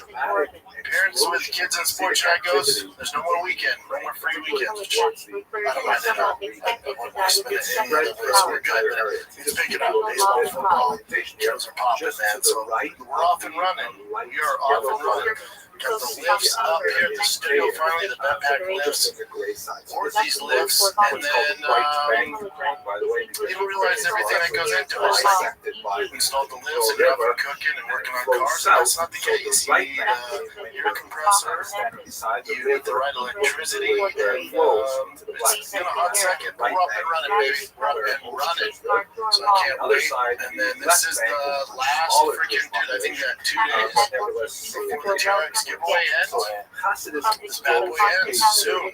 Parents with kids in sports goes, there's no more weekend, no more free weekends. I don't mind that out. I wouldn't want to spend it any other place. We're good, but it's picking up. Baseball, football, kids are popping, man. So we're off and running. We are off and running. Got the lifts up here at the studio finally, the backpack lifts, these lifts, and then you don't realize everything that goes into it. It's like you installed the lifts and you're up and cooking and working on cars, and that's not the case. You need an air compressor, you need the right electricity, and it's in a hot second. We're up and running, baby. We're up and running. So I can't wait. And then this is the last freaking, dude, I think we got 2 days before the TRX giveaway ends. This bad boy ends soon.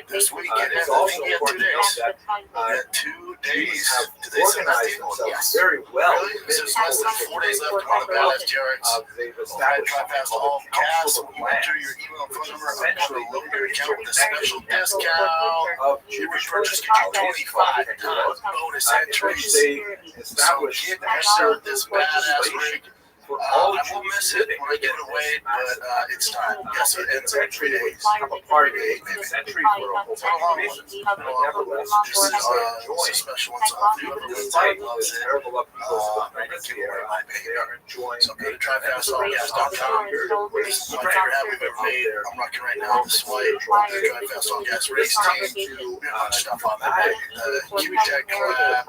This week it ends. I think we got 2 days. We got 2 days. Did they send that to you? Yes. Very well. Really? There's less than 4 days left on the badass TRX. Overhead Drive Fast all cast. You enter your email and phone number. Eventually load your account with a special discount. Every purchase gets you 25 times bonus entries. So get yourself this badass rig. I will miss it when I get it away, but it's time. Yes, it ends in 3 days. I'm a party day, maybe. Entry for a long one. This is a special one, so hopefully whoever wins it loves it. I'm going to give away my baby. So go to tryfastallgas.com. This is my favorite hat we've ever made. I'm rocking right now this white Try Fast All Gas race team. We have a bunch of stuff on there. The Q-Tech collab,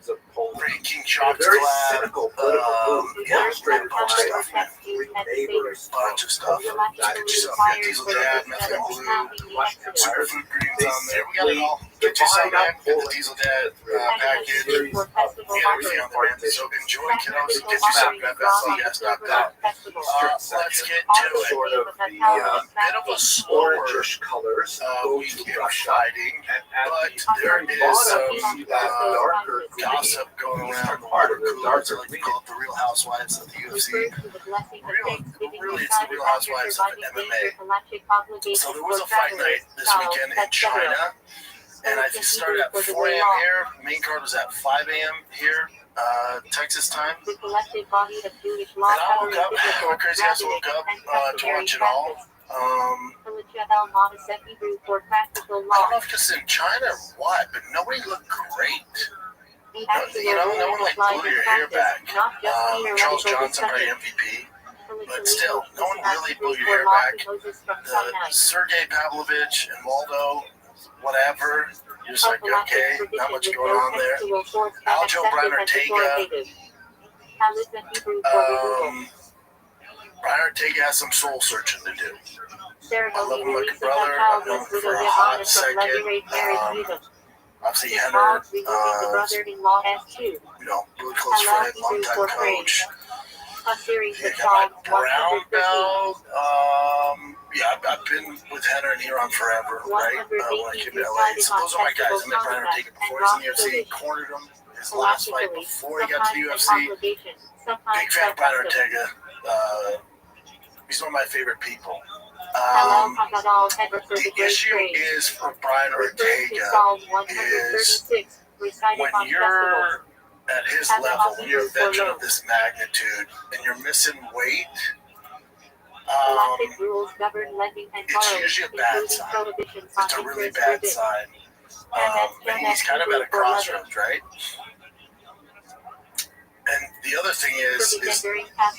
the Breaking King Shocks collab. Yeah. Bunch of stuff. Get yourself Diesel Dad, Methane Blue, Superfood Greens on there. We got it all. Get yourself, man. Get the Diesel Dad package. We got everything on there, man. So enjoy, kiddos. Get yourself FastLGas.com. Let's get to it. Bit of a slower week in fighting, but there is some gossip going around the water coolers, or like we call it the Real Housewives of the UFC. Really, it's the Real Housewives of MMA. So there was a fight night this weekend in China, and I think it started at 4 a.m. here. The main card was at 5 a.m. here, Texas time. And I woke up, my crazy ass woke up to watch it all. I don't know if it's in China or what, but nobody looked great. No one like blew your hair back. Charles Johnson, right, MVP. But still, no one really blew your hair back. The Sergey Pavlovich and Waldo, whatever. You're just like, okay, not much going on there. Aljo Brian Ortega. Brian Ortega has some soul searching to do. I love him like a brother. I've known him for a hot second. Obviously, Henner, really close friend, long-time coach. Yeah, got my brown belt. I've been with Henner and Huron forever, right? When I came to LA. So those are my guys. I met Brian Ortega before he was in the UFC. Cornered him his last fight before he got to the UFC. Big fan of Brian Ortega. He's one of my favorite people. The issue is for Brian Ortega is when you're at his level, when you're a veteran of this magnitude and you're missing weight, it's usually a bad sign. It's a really bad sign. And he's kind of at a crossroads, right? And the other thing is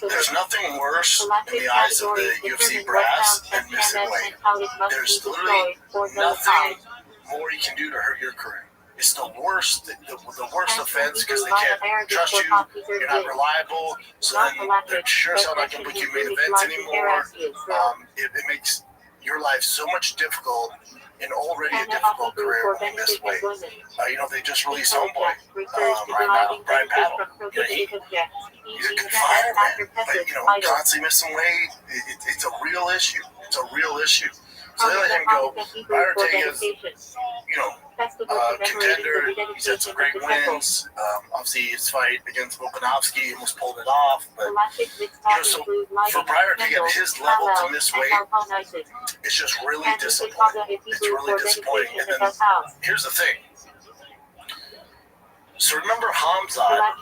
there's nothing worse in the eyes of the UFC brass than missing weight. There's literally nothing more you can do to hurt your career. It's the worst offense because they can't trust you. You're not reliable, so then they're sure as hell not going to put you in main events anymore. It makes your life so much difficult in already a difficult career when you miss weight. They just released Homeboy Brian Battle. He's a good fighter, man. But, constantly missing weight, it's a real issue. It's a real issue. So they let him go. Brian Ortega's, contender. He's had some great wins. Obviously, his fight against Volkanovski, he almost pulled it off. But, so for Brian Ortega at his level to miss weight, it's just really disappointing. It's really disappointing. And then here's the thing. So remember Hamzat,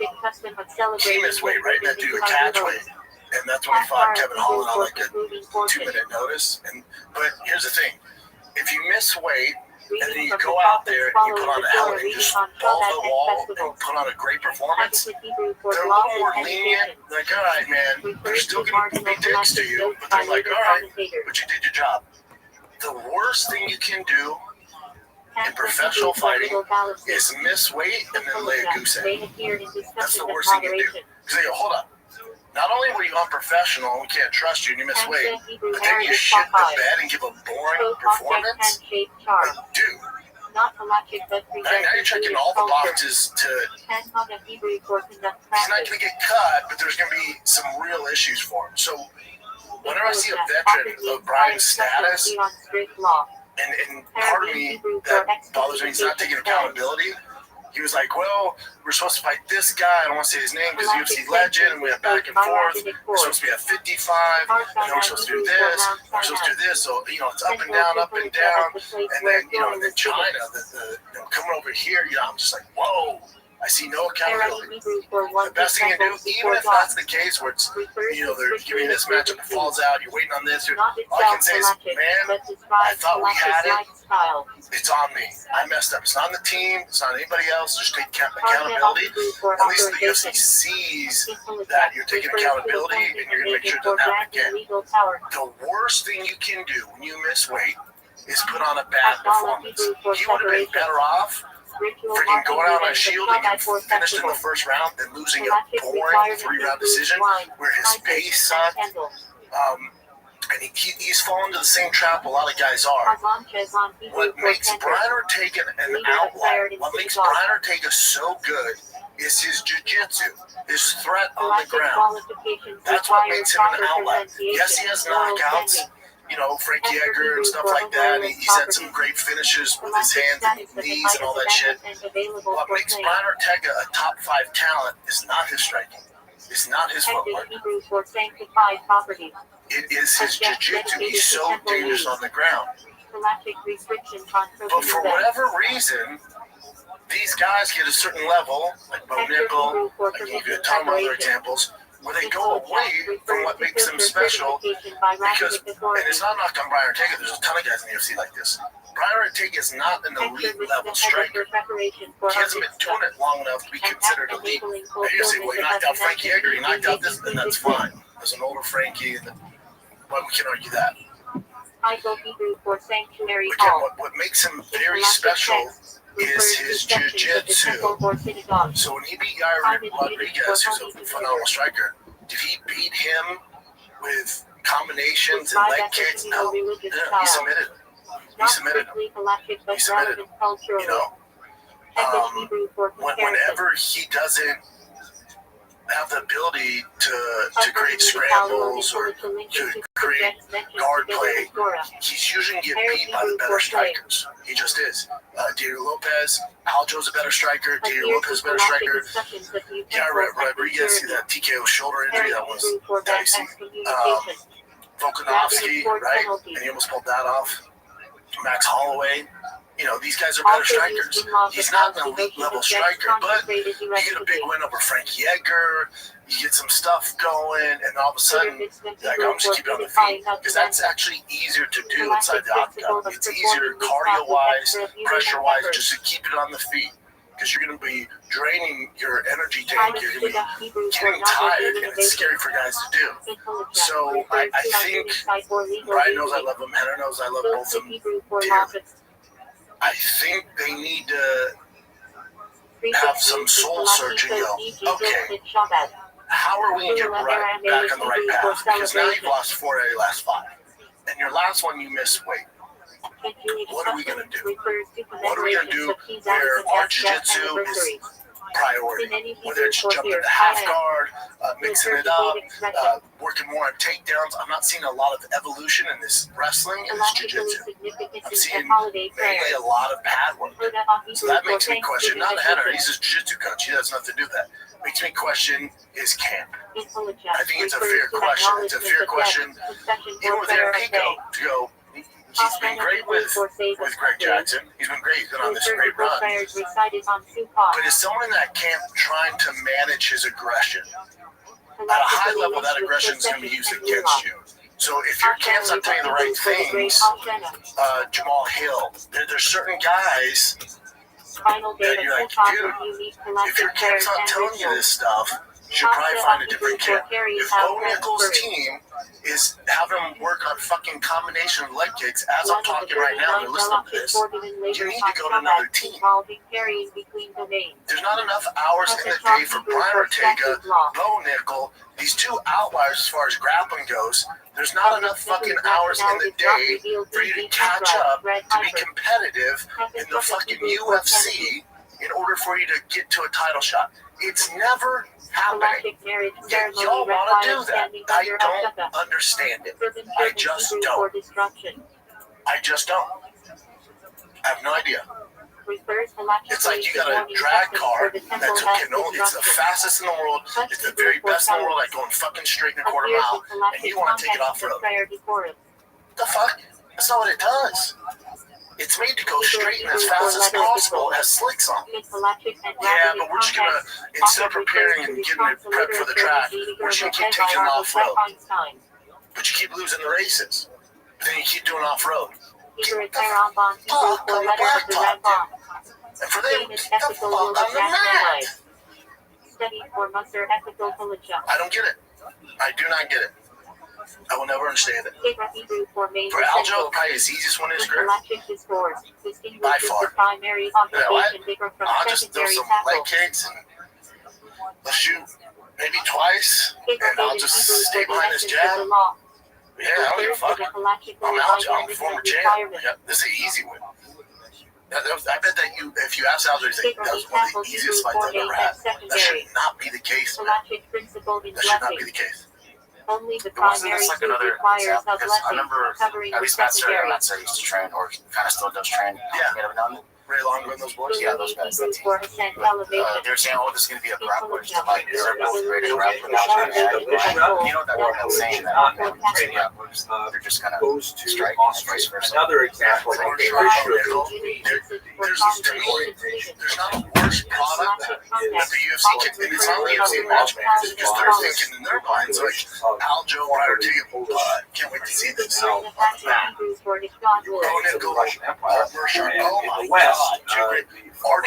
he missed weight, right? That dude, catch weight. and that's when he fought Kevin Holland on like a 2-minute notice. But here's the thing: if you miss weight and then you go out there and you put on a helmet and just ball the wall and put on a great performance, they're a little more lenient. Like, all right, man, they're still going to be dicks to you, but they're like, all right, but you did your job. The worst thing you can do in professional fighting is miss weight and then lay a goose egg. That's the worst thing you can do. Because they go, hold up. Not only were you unprofessional and we can't trust you and you miss weight, but then you shit the bed and give a boring performance? Like, dude. Now you're checking all the boxes to... He's not going to get cut, but there's going to be some real issues for him. So whenever I see a veteran of Brian's status, and part of me that bothers me, he's not taking accountability. He was like, well, we're supposed to fight this guy. I don't want to say his name because UFC legend, and we have back and forth. We're supposed to be at 55, and then we're supposed to do this, and we're supposed to do this. So, it's up and down, and then, and then China, coming over here, I'm just like, whoa. I see no accountability. The best thing you do, even if that's the case where it's, they're giving you this matchup, it falls out, you're waiting on this, all I can say is, man, I thought we had it. It's on me. I messed up. It's not on the team. It's not anybody else. Just take accountability. At least the UFC sees that you're taking accountability and you're going to make sure it doesn't happen again. The worst thing you can do when you miss weight is put on a bad performance. He would have been better off freaking going out on a shield and getting finished in the first round than losing a boring 3-round decision where his pace sucked. And he's fallen to the same trap a lot of guys are. What makes Brian Ortega an outlaw, what makes Brian Ortega so good is his jiu-jitsu, his threat on the ground. That's what makes him an outlaw. Yes, he has knockouts. Frankie Edgar and stuff like that. He's had some great finishes with his hands and knees and all that shit. What makes Brian Ortega a top 5 talent is not his striking. It's not his footwork. It is his jiu-jitsu. He's so dangerous on the ground. But for whatever reason, these guys get a certain level, like Bo Nickel, I gave you a ton of other examples, where they go away from what makes them special because, and it's not a knock on Brian Ortega, there's a ton of guys in the UFC like this. Brian Ortega is not an elite level striker. He hasn't been doing it long enough to be considered elite. And you say, well, he knocked out Frankie Edgar, he knocked out this, and that's fine. There's an older Frankie, but we can argue that. Again, what makes him very special is his jiu-jitsu. So when he beat Yair Rodriguez, who's a phenomenal striker, did he beat him with combinations and leg kicks? No. He submitted him. Whenever he doesn't have the ability to create scrambles or to create guard play, he's usually get beat by the better strikers. He just is. Diego Lopez, Aljo's a better striker. Diego Lopez is a better striker. Yair Rodriguez, that TKO shoulder injury, that was dicey. Volkanovski, right? And he almost pulled that off. Max Holloway. These guys are better strikers. He's not an elite level striker, but you get a big win over Frankie Edgar, you get some stuff going, and all of a sudden, you're like, I'm just keep it on the feet. Because that's actually easier to do inside the octagon. It's easier cardio-wise, pressure-wise, just to keep it on the feet. Because you're going to be draining your energy tank, you're going to be getting tired, and it's scary for guys to do. So I think Brian knows I love him, Heather knows I love both of them dearly. I think they need to have some soul searching. Okay, how are we going to get back on the right path? Because now you've lost 4 out of your last 5. And your last one, you missed weight. What are we going to do? What are we going to do where our jiu-jitsu is priority? Whether it's jumping to half guard, mixing it up, working more on takedowns. I'm not seeing a lot of evolution in this wrestling and this jiu-jitsu. I'm seeing mainly a lot of pad work. So that makes me question, not Henry, he's a jiu-jitsu coach. He has nothing to do with that. Makes me question his camp. I think it's a fair question. It's a fair question, even with Aaron Pico, to go, he's been great with Greg Jackson. He's been great. He's been on this great run. But is someone in that camp trying to manage his aggression? at a high level, that aggression is going to be used against you. So if your cam's not telling you the right things, Jamal Hill, there's certain guys that you're like, dude, if your camp's not telling you this stuff, you should probably find a different camp. If Bo Nickel's team is having them work on fucking combination leg kicks as I'm talking right now, and you're listening to this, you need to go to another team. There's not enough hours in the day for Brian Ortega, Bo Nickel, these two outliers as far as grappling goes. There's not enough fucking hours in the day for you to catch up, to be competitive in the fucking UFC in order for you to get to a title shot. It's never happening. Yet y'all want to do that. I don't understand it. I just don't. I just don't. I have no idea. It's like you got a drag car that's it's the fastest in the world, it's the very best in the world, like going fucking straight in a quarter mile, and you want to take it off road. The fuck? That's not what it does. It's made to go straight and as fast as possible, as slicks on. Yeah, but we're just gonna, instead of preparing and getting it prepped for the track, we're just gonna keep taking it off road. But you keep losing the races. Then you keep doing off road. Get the fuck on the blacktop. And for them, get the fuck on the mat. I don't get it. I do not get it. I will never understand it. For Aljo, probably his easiest one is grip. By far. I'll just throw some leg kicks and I'll shoot maybe twice, and I'll just stay behind this jab. Yeah, I don't give a fuck. I'm Aljo. I'm a former champ. Yeah, this is an easy win. I bet that if you ask Aljo, he's like, that was one of the easiest fights I've ever had. That should not be the case, man. That should not be the case. Only the primary like another example, because I remember at least Matt Serra used to train, or kind of still does train. Yeah. Ray Longo and those boys? Yeah, those guys, that team. They're saying, oh, this is going to be a grappler. They're both great grapplers. You know that we're not saying that. They're just kind of striking and vice versa. Another example. There's not a worse product that the UFC can, and it's not the UFC matchmakers, because they're thinking in their minds, like, Aljo, Brian Ortega, can't wait to see this. Bo Nickel, Mercer, oh my God. RDR, Bo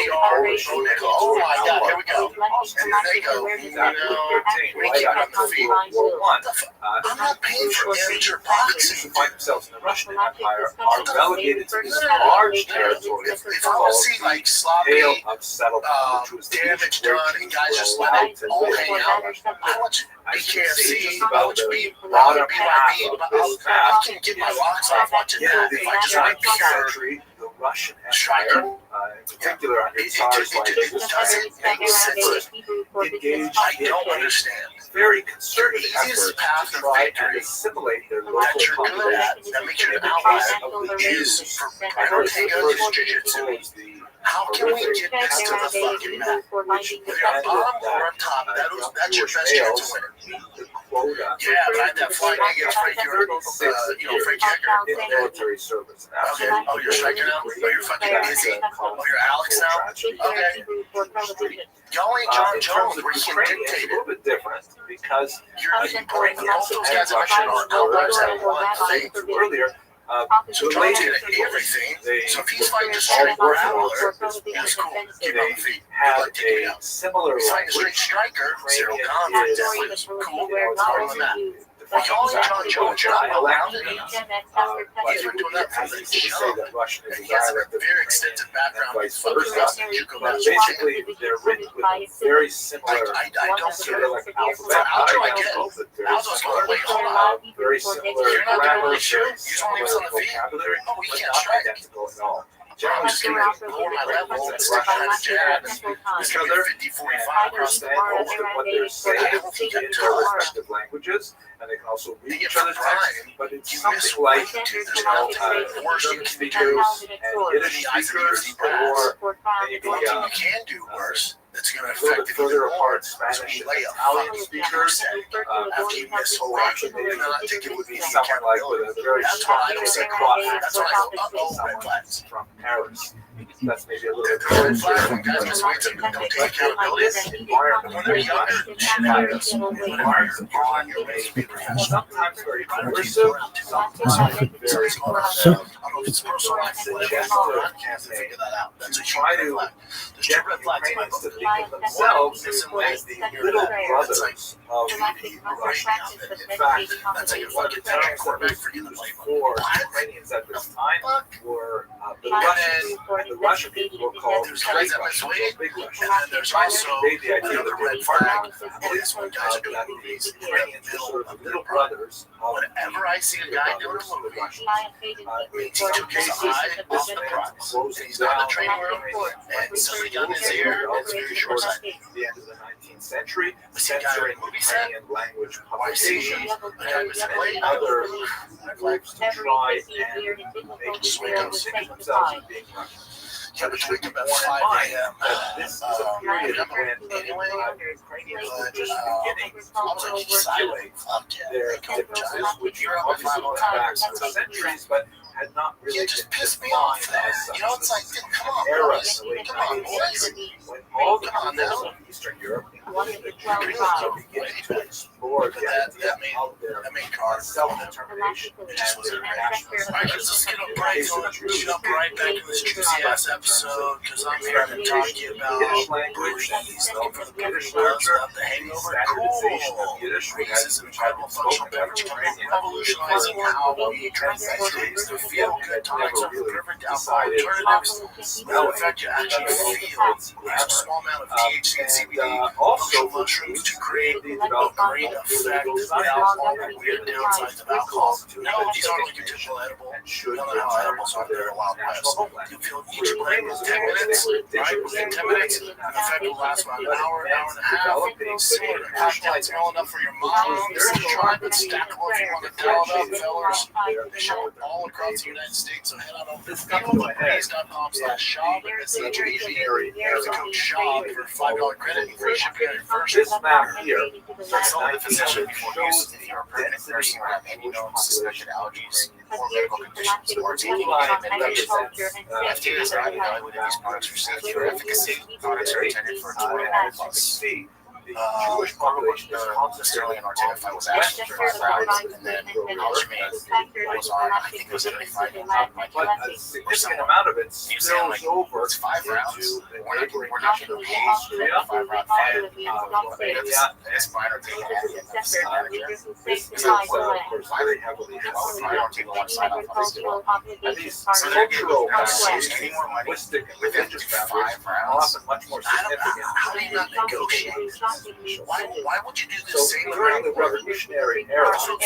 Nickel, oh my God, here we go. And then they go, we keep it on the feet. I'm not paying for amateur boxing. Find themselves in the Russian Empire are relegated to this large territory. If I want to see like sloppy damage done and guys just let it all hang out, I watch BKFC, I watch BYB, I can get my rocks off watching that if I just like pure the Russian Empire, in particular under Tsars like it doesn't make sense. I don't understand. Very concerted The easiest effort path to to try and victory assimilate their local that you're good at, population that makes you an in the outlier, case of the is for Brian Ortega is jiu-jitsu. How can we get this to the fucking mat? If you're on bottom or on top, that's your best chance of winning. Yeah, but I had that flying against Frank Frank in the military service. Okay. Oh, you're striking now? Oh, you're fucking busy? Oh, you're Alex now? Okay. Y'all ain't John Jones where you can dictate a little bit different because both those guys are outliers at one thing. Earlier. So John's good at everything. So if he's fighting just straight grappler, he's cool. Keep on the feet. Have a similar he's fighting a straight striker, zero confidence. It's cool. Harder than that. But y'all ain't John Jones. You're not allowed it enough. He's been doing that from the jump. And he has a very extensive background with fucking Juco. Basically, they're written with a very similar. I don't get it. Like Aljo, I get it. Aljo's going, wait, hold on. Very similar. You're not really sure? You just want to leave us on the feet? Oh, we can't strike. I'm just going to lower my level and stick behind the jab. It's going to be 50-45 across the board. What they're saying in their respective languages, and they can also read each other's text, but it's something like, worse you can do, and Yiddish speakers, or maybe one thing you can do worse that's going to a little affect bit it further even more. apart, Spanish and Lay a Italian fucking speakers. after you miss whole action, Maybe not think it would be someone like with a very That's strong why I don't say cross that's why I go, red flags. from Paris. That's maybe a little There's a red flag when guys just wait and don't take accountability. When they're younger, shit happens. When you're on your way to be professional. Sometimes very coercive, sometimes very It's personal life. suggestive. Can't figure that out. That's a Try huge to red flag. There's get two red flags in my Ukrainians to book. think of themselves as the little brothers of Russia. In fact, That's like a fucking veteran quarterback for you to play for Ukrainians at this time were the Russians, and the Russian people were called There's guys that Russians, miss weight, big and Russians. then there's also The idea another red flag is when guys are doing movies. Ukrainians are sort of the little brothers of Whenever I see a guy doing a movie, means he took his eye off the prize. And he's not in the training room, and somebody got in his ear, and it's very short-sighted. the end of the 19th century, I see a guy censoring in a movie set, Ukrainian language or I see publications, a guy missing weight, and other red flags. groups to try and make Ukrainians think of themselves as being Russian. Yeah, but you wake up at More in 5 mind a.m. that this is a period when Ukrainians were just beginning to I was like, silent. articulate Fuck yeah. their differences, which obviously went back for centuries, but had not really You just been pissed me off defined there. as such. You know, it's like, come on, Era boys. in the late Come on, 19th boys. century, when all the Come on peoples now. of Eastern Europe, One of the the 12 Jews, tribes. are beginning to explore the idea of their That made cars. self-determination It just and wasn't their right. national Alright, guys, let's get up right back in this juicy ass episode, because I'm here to talk to you about Yiddish language that is known for the Yiddish literature, about the hangover. standardization of Cool. Yiddish, This is an incredible functional beverage brand, revolutionizing how we drink centuries to feel good times of perfect alcohol alternatives. No effect, you actually feel. There's a small amount of THC and CBD, also mushrooms to create the a great effect without all the weird downsides of alcohol. No, these aren't like your typical edible. and should None of how edibles are there in the Wild West. You feel each blend in 10 minutes, right? Within 10 minutes, the effect will last about an hour and a half. Similar to cocktails, small enough for your mom. This is try, but stackable if you want to dial it up, fellers. They ship it all across the United States, so head on over to beautifulbreeze.com/shop. SHAP. There's a code SHOP for $5 credit and free shipping on your first. This map here, That's all the physician before use if you're a permanent nursing or have any known suspected allergies or medical conditions or taking any medication. FDA is not evaluating these products for safety or efficacy. Products are intended for 21 plus. the Jewish population is Sterling and Ortega was actually 5 rounds, and then Algermain was on, I think it was every Friday on my but a significant amount of it spills over it's 5 rounds. into the We're neighboring not going to pay Austria 5 round fight. Romania. It's minor taking This is of course very heavily and these cultural boundaries, linguistic and religious boundaries are often much more significant. How do you not negotiate? Why would you do the So same during the around Revolutionary era, So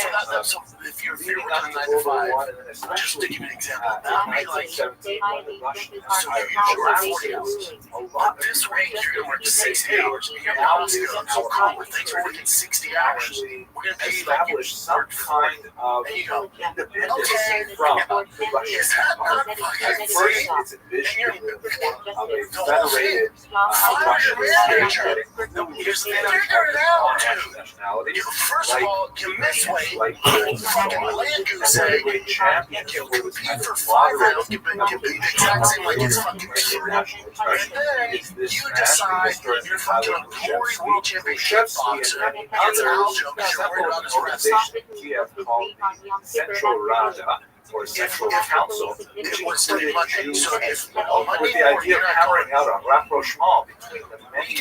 if you're leading working up a to 9 to World 5, War I, and then just to especially give you an example, that would be like 1917 when the Russian so Empire you're collapsed, 40 hours. a lot But of this people week you're gonna work 60 hours. And your mom is going, oh cool, thanks for working 60 hours. actually We're gonna pay you like you establish some worked 40. kind of There you go. independence Okay. from the Russian Is that Empire. not fucking At free? first, it's envisioned in the form of a The whole federated Fire Russian your state manager. that would Here's the stand thing, up figure it out, to dude. nationality. You, first of all, you miss weight. Like You fucking land goose egg. heavyweight champion You who was compete kind for of 5 rounds. moderated You beat the exact same like it's fucking international And expression. then It's this you national decide history you're fucking a glory world championship boxer. It's Aljo because you're worried about his wrestling. organization Kiev called the Central Rada, or Central Council, It was Monday, so if with Monday the idea of hammering out a rapprochement between the many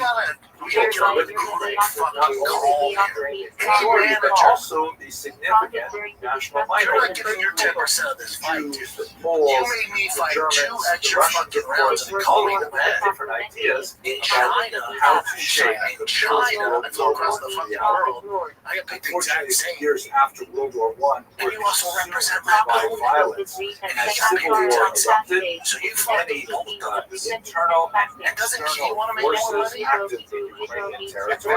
we gotta get on with the great fucking call here. minorities, but also the significant national You're not minorities. giving your 10% of this fight, dude. Jews, the You Poles, made me the fight 2 Germans, the extra Russians, fucking of rounds course, in the calling all had different ideas in about China. how to shape the China, I flew across the post-World fucking War world. I got picked the Unfortunately, exact same. years after World War I, And you also represent by my own. violence, And as as civil war erupted, So you fight many the internal And doesn't he external want to make more forces money? active in Ukrainian territory.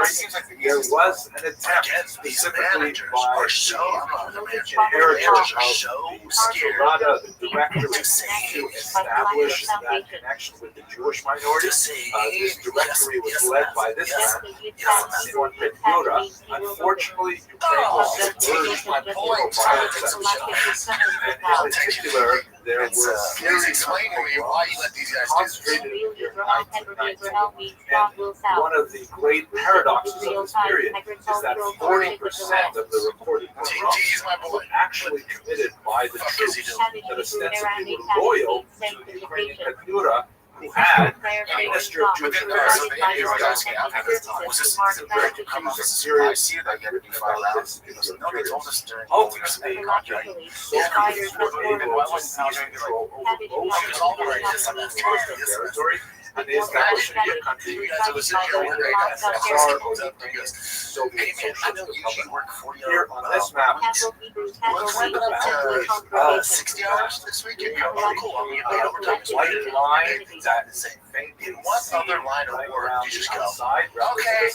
There was an attempt, specifically managers by are so, I'm not a manager, inheritor managers of are so the scared Rada, the director, to establish that connection with the Jewish minority. to say, This directory was led by this man, Simon Petliura. Unfortunately, Ukraine was submerged by political violence at the time, in particular, there It's, were please explain to me why you let these guys do this. concentrated here 1919. And one of the great paradoxes of this period is that 40% of the reported TG's my boy. were actually committed by the troops that ostensibly were loyal to the Ukrainian Petliura, who had a minister of Jewish affairs. Was this very come off as a surprise to you that you had to be filed out? Because no, they told us during Ultimately, contract. Soviets were able to seize control over most of the territory, and they established a new country. You guys ever sit here with me? USSR Goes up and goes, Soviet hey man, I know Socialist you Republic. should work 40 Here hours. on this map, Let's wrap it up to 60 hours this week. You're oh, cool. I'm going to pay overtime. the white line that is faint In what other line of work do you just go? outside Okay,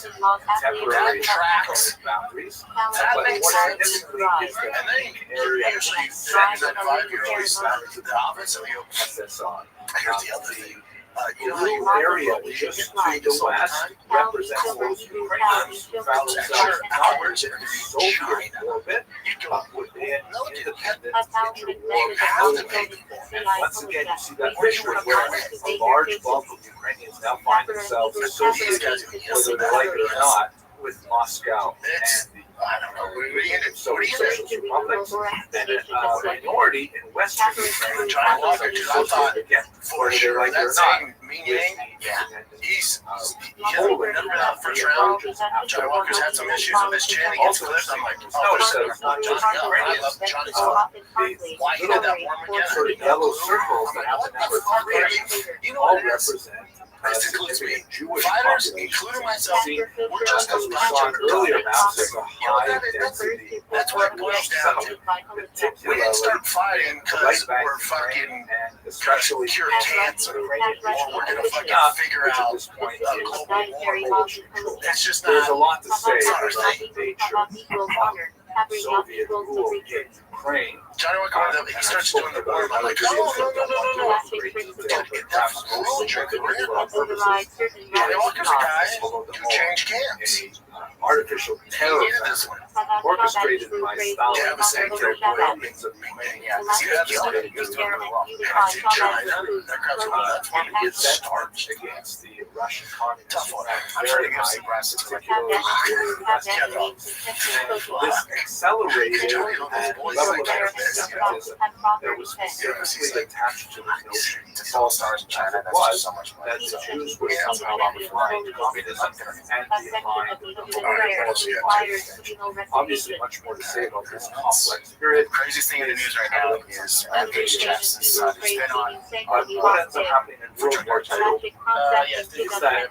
temporary that tracks. boundaries. That But makes what sense. significantly is And that then you actually send that 5-year-old back to the office and you go, SSR. here's the other thing. You know how The you blue area just to the west represents those Ukrainians who found themselves not in the Soviet orbit, but within independent interwar boundaries. And once again, you see that picture where a large bulk of Ukrainians now find themselves associated, whether they like it or not, with Moscow and the I don't know. What are you into? What are you Socialist into? Republics, and a minority in Western Ukraine. John Walker, dude, I thought Again, for whether they sure like it or that's not, saying meaning. Yeah, he's Poland, never been out first round. John Walker's had some issues with his chin. He gets clipped. I'm like, oh, notice that it's not just I love Johnny's why he did that warm again. sort of yellow circles that have the number 3 You know all what it is? represent This includes me. Jewish Fighters, population. including myself, we're just As as we saw in earlier maps, there's a You know what high that is? density That's what it boils down to. We didn't start fighting because we're fucking and trying to especially cure cancer, or we're gonna fucking figure which at out this point a is global war. That's just there's a not. lot to say It's not our about thing. the nature of Soviet rule in Ukraine. Johnny Walker, he starts doing the war. I'm like, no. That's a rule trick. Johnny Walker's a guy who changed camps. Artificial He terror needed this one. orchestrated by Stalin Yeah, but same and thing. bombings of Ukraine. Yeah, because you have somebody who's doing really well. And China, that crowd's going nuts. When we get starched Against the Russian communists. Tough one. I'm Very trying to give high, some breasts to particularly this accelerated and level of anti-Semitism that was specifically attached to the notion To all stars in China, that's just so much money. that the Jews were somehow behind communism and behind obviously much more to say about this complex period. The craziest thing in the news right now is Rampage Jackson's son, who's been on. What ends up happening in World War II yes, is that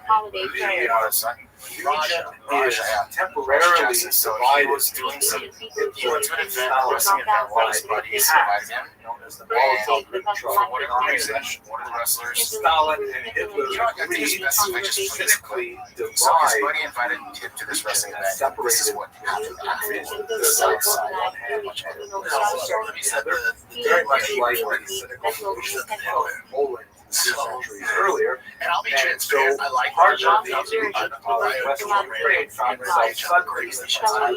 You know his son? Russia is yeah. temporarily Jackson, so he divided was doing some. He went to an event, Stalin wrestling event, one of his buddies invited him. known as the Molotov For whatever reason, one of the wrestlers. Stalin and Hitler You know, I think it's agreed best if I to just put this physically So his divide buddy invited him to this wrestling event. This is what happened. the South side on hand and the North side on the other, very much like the cynical relations of Poland 2 centuries earlier. and I'll be And so transparent. I like part John. of the Western Ukraine found itself suddenly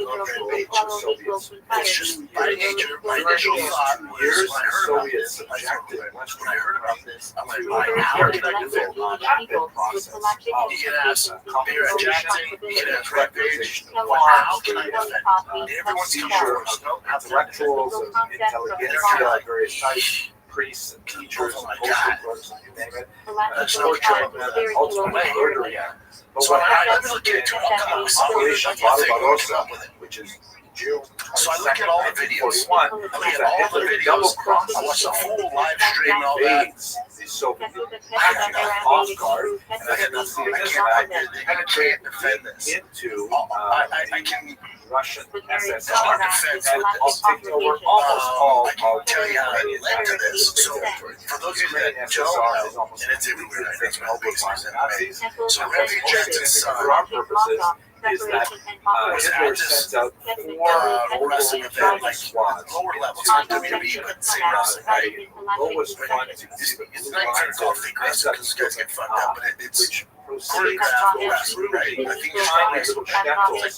under control of Soviets. It's just by nature. My initial thought was Years, when I heard about Soviets this. subjected When Western I heard about this, I'm like, Ukraine how to can I do that? rapid process of You can ask Mayor Jackson. You can ask Rampage. How can I defend? Everyone's seizure coming of intellectuals, of intelligentsia, various types, priests and teachers and postal clerks, and you name it, torturing them and ultimately murdering them. But So what I happens look at in Operation Operation Barbarossa, Barbarossa, which is June So I look at all the videos. 1941, I look is at that all the Hitler videos. double-crossed I watched the full live stream and all that. invades the Soviet off guard, and I had to see this back I can't defend this. into I can. Russian It's SSR. hard to defend. And it's taken over almost all I can of tell you how I Ukrainian led to this. So territory. for those of you Ukrainian that don't SSR is know, almost and it's everywhere, I think it's helped based by on the that. Nazis. So Rabbi Jackson's son For our purposes, is that Hitler sends out 4 wrestling event, training like squads lower levels, not WWE, but same wrestling. lowest one to It's not even called fake wrestling because guys get fucked up, but it's which, for choreographed wrestling, right? I think it's probably like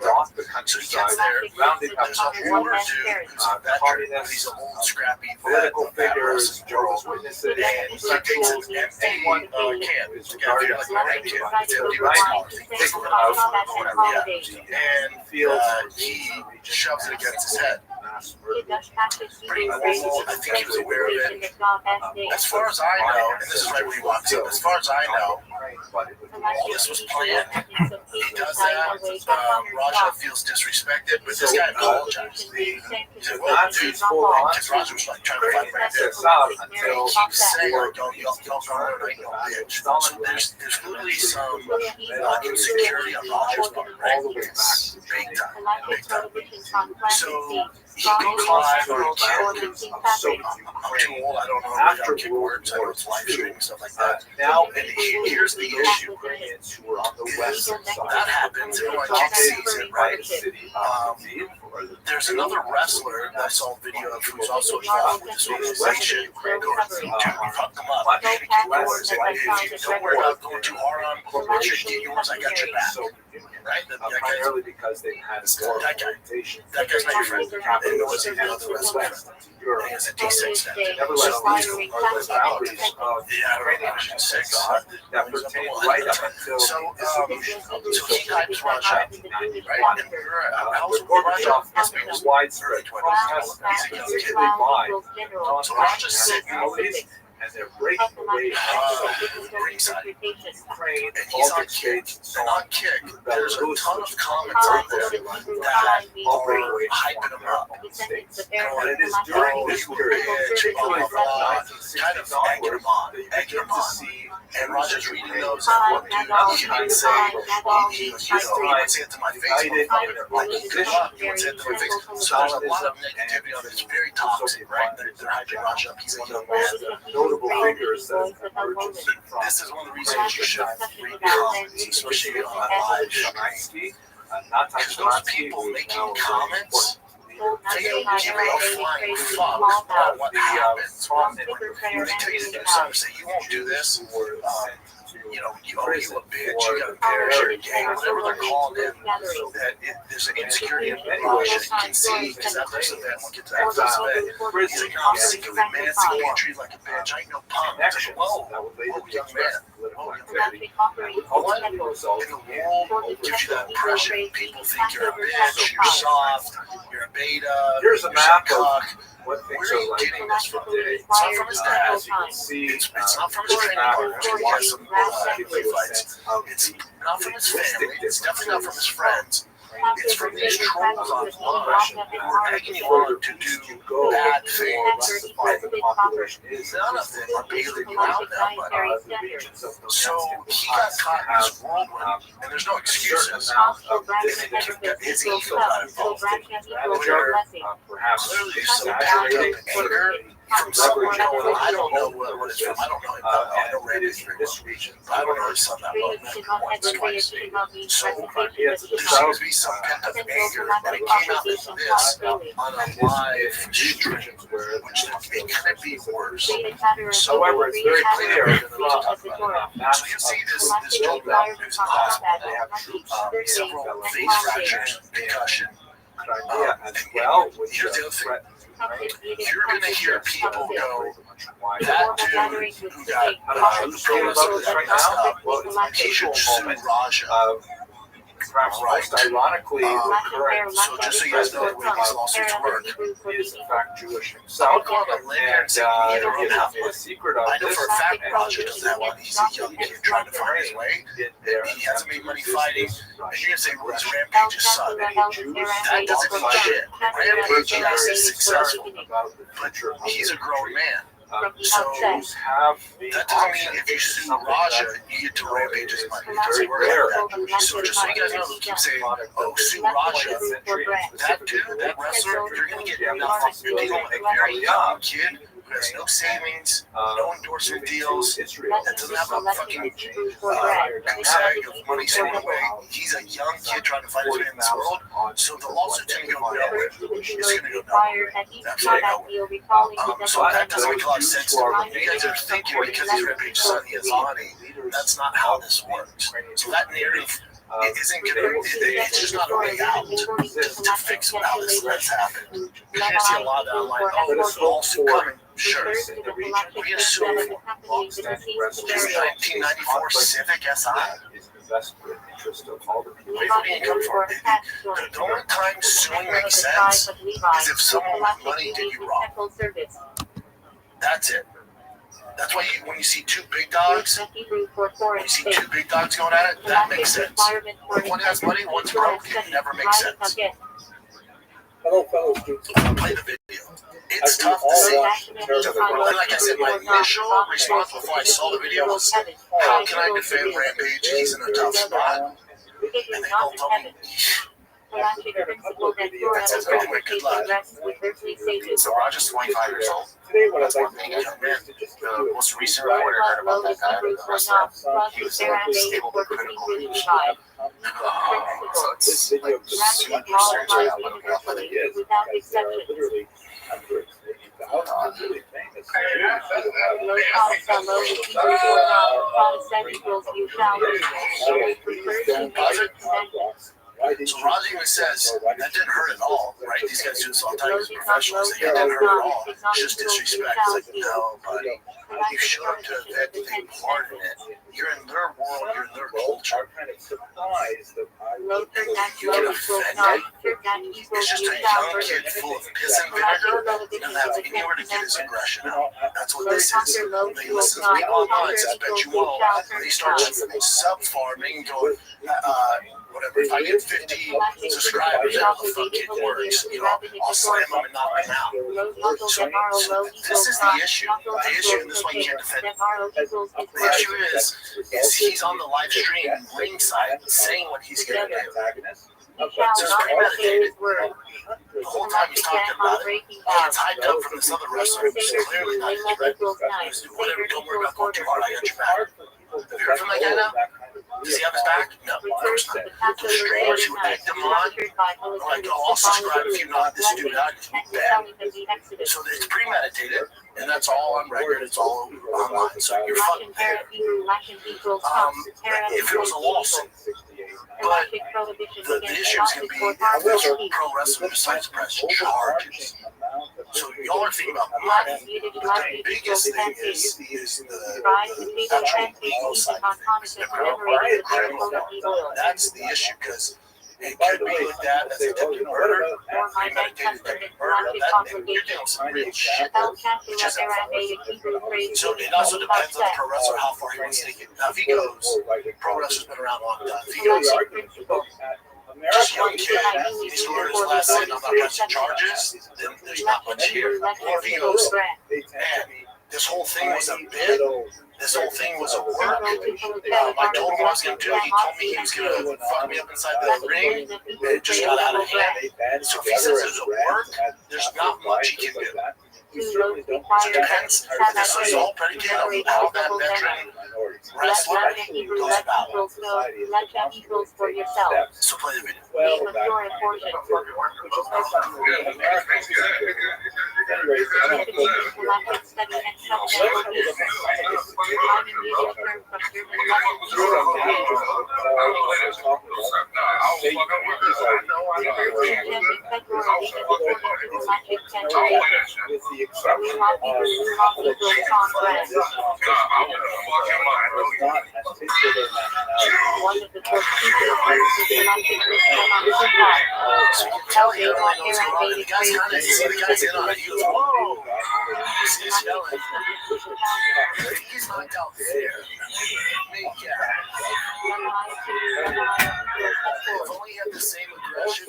off the so he countryside, gets there. rounding up There's an older dude who's a veteran, but he's an old, scrappy political vet of that figures, wrestling world. Jehovah's Witnesses, And he takes an empty can. It's a guy like an empty can. It's empty with smaller things. Takes it out or whatever. Yeah. And he shoves it against his head. Pretty cool. I think he was aware of it. As far as I know, and this is right when he walks in, as far as I know, this was planned. He does that. Raja feels disrespected, but this guy apologized. He said, well, dude, because Raja was like trying to fight right there. And he keeps saying, like, y'all go learn, I know, bitch. So there's literally some insecurity on Raja's part, right? Big time. So he can climb or he can. I'm too old, I don't know how to kick words. I know it's live streaming and stuff like that. Now, And here's the issue. Ukrainians who were on the west side. That happens, everyone sees it, right? There's another wrestler that I saw a video of who's also involved with this organization. Dude, we fucked them up. Maybe get yours. And if you don't worry about going too hard on Richard, get yours, I got your back. Right? Primarily because they had a That guy's not your friend. And nor was he the other wrestler. He has a D6 now. Nevertheless, these are the boundaries of Division 6. that pertain right up until So he hypes Raja, right? And how was Gorbachev Raja? has been widespread protests particularly by So Raja's sitting and they're breaking away from ringside. Ukraine, And he's on Baltic Kick. states, And on Kick, there's a ton of comments out there that are hyping him up. And it is during this period, particularly from Kind of 1960 egging him onward, on, that you egging him begin to on. see And Raja's reading those and what dude, he didn't say, he would say it to my face. Like, he would say it to my face. So there's a lot of negativity on it. It's very toxic, right? They're hyping Raja up. He's a young man. notable figures that have emerged from This is one of the reasons you should read comments, especially on a live stream. Because those people making comments, they don't give a flying fuck about what happens. When they tell you to do something, say, you won't do this, you know, you a bitch, you got a parachute gang, whatever they're calling him, that there's an insecurity in Russia. You can see, because after this event, we'll get to after this event, he's like, I'm sick of it, man, sick of being treated like a bitch, I ain't no punk. It's like, whoa, young man. What in the world gives you that impression? People think you're a bitch, you're soft, you're a beta, Here's a you're map some of cock. what Where things are are you like getting this from? today. It's not from his dad. As you can see, It's not from his training partners. He has some heavyweight fights. It's not from his family. It's definitely not from his friends. It's from these trolls online who are egging you on to do bad things. None of them are bailing you out now, but so he got caught in this whirlwind, and there's no excuses. His ego got involved. Perhaps Clearly, some backed up anger from someone going, I don't know what it's from. I don't know him that well. I know Randy very well. But I don't know his son that well. Met him once, twice. So there seems to be some pent up anger, but it came out as this on a live stream, which it could be worse. So However, it's very clear so you see this gentleman who's in the hospital. They have several face fractures, concussion. as well. Here's the other thing. You're going to hear people go, that dude who got the pro wrestler that messed up, he should sue Raja. Perhaps most ironically, the current So just so you guys know the way these lawsuits work, is in fact Jewish I himself. would go on a limb here and say neither of them have The one. secret of I know this for a fact Raja doesn't have one. He's a young kid trying to find his way. He hasn't made money fighting. And you're going to say, well, he's Rampage's son. That doesn't mean shit. Rampage is successful, but he's a grown man. So have that doesn't mean if you sue Raja, you get to Rampage's money. It doesn't work like that. So just so you guys know, they'll keep saying, oh, sue Raja. That dude, that wrestler, you're going to get nothing. You're dealing with a very young kid who has no savings, no endorsement deals, that doesn't have a fucking goose egg of money stored away. He's a young kid trying to find his way in this world, so the lawsuit's going to go nowhere. It's going to go nowhere. That's going to go nowhere. So that doesn't make a lot of sense to me. You guys are thinking because he's rapacious son, he has money. That's not how this works. So that narrative isn't going to, it's just not a way out to fix how this has happened. You're going to see a lot of that online, oh, there's a lawsuit coming. Sure. We assume his 1994 Civic SI. Where do you come from? The only time suing makes sense is if someone with money did you wrong. That's it. That's why when you see two big dogs going at it, that makes sense. If one has money, one's broke, it never makes sense. Hello, fellow students. Play the video. It's tough to see. Like I said, my initial response before I saw the video was, how can I defend Rampage? He's in a tough spot. And they all told me, that says anyway, good luck. So Roger's 25 years old. Today, what I'd That's one like thing. to The most recent reporter heard about that guy, the wrestler. He was stable but critical leadership. So it's like super surgery on what we have is, without because there are exception. literally hundreds, maybe thousands of really famous Low cost, low Hebrew Protestant equals you shall be. They prefer to make it connected. So Roger even says, that didn't hurt at all, right? These guys do this all the time as professionals. They didn't hurt at all. It's just disrespect. It's like, no, buddy. You showed up to an event to take part in it. You're in their world. You're in their culture. kind of surprised that I Low would You get offended. It's just a young kid full of piss and vinegar. He doesn't have anywhere to get his aggression out. That's what this is. They listen to people online, so I bet you won't. They start sub-farming, going, whatever, if I get 50 subscribers, how the fuck it works, I'll slam them and knock them out. So this is the issue. The issue, and this is why you can't defend it. The issue is he's on the live stream ringside saying what he's going to do. It's premeditated. The whole time he's talking about it, he gets hyped up from this other wrestler who's clearly not his friend. Whatever, don't worry about going too hard, I got your back. Have you heard from that guy now? Does he have his back? No, of course not. The streamers who egged him on are like, oh, I'll subscribe if you not this dude out. He's bad. So it's premeditated, and that's all on record. It's all online. So you're fucking there. If it was a lawsuit, but the issue is going to be pro wrestling decides to press charges. So y'all are thinking about money. The biggest thing is the actual legal side of things. That's the issue, because it could be looked at as attempted murder or premeditated attempted murder. You're dealing with some real shit. Which isn't so it also depends on the pro wrestler how far he wants to take it. Now, if he goes, pro wrestler's been around a long time. If he goes, just young kid, he's learned his lesson, I'm not pressing charges, then there's not much here. Or if he goes, man, this whole thing was a bit. This whole thing was a work. I told him what I was going to do. He told me he was going to fuck me up inside the ring. It just got out of hand. So if he says it's a work, there's not much he can do. So it depends. This is all predicated on how that veteran wrestler goes about it. So play the video. The guy's kind of, see the guy's in on it. He goes, whoa. He's yelling. He's knocked out there. If only he had the same aggression.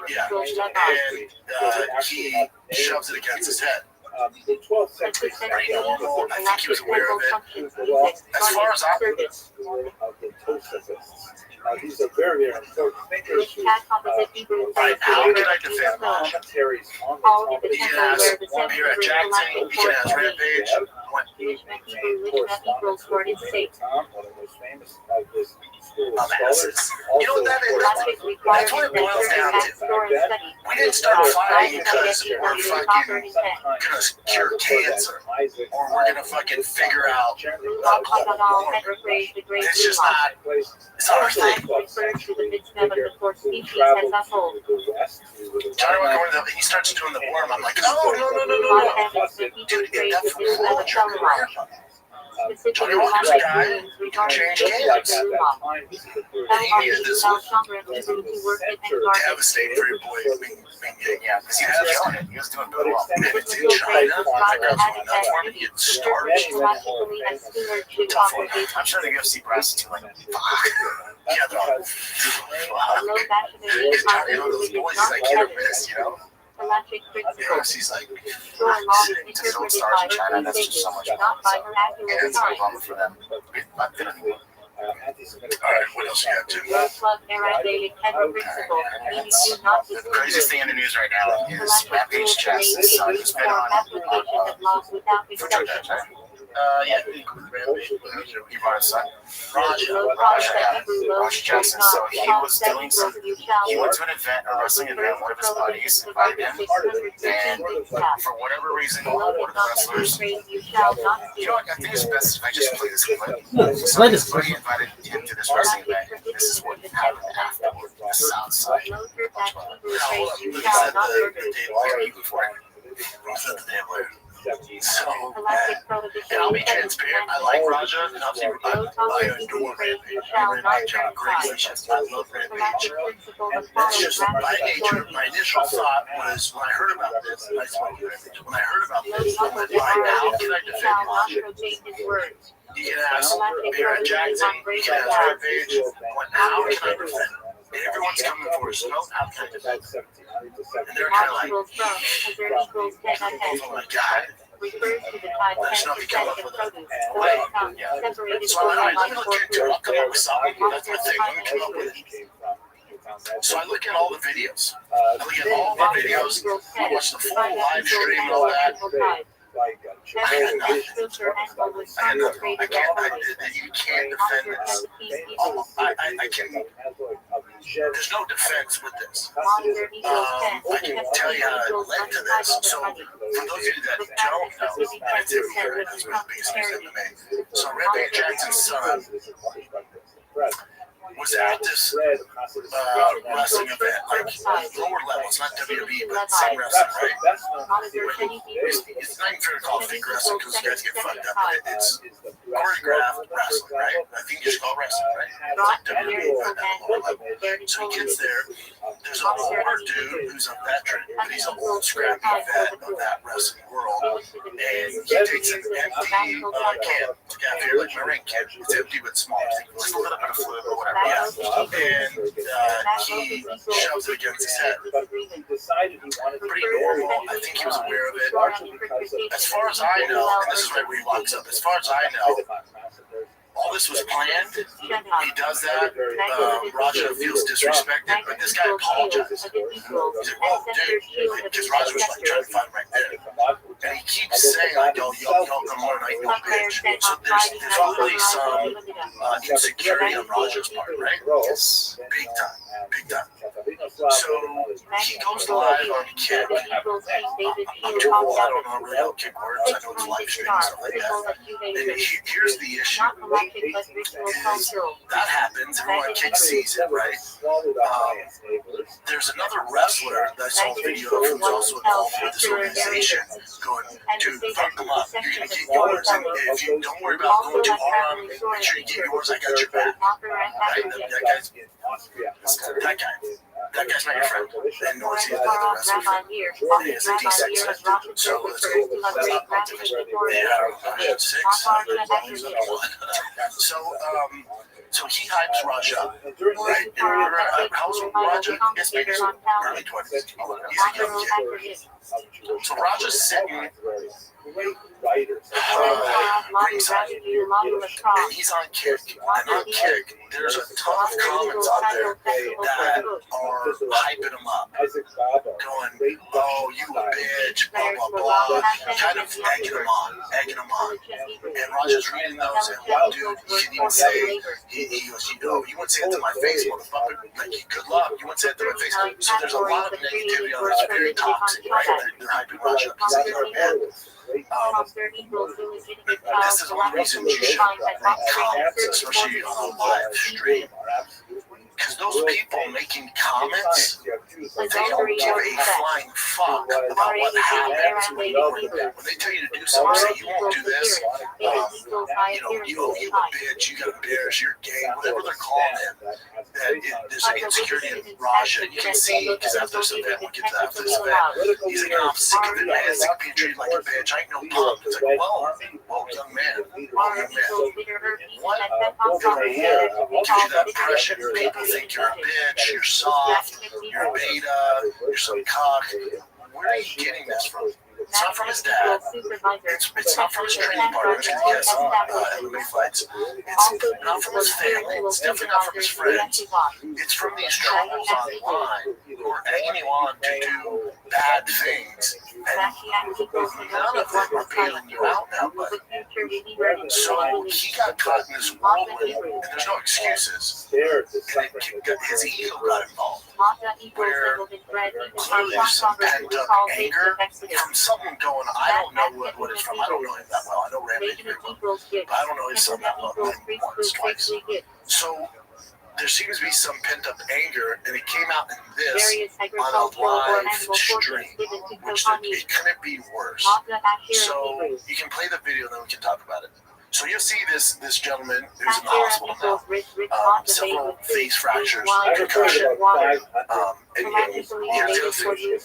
Yeah, and he shoves it against his head. The 12th century Pretty normal. I think he was aware of it. As far as I of the Tosafists. These are very, very important thinkers who right, how could I defend Raj? commentaries on the All the Talmud. You can ask Mira Jackson, you can ask Rampage. What? Jewish Hebrew equals 46. One of the most famous of this school of Dumbasses. scholars. You know what that is? Logic requires That's what it that boils down certain to. store and study. We didn't start fighting because we're fucking Sometimes, gonna cure cancer Isaac, or we're gonna fucking figure out All and rephrase the great it's just law. not, it's not our thing. Refers to the mixed of the four species as a whole. Johnny went going to he starts doing the worm. I'm like, oh no. Dude, it definitely ruined your career. Specifically, Johnny Walker's a logic guy means who regarding changed the games. He needed this Devastating for your boy Ming Yang. Yeah, because he was killing it. He was doing really well. And it's in China. That guy's doing enough for him to get started. logically as stewardship Tough one. obligations. I'm sure the UFC brass is too like, Yeah, they're all, Low because Johnny, you know, those boys, he's like hit or miss, you know? The logic You know, principle. he's like, Your law is to build interpreted stars by in China, earthly that's just figures, so much not by fun. miraculous Yeah, it's a signs. problem for them. Not good anymore. all right, what else you got, Jim? Low plug era daily Kedra principle, meaning do not The distinguish. craziest thing in the news right now The is logic Rampage rules Jackson's may son be has used been for on application of laws without for drug exceptions. judge, right? Yeah, Rampage. He brought his son. Raja. Low plug Raja, that Hebrew low Raja Jackson. equals So not, he called was that doing equals some. you shall He live. went to an event, a wrestling event. One of his buddies invited him, and for whatever reason, one of the wrestlers. You shall not You know what? I think it's best if I just play this clip. So Play his this buddy invited him to this wrestling event. This is what happened afterward. This is outside. You said the day lawyer before. You said the day lawyer. So, and I'll be transparent. I like Raja, and I adore Rampage. Rampage have a great relationship. I love Rampage. That's just by nature. My initial thought was when I heard about this, I spoke to Rampage. When I heard about this, I went, how can I defend Raja? You can ask Mira Jackson, you can ask Rampage. How can I defend? And everyone's coming for his note. How can I defend? And they're kind of like, oh my God. There's nothing coming up with it. So let me look into it. I'll come up with something. That's my thing. Let me come up with it. So I look at all the videos. I look at all the videos. I watch the full live stream and all that. I had nothing. You can't defend this. I can. There's no defense with this. I can tell you how it led to this. So, for those of you that don't know, it's everywhere. That's what the biggest news MMA. So, Rampage Jackson's son was at this wrestling event, like lower levels, not WWE, but same wrestling, right? It's not even fair to call it fake wrestling because you guys get fucked up, but it's choreographed wrestling, right? I think you should call it wrestling, right? It's like WWE, but at a lower level. So he gets there, there's an older dude who's a veteran, but he's an old scrappy vet of that wrestling world, and he takes an empty can, cafe, like my ring can, it's empty but small, just a little bit of fluid or whatever. Yeah, and he shoves it against his head. Pretty normal. I think he was aware of it. As far as I know, and this is right where he walks up. As far as I know, all this was planned. He does that. Raja feels disrespected, but this guy apologized. He's like, "Oh, dude," because Raja was like trying to find him right there, and he keeps saying, "Like, yo, come on, I know, bitch." So there's already some insecurity on Raja's part, right? Yes, big time. So he goes live on Kick. I'm too old. I don't know really how Kick works. I know it's live stream and stuff like that. And here's the issue. That happens, everyone Kick sees it, right? There's another wrestler that I saw a video of who's also involved with this organization going, dude, fuck them up. You're going to get yours, and if you don't worry about going too hard on them, make sure you get yours, I got your back. Right? That guy's not your friend, and nor is he another wrestler friend. He is a D6, so let's go. Yeah, 6. So, So he hypes Raja. During Right? And remember, how old Raja? Yes, maybe he's early 20s. He's a young kid. So Raja's sitting, and he's on Kick. And on Kick, there's a ton of comments out there that are hyping him up, going, "Oh, you a bitch," blah blah blah, kind of egging him on. And Raja's reading those, and one dude, he can even say, he goes, "You wouldn't say it to my face, motherfucker. Like, good luck. You wouldn't say it to my face." So there's a lot of negativity on this, very toxic, right? They're hyping Raja up. He's like, man. This is one reason you should make comments, especially on a live stream. Because those people making comments, they don't give a flying fuck about what happens. When they tell you to do something, say you won't do this, you a bitch, you got embarrassed, you're gay, whatever they're calling him. There's an insecurity in Raja. You can see, because after this event, we'll get to after this event, he's like, I'm sick of it, man. I'm sick of being treated like a bitch. I ain't no punk. It's like, well, young man. What gives you that impression? People think you're a bitch, you're soft, you're a beta, you're some cock. Where are you getting this from? It's not from his dad. It's not from his training partners because he has some MMA fights. It's not from his family. It's definitely not from his friends. It's from these trolls online who are egging you on to do bad things. And none of them are bailing you out now, but so he got caught in this whirlwind, and there's no excuses. And his ego got involved, where there's some pent up anger from something going. I don't know what it's from. I don't know him that well. I know Rampage very well, but I don't know his son that well. Once, twice. So there seems to be some pent up anger, and it came out in this on a live stream, which it couldn't be worse. So you can play the video, then we can talk about it. So you'll see this gentleman who's in the hospital now, several face fractures, concussion, and here's the other thing.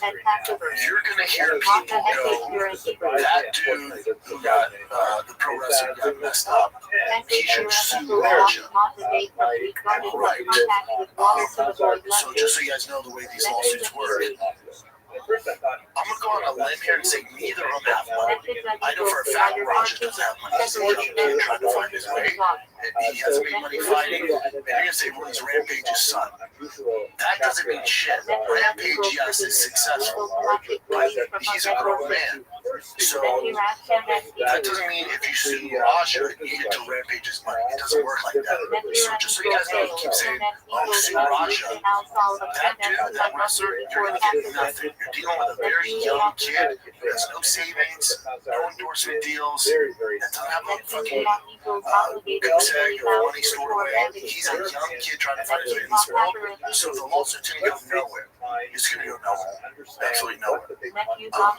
You're going to hear people go, that dude who got, the pro wrestler who got messed up, he should sue Raja. Right. So just so you guys know the way these lawsuits work, I'm going to go on a limb here and say neither of them have money. I know for a fact Raja doesn't have money. He's trying to find his way. He hasn't made money fighting. And you're going to say, well, he's Rampage's son. That doesn't mean shit. Rampage, yes, is successful, but he's a grown man. So that doesn't mean if you sue Raja, you get to Rampage's money. It doesn't work like that. So just so you guys know, you keep saying, oh, sue Raja. That dude, that wrestler, you're going to get nothing. You're dealing with a very young kid who has no savings, no endorsement deals, that doesn't have no fucking goose egg or money stored away. He's a young kid trying to find his way in this world. So the lawsuit's going to go nowhere. It's going to go nowhere. Absolutely nowhere.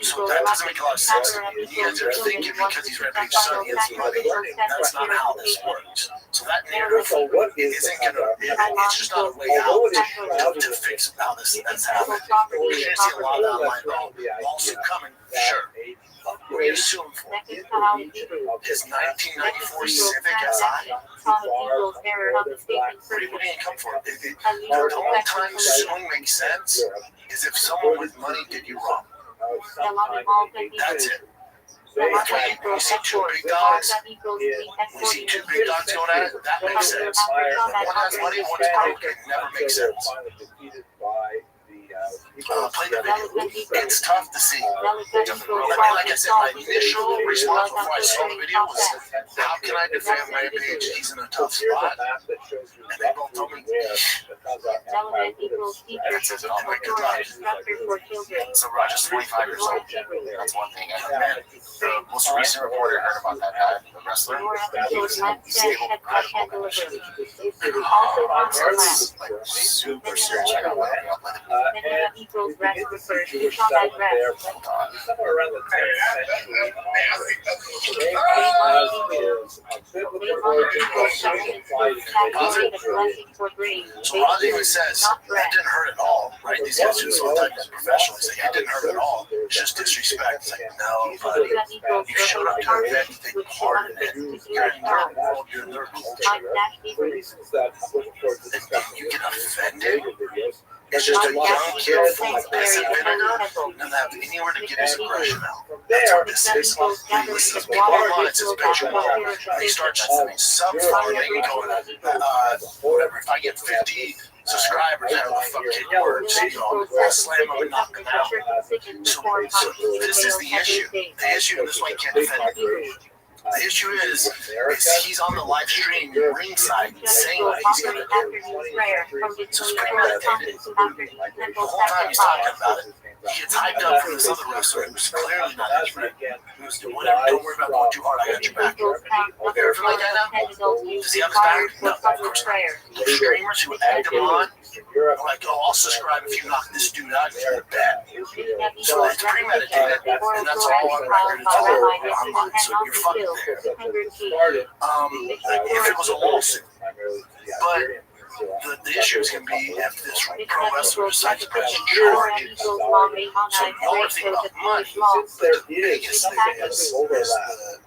So that doesn't make a lot of sense. You guys are thinking because he's Rampage's son, he has money. That's not how this works. So that narrative isn't going to, it's just not a way out to fix how this has happened. You're going to see a lot of online, lawsuit coming, sure. What are you suing for? His 1994 Civic SI? What do you come for? The only time suing makes sense is if someone with money did you wrong. That's it. That's why when you see two big dogs, going at it, that makes sense. One has money, one's broke, it never makes sense. Play the video. It's tough to see. Like I said, my initial response before I saw the video was, how can I defend Rampage? He's in a tough spot. And they both told me, that says it all. My good luck. So Raja's 25 years old. That's one thing. And the most recent report I heard about that guy, the wrestler, he was in stable medical condition. It's like super serious. I got one up with it. Equals rest refers to combat rest. Somewhere around the 10th century, so Raja even says that didn't hurt at all, right? These guys just all talking as professionals. It didn't hurt at all. It's just disrespect. It's like, no, buddy. You showed up to an event to take part in it. You're in their world, you're in their culture. And you get offended. It's just a young kid full of piss and vinegar, doesn't have anywhere to get his aggression out. That's what this is. This is people online, it's his picture wall. They start sub-farming, they go, whatever, if I get 50 subscribers, I don't know fuck kid words, I'll slam them and knock them out. So this is the issue. The issue, and this one can't defend it. The issue is he's on the live stream ringside saying what he's going to do. So it's premeditated. The whole time he's talking about it, he gets hyped up from this other wrestler who's clearly not his friend. Who's doing whatever, don't worry about going too hard, I got your back. Ever feel like that now? Does he have his back? No, of course not. The streamers who add him on, are like, oh, I'll subscribe if you knock this dude out, you're bad. So it's premeditated, and that's all on record. It's all online, so you're fucked there. If it was a lawsuit, but the issue is going to be if this pro wrestler decides to press charges. So y'all are thinking about money, but the biggest thing is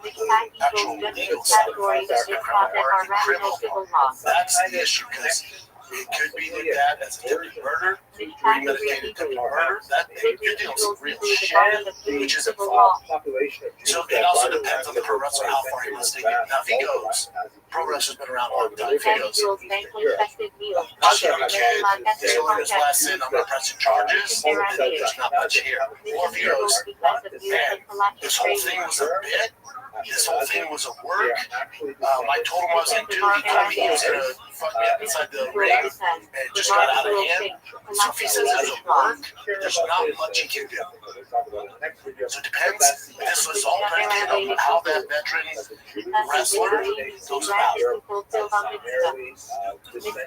the actual legal side of the criminal. That's the issue, because it could be looked at as attempted murder, premeditated attempted murder. That you're dealing with some real shit, which isn't fault. So it also depends on the pro wrestler how far he wants to take it. Now, if he goes, pro wrestler's been around a long time. If he goes, I'll show you, kid. They learned his lesson. I'm not pressing charges. There's not much here. Or if he goes, man, this whole thing was a bit. This whole thing was a work. I told him what I was going to do. He told me he was going to fuck me up inside the ring, and it just got out of hand. So if he says it's a work, there's not much he can do. So it depends. This was all predicated on how that veteran wrestler goes about it.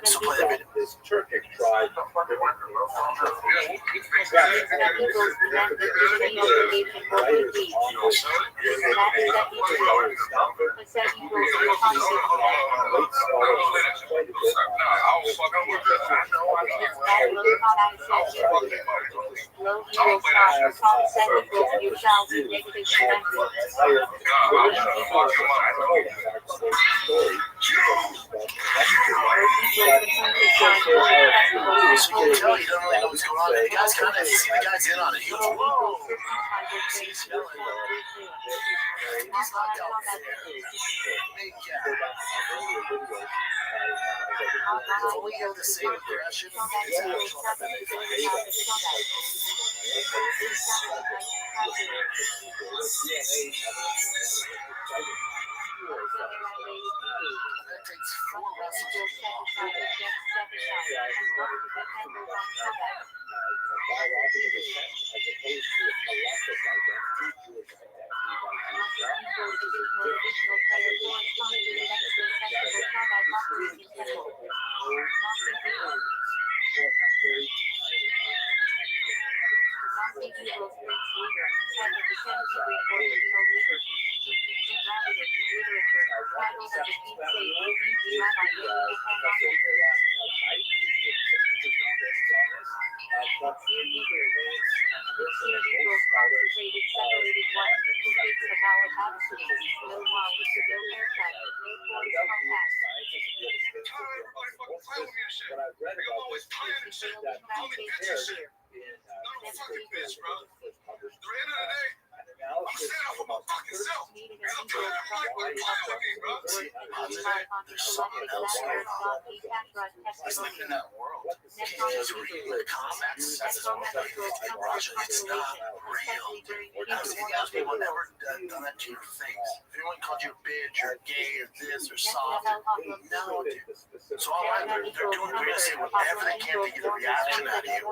So play the video. So you can tell he doesn't really know what's going on. The guy's kind of, see the guy's in on it. He goes, whoa. He's yelling. He's not down there. Big gap. Only have the same aggression as actual that takes 4 wrestlers There's something else going on. He's living in that world. He just read the comics. That's his own thing. It's not real. Has anyone ever done that to your face? If anyone called you a bitch or gay or this or soft, no, dude. So all right, they're going to say whatever they can to get a reaction out of you.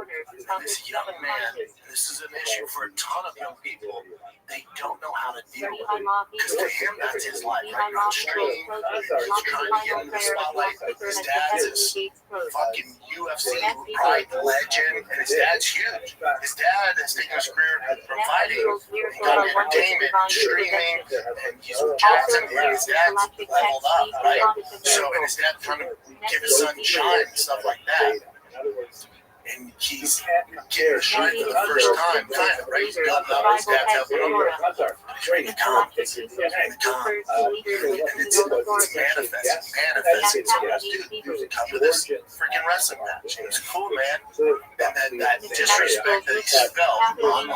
And this young man, this is an issue for a ton of young people. They don't know how to deal with it. Because to him, that's his life. Right now, stream, he's trying to get into the spotlight. His dad's this fucking UFC pride legend, and his dad's huge. His dad has taken his career from fighting, he got into entertainment, streaming, and he's with Jackson, and his dad's leveled up, right? So, and his dad's trying to give his son shine and stuff like that. and he's getting shot for the first time, kind of, right? He's building up, his dad's helping him. He's ready to come. And it's manifesting. So, dude, come to this freaking wrestling match. It was cool, man. That disrespect that he felt online,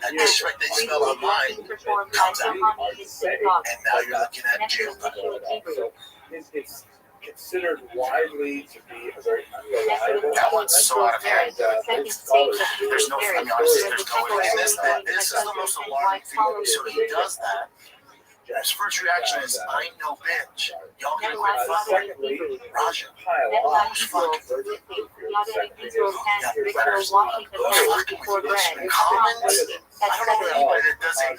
that disrespect that he felt online comes out. And now you're looking at jail time. It's considered widely to be a very unreliable. That one's so out of hand. There's no, I mean, honestly, there's no way. This is the most alarming thing. So he does that. His first reaction is, I ain't no bitch. Y'all gonna quit fucking Raja. Who's fucking with you? Comments? I don't know anybody that doesn't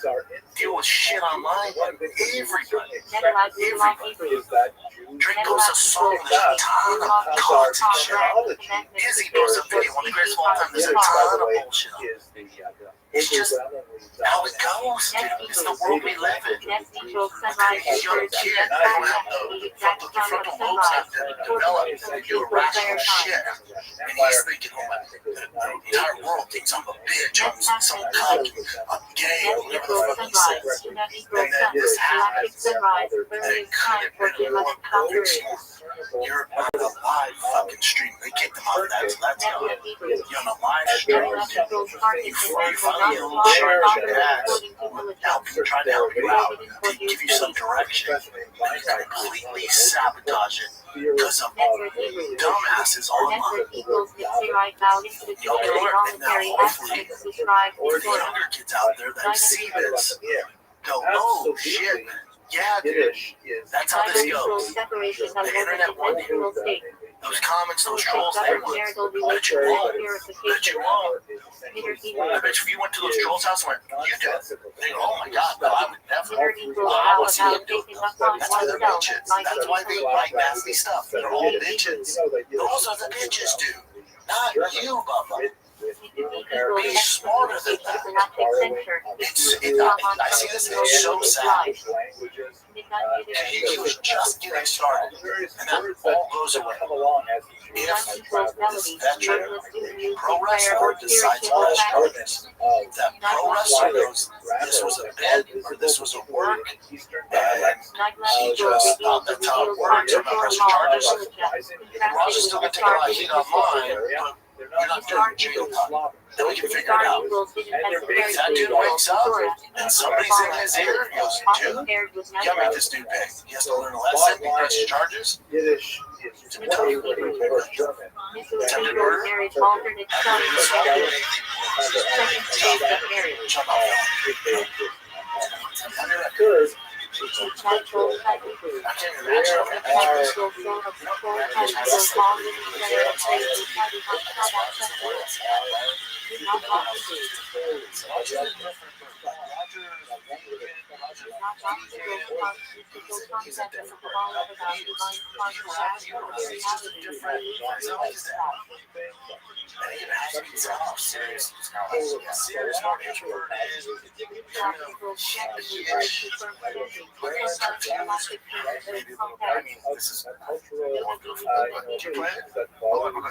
deal with shit online. Everybody. Drake goes a song, there's a ton of toxic shit. Izzy goes a video, one of the greatest of all time, there's a ton of bullshit. It's just how it goes, dude. It's the world we live in. He's a young kid. They don't have the frontal lobes have to develop to do irrational shit. And he's thinking, oh my, the entire world thinks I'm a bitch, I'm some cunt, I'm gay, or whatever the fuck he says. And then this happens. And it couldn't have been a more perfect storm. You're on a live fucking stream. They kicked him out of that, so that's gone. You're on a live stream. You finally get a little short of your dad help you, trying to help you out, to give you some direction. And you completely sabotage it because of dumbasses online. You'll learn, and now hopefully, for the younger kids out there that see this, go, oh shit, man. Yeah, dude, that's how this goes. The internet won you. Those comments, those trolls, they would. Bet you won't. Bet you won't. I bet you if you went to those trolls' house and went, you do it. They go, oh my god, no, I would never. I want to see them do it. That's why they're bitches. That's why they write nasty stuff. They're all bitches. Those are the bitches, dude. Not you, Bubba. Be smarter than that. I see this, it's so sad. And he was just getting started, and that all goes away. If this veteran pro wrestler decides to wrestle this, that pro wrestler knows this was a bed or this was a work, and he just thought that's how it works. I'm not pressing charges. Roger's still going to take a lot of heat online, but you're not doing jail time. Then we can figure it out. If that dude wakes up and somebody's in his ear, he goes, dude, you gotta make this dude pay. He has to learn a lesson, he presses charges. It's a tough. Attempted murder. Shut up. I can't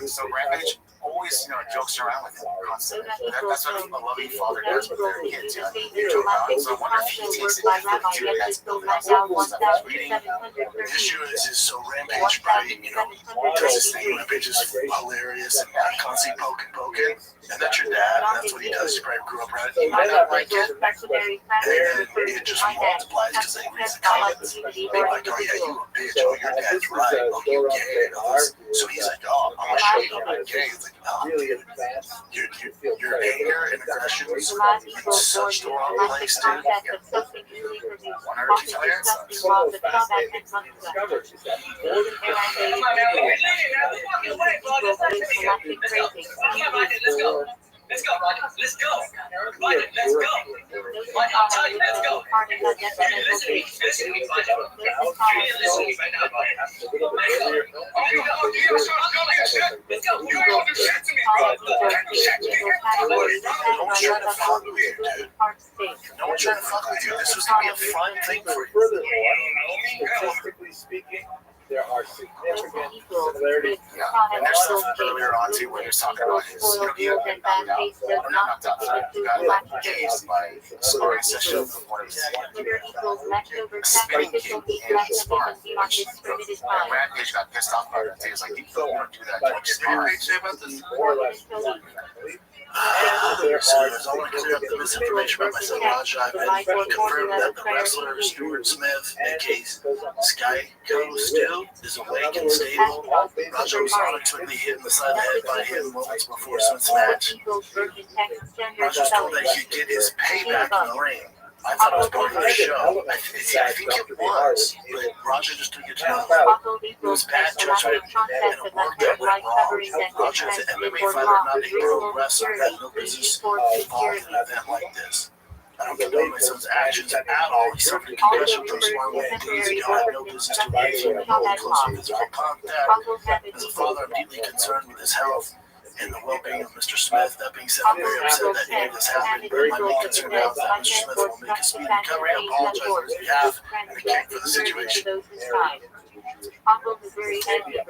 So Rampage always, jokes around with him constantly. That's what a loving father does with their kids. So I wonder if he takes it to the that's building up stuff he's reading. The issue is so Rampage probably, does his thing. Rampage is hilarious and constantly poking. And that's your dad. That's what he does. He probably grew up around it. He might not like it. And it just multiplies because they raise the comments. They're like, oh yeah, you a bitch. Oh, your dad's right. Oh, you're gay. So he's like, oh, I'm going to show you I'm not gay. It's like, no, your anger and aggression is in such the wrong place, dude. One or two parents. Let's go, Roger. Let's go. Roger, let's go. Roger, I'm telling you, let's go. Listen to me, Roger. Listen to me right now, Roger. Let's go. Oh, you ever saw us go like a shit? Let's go. You ain't gonna do shit to me, bro. No one's trying to fuck with you, dude. No one's trying to fuck with you. This was gonna be a fun thing for you. Furthermore, statistically speaking, there are significant similarities. Yeah, and there's stuff earlier on too where he's talking about his, he got knocked out, or not knocked out, sorry, he got chased by a scoring session of one of his spinning kick and sparring, which Rampage got pissed off about it. He was like, you don't do that, don't spar. More or less So there's I want to clear up the misinformation about myself, Raj. I've been confirmed that the wrestler Stuart Smith, aka Sky Stu, is awake and stable. Raja was unexpectedly hit in the side of the head by him moments before Smith's match. Raja was told that he could get his payback in the ring. I thought it was part of the show. I think it was, but Raja just took it to another level. It was bad judgment and a work that went wrong. Raja is an MMA fighter, not a pro wrestler, has no business involved in an event like this. I don't condone my son's actions at all. He suffered a concussion from sparring with me 2 days ago. I have no business to anything remotely close to physical contact. As a father, I'm deeply concerned with his health and the well-being of Mr. Smith. That being said, I'm very upset that any of this happened, but my main concern now is that Mr. Smith will make a speedy recovery. I apologize on his behalf and I care for the situation.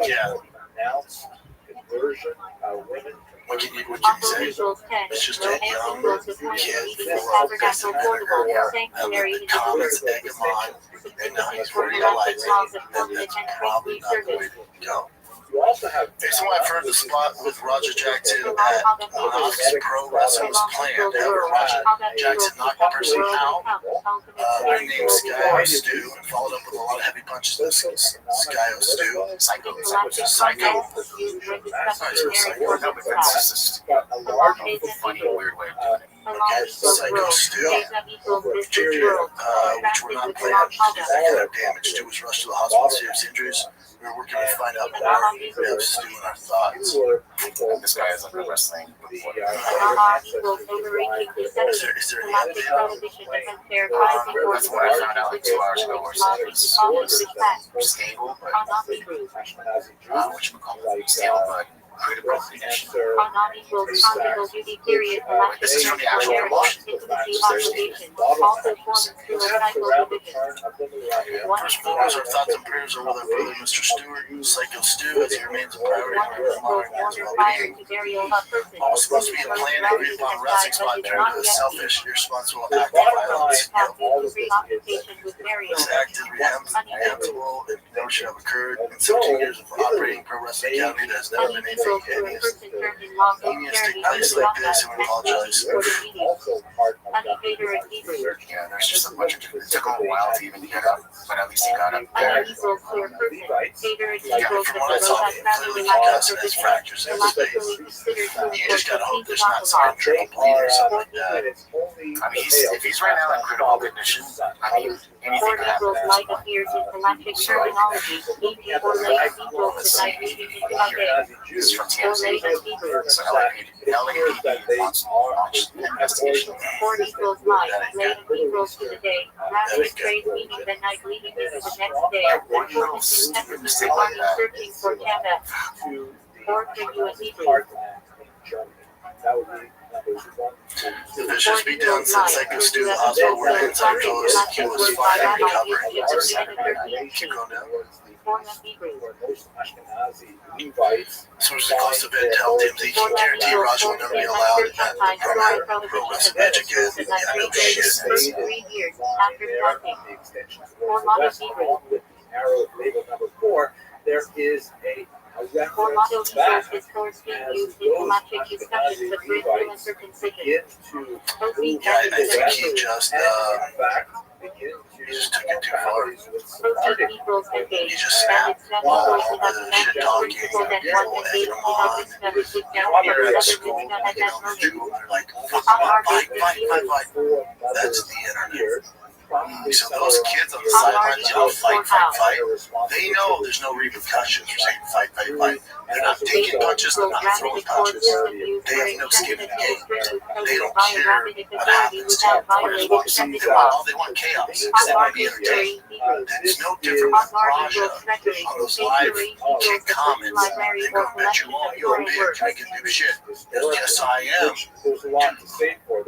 Yeah. What can you say? It's just a young kid full of piss and vinegar and the comments egg him on, and now he's realizing that that's probably not the way to go. Based on what I've heard, the spot with Roger Jackson at Knox Pro Wrestling was planned. However, Roger Jackson knocked the person out, renamed Skyo Stu, and followed up with a lot of heavy punches. Skyo Stu, Psycho. That's just a funny, weird way of doing it. Okay, Psycho Stu, which were not planned. Damage to was rushed to the hospital with serious injuries. We were working to find out more of Stu and our thoughts. This guy hasn't been wrestling before. Is there any update? That's what I found out like 2 hours ago or something. It was stable, but stable, but critical condition. This is from the actual promotion. First and foremost, our thoughts and prayers are with our brother, Mr. Stewart, Psycho Stu, as he remains a priority for monitoring his well-being. What was supposed to be a planned agreed upon wrestling spot turned to a selfish, irresponsible act of violence. This act is reprehensible and never should have occurred. In 17 years of operating Pro Wrestling Academy, there has never been anything heinous take place like this, and we apologize. Yeah, there's just a bunch of different. It took him a while to even get up, but at least he got up there. Yeah, from what I saw, he clearly concussed and has fractures in his face. You just gotta hope there's not some internal bleed or something like that. I mean, if he's right now in critical condition, I mean, anything could happen at this point. This is from TMZ. So LAPD wants to launch an investigation. One little stupid mistake like that. If it should be done since Psycho Stu, the hospital where the inside goes, he was fine and recovering. Keep going down. Sources close to Vid tell TMZ can guarantee Roger will never be allowed at the pro wrestling match again. Yeah, no shit. There is a reference back as those diplomatic discussions of regional interconsideration. Yeah, I think he just took it too far. He just snapped all the shit talking, people egging him on. You're at school, you know, the school, they're like, fight. That's the internet. So those kids on the sidelines, you know, fight. They know there's no repercussions for saying fight. They're not taking punches, they're not throwing punches. They have no skin in the game. They don't care what happens to them. They want chaos. They want to be entertained. It's no different with Raja on those live kick comments. They go, bet you won't, you're a bitch, I can do shit. Yes, I am.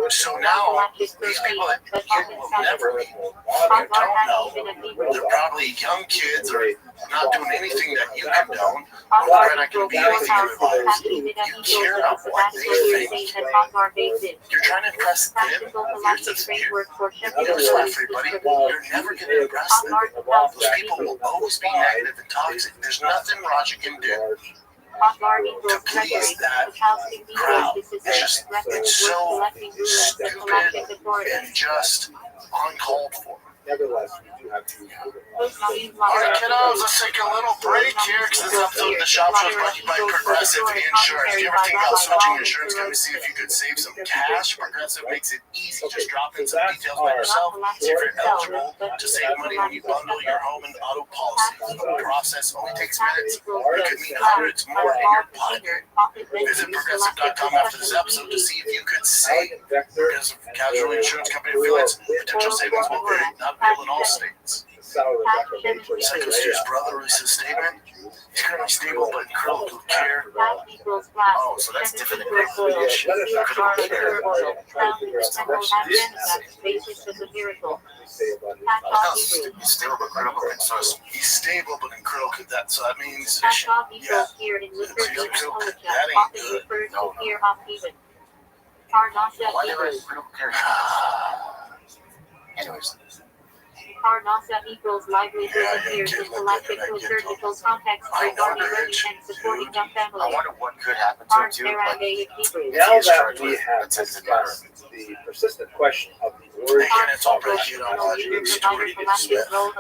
So now, these people that will never don't know. They're probably young kids or not doing anything that you condone. Or they're not going to be anything you advise. You care about what they think. You're trying to impress them. Here's for everybody. You're never going to impress them. Those people will always be negative and toxic. There's nothing Roger can do to please that crowd. It's so stupid and just uncalled for. Nevertheless, we do have to. Alright, kiddos, let's take a little break here because this episode of the Shop Show is brought to you by Progressive Insurance. Do you ever think about switching insurance companies, see if you could save some cash? Progressive makes it easy. Just drop in some details by yourself, see if you're eligible to save money when you bundle your home and auto policy. The process only takes minutes. It could mean hundreds more in your pocket. Visit Progressive.com after this episode to see if you could save. Progressive Casualty Insurance Company affiliates, potential savings will vary, not available in all states. Psychosteer's brother released a statement. He's currently stable but in critical care. Oh, so that's different than critical care. He's stable but critical concern. He's stable but in critical care. So that means That ain't good. No. Why they were in critical care? Anyways. Parnassa equals livelihood appears in selected to surgical context regarding learning and supporting young I families. wonder what could happen to him too. Like, Aramaic Hebrew. Now that we have discussed the persistent question of the origin Again, it's all of brachiology and story.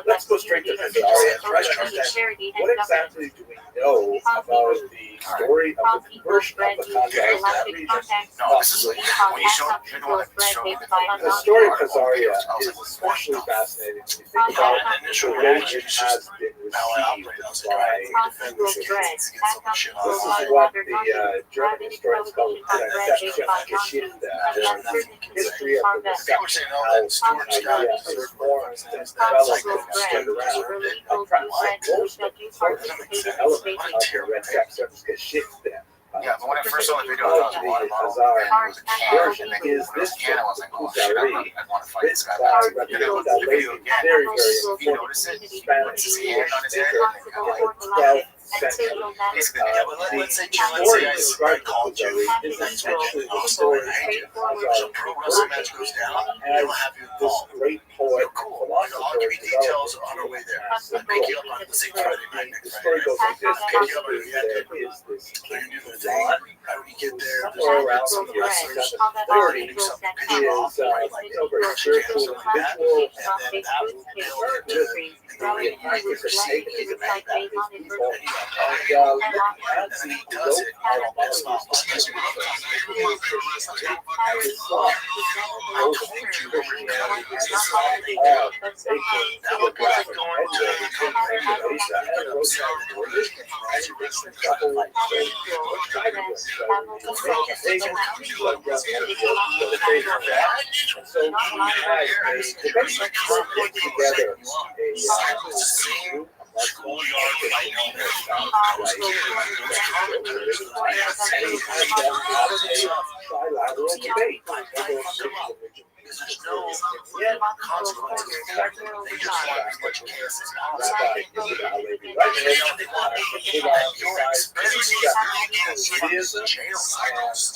let's go straight to Khazarian. What exactly do we know about the story of the conversion of the Khazarian region? no, this is like when you show you're the one that showed me The story of Khazaria is especially fascinating when you think about The initial the way reaction it is has just been how I received operate. I was by. like, defend these kids, get so much shit on This them. is what the German historians call Geschichte, the history of the People are saying, oh, how that Stuart's got ideas, it. reforms, things developed and spread around. Most of the element of the Red September's Geschichte. yeah, but when I first saw the video, I thought it was a water bottle and it was a can. And then when it was a can, I was like, oh shit, I want to fight this guy back. And then I looked at the video again. Very, very If you notice it, he puts his hand on his head and then like, 12th century. basically, Yeah, but let's say John Story says of I called you. is That's essentially what the story So pro wrestling match goes down, and you'll have you this involved. great poet, Cool. I'll give you details on our way there. I'll pick you up on the same Friday night The next story Friday. goes like this. Pick you up on There is this You're gonna do the thing. How do we get there? somewhere around Some the wrestlers. 30 Do something is pitch off, right? like Like over spiritual something like that. ritual, And then that will build into the way you take it and make that people. And you have and then he does it, and all that stuff. That would be like going to the schoolyard bilateral debate. There's no consequences. They just want as much chaos as possible. Rabbi Your expenses It is jail.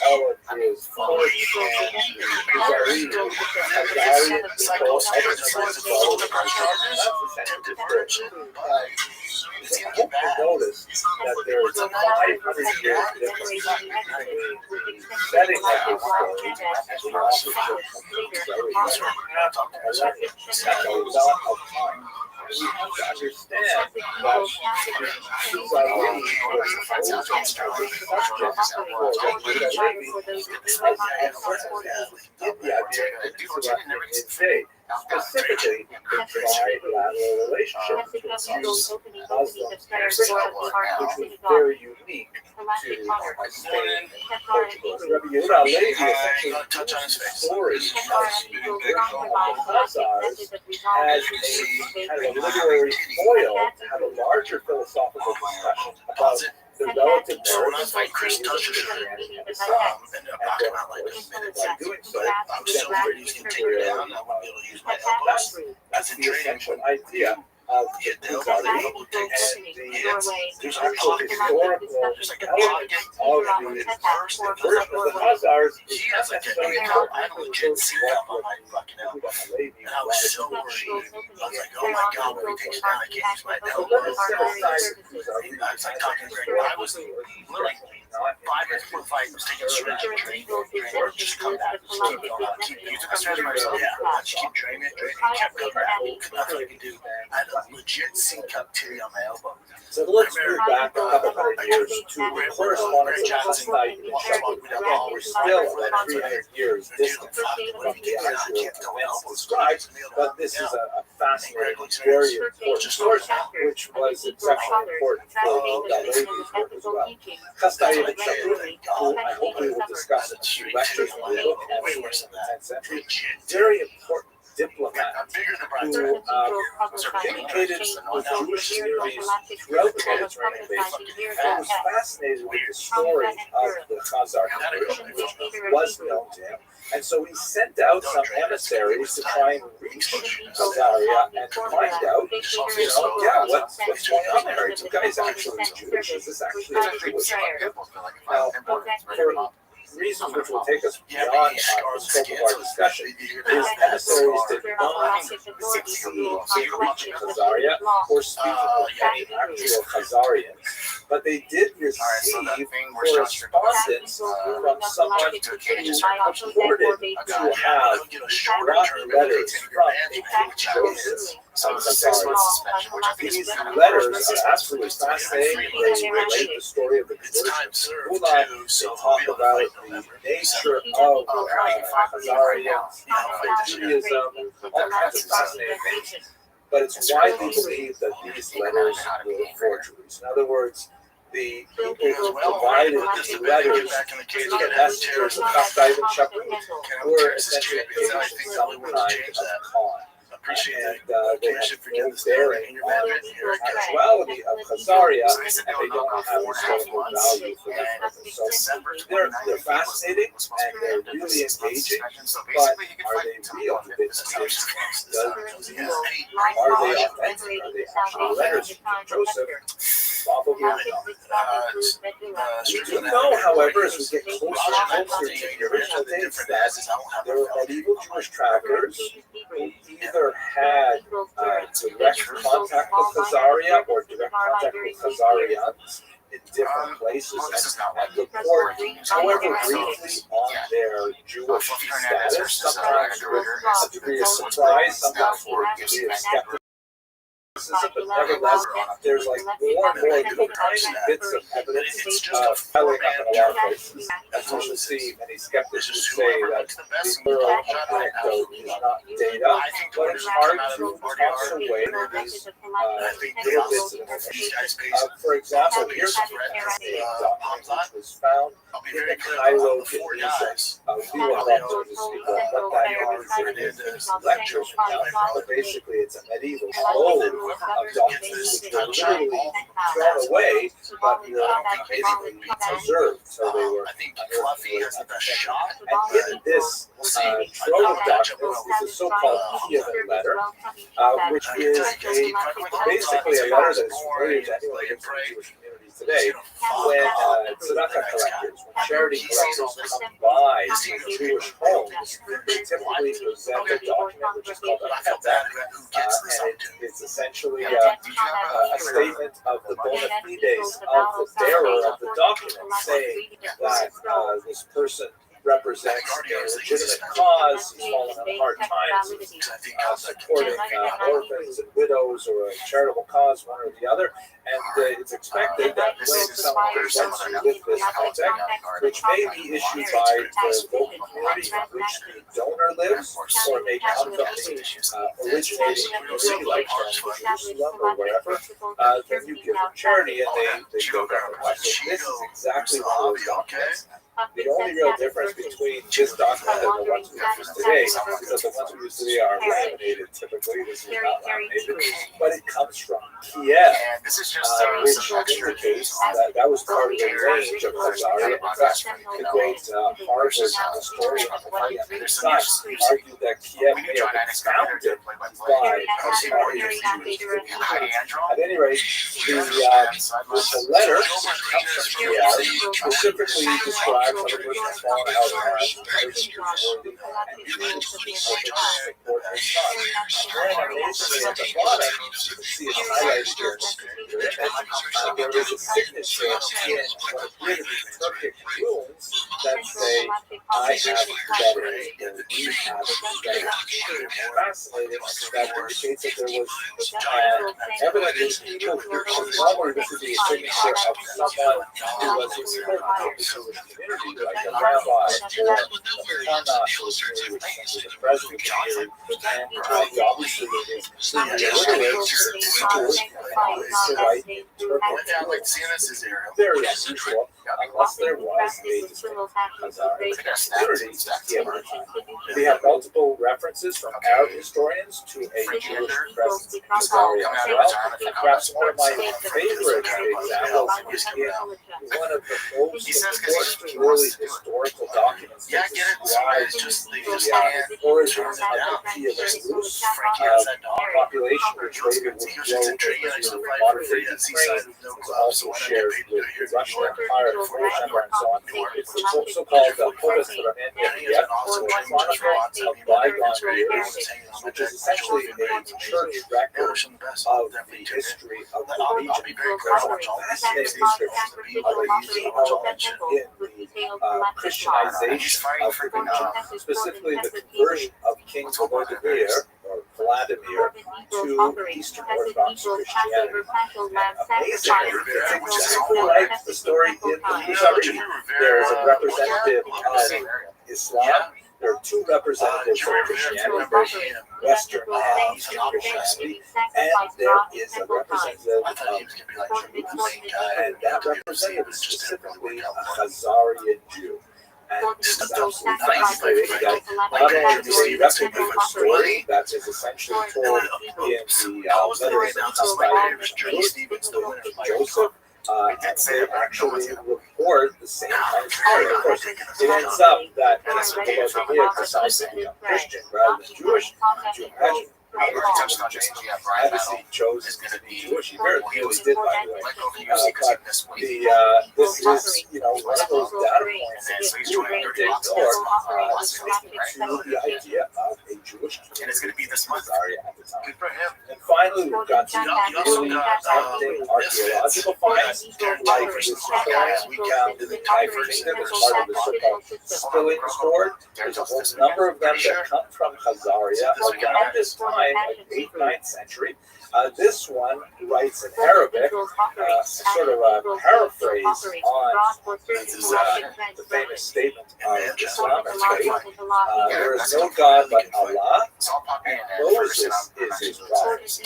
all of his poetry and Attempted murder. It's gonna get bad. notice that there is a 500-year difference between the setting of the story and the authorship of the story. That's right. We're not talking about that. That's a lot of time. We have to understand that specifically provide bilateral relationships between Muslims which was very unique to Spain and Portugal. Rabbi Rothschild essentially Touch on his face. stories of the Khazars as a literary foil to have a larger philosophical discussion about the relative So when I merits fight Chris of Tucker, Christianity and and Islam. I'm knocking out like a minute. By doing so, I was so afraid he was going to take me down, I wouldn't be able to use my elbows. That's the essential idea of the Kuzari, and there's actual historical element of the version of the Khazars. He has like I had a legit seat up on my fucking elbow. And I was so worried. I was like, oh my god, when he takes down, I can't use my elbow. I was like talking to Greg. I was literally 5 minutes before the fight, I was taking a stretch and draining, or just come back. Just keep going. Keep using my stretch myself. Yeah, I just keep draining it, kept coming back. Nothing I could do. I had a legit seat cup titty on my elbow. So let's move back a couple hundred years to the correspondence of Jackson and Shepard. We're still at 300 years distant from the actual events described, but this is a fascinating, very important source, which was exceptionally important for Galevi's work as well. Custodian and Shepard, who I hope we will discuss in a few lectures on the book on the 10th century, very important diplomat who communicated with Jewish communities throughout the Mediterranean basin and was fascinated with the story of the Khazar conversion, which was known to him. And so he sent out some emissaries to try and reach Khazaria and find out, what's going on there? Are you guys actually Jewish? Is this actually a Jewish people? Now, for reasons which will take us beyond the scope of our discussion, his emissaries did not succeed in reaching Khazaria or speak with any actual Khazarians, but they did receive correspondence from someone who purported to have brought letters from Joseph. These letters are absolutely fascinating. They relate the story of the conversion of Ulan. They talk about the nature of Khazarian Judaism, all kinds of fascinating things. But it's widely believed that these letters were forgeries. In other words, the people who provided these letters to the messengers of Custodian and Shepard were essentially some kind of con. And they have no bearing on the actuality of Khazaria, and they don't have historical value for that purpose. So they're fascinating and they're really engaging, but are they real? Do they exist? Are they authentic? Are they actual letters from Joseph? Probably not. We do know, however, as we get closer and closer to the original dates, that there were medieval Jewish travelers who either had direct contact with Khazaria or direct contact with Khazarians in different places and report, however briefly, on their Jewish status, sometimes with a degree of surprise, sometimes with a degree of skepticism. But nevertheless, there's like more and more little tiny bits of evidence piling up in a lot of places. As we will see, many skeptics will say that the plural anecdote is not data, but it's hard to toss away these little bits of information. For example, here's a document which was found in the Cairo Geniza. We will not go into what that is lectures from now, but basically it's a medieval scroll of documents which were literally thrown away, but were basically preserved. So they were and in this trove of documents is a so-called Kievan letter, which is basically a letter that is familiar to anyone in Jewish communities today. When tzedakah collectors, when charity collectors come by Jewish homes, they typically present a document which is called a ketzak, and it's essentially a statement of the bona fides of the bearer of the document, saying that this person represents a legitimate cause, he's fallen on hard times, supporting orphans and widows or a charitable cause, one or the other. And it's expected that when someone presents you with this contact, which may be issued by the local community in which the donor lives, or may come from the originating community like Jerusalem or wherever, then you give them charity and they go back and watch. So this is exactly one of those documents. The only real difference between this document and the ones we use today is that the ones we use today are laminated typically. This is not laminated, but it comes from Kiev, which indicates that was part of the range of Khazaria. In fact, the great Harvard historian Kiev argued that Kiev may have been founded by At any rate, the letter specifically describes how the person has fallen out of line, amazingly at the bottom, you can see it's highlighted here. There is a signature in what appear to be Turkic runes that say, I have better, or we have better. Fascinating, that indicates that there was evidently people who probably this is the signature of someone who was important to the Jewish community, like a rabbi or a Hana, which is the president of the and he obviously is illiterate to write very unusual, unless there was a we have multiple references from Arab historians to a Jewish presence in Caesarea as well. Perhaps one of my favorite examples is in one of the most important early historical documents that describes the origin of the Kiev Rus, population which later would grow into modern-day Ukraine, was also shared with the Russian Empire and so on. It's the so-called Povest Romania, or Chronicle of Bygone Years, which is essentially a church record of the history of the region. There's a fascinating description of the element in the Christianization of the region, specifically the conversion of King Vladimir to Eastern Orthodox Christianity. Amazingly, it's exactly like the story in the Khazari. There is a representative of Islam. There are two representatives of Christianity, Western and Eastern Christianity, and there is a representative of Jews, and that representative is specifically a Khazarian Jew. And it's absolutely fascinating that not only do we replicate the story that is essentially told in the letters of Joseph, they actually report the same kind of story. Of course, it ends up that Vladimir decides to become Christian rather than Jewish. Obviously, chose is going to be Jewish. He very clearly did, by the way. This is, one of those data points that you can't ignore, to the idea of a Jewish community. And it's going to be this month at the time. And finally, we've got some really tempting archaeological finds, like this appearance we found in the Tiber Kingdom as part of the so-called spilling cord. There's a whole number of them that come from Khazaria around this time. 8th, 9th century. This one writes in Arabic, sort of a paraphrase on the famous statement of Islamic faith. There is no God but Allah, and Moses is his prophet.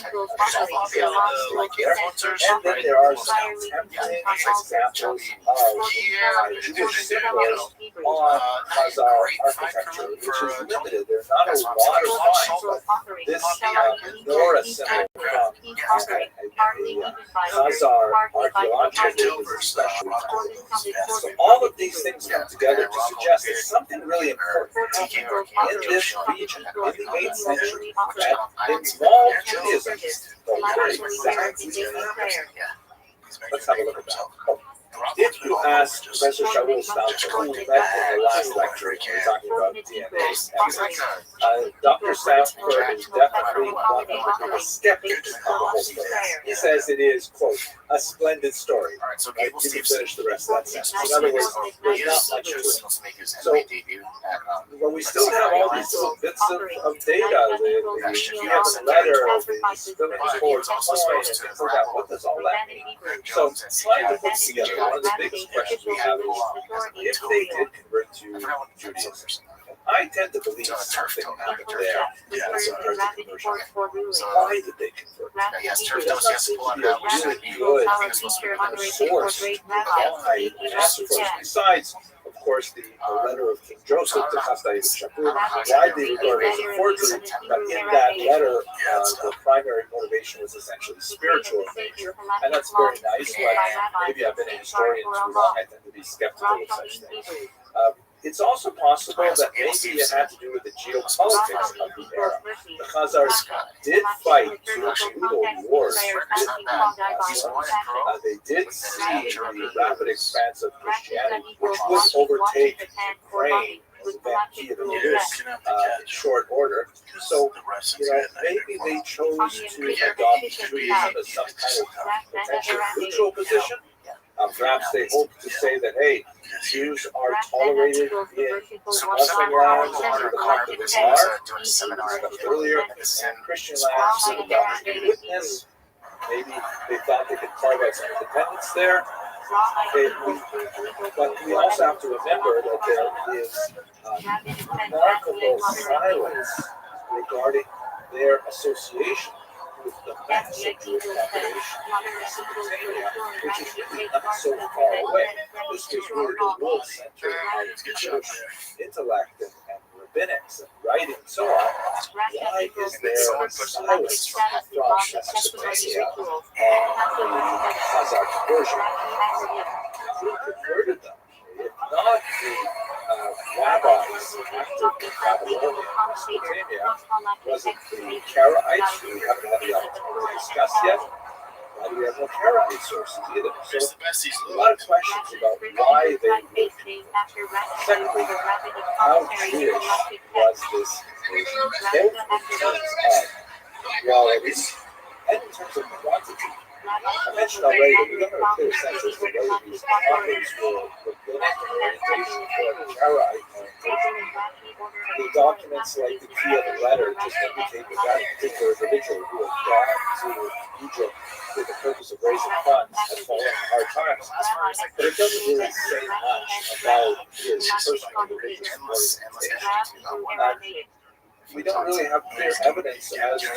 And then there are some tempting examples of Jewish symbols on Khazar architecture, which is limited. There's not a lot of finds, but this menorah symbol from Khazar archaeological special. So all of these things come together to suggest that something really important happened in this region in the 8th century that involved Judaism. But what exactly did happen? Let's have a look at that. If you ask Professor Shaul Stout, who we met in the last lecture, we were talking about DNA, Dr. Stanford is definitely one of the skeptics of the whole story. He says it is, quote, a splendid story. You can finish the rest of that sentence. In other words, there's not much to it. So, when we still have all these little bits of data, we have the letter, the spilling towards the coin, and things like that, what does all that mean? So, trying to put together, one of the biggest questions we have is if they did convert to Judaism. I tend to believe something happened there because of the conversion. Why did they convert? It doesn't be a really good source to provide an answer for us. Besides, of course, the letter of King Joseph to Chasdai Shapur, widely regarded as a forgery, but in that letter, the primary motivation was essentially spiritual in nature, and that's very nice, but maybe I've been a historian too long, I tend to be skeptical of such things. It's also possible that maybe it had to do with the geopolitics of the era. The Khazars did fight two brutal wars with they did see the rapid expanse of Christianity, which would overtake Ukraine and then Kiev in short order. So, maybe they chose to adopt Judaism as some kind of potential neutral position. Perhaps they hope to say that, hey, Jews are tolerated in Muslim lands under the Coptic Czar earlier, and Christian lands so that they witness. Maybe they thought they could carve out some independence there. But we also have to remember that there is remarkable silence regarding their association with the Mexican Jewish population in Mesopotamia, which is really not so far away. This was really the world center of Jewish intellect and rabbinics and writing and so on. Why is there silence from Mesopotamia and the Khazar conversion? Who converted them? If not the rabbis active Babylon in Mesopotamia, was it the Karaites who we haven't had the opportunity to discuss yet? Why do we have no Karaite sources either? So a lot of questions about why they moved. Secondly, how Jewish was this nation, both in terms of qualities and in terms of quantity? I mentioned already that we don't have a clear sense as to whether these authors were rabbinic orientation or Karaite orientation. The documents like the key of the letter just indicate that that particular individual who had gone to Egypt with the purpose of raising funds had fallen in hard times. But it doesn't really say much about his personal religious orientation. We don't really have clear evidence as to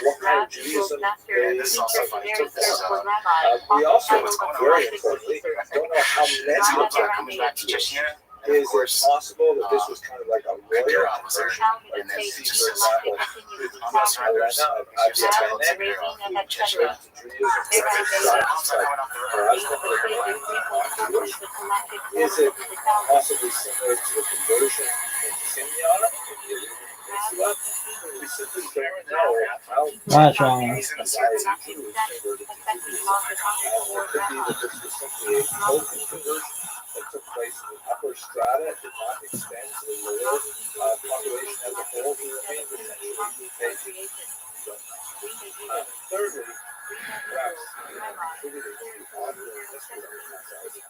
what kind of Judaism they took on. We also, very importantly, don't know how many of them Jewish. Is it possible that this was kind of like a royal conversion? Like see, for example, with Helena of Abiabenet, who changed to Judaism for her husband, Jewish. Is it possibly similar to a conversion into Simeon in the Peninsula? We simply don't know how many Jews converted to Judaism. It could be that this was simply a local conversion that took place in the upper strata. It did not extend to the lower population as a whole, who remained essentially pagan. Thirdly, perhaps contributing to ongoing history of the Khazars.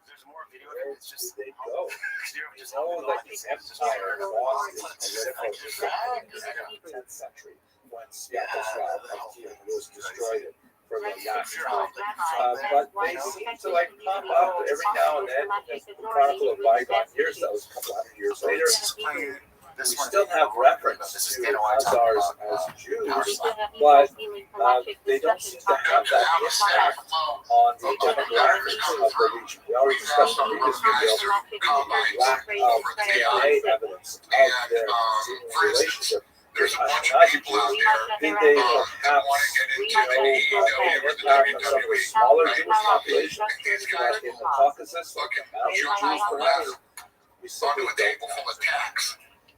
There's more video. It's just they go. That the empire lost its political position in the 10th century when Sviatoslav of Kiev was destroyed from the last time. But they seem to pop up every now and then in the chronicle of bygone years. That was a couple hundred years later. We still have reference to Khazars as Jews, but they don't seem to have that impact on the demographics of the region. We already discussed in previous video the lack of DNA evidence of their continuing relationship with Ashkenazi Jews. Did they perhaps an impact on some of the smaller Jewish populations like in the Caucasus, like the Mountain Jews perhaps? We simply don't know.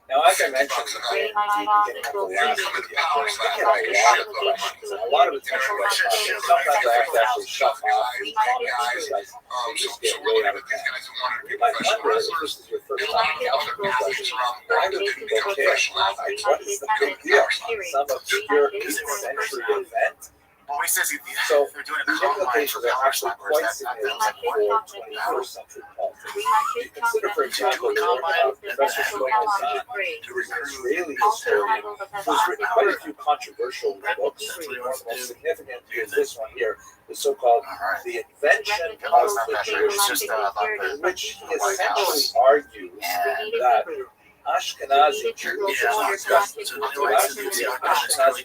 Now, as I mentioned in the beginning of the last video, I get a lot of questions and a lot of attention about content. Sometimes I have to actually shut off these comments because they just get way out of hand. You might wonder if this is your first time encountering these questions. Why do people care? What is the big deal on some obscure 8th century event? So the implications are actually quite significant for 21st century politics. You consider, for example, the work of Professor Shlomo Zahn, who is an Israeli historian, who's written quite a few controversial books. One of the most significant is this one here, the so-called The Invention of the Jewish, which essentially argues that Ashkenazi Jews, Ashkenazi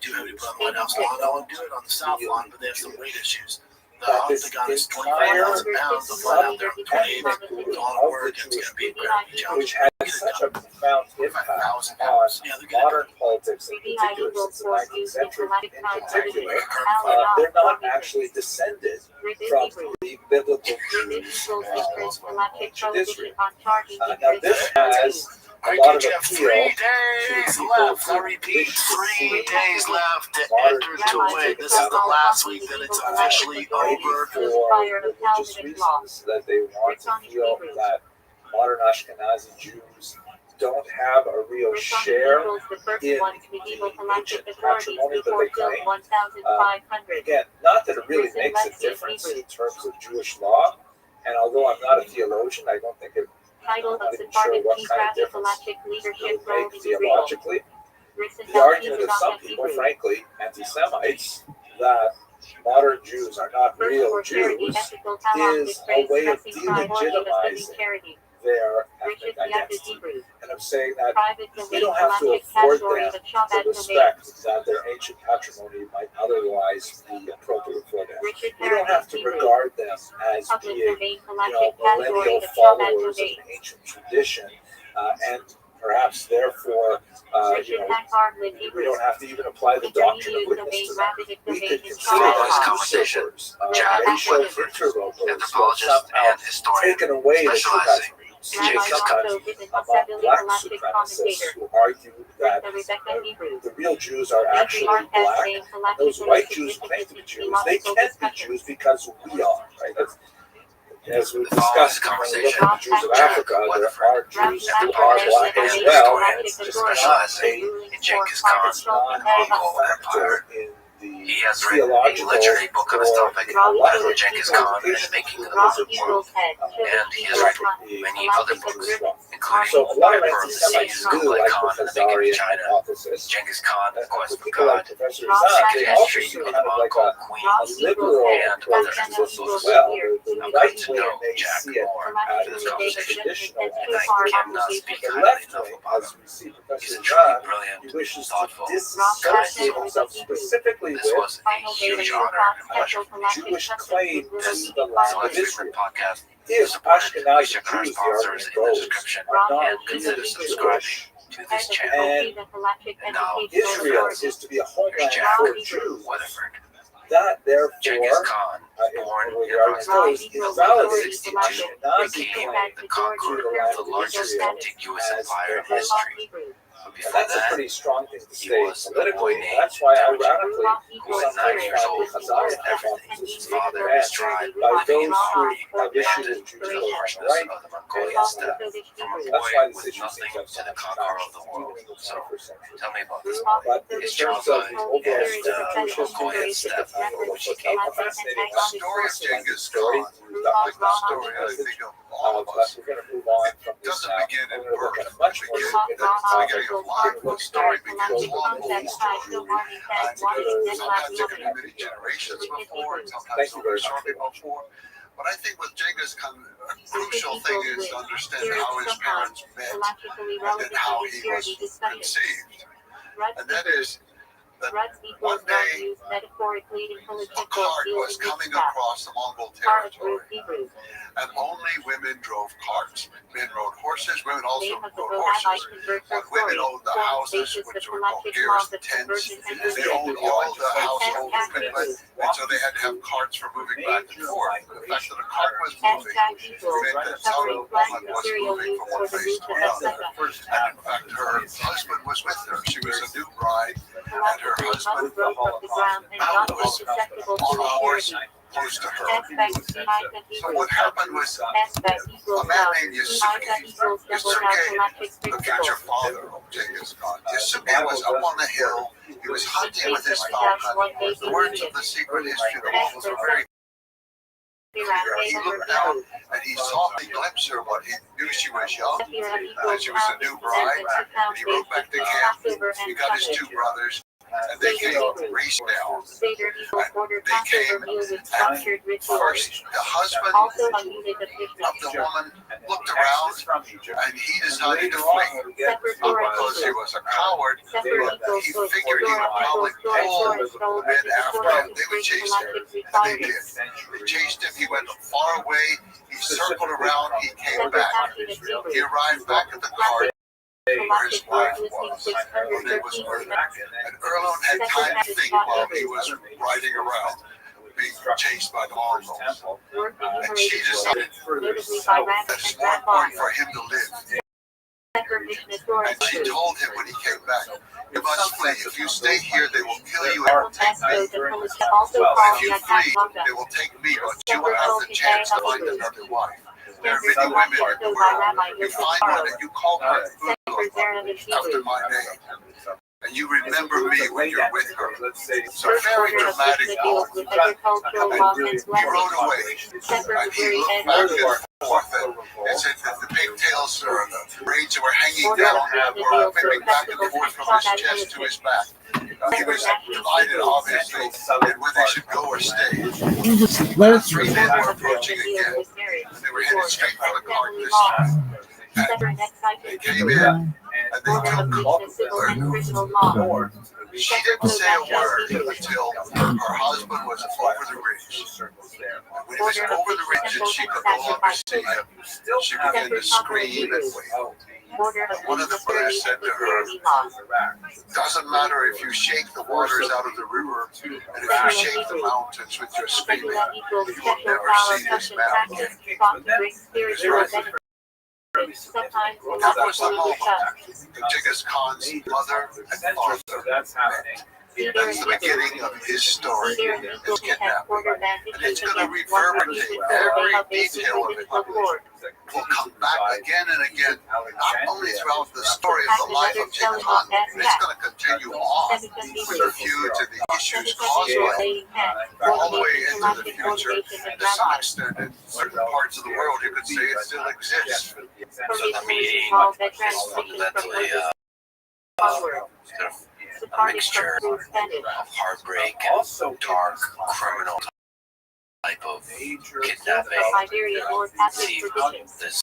do have a problem with house lawn. They'll do it on the south lawn, but they have some weight issues. The octagon is 25,000 pounds. They'll fly out there with 28 people, all the work. It's going to be a great job. which has such a profound impact 1,000 on pounds. Yeah, they're good. modern politics in particular since the 19th century in particular. They're not actually descended from the biblical Jews of ancient Israel. Now this has a I lot of think you have appeal 3 to days people left. I who repeat, wish to 3 see days left to modern enter to Jews win. take This is the down last week that it's officially maybe over. for religious reasons that they want to feel that modern Ashkenazi Jews don't have a real share in the ancient patrimony that they claim. Again, not that it really makes a difference in terms of Jewish law, and although I'm not a theologian, I don't think I'm not even sure what kind of difference it would make theologically. The argument of some people, frankly, anti-Semites, that modern Jews are not real Jews is a way of delegitimizing their ethnic identity, and of saying that we don't have to afford them the respect that their ancient patrimony might otherwise be appropriate for them. We don't have to regard them as being, millennial followers of an ancient tradition, and perhaps therefore, we don't have to even apply the doctrine of witness to them. We could consider them usurpers, racial interlopers, who have somehow taken away the true patrimony. Sometimes among black supremacists who argue that the real Jews are actually black, and those white Jews who claim to be Jews, they can't be Jews because we are, right? As we discussed, when we look at the Jews of Africa, there are Jews who are black as well, and it's just not in Genghis Khan's Mongol Empire. He has written a legendary book on this topic, Genghis Khan and the Making of the Muslim World, and he has written many other books, including So a lot of Emperor of the anti-Semites Seas, do Kublai like Khan and the Professor Making of Ari's China, hypothesis. Genghis Khan and the Quest for People like God, Professor the Zahn, they also history see of the kind of like Mongol a queens, liberal and approach other to this books. as well. The I'm right going to wing know may Jack see it more as after this a conversation, traditional and I cannot speak the highly left enough wing, about as him. we see He's Professor a truly Zahn, brilliant, he wishes to thoughtful, disassociate himself specifically This with was a huge honor and pleasure. Jewish claim This to the land of Select Israel. Treatment podcast If Ashkenazi check our Jews, the sponsors argument in the goes, description, are not and consider really subscribing Jewish, to this channel. and now Israel is to be a Here's homeland Jack for Jews, Weatherford. that Genghis therefore, Khan, born where in the argument goes, invalidates the 1962, Ashkenazi became claim the to conqueror the of land the of largest Israel contiguous as empire their in history. But And before that's a that, pretty strong thing to he say was a politically. boy named That's why, Temujin, ironically, who we at 9 sometimes years find old the Khazarian lost everything. hypothesis His to be father read was tried by living those in who poverty, have issued adapted the to Jewish the code harshness right, of the and Mongolian steppe. left. From a That's boy why the with situation nothing seems to to have the so much conqueror of traction, the even world. in the So 21st century. tell me about this boy. But in His terms of childhood the overall and Jewish Mongolian history, steppe, it's she came a from. fascinating The story of Genghis story. Khan, like the story I think of all of But us, we're going to move on from this doesn't now. begin in We're going to look at birth. a much more It's significant the topic. beginning of life. The story begins long Middle Eastern before. Jewry. Sometimes it can be many generations before, and sometimes very shortly before. But I think with Genghis Khan, a crucial thing is to understand how his parents met and then how he was conceived. And that is that one day a cart was coming across the Mongol territory, and only women drove carts. Men rode horses, women also rode horses. But women owned the houses, which were called gears, tents. They owned all the household equipment, and so they had to have carts for moving back and forth. The fact that a cart was moving meant that some woman was moving from one place to another. And in fact, her husband was with her. She was a new bride, and her husband was on a horse close to her. So what happened was a man named Yasuke look at your father, Genghis Khan. Yasuke was up on the hill. He was hunting with his falcon. The words of the secret history of the Mongols are very clear. He looked down and he saw a glimpse her, but he knew she was young, and she was a new bride. And he rode back to camp. He got his two brothers, and they came raced down. And they came, and first the husband of the woman looked around, and he decided to flee. Not because he was a coward, but he figured he would probably pull the men after him. They would chase him, and they did. They chased him. He went far away. He circled around. He came back. He arrived back at the cart. where his wife was when he was murdered. And Erlon had time to think while he was riding around, being chased by the Mongols. And she decided that it's more important for him to live. And she told him when he came back, "You must flee. If you stay here, they will kill you and take me. If you flee, they will take me, but you will have the chance to find another wife. There are many women in the world. You find one and you call her Ulla after my name. And you remember me when you're with her." It's a very dramatic poem. And he rode away, and he looked back and forth, and said that the pigtails or the braids that were hanging down were moving back and forth from his chest to his back. He was divided, obviously, in whether he should go or stay. The three men were approaching again, and they were headed straight for the cart this time. And they came in, and they took her. She didn't say a word until her husband was over the ridge. And when he was over the ridge and she could no longer see him, she began to scream and wail. And one of the brothers said to her, "Doesn't matter if you shake the waters out of the river, and if you shake the mountains with your screaming, you will never see this man again." That was the moment. Genghis Khan's mother and father met. That's the beginning of his story, his kidnapping. And it's going to reverberate every detail of it. Will come back again and again, not only throughout the story of the life of Genghis Khan, but it's going to continue on with the feuds and the issues caused by it, all the way into the future. To some extent, in certain parts of the world, you could say it still exists. So the meeting is fundamentally a mixture of heartbreak and dark criminal type of kidnapping. See this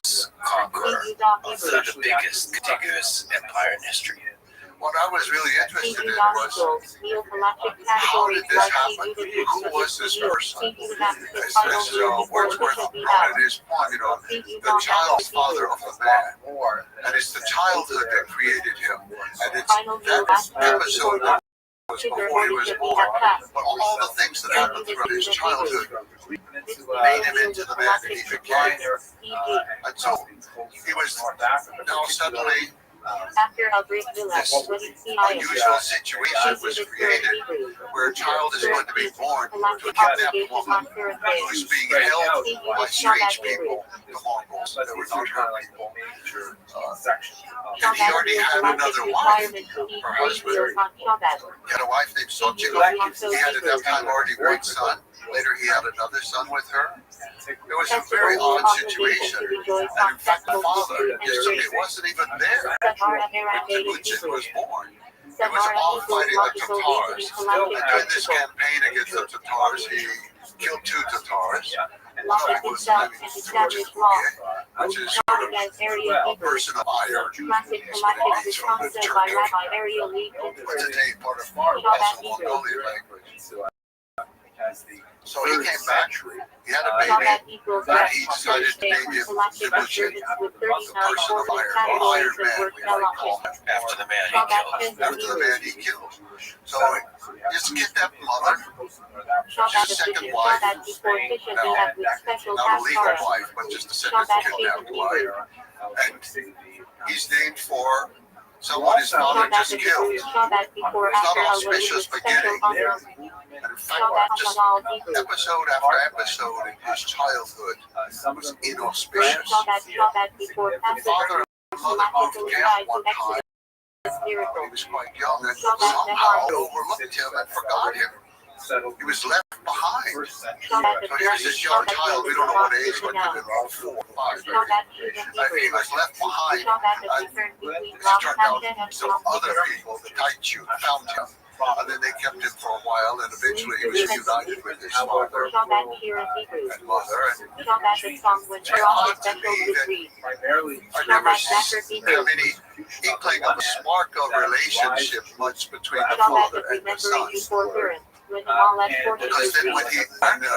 conqueror of the biggest contiguous empire in history. What I was really interested in was, how did this happen? Who was this person? As Wordsworth brought at his point, the child's father of the man. And it's the childhood that created him. And it's that episode that was before he was born. But all the things that happened throughout his childhood made him into the man that he became. And so he was now suddenly, this unusual situation was created where a child is going to be born to a kidnapped woman who's being held by strange people, the Mongols. They were not her people. And he already had another wife, her husband. He had a wife named Sochik. He had at that time already one son. Later he had another son with her. It was a very odd situation. And in fact, the father, it wasn't even there when Temujin was born. It was all fighting the Tatars. And during this campaign against the Tatars, he killed 2 Tatars. One was named Temujin, which is sort of a person of iron. He's from the Turkic, today part of also Mongolian language. So he came back, he had a baby, and he decided to name him Temujin, the person of iron, or Iron Man, we might call him, After the man he killed. after the man he killed. So his kidnapped mother, his second wife, not a legal wife, but just a second kidnapped wife, and he's named for someone his father just killed. It's not an auspicious beginning. And in fact, just episode after episode in his childhood was inauspicious. Father and mother moved camp one time. He was quite young, and somehow overlooked him and forgot him. He was left behind. So here's this young child, we don't know what age, but he was 4 or 5 maybe. And he was left behind, and it turned out some other people, the Taichu, found him. And then they kept him for a while, and eventually he was reunited with his father and mother. And it's odd to me that I never have any inkling of a spark of relationship much between the father and the son. Because then when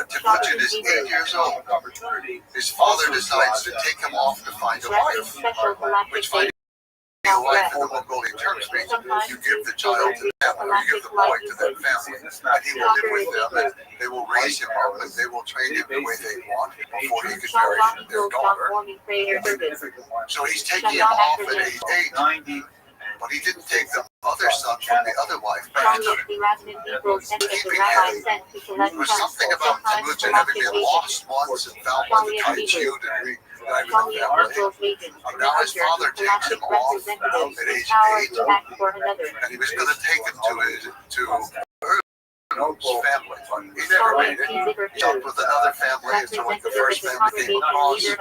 Temujin is 8 years old, his father decides to take him off to find a wife, which finding life in the Mongolian terms means you give the child to them, or you give the boy to that family, and he will live with them, and they will raise him up, and they will train him the way they want before he could marry their daughter. So he's taking him off at age 8, but he didn't take the other son from the other wife back to keeping him. There was something about Timuchin having been lost once and found by the Kaichud and reunited with the family. And now his father takes him off at age 8, and he was going to take him to his family, but he never made it. He jumped with another family until like the first family came across. And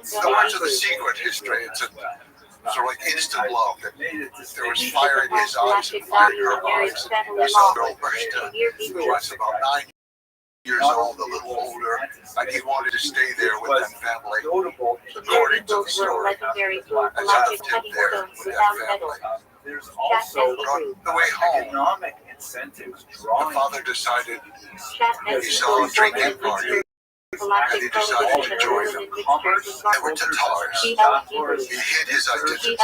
so much of the secret history, it's sort of like instant love. There was fire in his eyes and fire in her eyes. We saw a girl burst who was about 9 years old, a little older, and he wanted to stay there with that family, according to the story. And so left him there with that family. There's also On the way home, economic incentives the drawing father decided he saw a drinking party, and he decided to join them. They were Tatars. He hid his identity.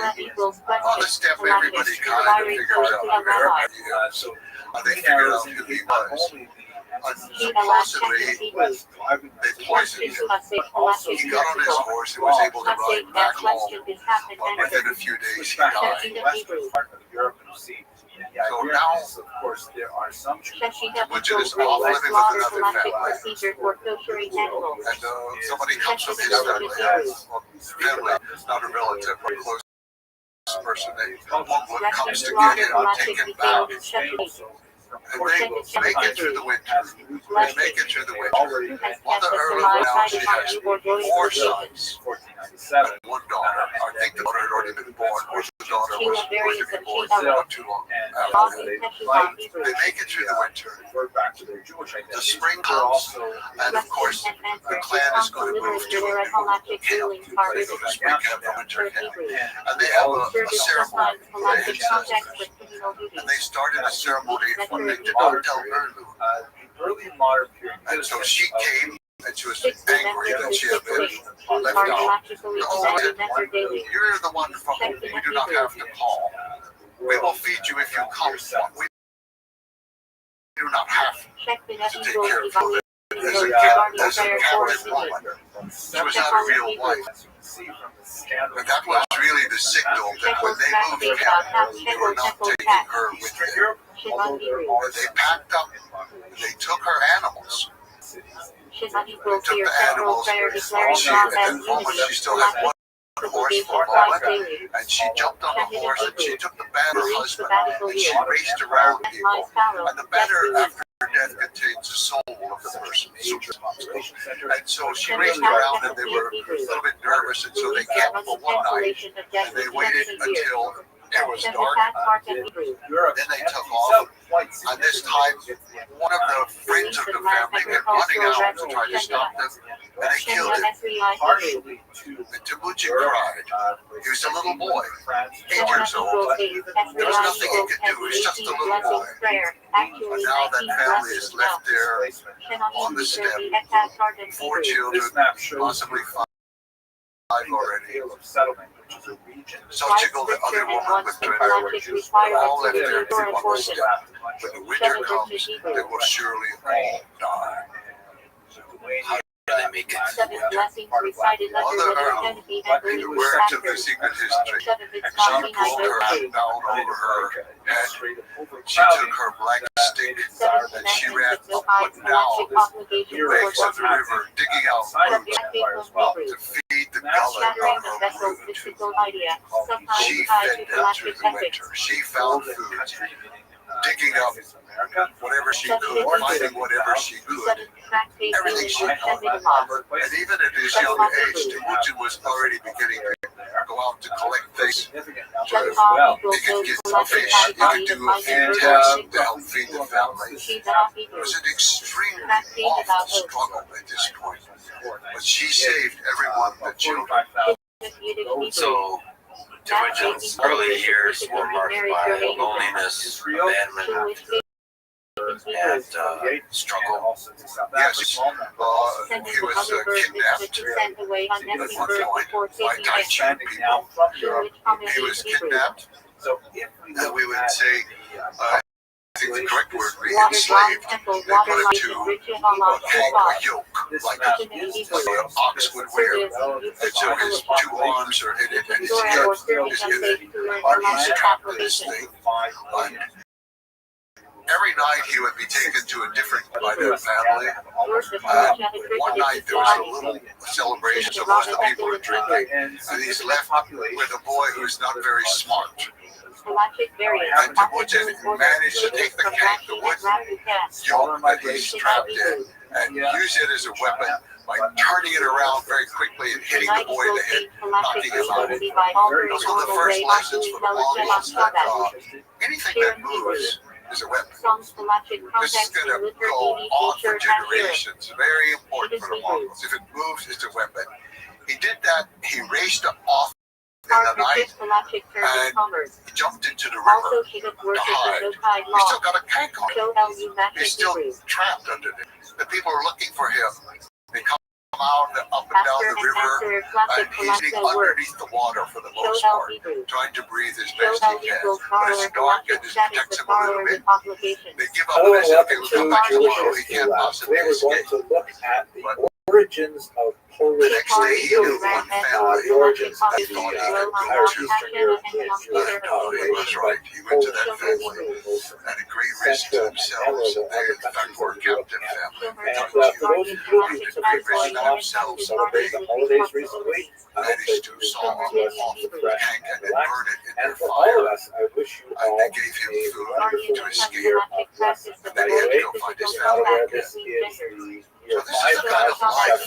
On the step, everybody kind of figured out who everybody is. So they figured out who he was. Supposedly, they poisoned him. He got on his horse and was able to ride back home, but within a few days he died. So now, of course, there are some Timuchin is off living with another family. And somebody comes from his family, not a relative, but a close person, comes to get him and take him back. And they make it through the winter. They make it through the winter. Mother Erla now, she has 4 sons and 1 daughter. I think the daughter had already been born, or the daughter was going to be born not too long after. They make it through the winter. The spring comes, and of course, the clan is going to move to a new camp. They go to spring camp, the winter camp. And they have a ceremony for the ancestors. And they started a ceremony when they did not tell Erlu. Early modern period. And so she came, and she was angry that she had been left out. Oh, you're the one from whom we do not have to call. We will feed you if you come. We do not have to take care of you as a captive woman. She was not a real wife. And that was really the signal that when they moved camp, they were not taking her with them. And they packed up, they took her animals. They took the animals, and at that moment she still had 1 horse for a moment, and she jumped on the horse and she took the banner husband and she raced around people. And the banner after death contains the soul of the person. And so she raced around and they were a little bit nervous, and so they camped for 1 night and they waited until it was dark. Then they took off, and this time one of the friends of the family came running out to try to stop them, and they killed him. And Timuchin cried. He was a little boy, 8 years old. There was nothing he could do. He was just a little boy. And now that family is left there on the steppe, 4 children, possibly 5 already. Sochigel, the other woman with her, all left there on the steppe. When the winter comes, they will surely all die. How do they make it? Mother Earl, being aware of the secret history, she pulled her hand down over her head. She took her black stick and she ran up and down the banks of the river, digging out roots to feed the gullet on her brood. She fed them through the winter. She found food, digging up whatever she could, finding whatever she could, everything she could. And even at his young age, Timuchin was already beginning to go out to collect things. He could get some fish, he could do a few tasks to help feed the family. It was an extremely awful struggle at this point, but she saved everyone, the children. So, Timuchin's early years were marked by loneliness, abandonment, and struggle. Also to South Yes, Africa. he was kidnapped. Sent away on nephew One birth point, before by taking Tai it. Chi people. from In Europe. which community He was Hebrew. kidnapped, So if and we would say, I think the correct word would be Water drawing enslaved. temple, They water put him light to is rich in Allah a yoke, this like map an is ox would wear. And so his two arms are in it, and his head or is serving in unsafe it. to learn And he's Allah's trapped in this proclamation. thing. Every night he would be taken to a different by their family. One night there was a little celebration, so most of the people were drinking, and he's left with a boy who's not very smart. Galactic variant. And Temujin managed to take the cake, the wood yoke that he's trapped in, and use it as a weapon by turning it around very quickly and hitting the boy in the head, knocking him out. Those were the first lessons for the Mongols that anything that moves is a weapon. This is going to go on for generations. Very important for the Mongols. If it moves, it's a weapon. He did that. He raced off in the night and he jumped into the river to hide. He still got a cake on him. He's still trapped under it. The people are looking for him. They come out up and down the river, and he's underneath the water for the most part, trying to breathe as best he can. But it's dark and it protects him a little bit. They give up and they say, okay, we'll come back tomorrow. He can't possibly escape. To look at the origins of Polish The next day he knew one family. the origins of He the thought he entire could go to. Eastern European Jewish He was right. He went to that family at a great risk to themselves. And they, in fact, were a captive family. And for those of you who took a break off to celebrate the holidays recently, I hope Managed that to you saw come to us off the refreshed tank and and then relaxed. burn it in And their for all fire. of us, I wish you And all they gave him a food wonderful to escape. year of blessings. And By then the he had to way, go find his just not family. aware this is the year So this is the kind of life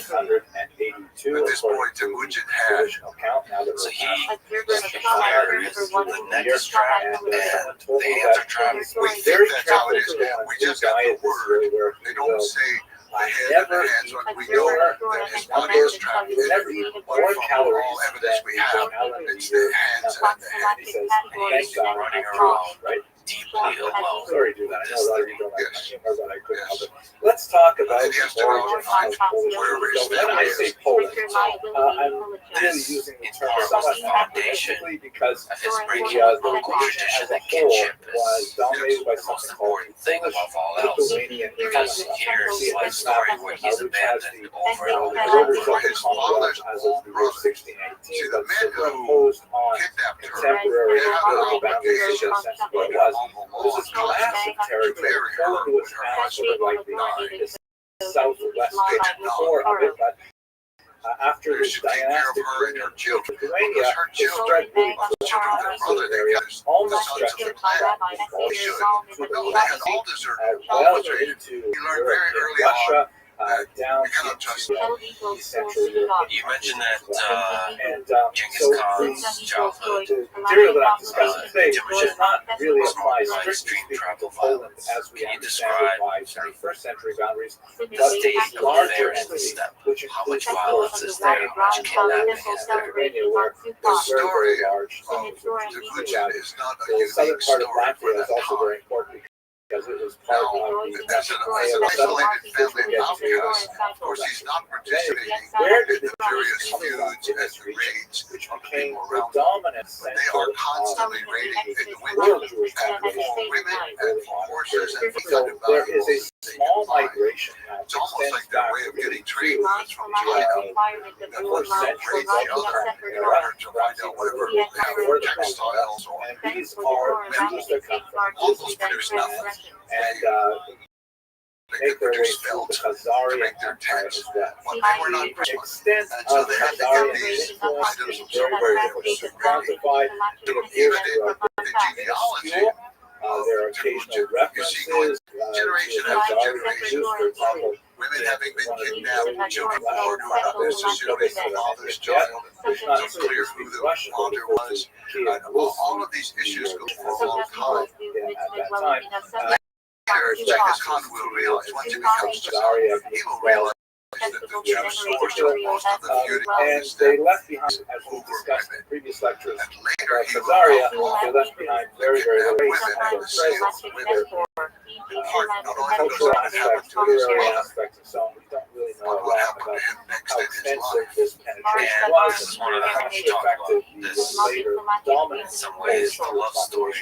5782 that this boy according to Temujin the had. traditional count. Now that So we're he past the neck is trapped and someone told the me hands that are trapped. We he's think very that's how it careful is. to go on We a just have diet the this year word. where They he don't will say the head and never the hands. eat We more know than that his his body number. is trapped He in will never it. eat But more from calories all evidence than we have, it's the hands and the head. he says, And thank he's God, running I'm around right? deeply alone. Sorry to do that. I know a lot of you don't like my Yes. humor, but I couldn't help it. Let's talk about And he the has to go out and origins find of Polish. wherever his So when family I say is. Poland, I'm really using the term somewhat specifically because Of his breaking the local nation tradition as a that whole kinship was is dominated by the most something called important thing above all else. Lithuanian Because here's the story where he's which has abandoned the over and over and borders over. of his Commonwealth as of the year See, 1618, the but men who superimposed on kidnapped her, contemporary they had an boundaries obligation just as by it the was. Mongol This is laws massive to territory. marry her Poland when was her half husband sort of like the died. southwest They did not. core of it, but after They this should take care of dynastic her and her children. Lithuania, Because her it children spread are the children of their brother. They got the almost sons of stretched the clan. They should. No, they had all deserted, all well betrayed. into He learned very Europe, early Russia, down you cannot trust into Central Europe. You mentioned that And Genghis so Khan's childhood the material that I'm discussing today does not really was apply marked by strictly extreme speaking tribal to Poland violence. as we Can you understand it describe by 21st century boundaries, the but state a of larger affairs in the entity, steppe? which How much includes violence is there? How much kidnapping is there? Lithuania, where The there's very, story very large of zones. Temujin is not a The southern unique part of story for Latvia that is also very time. important because it was part Now, of the as an isolated family outcast, of course, he's not participating in the various feuds and the raids which of the became people the around them. dominant But center they are of constantly raiding in the world winter Jewish and population. for women and for horses and for So kind of there is valuables a that they small can buy. migration now. It's almost like their way of getting trade goods from China. The first century raid the other in order to find out whatever they have for textiles or And these are metals that come from Mongols produce nothing. and They make their way produce through the felt to Khazari make their Empire tents. as well. But they were not The Christian. extent And so of they had to Khazari get these influence items is very, very difficult to quantify. It appears Even throughout in the genealogy, there are occasional references. generation to after Khazari generation, Jews, for example, women having been kidnapped, children born who are not necessarily the father's child. It's not It's unclear who the father was. And all of these issues go for a long time. Later, Genghis Khan will realize, once he becomes Tsar, he will realize that the Jewish source of most of the feuding and is they that left behind, as we discussed in previous lectures, and later he will Khazaria, outlaw they left behind very, very kidnap little women and and the slaves with their part, not only because cultural of what happened aspects, to his literary mother, aspects and so on. We don't really know but a what lot happened about to him next how in his extensive life. this penetration And was this is and one of the how things it we talk affected about. the This, later dominance in some ways, the love story.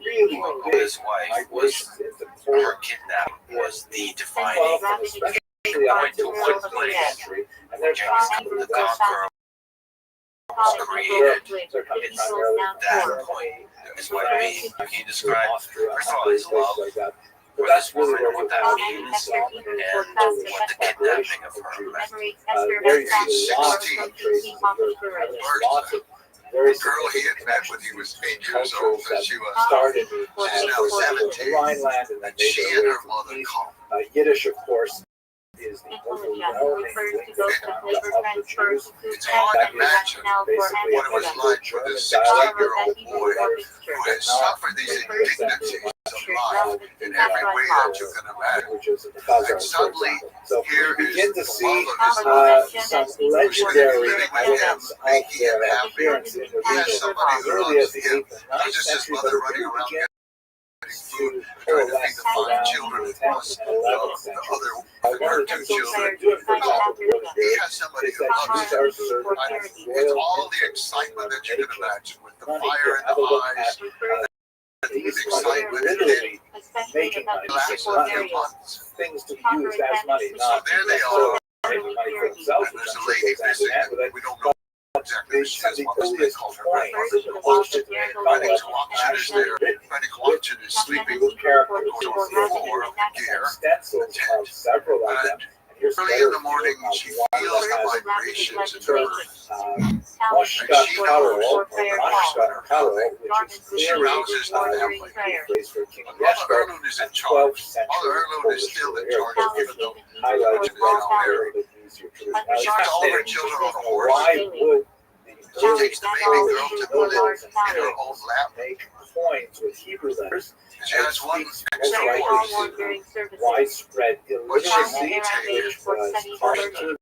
really big His wife was, migrations into her poor kidnapping was the defining wealth, and especially after the one 16th place century. And they're James coming the to that. Conqueror was created. They're coming primarily from That Germany, point is what he through described. Austria, First of all, his places love like that. for But that's this really woman, where what you that have means, the and what the kidnapping of her meant. there you see lots of traces of her. Lots of very Girl he had met when he was 8 years old, cultures that that she was started She's now 17. Rhineland and then she made and their her way mother to the east. come. Yiddish, of course, is the overwhelming language of the Jews. It's hard to imagine Basically, what it was like for this 16-year-old boy who has suffered these indignities of life in every way that you can imagine. And suddenly, so here we is begin to the see love of his life. some legendary living with him, evidence of making him their happy. appearance in the He has region somebody as who early as loves the him. 8th and Not 9th just his century, mother but running around begin getting food, to trying to feed coalesce the 5 around children the he 10th lost, and 11th the century. other One of the two things he's children. doing, for example, really He good, has somebody is who that loves these him. are certain kind of It's royal all the instincts excitement that you can nature. imagine with the Money, fire in have a the look eyes, at these excitement in literally making money, last not a few months. things to be used as money, So not there they necessarily are. making money for themselves, And which there's I'm a sure lady goes hand in missing hand with that it. we don't know exactly who she is. The What was they earliest called her coins grandmother? posted in Fanny color Coloction is actually there. written Fanny Coloction is sleeping with characters on the floor of the gear. stencils of several of them. And here's Early in the morning, she feels the vibrations in her earth. Moshka Karo, or Moshka Karo, which is She clearly rouses the family. the phrase for King But Mother Yeshua, Erlund is in a charge. 12th century Mother Erlund is still in charge, even though highlights is now married. She She puts all her children on a horse. Why would She takes the baby girl to put it in her own lap. make coins with Hebrew letters? She has one Most extra likely horse. to widespread illiteracy, which was partial to the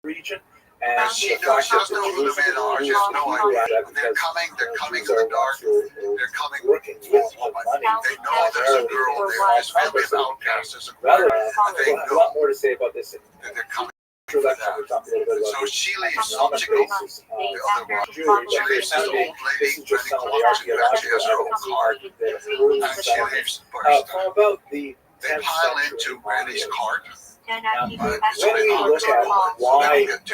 region, and She the knows fact that just who the men are. She has no idea. They're coming in the dark. They're coming working for with a woman. money. They know there's a girl there. This family of outcasts is a Rather, girl. They we'll have a know lot more to say about this in that they're coming. introduction. We'll talk a little bit So about she the leaves economic she goes basis of the other one. Jewry, but She leaves this essentially, old lady, this is just Fanny some of the Coloction, that she has her own archaeological cart. evidence that proves And she that leaves first. from about the They 10th pile century into Granny's cart. when we look at why migrated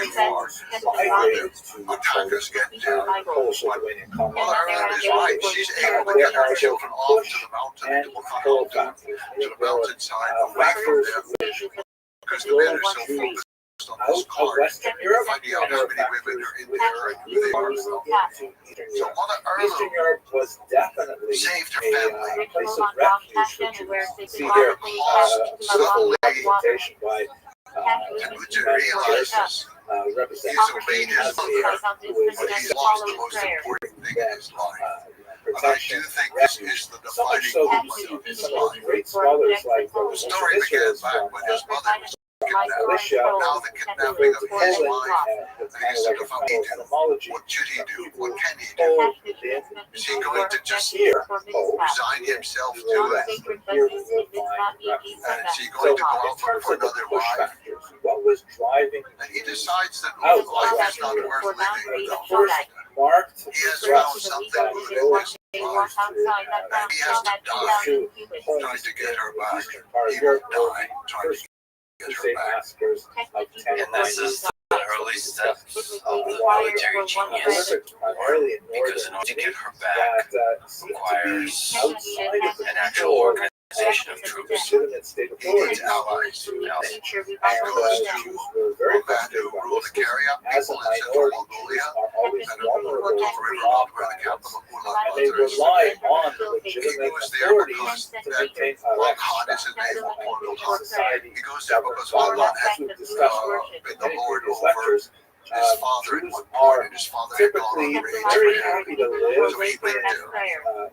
to Attackers get down. Lithuanian Mother colonies, Erlund is right. She's able to get her children off to the mountain, and to coal the factories, mountainside, away from factors them, which because the men are so focused on out this of cart, Western Europe finding out and how there many are women factories are in which there and who they are. into Eastern So Europe. Mother Eastern Erlund Europe was definitely saved her a family. place of refuge for Jews. See their subtle representation by And Luther realizes he's representation obeyed his as mother, who is but he's lost the most important thing in his life. And I protection, do think this is the so much defining so that moment you of see his some of life. the great scholars like The story began back when his mother was kidnapped. Militia, Now the kidnapping of his wife. kind of like etymology. What should he do? What can he do? Told Is he going to just here, resign himself to it? here we will find refuge. And is he So, going to go in out terms for of the another push life? factors, what was driving And he decides that out life is not worth living. the first marked He has thrust found something that within goes his to life. And he has to die to trying to get her back. eastern part He of will Europe, die trying to get her crusade back. massacres of 10 And this is the early steps of the military genius, primarily in because in order to get her back that seem to be requires outside of the an actual organization of troops. legitimate state He authorities. needs allies. And Jews were very A man who ruled the Karya as a people in central minority, Mongolia are always and vulnerable to over mob where the violence. capital of They Ulaanbaatar is. rely on the He legitimate goes there authorities because to that maintain Wang Han is his name, a society. He goes there because Wang Han had As we've discussed been the in lord previous over lectures, his father at Jews one are point, and his father had gone typically on rage very with him. happy to live So he went there. in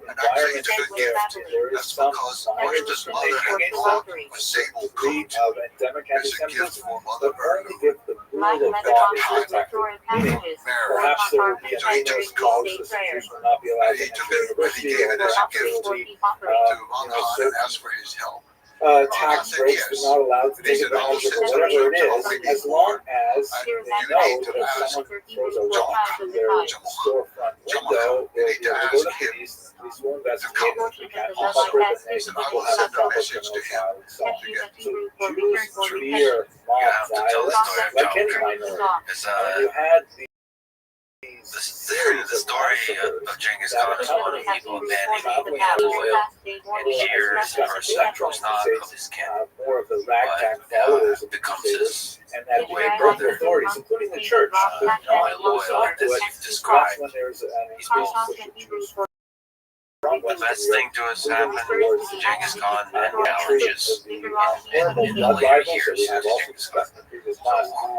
And actually, it's a environments good where gift. there is That's some because minor Washington's mother had discrimination bought against a sable degree coat of endemic as a gift anti-Semitism, for Mother but only Erlund. if the rule of God is protected. Meaning, Marriage. perhaps there would be an So he took English the coat, college that Jews will not be allowed and to he took enter it with he gave it as a gift to Ron Hahn and asked for his help. Tax breaks, they're not allowed to take advantage of whatever it is, as long as they know that someone throws a rock through their storefront window, they will go to police will investigate it, we can't cover the things, and we'll have a proper criminal trial. So Jews fear mob violence, like any minority. You had the story of Genghis Khan is one of people abandoning oil and years for central not of his camp. More of the ragtag followers becomes his and that they broke their authorities, including the church. loyal as you've described. When there's an The best thing to us happened to Genghis Khan and challenges in the later years of Genghis Khan. Who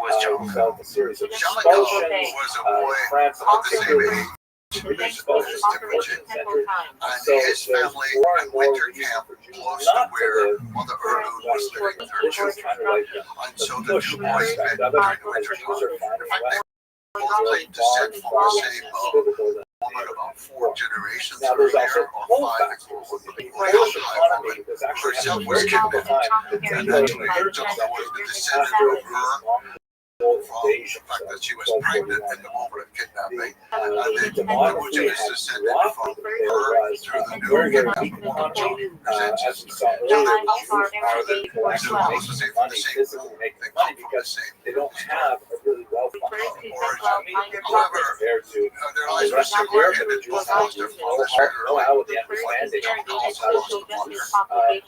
was John? a series of Shamakel expulsions. was a boy France about the same age. expulsions to Virginia. And his family at winter camp close to where Mother Uru was living with her children. And so the two boys met during the winter time. In fact, they both claimed descent from the same woman about 4 generations Now there's earlier, also or 5, the the Polish high economy woman was actually herself having was a very difficult kidnapped. time. And actually, John was the descendant of Ur, from the fact that she was pregnant at the moment of kidnapping. And then the Muji is descended from her through the new economy. As we saw earlier, Is it almost the same from the same group? They come from the same they don't have a really well-functioning economy compared to their eyes were similar in that both lost their fathers very early. how the understanding John also lost a mother.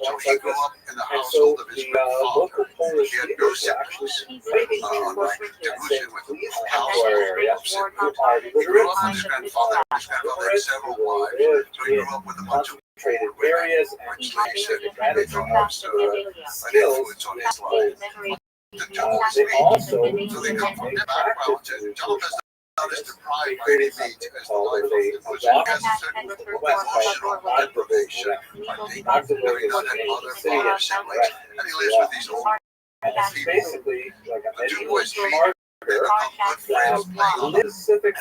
So he grew up in the and so household of his the grandfather. local Polish He had no leaders were actually siblings. complaining Unlike and saying, Jerusalem with please a come to household our area. of siblings. Are He grew up with literate his grandfather. His grandfather had several wives. So he grew up with a bunch of concentrated old women, areas which and makes it advantage an of influence on his life. The Jews they speak. also So they come from the background. And John does not as deprived by created any means something as the called life of a the Muslim. He has a certain West emotional deprivation. not the Having not had mother, father, siblings, and he lives with these old It's people. basically like a The two medieval boys meet. They become good friends, playing on the specific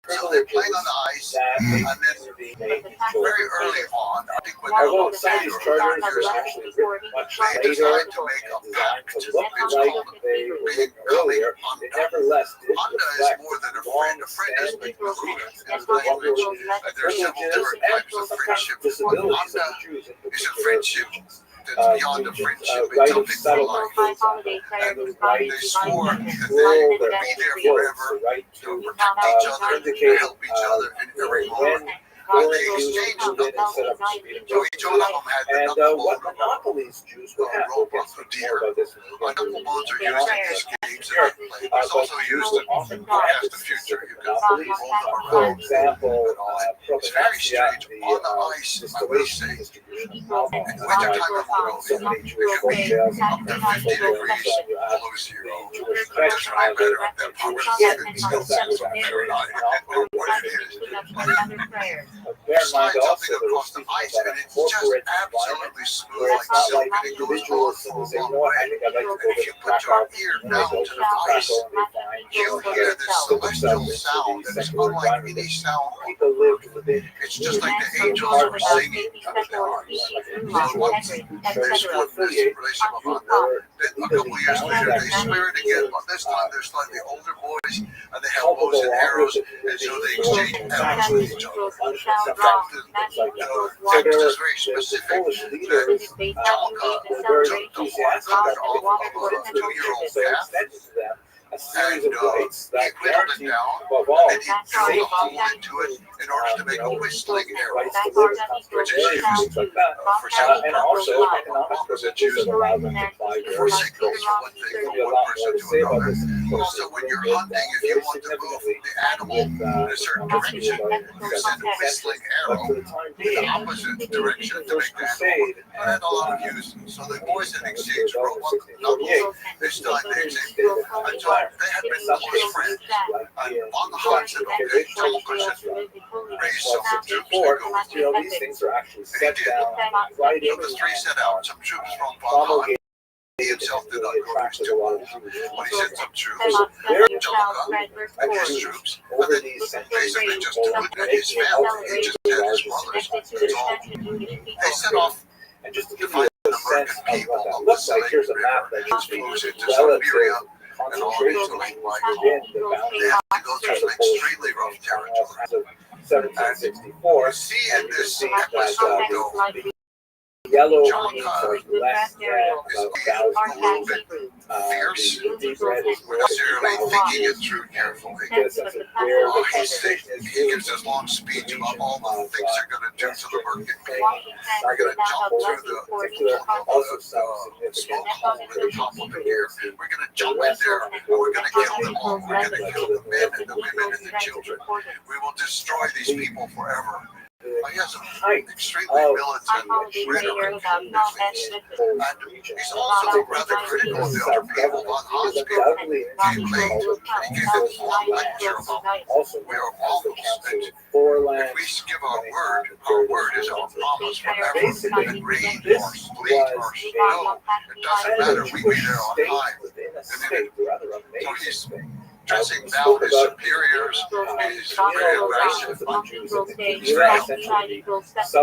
so they're playing on the ice, that and then community made very early on, I think when they're Although about some of 10 these or charters 11 were years old, actually written much they later decide to make a and designed pact. to look It's like called they were being written earlier, they Unda. nevertheless did Unda is reflect more than a friend. A friend is long-standing the root agreements in the language. And there are several different types of friendship. disabilities Unda of the Jews in is a particular friendship regions. that's beyond a friendship. It's Right of something for life. settlement, and the right They swore to that they control would their be there fields, forever, the right to to protect each other, to indicate help each other in every moment. when And foreign they Jews exchanged moved in and set up So dispute. each one of them had the And knuckle what bone of monopolies Jews would have, we'll get some more about this when we get to knuckle bones are the used in these games and play. It's also used to often forecast the future. You can monopolies. roll them For around. example, It's very strange. On the ice, I will say, distribution of alcohol. in wintertime in So Monrovia, many it Jewish can be hotels up and to 50 people degrees you have below zero. Jewish It doesn't really matter up there. Jewish Probably kids, it's because that was Fahrenheit or what it is. Prayer. Bear in Slide mind also something that across the ice and it's just corporate environment absolutely smooth where like it's not silk like and it goes on individuals for who a say, long no, I way. think I'd like to go And to if you the put your Krakow, ear and down go to to the the ice, Krakow, and they find you hear this celestial sound that is unlike any sound. people lived within It's just like the angels are singing out of their hearts. So once there's one relationship of Unda, then a couple of years later they swear it again, but this time they're slightly older boys and they have bows and arrows, and so they exchange arrows with each other. So there's very specific Polish that leaders Jalka were very took the enthusiastic father about off of a 2-year-old so calf extended to them a series and of rights he that whittled it guaranteed, down, above all, and he drilled a hole into it in order to make a whistling arrow. rights to live, which is used like that. For several And also purposes, economic one was that privileges Jews that allow them to fly for very signals from one thing, There'd from be a one lot person more to to say about another. this. Also, when you're hunting, if you want to move the animal in a certain direction, you send a whistling But arrow for the time in the being, opposite direction to First make the animal. Crusade And a lot of use. So the boys had exchanged robot knuckles. This time they exchanged. I told them they had been close friends. And on the hunt, said, okay, Jalka should raise some troops to go with you. these things are actually set down right in So the three set out. Some troops from Valhalla. He himself did not go to his temple, but he sent some troops, You shall spread verse and 4. his troops, and then basically just and his family, he just had his brothers. That's all. They set off And just to to give find you the a sense American of people what that of looks the like, here's a Slave map River, that which shows moves the into Siberia relative and all these little concentration like within the boundaries they have to go through some extremely rough territory. as of 1764. You see in this See that episode, the though, yellow John means Carter less than is about a little bit fierce, the deep red is not necessarily thinking it through carefully. Because it's where the He gives this long speech about all the things they're going to do to the working people. They're going to jump through the smoke hole in the top of the air. We're going to jump in there and we're going to kill them all. We're going to kill the men and the women and the children. We will destroy these people forever. He has an extremely militant rhetoric. And he's also rather critical of the other people. Von Hansby came late and he gave a long lecture about we are almost. And if we give our word is our promise forever. And read or bleed or snow, it doesn't matter. We be there on time. So he's dressing down his superiors. He's very aggressive. So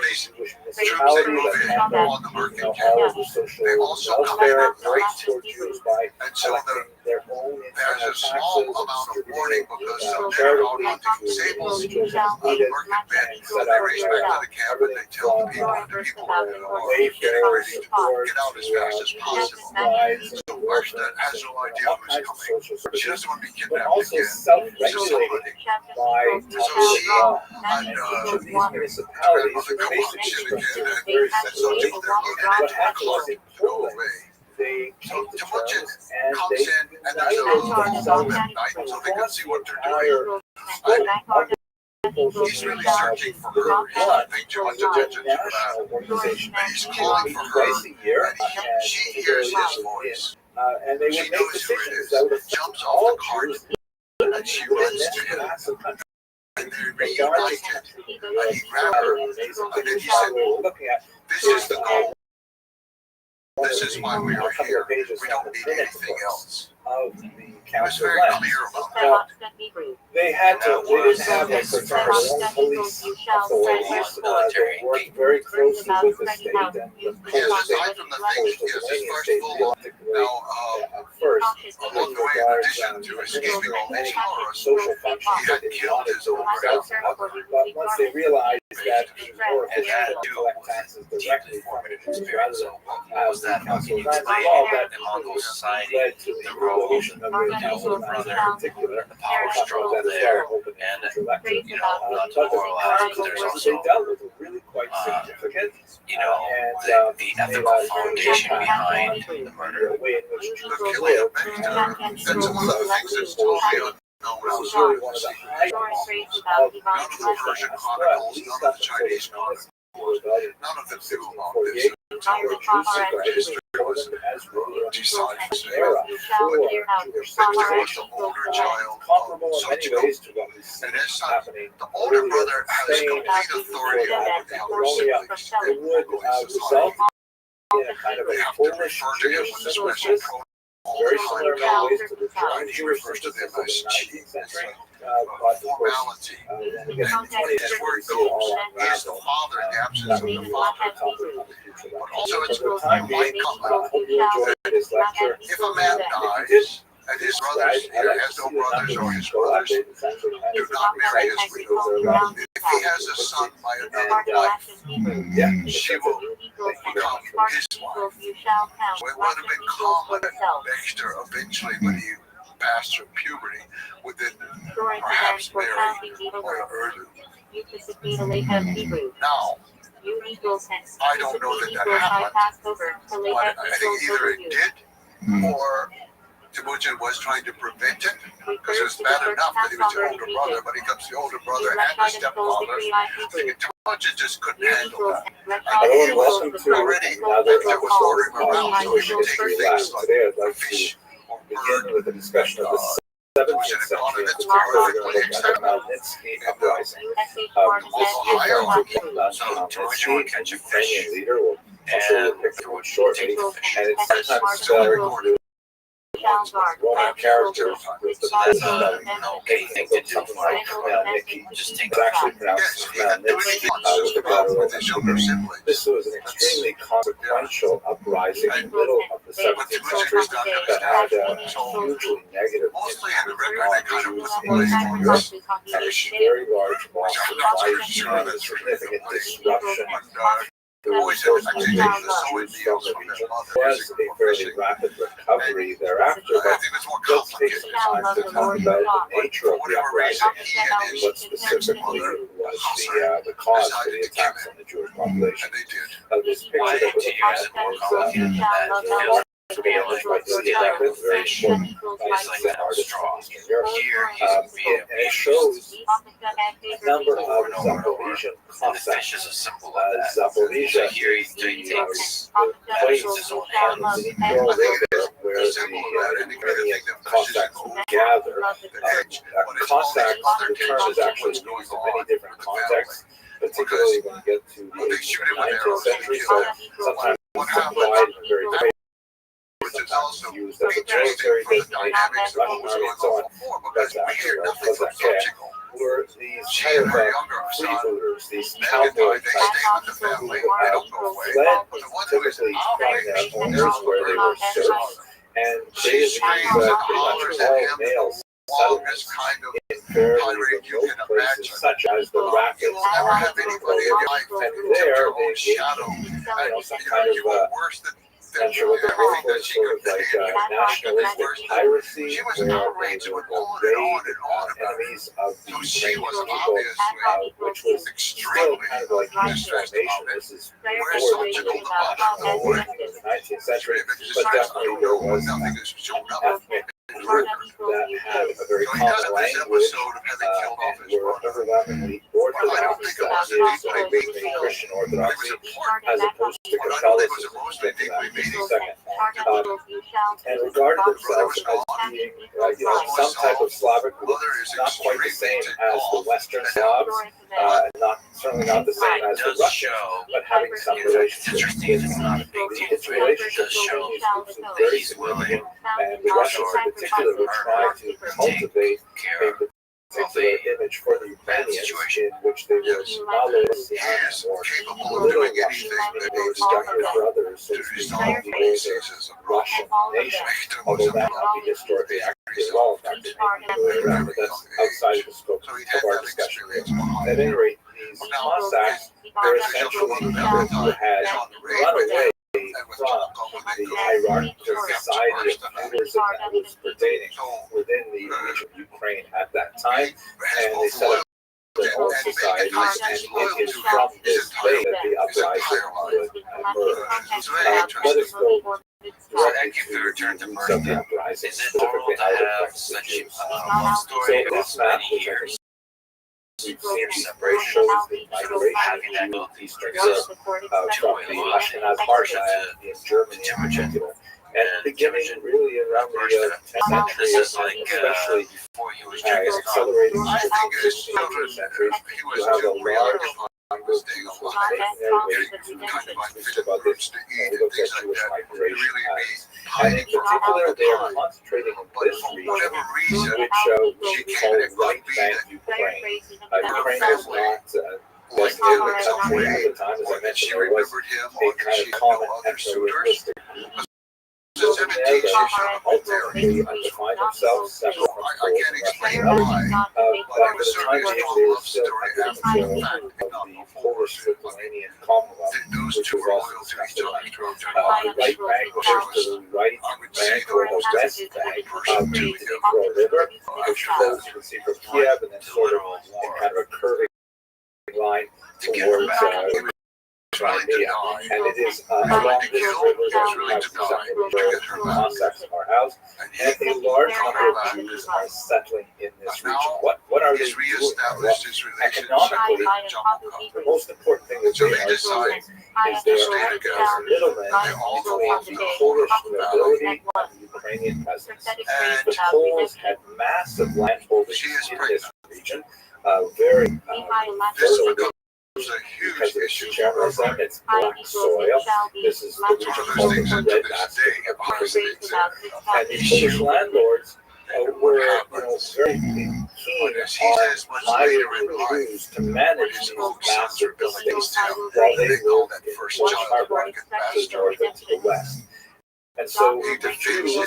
these troops that move in on the Merkin camp, they also come in at night. And so there's a small amount of warning because they're out hunting sables on the Merkin bed. So they race back to the camp and they tell the people are getting ready to get out as fast as possible. So Marshall has no idea who's coming. She doesn't want to be but kidnapped also again. self-regulated by So she and these the municipalities coalition basically again, very and so they're looking what into the happens clock in to go Poland, away. they So take the Temujin terms and comes they in and there's a full at night so they can see what they're doing. He's really searching for her. He's not paying too much attention to national that. organization. And he's calling for her, Twice a year, and she hears his voice. and they She would make knows who it decisions is. that would affect Jumps all off the cart Jews and she runs to him. And they're reunited. And he grabbed her. And then he said, "This is the goal. This is why we are here. We don't need anything else." Of the He was council very lands. clear about that. They had to, they didn't have, like, for example, their own police authorities, they worked very closely with the state and the Yes, Polish state, aside from the things, yes, his Lithuanian first state, full particularly now, at first, along the way, in addition to escaping all these horrors, social functions he that had they killed wanted his to own route brother. out. But once they realized that it was more efficient to collect taxes directly from it rather than was that council you lands explain involved, that in Mongol society led to the revolution of the council lands in particular. the power struggle That is there, why open and elected. you know, not But the demoralized, times there's they also dealt with were really quite significant. you know And the ethical foundation behind the the murder. way in which The Jews killing lived, of Victor, that's one of the things that's totally unknown was really one of the outside. high points of None of the Persian chronicles, none of the Chinese chronicles, none of them knew about this. History was decided to say Victor was the older child comparable of in such many ways to what we see and his son, happening. the older brother has complete authority over the younger siblings. It would result in a kind of They a have to Polish refer to him Jewish with a special synthesis, pronoun all very the similar in time. many ways to the German And he Jewish refers to them synthesis of as the chief. 19th It's century. like But of course, formality. then again, in the 20th His word century, all goes. on He is the father in the absence of the father. But also it's For the time being, might come I hope you enjoyed this lecture. if a man dies and his brothers either has no brothers or his brothers do not marry his widow. If he has a son by another wife, she will become his wife. So it would have been common that Baxter eventually, when he passed through puberty, would then perhaps marry or early. Now, I don't know that happened, but I think either it did or Temujin was trying to prevent it, because it was bad enough that he was the older brother, but he becomes the older brother and the stepfather. Temujin just couldn't handle that. Hello and welcome to Already, another Victor was ordering him around so he would take things like Today I'd like fish to or begin bird. with a discussion of the 17th century. That's We're going perfectly to look at the acceptable. Magnitsky uprising. Also hierarchy. So Temujin would catch a fish, Ukrainian leader will I'll show you a picture one shortly, and it's sometimes recorded Roman characters with the spelling. Anything to do for Malniki. just take It's actually pronounced Malniki with the letter O at the beginning. This was an extremely consequential uprising in the middle of the 17th century that had a hugely negative impact on Jews in Eastern Europe, and a very large loss of life and a significant disruption. There was a very rapid recovery thereafter, but let's take some time to talk about the nature of the uprising and what specifically was the cause for the attacks on the Jewish population. This picture that we're looking at is very important artists in Europe. And it shows a number of Zaporizhian Cossacks. Zaporizhia is the place where the Ukrainian Cossacks gather. Cossack, the term is actually used in many different contexts, particularly when you get to the 19th century, so sometimes it's applied in a very sometimes used as a military designation, Russian army and so on. That's actually Cossack were these kind of freebooters, these cowboy types who fled typically from their owners where they were serfs, and they used pretty much all male settlements in fairly remote places such as the Rapids on the Potomac. And there they engaged in some kind of venture with the workforce, sort of like nationalistic piracy, where they would raid enemies of the Ukrainian people, which was still kind of like an transformation. This is before the 19th century, but definitely there was an ethnic group that had a very common language and were overwhelmingly Orthodox, that is, a Christian Orthodoxy, as opposed to Catholicism, which we'll get to that in a second. And regarded themselves as being some type of Slavic group, not quite the same as the Western Slavs, certainly not the same as the Russians, but having some relationship with them. Its relationship between these groups is very significant, and the Russians in particular were trying to cultivate a particular image for the Ukrainians in which they were Malo-Russians or little Russians, meaning they were younger brothers, so to speak, of the older Russian nation, although that not be historically accurate at all. In fact, it may be the way around, but that's outside of the scope of our discussion. At any rate, these Cossacks were essentially people who had run away from the hierarchical society of feudalism that was pertaining within the region of Ukraine at that time, and they set up their own societies, and it is from this day that the uprising would emerge. Let us go directly to the uprising, specifically how it affects the Jews. So this map, which I think we've seen before, shows the migration to Eastern Europe from the Ashkenaz heartland in Germany in particular. And beginning really around the 10th century, especially accelerating into the 18th century, you have a large number of Jews who are making their way to just about this look at Jewish migration patterns. And in particular, they are concentrating in this region, which we call right bank Ukraine. Ukraine was not designated a country at the time. As I mentioned, there was a kind of common ethno-linguistic ultimately undefined themselves separate from Poles and Russian rebels. But for the time being, they were still under control of the Polish-Lithuanian Commonwealth, which was also discussed tonight. The right bank refers to the right bank or the west bank of the Dnipro River, which flows, you can see, from Kiev and then sort of in kind of a curving line towards Crimea, and it is along this river that we have some Cossacks in our house, and a large number of Jews are settling in this region. What are they doing? Well, economically, the most important thing that they are doing is they are acting as middlemen between the Polish nobility and the Ukrainian peasants. The Poles had massive landholdings in this region, very fertile It's a huge because of issue. chairmanism, it's black soil. This is the It's one of those things that to red this basket day of behind housing. it's And these Polish landlords were, very keen he on says much later hiring in the life, Jews to manage his these own sons are massive building estates this town. while they They call lived that in first West child Harbor, market to the bastard. north and to the west. And so the Jews, in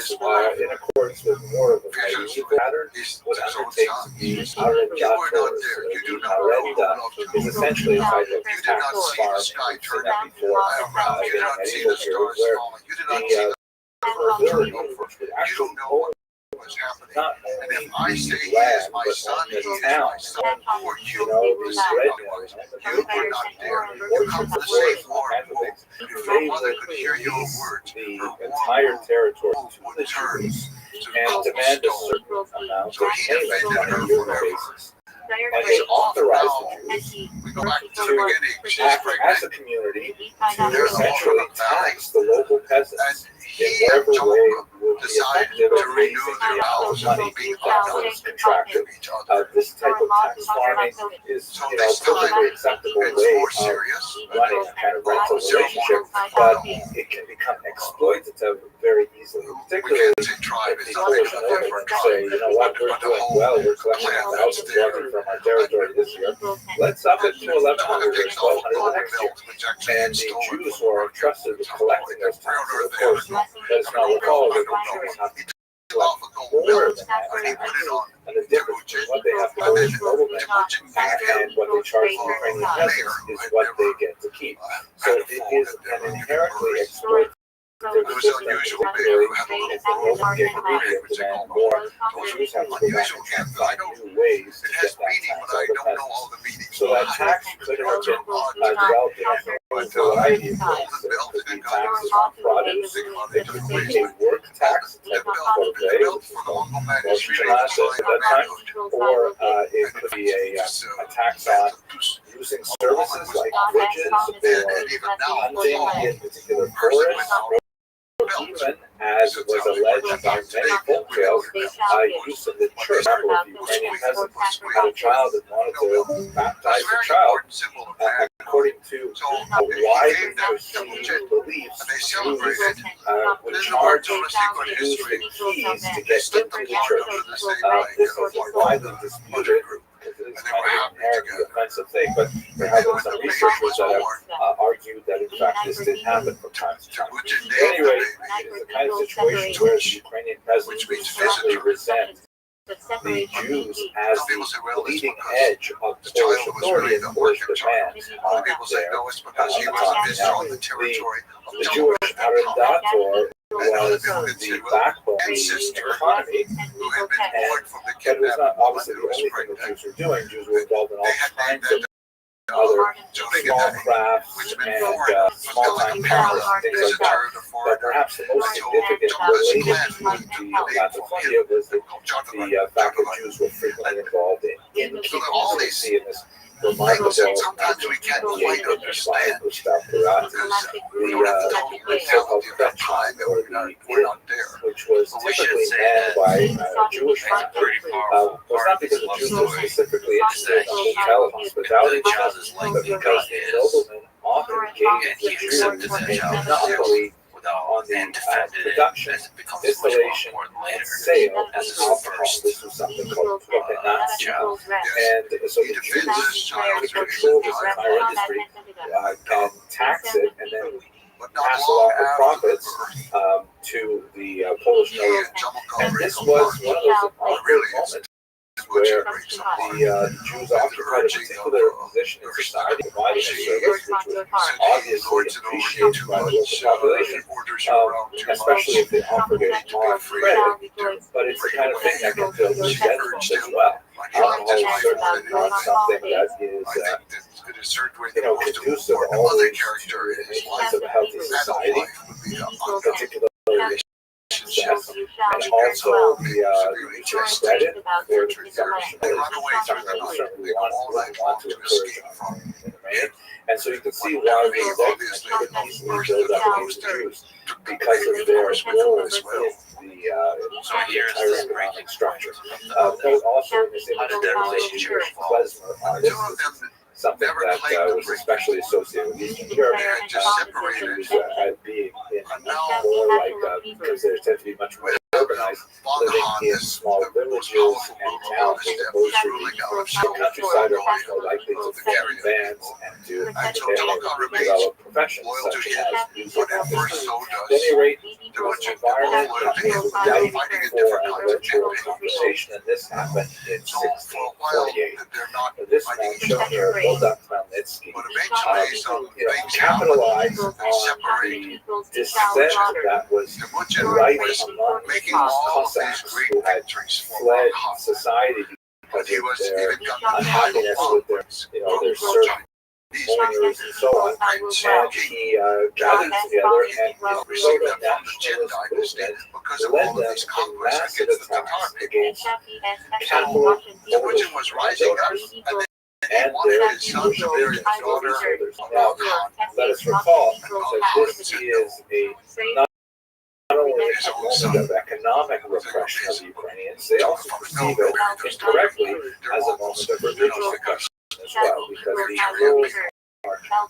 accordance with more of a naive pattern, would undertake these arrendators. The arrenda is essentially a type of You did tax not see farm. the sky We've seen turn that before around. You did in not see medieval the stars periods, where falling. You did not see the the authority over. would You actually don't know own what was happening. not And if only I say the he is land, my but son, on he the is town. my son, or you You know, will the say red otherwise. the You were not there. You come to the same all Lord kinds of things. if They your mother would could hear your lease words, the her entire territory to would the turn Jews to and demand a certain amount of payment on a yearly basis. And they authorized the Jews We go back to the to beginning. She's act as pregnant. a community There's to a essentially lot of valley. tax the local peasants And in he whatever and way Jonah would be decided effective to at renew raising their the amount vows of of money being that was contracted. each other. This type of tax farming is, a perfectly acceptable It's way more of serious. running a kind of rental relationship, but it can become exploitative very easily, We particularly can't say tribe. if It's the not Polish even a different government say, tribe. you know what, we're doing well, we're collecting 1,000 from our territory this year, let's up it to 1,100 or 1,200 next year. And the Jews who are entrusted with collecting those taxes, of course, let us not recall that the Jews have to collect more than that and the difference between what they have to charge noblemen and what they charge the Ukrainian peasants is what they get to keep. So it is an inherently exploitative It was unusual bear who had a little if the Roman get greedy and demand more, the Jews have to go back and try and find new ways to It get has that meaning, tax but I on the don't know all peasants. the meanings. So that tax could have been developed into a variety of ways. It could be taxes on produce, it could be a work tax, like the corvée, which is called Rothschild at that time, or it could be a tax on using services like bridges or hunting in particular forests, or even, as was alleged by many folk tales, use of the church. For example, if the Ukrainian peasant had a child and wanted to baptize the child, according to widely perceived beliefs, Jews would charge Jews the keys to get into the church. This is widely disputed because it is kind of an inherently offensive thing, but there have been some researchers that have argued that in fact this did happen from time to time. At any rate, it is the kind of situation where the Ukrainian peasants especially resent the Jews as the leading edge of the Polish authority and Polish demands on their The Jewish arrendator was the backbone of the economy, and it was not obviously the only thing the Jews were doing. Jews were involved in all kinds of other small crafts and small-time commerce, things like that. But perhaps the most significant related to the Latifonia was the fact that Jews were frequently involved in innkeeping. So you see in this remarkable sometimes we can't quite understand. the so-called Kretschheim, or the inn, which was typically manned by Jewish families. Was not because the Jews were specifically interested in the hotel hospitality business, but because the noblemen often gave the Jews a monopoly on the production, distillation, and sale of alcohol. This was something called propenatio. And so the Jews could control this entire industry, can tax it, and then pass along the profits to the Polish nobles. And this was one of those moments where the Jews occupied a particular position in society, providing a service which was obviously appreciated by the local population, especially if they offered it on credit. But it's the kind of thing that can build resentment as well. Alcohol is certainly not something that is, conducive always to the maintenance of a healthy society, particularly success, and also the use of credit for the consumption is something that we certainly want to encourage in the main. And so you can see why the resentment could easily build up against Jews because of their role in the entire economic structure. Note also in this image there is a Jewish klezmer artist. something that was especially associated with Eastern Europe. They had just separated Jews as being more like, because they tend to be much more urbanized, living in small villages and towns as opposed to the countryside are much more likely to form bands and to develop professions such as music and business. At any rate, there was an environment that was ripe for an intellectual conversation, and this happened in 1648. This man shown here, Bogdan Khmelnytsky, capitalized on the dissent that was rife among these Cossacks who had fled society because of their unhappiness with their servant owners and so on. And he gathered together and wrote a nationalist movement that led them in massive attacks against Catholic and their Jewish daughters. Now, let us recall that this is not only a moment of economic repression of the Ukrainians, they also perceive it incorrectly as a moment of religious repression as well, because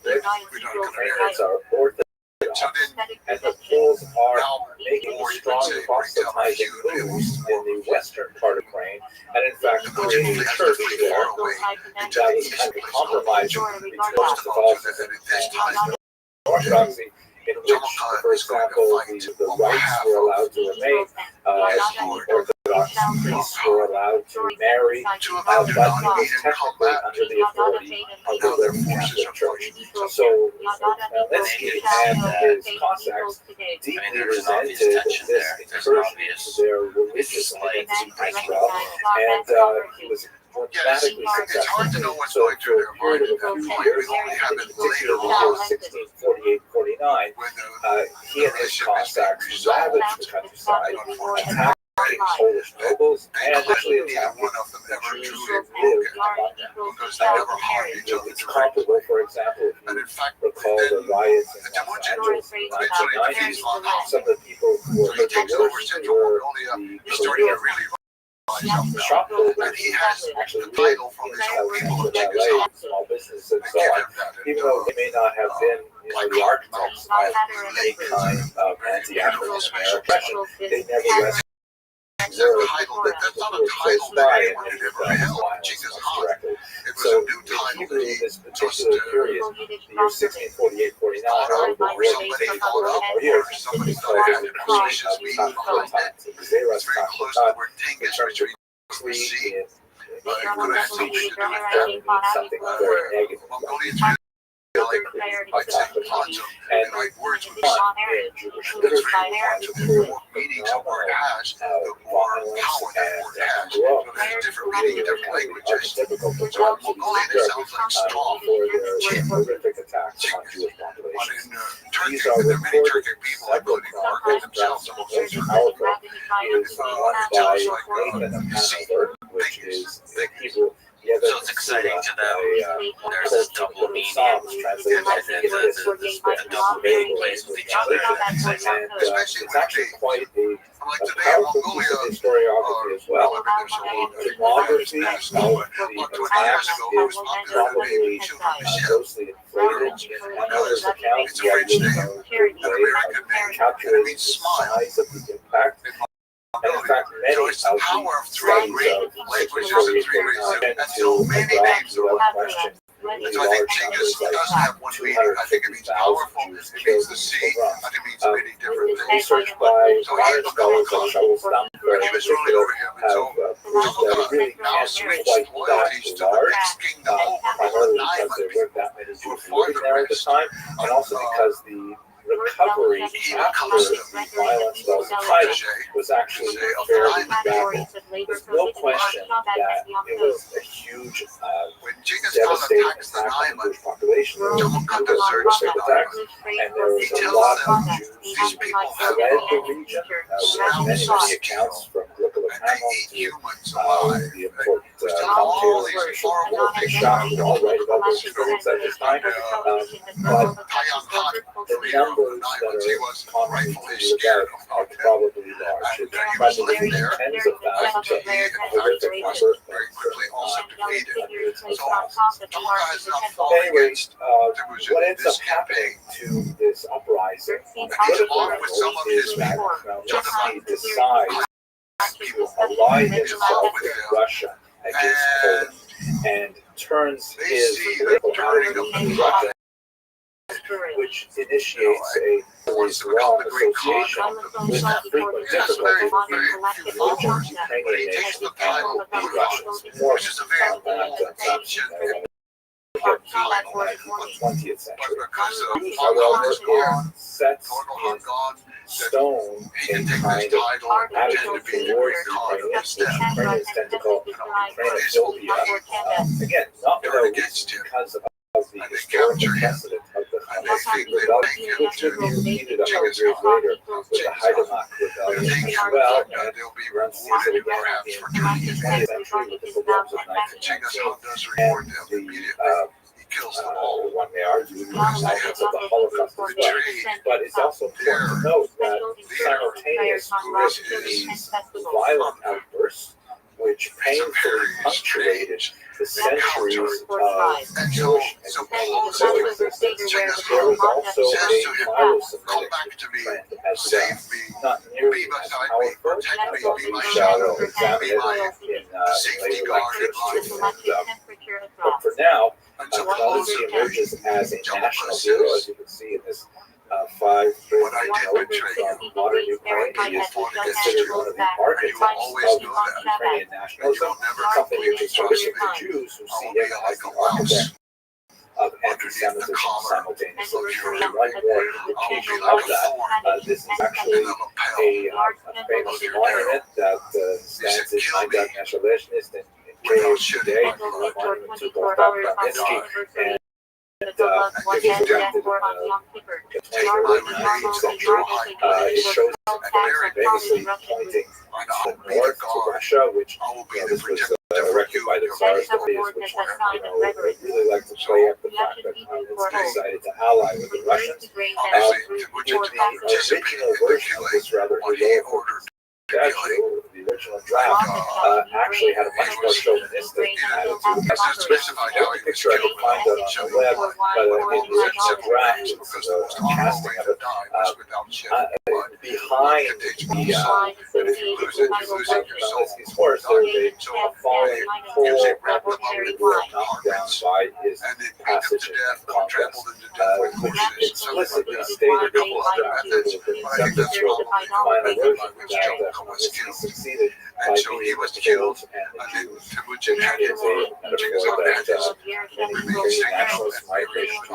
the Poles are Orthodox, and the Poles are making strong proselytizing moves in the western part of Ukraine, and in fact creating a church there that was kind of a compromise between Catholicism and Orthodoxy, in which, for example, the rights were allowed to remain, Orthodox priests were allowed to marry, but it was technically under the authority of the Catholic Church. So Khmelnytsky and his Cossacks deeply resented this incursion into their religious identity as well, and he was dramatically successful. So for a period of a few years, in particular the years 1648-49, he and his Cossacks ravaged the countryside, attacked Polish nobles, and actually attacked the Jews who lived among them. It's comparable, for example, if you recall the riots in Los Angeles in the 1990s, some of the people who were hurt the worst were the Korean shop builders, and he has actually title from his people in LA, small businesses and so on. Even though they may not have been the architects of any kind of anti-African oppression, they nevertheless That's not a title that anyone had ever held. Jesus directly. So the Hebrew in this particular period, the year 1648-49, over more years, is called the Xeras Tachat, which in something very negative. And words with Jewish literature, meanings a word has, the more power that word has. There's a different meaning in different languages. Mongolian, it sounds like strong. for their horrific attacks on Jewish populations. These are many recorded Turkic people, several including chronicles, themselves, the most powerful is one by Nathan of Hanover, which is the Hebrew. So it's exciting to them. There's a double meaning. Psalms translated, I think, the double meaning plays with each other. and it's actually quite a powerful piece of historiography as well. The demography of the attacks is probably grossly inflated, and others accounts yet calculate the size of the impact. And in fact, many of the studies of languages tend to adopt without question So I think Genghis doesn't have one meaning. I think it means powerful, it means the sea, I think it means many different things. Research by modern scholars like Shaul Stamper in He was ruling particular over him, and have so proved that it really can't be quite that large, primarily because there weren't that many Jews living there at the time, and also because the recovery after the violence of the fight was actually fairly rapid. There's no question that it was a huge devastating attack on the Jewish population. There was devastating attacks, and there was a lot of Jews who fled the region. There's many accounts from Glickala Hamon to the important commentators, Shah, who all write about those experiences at this time. But the numbers that are commonly viewed out are probably large. It's probably tens of thousands of horrific number. Very quickly also defeated. Anyway, what ends up happening to this uprising is that he decides to ally himself with Russia against Poland and turns his political attitude to Russia, which initiates a long association with frequent difficulty between Ukrainian nation and the Russians. More on that 20th century. However, it sets in stone a kind of attitude towards Ukrainians, which Ukrainians tend to call Ukrainophobia. Again, not without reason, because of the historical precedent of the rebellion, which would be repeated 100 years later with the Haidamach rebellion as well, and runs through the 20th century with the pogroms of 1919 and the one may argue, the signs of the Holocaust as well. But it's also important to note that simultaneous with these violent outbursts, which painfully punctuated the centuries of Jewish and Muslim coexistence, there was also a Philo-Semitic trend as well. Not nearly as powerful, but we shall examine it in later lectures. But for now, Knowledge emerges as a national hero, as you can see in this 5-page note from modern Ukraine. He is considered one of the architects of Ukrainian nationalism, something which is terrific for Jews who see him as the architect of anti-Semitism simultaneously. One more indication of that, this is actually a famous monument that stands in Maidan Nationalist in Kyiv today, monument to Bogdan and it was constructed in the 19th century. It shows famously pointing north to Russia, which this was erected by the Tsar's days, which really like to play up the fact that it's decided to ally with the Russians. The original version of this rather heroic statue, the original draft, actually had a much more chauvinistic attitude. This is one picture I can find on the web, but in the original draft, it's a casting of it. Behind Zelensky's horse, there's a fallen pole that was knocked down by his passage in Congress, which explicitly stated in the draft that the final version that he succeeded by being killed and the Jews. And it's a metaphor that many Ukrainian nationalists might wish to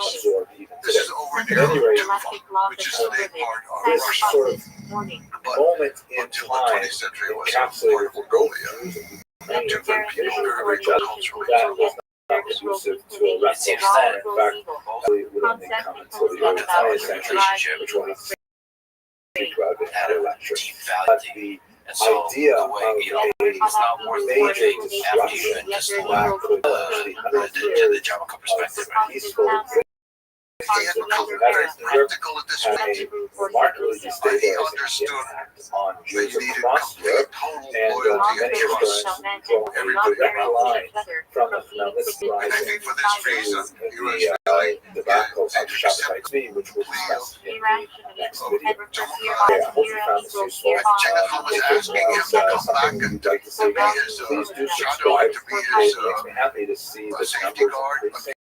absorb even today. At any rate, this sort of moment in time encapsulated for both Jews and Ukrainian people that was not conducive to a wrestling power. In fact, it would only come until the early 20th century, which will have about it at a lecture. But the idea of a major disruption that could actually interfere with peaceful existence had a remarkably destabilizing impact on Jews across Europe, and many historians draw a direct line from the Hellenistic rising to the debacle of Shabbatai Tzvi, which we'll discuss in the next video. I hope you found this useful. If it was something you'd like to see, please do subscribe. It makes me happy to see this number increasing.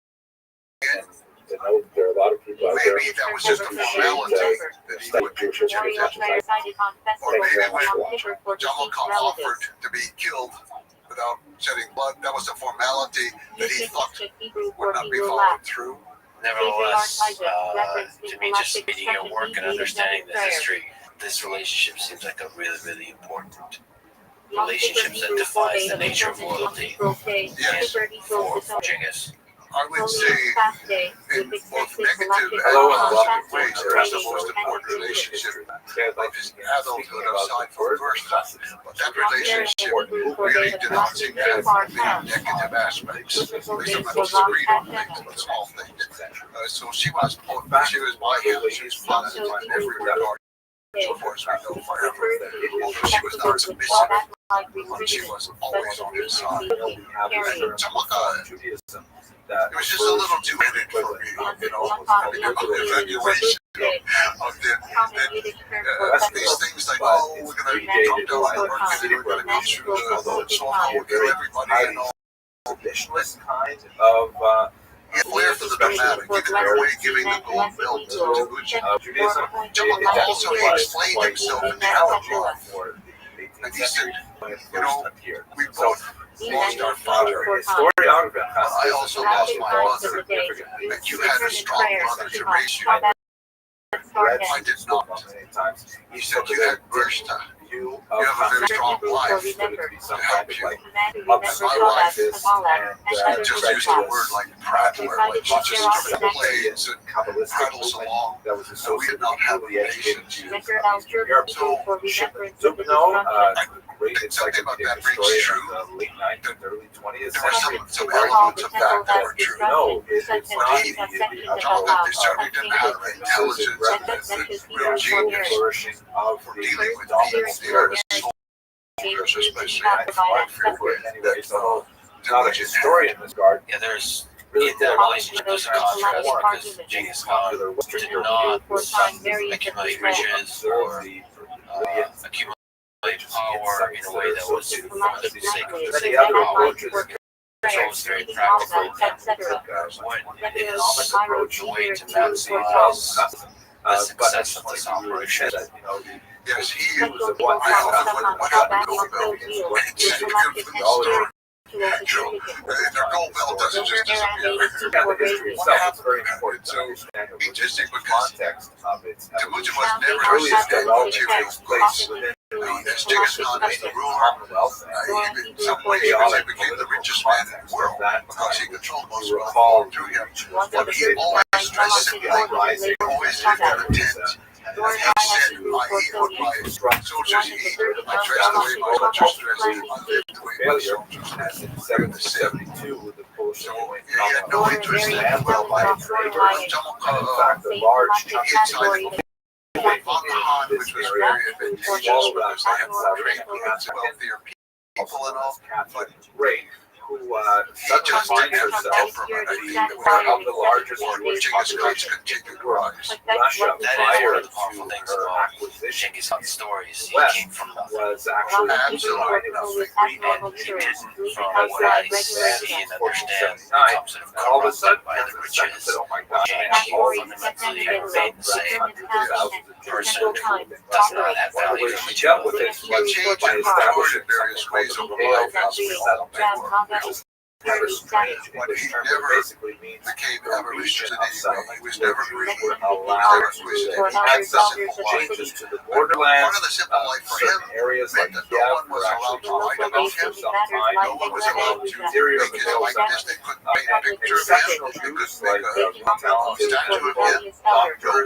And to know there are a lot of people out there that was just a formality that he would Jewish history. or maybe when Jamalkov offered to be killed without shedding blood, that was a formality that he thought would not be followed through. Nevertheless, to me, just reading your work and understanding the history, this relationship seems like a really, really important relationship that defines the nature of loyalty. Yes. For Genghis. I would say in both negative and positive ways, there's the most important relationship of his adulthood aside from birth. But that relationship really did not seem to have many negative aspects. They sometimes disagreed on things, but small things. So she was my hero. She was positive in every regard. Of course, we know forever. Although she was not submissive, but she was always on his side. And Judaism, it was just a little too headed for me, evaluation of these things like, oh, we're going to come down and work and we're going to go through the so we'll kill everybody and all. Traditionalist kind of He had flair for the dramatic, even in a way giving the gold belt to Gucci. Judaism. Also, he explained himself in the outlaw. And he said, we both lost our father. I also lost my mother. And you had a strong brother to raise you. I did not. He said you had Bershta. You have a very strong wife to help you. My wife is, and just used the word like prattler, like she just plays and prattles along. So we did not have a relationship. Something about that rings true. There were some elements of that that were true. But Jonathan certainly didn't have the intelligence and the real genius for dealing with people, the artists, especially. Knowledge story in this regard. Yeah, there's in that relationship there's a contrast because Genghis Khan did not accumulate riches or accumulate power in a way that was for the sake of the sake of power. So it was very practical. What is the way to maximize the success of this operation? Yes, he was the one. What happened to Gold Belt? Their gold belt doesn't just disappear. What happened? So he just said because Djibouti was never a material place. As Genghis Khan was the ruler, in some ways he became the richest man in the world because he controlled most of the world through him. But he always dressed simply, he always lived in a tent. And he said, I eat what my soldiers eat, I dress the way my soldiers dress, I live the way my soldiers live. So he had no interest in well life. In fact, the large chunk of Khan, which was very advantageous because they had more trade, wealthier people and all, but who just didn't have the temperament, I think, that would help the largest or Genghis Khan's continued rise. Russia That is one of the powerful things about Genghis Khan's stories. He came from nothing. was actually Absolutely nothing. And he didn't, from what I see and understand, comes and all of a sudden by the riches. oh my God, He fundamentally remained the same person who does not have value. he dealt with it He changed and matured in various ways over life as we all do. kind of strange. But he Term never basically means became avaricious in any way. He was never greedy. He were was allowed never twisted. He to had add the some simple life. changes to the Part borderlands. of the simple life for him Certain areas like meant that Kiev no one were was allowed actually to write about him. for some time. No one was allowed to Interior make his likeness. They couldn't paint a picture of him. They couldn't make a statue of him. No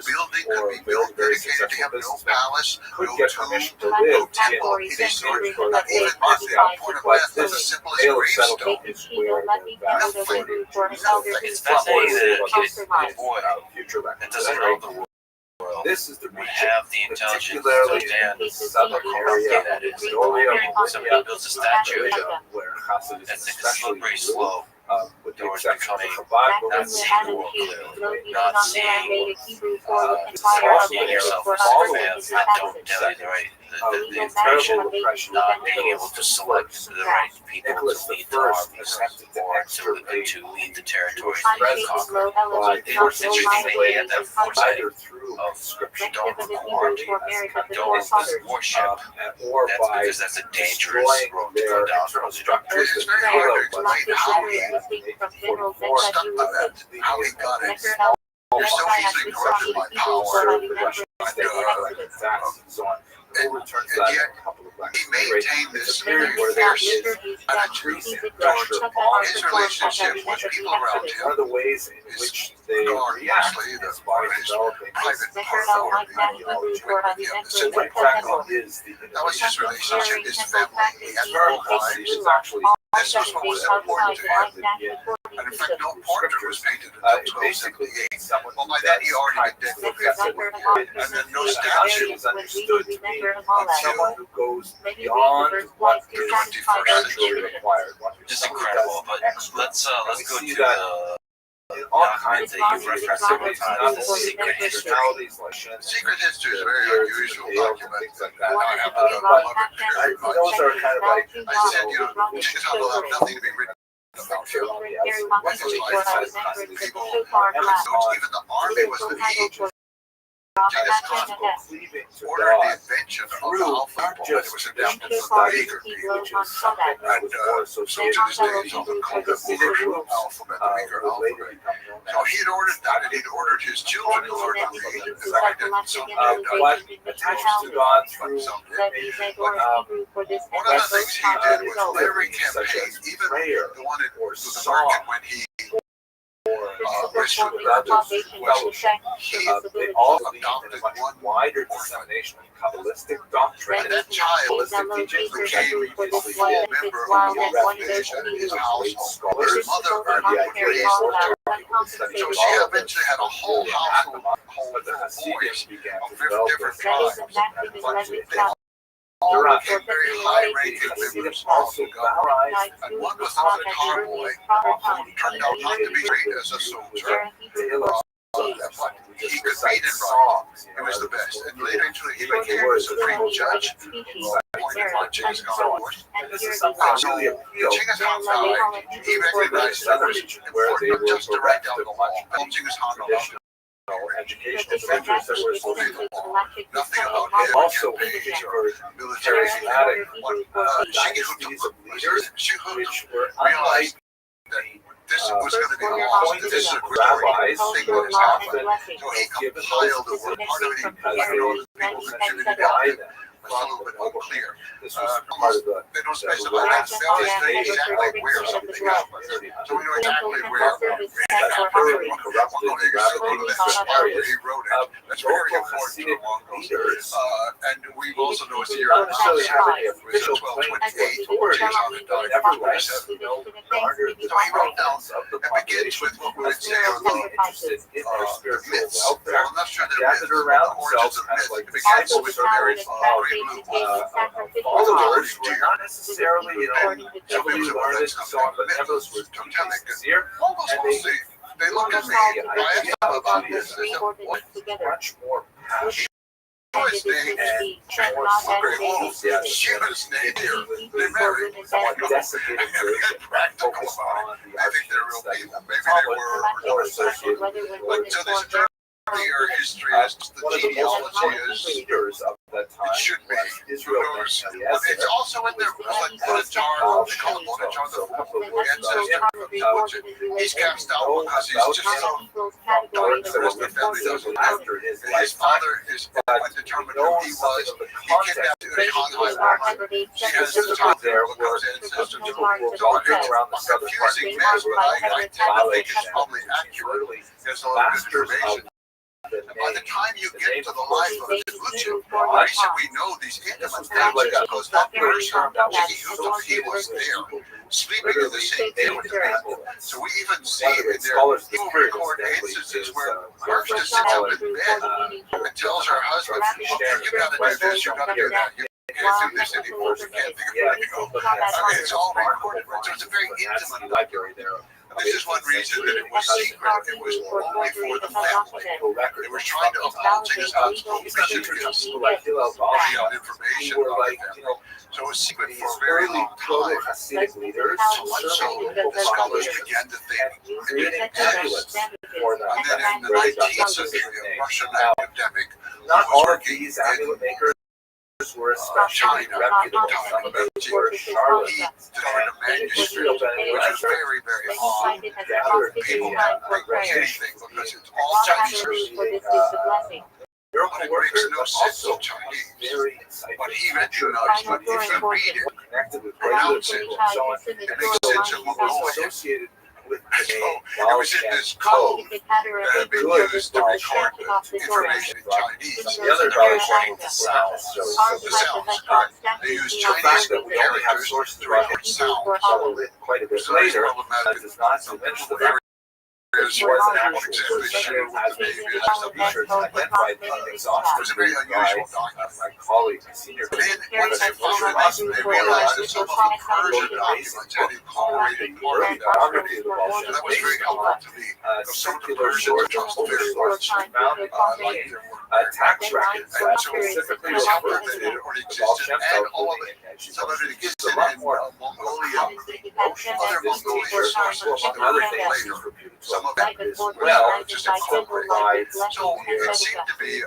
building could be built dedicated to him. No palace, no Could get tomb, permission to no live temple of any sort. Not even at the point of death, as simple as a gravestone. It's fascinating that a boy that doesn't know the world This is the would region, have the intelligence to particularly understand in the the southern area that is. of Somebody builds a statue where Hasid is that's like a especially slippery slope with the towards exception of becoming Chabad, not seeing the world clearly, not seeing yourself as fans that don't tell you the right the information, not being able to select the right people to lead the armies or to lead the territories that you conquer. It's interesting that he had that foresight of scripture. Don't record, don't worship. That's because that's a dangerous road to go down for the It's very hard to explain how he stuck to that, how he got it. You're so easily corrupted by power. facts and so on. Overturns and that yet a couple of he maintained this very where fierce there is attitude pressure towards all his relationship with people around one of him. the ways in which they Regard react mostly the is by his developing private The part Herald of like that the Hebrew for the simple what exactly is the that was his relationship, his family. He had her no wives. is actually This was what was important to him. And in fact, no portrait was painted until basically 1278. someone Well, by then he already been dead for 50 years. And then no statue is understood to be someone who goes beyond what is naturally required. Just incredible. But let's go to in all kinds of you've referenced several times, the secret secret history. Secret history is a very unusual document. Like And I have to love it very much. those are kind of like I said, Chickasaw will have nothing to be written about him. With his life, people, even the army was the heat. Genghis Khan ordered the invention of the alphabet. It was adapted from the Uyghur people. And so to this day, it's often called the Uyghur alphabet, the Uyghur alphabet. So he had ordered that, and he'd ordered his children to learn to read. And I didn't. Some what attaches to God through some did. One of the things he did was every campaign, even the one in the market when he rescued others, they all adopted a much wider dissemination of Kabbalistic doctrine. and that child became a full member of the organization in his household. His mother raised her. So she eventually had a whole household full of boys of different tribes. But they all became very high-ranking members of the government. And one was a tar boy who turned out not to be great as a soldier. But he could read and write. He was the best. And later he became a supreme judge, appointed by Genghis Khan, of course. This is something that really appealed Genghis Khan died. He recognized that it was important just to write down the law. Genghis Khan allowed educational centers that were nothing about him. also Campaigns or military charismatic dynasties of leaders, which were realized that this was going to be lost. This is a great thing that has happened. So he compiled the work. Part of it, people contributed to it. It's a little bit unclear. This was part of the They don't specify that. They always say exactly where something happened. So we know exactly where he wrote it. That's very important to the Mongols. And we also know it's the year of the it was 1228. Genghis Khan died in 1227. So he wrote down, it begins with what we would say are the myths. I'm not sure they're myths, but the origins of myths. It begins with the very followers were not necessarily, heavily learned and so on, but nevertheless were sincere, and they look at me, I asked them about this, I said, what? much more passionate His name and more secret. she was named here, they married. Somewhat desiccated version Practical focused about on it. the I think they're real archetypes people, that maybe they were more or associated with but so this earlier history is the one of the most genealogy prominent is leaders of that time it should be. was Israel ben But it's also in there, like Bonajar, they call it Bonajar, the ancestor of he's cast out because he's just so dark, the rest of the family doesn't have. after his His lifetime. father is determined who he was. He kidnapped a Khanhai. She has his father There who were comes in and says to him, people who were wandering around the southern part of confusing the mess, but I think violation it's probably accurate. There's a lot of masters information. of And by the time you the get name to the of life of the reason we know these intimate things because that person, he was there, sleeping in the same bed with the people. So we even see in there, people record instances where Martha sits up in bed and tells her husband, okay, you gotta do this, you gotta do that. You can't do this anymore, you can't think of it. I mean, it's all recorded, right? So it's a very intimate library there. This is one reason that it was secret. It was only for the family. They were trying to uphold Genghis Khan's mission because People like Hillel all Bali, the information who were about like, them. So it was secret for a very long time. Hasidic leaders, So much so that the scholars began to think creating it amulets exists. for them. And then in the 19th century, a Russian academic Not was all of working these in amulet makers were especially China, reputable. Some of them were Charlotte. he delivered a manuscript, which was very, very odd. Gathered People the don't think anything because it's all Chinese. miracle it worker, makes no but sense also in Chinese. very insightful. But he recognized that if you read it, connected with pronounce regular it, people and so on, it makes sense in Mongolian. associated with So it was in this code that had been used to record the information in Chinese. the other They're recording the sounds. The sounds, correct. They used The fact Chinese that we only have characters sources to record sound. followed it quite a bit So it's later, problematic. does not diminish the fact There's that it was an one actual exactly source sure that what has the been baby is. researched and identified It was a exhaustively very by unusual document. my colleague, my senior Then once they found it, they realized that some of the Persian documents had incorporated part of that. And that was very helpful to me. Some of the Persians trust very much like their work. tax records And that so specifically some of refer it to had already existed, and all of it. Some of it existed in Mongolia, other Mongolian sources, and other things later. Some of it as well, just incorporated. so it seemed to be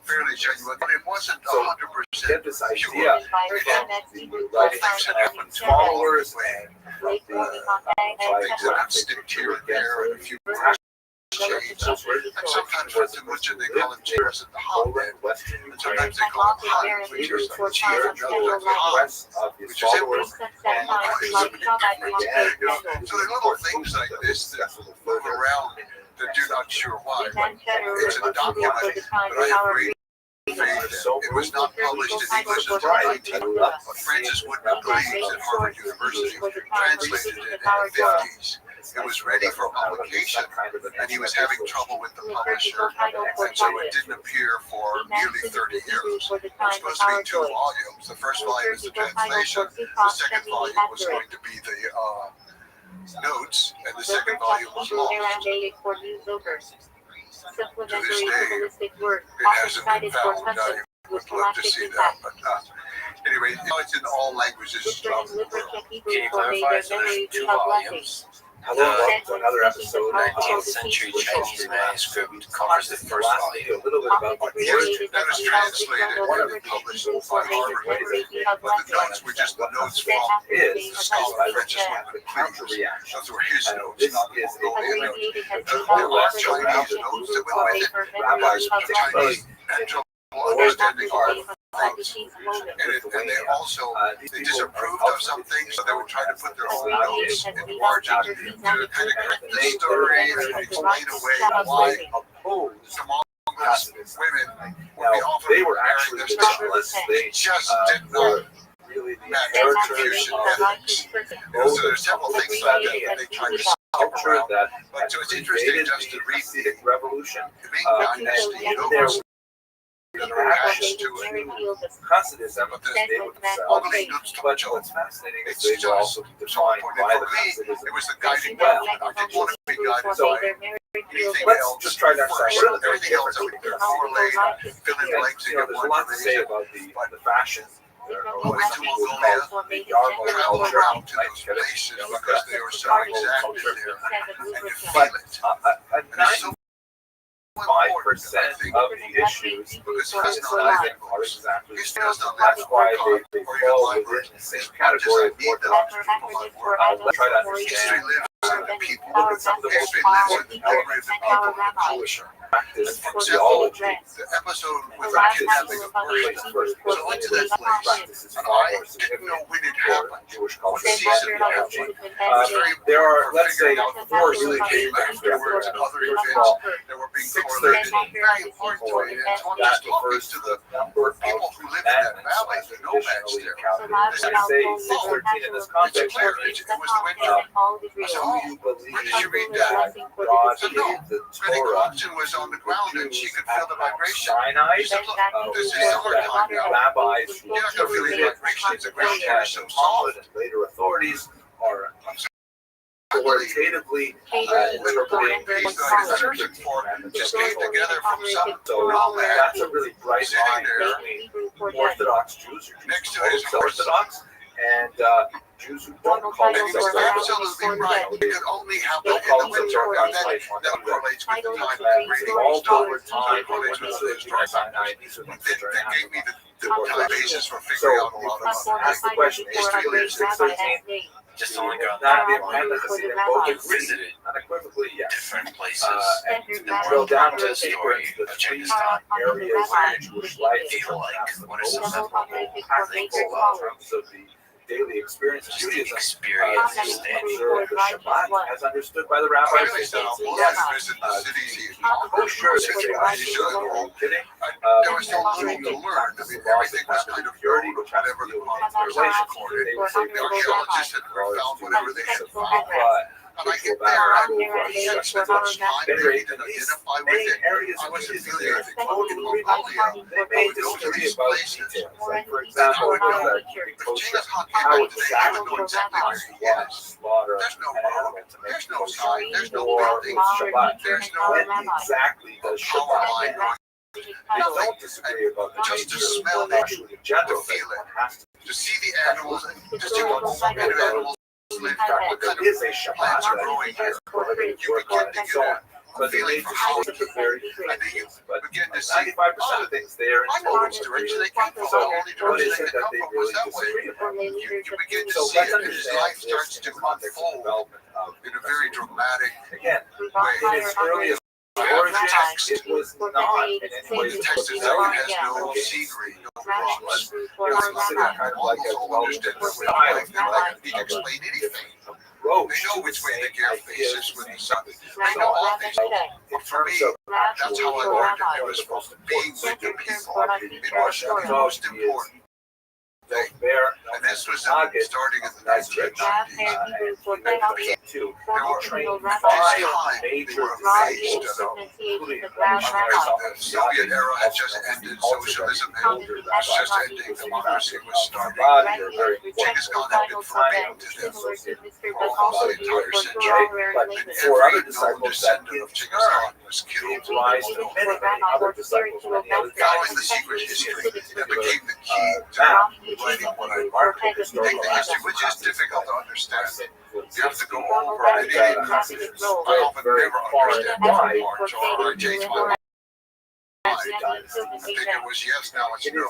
fairly genuine, but it wasn't So, 100% get this pure. idea the writings and followers and Things that could stick here and there, and a few shades. And sometimes for too much, and they call them cheers at the hot end. And sometimes they call them hot, which is like cheer, and other times hot, which is empty. And so there are little things like this that move around that you're not sure why. But it's a document, but I have great faith that it was not published in English until 1911. But Francis Woodman believes at Harvard University translated it in the 50s. It was ready for publication, and he was having trouble with the publisher, and so it didn't appear for nearly 30 years. It was supposed to be 2 volumes. The first volume is the translation, the second volume was going to be the notes, and the second volume was lost. To this day, it hasn't been found. I would love to see that, but anyway, it's in all languages throughout the world. Can you clarify? So there's 2 volumes. Hello, welcome to another episode of 19th century Chinese manuscript covers the first volume. A little bit about what Yes, that was translated and published by Harvard, but the notes were just the notes from the scholar Francis Woodman Cleaver. Those were his notes, not the Mongolian notes. There were Chinese notes that went with it. Rabbis of Chinese had trouble understanding our notes. And they also they disapproved of some things, so they would try to put their own notes in the margin to kind of correct the story and explain away why the Mongols women would be often they were wearing actually their specialists. stuff. They It just did not really match Confucian ethics. So there's several things like that they tried to skip around. that But so it's interesting just to read the revolution. Ming Dynasty notes that are attached to it. Hasidism, But they would all sell. the notes to But each what's fascinating is It's they just were also so defined important. by For the me, Hasidism. it was the guiding document. I didn't want to be guided So, by anything let's else. just try to understand what are the Everything else I would correlate, fill in blanks, and get there's more a lot to say information. about the fashion. Went to Mongolia, traveled around to those places because they were so exacted there, and you feel it. And it's so 5% important, I think, of the issues because are it's not like exactly history does not that's have why or they even fall libraries. within the same It's not just category I of need them, orthodox. people on board. Let's try to History understand lives in the people. Look at some of the most History lives in the powerful memory of the people and the culture. And practice for of example, theology. the episode with the kidnapping of worship was I went to that place, Practices and far I more didn't know significant when it for happened. Jewish What culture. season it happened. There are, let's say, four really really came big afterwards and other First of events all, that were being 613 correlated. Very important to me. And Tony was that talking refers to to the the number of people who live in that commandments valley, the nomads traditionally there. counted. They said, I say 613 in this context. clear. It was the winter. Do you believe Where did you read that? God So gave no, the Betty Torah Clarkson was on the ground and she could feel the vibration. Sinai? She said, look, this is that summertime now. rabbis who You're not going to feel any vibrations. The ground here is so Muhammad soft. and later authorities are I believe authoritatively little interpreting Peace these that is searching for just came together from some So nomad that's a really bright line sitting there between Orthodox Jews or next to Jews his horse. Orthodox and Jews who don't call And he was themselves absolutely right. You could only happen They'll in call the themselves winter, and then Israelites. that correlates with the time And reading. evolved over time. Correlates with the historic factors. These are things That that are that gave me happening. the time basis for figuring out a lot of Ask the question, history lives in 613. Just only go Not the that and far. the both You've agree, visited unequivocally, yes. different places. And and drill more down into to the story the of three Genghis Khan. areas where Jewish life Feel like, what are some most things in terms of the daily experience of just the Judaism. experience of standing Observe the Shabbat as understood by the rabbis. Really, so we'll Yes. visit the cities he Kosher, conquered. There was so little to learn. I mean, everything was kind of known, whatever the chroniclers recorded. The archaeologists had found whatever they had found. And I get there, I spent much time there, I didn't identify with it. I wasn't feeling anything. In Mongolia, I would go to these places. For example, If Genghis Khan came back today, I would know exactly where he is. There's no road, there's no sign, there's no building, there's no when exactly does power Shabbat line begin? going. They don't disagree about the Just to nature smell of it, actually the general to feel it. one has To see the animals, just to what kind of animals live, what kind There of is a Shabbat plants are that growing here. has prohibited You work begin on to and get so on. a But the feeling for how nature is very and then you but begin to see, 95% of things there I know which direction they came from. So The only what direction is they it could that come they from was really that way. disagree about? You begin to So see let's it, and his understand life this starts in to the context of unfold development of in a very dramatic again, way. in its earliest origins, it was not in any way The text itself has no scenery, no props. It's nothing that kind of like a well-understood style. They like to explain anything. They know which way the gear faces when the sun. They know all these. But for me, that's how I learned it. It was from being with the people. It was the most important thing. And this was starting in the 1990s. There were at this time, they were amazed. The Soviet era had just ended. Socialism was just ending. Democracy was starting. Genghis Khan had been forbidden to them almost the entire century. And every known descendant of Genghis Khan was killed. Following the secret history that became the key to writing what I marked. Take the history, which is difficult to understand. You have to go over it. I often never understand different parts, or I change my mind. I think it was yes, now it's no.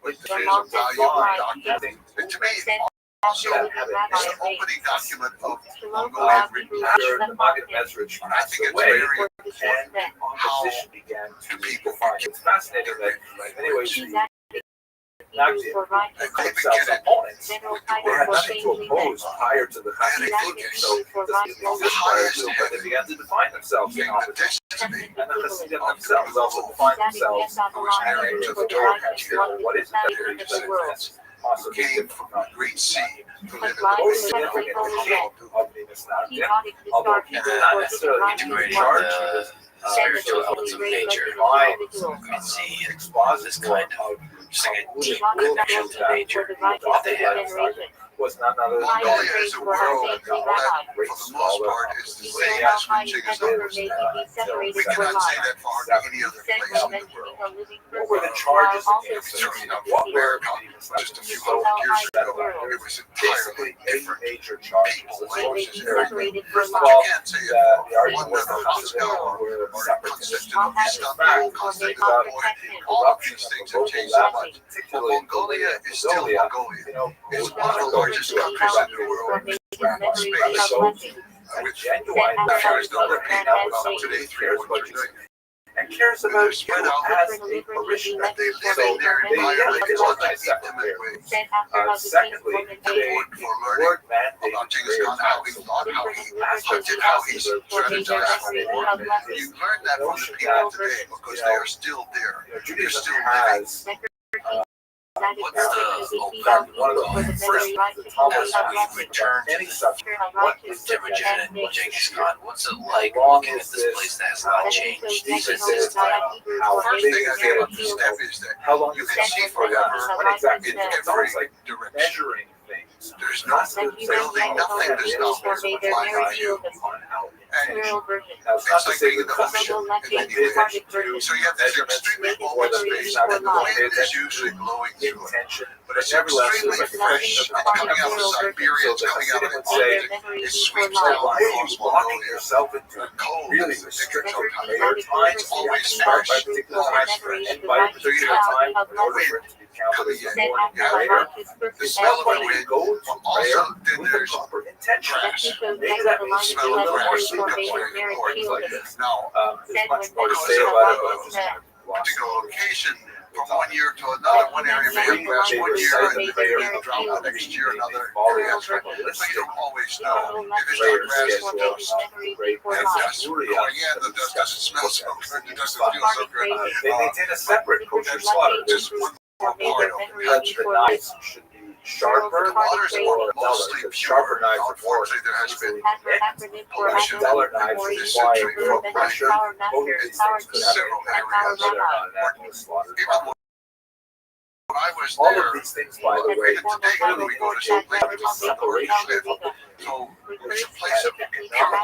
But there's a valuable document. And to me, also, it's the opening document of Mongolian written literature. the Maggid Mesrich And I think it's away, very important and how opposition began to people define. It's fascinating that, anyway, Nazi themselves opponents, they had nothing to oppose prior to the Hasidic. So this highest but they began to define themselves in being the opposition. destiny And the Hasidim themselves also define themselves who was married to the Torah. Torah, What is it that they're interested in? That's possibly came different. from the Great Sea to live in The the most Great significant Sea. of the Mishnah, although he did not necessarily integrating charge the the spiritual elements of nature. divine You can see this expositor kind of just like a deep will connection to nature that they have. was none other than Mongolia is a world that, for the most part, is the same as when Genghis Khan was there. We cannot say that for hardly any other place in the world. What were the charges against them? Certainly not What for were America. Just a few hundred years ago, it was entirely basically eight different major charges? people, The source is languages, very everything. good. First of But you all, can't say it the for argument one was member the of Moscow were or separatists. Constantinople, Istanbul, Constantinople. All of these things have changed so much. But Mongolia is still Mongolia. It's one of the largest countries in the world. Space. With Genuine there's no other repeat hand about today, 300 million. and cares And about they're you spread out. as a parishioner. They live in their environment in such an intimate way. Secondly, they Important for learning word mandate about Genghis Khan, how he thought, how he hunted, how he strategized for war. You learn that from the people today because they are still there. They're Judaism still living. has What's the one of the first as we return to any the subject. What is the Temujin and Genghis Khan? What's it like looking at this place that has not changed since this time? how First big thing I is feel it? about this step is that How long you is can it? see forever When exactly? in It's every almost like direction. measuring things. There's no building, nothing does not fly by you. Rural version. Now, it's not It's to like say being in that the the ocean. Double And then lactate you recorded version. so you have this extremely open space, and the wind is usually blowing through it. intention, But it's nevertheless, extremely there's a fresh. fresh It's coming out of Siberia. It's coming out of would Arctic. say, It sweeps so down why are you across locking Mongolia. yourself into The cold really is restricted It's times? always Start fresh. by particular times and by a particular time in order for it to be counted Coming as in. a morning Yeah, prayer. the smell of When the we wind. go to Also, prayer then with the there's proper intention. grass. Maybe that means you Smell do a of little more grass. sleep That's before very you important. like this. Now, There's much more to because say of about it, a but I'm just kind of lost. particular location, from one year to another, one area may have grass one year, and then they may drop the next year another area. So you don't always know if it's not grass, it's dust. And dust going in, the dust doesn't smell so good, it doesn't feel so good. They maintain a separate kosher slaughter. Just one more part of it. Judge the knives should be sharper The waters are or mostly duller. pure. Sharper knives are more Unfortunately, there has been pollution. Duller knives require more pressure. Both of these things could have several an impact areas. whether or not an animal is slaughtered. Even when I was All there, of these things, by the way, today clearly we go to some place indicate called separation of the so it's a place of pure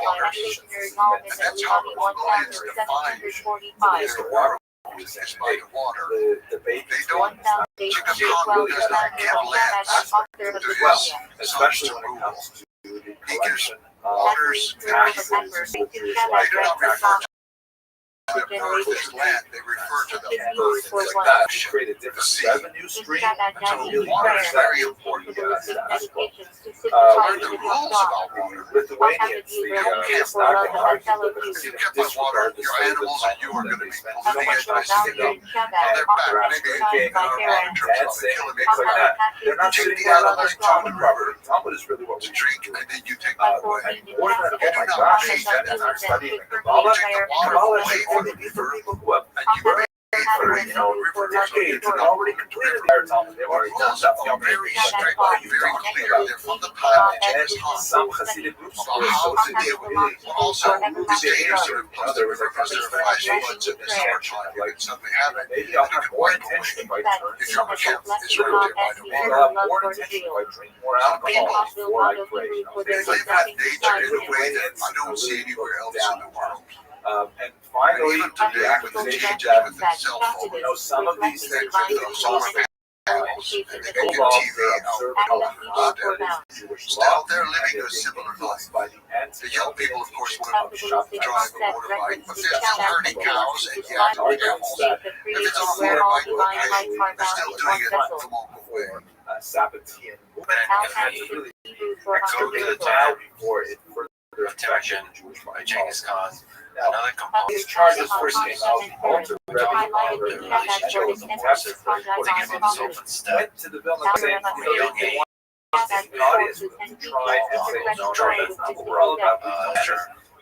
water. And that's how the Mongolians define their world is by the water. the debate They don't, Chicken Kong does not give lands to well, his especially sons to when it rule. comes to the He gives collection of waters, taxes. they do not refer to the earth as land, they refer to the earth as like like that ocean. to create a different sea. revenue stream. So water is very important. Learn the rules about water. Lithuanians, the Stocking If you kept on water, your animals and you are going to be polluting it by sitting on their back, maybe again, our water turns out to kill them, things like that. They're not You take sitting the out on animals the to Talmud the property. river Talmud is really what to we drink, and then you take them away. and more than that, oh my gosh, and I'm studying the Kabbalah. Kabbalah should only be for people who have And you pay for it, for decades and already completed their Talmud. They've already done rules that. are very strict, very clear. They're from the time of Genghis Khan. Some Hasidic groups About were how so to deal with it. But also, these dangers are in place. There was a flash floods in the summertime. You could suddenly have it. maybe I'll have more intention if I turn If your camp is right there by the maybe water. I'll have more intention if I drink more alcohol before I pray. They live that nature in a way that I don't see anywhere else in the world. And finally, Even the today, with the accusation changes that with the cell phone, some of these things with the solar panels, and they can get involve TV their out observable out there. Jewish Still, law. they're living a similar life. By the end, The young people, of course, will Capitalistic drive a concept motorbike, but references they're still herding cows and yak and camels. If it's on a motorbike, okay, they're still doing it the local way. Sabbatean movement, How and has it's the really Hebrew for Go to the now before it further Attention affected Jewish by life. Genghis Khan. Now, Another component these charges first came out the altar revenue highlighted of the the relationship with relationship Texas with contract to give on himself Congress. instead. went to the Vilna saying, From a young age, the audience would try and say, no, that's not what we're all about.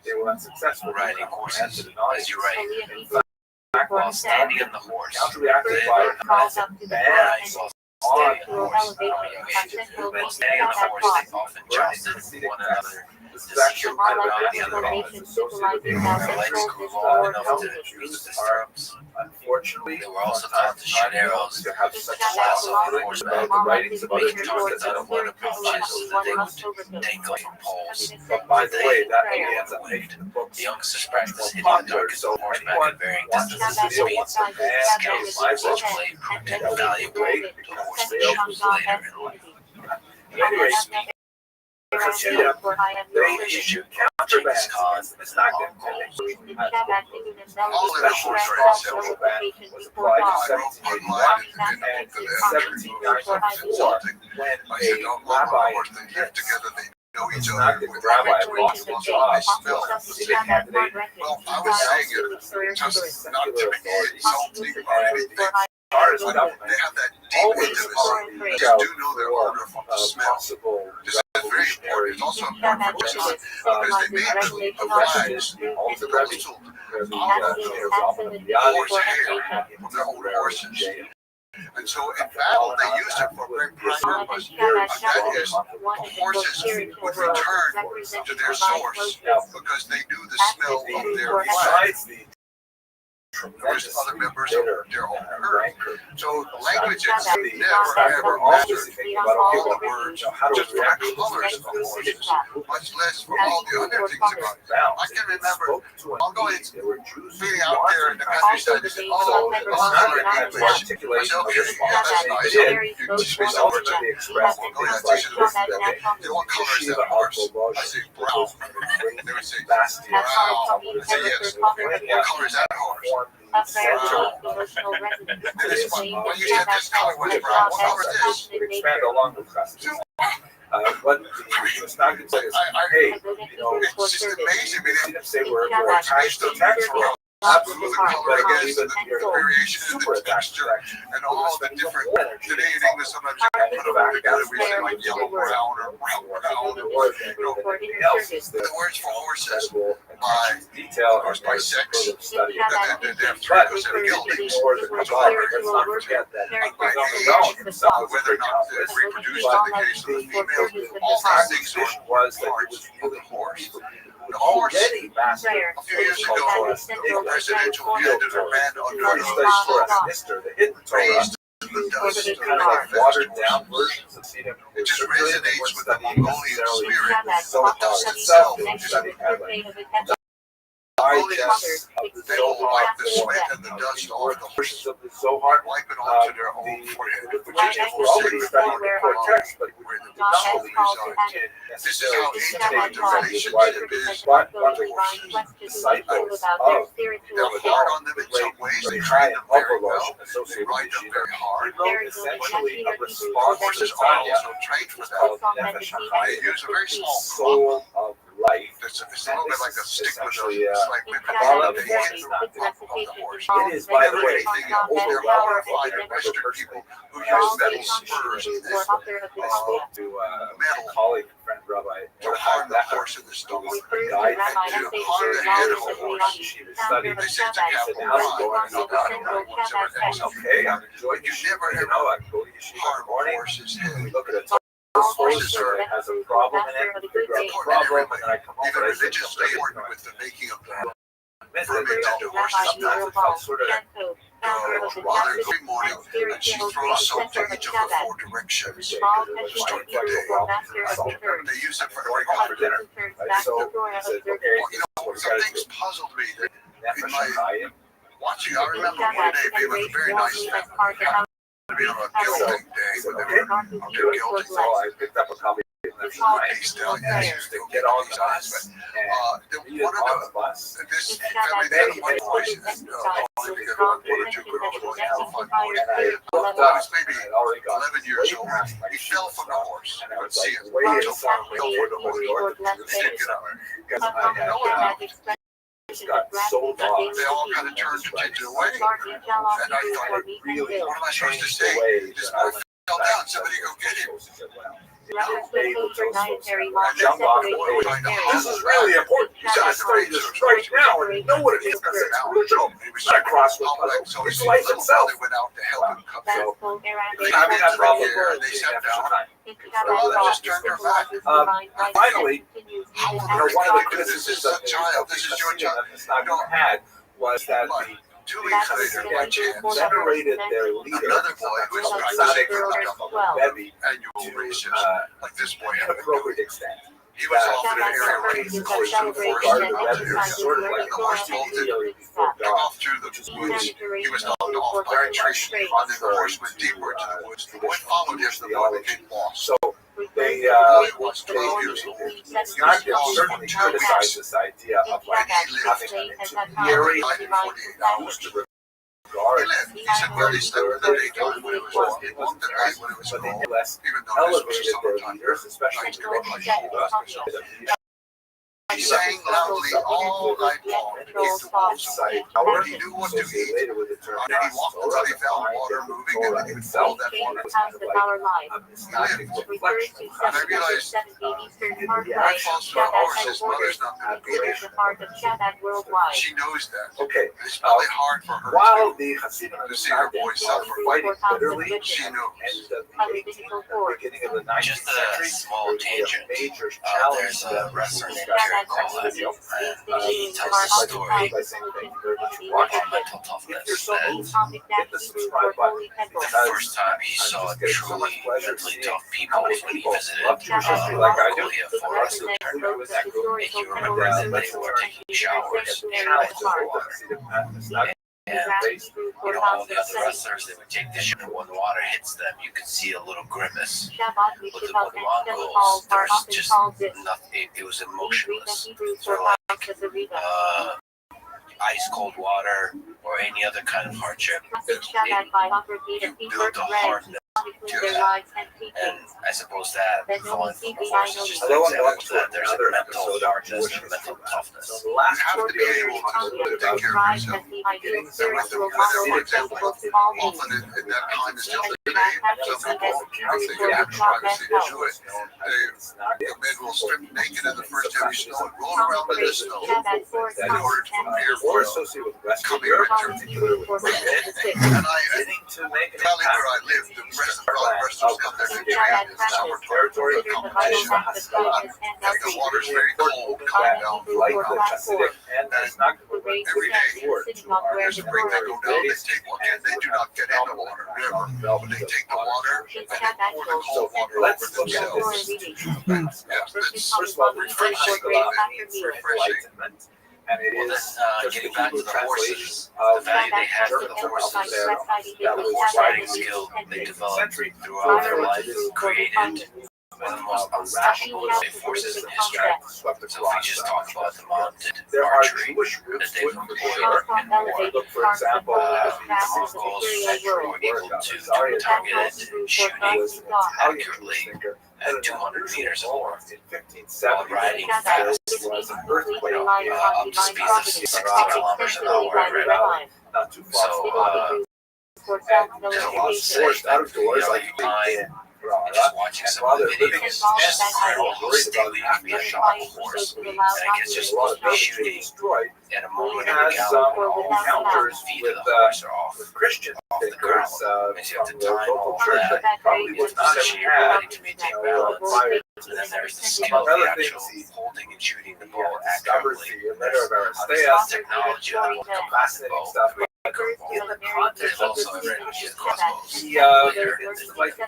They were unsuccessful. riding horses, Answered an audience. as you write, In fact, while standing on the horse. counterreacted by Calls up to the bans front on and to elevate the consensual When means standing on the that horse, cause. they often jostled one another. this is actually kind of about the other Information associated with symbolizing the how Their legs control grew is long toward enough to motion. use the stirrups. unfortunately, They were also taught to shoot arrows to have such This lots chapter of belongs about to the writings of other making Jews targets that out of wood approaches so that they would dangle from poles. But by the way, that only ends up making the books The youngsters practiced hitting the popular. targets So on horseback anyone at varying watching distances this and video speeds. wants to ban Skills my which book. played proved invaluable to horse pushers later in life. Anyway, Kachida, they issued counterbands against the Stockton All of that horse Special ban was applied in 1781 and in 1794 when I said, a don't love rabbi our horse, they live together, they know each not other. the rabbi lost his job, They smell. Civic candidate, Well, I was saying it just not to be insulting or anything, Ours but government they have that deep always intimacy. They look just out do know their for owner from the smell. possible This is very important. It's also important for horses because they made the flags, all the the revenue postal where the horse hair from their own horses. And so in battle, they used it for a very prime purpose. And that is, the horses would return to their source because they knew the smell of their flag. Besides the tremendous other members of bitter their own and herd. rancor. So language is The never ever also mastered thinking about all okay, the words, how do just we for react the to colors of this? horses, much less for all the other things about it. I can remember, I'll go ahead being out there in the countryside, they said, oh, it's the not muscular an English. articulation of Okay, the yeah, that's nice. did. You teach me It's some also to be expressed in Go ahead, things teach like me what color is that horse? I say brown. They would say Bastion. brown. I say yes. What color is that horse? Emotional resonance. And it's when you said this color was brown, what color is this? Would expand along the crest. But it's not good to say, hey, It's just amazing. I mean, them say we're attached to text. Absolutely, the color, I guess, even the variation in the texture, and all the different. Today in English, sometimes you can put them back together. We say like yellow brown or brown brown. The words for horses by detail horse by sex. study. And then they have three of those that are guilty. Let's not forget that By age, whether or not they reproduce in the case of the female, all these things vision was that it parts was of really the horse. The horse horse, already mastered a few years ago, the presidential candidate ran under United States Torah, Mister, the hidden Torah, raised the dust kind of like watered down versions of Sedum. It just resonates with the Mongolian spirit. So The dust itself, they don't wipe the sweat and the dust off the horses. of the Zohar, Wipe it onto their own forehead. which we're already studying the cortex, but we Where the did not dust believe resides. This is how intimate the relationship is. But one of the disciples of They have a guard on them in some ways. They train them very well. They ride them very hard. essentially a response Horses to are Tanya also trained for that. called Nefesh They HaChaim, use a very small soul of life. It's a little bit like a stick with a, Essentially, it's like when they hit the top of the horse. It is, by the way, Everything they're horrified at Western people who use metal spurs and this to a colleague and friend, Rabbi to harm the horse in the stomach. guide And to harm the head of a horse. she was studying. They say it's a capital crime. No doubt about it whatsoever. Okay, I'm enjoying You yeshiva. never You ever know, I'm going to yeshiva in harm the morning. a horse's We head. look at it. This horse has a problem in it. We figure out the problem, and then I come home Even and I say, religiously important with the making of the sometimes fermented it felt sort of water every morning, and she throws soap to each of the four directions. Start the day. They use it for every for dinner. Right? So he said, okay, You know, some things puzzled me that Nefesh HaChaim. watching. I remember one day being with a very nice family. To be on a gilding day when they were on their gilding. So I picked up a copy of Nefesh HaChaim. And I used to get on the bus and read it One on of the bus. this family, they had a bunch of boys, and only together one or two girls, boys, and fun boys. One was maybe I'd already got 11 years old. past my He fell from the horse. and I I could was see like, it. way He inside, fell for the horse. Stick it up. because I had got so lost. They all kind of turned the kids away. And I thought, Really what am I supposed to changed say? the way This that boy fell down. Somebody go get him. This is really important. You gotta study this right now and know what it is because it's crucial. It's not a crossword puzzle. So It's his life little itself. brother went out to help him come So, down. I mean, that's probably Here, and they sat down. Finally, How you on know, earth one of the could this is criticisms a of child, this is your child. the had was that the 2 weeks later, by chance, venerated their leader, another boy who was Tzaddik practicing Bevy, annual races, like this boy to had an been doing. appropriate extent. He was off in an area where he was through the forest, Regarded the weather as sort of like the horse bolted, before come dawn. off through the woods. He was knocked off by a tree, and then the horse went deeper into the woods. The boy followed him, the boy became lost. So they, The boy was 12 years old. Snarkin certainly criticized this idea of like having an intermediary Died in 48 hours. to He regard. lived. He said, well, he slept in the daytime when it was warm. He walked at night when it was But they cold. nevertheless Even though this was elevated their summertime. leaders, especially to Rosh Hashanah. He sang loudly all night long to keep the wolves away. And he knew what to eat. Later with the term And then he walked until he found water moving, and then he would follow that water. a misguided reflection of And I realized I falls to a horse, his mother's not going to beat him. She knows that. Okay, It's probably hard for her while to the Hasidim and to the see her Sardim boy suffer. were fighting bitterly, She knows. and the 18th and beginning of the 19th Just a century, small there would be a tangent. major challenge There's to a them wrestler named discussing recall that. He tells a story about mental toughness that the first time he saw truly mentally tough people was when he visited Mongolia for a return. And he remembered that they were taking showers in ice water. And all the other wrestlers, they would take the shower. When the water hits them, you could see a little grimace. But the Mongols, there was just nothing. It was emotionless. So like ice cold water or any other kind of hardship, you build a hardness to that. And I suppose that falling from the horse is just an example of that. There's a mental hardness and a mental toughness. You have to be able to take care of yourself. For example, often in that time is still today, some people think they have privacy to do it. The men will strip naked in the first heavy snow and roll around in the snow in order to prepare for coming winter. And probably where I live, the rest of the wrestlers come there to train in summertime for the competition. And the water's very cold coming down from the Pacific. And every day, there's a ring that go down, they take one, and they do not get in the water, never. But they take the water, and they pour the cold water over themselves. Yes, it's refreshing. It's refreshing. Well, then, getting back to the horses, the value they had for the horses, the horse riding skill they developed throughout their life created one of the most unstoppable forces in history. So if we just talk about the mounted archery that they've employed in war, For example, the Mongols were able to do targeted shooting accurately at 200 meters or more, while riding fast up to speeds of 60 kilometers an hour I read out. So, there's a lot of force outdoors, like and just watching some of the videos, it's just incredible how stable you can be on a horse. And I guess you're supposed to be shooting at a moment of the gallop when all the feet of the horse are off the ground. And you have to time all that. You have to position your body to maintain balance. And then there's the skill of the actual holding and shooting the bow accurately. There's technology of the composite bow. There's also a crossbows. Later in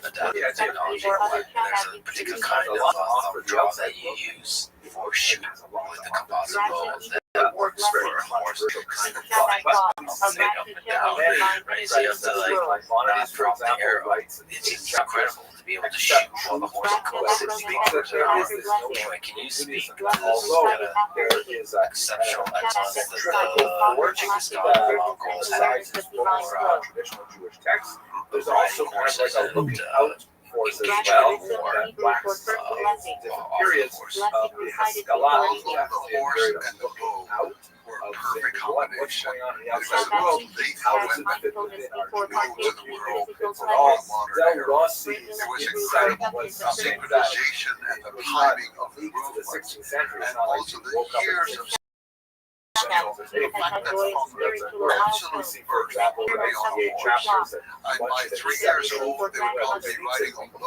the technology, there's a particular kind of draw that you use for shooting with the composite bow that works for a horse. Kind of up and down, right? So you have to not drop the arrow. It's incredible to be able to shoot while the horse goes 60 kilometers an hour. Anyway, can you speak to this exceptional excellence that the Genghis Khan and the Mongols had for traditional Jewish texts? There's riding also kind of horses like a and looking out force as well, that wax different periods of the Haskalah, The horse and the bow were a perfect combination. It was a world they fit within our moves of the world for all modern era. It was incredible, the synchronization and the timing of the movements, and also the years of absolutely first to be on a horse. And by 3 years old, they would probably be riding on the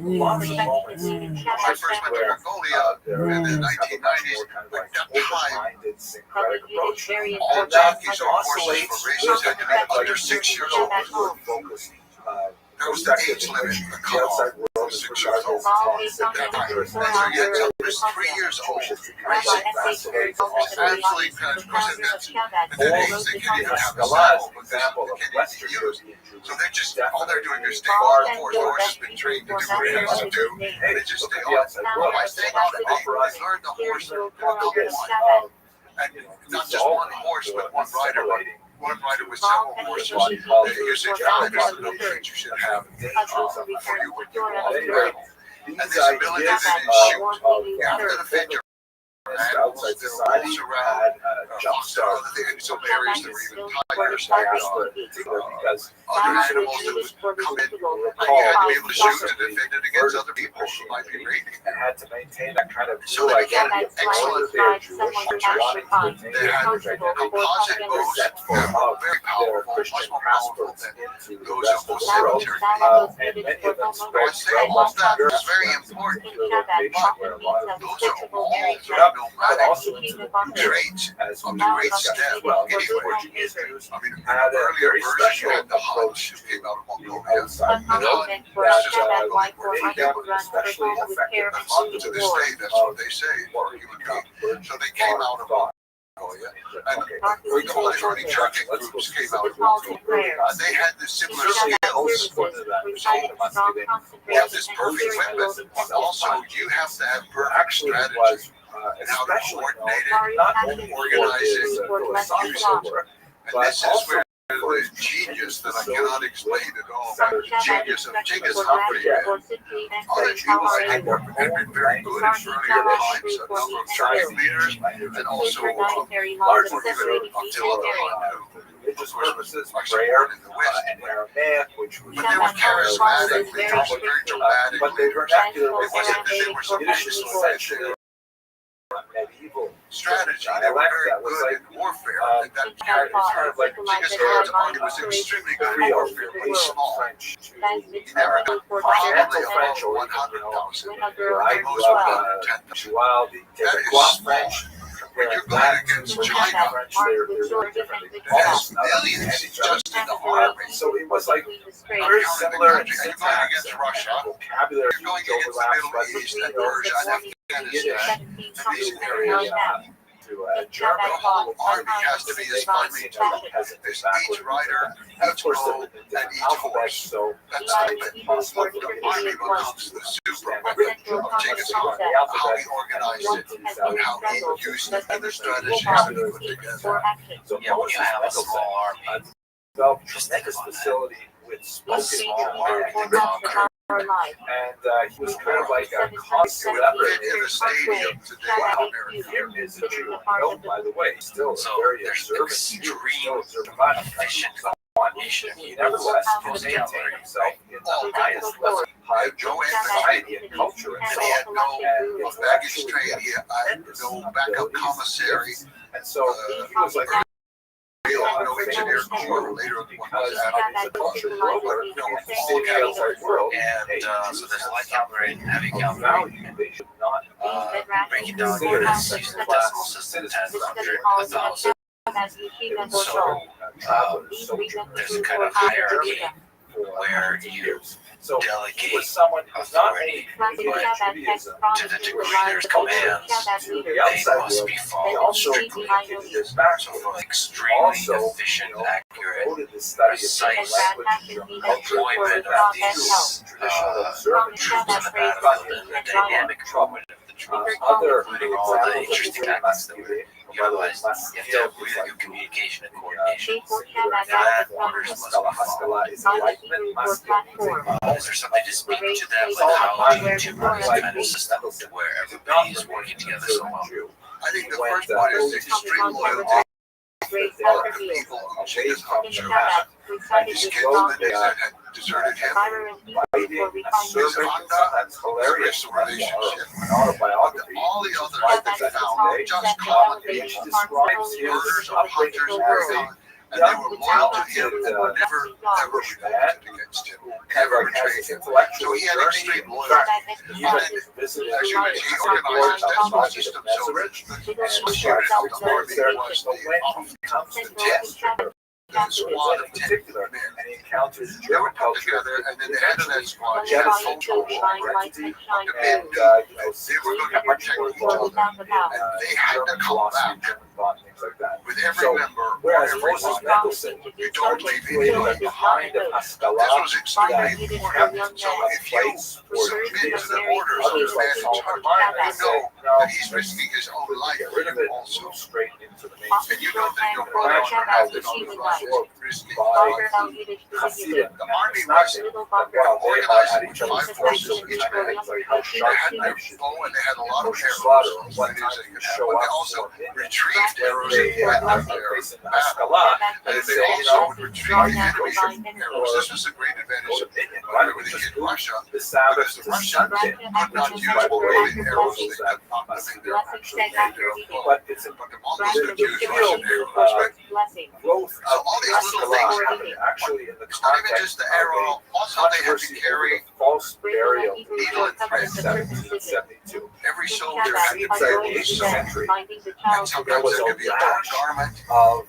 When I first went to Mongolia in the 1990s, at that time, all jockeys on horses for races had to be under 6 years old. There was the age limit, the cutoff was 6 years old. At that time, and so you had somebody 3 years old racing. It's absolutely kind of coincidence. At that age, they can't even have a saddle, but they can't even use. So they're just, all they're doing is stay on the horse. The horse has been trained to do what it has to do, and they just stay on. By staying on it, they learn the horse to one. And not just one horse, but one rider. One rider with several horses. Usually, that's the number that you should have for you when you go off the trail. And this ability to shoot after the figure. Outside society had jumpstart in some areas that were even tigers. Because Other animals that would come in, you had to be able to shoot and defend it against other people who might be raiding. and had to maintain that kind of So dual they get identity of excellent their Jewish and They had a composite bows that were very powerful. Christian more powerful passports than into the those rest of of us the world. cemetery. And many of them So I spread say from all of that Europe is very to important. the location where a lot of Those these are all but nomadic also into the future, traits as of we the great discussed step. as well. The Anyway, Portuguese Jews I mean, in had the a earlier very version, you special had the approach Huns who to came out of the Mongolia. outside And world Hun that made them especially effective to this day, that's what they say, for human being. So they came out of Mongolia. And we call it early Turkic groups came out of Mongolia. They had this similar skills. You have this perfect weapon, but also you have to have perfect strategy and how to coordinate it, not only organize it, use philosophical work, and this is where the genius that I cannot explain at all, the genius of Genghis Humphrey and other people had been very good in earlier times, a number of tribal leaders, and also largely even until religious purposes, prayer, in the West. and Aramaic, which was But they were charismatic, they were very dramatic. but they were vernacular. It wasn't that they were supposed to say their medieval strategy. They were very good in warfare. And that carried kind of like Genghis Khan's army was extremely good in warfare, but small. French to He never got probably above 100,000. Most were under 10,000. While the That is French, when you're going against China, French, they're that's millions just in the army. So it was like very Very similar in You're going against Russia, vocabulary. you're going against the Middle East and Persia and Afghanistan. And these areas, to German the whole army has to be as finely tuned as each rider, each bow, and each horse. So That's the army becomes the super weapon of Genghis Khan. How he organized it, and how he used it, and the strategies that he put together. So Yeah, when you have a small army, developed tremendous facility with spoken and he was kind of like a constant Right in the stadium today, Wow. America. Here is a Jew. No, by the way, still so very there's observant. extreme Efficient. coordination. He nevertheless can maintain himself in the highest level, high No society and culture and And so he had on. no baggage train, he had no backup commissary, And so he was like no engineer corps later on because that. it's a culture rover, no, all the outside world, And so there's light cavalry and heavy of cavalry. value. They should not Breaking down units using the decimal system, 10, 100, 1,000. So there's a kind of hierarchy where you so he delegate was someone who's not only Judaism to the degree there's commands, to the they outside must world. be He followed also strictly. communicated his backstory. So extremely Also, efficient, accurate promoted the study of precise language, culture, deployment of these traditional observant troops on the battlefield and the dynamic movement of the troops, other including all the examples interesting tactics that were utilized. You have to have really good communication and coordination. That orders must be followed. is enlightenment, must be Is there something to speak to that, like how do you do this kind of system where everybody is working together so well? I think the first one is extreme loyalty to the people of Genghis Khan. These kinsmen that had deserted him, his Honda, that's hilarious. the relationship. An autobiography. All the others that they found, just common Each people, describes his murders of hunters and everything, and they were loyal to him and never, ever revolted against him, never betrayed him. So he had extreme loyalty. Even visited As you mentioned, he organized decimal systems, so the spirit of the army was the comes to test. The squad of 10 particular men. and he encounters They German were put culture. together, and then the head of that squad, He had a had a social photo identity, the and men, they they were going to protect each other, and they had to come back German thought, things like that. with every So, member, Whereas every Moses one. Mendelssohn You don't leave created anyone behind behind. a Haskalah This was extremely kept important. So a if you place for submit to the orders of others the like man in Solomon charge, and you say, know no, that he's risking his own life get for rid of you it, also. move straight into the And mainstream. you know that your brother has it on the front, risking his By life. Hasidim, The army not was organized at with each other's 5 forces throats, each man. like how They sharp had their knives should bow and they had a lot of slaughter arrows. what But time they to show up also for it. retrieved arrows at They the end of their facing the battle. Haskalah, And and they say, also would retrieve the enemy's arrows. This was a great advantage of whenever they hit Russia. the Sabbath Because the to Russians Sunday. could not use loaded arrows, they could not bring their arrows. But it's But the Mongols the Jews real Russian perspective. blessing. growth So all these little things happened actually in the It's not even context just the of arrow. Also, they have to controversy carry over the false Bring burial the needle and thread. in 1772. every soldier had to Seems like the 18th century, finding the and child. sometimes it could be a dark garment. of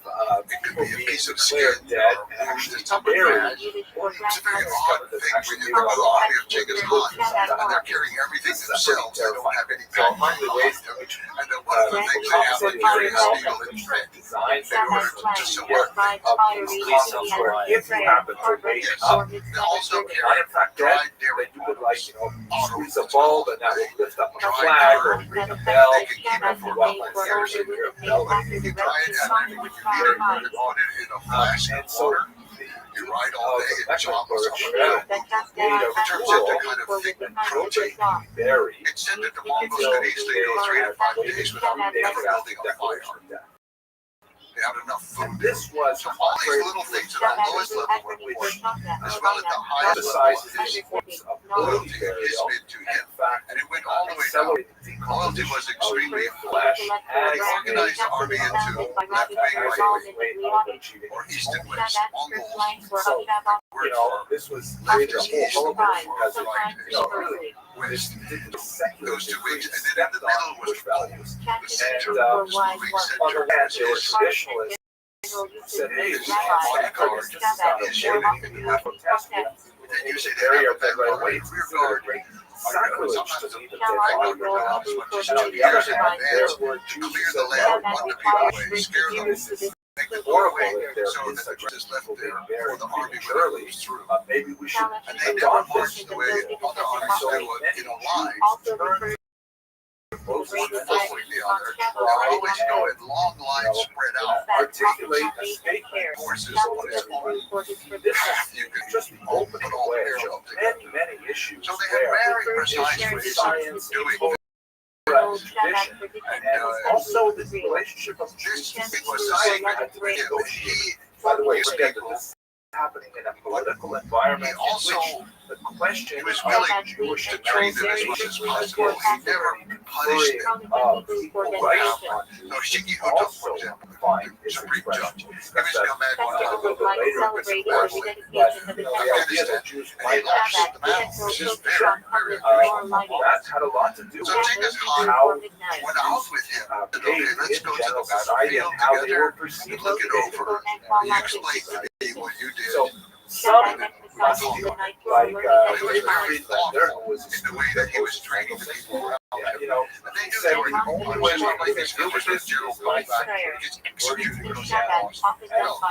It could people be a being piece of declared skin dead or and actually just something buried. bad. Yiddish It's a orthodox very Muslim. odd thing when you go to the army of Genghis Khan and they're carrying everything themselves. They don't have any So kind among the ways in of which and then one of the things they have to carry is needle and thread. designed In order to just so work. if you happen to wake up, They also not carry in fact dead, dried that dairy you could like, bottles. squeeze a bulb and that will lift up a flag or ring a bell. They can keep it for Well, years in your belly. You dry it and then when you need it, you put it in a flask And of so water. You ride all day and chop or it. shell It turns into kind of thick protein. buried. It said that the Mongols could easily go 3 to 5 days without ever building a fire. They had enough food. And this was So all these little things at the lowest level were important, as well at the highest level. emphasizes the importance of Loyalty loyalty had burial. been to In him, fact, and it went all the way down. accelerated Loyalty was decomposition extremely of flesh They organized the army into left wing, or east and west. Mongols were this was created a whole hullabaloo because of, really, west. secular Those 2 wings, and then in the stepped on middle was Jewish values. the center. And, This moving On the center one hand, there were is traditionalists said, hey, This we can't is this is not a shame, and you have protest. then you say they Bury have our dead that right away. rear It's guard. a great sacrilege to leave a dead I body don't know around. how much And on the other hand, there were to Jews clear who the said, land, well, run the people away, scare them, this is make them go horrible away, if there so is that the such just left people being there for buried the army prematurely. moves through. Maybe we should And they never adopt marched this the way other armies do in a line. Also refers close One to following the other. They always go in long lines spread out. articulate a statement. Horses on its own. This You can just open put the all the way barrel of together. many issues So they had where very precise ways science of doing and it. tradition, and also the relationship of This Jews was to saying society that to negotiate. he, By the way, these forget that people, this is happening in a political environment he also in which the question he was of willing Jewish to treat them as much as possible. He never punished them. of equal rights on Jews. No, Shiki He Hoto, for also example, find the his Supreme expression. Judge. We'll He discuss was that a man one a time little bit later with the celebrating Bible. the dedication of the The idea that Jews and might he lost actually the battle. This is very, very that had a lot to do So with Genghis Khan how went out with him. And okay, behaved let's in go to general the society field and how they were together perceived. and look it over. And you explain to me what you did. So some must feel like David Friedlander, who was In the way that he was training the people around him. you know, And they knew said they were the only way we're going to deal with this general is by gets executed. We're No, John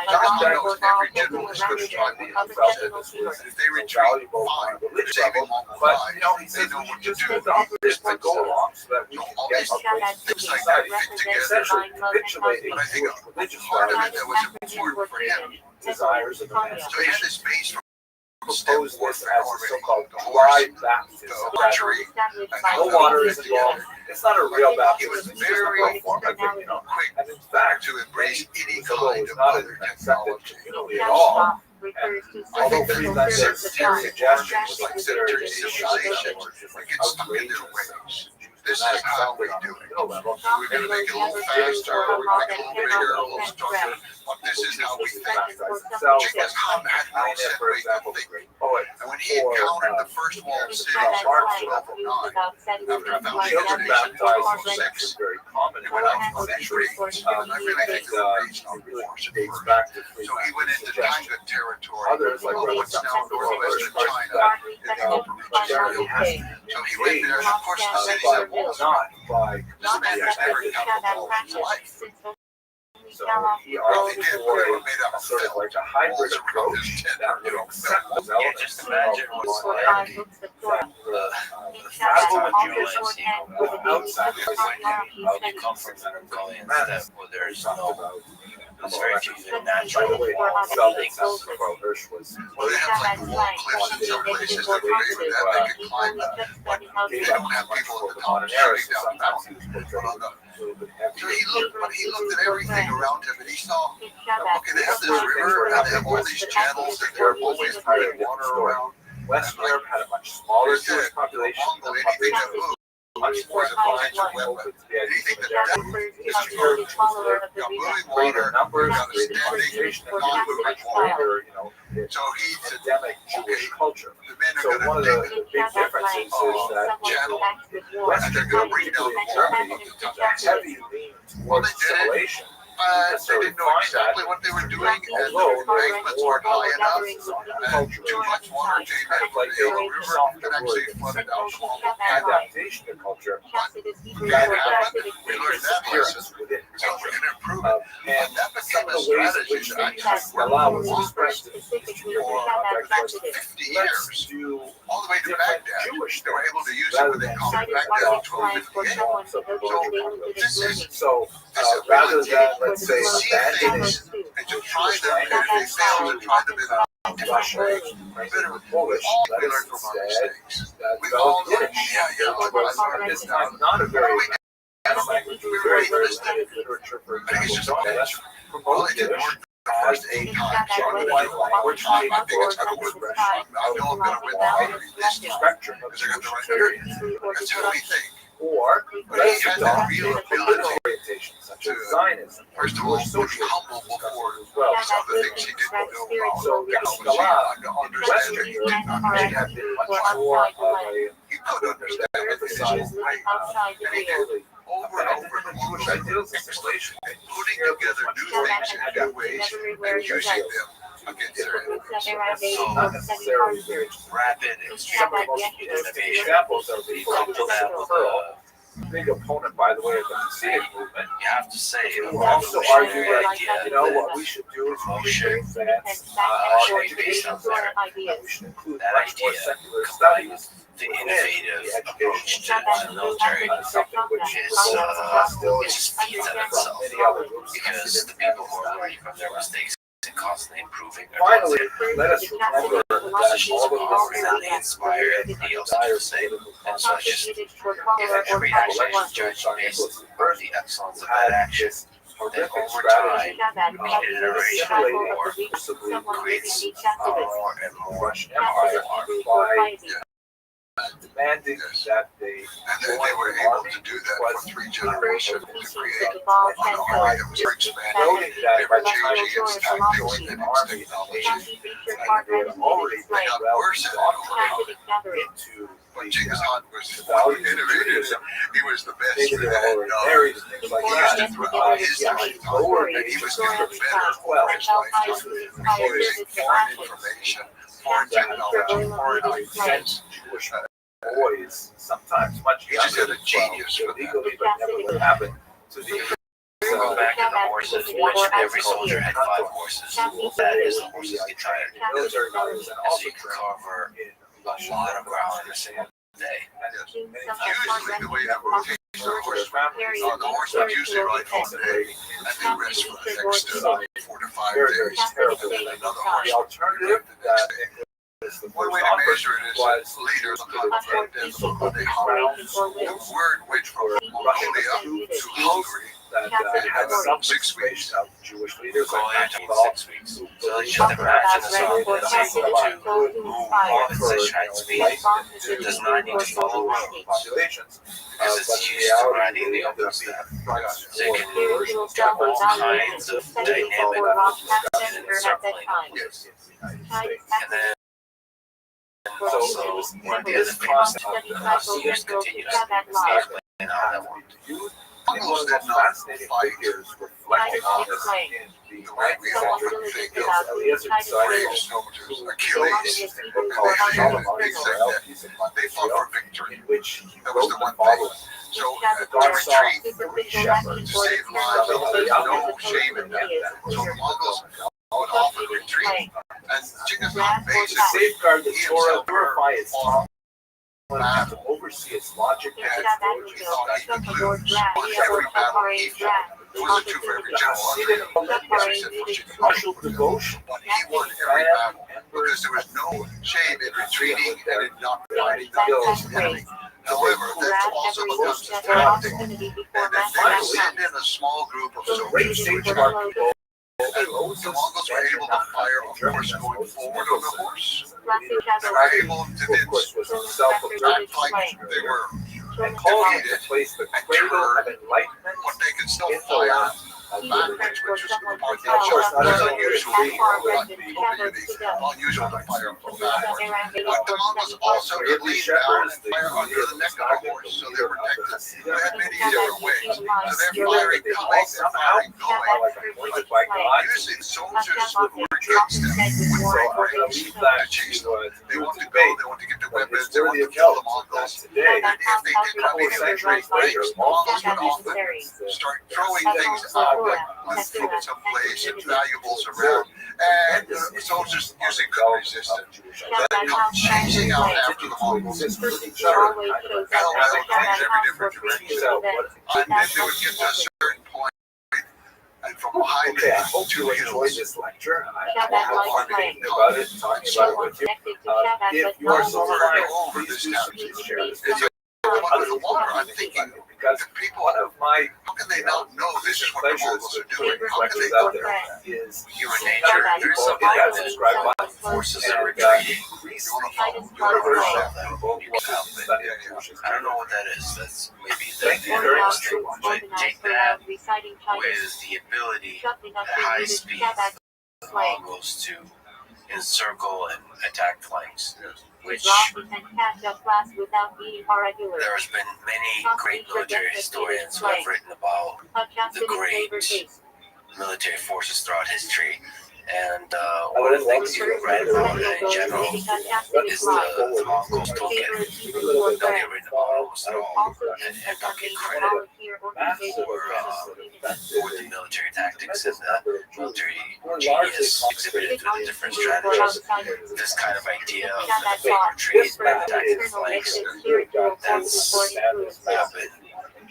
John Knox, every general is going to try to felt that this was if they retreat, valuable fine. on the religious Saving level, Mongol but lives, you know, he they says know we what should to just do. adopt this to go along so that we So can all get these a great things like that society. fit together. Essentially capitulating But I think Jewish religious part of values it that was important for him. desires of So he had emancipation. this base from Proposed this as a so-called the dry horse, baptism. the archery, No water is involved. It's not a real baptism. was It's just a very pro forma thing, you know. quick And in fact, to embrace any although kind it's of not other an accepted technology. community at all, refers to although social Friedlander services suggestions was was considered considered civilization. We get stuck in their ways. This is how we do it. So we're going to make it a little faster, we're going to make it a little bigger, a little stronger, but this is how we think. Genghis Khan had no set for way example, of the thinking. great poet. And when he encountered the first walled city in Marx March 1209, after the founding of the Children nation in baptized 1206, is very common. he went out on these raids. And I really think the raids are wars at dates first. back to So he went into Tanga territory, Others, like what's now northwestern China, in the upper reaches. So he went there, and of course the cities are walls. Not by This man has never encountered a wall in his life. so he argued for a sort of like a hybrid approach that would accept those elements. just imagine of what's one like end, the fragile Jewish, without sacrificing how you come from that rebellion that where there's very few By natural the way, things. Karl Hirsch was Well, they have like wall cliffs in some places that are big that they can climb that. They don't have people at the top shooting down the mountain. But on the- So he looked at everything around him and he saw, okay, they have this river and they have all these channels and they're always moving water around. West Europe had a much smaller Jewish population than Anything that population. moves much more defined your and open to the anything idea that of refers to a devoted follower of the got Rebbe. moving greater water, numbers, got a greater standing, population, and For much Catholic greater, the so he's endemic Jewish culture. the men So are one of gonna the take big differences is that channel, Western and they're gonna Europe, bring down particularly all Germany, of took the a heavy lean towards assimilation. they didn't know exactly what they were doing, and the embankments weren't high enough, and too much water came in from the Yellow River and actually flooded out small Adaptation to culture, that happened. We learned that lesson. appearance within So we're culture. gonna improve it. And That some became of a the ways in strategy which that they actually worked allow for us to express this specifically for the next 50 let's years, do all the way to different Baghdad. Jewish They were able to use it rather when they than called it citing Baghdad in plans for 1258. someone devoted daily to this learning. So This is rather really than, let's say, see abandoning things and to try them, and if they fail, to try them in a Russia, better Polish, all we let's learn from our instead mistakes. that We all develop learn, Yiddish. yeah, Which was at this time not a very language, very limited literature, for I think it's just example. a Let's Well, promote it didn't Yiddish work the first 8 times. So I'm gonna do one time. I think it's gonna work. I know I'm gonna win the lottery this time spectrum of because I got the right experience. experience. That's how we think. Or But he let's had adopt that real political ability orientation, such as Zionism. First of all, to be humble before as well. some of the things he didn't know about. So How was he to understand that he didn't understand? Had been much more of a He could understand it in his own way. Outside the And he veil. did over and over abandonment and of Jewish ideals and assimilation. and putting together new things in new ways and using them against their enemies. Not necessarily very Rapid and some of the most interesting examples of the cultural pearl. Big opponent, by the way, of the Hasidic movement. you have to say, Who also argue that, what we should do is we should advance our education there. That we should include much more secular studies the within innovative the approach education to the military something which is is hostility it just feeds on from itself many other groups. because the people who are learning from their mistakes and constantly improving are Finally, let us remember that positions all of of power this that they inspire everybody else to do the same. And so it's just if every action is judged based on the excellence of that action, then over time, each iteration more creates a more and more Russian Empire by demanding that they And then they were able to do that for 3 generations to create an army that was expanding, noting that never by the time changing its tactics and its technology. they had already been got well worse at it. into But the Genghis Khan was the one values of innovative. Judaism. He was the best Maybe for they were that. already married and things like He used that. to throw his He actually lifetime, lowered and he the was getting better well. over his lifetime, using foreign information, foreign technology, foreign ideas. Jewish boys, sometimes much He just had younger, a genius for that. illegally, but never would happen to the go back to the horses, which every soldier had 5 horses. That is the horses get tired. military values and And so also you can cover in a lot of ground in a single day. Usually the way that rotation the horse, the horse would usually ride all day and then rest for the next 4 to 5 very, very days. terrible. And another horse The alternative that is the One first way to offer measure it is was later the conflict and the word went from Mongolia to Hungary that had some 6 weeks. of Jewish leaders Going like into Machiavelli 6 weeks. So it's just imagine a song that's able to move more than such high speed. It does not need to follow roads populations. because it's used to riding the open steppe. So you can get all kinds of dynamic movement and circling. Yes. And then also one of the other famous Hasidics continues to explain how that worked. Mongols did not fight reflecting on this in the way we often think of Eliezer brave Decided soldiers, Achilles, they fought for victory. in which he That was wrote the the one following. thing. So God to saw retreat, 3 shepherds to save lives, there's no shame in that. So the Mongols would often retreat, and Genghis Khan To basically safeguard the he Torah, himself purify its fought and to oversee its logic and its he thought he could lose on every battle he fought. It wasn't true for every general. Hasidic Yes, he said for Genghis partial Khan, devotion. but he won every battle because there was no shame in retreating and in not fighting the enemy. However, that's also becomes distracting. And then they send in a small group of The great soldiers, sage which of are our people, the Mongols were able to fire a horse going forward on the horse. They were able to of then course, was self-observed. act like they were and calls it to place the cradle of enlightenment but they can still in the fire lap of He liberty. defends for someone Of to course, tell not as us unusual, how far not Brendan totally travels unique, to go. unusual to fire from The that horse. around the But the airport Mongols also For could Italy lean down shepherds, and fire under the neck of the horse, so they were protected. They had many different ways. So they're firing coming, they're firing going. like anointed by God. Usually the soldiers who were against them would So break I'm going to range leave to that chase to them. They want to go, debate. they want to get their But weapons, it's they want worthy to of kill note the Mongols. that today, And if they did not couple of centuries later, Mongols would Mongols often start throwing things out like food someplace and valuables around, and the soldiers usually couldn't resist it. Then come chasing out after the Mongols, exist with each other, always kind of shows a hell, up hell, at every house different for free direction. So event. what? And then they would get to a certain point, and from behind Okay, I them, hope you two enjoyed hills. this lecture. I Shabbat have likes fun playing. thinking about it and talking about it with you. Connected to Shabbat, If but you are not so over inclined, over please this do town. share this It's video. under the water. I'm thinking, Because the people, one of my how can they not know this is what the pleasures Mongols are with doing? doing How can they lectures not out there is Human seeing nature, other there's people something hit that that subscribe button forces and are retreating. increase You want to follow your universal? ownership of both what Yeah, is studying yeah, yeah. Confucius. I don't know what that is. That's maybe Thank you the very most much thing, for but take that reciting with the ability at high speed Mongols to encircle and attack flanks, which there's been many great military historians who have written about the great military forces throughout history. And one of the things you read about it in general is the Mongols don't get written about almost at all, and don't get credit for the military tactics and the military genius exhibited through the different strategies. This kind of idea of the retreat and attacking flanks, that's been,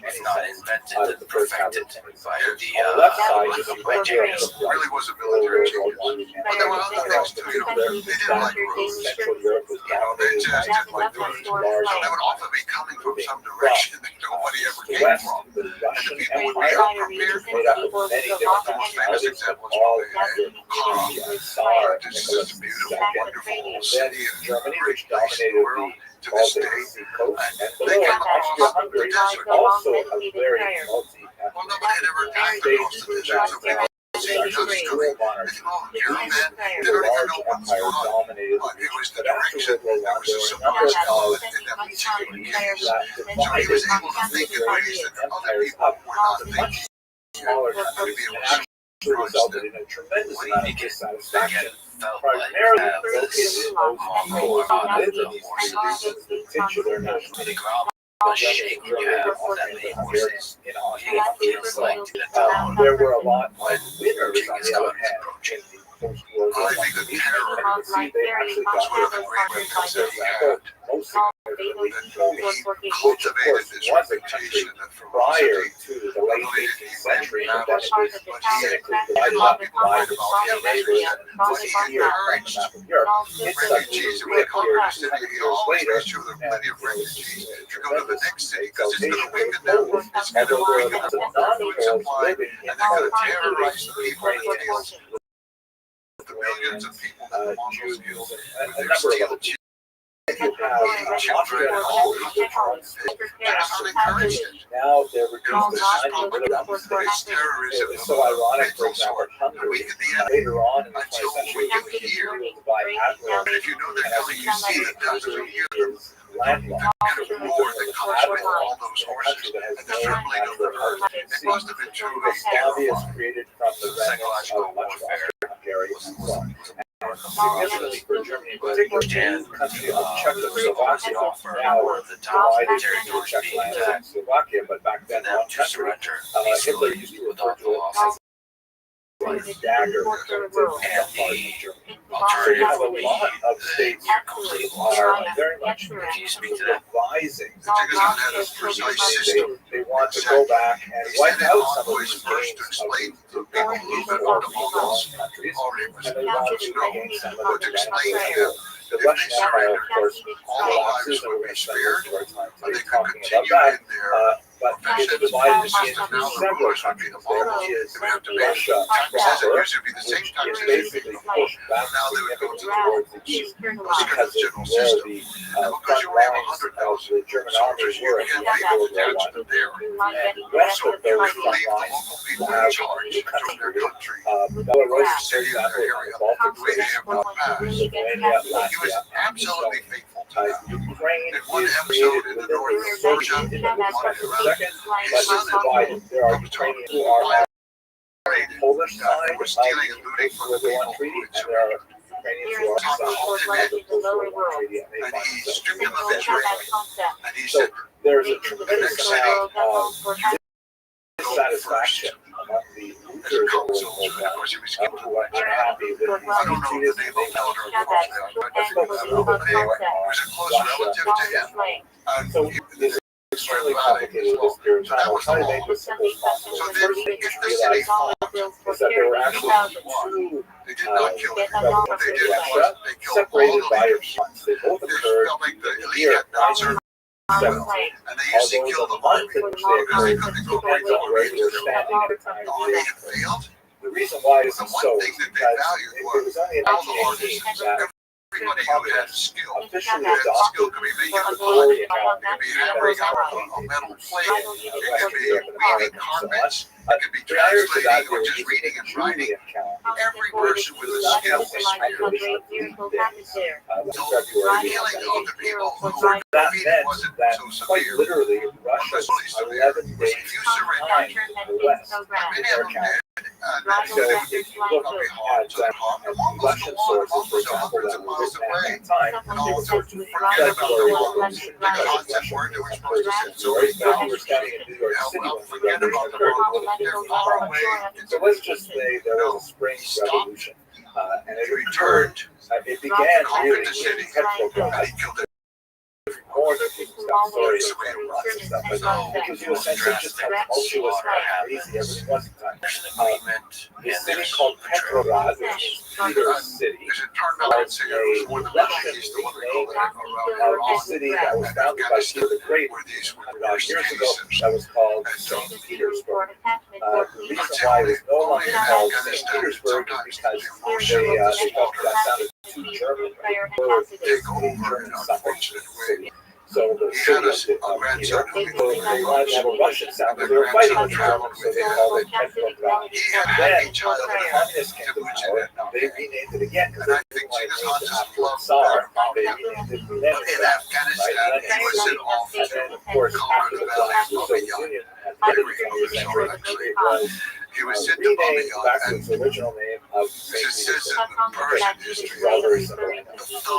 if not invented, then perfected by the Nigerians. It really was a military genius. But there were other things too, you know, they didn't like roads. You know, they just didn't like roads. So they would often be coming from some direction that nobody ever came from. And the people would be unprepared for that. The most famous example is probably Bukhara. This is such a beautiful, wonderful city and great place in the world to this day. And they came across the desert. Also a very multi Well, nobody had ever attacked across the desert, so people see another story. They think, oh, caravan, they don't even know what's going on. But it was the direction, there was a surprise element in that particular case. So he was able to think in ways that other people were not thinking. smaller To countries be able and to actually resulted in a tremendous When amount you of begin dissatisfaction. felt like Primarily have located this in those Mongol armada of these horses, the titular national the ground was shaking. You have all that many horses. in all It feels like to the town there were a lot of when winners on Genghis the Khan other is hand approaching. in the post-war I think the terror they actually got was one of the great weapons that he had. most significantly He cultivated this reputation of prior ferocity. to the late 18th century, But but he had a lot of people write about him, but he encouraged refugees who would come to the city. He always made sure there were plenty of refugees to go to the next city because it's going to weaken them, it's going to weaken the food supply, and they're going to terrorize the people in the hills. The millions of people that the Mongols killed with their steel children and all that's unencouraged it. now they're You know, reduced this to is nine public, it's terrorism It's of so ironic, for mental sort. example, And we Hungary, can the end later on in the until 20th century, we can hear. by Admiral, And if you know they're coming, you see that dozens of years is landlocked. kind of war that comes with all those horses and the trembling of the earth. It must have been truly Yugoslavia is terrifying. created from the remnants Psychological of much warfare. Hungary and so on. Significantly for Germany in particular, the country of Czechoslovakia now one of the top divided into territories being Czechoslovakia and attacked. Slovakia, but back For then them one to country. surrender Hitler peacefully used to refer without the to it loss as a dagger and the So you have a alternative lot of the states near complete loss. are very much If you speak to them, advising. The Genghis had a precise system. They want to go back and He wipe sent in out some of envoys these first to gains explain of to people a little bit about the Mongols. countries. Already was And they wanted to know, regain some of but to the explain to benefits. them The if Russian they Empire, of surrendered, course, all the lives collapses, and would we're be going to spend spared, most of our time and they today could talking continue about in that. their but it's Professions, divided the system into now, the several rulers would be the countries. There model. is They would have to pay Russia taxes that proper, usually be the same which taxes. basically pushed back Now they would go to the towards the locals. east Those because are the of general where system. the And because front you only have lines of 100,000 the German army soldiers, you were can't in pay World the War tax I. there. And west So of you those could front leave the lines, local you people have in charge the of their country. Belarus, for City or example, area. the Baltic The way they states, have not passed. Lithuania, He was Latvia, absolutely faithful to them. Ukraine In one is episode created in the within north the of Georgia, state in the wanted around second, his but son it's divided. There are Ukrainians who are on the Polish side were of stealing and looting the from the World War people I treaty, who and there are Ukrainians who are on the Talk side of the World War I treaty, and they and find he themselves stripped in him of the his center. right. And he So said, there's a tremendous amount of go dissatisfaction among the as a leaders of common World soldier. War And of course, he was I, killed. who are unhappy with I don't know the name of the elder, unfortunately. But anyway, he was a close relative to him. And So he it's extremely complicated this period of time. I'll try to make this simple as possible. So The then, first thing if to the city realize is that there were actually two they did not kill him. What revolutions they in did Russia, was they killed all separated the by leaders. fronts. They both They occurred felt like the in the elite year had not served well. 1970. And they usually Although killed the the month army in which they because they occurred couldn't go depends back on to where the you're standing at the time. The army had failed. The reason why this The is one so thing is that they because valued it was was only in all the 1918 artists. that Everybody who had skill, officially had skill adopted could be making a authority pot. It account could be that hammering is out how a metal plate. Western It could be Europe, weaving and so on. carpets. It could be Prior to that, translating they or were just using reading the and writing. Julie account. Every person with a Not skill have was a here. calculation of leap days. So February killing of the people who So were that defeated meant wasn't that so quite severe. literally Russia's 11 days If you surrender, behind the West in many their of them count. did. So if you look Probably at hard to harm. the Russian sources, for example, that were written at that time, And they all refer to forget about the February word, Revolution the because concept Russia word that we're was supposed to say. So February. we Now we're standing in New York City when the forget revolution about the occurred. word. They're far away. So let's just say there was a spring revolution, and it occurred. It began really in Petrograd. And he killed it. More than people's got stories and stuff, but it gives you a sense of just how tumultuous and crazy everything was at the time. This city called Petrograd, which means Peter City, As it turned out, I'd say it was more than Russian he's the one that name called it of the city that was founded by Peter the Great where these were 100 years ago. cases. That was called St. Petersburg. The reason why it was no longer called St. Petersburg is because they felt that sounded too German. Take over in an unfortunate way. So the He had city a of grandson who Peter, they wanted to have a Russian sound, but they were fighting with the Germans, so they called it Petrograd. he had a Then, happy when childhood. the communists came to power, they renamed it again because And I they think didn't Genghis want Khan to just after the loved Tsar. that. They renamed it But in Leningrad. Afghanistan, he was sent off And then, of course, after the collapse of the Soviet Union at the end of the 20th century, he was it was sent to renamed back to Babylon. its original name of St. It says Petersburg. in Persian Which history, is all very simple.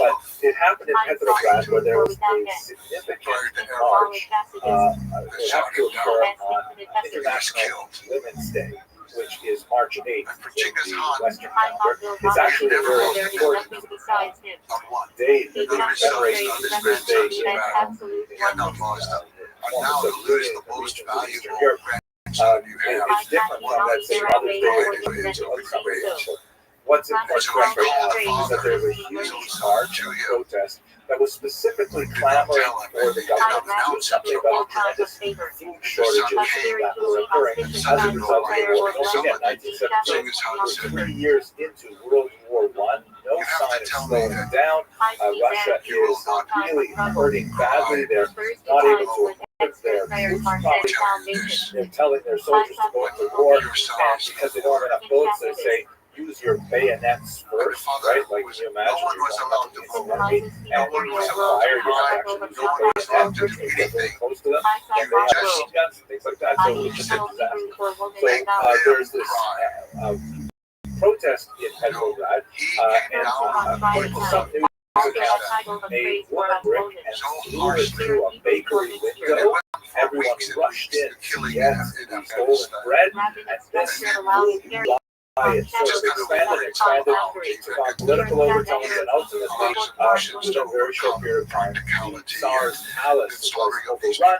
But it happened in Petrograd where there was a significant march. It happened to occur on International Women's Day, which is March 8th in the Western calendar. It's actually a very important on one. day that None of his sons, commemorates none of his this grandsons day. in battle. He had not lost them. And now to lose the most valuable grandson you have. It's different from, let's say, Mother's Day, which is other countries. What's important for us right now is that there's a huge march and protest that was specifically clamoring for the government to do something about the tremendous food shortages that were occurring as a result of the war. Don't forget, 1917, 3 years into World War I, no sign of slowing down. Russia is really hurting badly. They're not able to afford their food supplies. They're telling their soldiers to go into war, and because they don't have enough bullets, they say, use your bayonets first, right? Like, can you imagine? No one was allowed to move. And when you fire, you're not actually No one was allowed to do get very anything. close to them. And they have machine guns and things like that, so it was just a disaster. So there's this protest in Petrograd, He and came down according to some news account, a woman brick and threw it through a bakery window. Everyone rushed in to get the stolen bread, and this moved by it sort of expanded, took on political overtones, and ultimately, in a very short period of time, the Tsar's palace was overrun,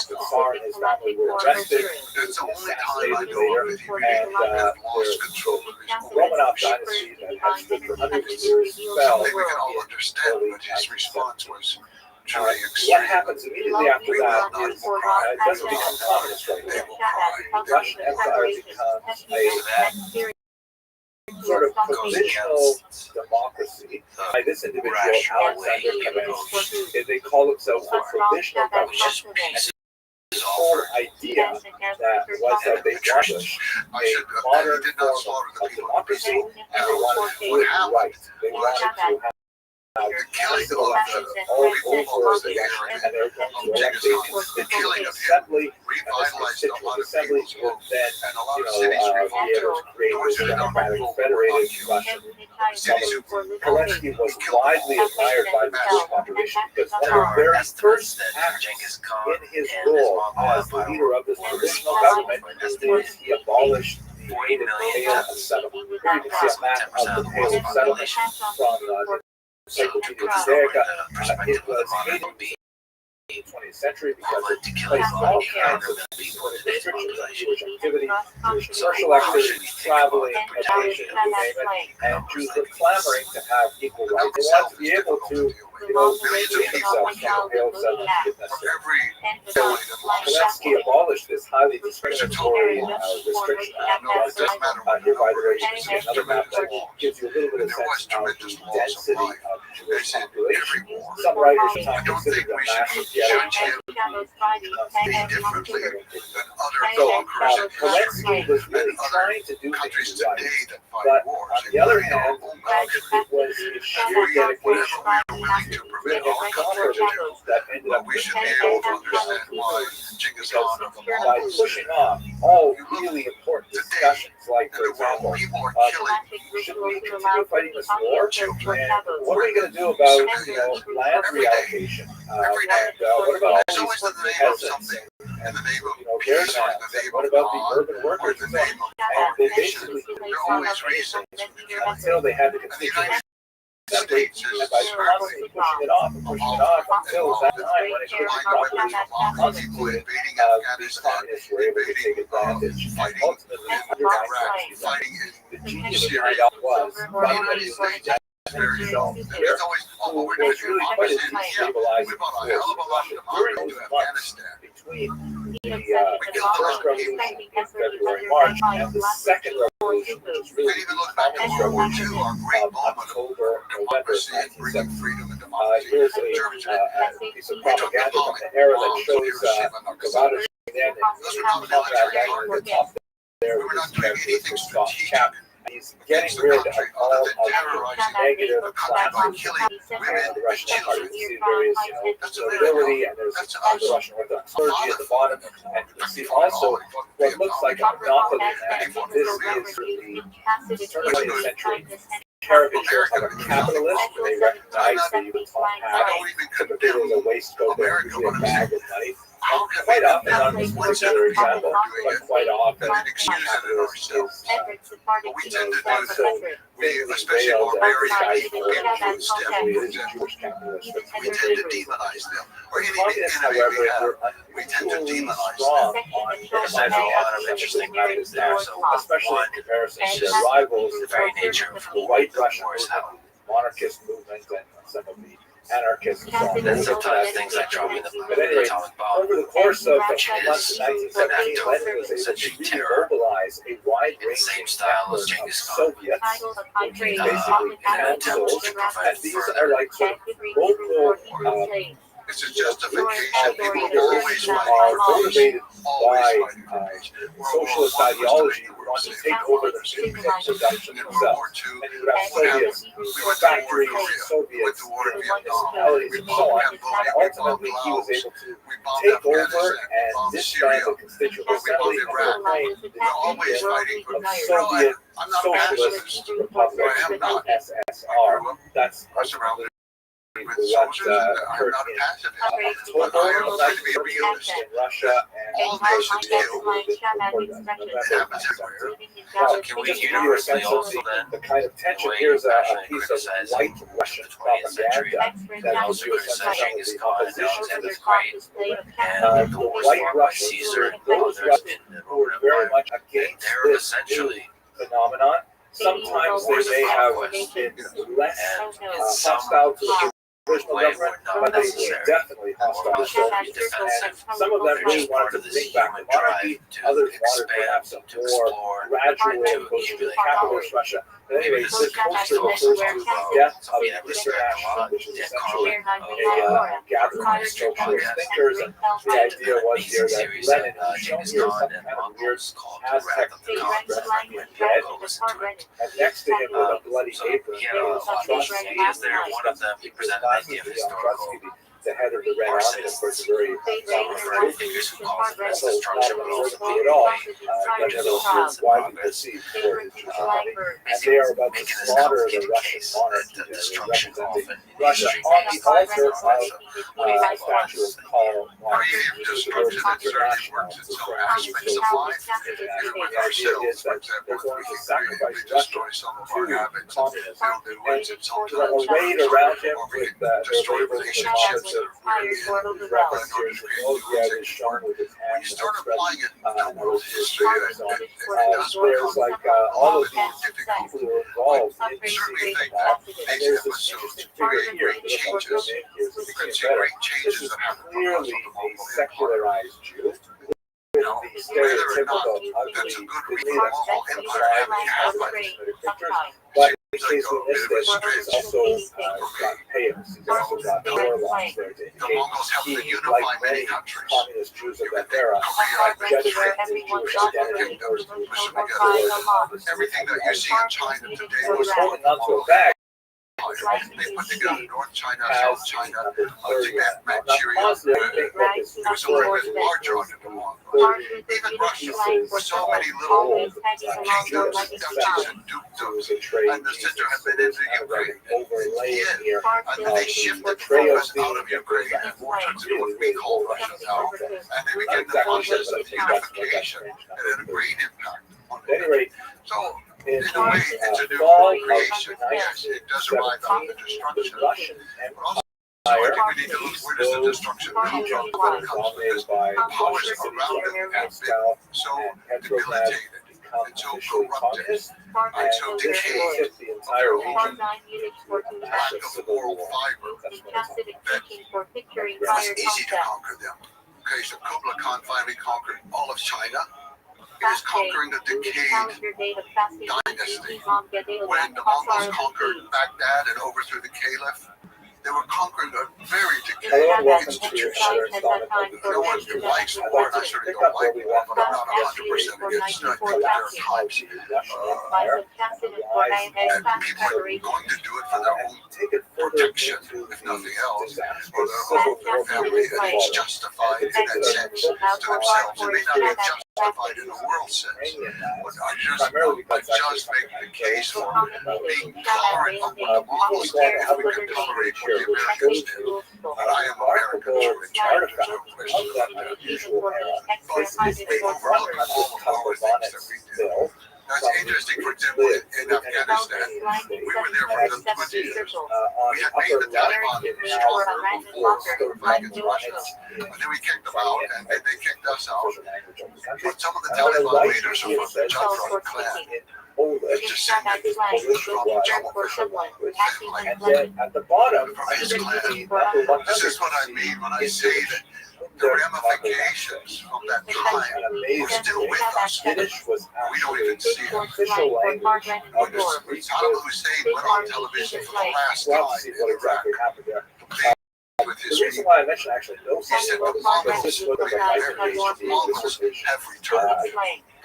the Tsar and his family were arrested, That's the only time I assassinated know later, that he really and lost control of his the Romanov dynasty that had stood for hundreds of years fell. Maybe we can all understand, but his response was What happens immediately after that is it doesn't become communist right now. Russian Empire becomes a sort of provisional democracy by this individual, Alexander Kerensky. They call themselves the provisional government. The whole idea that was that they established a modern form of democracy, and they wanted to do it right. They wanted to have cast elections all over the nation, and they were going to elect a constituent assembly, and this constituent assembly would then, be able to create this democratic federated Russian government. Kerensky was widely admired by the Jewish population because one of the very first acts in his role as the leader of this provisional government is he abolished the native pale settlement. Here you can see a map of the pale settlement from the Encyclopedia Judaica. It was hated in the 20th century because it placed all kinds of restrictions on Jewish activity, Jewish commercial activity, traveling, education, you name it, and Jews were clamoring to have equal rights. They wanted to be able to, free themselves from the pale settlement if necessary. Kerensky abolished this highly discriminatory restriction act. Here, by the way, you can see another map that gives you a little bit of sense of the density of Jewish population. Some writers have considered the massive ghetto differently than other so Kerensky was really trying to do things right, but on the other hand, it was his sheer dedication to prevent all that ended up we should be able to understand why Genghis Khan of the by pushing off all really important discussions, like, for example, people are should we continue fighting this war? And what are we going to do about, land reallocation? And what about all these peasants? in the name of Their peace, or in lands? the And name what of about the God, urban or workers? in the name of And they basically always reasons until they had the the constitution. United States And is by constantly pushing it off until that time when it could be properly constituted, these communists were able to take advantage. And ultimately, fighting the genius behind it was very so it's always, who we're was doing really quite a Afghanistan. destabilizing We brought a force hell of a lot of during democracy those to months Afghanistan. between the first revolution in February, March, and the second revolution, which was And really even look back at the World War revolution II, our great of moment of October, November democracy and bringing 1970. freedom and democracy. Here's a Germans piece of propaganda from the era that shows Gavada then and combat at the top there with his characteristic soft cap. He's getting rid of all of the negative classes in the Russian Empire. You see there is, nobility, and there's the Russian Orthodox clergy at the bottom, and you see also what looks like a monopoly land. This is the turn of the 20th century caricature of a capitalist. They recognize that you can have typically a waistcoat or usually a bag of money. Quite often, not this particular example, but quite often, capitalist is we tend to do so we, especially barbarian people, Jewish Jewish capitalists. we tend to demonize them. Or any Communists, enemy however, we have, were we tend to unusually demonize strong them. on There's a lot of interesting methods there. So especially one, in comparison to their rivals, the very nature of the white Russian war is how monarchist movement and some of the anarchists. then sometimes things like dropping the But anyway, atomic bomb. over the course of the Which months is of 1917, Lenin was able such to really terror mobilize a wide in the range same of style as network of Genghis Khan. Soviets, which is basically in an attempt councils, to and prevent these further are like sort of local It's a justification. People leaders always who fight are for peace. motivated Always by fighting for peace. socialist ideology who want to take over the production In World themselves. War II, And you have Soviets, factories, Soviets, municipalities, and so on. And ultimately, he was able to take over and disband the Constituent Assembly and proclaim the always fighting for Union of peace. Soviet I'm not Socialist Republics, I am not. USSR. That's I surrounded with what soldiers, and I'm occurred not a in pacifist. October But I am of trying to be a realist. 1914 in Russia, and All nations deal with it happens everywhere. Now, Can we just to give you a universally sense of also then, the kind of tension, way here's a passionately piece of criticize white Russian the 20th century, propaganda that and gives also you a sense of criticize some of Genghis the Khan and opposition to Alexander this the Great, and the the wars white fought by Russians, Caesar and those others in the who were Roman very Empire. much And against they're this essentially phenomenon. Sometimes they may have been less and in some hostile to the provisional way government, were not but they were necessary. definitely Or hostile was to to be soldiers. defensive. And some of them They're really just part wanted of to this bring back the human monarchy. drive to Others wanted perhaps a expand, to more explore, gradual to approach to accumulate capitalist power. Russia. At any rate, this This mostly also refers to talk about the death of something that we spent a international, lot, which is Dick essentially Carlin a gathering of socialist thinkers. And the idea was here that Lenin is shown here as some kind of weird Aztec dressed in red, and next to him with a bloody apron, He had a lot of these ideas there. One of them, he presented an idea of historical the head of the Red Army, of course, a very referring figures who call for this not destruction, but also at all. But to nevertheless, widely perceived for his brutality. And they are about to making this slaughter the complicated Russian case monarchy. that They're destruction representing often in Russia history on the makes altar sense. of a statue of Karl Marx. Creative destruction that certainly works in some aspects of life. Even with ourselves, for example, if we can creatively destroy some of our habits and build new ones, and sometimes arrayed around him or we with can destroy the relationships that we're in reference in order to create new ones is shown with his when you hands start outstretched. applying it to world history, it does There's become like all of these difficult. people who are involved I in certainly think that. that And these there's this episodes interesting figure create here. great changes. You can see Better. great This changes is that happen because clearly of the a Mongol Empire. secularized Jew. You know, The whether or not stereotypical that's a ugly good reason the Mongol Empire had to have like but in seems case like we a missed bit of a it, stretch. he's also got payers. He's also got warlocks there to The indicate Mongols helped he, to unify like many many countries. communist Jews of You can that think era, Korea, dedicated his Jewish identity kingdoms, to push them together. Everything that you see in China today So was he's from holding the on to a Mongol bag. Empire. They put together North China, Has South China, number 30. Tibet, I'm not Manchuria. positive. I think that this It was a little bit larger under the Mongols. 30 Even Russia, pieces with so many of little gold, kingdoms, Jews, duchies, and dukedoms, to trade and the center had been into Ukraine. overlaying here. And then they shifted focus out of Ukraine and more to what we call Russia now. And they began the process of unification and had a great impact on At any it. rate, So, in in a way, it's a new fall creation. Yes, it does arrive out of the the destruction. Russian But also, I Empire think we need to look where does the destruction come from? It comes because by the powers around it have been so debilitated become and so officially corrupted communist, and so decayed hit the entire region. lack of moral fiber. It was easy to conquer them. Okay, so Kublai Khan finally conquered all of China. He was conquering the decayed dynasty. When the Mongols conquered Baghdad and overthrew the Caliph, they were conquering a very decayed Hello and welcome to institution. another installment of the No one likes war, and I certainly don't like war, but I'm not 100% against it. I think there are times and people are going to do it for their own protection, if nothing else, or their family, and it's justified in that sense to themselves. It may not be justified in a world sense, but I just make the case for being tolerant of what the Mongols did if we can tolerate what the Americans did. And I am American through and through. There's no question about that. But they overlook all of our things that we did. That's interesting. For example, in Afghanistan, we were there for the 20 years. We had made the Taliban stronger before they were fighting against Russia. And then we kicked them out, and then they kicked us out. But some of the Taliban leaders are from the Jaffa clan. It's descended from Jaffa family. And then at the bottom, From his clan. the upper This is what I mean when I say that the ramifications from that time are still with us. Yiddish was We don't even see it. official language When Saddam Hussein went on television for the last We'll have time to see in what Iraq exactly happened there. with The his reason people, why I mentioned actually no he said the Mongols, was a the Mongols have returned. The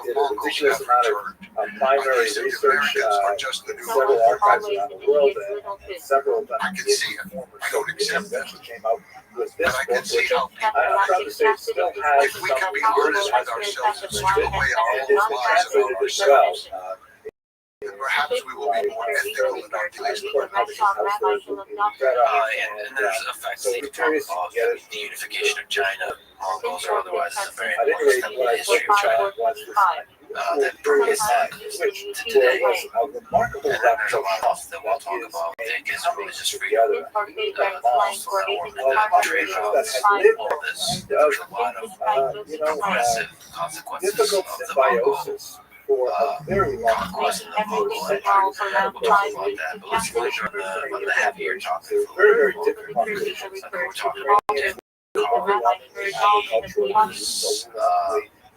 did a Mongols ridiculous have amount returned. of primary He said the research, Americans are just the new several Mongols. archives around the world, and several of them I can see it. I don't accept that. eventually came out with this But I can book, see which how people, I'm proud to say still has if we can be honest with ourselves and strip away our and own is lies about translated as well. ourselves, then perhaps we will be more ethical in our dealings with And there's effects So that you we're talk curious to about get it. the unification of China, Mongols or otherwise, is a very At any important rate, step in what the I history put of China. was this That previous time which to there today. was a remarkable And then there's a revolution lot else that we'll talk is about that a is coming religious freedom. together Also, that work of that trade populations that routes, had lived all this, kind of there's a lot of progressive progressive consequences difficult of the Mongol symbiosis for a very long time. Causing the Everything vocal revolves around we'll talk 5 about that, but let's feet. go on the heavier topic. It's a very, very Over the different period population. that We're refers to talking all about the Dan the Carl. rabbi heard all the Culturally,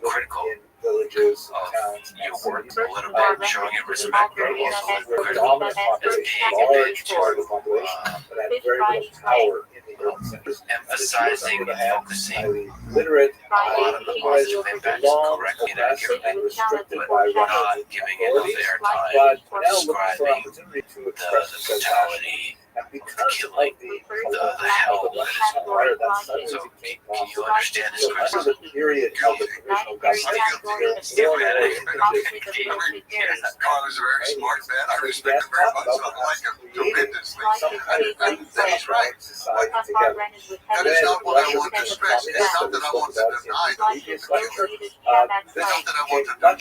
Critical in villages, of towns, your and work cities. a little bit, showing it respect, but also Very critical dominant as population, being large part of the population, but had very little power in the urban centers. emphasizing and focusing Highly literate, a lot of the positive impacts long, correctly and oppressed, accurately, and restricted but by not Russian giving enough authorities. airtime But now looking for describing opportunity to the express themselves. brutality, And because killing, of the hell the that is empire that So suddenly became can you possible. understand this So under question? the period of the provisional government, Still had it. Carl is a very smart man. I respect him very much. I like him tremendously. some kind of He's right. society together. That is not what I want to stress. It's not that I want to deny the Previous lecture, It's not that I want to deny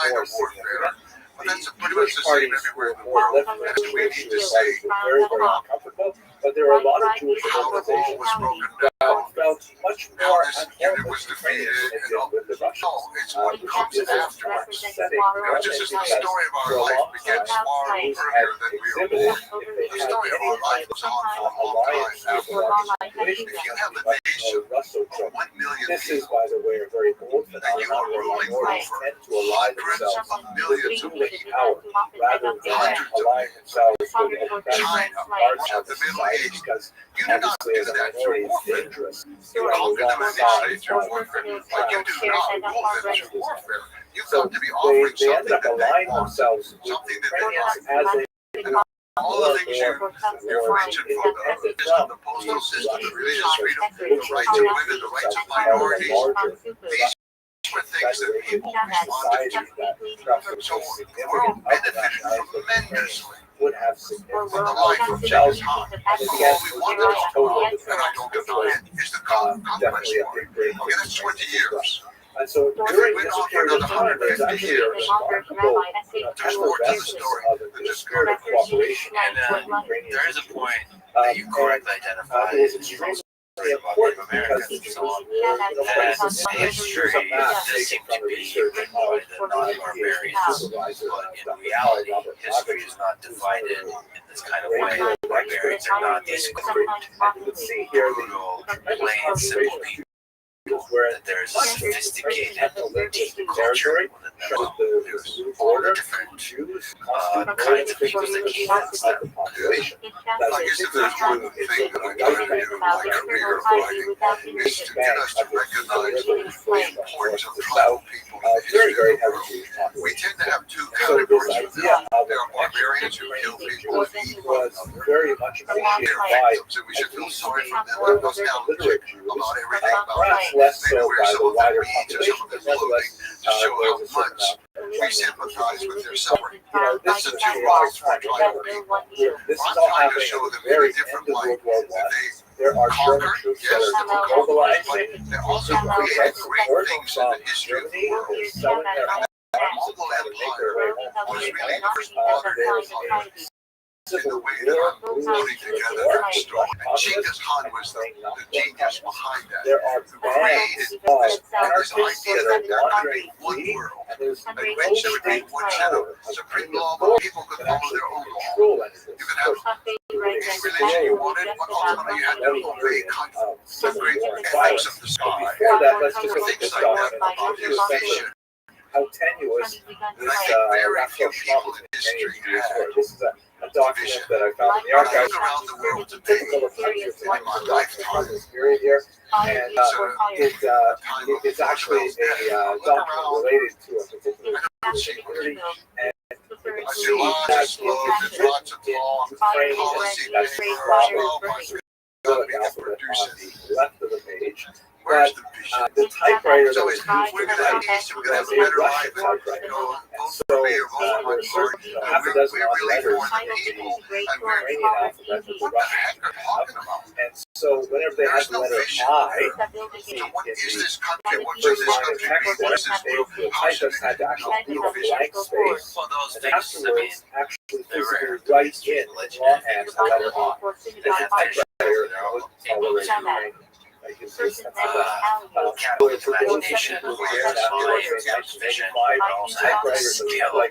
the warfare. But that's pretty much the same everywhere in the world. That's what we need to say. Very, very uncomfortable. But there are a lot of Jewish How the wall organizations was broken that down. felt much Now more this at home unit with was the Ukrainians defeated. than they did with the Russians. No, it's what comes afterwards. Setting, Just as the story of our life begins far earlier than we are born. The story of our life was on for a long time afterwards. If you have a nation of 1 million this is, people by the way, a very old that you are phenomenon where ruling minorities over tend to ally hundreds themselves of millions of with people, power rather than allying themselves with China, parts of the the Middle society, East, because you do not obviously do as a that minority through it's warfare. dangerous. You conquer them and initiate through warfare, but you do not rule them through warfare. You've So got to be offering they ended something up that they aligning want, themselves with something that Ukrainians they as like. a All the things you mentioned from the system, the postal system, the religious freedom, the right to women, the rights of minorities, these were things that people responded to. So the world benefited tremendously would have from significant the life of Genghis Khan. and it What began we to want to talk about, total and I don't deny it, is the conquest definitely a war. big break. Okay, that's 20 years. And so during this period of time, there's actually a remarkable effervescence of the spirit of cooperation And between the Ukrainians there is a and Jews. point that you correctly It identified was in extremely Native important Americans because and Jews so on. were, That history does seem to be divided among barbarians, but in reality, history is not divided in this kind of way. Barbarians are not these crude, and you can see here the brutal, tremendous plain, simple concentration people. where That there is a sophisticated, deep culture territory within them. the There's blue all the border, different Jews, kinds of people that came parts in. of the population. I guess if there's one thing that I try to do in my career of writing is to get us to recognize the importance of tribal people in the Very, history very of the heavy world. Jewish We population. tend to have two So this categories of idea them. of There are barbarians who kill people and eat one was another. very much They're appreciated by victims, and we should feel sorry for them. more They're nostalgic literate Jews, about everything about perhaps them. less They so wear by some the of their wider beads or some population, of their but clothing nevertheless, to show how there's a certain much amount. we sympathize with their suffering. You know, this That's is the a two long rights for time. tribal people. This is I'm all trying to happening show at them the in a very different end of light World War that I. they There are German conquered, troops yes, that they are were mobilizing. They also created great things in the history of the Germany world. is selling their The Mongol Empire was really the first modern empire in the way that I'm putting together their story. And Genghis Khan was the genius behind that. There are Who created this idea that there could be one world, and there's in which there would be one set of supreme law, but people could follow their own law. You could have any religion you wanted, but ultimately you had to obey the great ethics of the sky. Before that, let's just look at Things this like that document about to his a sense vision. of how tenuous And this I think very few Raphael people Schmuck in history is. had. This is a document that I found in the When I archives. look around the world today, Typical of countries in in my lifetime, this period here, and it's actually a document related to a particular security, and I see lots of slogans, lots of law, policy paper, gotta be able to produce it. on the left of the page. Where's the vision? The typewriter that So was it's, used we're to gonna type have peace, we're gonna have a was a better life, Russian and, typewriter. vote So for me or vote for my there's party. half a dozen We're odd really letters for the in people, the and we're, Ukrainian alphabet that the what the heck Russians are you talking about? And so whenever they There's had the no letter vision. I, So what is this country? What should first this line of country text, be? What is this group? the How should typist it had to be? actually leave No a vision. blank space, Well, those and things, I mean, afterwards actually they were physically write in longhand the letter I. And the typewriter was tolerated Ukrainian. is Person just that is alienated. Capitalist imagination, vision, but also have the skill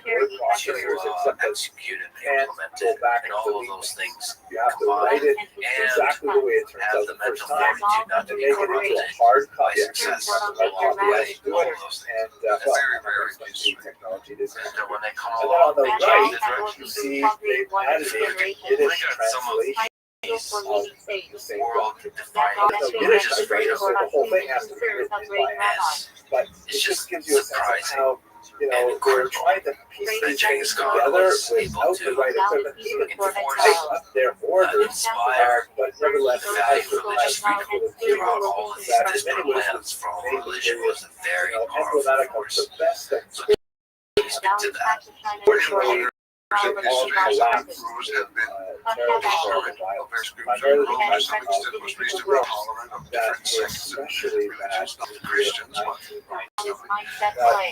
to execute and implement it, and all of those things you have to write it exactly the way it turns have out the the first mental time. fortitude not to To be make it into corrupted a hard by copy, success along along the way, do all it. of those things. And That's very, very the technology is. So when they come And then on along the and right, change the direction, you see they've added a Yiddish translation of the same world doctrine. defining There's no Yiddish religious translation, freedom. so the whole thing has to be written in by hand. Yes, But it it's just just gives you a sense of surprising how, they're trying to piece that these Genghis things Khan together was able without the to right equipment, even to enforce type up their orders, inspire but nevertheless, the value of religious freedom throughout all his that in disparate many ways lands from religion was a very emblematic powerful of force. the best that So to speak to that, Fortunately, All all the collapsed, rules have been terrible tolerant of violence. their scripture. Primarily Rome, because to some extent, was reasonably tolerant of that different were sects and especially bad religions, not in the Christians, but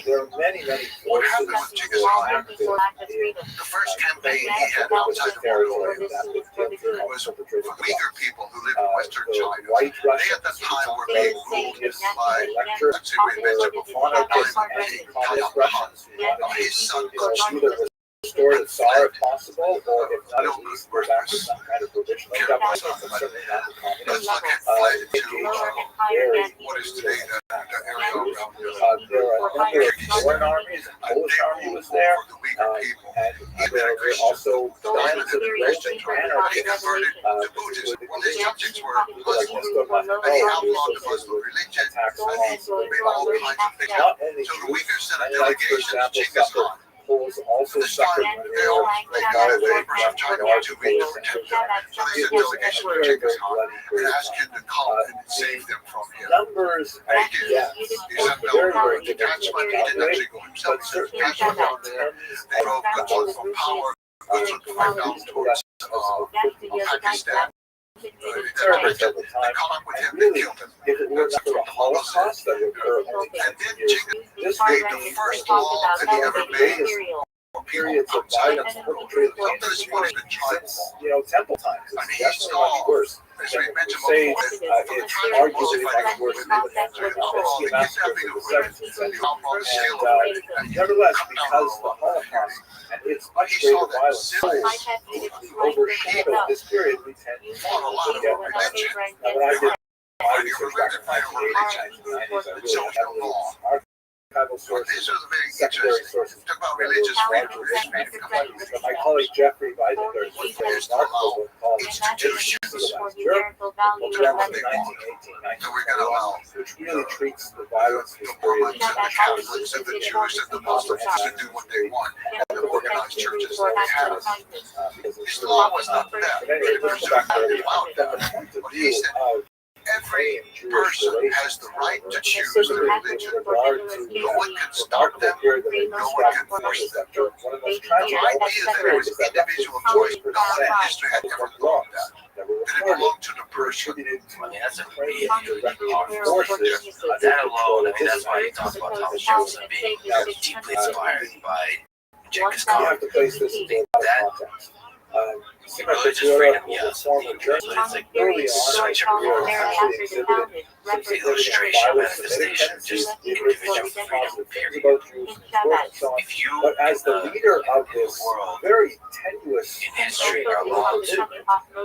there are many, many what forces happened with that Genghis were Khan, active in the first campaign he had Western outside of territory Mongolia that was was for perpetrated the Uyghur people who lived in Western the China. white They Russians at that time were being being ruled ruled by, lecture let's say we mentioned before, monarchist anti-communist Russians who wanted his son to either restore the Tsar if possible, or if not, no at good least go back to some kind of provisional government, but certainly not the Let's communist. look at fled to Very what is today the area around there were a number of foreign armies, the Polish army was there, for the Uyghur people. and there were also bands of Russian They anarchists converted to Buddhism. Well, their subjects were like Muslims. Mustafa They Kemal, outlawed the Muslim religion. attacks And on they made all kinds of things. not only So the Jews, Uyghurs sent a Mennonites, for delegation to example, Genghis suffered. Khan. Poles also This time, suffered they got away from China were too weak to protect them. So they sent a delegation to Genghis Khan and asked him to come and save them from him. numbers And and he did. deaths He were sent very, no very detachment. He didn't actually go himself. but He sent certainly detachment down there. They drove goods from power, goods would fly down towards Pakistan. They several times. caught up with him, And they really, killed him. if it were not for the Holocaust that would occur only And 10 then years, Genghis this made would the be first one law of that the he ever greatest made for people periods of outside. violence perpetrated Up to this point, it's been tried. since temple times. And It's he definitely much saw, worse. as we mentioned Say, before, it's the arguably fighting much worse than the the massacres kidnapping of of the women, 17th the century. outlaw sale of And women, and nevertheless, cut down because on the a lot of Holocaust and its But much he greater saw that violence since overshadowed this period, we tend to fought a lot of forget religion. that. When I did my And research back in 1980s, 1990s, I really had these archival But sources, these are the very secondary interesting. sources. Talk about religious freedom. But my colleague Jeffrey Weidinger has written a remarkable book called Institutions Civilized Europe, which do what was they want. So we're gonna 1918, allow 1921, which really treats the violence the this period Mormons and the Catholics and the Jews and the Muslims to do what they want, and the organized churches that they have. because it's Islam was not that. But anyway, It was let's go back to about from the that. point of But he view said of every Jewish person relations, has the right to choose specifically their with religion. regard to No one can the stop them. remarkable period that they No one can described force is them. that one of the most The tragic idea that it was is that individual choice, no one in history had ever thought that. that were That it recorded belonged to the person. attributed to I mean, that's a Ukrainian really direct powerful forces under that control alone, I of mean, this that's why he talks about Thomas Jefferson being deeply inspired by Genghis You Khan. have to place this in a lot of context. Religious freedom, yes, former but German, it's like early on, such a career powerful actually exhibited some illustration, violence, manifestation, just individual freedom, period. about Jews and so on. If you, But as the leader of in the this world, very tenuous in history, are allowed to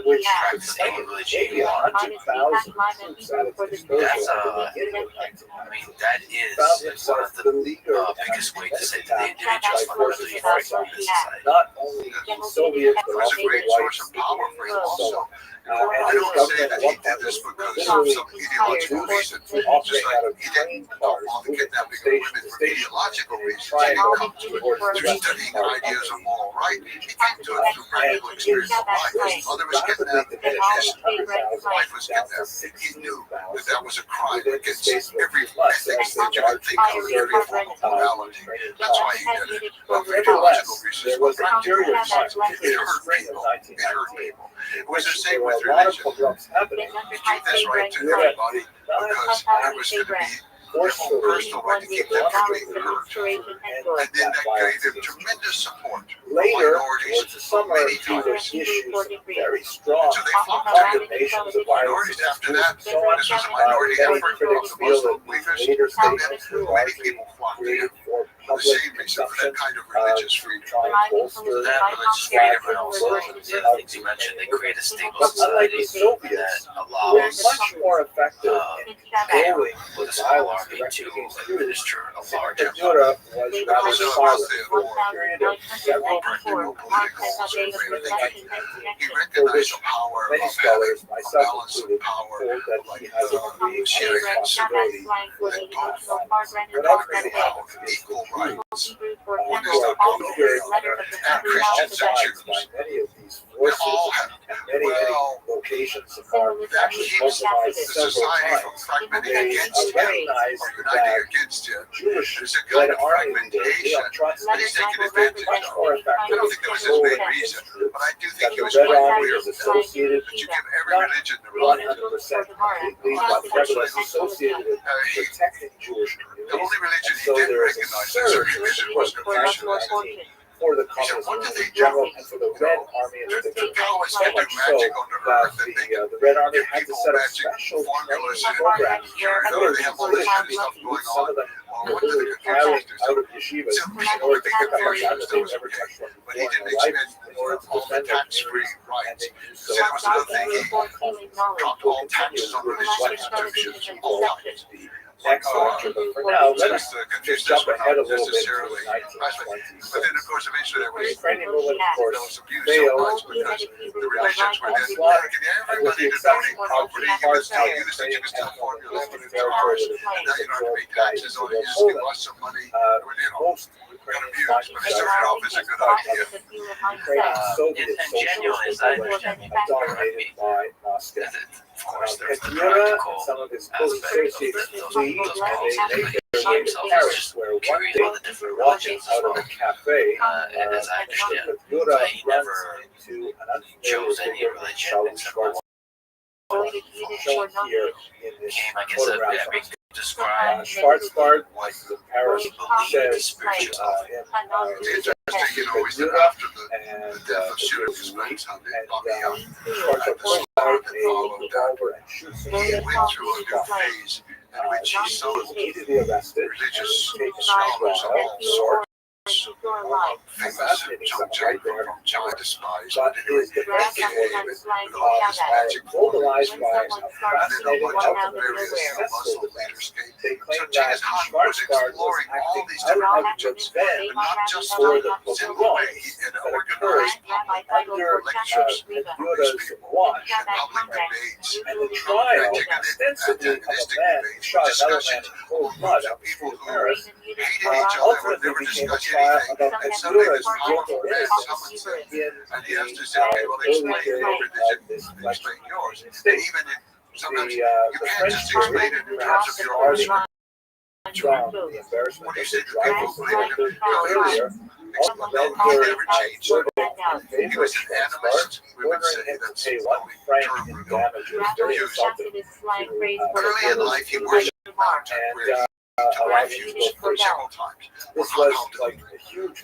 which practice any religion maybe you want, 100,000 troops at its disposal That's, at the beginning of I 1990, mean, that found is one himself of the the leader biggest ways to say attack the individual by forces fundamentally from involved in outside. this society. Not only the Soviets, but It was also a the great source whites of power for him and so also. on. I And his don't say government that at he one did point this because of literally some ideological reason. to operate Just out like of he train didn't cars, want the moving kidnapping from of station women to for station, ideological reasons. He trying didn't to come to it towards through the studying ideas of moral right. He came to it through and practical experience of life. His mother was rapidly kidnapped. diminished His wife was down to kidnapped. He knew that 16,000 that was a crime within the against space of every months ethic as that they you can marched think of, to every form of morality. training That's why cars. he did it. For Nevertheless, ideological reasons. there was a period of time, It particularly in the hurt spring of people. It hurt 1919, people. It was the there same were with a lot of religion. pogroms happening. Keep this right to Yeah. everybody because it was going to be forcefully personal right to keep them from being hurt. Inspiration and and joy. And then that that gave violence them against tremendous support. Later, Minorities towards the summer, many he times. issued some very strong So they fought condemnations of violence minorities against after Jews that. and so on. This was a minority Many effort. critics The feel Muslim that leaders these later and statements were many largely people flocked to created him for for the public same reason, for that consumption kind of religious to freedom. try and bolster That religious freedom and also the other things you mentioned, they create a stable But unlike the society Soviets, that who were allows much more effective in controlling with the a small violence army directed to against Jews, administer a large empire. Europe was There rather was a silent for a 1994, period of several practical political years. He recognized the power Many of scholars, having a myself balance of included, power, hold that like he has a great Syrians, responsibility for the emotional without part really equal having equal rights. Hebrews for One is example, the also Gospel the letter of the and Hebrew Christians and alphabet. Jews. by many of these They forces all have, and many well, locations are Symbolism actually keeps mobilized the several society from times. fragmenting They against him recognize or uniting that against him. Jewish There's a kind Red of Army leader, fragmentation Leon Trotsky, that he's taken was advantage much of. more I effective don't think that was his in main controlling reason, his troops. but I do That think he the was Red quite Army clear is associated that you give every not religion the one right. hundred percent completely, but nevertheless associated with protecting Jewish The communities. only religion And he so didn't there is a recognize as a surge religion was in Confucianism. for the He said, communists what do they in general do? and for the Red Army in The particular. Taoists So they do much so magic on the that earth and they can the Red Army give had to people set up magic special formulas training and programs carry it for over. They have these militia and militias. stuff going Some on. of them Well, were what did the literally carried Confucians do? out of yeshivas Some in people order would to pick pick up up their a gun shoes, that they that was never okay. touched one But he before in didn't their life expend in order to all the defend their tax-free communities, and rights. they do So so. that was another thing. He dropped all Will taxes on continue with religious what institutions, happens all in kinds. the next lecture, but for now, let us Because the just Confucianists jump were ahead a not little bit to necessarily But then, of 1926. course, eventually there The was Ukrainian movement, of there course, was abuse so failed much because the religions were then Slot, asking and with everybody the to exception donate of property. the You hard can still time use it. You can still Ukrainian formula ethnic it. It's territory ours. that has And now you don't have to pay been absorbed taxes on it. by You just give Poland. us some money. Most Got Ukrainians abused, but it started off as a good idea. Ukrainian Soviet And genuinely, as I understand it, dominated by Moscow. of course, there's the Petliura and practical some of his close aspect of associates those flee, policies and they make their he way to himself is Paris, just where one curious day about the different they're walking religions as out of well. a cafe. As I understand, Petliura he runs never into an unfamiliar chose any figure, religion Sheldon except Schwartz, shown here in this came, I guess, a photograph. bit described Schwarzbard was in Paris, believed says spiritual him, It's interesting, you know, always that Petliura after the and death of Syrian explains how they and brought me out. Schwarzbard pulls out a revolver and shoots him He in the went through a new spot. phase in which he He saw was immediately arrested, religious taken scholars of all sorts, famous assassinating John someone right Jacob there. from China despised, But but anyway, his defense came was with all his magic mobilized by a and then a fascinating bunch of outcome of various successful Muslim leaders came. They So claim that Genghis Khan was Schwarzbard was exploring all acting these out different of religions, revenge but not just for in the a simple way. He had that organized occurred public under lectures for Petliura's these people, watch, and public debates, and the trial ostensibly of a man who shot another man in cold blood out in the street of Paris. hated each other, would Ultimately never became a discuss trial anything. about And suddenly this Petliura's guilt powerful or man innocence summons him, in and he has to the say, okay, well, early explain period your religion, of this explain yours. And state. even if sometimes The, you the can't French just explain it in terms of your own trial, the embarrassment What do you of say the to people who trial believe in earlier, No, he never changed. He was an animist. We would say ordering him to that's pay the 1 only franc term in we're going. damages, very insulting Early in life, he worshipped the mountain where he took allowed refuge him to go several times. This was like a huge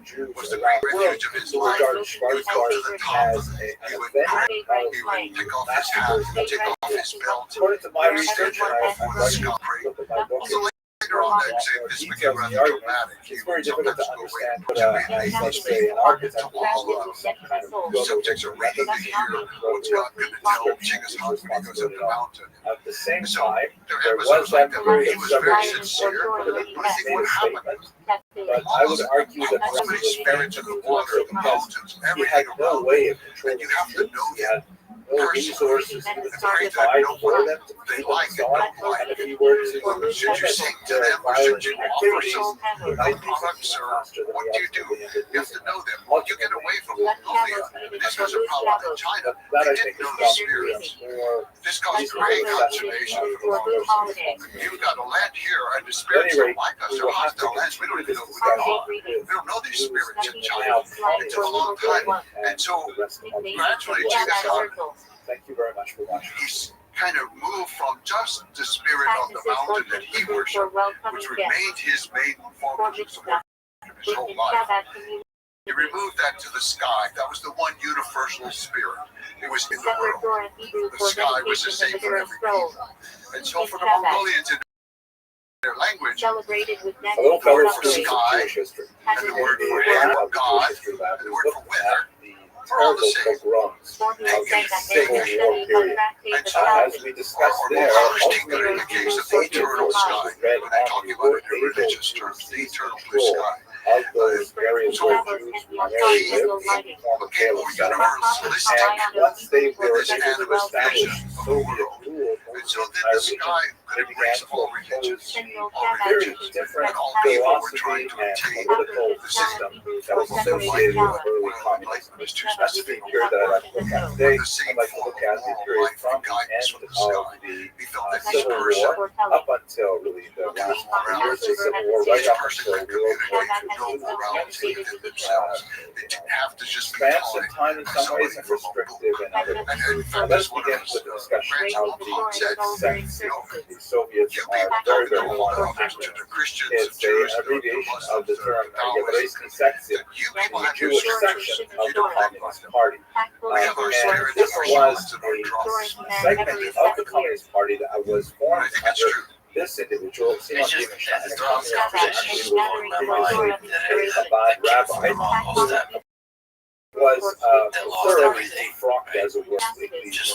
Jews Was the around great the world refuge of his who life. regarded He would go to the Schwarzbard top. as He an would event pray. of He would take off his hat, take off his belt. According to my research, and I've Before the read skull pray. look at my books, So later on, they'd say this became rather dramatic. He it's very would difficult to sometimes go away understand and what let's say an architect to all some kind of subjects are ready to hear what's God going to tell Genghis Khan when he goes up the mountain. At the same So time, there there was was like that that. period He of was very separation sincere. where he But I think made what a happened, statement. But I would argue that the so rest many of his spirits in the water, the mountains, he everything had no around way him. of controlling And you have his to troops. know He had no resources even to It's great that provide no for one them to they keep them like and going. don't like. And if he were to Should you limit sing to their them or should violent you offer activities, some he might be products or faster than what he do you do? ultimately You have to know them. Well, you get away from Mongolia. This was a problem in China. That They I think didn't is know the probably spirits. more This caused great consternation for the Mongols. You've got a land here and the spirits don't like us. They're hostile lands. We don't even know who they are. We don't know these spirits in China. It took a long time. And so gradually Genghis Khan, Thank you very much for watching. he kind of moved from just the spirit of the mountain that he worshipped, which remained his main focus of his whole life. He removed that to the sky. That was the one universal spirit. It was in the world. The sky was the same for every people. And so for the Mongolians in their language, celebrated with the word for sky, and the word for air, God, and the word for weather, are all the same. As we discussed there, Particularly in the case of the eternal sky, when they're talking about it in religious terms, the eternal blue sky. of those areas where Jews primarily lived in the form of Caleb settlements. And once they were able to establish Soviet rule over And so the then the entire sky region, could they began embrace to all oppose religions, the all very religions, different and all people were philosophy trying to and attain political the system same that was associated with early communism. That's the period that I'd like to look at today. I'd like to look at the period from the end of the Civil War up until really the last years of the Civil War, right up until World War II. themselves. They didn't have to just be Spans taught some time in some ways and restrictive in others. Let's begin with the discussion of the sects. The Soviets are very, very fond of acronyms. It's an abbreviation of the term Еврейский section, the Jewish section of the Communist Party. And this was a segment of the Communist Party that was formed under this individual, Simon Wittgenstein, a communist who actually was a Chabad rabbi, was thoroughly defrocked as it was. His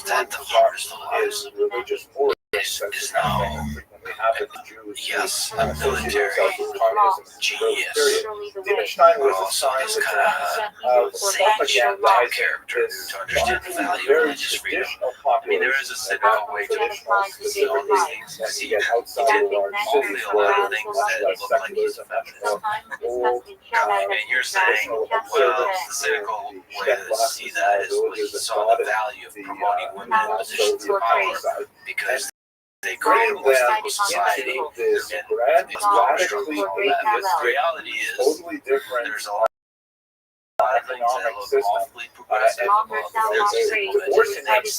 religious order is now frequently happened to Jews. Yes, associated military themselves with communism in the early genius. period. Wittgenstein was assigned the task of propagandizing this to understand the value of very religious freedom. traditional I mean, there population, is a cynical way to traditional specifically all these things. when you get outside of the large Only cities a lot where of things much that less look like he's a secularism, much feminist. more old, And you're saying, well, the cynical way to see that is well, he saw the value of promoting women in positions of power because they created a more stable society. into this And radically the reality is, totally different there's a lot of things that economic look system. awfully progressive. Forcing them to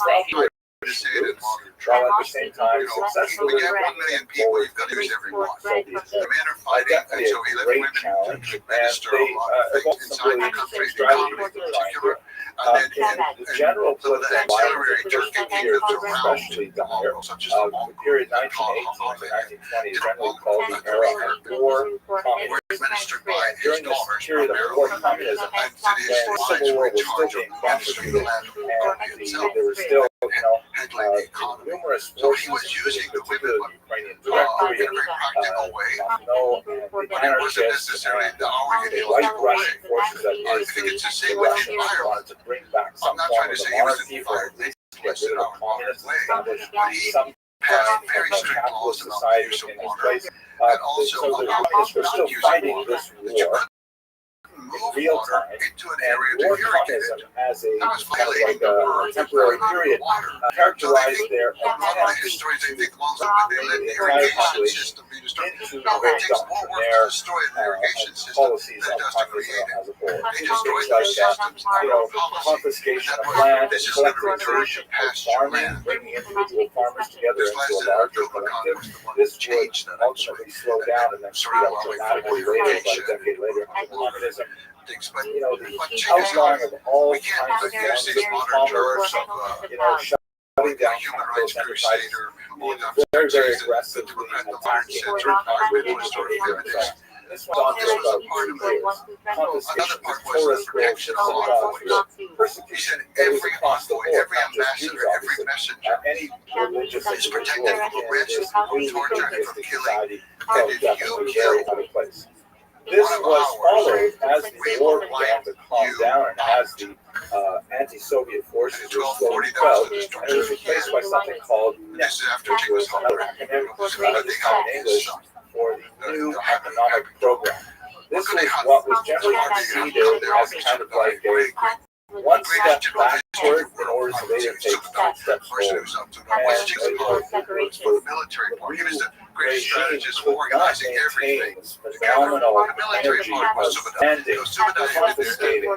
while at the same time successfully we get 1 million people, you've got to use every one. The men are fighting, and so 11 great women challenge, to and administer a they lot of evoked things some inside really the country, the strategies economy to in try and do particular. it. And then In the general some of the political ancillary environment, Turkic the kingdoms period around especially dire, such as the the period 1918 to 1920 is generally called the era of war communism. administered by his During this daughters period of war communism, and to when his the wives Civil were War in was still charge of being administering the prosecuted, land of and himself, there were still, handling the economy. numerous So forces, he was using the women particularly the Ukrainian in a Directory, very practical way, Makhno, and the but it wasn't anarchists, necessarily and the hour the you white way. Russian forces that I used think it's the the same way Russians in Ireland. wanted to bring back some I'm not form trying of to the say he was monarchy in for fire. get rid of the communists, establish But he some passed very strict laws capitalist about the society use of in his water. place. And also So the about communists were still using fighting water. this That you war couldn't move real water time, into an and area to war irrigate communism it. as a That was kind of violating like the a temporary period water. characterized their A lot of the attempt historians, they think long as they let the irrigation system be destroyed. into No, the it takes more work to destroy an irrigation system policies than of it does to communism create it. as a whole. They destroyed Things like those systems you know, policy. confiscation That of was- land, this is an return collectivization to of pasture farming, land. bringing individual farmers together This into a last larger Philip Conn collective. was the one This that would changed that ultimately slow down and then speed up dramatically later, about a decade later, under communism. things. But You know, the changes outlawing of all we can't kinds of use forms these of modern commerce, terms of you know, shutting down human those rights enterprises, crusader, all the very, very activities aggressively that the iron attacking center, religious behavior and so on. This went on for about 2 years. Confiscation of tourist groups and he persecution said that was every across the envoy, board, every not just ambassador, Jews, every obviously. messenger Any religious is individual protected from in arrest, this from newly torture, and from atheistic killing. society And felt if definitely you very kill out of place. This was followed as the war began to calm down and as the anti-Soviet forces were slowly quelled, and it was replaced by something called NET, This is after which was Genghis another Khan. acronym in English for the new economic program. This was what was generally perceived as kind of like a one step backward in order to later take 10 steps forward. For the military part, he was the greatest strategist for organizing everything. Phenomenal The military energy part of was Subadar. standing, Subadar confiscating,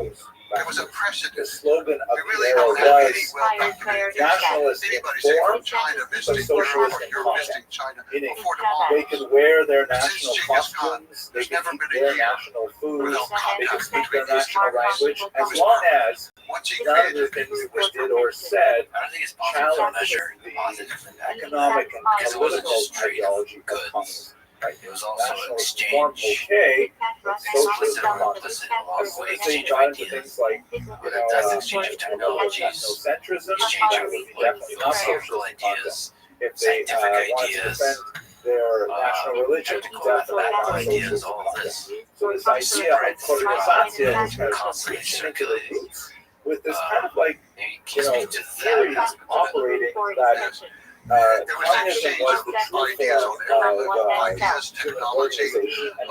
those there was a The precedent. slogan of We the really era don't have any was well documented. nationalist Anybody say from informed, China but visiting socialist Europe, you're inclined. visiting China Meaning before tomorrow. they could wear their Since national Genghis Khan, costumes, they there's could never eat been a their year national foods, without they could contact speak their between national these language, as was long as once he none of the created things that were did or said I don't think it's possible to challenged measure the positive and negative. economic and Because it wasn't political just trade ideology of goods. communism. Right? It was also Nationalist form exchange. okay, but Explicit socialism or not. implicit along the way, They exchange of got into ideas. things like, Whether that's exchange of technologies, ethnocentrism, exchange that of was definitely not philosophical socialist concept. ideas, If they scientific wanted to ideas, defend their national religion, technical definitely mathematical not ideas, socialist all of concept. this. So this idea of colonization It's is kind of constantly reaching into the circulating. roots with this kind of like, Maybe you know, speak to theory that. operating that there was communism exchange was of the true ideas form on of ideas, human technology, organization. And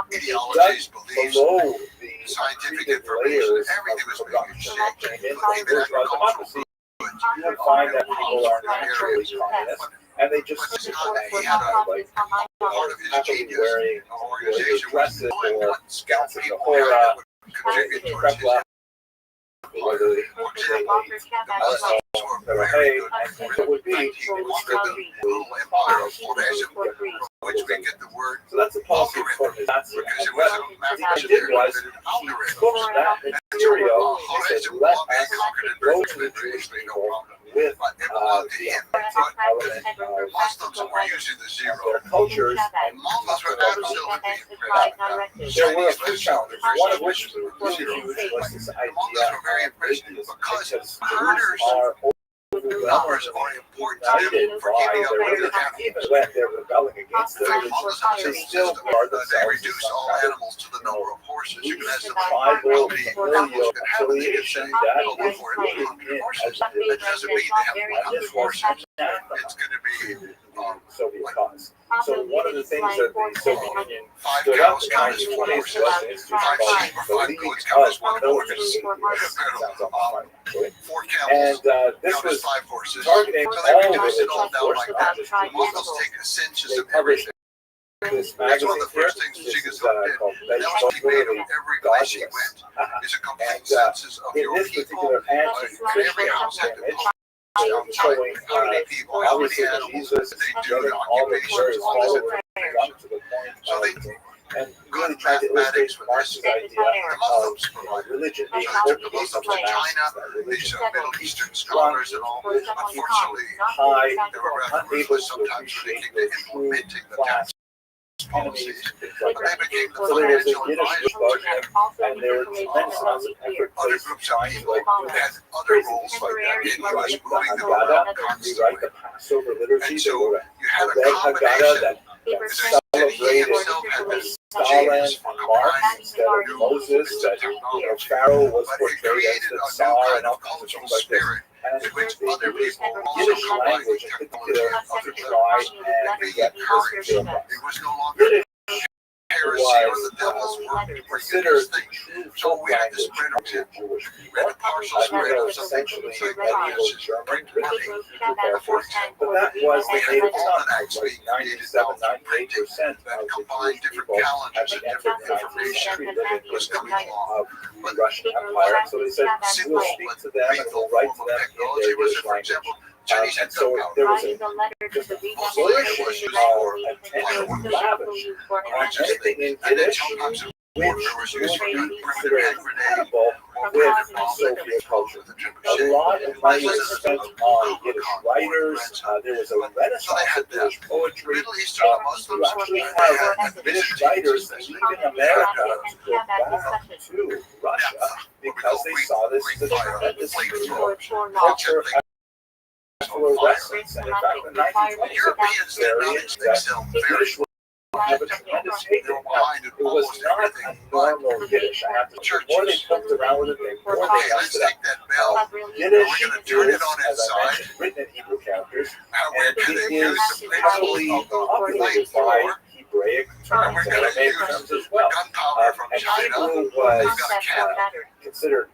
if you ideologies, beliefs, below the scientific treated information, layers everything was of being corruption exchanged, and including bourgeois democracy, you would find that people are naturally communist, and they just sit and hang out, like, part of his happily genius wearing of organization was dresses knowing or what skilled gowns of people Hora, had that would contribute towards his or whether For example, the Muslims were very hey, good and it would be little empire of Judaism, which we get the word so that's a policy for his because it was a what he mathematician did was invented he algorithm. took that material and said, Judaism let long been us conquered and go very to the eventually, Jewish no people problem. with But it belonged to the him. authentic element of Muslims were using the their zero. cultures. Muslims were absolutely impressed about There were a few challenges, one of which was really zero. huge, was this idea Muslims were very of impressed atheism, because because herders are numbers are important to united them for by keeping up their with the religion, animals. even when they're rebelling against their They religion, they still regard they themselves as reduce some all kind of animals to the number of horses. You can have some tribal, many familial animals can have a affiliation nation, that but is for it rooted to in horses, as that doesn't mean they have and 100 this was horses. anathema It's going to be the Soviet cause. So one of the things that the Soviet Union 5 stood up cows in the count as 4 1920s horses. was an institution 5 called sheep or the 5 League goats count as of 1 horse. Military. Sounds almost funny, actually. 4 And camels this count as was 5 horses. targeting So they all reduce it all religions, down of like course, that. not just Muslims Judaism. take a census They of published everything. this That's one magazine of the here. first things This Genghis is Khan did. called That was he made of every place he went. Is a complete And, census of in your this people. particular Every house had to image, post showing how many people, how many obviously animals, Jesus they do, getting the all the occupations, various all this followers young to the point So they and good really trying to illustrate mathematics with Marx's this. idea The of Muslims provided. religion So being they took the obligated Muslims to to China, masses, that these religion Middle Eastern scholars and all. Unfortunately, high, they were rather unable ruthless to sometimes when appreciate it came the to true implementing the class tax enemies policies. and things like But they that. became the So there was a financial Yiddish advisors. Guardian, and there were tremendous amounts of effort Other placed groups of trying to people like do had that. other roles like that in US, The moving them Haggadah, around and rewrite constantly. the Passover liturgy. And They so wrote you had a a red Haggadah combination. that He celebrated himself had this Stalin genius for and Marx combining instead of new Moses, bits that of technology. Pharaoh was But it portrayed as created the a new Tsar kind and all of kinds of cultural things like this. spirit And in which they other used people also Yiddish combined language in technology particular and to other try and be get encouraged. this It was no longer Yiddish heresy or the devil's work to bring in considered this the thing. true So folk we had to language spread of it the to Jewish we people. had a partial Even spread though of it's something essentially like medieval this. German Print written money. in Hebrew, therefore. But that was the We had native tongue almanacs of like being created 97, now through printing 98% that of the combined Jewish different people at calendars the and end of different the 19th information century lived was in coming along. the Russian Empire. So they said, we'll Simple speak but to them and lethal we'll write form to of them in technology their was, Yiddish for language. example, Chinese had And so gunpowder. there was just a flourishing or attention lavish on anything in And then Yiddish, sometimes which warfare was used for would be primitive considered hand grenade compatible or with primitive Soviet culture. with the A trebuchet. lot of money was spent on Yiddish writers. There was a renaissance of Yiddish poetry. Middle Eastern You Muslims actually they had have Yiddish writers leaving America to go back to Russia because they saw this as a tremendous culture fluorescence. And in fact, in the 1920s, Europeans did very not excel very Yiddish would have a tremendous hate. They were Now, behind in it was almost not everything. a But normal Yiddish. I have to say, the more they poked around with it, the more they okay, let's used it. take that bell. Yiddish We're gonna turn is, it on as its I side. mentioned, written in Hebrew characters, And we're and gonna it use is the heavily principle of the populated by flamethrower. Hebraic And terms we're and gonna Aramaic use terms as well. gunpowder from And China. Hebrew We've was got a cannon. considered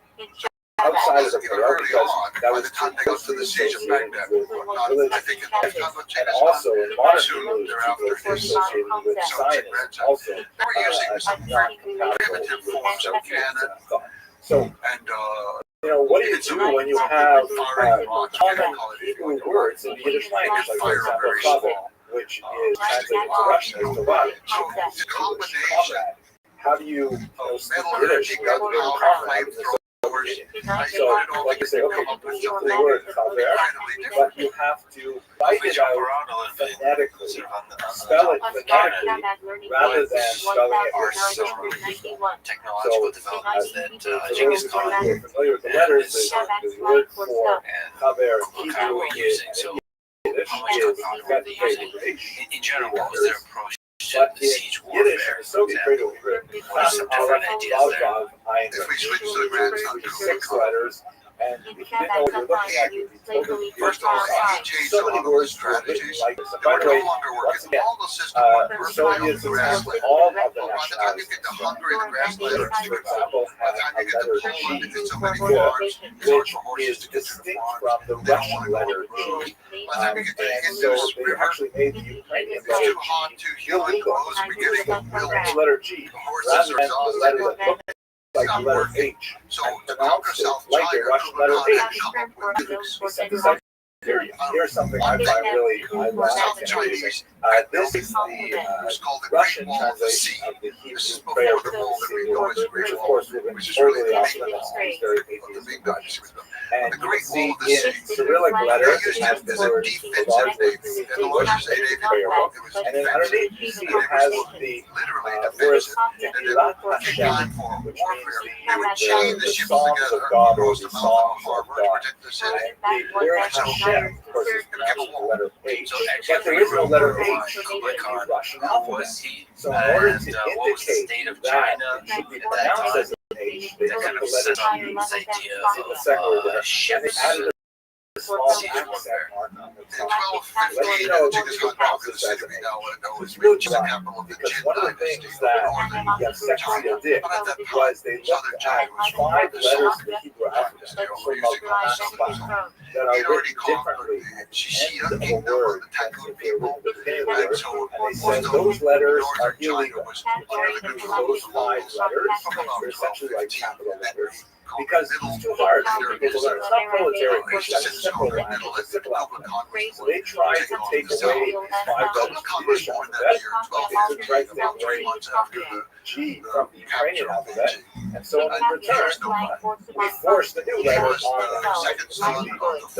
outside of the Even Pale early because on, that by was the time they too got to the siege of associated Baghdad, with not, I religion. think in the time of And Genghis also Khan, in modern soon Hebrew, thereafter, it's his associated with sons and Zionism. grandsons. Also, They were using some not very primitive forms of cannon. So, And what do you do when you have common Hebrew words in the Yiddish language, like for example, chaver, which is translated to Russian as divided, it's a combination how do you speak Yiddish without the word comrade in the So, like you say, okay, you use the word chaver, but you have to write it out phonetically, spell it phonetically, rather than spelling it with technological developments that for Genghis those Khan who are familiar with the letters, the word for chaver in kind of Hebrew were using. So Yiddish how much is gunpowder were they using? Reich. In general, what was their approach to But the in siege Yiddish, warfare? the Soviet trade was written What are some different ideas there? If we switch to the grand sound, which is 6 letters, and if you didn't know what you're looking at, you'd be totally first of all, confused. he changed So a many lot of the words were written strategies. like this. And They by were the no way, longer once working. again, All the system the worked Soviets on the grass assumed land. all of the By the time you nationalities. get to Hungary, the grass Turkey, land, for example, by had the time a you get to letter Poland, G, it's so many farms, it's hard which for horses is to get to the distinct farms. from the They don't Russian want to go letter on the road. G. By the time you get to the And so Indus they River, actually made the Ukrainian it's letter too hot, G too humid, the illegal. roads are beginning to wilt. The letter G, The rather horses than are the letter exhausted. that looked like the letter H, So and to conquer pronounced it South like China, the Russian Kublai letter Khan had H. to come up with He sent this out. Here's something I find really South amazing. Chinese. This is the It's called the Great Russian Wall of the Sea. translation of the This is Hebrew before prayer the wall that we sea, know as the which Great of Wall, course would have been which is really totally the off big limits to these very atheist big Russians. Dutch. And The you Great see Wall of the in Sea. Cyrillic They letters, used it it has as the a word defensive largely name. And the lawyers say they didn't prayer know wall. it was And then defensive. underneath you see And it it has was the literally word defensive. And then Ilat when it came time Hashem, for which warfare, means they would chain the the ships songs together of God or across the the mouth of a songs of harbor to God. protect the city. And the word Hashem, of course, is pronounced with the letter H. So But there is no letter H Kublai in the Khan, Russian who alphabet. was he? So in order And to what was the indicate state of that China it should be at that pronounced time? as an H, they That took kind the of letter set up G this idea in the second word there, of and ships. they added a small Siege accent warfare. mark on the In top. 1215, know Genghis Genghis Khan Khan conquered the city we now know as It's really Rich, the right, capital of the because Jin one of the dynasty things of that northern Yevsektia did But at that time, was they looked southern China at was 5 the letters south of the Hebrew alphabet They from were using all Malkash the stuff. that He are had already written conquered differently the at the Shishia end of a kingdom word of the than Takun if they're people. written at the beginning of the And word. so And they most said of those letters are northern China illegal. was You under the can't use control those of 5 the letters, from about they're essentially like 1215. capital letters. Called Because the it's too hard for people to learn. It's not proletariat, It's it's just a simple called the language, middle. a It's simple Kublai alphabet. Khan was So they tried to take away the 5 letters Kublai of Khan the was Yiddish born that alphabet. year, They took right about 3 away months after G the from the Ukrainian capture of alphabet. Beijing. And so in return, we forced the new He letter was on the them. second son of The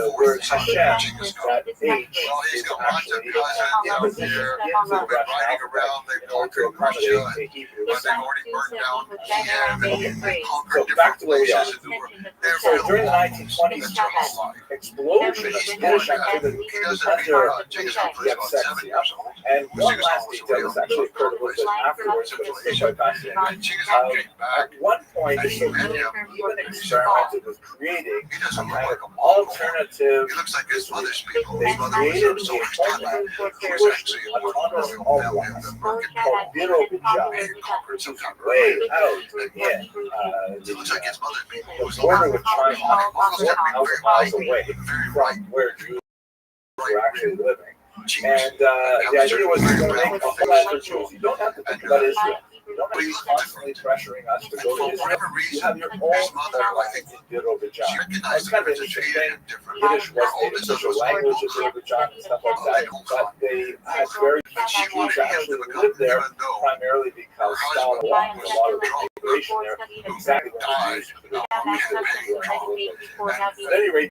the word fourth son of Hashem, Genghis Khan. that H Well, he's is got lots of actually cousins out positioned there. into the They've been Russian riding alphabet around. They've in order to conquered Russia. accommodate the Hebrew. But they've already burned down Kiev. They've So conquered back different to where we are. places. They're So during the 1920s, That's their whole life. explosion of Yiddish activity He doesn't under Genghis Khan was about 7 Yevsektia. years old. And one last detail that's actually occurred a little bit afterwards, but it's still quite fascinating. And Genghis Khan came back. At one point, the Soviets even experimented with creating a kind of alternative He looks like his mother's people. They His mother was created a the Polish homeland He was actually a royal family of the Merkin called Birobidja, He conquered some kind of way area. out in It looks like his mother's people. It was the border with China, almost 4,000 miles away very from right. where Jews were actually living. She And the idea was to make a homeland for Jews. You don't have to think about Israel. You don't have to be constantly pressuring us to go to for Israel. whatever You reason, have your his own mother, I think, in Birobidja. she recognized It's kind of the an difference and interesting treated thing. him differently. Yiddish was Her the oldest official was language of Birobidjan and stuff like that, but they had very few She Jews wanted that him to actually become, lived there, even though primarily because Stalin wanted a lot of the migration there, exactly when the Jews At any rate,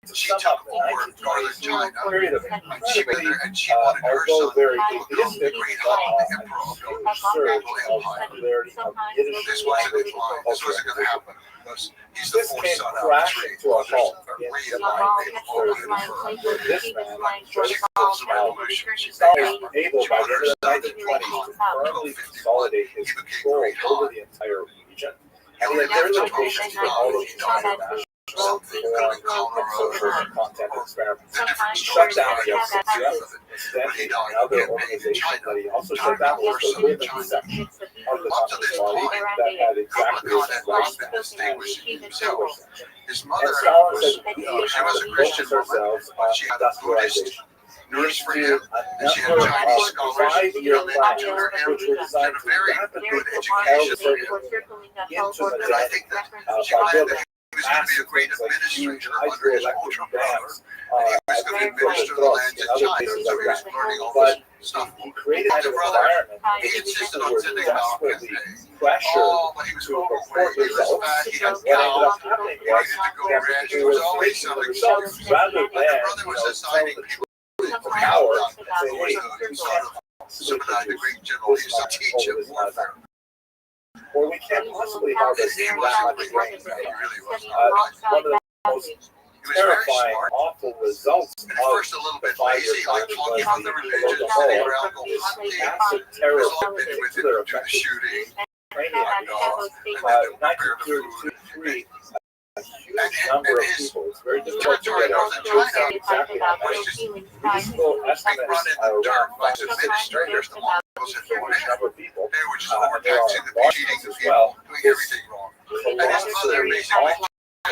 to she sum took up the over northern China, period of and she went incredibly, there, and she wanted her although son very to become the atheistic, great emperor of the huge surge of popularity of Yiddish This wasn't language his line. This wasn't going to happen. Because he's the This fourth came son out of crashing three. to a halt There's in way the of life made a whole 1930s. emperor. This man just She calls the revolution. She Stalin was She able by put the her end of the son in 1920s to firmly consolidate his He became control great over Khan. the entire region. He And he only had very lived little to patience be with all of 50 these dollars. international Something like social Colorado. and content experiments. The different He shut stories down that the I FCCF. have. Instead, he had another organization that he also shut down was the women's section of the Up to Communist this Party point, that had exactly Khan the had same rights not been as distinguished the himself. section. His And mother Stalin was, said, she was a Christian focus woman, ourselves but on she had a Buddhist industrialization. nurse for him, and she had network Chinese of scholars 5-year come in to plans, tutor him. which were designed Had a to very rapidly good propel education the for him. into the And I think that she by planned building that he was going to be a great massive, like, huge administrator under his hydroelectric older brother. dams, And he was going to administer the lands in China, so he was learning all this stuff. he created The an brother, environment he where insisted people on were sending him out desperately campaign. pressured Oh, but he was to report overweight, he was results. fat, he had What ended gout, up happening he was needed to go that ranch, they he were was always faking the selling results something. rather And the than, brother was telling assigning the people truth for for power power. and say, So hey, he you sort can't of Subadai, the great general, he used to teach him warfare. or we can't possibly harvest He that was much really, grain. he really was. One of the most He was very terrifying, smart. awful results And at of first a little the bit 5-year lazy, plan like talking about the religion, was sitting the around going hunting. massive He terror was all busy with it, nuclear do the shooting, training. and then prepare the food. 1933, a huge number of his people, it's very difficult to territory get north of China exactly how was many. just Reasonable being estimates run in are the dirt around by some administrators. The Mongols had gone huge in. number of people. They were just There are overtaxing the people, cheating the as well. people, doing everything wrong. And his mother basically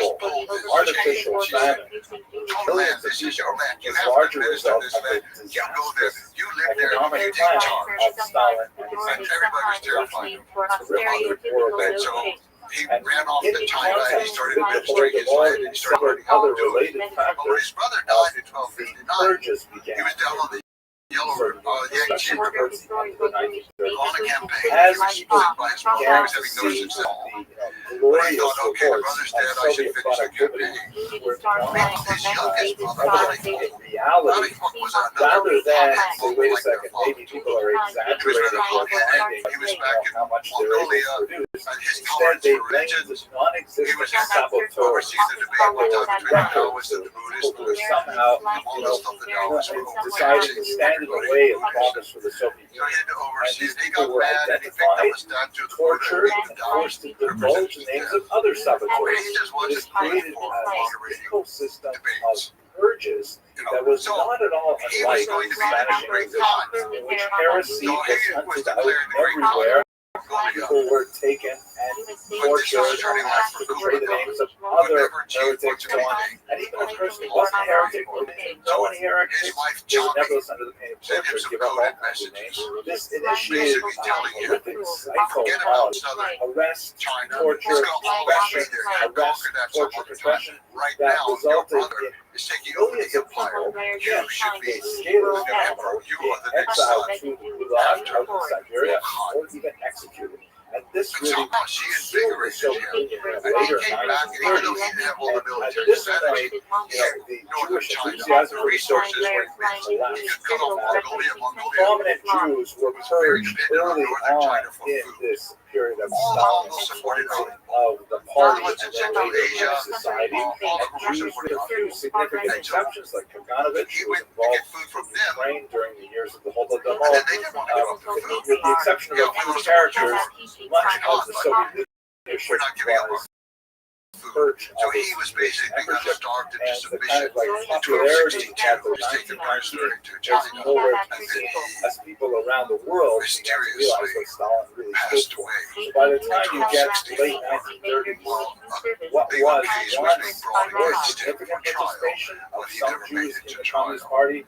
just pulled his Artificial She said, famine. "Your land, this is your land. You It's have to larger administer result this of land. the You go there, you live there, you economic take plan charge." of Stalin and his And everybody was terrified of him. And So he And ran off in to China and he context, started with administering his all land and he these started learning how other to do it. related But when factors, his brother died in 1259, purges he began. was down on the Yellow River, Yangtze River, on a campaign. As He was supported by his brother. He began was to having no see success. the But he glorious thought, okay, the reports brother's of dead, I should Soviet finish the productivity campaign. were Meanwhile, his youngest brother, evident Ronnie in reality, was another rather than say, wait a like their second, father. maybe people are exaggerating or finding He was back in how much they're able Mongolia, to produce. and his Instead, tolerance they for blamed religion. this He non-existent was saboteur overseas the debate one time between the Taoists and the Buddhists. who were somehow, The Mongols thought the Taoists were decided to overtaxing stand in the everybody. way of progress for the Soviet So he Union. had to oversee it. He People got were mad and he picked up a identified, statue of the Buddha tortured, and and beat him forced to down. divulge the names of other But saboteurs. he just This wasn't created for an moderating ecosystem of debates. purges that was So not at all he was unlike going the to be the Spanish great Inquisition, Khan. in which heresy So was he was hunted out declared the great everywhere. Khan. People were taken and tortured and asked to betray the names of other heretics and so on. And even a person who wasn't a heretic or didn't know any heretics, His wife, they would Johnny, nevertheless under the pain of sent him torture some give up all coded kinds of messages. names. This initiated Basically telling a you, horrific cycle forget about of Southern arrest, China. torture, Let's go all the way repression, there and arrest, conquer that some torture, other time. repression Right that now, your resulted brother in is taking over the millions of empire. people You should be scaled the emperor. You are the next exiled son. to Gulag, out of Siberia, or even executed. And this And really somehow she sealed the invigorated Soviet him. Union in the And he later came back, and even though he 1930s. didn't have all the And at military this strategy, point, he had the northern Jewish China, enthusiasm the for resources Soviet were immense. He could cut off Mongolia. prominent Jews were was very purged dependent on early northern on China for in food. this period of All Stalin's Mongols supported him. of the All the party ones in and Central later Asia, society. all And of them were Jews, supporting with a him. few significant exceptions, like Kaganovich, He who was went to get involved food from in them, Ukraine during the years of the and then Holodomor. they didn't want to give up the food. With the exception of a few characters, much of the Soviet leadership We're not giving up our was food. purged So of he its was basically kind of membership, starved into and the kind submission. of like In popularity 1262, at he the was taken prisoner 1990s into was China, nowhere to and be then seen he as people around the world began to realize what Stalin really stood passed for. away. So by the time you get to the late 1930s, what Big was case was once being brought more against him significant for trial, participation of but he some never made Jews it in to the Communist trial. Party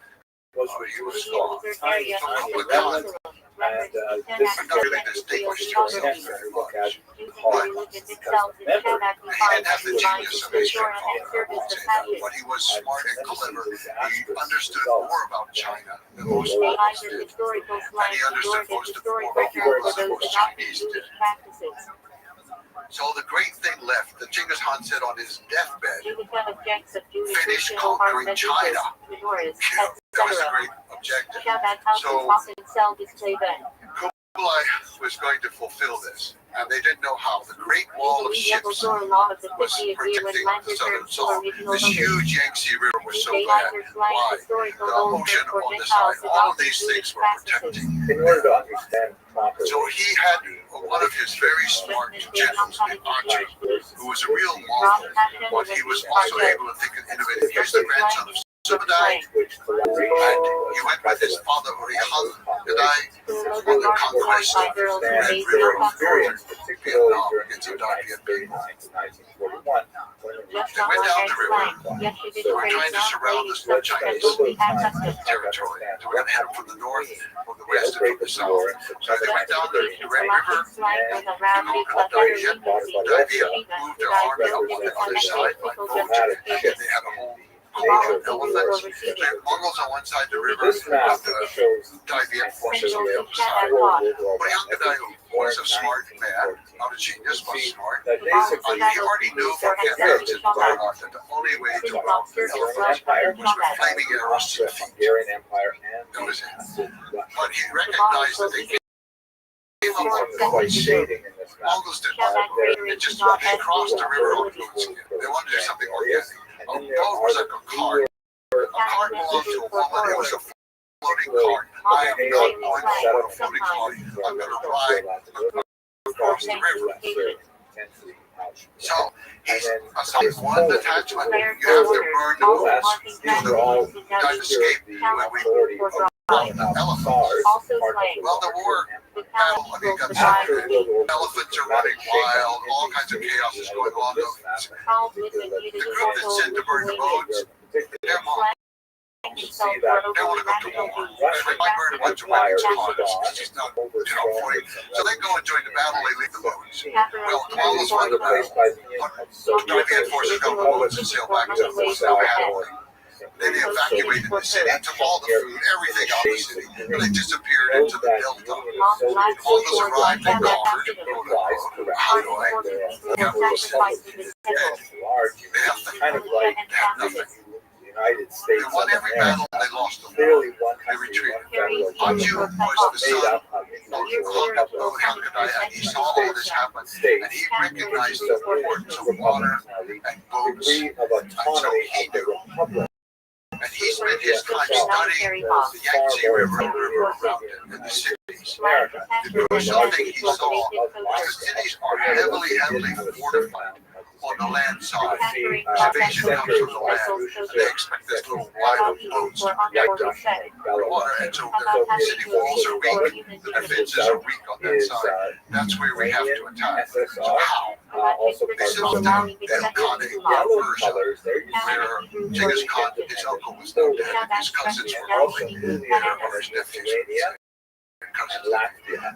was He was reduced to tiny, tiny Republican. remnants. And this But not really distinguished himself very look at much. Holocaust, because remember, He didn't have the genius of his participation grandfather, I won't say that, but he was smart and clever. He understood more about China than most Mongols did. And he understood most of what most Chinese did. So the great thing left, that Genghis Khan said on his deathbed, finish conquering China. That was the great objective. So Kublai was going to fulfill this, and they didn't know how. The Great Wall of Ships was protecting the southern zone. This huge Yangtze River was so bad. Why? The ocean on the side. All of these things were protecting. in order to understand properly. So he had one of his very smart generals named Archer, who was a real Mongol, but he was also able to think and innovate. He was the grandson of Subadai, and he went with his father, Rabbi Who on the were conquest by of girls who Red made River no experience, particularly Vietnam during against the the Dark Viet 1939 to 1941. Just They not went like down I the river. explained. Yes, she did They were trade trying to not surround ladies us such with as Chinese we had custom. territory. They were going to hit them from the north, from the west, and Outbreak from the of the south. war in So September they went down the 1939. Red River. Slang was around me, Took but over better Darien. you can see Davia Shiva. moved Did their I army know up it on the was other on side the by people boat. just And they had a whole All column of the people elephants. overseas. They had Mongols on one side of the river, This map the shows Davia forces on the other Send side. those But Yankadayo was a smart man, not a genius, but smart. that He basically already knew from campaigns in Bardock that the only way to rout the elephants Empire was with flaming arrows to the the feet. Hungarian Empire and That was it. the But he recognized that they came up on the slight shading in this map. Mongols did not. They just they crossed the river on goatskin. They wanted to do something organic. A boat was like a cart. A cart belonged to a woman. It was a floating cart. I am not going to a floating cart. I'm going to ride across the river. So he's assigned one detachment. You have to burn the boats. These are all Guys escaped when we brought the elephants. Also slang. Well, the war The battle, talent I mean, will got provide started. Elephants are running wild. All kinds of chaos is going on. Charles Whitman The needed group that sent to burn the boats, they're Mongols. himself They want to go to war. They might burn a bunch of weapons on us. It's just not, funny. So they go and join the battle. They leave the boats. Well, the Mongols won the battle. The Darien forces got the boats and sailed back to Hanoi. Then they evacuated the city, took all the food, everything out of the city, and they disappeared into the delta. Mongols arrived in Concord, Hanoi, the capital city, and they have nothing. United They States won of every America. battle, and they lost them. Clearly, one They country, retreated. one federal Hanju government was the made son up of of Hankadai, and he saw all this happen, states. and he recognized the importance of water and boats, Degree of autonomy of the republic. and he spent his time studying the Yangtze River around it in the cities. America. There was something he saw. The cities are heavily fortified on the land side. Invasion comes from the land. They expect this little wild boats to protect the water, and so the city walls are weak. The defenses are weak on that side. That's where we have to attack. So how? Also They set off down Khan, Persia, where Genghis Khan, his uncle was now dead, and his cousins were ruling there, or his nephews.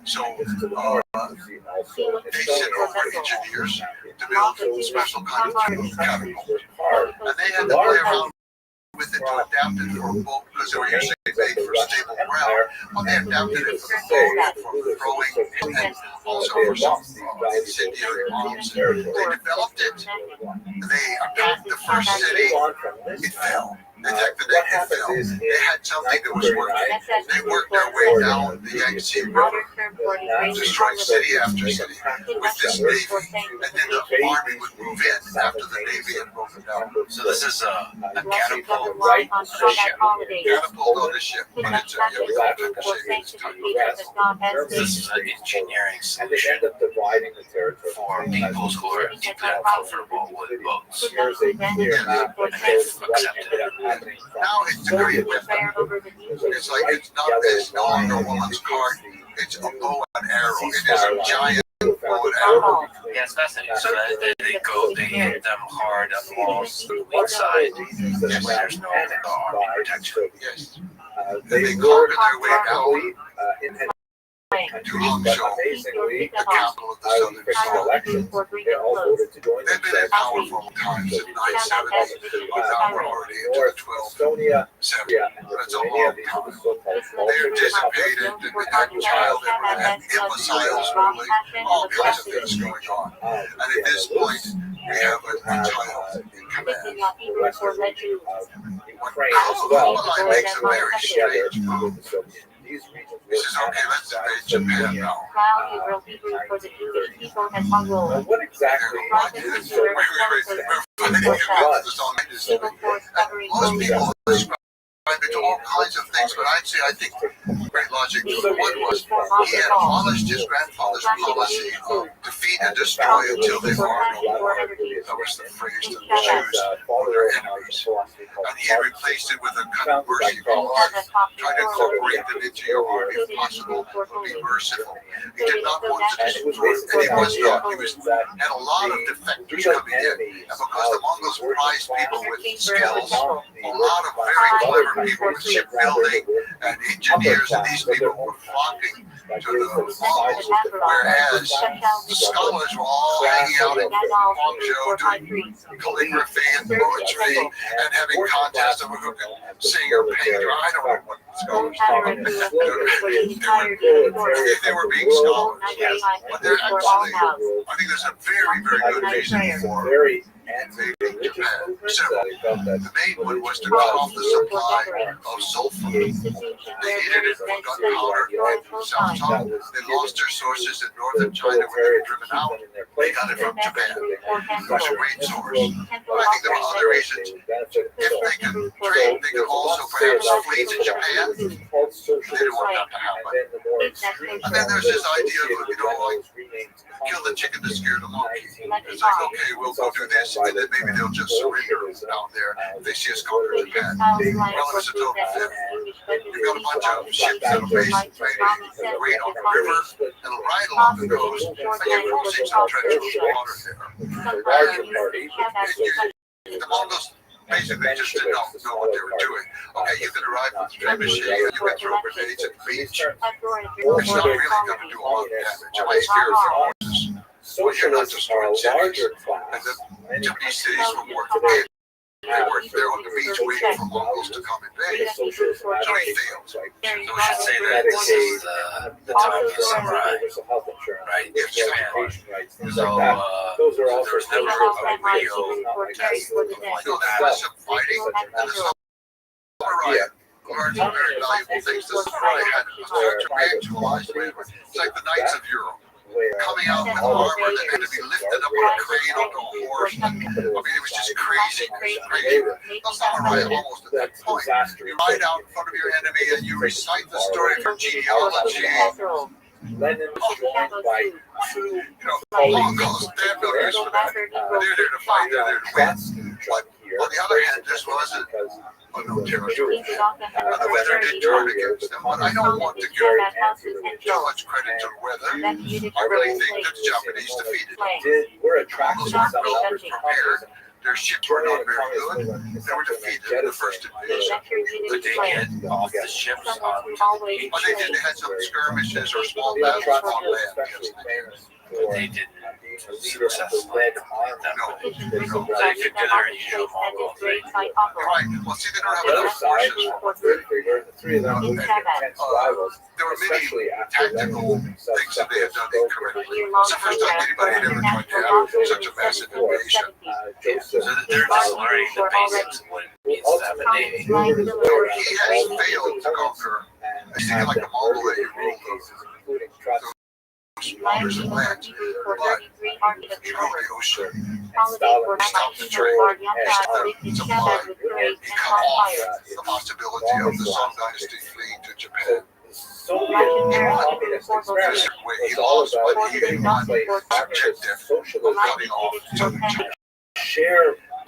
So they sent over engineers to build special kind of catapult, and they had to play around with it to adapt it for a boat because they were usually made for stable ground. Well, they adapted it for boat, for rowing, and also for some incendiary bombs. They developed it. They attacked the first city. It fell. They attacked the next. It fell. They had something that was working. They worked their way down the Yangtze River, destroying city after city with this navy, and then the army would move in after the navy had broken down. So this is a catapult Right on ship. Catapult on the ship, but it's a This is an engineering And they solution end up dividing the territory for peoples who are deeply uncomfortable with boats. Here's a clear map that shows what ended up happening. Now it's a great weapon. It's like it's no longer a woman's cart. It's a bow and arrow. It is a giant bow and arrow. Yeah, it's fascinating. So they hit them hard on the walls to the weak side. This way there's no army protection. Yes. They They were conquered their way down in to Hangzhou, amazingly, the capital of the southern side. election, they all voted to join They've been in power for all times in 970, but now we're already into the 1270. Estonia, and That's a Lithuania. long These time. are the so-called They're dissipated, they had child, they had imbeciles ruling, all kinds of things going on. And at this point, we have a child in command. Ukraine as well. Kublai makes a very strange move. These regions He says, okay, let's invade Japan now. What exactly is so Most people describe it to all kinds of things, but I'd say I think great logic. One was he had abolished his grandfather's policy of defeat and destroy until they are no more. That was the phrase to the Jews or their enemies. And he had replaced it with a kind of mercy clause, trying to incorporate them into your army if possible, but be merciful. He did not want to destroy, and he was not. He had a lot of defectors coming in, and because the Mongols prized people with skills, a lot of very clever people with shipbuilding and engineers, and these people were flocking to the Mongols, whereas the scholars were all hanging out in Guangzhou doing calligraphy and poetry and having contests of who could sing or paint, or I don't know what scholars called it. They were being scholars. But they're actually, I think there's a very, very good reason for invading Japan. Several. The main one was to cut off the supply of sulfur. They needed it for gunpowder in South China. They lost their sources in northern China where they were driven out. They got it from Japan. It was a great source. But I think there were other reasons. If they could trade, they could also perhaps flee to Japan. They didn't want that to happen. And then there's this idea of, like, kill the chicken to scare the monkey. It's like, okay, we'll go do this, and then maybe they'll just surrender down there if they see us conquer Japan. Well, it was a total failure. You've got a bunch of ships that are basically great on the river, and right along the coast, and you're crossing some treacherous water there. The Mongols basically just did not know what they were doing. Okay, you can arrive with the trebuchet, you can throw grenades at the beach. It's not really going to do a lot of damage. It might scare a few horses. Well, you're not destroying cities. And the Japanese cities were more prepared. They weren't there on the beach waiting for Mongols to come invade. So he failed. So we should say that this is the time for samurai, right? In Japan. So there was never a real test of like So there was some fighting, and the samurai learned some very valuable things. The samurai had a spiritualized language. It's like the Knights of Europe, coming out with armor that had to be lifted up on a crane onto a horse. I mean, it was just crazy. The samurai almost at that point. You ride out in front of your enemy and you recite the story from genealogy. Mongols, they have no use for that. They're there to fight, they're there to win. But on the other hand, this wasn't no territory. And the weather did turn against them, but I don't want to give too much credit to the weather. I really think that the Japanese defeated them. Mongols weren't well prepared. Their ships were not very good. They were defeated in the first invasion. Could they get off the ships on the beach? But they did. They had some skirmishes or small battles on land. Yes, But they didn't successfully complete them. No. They could do their usual Mongol thing. Right. Well, see, they don't have enough forces for there were many tactical things that they had done incorrectly. It's the first time anybody had ever tried to have such a massive invasion. So they're just learning the basics of what it means to have a navy. He has failed to conquer. It's thinking like a Mongol that you ruled those waters and lands, but he ruled the ocean. Stopped the trade, stopped the supply. He cut off the possibility of the Song Dynasty fleeing to Japan. He lost, but he did not objective of cutting off southern Japan.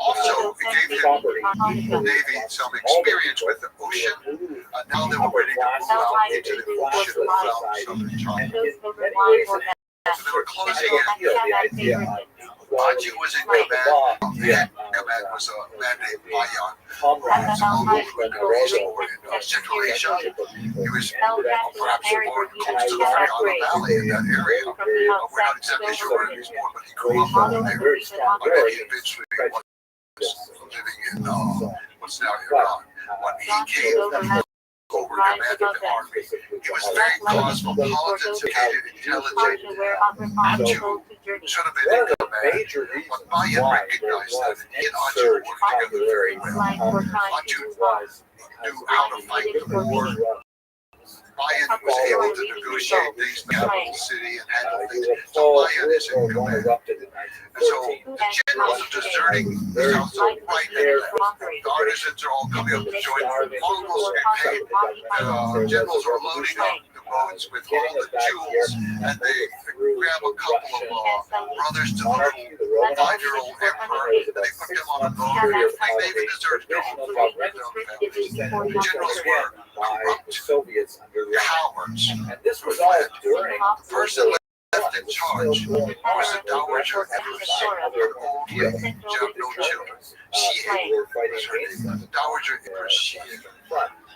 Also, it gave the Navy some experience with the ocean. Now they were ready to move out into the ocean around southern China. So they were closing in. Haji was in command. The command was a man named Bayan, who was a Mongol who had been raised over in Central Asia. He was perhaps born close to the Fergana Valley in that area. We're not exactly sure where he was born, but he grew up over there. I bet he eventually was living in what's now Iran. When he came over commanded the army, he was very cosmopolitan, intelligent. Haji should have been in command, but Bayan recognized that he and Haji worked together very well. Haji knew how to fight the war. Bayan was able to negotiate things in the capital city and handle things. So Lion is in command. erupted in And so the generals are deserting the south zone right now. The artisans are all coming up to join. Mongols are paid. Generals are loading up the boats with all the jewels, and they grab a couple of brothers to the little 5-year-old emperor, and they put them on a boat, and they even deserted their own families. The generals were corrupt Soviets under cowards. and this was all during The person left in charge was the Dowager Empress, an old lady, she had no children. She was her name, the Dowager Empress Xie.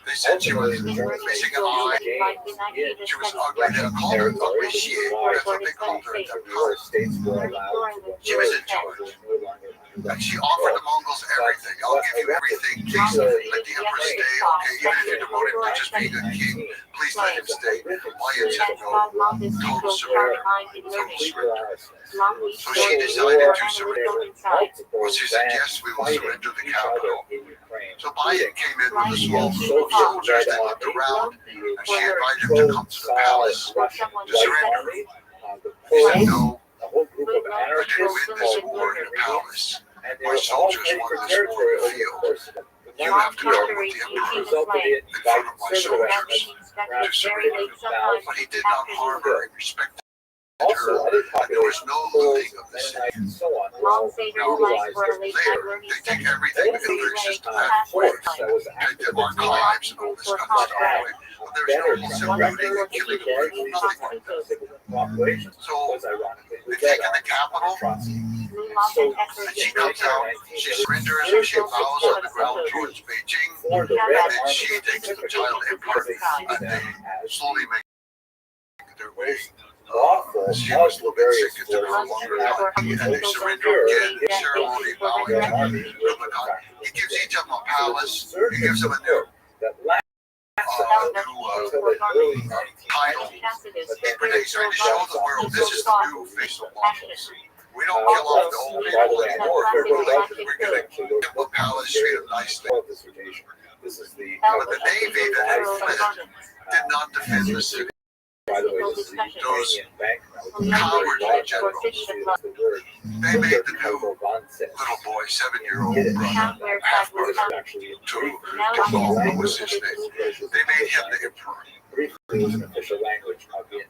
They said she was missing an eye. She was ugly. They called her ugly Xie. That's what they called her at that time. She was in charge. And she offered the Mongols everything. I'll give you everything. Please let the emperor stay. Okay, even if you demote him to just being a king, please let him stay. Lion said no. Total surrender. Total surrender. So she decided to surrender. Well, she said, yes, we will surrender the capital. So Lion came in with a small group of soldiers. They looked around, and she invited him to come to the palace to surrender. He said, no, a whole group of I didn't win this war in the palace. My soldiers won this war in the field. You have to go with the emperor in front of my soldiers to surrender. But he did not harm her and respected her, and there was no looting of the city. Now, there, they take everything in their existence at force. Take their archives and all this kind of stuff away. But there's no wholesale looting and killing of people, nothing like that. So, they've taken the capital, and she comes out, she surrenders, and she bows on the ground towards Beijing, and then she takes the child emperor, and they slowly make their way. She was a little bit sick and took her longer time, and they surrender again, the ceremony bowing to Rubicon. He gives each of them a palace, he gives them a new title, Equidation, to show the world this is the new face of Mongols. We don't kill off the old people anymore. We're going to give them a palace, treat them nicely. But the Navy that had fled did not defend the city. Those cowardly generals, they made the new little boy, 7-year-old brother, half-brother, to what was his name? They made him the emperor.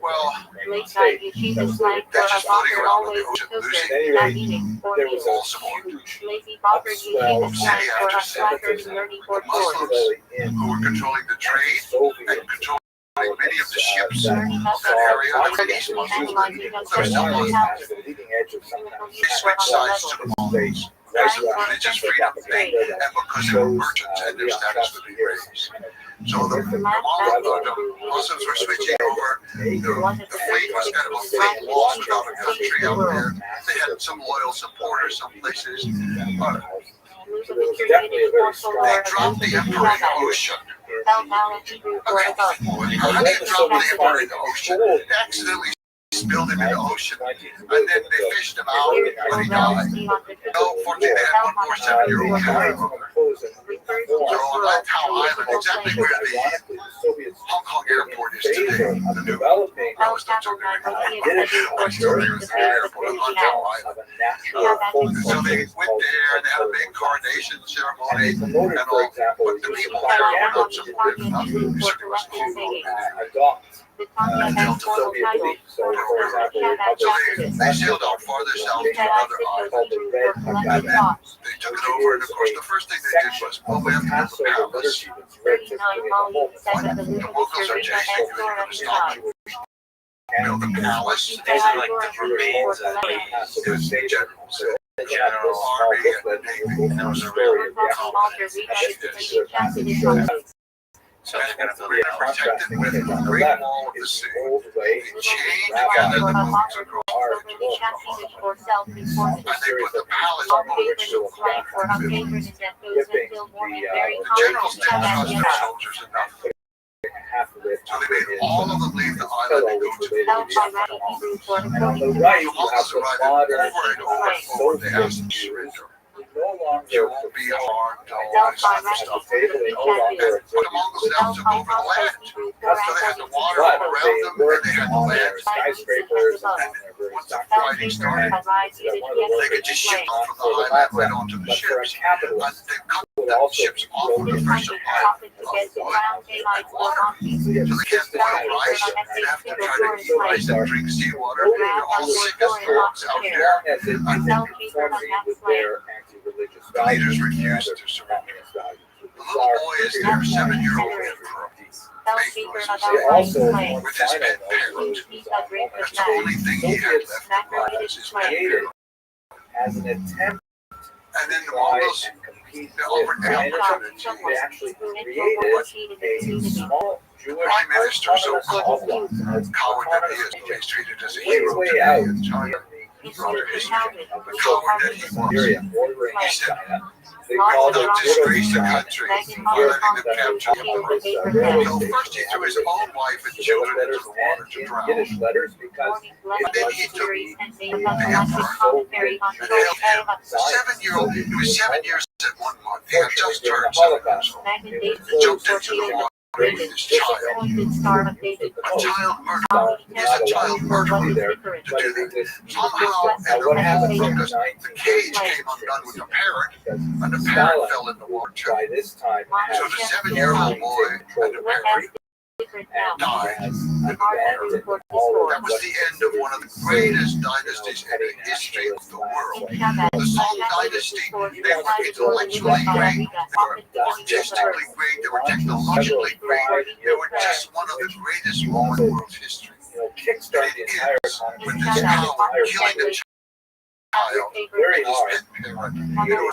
Well, they're just floating around in the ocean, losing there was also more city after city. The Muslims who were controlling the trade and controlling many of the ships of that area, the Chinese Muslims, they're still Muslims. They switched sides to the Mongols. They just freed up the thing, and because they were merchants and their status would be raised. So the Muslims were switching over. The fleet was kind of a fleet lost without a country out there. They had some loyal supporters some places, but they dropped the emperor in the ocean. How do you drop the emperor in the ocean? They accidentally spilled him in the ocean, and then they fished him out, but he died. No, fortunately, they had one more 7-year-old child. So on Lantau Island, exactly where the Hong Kong airport is today, the new, I was not talking about the airport on Lantau Island. So they went there, and they had a big coronation ceremony, and all, but the people there were not supportive enough. It certainly wasn't they sailed out farther south to another island. They took it over, and of course, the first thing they did was, well, we have to build a palace. The Mongols are chasing you, you're going to stop it. Build a palace. These are like the remains of It was the generals, the army and the navy. and there was a real So they protected with the Great Wall of the Sea. They chained together the moats across the and they put the palace on which to the generals didn't trust their soldiers enough. So they made all of them leave the island and go to the Mongols arrived over and over and over. They asked them to surrender. longer You won't be harmed, all Self this other directed stuff. table, they no longer And the Mongols now took over the land. So they had the water all but around they them, and worked they had the on land. their skyscrapers and on their very Once the documented fighting started, they could just ship them from the highland right onto the but for a ships. And capitalist, they cut would the also ships off with a fresh supply of wood and water. so you have So they can't boil rice, they have to try to eat rice and drink seawater. They're all sick as dogs out as there. long as it is in conformity with their anti-religious The leaders values refused and to other surrender. communist values. The little boy is their 7-year-old emperor. They also, one With his final pet note, parrot. was that That's the only thing he had left in life was his pet created parrot. as an attempt And then to the try Mongols, and compete they with offered Zionism. opportunity. They actually created a small Jewish Prime Minister, so autonomous coward that he is, he's treated as a hero way today out in in China. the Throughout history, of the coward that he was. Siberia bordering He said, China. They called "Don't it disgrace the country by letting them capture the emperor." So So first he threw his own wife and children into the water to drown. Yiddish letters because And then he took the the emperor and held him. 7-year-old, he was 7 years and 1 month. He had just turned 7 years old. He jumped into the water with his child. A child murderer is a child murderer to do that. Somehow, the cage came undone with the parrot, and the parrot fell in the water too. by this time So the 7-year-old boy and the parrot died. That was the end of one of the greatest dynasties in the history of the world. The Song Dynasty, they were intellectually great, they were artistically great, they were technologically great, they were just one of the greatest moments in world history. Kickstart the entire With economy. this coward killing a child, Very his hard. pet parrot, The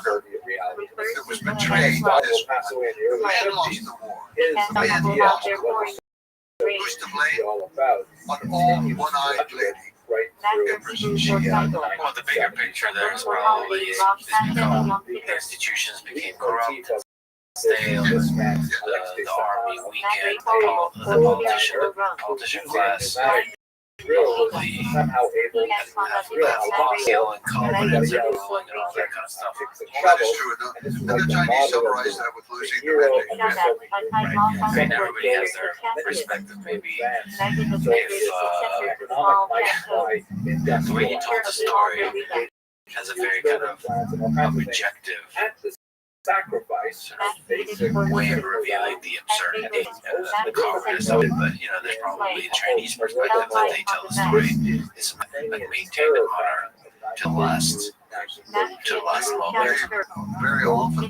Soviet reality. that was betrayed by this Passed away in the the early man 70s. lost the war. His man idea lost of what Who's to was blame? all about An old one-eyed lady. right through Empress Well, the bigger picture there is probably the institutions became corrupt, stale, the army weakened, the politician class probably somehow able lost skill and confidence and ruling and all that kind of stuff. Well, that is true. And the Chinese summarized that with losing the mandate. I mean, everybody has their perspective, maybe. The way you told the story has a very kind of objective sacrifice basic way of revealing the absurdity, the cowardice of it. But you know, there's probably a Chinese perspective that they tell the story is like maintain the honor to the last moment. Very often,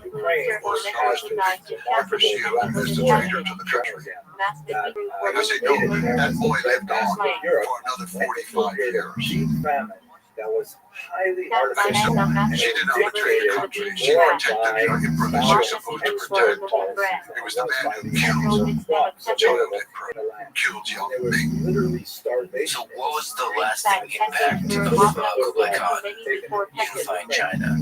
Empress Yu is the traitor to the country. And I say, no, that boy lived on for another 45 years. famine that was highly And artificial. she did not betray the country. She protected the emperor that she was supposed to protect. It was the man who killed the child emperor, killed young There was Ming. literally starvation. So, what was the lasting impact of Kublai Khan unifying China?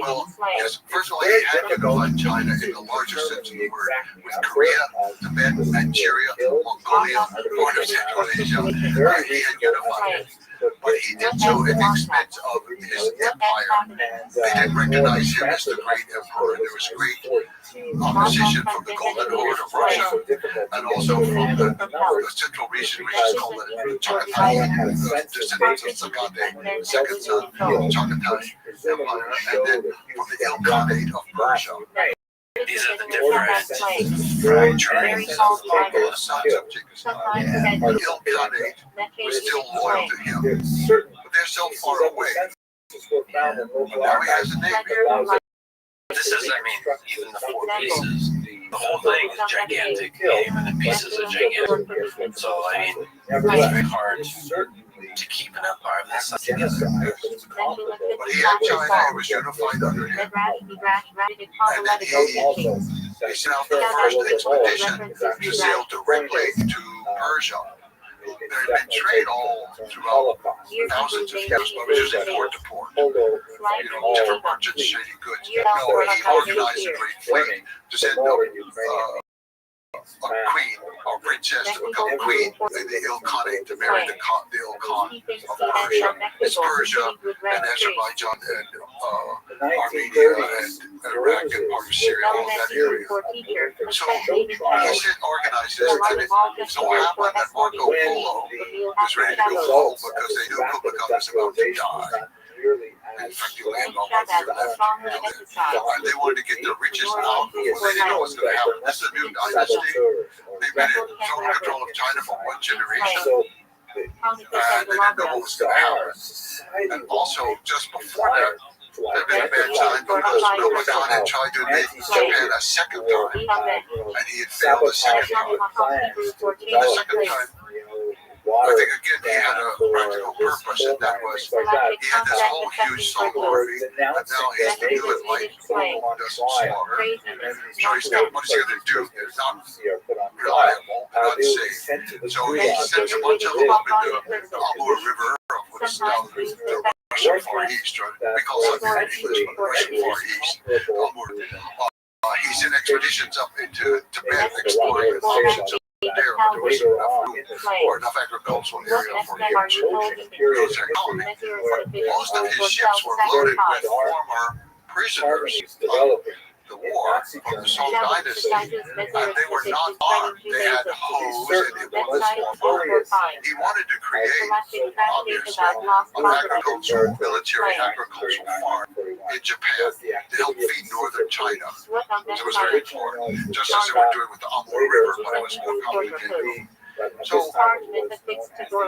Well, yes, first of all, he had to go in China in the largest sense of the word, with Korea, Tibet, Nigeria, Mongolia, part of Central Asia. He had unified it. But he did so at the expense of his empire. They didn't recognize him as the great emperor. There was great opposition from the Golden Horde of Russia and also from the central region, which is called the Chagatai, the descendants of Sagade, second son of Chagatai Empire, and then from the Ilkhanate of Persia. These are the different fracturings of the Mongols. Sons of Genghis Khan. The Ilkhanate was still loyal to him, but they're so far away. But now he has a name. This is, I mean, even the 4 pieces, the whole thing is gigantic, even the pieces are gigantic. So, I mean, it's very hard to keep an empire of this size together. But he had China, it was unified under him. And then he sent out the first expedition to sail directly to Persia. There had been trade all throughout thousands of years, but it was usually port to port. Different merchants trading goods. No, he organized a great fleet to send a queen or princess to become queen in the Ilkhanate to marry the Ilkhan of Persia. It's Persia and Azerbaijan and Armenia and Iraq and part of Syria, all that area. For teacher, So especially he in China. said organize this, and it so happened that Marco Polo was ready to go home because they knew Kublai was about to die. In fact, you land all over left. And they wanted to get the riches out before they didn't know what's going to happen. This is a new dynasty. They've been in total control of China for one generation. And they didn't know what was going to happen. And also, just before that, there'd been a bad time because Kublai Khan had tried to invade Japan a second time, and he had failed the second time. The second time, I think again he had a practical purpose, and that was he had this whole huge solo army, but now he has to do it like doesn't slaughter. So he's got what's he going to do? It's not reliable and unsafe. So he sends a bunch of them up into the Amur River, which is down the Russian Far East, right? We call it English, but Russian Far East. He sent expeditions up into Tibet exploring the functions of there, but there was enough room or enough agricultural area for him to use their colony. But most of his ships were loaded with former prisoners of the war from the Song Dynasty, and they were not armed. They had hose and it was formed. He wanted to create, obviously, an agricultural, military agricultural farm in Japan to help feed northern China. It was very important, just as they were doing with the Amur River, but it was more complicated. So,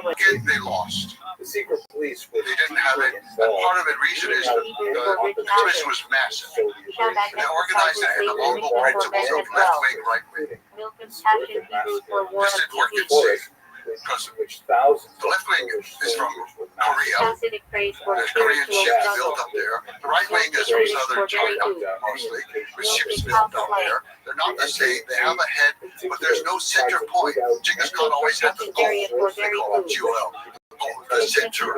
again, they lost. The secret police They didn't have it, and part of the reason is that the expedition was massive. They organized it in the Mongol principles of left wing, right wing. This didn't work in sync. Because the left wing is from Korea. There's Korean ships built up there. The right wing is from southern China, mostly, with ships built up there. They're not the same. They have a head, but there's no center point. Genghis Khan always had the goal. They call it Jewel. The center.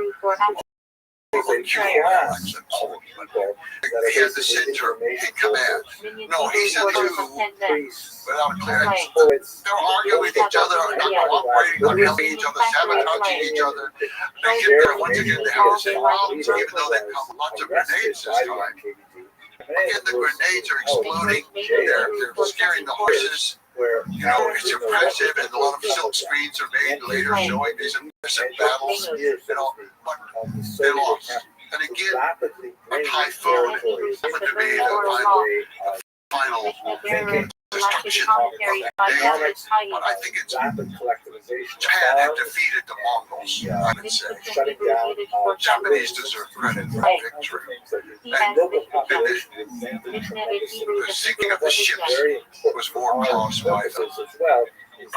He has the center in command. No, he sent two without clearance. They're arguing with each other, not cooperating, not helping each other, sabotaging each other. They get there, once again, they have the same problems, even though they come lots of grenades this time. Again, the grenades are exploding. They're scaring the horses. You know, it's impressive, and a lot of silk screens are made later showing these impressive battles. You know, but they lost. And again, a typhoon happened to be the final destruction of that day. But I think it's Japan had defeated the Mongols, I would say. Japanese deserve credit for the victory. And the sinking of the ships was more caused by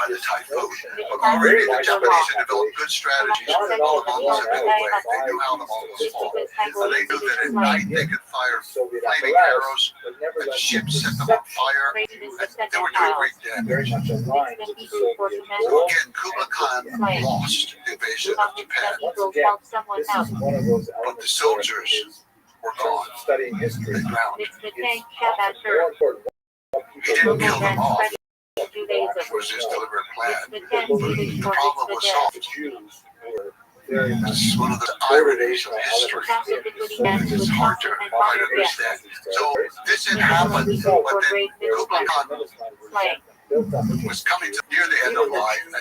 the typhoon. But already the Japanese had developed good strategies. All the Mongols had been away. They knew how the Mongols fought. And they knew that at night they could fire flaming arrows, and the ships set them on fire. And they were doing great damage. So again, Kublai Khan lost the invasion of Japan. But the soldiers were gone. They drowned. He didn't kill them off. It was his deliberate plan. The problem was solved. This is one of the ironies of history. It's hard to understand. So this had happened, but then Kublai Khan was coming to near the end of life, and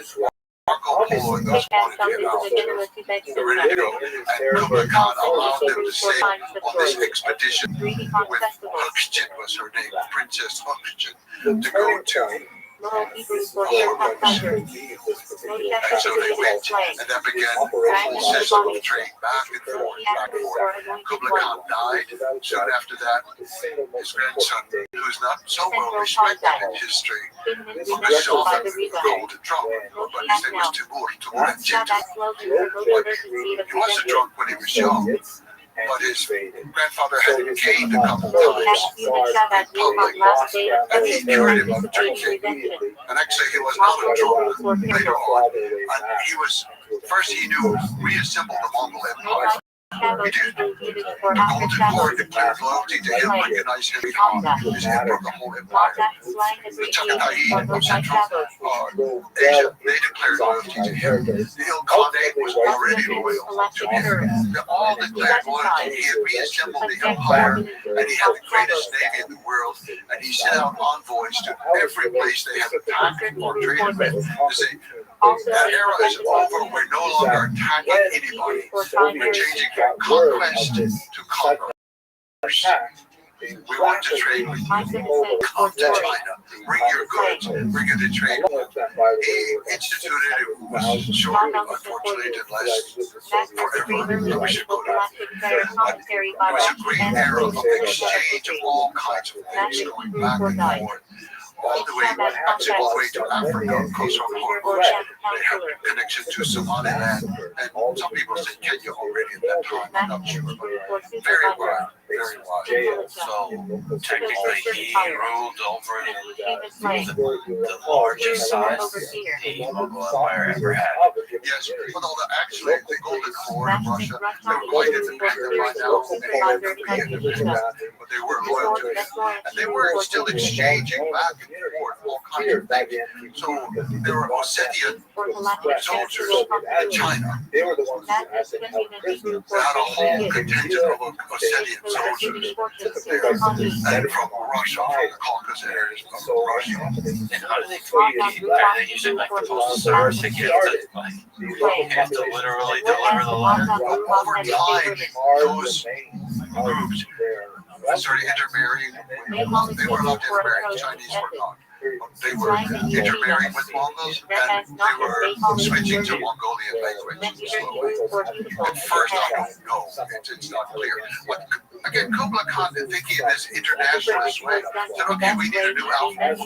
Marco Polo and those wanted to get out. They were ready to go, and Kublai Khan allowed them to sail on this expedition with Huxjin was her name, Princess Huxjin, to go to and so they went, and that began a whole system of trade back and forth, back and forth. Kublai Khan died. Soon after that, his grandson, who's not so well respected in history, was often called a drunk, but his name was Timur and Gentle. He wasn't drunk when he was young. But his grandfather had him caned a couple times in public, and he cured him of drinking. And actually, he was not a drunk later on. And he was, first he knew reassemble the Mongol Empire. He did. The Golden Horde declared loyalty to him, recognized him as emperor of the whole empire. The Chagatai of Central Asia, they declared loyalty loyalty to him. The Ilkhanate was already loyal to him. All declared loyalty. He had reassembled the empire, and he had the greatest navy in the world, and he sent out envoys to every place they had attacked or traded with to say, that era is over. We're no longer attacking anybody. We're changing from conquest to conquest. We want to trade with you. Come to China. Bring your goods. Bring it to trade. He instituted it was short, unfortunately, did last forever. We should go to it was a great era of exchange of all kinds of things going back and forth. All the way to Africa, across from Hormuz. They have a connection to Somaliland, and some people say Kenya already at that time. I'm not sure, but very wide, very wide. So technically, he ruled over the largest size the Mongol Empire ever had. Yes, although actually the Golden Horde of Russia, they were quite independent by now, and they had to be independent, but they were loyal to him, and they were still exchanging back and forth all kinds of things. So there were Ossetian soldiers in China. They were the ones who asked him how prisoners. They had a whole contingent of Ossetian soldiers there, and from Russia, from the Caucasus areas of Russia. And how do they communicate? Are they using like the postal service to get to like you have to literally deliver the letter? Over time, those groups started intermarrying. They were allowed to intermarry. Chinese were not. They were intermarrying with Mongols, and they were switching to Mongolian language slowly. At first, I don't know. It's not clear. But again, Kublai Khan, thinking in this internationalist way, said, okay, we need a new alphabet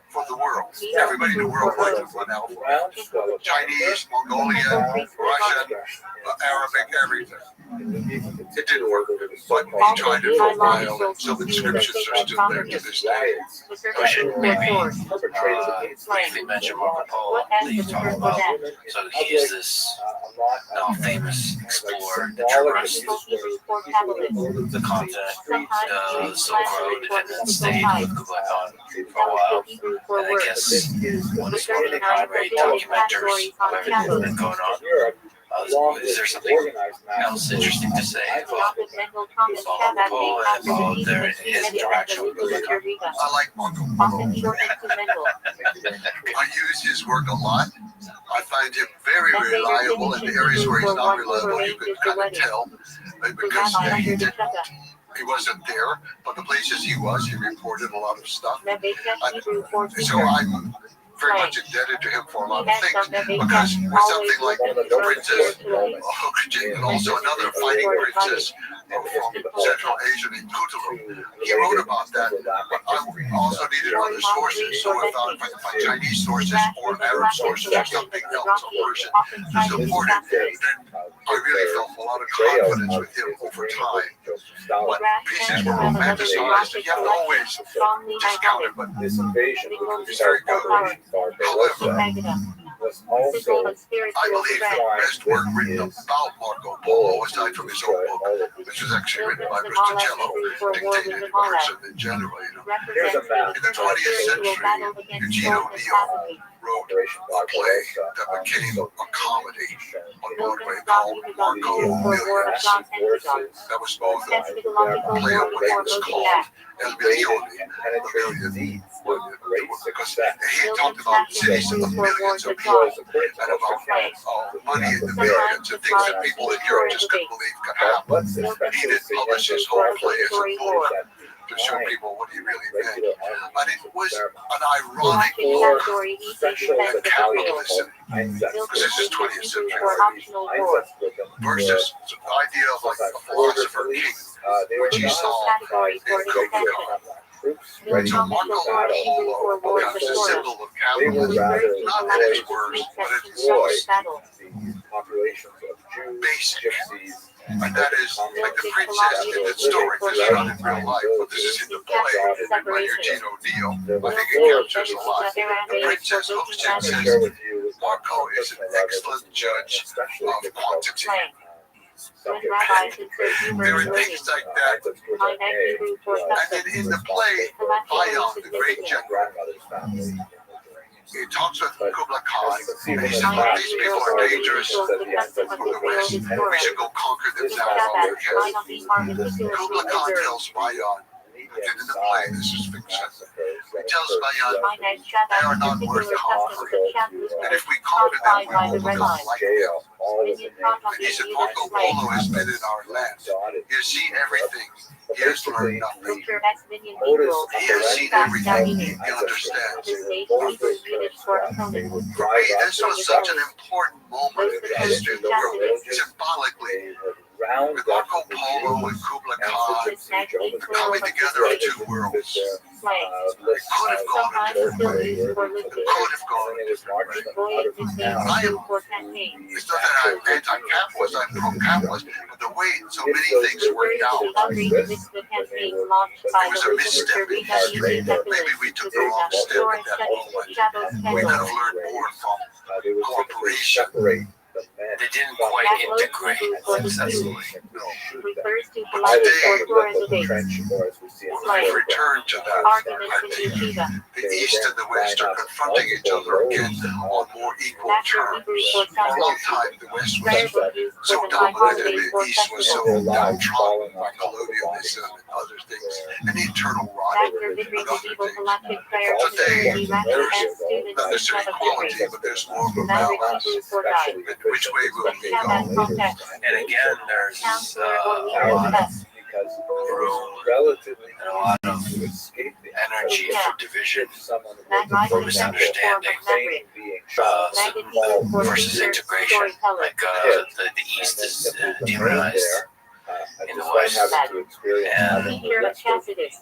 for the world. Everybody in the world wanted one alphabet. Chinese, Mongolian, Russian, Arabic, everything. It didn't work, but he tried it for a while, and some inscriptions are still there to this day. We should maybe briefly mention Marco Polo that you talked about. So he is this now famous explorer that traversed the continent, the Silk Road, and then stayed with Kublai Khan for a while. And I guess one of the primary documenters of everything that's been going on. Is there something else interesting to say about Marco Polo and about his interaction with Kublai Khan? I like Marco Polo. I use his work a lot. I find him very reliable in the areas where he's not reliable. You can kind of tell because he wasn't there, but the places he was, he reported a lot of stuff. So I'm very much indebted to him for a lot of things, because with something like the Princess and also another fighting princess from Central Asia named Kutulu, he wrote about that, but I also needed other sources, so I thought if I could find Chinese sources or Arab sources or something else, a Persian, to support it, then I really felt a lot of confidence with him over time. But pieces were romanticized, and you have to always discount it, but This invasion he's very good. However, I believe also the best work written about Marco Polo, aside from his own book, which was actually written by Bristicello, dictated in Persian in general. here's a map. In the 20th century, Eugene O'Neill wrote a play that became a comedy on Broadway called Marco Williams. That was both a play on what he was called El Milione, because he had talked about cities of millions of people and about money in the millions and things that people in Europe just couldn't believe could happen. He didn't publish his whole play as a book to show people what he really meant. And it was an ironic look at capitalism, because this is 20th century, versus the idea of like a philosopher king, which he saw in Kublai Khan. So Marco Polo becomes a symbol of capitalism, not in his words, but in his Populations of Jews, basic. Gypsies, And that is like the princess in the story. This is not in real life, but this is in the play written by Eugene O'Neill. I think it captures a lot. The princess looks and says, Marco is an excellent judge of quantity. There are things like that. And then in the play, Ion, the great general, he talks with Kublai Khan, and he said, "Look, these people are dangerous from the west. We should go conquer them now while they're here." Kublai Khan tells Bayan, again in the play, this is fiction, he tells Bayan, "They are not worth conquering, and if we conquer them, we will become like them." And he said, "Marco Polo has been in our land. He has seen everything. He has learned nothing. He has seen everything. He understands." For me, this was such an important moment in the history of the world. Symbolically, with Marco Polo and Kublai Khan, the coming together of two worlds. It could have gone a different way. It could have gone a different way. It's not that I'm anti-capitalist, I'm pro-capitalist, but the way so many things worked out, it was a misstep in history. Maybe we took the wrong step at that moment. We could have learned more from cooperation. They didn't quite integrate successfully. But today, we've returned to that. I think the East and the West are confronting each other again on more equal terms. For a long time, the West was so dominant and the East was so downtrodden by colonialism and other things, and internal rivalry and other things. Today, there's not necessarily equality, but there's more of a balance. Which way will we go? And again, there's a lot of room and a lot of energy for division, misunderstanding, versus integration. Like the East is demonized in the West. And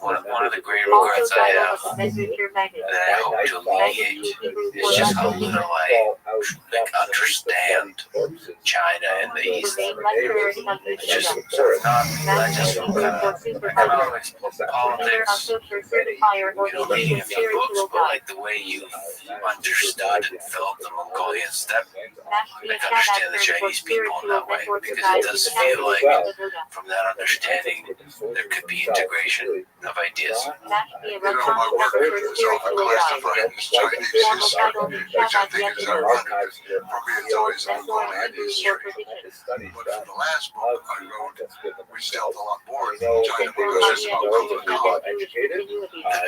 one of the great regrets I have that I hope to alleviate is just how little I understand China and the East. It's just economics, politics, reading a few books, but like the way you understood and felt the Mongolian steppe, like understand the Chinese people in that way, because it does feel like from that understanding there could be integration of ideas. My work is often classified as Chinese history, which I think is ironic. For me, it's always Mongolian history. But for the last book I wrote, we delved a lot more in China because it's about Kublai Khan. And in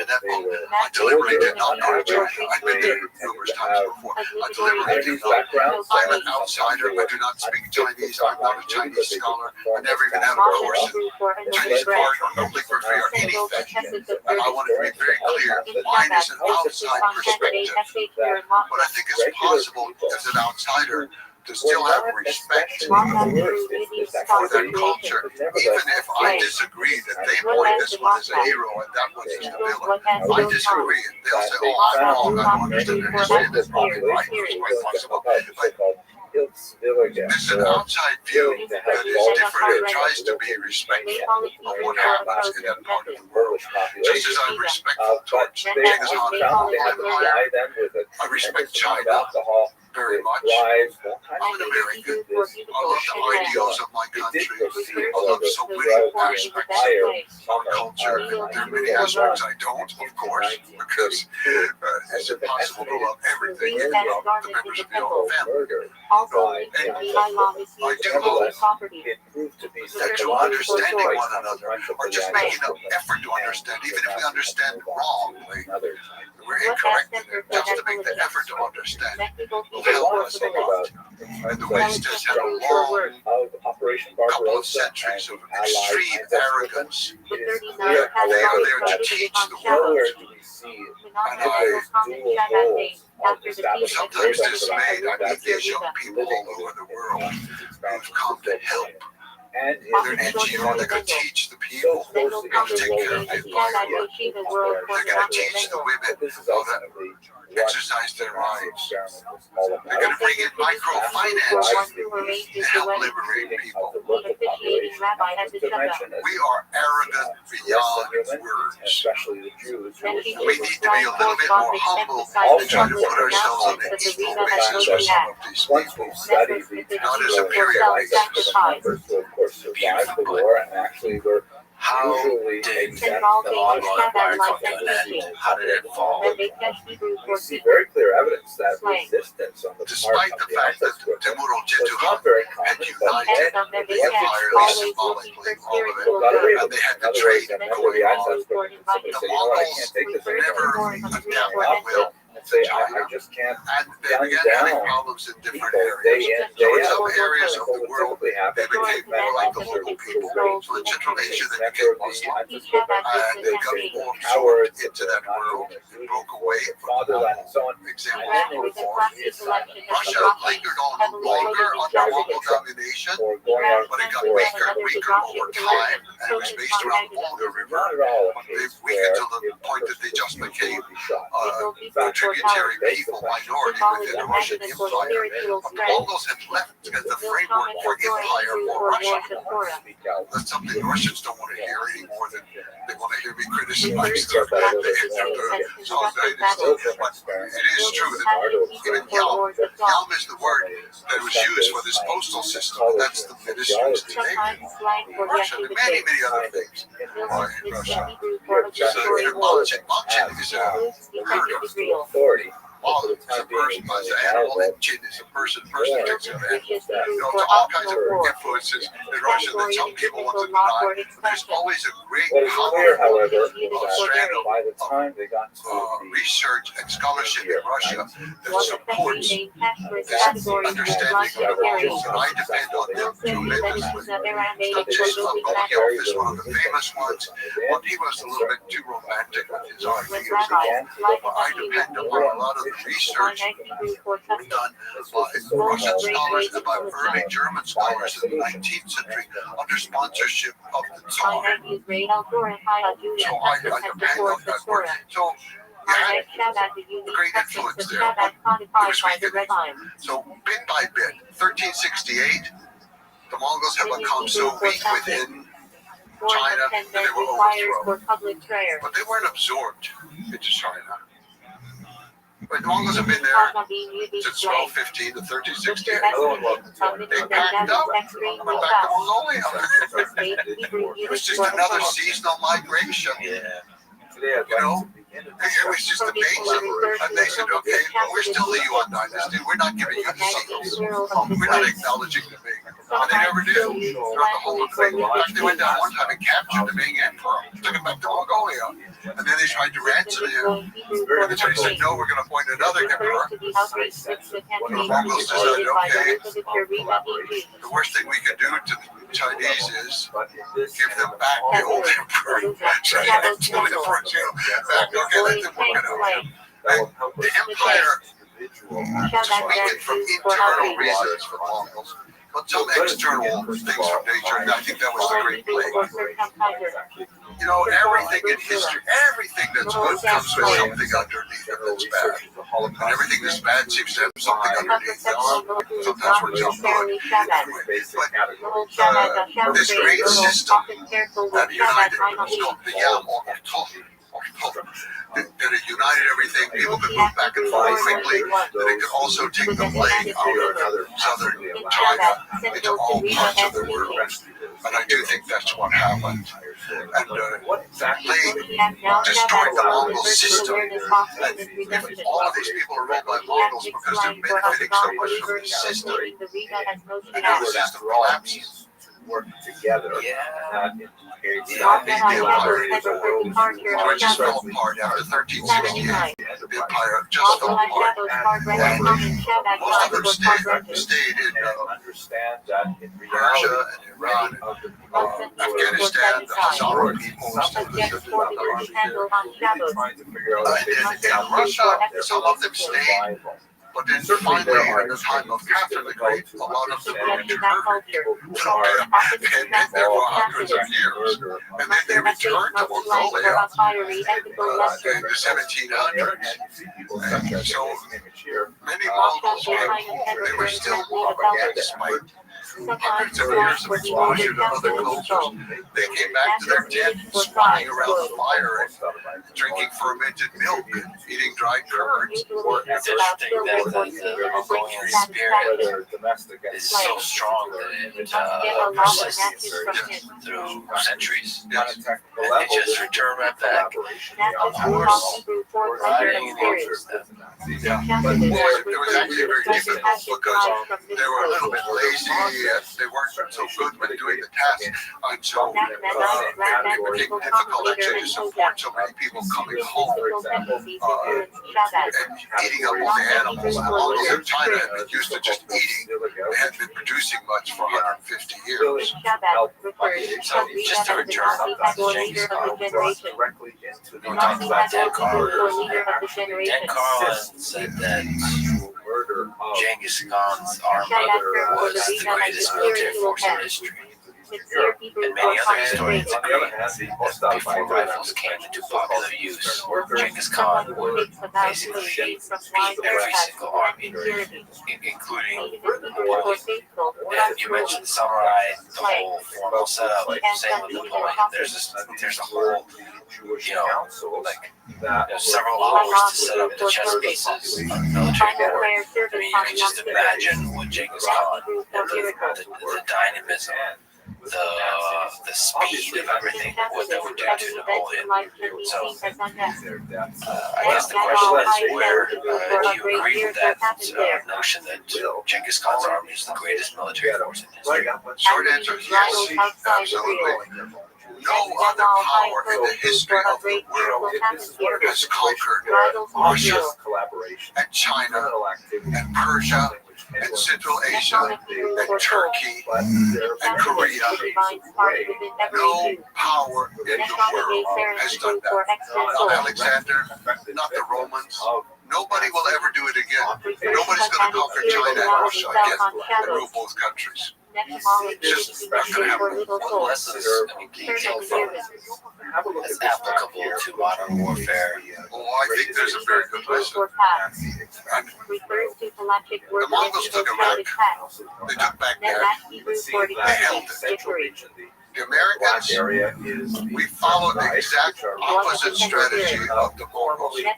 that book, I deliberately did not go to China. I've been there numerous times before. I deliberately did not. I'm an outsider. I do not speak Chinese. I'm not a Chinese scholar. I never even had a course in Chinese art or calligraphy or anything. And I wanted to be very clear. Mine is an outside perspective. But I think it's possible as an outsider to still have respect for that culture, even if I disagree that they point this one as a hero and that one's just a villain. I disagree, and they'll say, "Oh, I'm wrong, I don't understand their history, and that's probably right, it's quite possible." But it's an outside view that is different and tries to be respectful of what happens in that part of the world. Just as I'm respectful towards Genghis Khan Empire, I respect China very much. I'm an American. I love the ideals of my country. I love so many aspects of our culture. There are many aspects I don't, of course, because it's impossible to love everything and love the members of your own family. I do hope that to understanding one another, or just making an effort to understand, even if we understand wrongly, we're incorrect in it, just to make the effort to understand will help us a lot. And the West has had a long couple of centuries of extreme arrogance. They are there to teach the world. And I sometimes dismayed. I meet these young people all over the world who've come to help. They're an NGO that can teach the people how to take care of the environment. They're going to teach the women how to exercise their rights. They're going to bring in microfinance to help liberate people. We are arrogant beyond words. We need to be a little bit more humble and try to put ourselves on an equal basis with some of these people, not as superior races. Survived the war and actually were How Usually did the Central Mongol Shabbat Empire come like to an teaching. end? How did it fall? Rabbi Hebrew we for see people. very clear evidence that Slang. resistance on the part Despite of the the fact that Altas group Timur was Ojetuhan not very had common, but united And some the Rabbi empire always looking symbolically, for all of it, spiritual got away growth. and they had the Another trade way, Then going the on. Altas report group invited simply say, you know what, I Mongols can't take this referred to never anymore. foreign adapt countries for at will, And say, I just can't and they gun began having down problems in different people areas. day in, So day in out. some areas of What the would world, typically happen they became more like the local people. So in Central Asia, they became Muslim, and they got more absorbed into that world, broke away from the fatherland and so on. example Rather of with a reform. classy selection of Russia the lingered on longer under Mongol domination, Or going out but it got for weaker and weaker over time, and it was based around the Volga River. not at all a They case weakened where to the point that they just became would be shot. a tributary people minority within the Russian Empire. But the Mongols had left as the framework for empire for Russia. That's something the Russians don't want to hear any more than they want to hear me criticize their Song Dynasty. But it is true that even Yam is the word that was used for this postal system. That's the that is used today in Russia and many, many other things in Russia. So even Malchin is a herder. Authority. Well, it's a person, it's an animal, and Chin is a person takes an animal. To all kinds of influences in Russia that some people want to deny. There's always a great What is clear, however, strand of by the time they got to research and scholarship in Russia that supports this understanding of the Mongols, and I depend on them tremendously. Stoltenberg is one of the famous ones, but he was a little bit too romantic with his art. I depend upon a lot of the research done by Russian scholars and by early German scholars in the 19th century under sponsorship of the Tsar. So I depend on that work. So you had a great influence there, but it was weakening. So bit by bit, 1368, the Mongols have become so weak within China that they were overthrown. But they weren't absorbed into China. But the Mongols have been there since 1215 to 1368. They packed up and went back to Mongolia. It was just another seasonal migration. You know, it was just amazing. And they said, okay, we're still the Yuan dynasty. We're not giving you the seals. We're not acknowledging the Ming. And they never did throughout the whole thing. In fact, they went down one time and captured the Ming emperor, took him back to Mongolia. And then they tried to ransom him. And the Chinese said, no, we're going to appoint another emperor. And the Mongols decided, okay, the worst thing we can do to the Chinese is give them back the old emperor. So they had to give the first back. Okay, let them work it out. And the empire just weakened from internal reasons for Mongols. But some external things from nature, and I think that was the Great Plague. You know, everything in history, everything that's good comes with something underneath it that's bad. And everything that's bad seems to have something underneath it. Sometimes we're just good. But this great system that united, it was called the Yam or that it united everything. People could move back and forth quickly, that it could also take the plague out of southern China into all parts of the world. And I do think that's what happened. And plague destroyed the Mongol system. And if all of these people are ruled by Mongols because they're benefiting so much from the system, and now the system collapses. Work together. The empire just fell apart after 1368. The empire just fell apart. And most of them stayed in Persia and Iran, Afghanistan, the Hazara people, and Russia, some of them stayed. But then finally, in the time of Catherine the Great, a lot of them were returned. They'd been there for hundreds of years. And then they returned to Mongolia in the 1700s. And so many Mongols, they were still moving despite hundreds of years of exposure to other cultures. They came back to their tent, squatting around the fire and drinking fermented milk and eating dried curds. It's interesting that the Mongolian spirit is so strong that it persists through centuries. Yes. And they just return right back on the horse, riding in the ocean. Well, it was actually very difficult because they were a little bit lazy and they weren't so good with doing the task. And so it became difficult actually to support so many people coming home and eating up all the animals. Mongols in China had been used to just eating. They hadn't been producing much for 150 years. So just to return back to Genghis Khan, directly into the we talked about Dan Carlin. Dan Carlin said that murder of Genghis Khan's army was the greatest military force in history. And many other historians agree that before rifles came into popular use, Genghis Khan would basically beat every single army, including Napoleon. And you mentioned samurai, the whole formal setup, same with Napoleon. There's a whole, like, there's several hours to set up the chess pieces on the military board. I mean, you can just imagine what Genghis Khan, the dynamism, the speed of everything, what that would do to Napoleon. So, I guess the question is, where do you agree with that notion that Genghis Khan's army is the greatest military force in history? Short answer is yes, absolutely. No other power in the history of the world has conquered Russia and China and Persia and Central Asia and Turkey and Korea. No power in the world has done that. Not Alexander, not the Romans. Nobody will ever do it again. Nobody's going to conquer China and Russia again and rule both countries. It's just not going to happen. What lessons, can you take from that's applicable to modern warfare? Oh, I think there's a very good lesson. And the Mongols took Iraq. They took Baghdad. They held it. The Americans, we followed the exact opposite strategy of the Mongols. The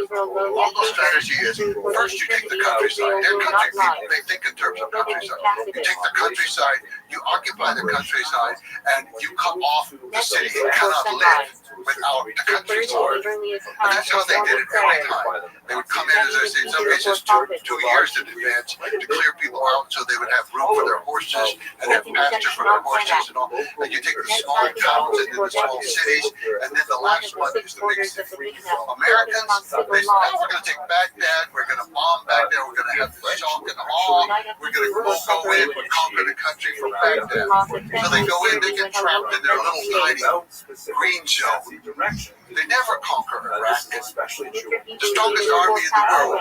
Mongol strategy is first you take the countryside. They're country people. They think in terms of countryside. You take the countryside, you occupy the countryside, and you cut off the city. It cannot live without the countryside. And that's how they did it every time. They would come in, as I say, in some cases 2 years in advance to clear people out so they would have room for their horses and have pasture for their horses and all. And you take the small towns and then the small cities, and then the last one is the big city. Americans, they said, we're going to take Baghdad, we're going to bomb Baghdad, we're going to have the shock and awe, we're going to go in and conquer the country from Baghdad. So they go in, they get trapped in their little tiny green zone. They never conquer Iraq. The strongest army in the world.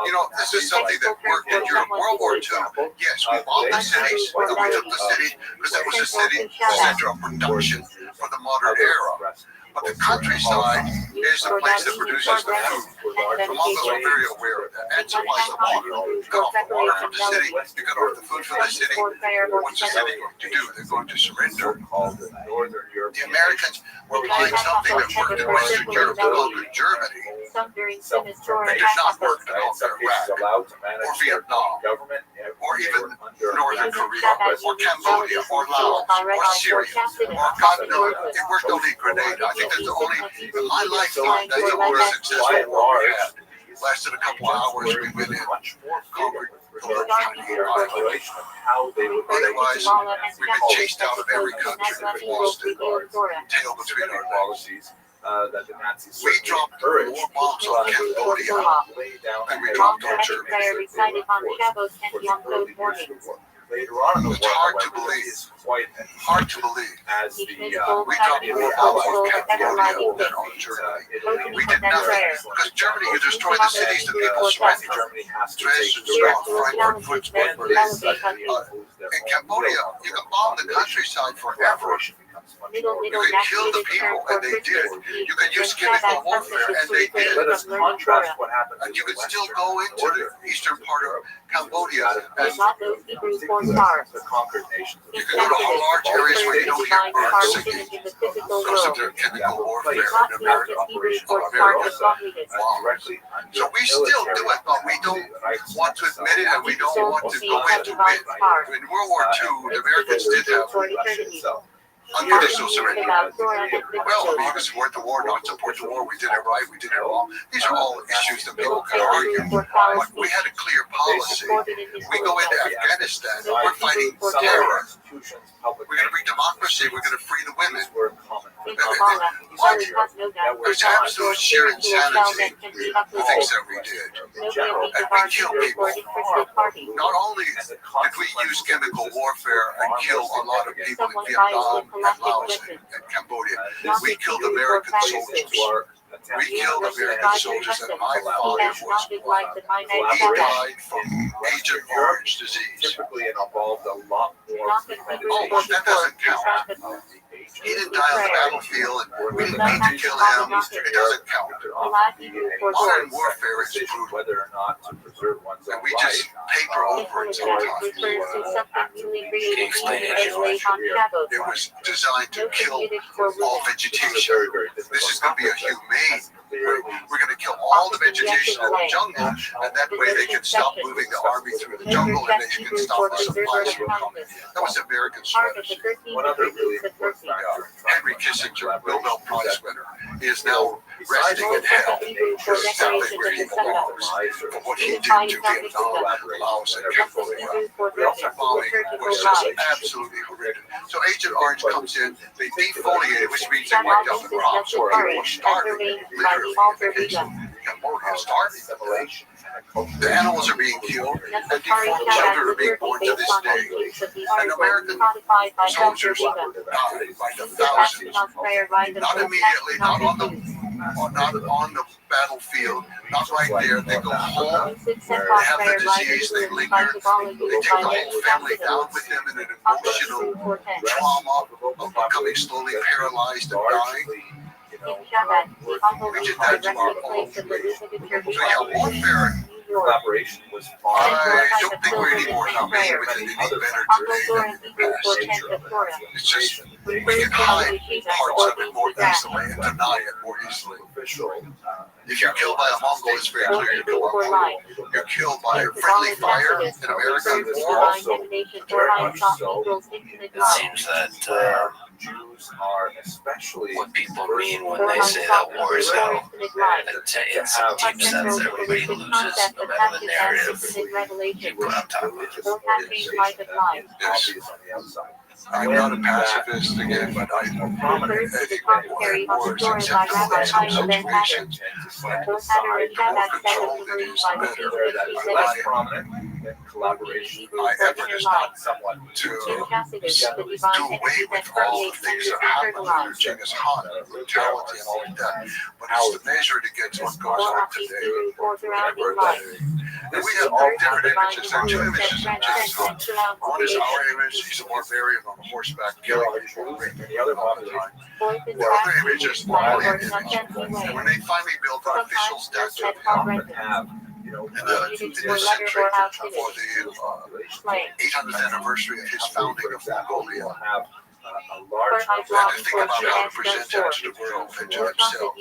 You know, this is something that worked in Europe. World War II, yes, we bombed the cities, and we took the city because that was the city center of production for the modern era. But the countryside is the place that produces the food. The Mongols are very aware of that and supplies the water. You cut off the water from the city, you cut off the food from the city. What's the city going to do? They're going to surrender. The Americans were applying something that worked in Western Europe to conquer Germany. It did not work to conquer Iraq or Vietnam or even Northern Korea or Cambodia or Laos or Syria or God, it worked only in Grenada. I think that's the only, in my lifetime, that's the only successful war we had. Lasted a couple of hours, we went in, conquered the little tiny island. Otherwise, we've been chased out of every country, we've lost it, tail between our legs. We dropped more bombs on Cambodia than we dropped on Germany. It's hard to believe. As we dropped more bombs on Cambodia than on Germany. We did nothing because Germany, you destroy the cities, the people surrender. Dresden, Frankfurt, Würzburg, Berlin. In Cambodia, you can bomb the countryside forever. Middle You could kill the people, and they did. You could use chemical warfare, and they did. Let us contrast what happened. And you could still go into the eastern part of Cambodia, They and got those Hebrew for stars. The conquered nations. you could go to large areas where you don't hear birds singing in the physical because of world. their chemical warfare Not in the America. Hebrew for stars of godliness. Directly So we still do it, but we don't want to admit it, and we don't want to go into it. In World War II, the Americans did have unconditional surrender. Well, we could support the war, not support the war. We did it right, we did it wrong. These are all issues that people can argue. But we had a clear policy. We go into Afghanistan, we're fighting terror. We're going to bring democracy. We're going to free the women. There's absolute sheer insanity in the things that we did. And we killed people. Not only did we use chemical warfare and kill a lot of people in Vietnam and Laos and Cambodia, we killed American soldiers. We killed American soldiers, and my father was one. He died from Agent Orange disease. Typically involved a lot more. Oh, but that doesn't count. He didn't die on the battlefield, and we didn't need to kill him. It doesn't count. Modern warfare is brutal, Whether or not to preserve one's and own we just paper over it sometimes. It was designed to kill all vegetation. This is going to be a humane. We're going to kill all the vegetation in the jungle, and that way they can stop moving the army through the jungle, and they can stop the supplies from coming. That was American strategy. One other really important factor. Henry Kissinger, Nobel Prize winner, is now resting in hell. That's exactly where he belongs. For what he did to Vietnam, Laos, and Cambodia. The bombing was just absolutely horrific. So Agent Orange comes in, they defoliate it, which means they wiped out the crops, or people were starving, literally in the case of Cambodia, starving. The animals are being killed, and deformed children are being born to this day. And American soldiers died by the thousands. Not immediately, not on the battlefield, not right there. They go home, they have the disease, they linger, they take the whole family down with them in an emotional trauma of becoming slowly paralyzed and dying. We did that to our own. So yeah, warfare. Collaboration was I don't think we're any more humane with it any better today than the past. It's just, we can hide parts of it more easily and deny it more easily. If you're killed by a Mongol, it's very clear you're killed by a Mongol. You're killed by a friendly fire in American war. It seems that Jews are especially what people mean when they say that war is hell, in some deep sense, everybody loses no matter the narrative you put on top of it. Yes. I'm not a pacifist again, but I think war is acceptable in some situations. But more control than is better. My effort is not to do away with all the things that happened under Genghis Khan, the brutality and all of that, but it's to measure it against what goes on today. And we have different images. There are two images of Genghis Khan. One is our image, he's a barbarian on horseback killing people, raping people all the time. The other image is Mongolian image. And when they finally built an official statue of him, in this century for the 800th anniversary of his founding of Mongolia, a large they had to think about how to present him to the world and to themselves.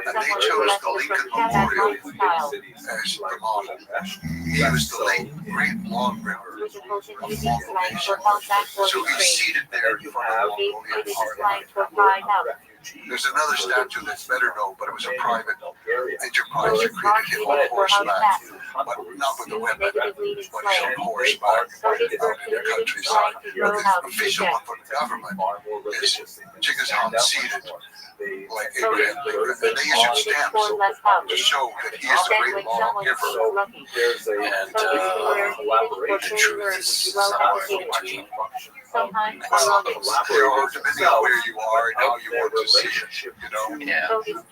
And they chose the Lincoln Memorial as the model. He was the late great lawgiver of the Mongol nation. So he's seated there in front of the Mongolian parliament. There's another statue that's better known, but it was a private enterprise that created him on horseback, but not with a weapon, but he's on horseback out in the countryside. But the official one for the government is Genghis Khan seated like Abraham Lincoln, and they issued stamps to show that he is the great lawgiver. And The truth is somewhere in between. Sometimes Well, along with depending on where you are and how you want to see it, Yeah.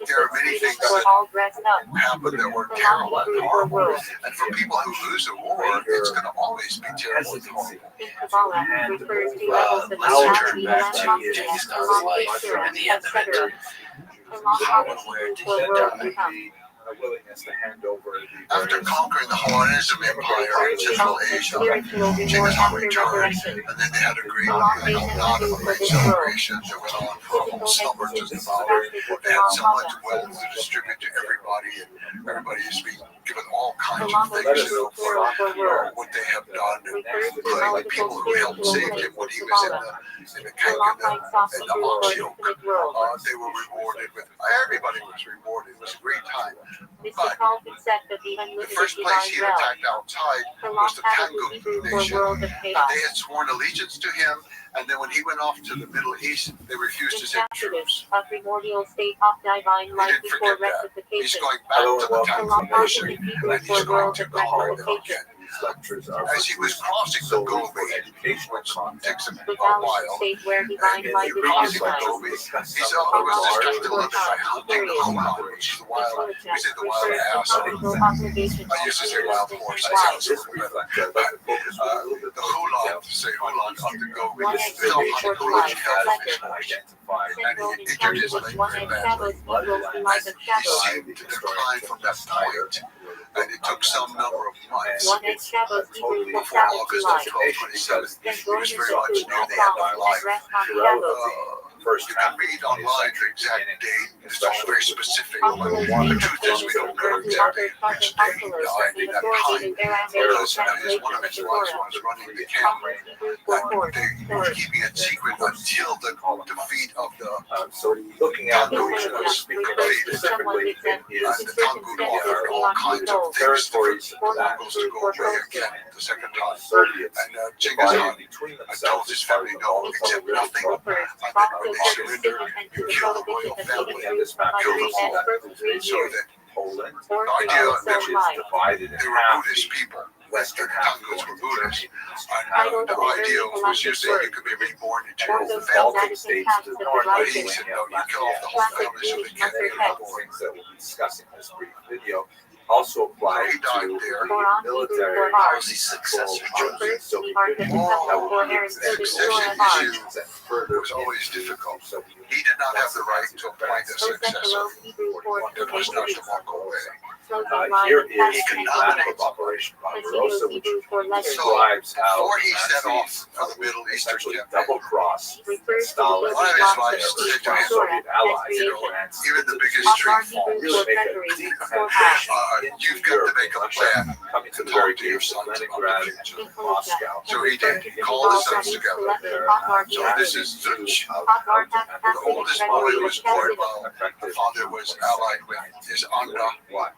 there are many things we're that all dressed up. happen that were The terrible long and for horrible. world. And for people who lose a war, it's going to always be terrible and horrible. In Kabbalah refers to levels of Let's morality, return back to animosity, Genghis Khan's philosophy, life and the end of it. etc. The long How for and where did for he world die? to come. Willingness to hand over After conquering the Hellenism Empire in Central Asia, Spiritual reward Genghis Khan after returned, resurrection. and then they had a great, lot of great celebrations that went on for a whole summer just about. They had so much wealth to distribute to everybody, and everybody used to be given all kinds of things, for what they have done, and including the people who helped save him when he was in the tank and the ox yoke. They were rewarded with, everybody was rewarded. It was a great time. Mr. Calvin said that the The unlimited first place he divine realm, attacked outside the was long the path of the Tangut Hebrew for nation. world of chaos. They had sworn allegiance to him, and then when he went off to the Middle East, they refused to send troops. A primordial state of divine He life didn't before forget that. He's rectification. going back to the The long Tangut path of nation, the Hebrew and he's for going world to of conquer them rectification. again. As he was crossing the Gobi, which takes him The a balanced while, state where and divine in life is crossing the organized. Gobi, he saw it was distracted a little bit by hunting the Human, which is the wild, we say the wild ass. I used to say wild horse, it sounds a little better. But the Hulan, to say Hulan up the Gobi, fell hunting the Hulan horse. And he injured his leg very badly. And he seemed to decline from that point. And it took some number of months before August of 1227. He was very much near the end of life. You can read online the exact date. It's all very specific. But the truth is, we don't know exactly which day he died at that time. Because one of his wives was running the camp. And they were keeping it secret until the defeat of the looking at Tangut was completed. And the Tangut offered all kinds of things for Mongols to go away again the second time. And Genghis Khan told his family no, except nothing. And then when they surrendered, you kill the royal family, kill them all. So that Poland, the idea that divided in they were half. Buddhist people. Western The half Tanguts were Buddhists. And the idea was you say you could be reborn into your own the family. Baltic states to the north. But he said, no, you kill off the whole family so they can't be reborn. Things that we'll be discussing in this brief video also apply He died to there. military How was he successor chosen? so we couldn't Succession issue further was always difficult. So He did not have the right to appoint a successor. It was not the Mongol way. here is the map of Operation Barbarossa, which describes how Before he set Nazis off for the Middle Eastern essentially campaign, double-crossed Stalin one of his wives and said to him, Soviet allies, even the biggest tree falls. really make a deep penetration You've got to make a plan coming to to the very talk to your gates of sons Leningrad about the future. and Moscow. So he did. He called his sons together. So this is Zuch. The oldest boy was born while the father was allied with his Anga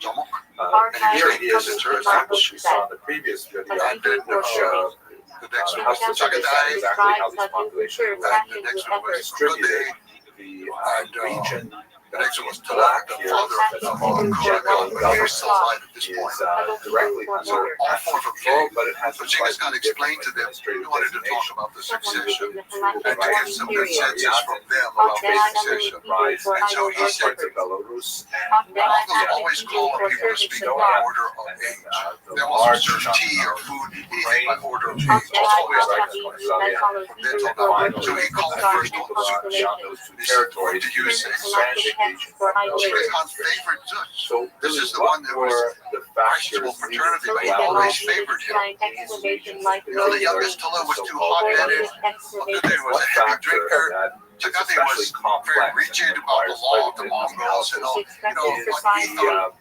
Domok. And here is the church which we saw in the previous video, And then the next one was Chagadai. exactly how these populations And the next one was Kugade. the And region the next one was Talak, the father of Kuragan, but he was still alive at this point. directly So all four of them came. but it has So Genghis Khan explained to them he wanted to talk about the succession and to get some consensus from them about the succession. And so he said, Belarus Mongols always call on people to speak by order of age. They also serve tea or food, anything by order of age. It's always like that. So he called first on the Zuch. He said, going to use it. Genghis Khan's favorite Zuch. So This is the one that was the vegetable fraternity, but he always favored him. The youngest Tula was too hot-headed. Kugade was a heavy drinker. Chagade was very rigid about the law of the Mongols and all. But he thought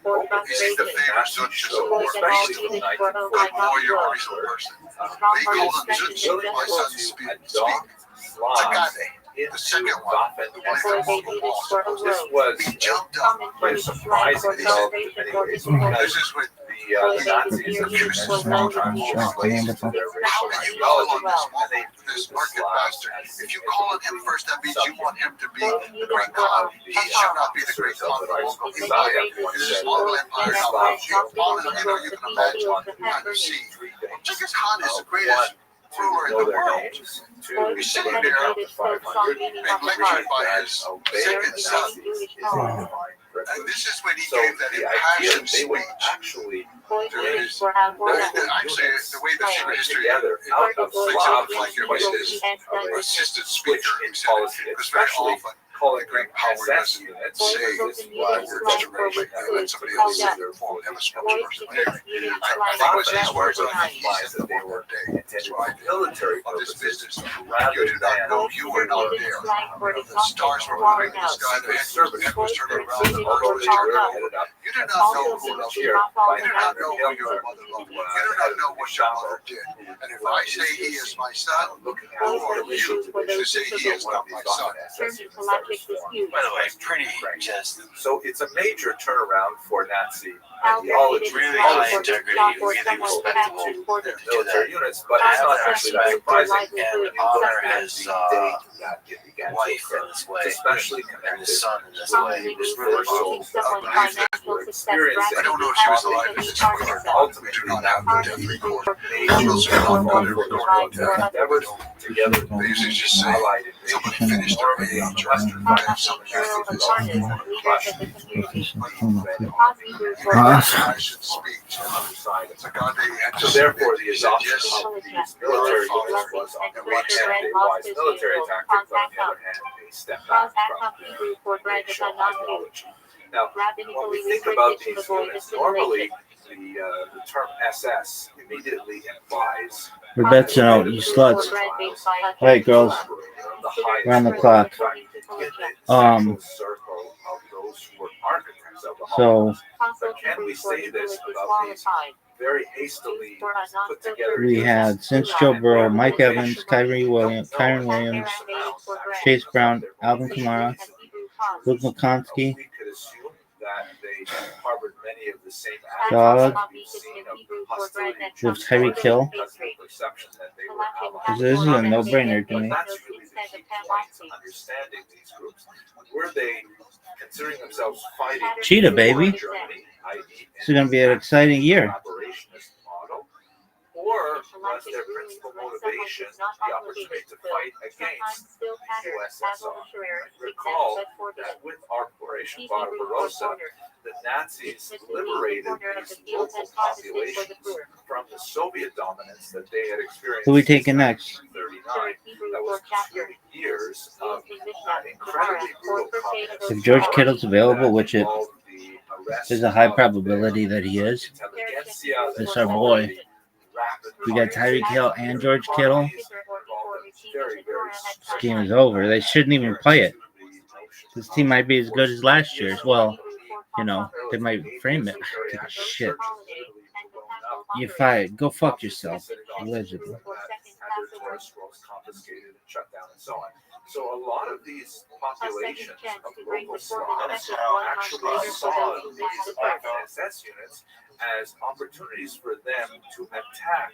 he seemed to favor Zuch as a more peaceful, good warrior, peaceful person. But he called him Zuch, my son speak. Chagade. The second one, the one that Mongol lost, This was he jumped up. quite surprising. This is with the Nazis and He was a small time How can you call on this market bastard? If you call on him first, that means you want him to be the great Khan. He should not be the great Khan of the Mongol Empire. This is Mongol Empire now. You can imagine what kind of scene. Genghis son is the greatest ruler in the world. He's sitting there being lectured by his second son. And this is when he gave that impassioned speech. Actually, the way the secret history flicks it up like it was his assistant speaker who said it, because very often the great power doesn't say the words directly, and let somebody else say their form, have a spokesperson. Anyway, I think it was his words, but I think he said them one day. That's what I did. On this business, you do not know you were not there. The stars were moving in the sky, the head was turning around, the earth was turning around. You do not know who loved you. You do not know who your mother loved. You do not know what your mother did. And if I say he is my son, who are you to say he is not my son? By the way, pretty just So it's a major turnaround for Nazi really ideology. high integrity, really respectable Military units, but it's not actually that surprising. and honor his wife in this way, especially and his son in this way. this reversal of belief that we're experiencing. I don't know if she was alive at this point. We do not have the death record. Those who don't know the record of death, Together, they usually just say somebody finished their age or have some youth of his own. I should speak to the other side. It's a God they had to So therefore, the said adoption yes. of these military units was on the one hand a wise military tactic, but on the other hand a step back from the racial ideology. Now, when we think about these units, normally the term SS immediately implies We're betting out, you sluts. All right, girls. Round the clock. So But can we say this about these very hastily put together? we had Cinch Joe Burrow, Mike Evans, Kyron Williams, Chase Brown, Alvin Kamara, Luke McConkey, We could assume that they harbored many of the same Dog, attitudes we've seen of hostility with Tyreek Hill. because of the perception that they were allies. This is a no-brainer to But me. that's really the key point to understanding these groups. Were they considering themselves fighting Cheetah, baby. for Germany, i.e. This is going to be an exciting year. collaborationist model, or was their principal motivation the opportunity to fight against the USSR? Recall that with Operation Barbarossa, the Nazis liberated these local populations from the Soviet dominance that they had experienced. Who we taking next? in 1939. That was 2 years of incredibly brutal communism. If George Kittle's available, which it there's a high probability that he is. That's our boy. We got Tyreek Hill and George Kittle. This game is over. They shouldn't even play it. This team might be as good as last year's. Well, you know, they might frame it. Shit. You're fired. Go fuck yourself. Allegedly. So a lot of these populations of local Slavs actually saw these SS units as opportunities for them to attack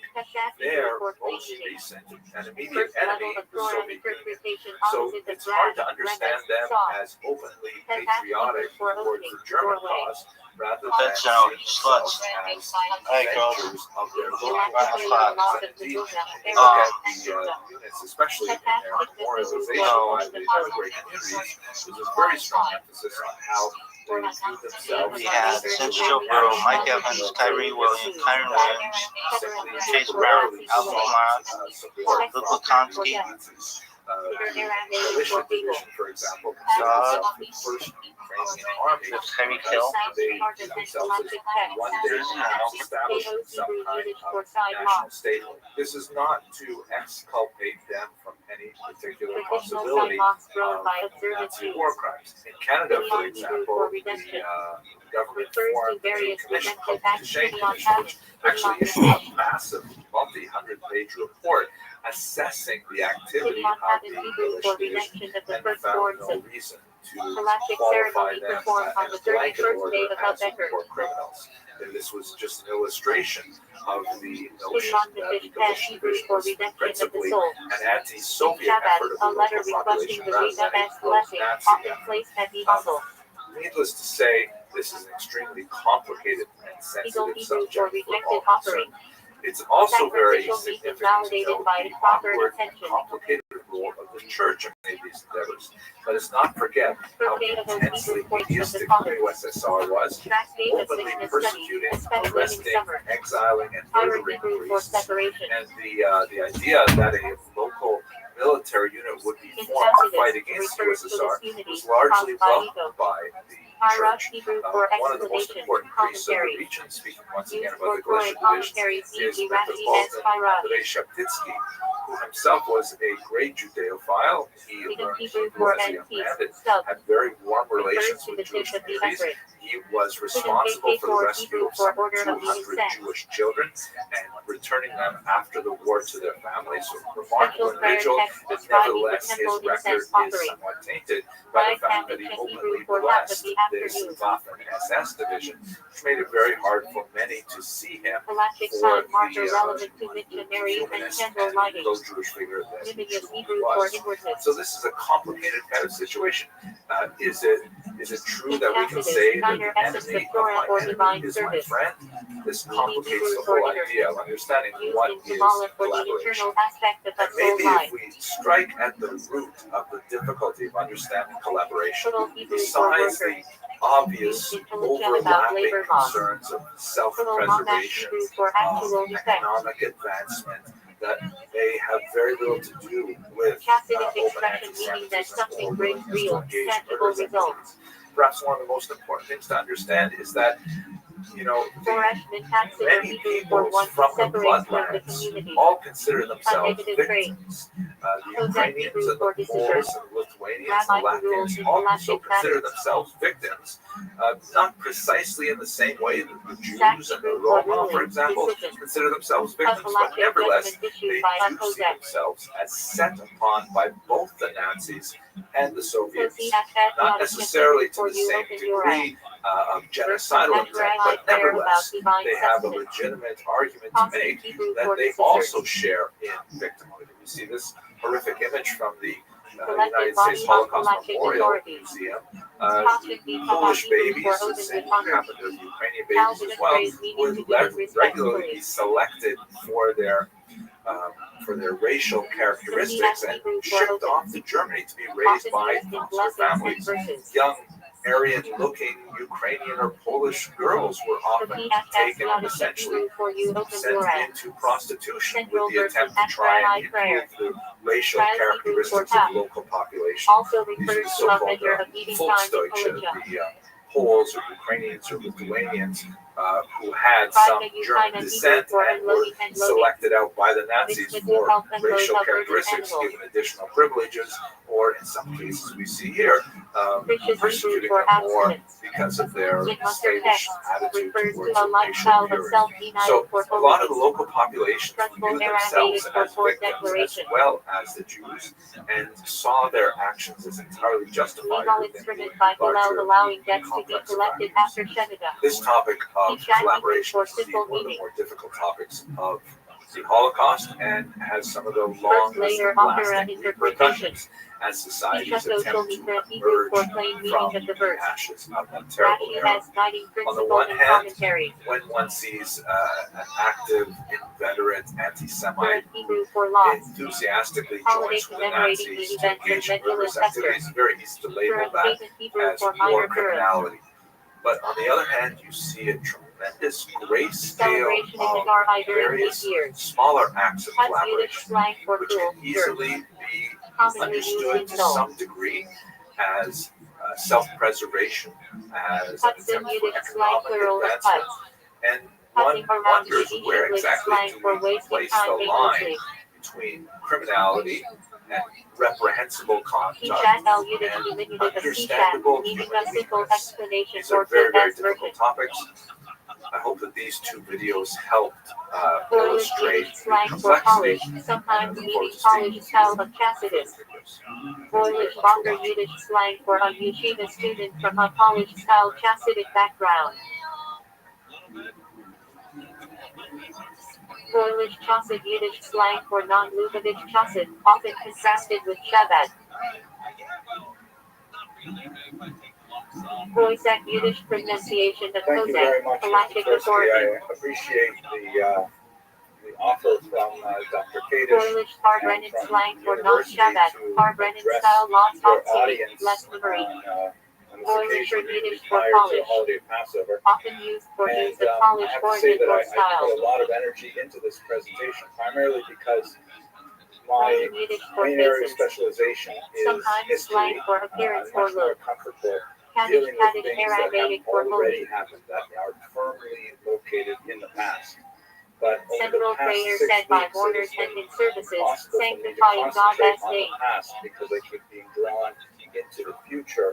their most recent and immediate enemy, the Soviet Union. So it's hard to understand them as openly patriotic toward the German cause, rather than That's how you sluts. as Hey, girl. avengers of their local Round the communities. And indeed, we look at the units, especially in their memorialization by the great communities, there's a very strong emphasis on how they view themselves. We had Cinch Joe Burrow, Mike Evans, Kyron Williams, Chase Brown, Alvin Kamara, Luke McConkey, Militia division, for example, considered itself the first Ukrainian army. Tyreek Hill. They view themselves as one day establishing some kind of national statehood. This is not to exculpate them from any particular possibility of Nazi war crimes. In Canada, for example, the government formed a commission called the Shane Commission, which actually issued a massive multi-hundred-page report assessing the activity of the militia division and found no reason to qualify them as blanket order as war criminals. And this was just an illustration of the notion that the militia division was principally an anti-Soviet effort of the local population rather than a pro-Nazi effort. Needless to say, this is an extremely complicated and sensitive subject for all concerned. It's also very Sacrificial meat is significant to validated note by the proper awkward and intention. complicated role of the church in many of these endeavors. Let us not forget how intensely atheistic the USSR was, openly persecuting, arresting, exiling, and murdering priests. And the idea that a local military unit would be formed to fight against the USSR was largely welcomed by the church. One of the most important priests of the region, speaking once again about the Galician division, is Metropolitan Andrei Sheptitsky, who himself was a great Judeophile. He learned Hebrew as a young man and had very warm relations with Jewish communities. He was responsible for the rescue of some 200 Jewish children and returning them after the war to their families. So remarkable individual, and nevertheless his record is somewhat tainted by the fact that he openly blessed this Waffen SS division, which made it very hard for many to see him for the humanist and pro-Jewish figure that he was. So this is a complicated kind of situation. Is it true that we can say that the enemy of my enemy is my friend? This complicates the whole idea of understanding what is collaboration. And maybe if we strike at the root of the difficulty of understanding collaboration, besides the obvious overlapping concerns of self-preservation, of economic advancement, that they have very little to do with open anti-Semitism or willingness to engage murderous activities. Perhaps one of the most important things to understand is that, many peoples from the bloodlines all consider themselves victims. The Ukrainians and the Poles and the Lithuanians and the Latvians also consider themselves victims, not precisely in the same way that the Jews and the Roma, for example, consider themselves victims, but nevertheless, they do see themselves as set upon by both the Nazis and the Soviets, not necessarily to the same degree of genocidal intent, but nevertheless, they have a legitimate argument to make that they also share in victimhood. You see this horrific image from the United States Holocaust Memorial Museum. Polish babies, the same happened to Ukrainian babies as well, would regularly be selected for their racial characteristics and shipped off to Germany to be raised by foster families. Young Aryan-looking Ukrainian or Polish girls were often taken and essentially sent into prostitution with the attempt to try and improve the racial characteristics of the local population. These are the so-called Volksdeutsche, the Poles or Ukrainians or Lithuanians who had some German descent and were selected out by the Nazis for racial characteristics, given additional privileges, or in some cases we see here, persecuting them more because of their slavish attitude towards racial purity. So a lot of the local populations viewed themselves as victims as well as the Jews, and saw their actions as entirely justified within the larger complex of values. This topic of collaboration is indeed one of the more difficult topics of the Holocaust and has some of the longest lasting repercussions as societies attempt to emerge from the ashes of that terrible era. On the one hand, when one sees an active, inveterate anti-Semite who enthusiastically joins with the Nazis to engage in murderous activities, it's very easy to label that as war criminality. But on the other hand, you see a tremendous grayscale of various smaller acts of collaboration, which can easily be understood to some degree as self-preservation, as an attempt for economic advancement. And one wonders where exactly do we place the line between criminality and reprehensible conduct and understandable human weakness. These are very, very difficult topics. I hope that these two videos helped illustrate the complexity. Sometimes meaning college style of chastity. Polish longer Yiddish slang for a yeshiva student from a college style Hasidic background. Polish chassid Yiddish slang for non-Lubavitch chassid, often contrasted with Shabbat. Kozak Yiddish pronunciation of Thank you Kozak, very much, galactic Mr. authority. I appreciate offer from Dr. Kadish Polish Farbrennen slang for non-Shabbat, Farbrennen style lost your option, audience less memory. on this Polish occasion or Yiddish for prior to the Polish, holiday Passover. often used for And use of I Polish have to say origin that or I style. put a lot of energy into this presentation, primarily because my Plain Yiddish for main area of faces, specialization is sometimes history. slang for appearance I'm or much more look. comfortable Kaddish dealing with Kaddish things that Aramaic have for already holy. happened, that are firmly located in the past. But over Central the past prayer 6 said by weeks, it mourners has and been in services, impossible for me to sanctifying God concentrate as on the name. past because I keep being drawn into the future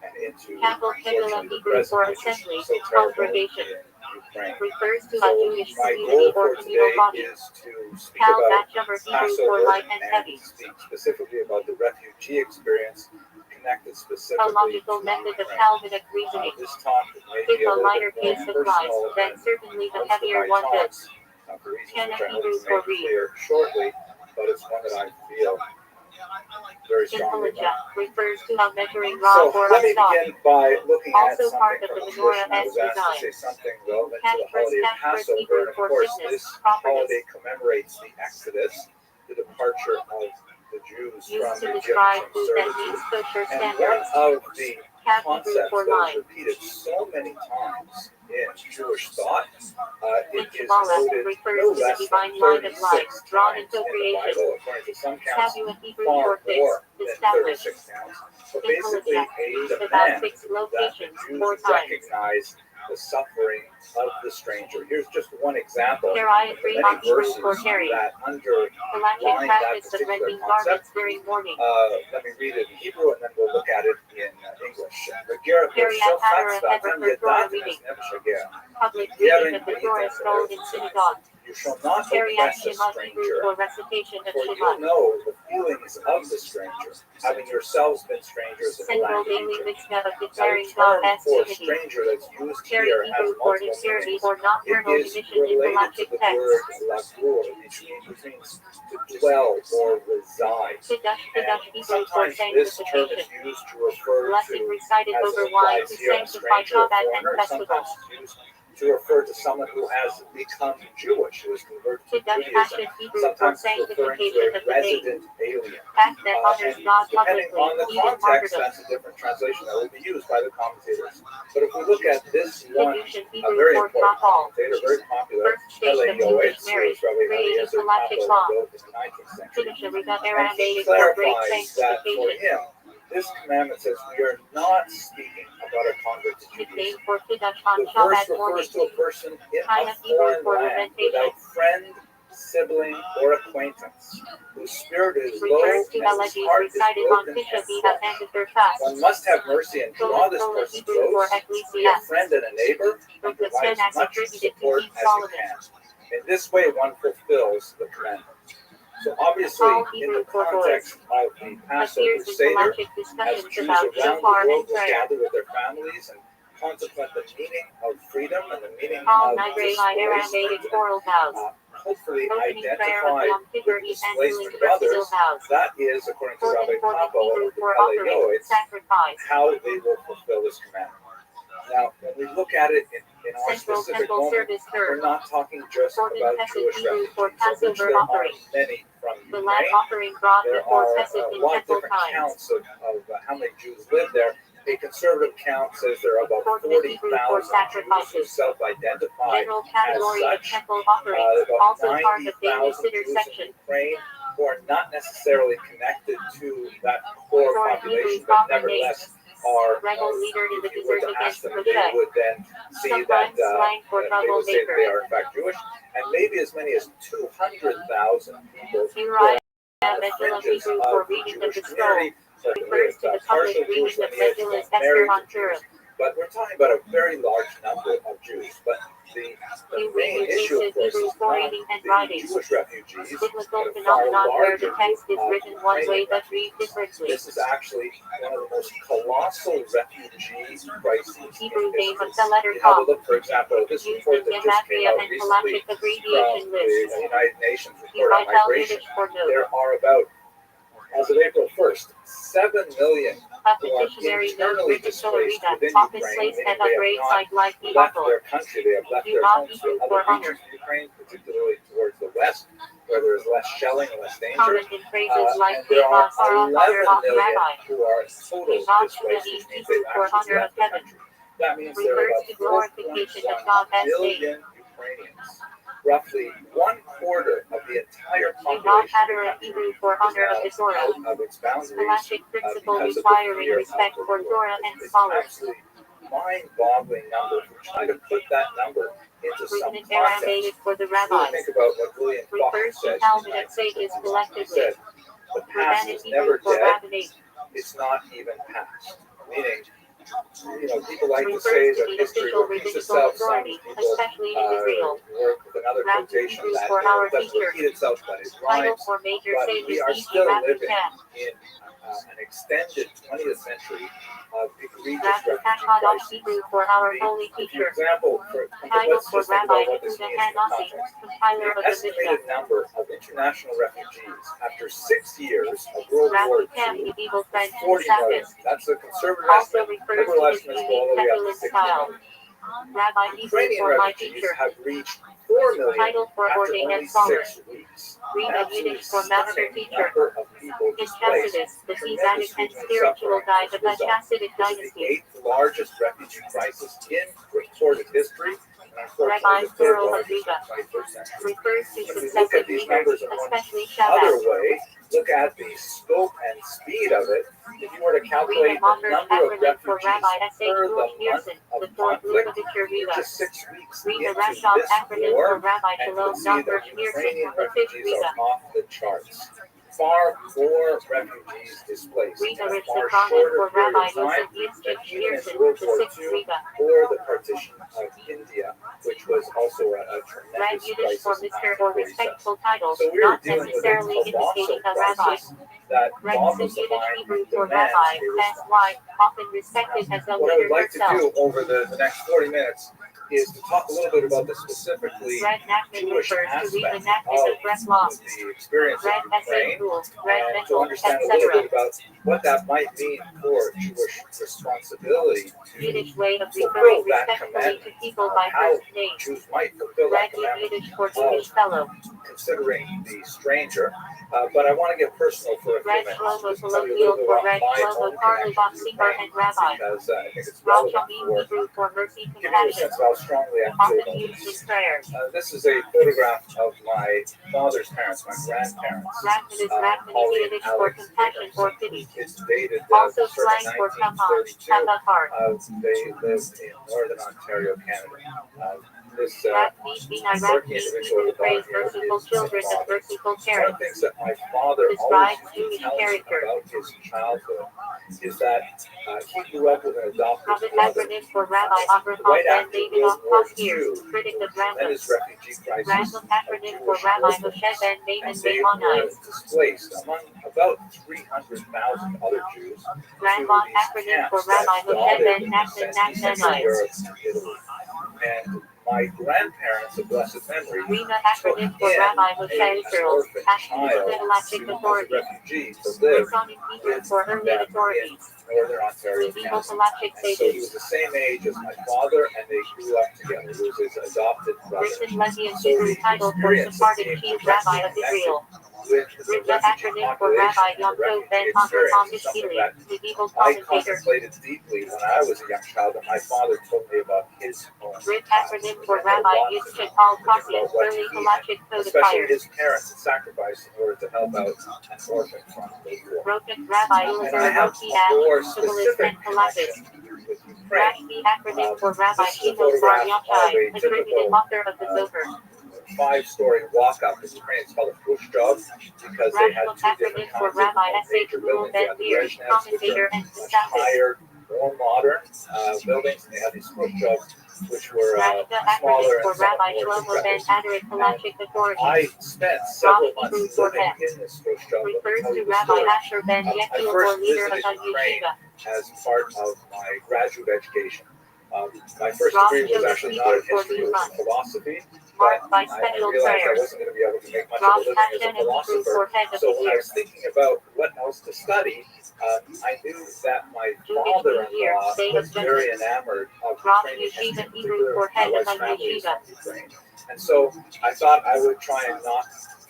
and into, Capital unfortunately, the Hebrew present, for which assembly, is so terrible congregation. in Ukraine. Refers to a So Jewish my community goal or for communal today body. is to speak Cal about Batchover Hebrew for Passover light and and heavy. speak specifically about the refugee experience connected A specifically logical to method of Ukraine. Calvinic reasoning. This talk may If be a the little lighter bit more case applies, personal then than certainly the most of heavier my one does. talks, for reasons Can which a I hope Hebrew to for make read? clear shortly, but it's one that I feel very strongly Influenza about. refers to a measuring So rod or let a me stock. begin by looking at Also something part of from the a menorah tradition. I as was asked to say design. something relevant to the Cash holiday of Hebrew Passover, and of for course fitness, this properness. holiday commemorates the Exodus, the departure of the Jews Used from to Egypt describe from food that servitude. meets kosher And one standards. of the Cash Hebrew concepts for that is line. repeated so many times in Jewish thought, it is Kabbalah noted refers no to the less divine than line of life, 36 drawn times into in the creation. Bible, according to some counts, Sabu in Hebrew far for fixed, more than established. 36 counts. But basically Influenza a about demand 6 that the locations, Jews 4 times. recognize the suffering of the stranger. Here's just one example of Kariah the 3 many on Hebrew verses for carry. that underline Halachic that practice of particular rending concept. garments during mourning. Let me read it in Hebrew and then we'll look at it in English. Public reading of the Torah scroll in synagogue. You shall not Kariah oppress a Shema Hebrew stranger, for recitation of for you Shema. know the feelings of the stranger, having yourselves been strangers in the Central land of daily Egypt. mitzvah of Now, the declaring God term as for unity. stranger that's used Carry here has Hebrew for multiple impurity meanings. or It nocturnal is emission in related to halachic the text. word lagur, which means to dwell or reside. Kiddush And Hebrew for sometimes this term is sanctification. used to refer Blessing to, recited as over it wine applies to here, a sanctify stranger, a Shabbat and foreigner. Sometimes festivals. it's used to refer to someone who has become Jewish, who is converted to Kiddush Judaism. Hebrew for Sometimes it's referring to sanctification a of the name. resident alien. Act that honors And God depending publicly, on the even context, martyrdom. that's a different translation that will be used by the commentators. But if we look at this one, Kedushin a Hebrew very for important Chapal. commentator, very popular, First stage of Jewish marriage, creating halachic law. wrote in the 19th century. Kiddush Ariga And he Aramaic for great clarifies that for sanctification. him, this commandment says we are not speaking about a convert to Nickname Judaism. for Kiddush on The verse Shabbat morning. refers to a person in Kind a of Hebrew foreign for land lamentation. without friend, sibling, or acquaintance, whose spirit is low Refers to and whose elegies heart is recited on broken Tisha and B'Av crushed. and their fast. One must have mercy and draw this Sola person Hebrew for close, be a Ecclesiastes. friend and a neighbor, and Lucas provide as 10 as much attributed to support King as you Solomon. can. In this way, one fulfills the commandment. So obviously, All in Hebrew the for context of the Passover Appears in Seder, halachic as discussions Jews about around the shofar world and will prayer. gather with their families and contemplate the meaning of freedom and the meaning All of Nigrei Aramaic displacement, oral vows. hopefully Opening prayer of identify Yom Kippur with and doing displaced festival brothers. vows. That is, according to Rabbi Important Papa Hebrew of the for offering, Peleioids, sacrifice. how they will fulfill this commandment. Now, when we look at it in our Central specific temple moment, service we're term. not talking just Important about Chesed Jewish Hebrew for refugees, of which Passover there are offering. many from The lamb Ukraine. offering brought There before are Chesed a in lot of temple different times. counts of how many Jews live there. A conservative count says there are about Important Hebrew for 40,000 Jews who sacrifices. self-identify General as category of such. temple offerings, About also part of daily 90,000 sitter Jews in section. Ukraine who are not necessarily connected to that core For population, Hebrews but often nevertheless are, rebel leader in the if you were desert to ask against them, Moshe. they would then see that Sometimes slang for they would say that troublemaker. they are in fact Jewish, and maybe as many as 200,000 people who Uriah are Megillah fringes Hebrew of for the reading of Jewish the scroll. community, but Refers to the partial public Jewish reading of lineage, Megillah's but Esther married on to Torah. Jews. But we're talking about a very large number of Jews. But the main issue, of course, is for not reading and the writing. Jewish refugees, Biblical but a far phenomenon where the larger text is written one way but read differently. This is actually one of the most colossal refugee crises Hebrew in name of history. the letter You have a Tav. look, for example, at this Used report in that just came Gematria out and recently halachic from abbreviation the lists. United Nations You report on write out migration. Yiddish for note. There are about, as of April 1st, 7 million A who are petitionary note internally written so displaced Rita, within office Ukraine, placed meaning at a they have grade not site like the left uncle. their country, they have left Do their not homes Hebrew for for other honor. regions of Ukraine, particularly towards the west, where there is less shelling and less danger. Common in phrases like And there are Chaos or honor 11 of million Rabbi. who are total Do not displaced, Hebrew which means they've for actually honor of left the heaven. country. That means there are Refers to about glorification of 4.1 God as name. billion Ukrainians. Roughly 1/4 of the entire Do not population utter a Hebrew for honor of the Torah. out of its boundaries Scholastic principle because of the requiring fear of respect the for war. Torah and It's scholars. absolutely mind-boggling number. If we try to put that number into some Written in context, Aramaic for the really rabbis. think about what William Faulkner Refers to said. Talmud and sages He collectively. said, the past Rabbinic is Hebrew never for dead, rabbinate. it's not even past. Meaning, people like to Refers say to that the history official repeats rabbinical itself. Some authority, people especially in Israel. work with another Rabbi quotation Hebrew that for our it doesn't teacher. repeat itself, but it Title rhymes. for major But we sages are E.G. still Rabbi living Tab. in an extended 20th century of egregious Rabbi refugee Hakad crisis. Hebrew for our holy For teacher. example, Title let's for just think Rabbi about what this Yehuda means in Hanasi, context. compiler The of the estimated Mishnah. number of international refugees after 6 years of World Rabbi War Tam II Evil is Friend 40 million. Sakis. That's a conservative Also estimate. refers Liberal to his estimates go all unique the way up to petulant 60 style. million. Rabbi Hebrew Ukrainian for my refugees teacher. have reached 4 million Title for after ordained only as scholar. 6 weeks. Read An a absolutely Yiddish for master stunning teacher. number of people His displaced. Tacitus, the Tremendous Thesatic and human spiritual suffering guide as of a the result. Chassidic This is the dynasty. 8th largest refugee crisis in recorded history, and unfortunately Rabbi the 3rd Cyril of largest in Riga. the 21st century. Refers to When we look successive at these leaders, numbers in one especially other Shabbat. way, look at the scope and speed of it. If you were to Read calculate a the modern number of acronym for refugees Rabbi S.A. per the month Pearson, of the fourth conflict, Lubavitcher you're Riga. just 6 weeks Read into a Rashov this acronym war, for Rabbi and Shalom you see that Dr. Pearson, Ukrainian the fifth refugees Riga. are off the charts. Far more refugees displaced Read in a a rich far acronym shorter for period Rabbi of time Yosef than Yitzchak even in Pearson, World the War sixth II Riga. or the partition of India, which was also a Read tremendous Yiddish for crisis in Mr. or 1947. respectful titles, So we are not dealing with necessarily a colossal indicating a rabbi. crisis that Read boggles the Yiddish mind Hebrew and for demands Rabbi, a as response. wife, often respected as a What I would leader like to herself. do over the next 40 minutes is to talk a little bit about the specifically Red Nachman Jewish refers to read the aspect Nachman of of Breath Law. the experience Red of essay Ukraine, rules, red and to mental, understand a little etc. bit about what that might mean for Jewish responsibility to Yiddish way of fulfill referring that respectfully commandment, to people by how first name. Jews might fulfill Red that commandment Yiddish for of Jewish fellow. considering the stranger. But I want to get personal for a few Red minutes. Shlomo Just tell you a colloquial little bit for about Red my Shlomo own Carly connection to Boxinger Ukraine, and Rabbi. because I think it's Rav relevant Shamim for Hebrew for mercy, giving you a compassion. sense of how strongly I feel Often about used in this. prayers. This is a photograph of my father's parents, my grandparents, Rachman is Rachman Holly and Yiddish for Alex compassion Abrams. or pity. It's dated Also circa slang for kappa, 1932. kappa heart. They lived in northern Ontario, Canada. This Rakmi quirky Iraqi individual Hebrew at the praise bottom here merciful is my children and father. merciful One of the parents. things that my father always Describes used to Jewish tell me character. about his childhood is that he grew up with an adopted Common brother. acronym for Rabbi Abraham Right Ben after David World of War Koskiers, II, critic there of was a tremendous Rambam. refugee crisis Rambam of acronym for Jewish Rabbi Muslims, Moshe Ben and Maimon they were Maimonides. displaced among about 300,000 other Jews to Rambam these acronym camps for that Rabbi Moshe dotted Ben the Nachman Eastern Nachmanides. Europe and Italy. And my grandparents of blessed memory Rima took acronym for in Rabbi Moshe an Israel, orphan acting child with Galactic as a authority. refugee to live Lisan in Hebrew with for early them authority. in northern Ontario, Medieval Canada. Galactic And so he sages. was the same age as my father, and they grew up together. He was his adopted brother. Written Levian So Hebrew the title for experience of Sephardic being Chief directly Rabbi of connected Israel. with the Rivka refugee acronym for population Rabbi and the Yaakov Ben refugee Avraham experience is something Ishbili, that medieval I commentator. contemplated deeply when I was a young child, and my father told me about his own Rit childhood. acronym for I know Rabbi lots Yitzchak about Al think Kasi, about what early he Galactic and especially codifier. his parents had sacrificed in order to help out an orphan from the war. Roten Rabbi And I Elazar have Roki a more Ash, Sibbolist specific and Colossus. connection with Ukraine. Rashbi acronym for Rabbi This is a Shimon Bar photograph of Yochai, a attributed typical author of the Zohar. 5-story walk-up in Ukraine. It's called a Khrushchev because they had Rational two acronym different for kinds Rabbi of S.A. major Shmuel buildings. They Ben had the Meir, Brezhnevs, which commentator are and much Status. higher, more modern buildings, and they had these Khrushchevs, which were Rashka smaller acronym for and somewhat Rabbi more Shlomo Ben decrepit. Aderet Galactic authority. I spent several Rav Hebrew months for living Hem. in this Khrushchev. Let me Refers tell to you the Rabbi story. Asher Ben I Yechiel or first leader of visited a Ukraine yeshiva. as part of my graduate education. My first Rav degree was Joseph actually not in Hebrew for history, it was in Newman. philosophy. marked by I special realized I prayers. wasn't going to be able to make much of a Rosh living as a Hashanah Hebrew philosopher. for Head of So the when I Year. was thinking about what else to study, I knew that my Jewish New Year, father-in-law Day was of very Judgment. enamored of Rosh Ukrainian history, Yeshiva in Hebrew particular for Head how of his a family is Yeshiva. from Ukraine. And so I thought I would try and knock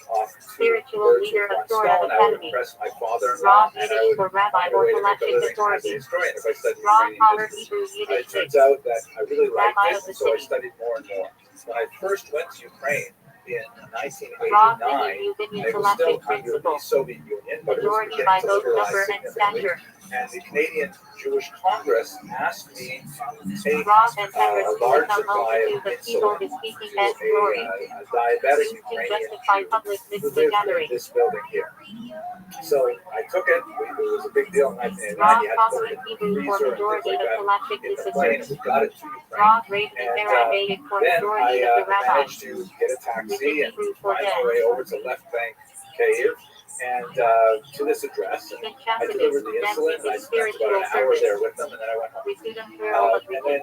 off two Spiritual birds leader with of one Torah stone. I would Academy. impress my father-in-law, Raw and I Yiddish would for Rabbi find a or way to make a Galactic living as a Authority. historian if I studied Raw Ukrainian Power history. Hebrew It Yiddish turns mix. out that I really liked Rabbi it, of the and so I city. studied more and more. When I first went to Ukraine in Raw 1989, Menu Vinyan it was still Galactic under the Principle. Soviet Union, but it was Majority beginning by to vote liberalize number and significantly. stature. And the Canadian Jewish Congress asked me to take Raw and a Peppers to large become supply multitude of of people insulin bespeaking to Man's glory. a diabetic Used to Ukrainian justify Jew public who mitzvah lived in gathering. this building here. So I took it. It was a big deal in 1989. Raw You had to put it Cosmic in the Hebrew for freezer and things majority like of that galactic in the plane, and visitors. we got it to Ukraine. Raw Great And Aramaic for then majority of the I rabbis. managed to get a taxi and Hebrew for find them. my way over to Left Bank Cave and to this address. And I delivered the insulin, and I spent about an hour there with them, and then I went home. We see them through of And then,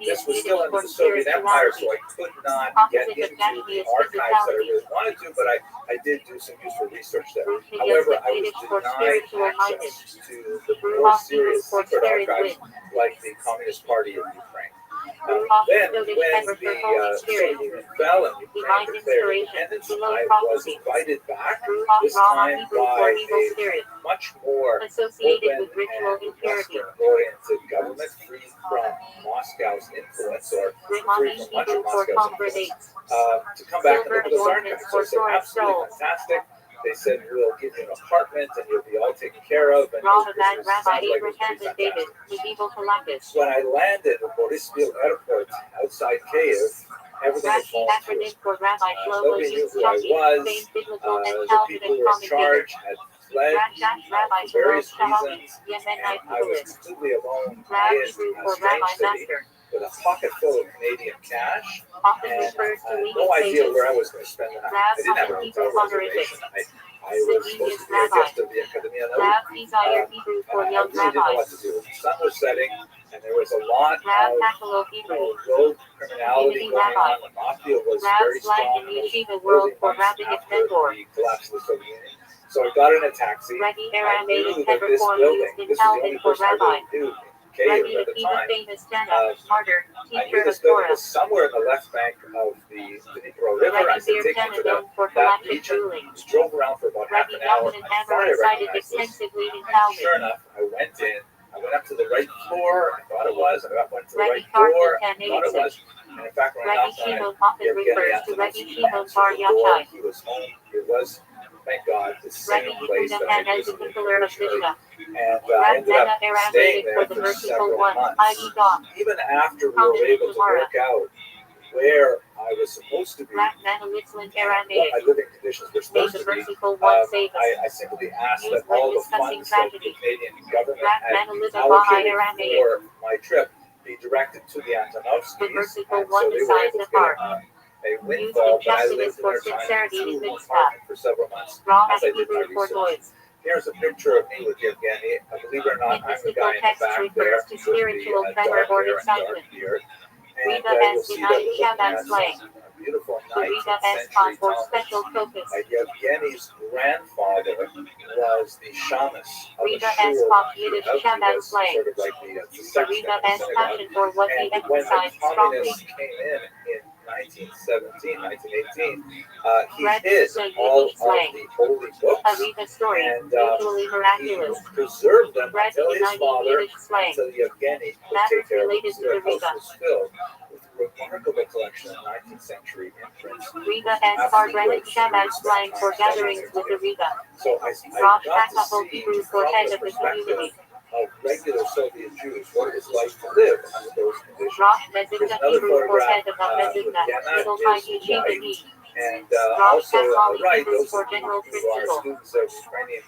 this was Yiddish still under for the Soviet Empire, so spirituality. I could not get Opposite of into the Japanese archives that I physicality. really wanted to, but I did do some useful research there. Ruth However, I was Yiddish for denied spiritual minded. access to the more Ruach serious Hebrew for secret spirit archives wind. like the Communist Party of Ukraine. Ruach Then, Yiddish when ever for the Holy Spirit. Soviet Union fell and Ukraine Divine declared inspiration. independence, Below I was prophecy. invited back, Ruach this Raha time Hebrew for by evil a spirit. much more Associated open with ritual and impurity. Western-oriented government, free from Moscow's influence, or free Rimani from much Hebrew of for Moscow's influence, conversates. to come back and Silver look at those adornments archives. So for I said, Torah absolutely scrolls. fantastic. They said, we'll give you an apartment and you'll be all taken care of. And Rahabad it Rabbi sounds like it was Abraham pretty and David, fantastic. medieval Galactus. When I landed at Boryspil Airport outside Kiev, everything had Rashi fallen through. acronym for Rabbi Shlomo Nobody knew who I Yitzchaki, was. famed biblical and The Talmudic people who were in commentator. charge had fled Rashash Rabbi for various Shalom Shahami, reasons, Yemenite and I was Kabbalist. completely alone Rab in Hebrew a for strange Rabbi city Master. with a pocket full of Canadian cash, Often and referred to I had leading no idea sages. where I was going to spend the night. Rab I didn't have a Hebrew hotel honorifics. reservation. I was supposed to be a Rabbi. guest of the Academia Naut. Rab Desire Hebrew for I young really didn't know what rabbis. to do. The sun was setting, and there was a lot Rab of Hakalo Hebrew. road criminality Community going rabbi. on. The mafia was Rab very slang strong in in those Yeshiva world early for months rabbinic after mentor. the collapse of the Soviet Union. So I got in a taxi. Reggie I Aramaic knew that this Peppercorn building, used in this was the only Talmud for person I rabbi. really knew in Kiev Reggie at the Akiva time. famous Tana, martyr, I knew teacher this of building Torah. was somewhere in the left bank of the Dnipro River. I Reggie said, Beer take me Tana to known for that galactic region. ruling. We drove around for about half Reggie an hour. Melvin and I Hammer thought I recited recognized this. extensively in And Talmud. sure enough, I went in. I went up to the right floor. I thought it was. I went to the Reggie right door. I Tarkin thought it was. And in fact, when I Reggie knocked on it, Shimon often refers to Reggie Shimon Bar Yachai. he was home. It was, thank God, the same Reggie place Yehuda that I Han as the visited pillar of originally. Mishnah. And I ended up staying there For the for merciful several one, months. i.e. God. Even after we were able to work out where I was supposed to be, Rat Manalitzlin what Aramaic. my living conditions were May supposed the to be, merciful one save us. I simply asked Used that all when the discussing funds that the tragedy. Canadian government Rat had Manalita Baha'i allocated Aramaic. for my trip be directed to the Antonovskis, The merciful and one so they were decides able the to get heart. a windfall, but I Used in lived in their justice for sincerity in tiny mitzvah. apartment for several months Raw as I did my Hebrew for research. noise. Here's a picture of me with Yevgeny. Believe it or not, I'm the Mystical guy in the text back refers there to with spiritual the tremor dark or hair and dark excitement. beard. And Rita you'll S. see that United we're looking Shabbat at slang. a beautiful The Rita 19th S. century for Talmud. special focus. Yevgeny's grandfather was the shamus of Rita a S. shul. Pop Yiddish He Shabbat was slang. sort of like the The sexton Rita of the S. synagogue. passion for what he And when the emphasized strongly. communists came in 1917, 1918, he Red hid is a all Yiddish of slang. the holy A books, Rita story, and usually he miraculous. preserved them Red until his in father, Yiddish slang. until Yevgeny could Matters take care of related them. to So the their house Rita. was filled with a remarkable collection of 19th century imprints. Rita S. Barbaric Shabbat slang for gatherings with the Rita. So I Rosh got to Hashanah see Hebrew from for head the of the perspective community. of regular Soviet Jews what it's like to live under those conditions. Rosh Here's Mezuzah another Hebrew for head photograph of a with Mezuzah. Gemma, Middle time his Yeshiva wife, E. and Rosh also on Hashanah the right, Hebrew those for of you general who are principle. students of Ukrainian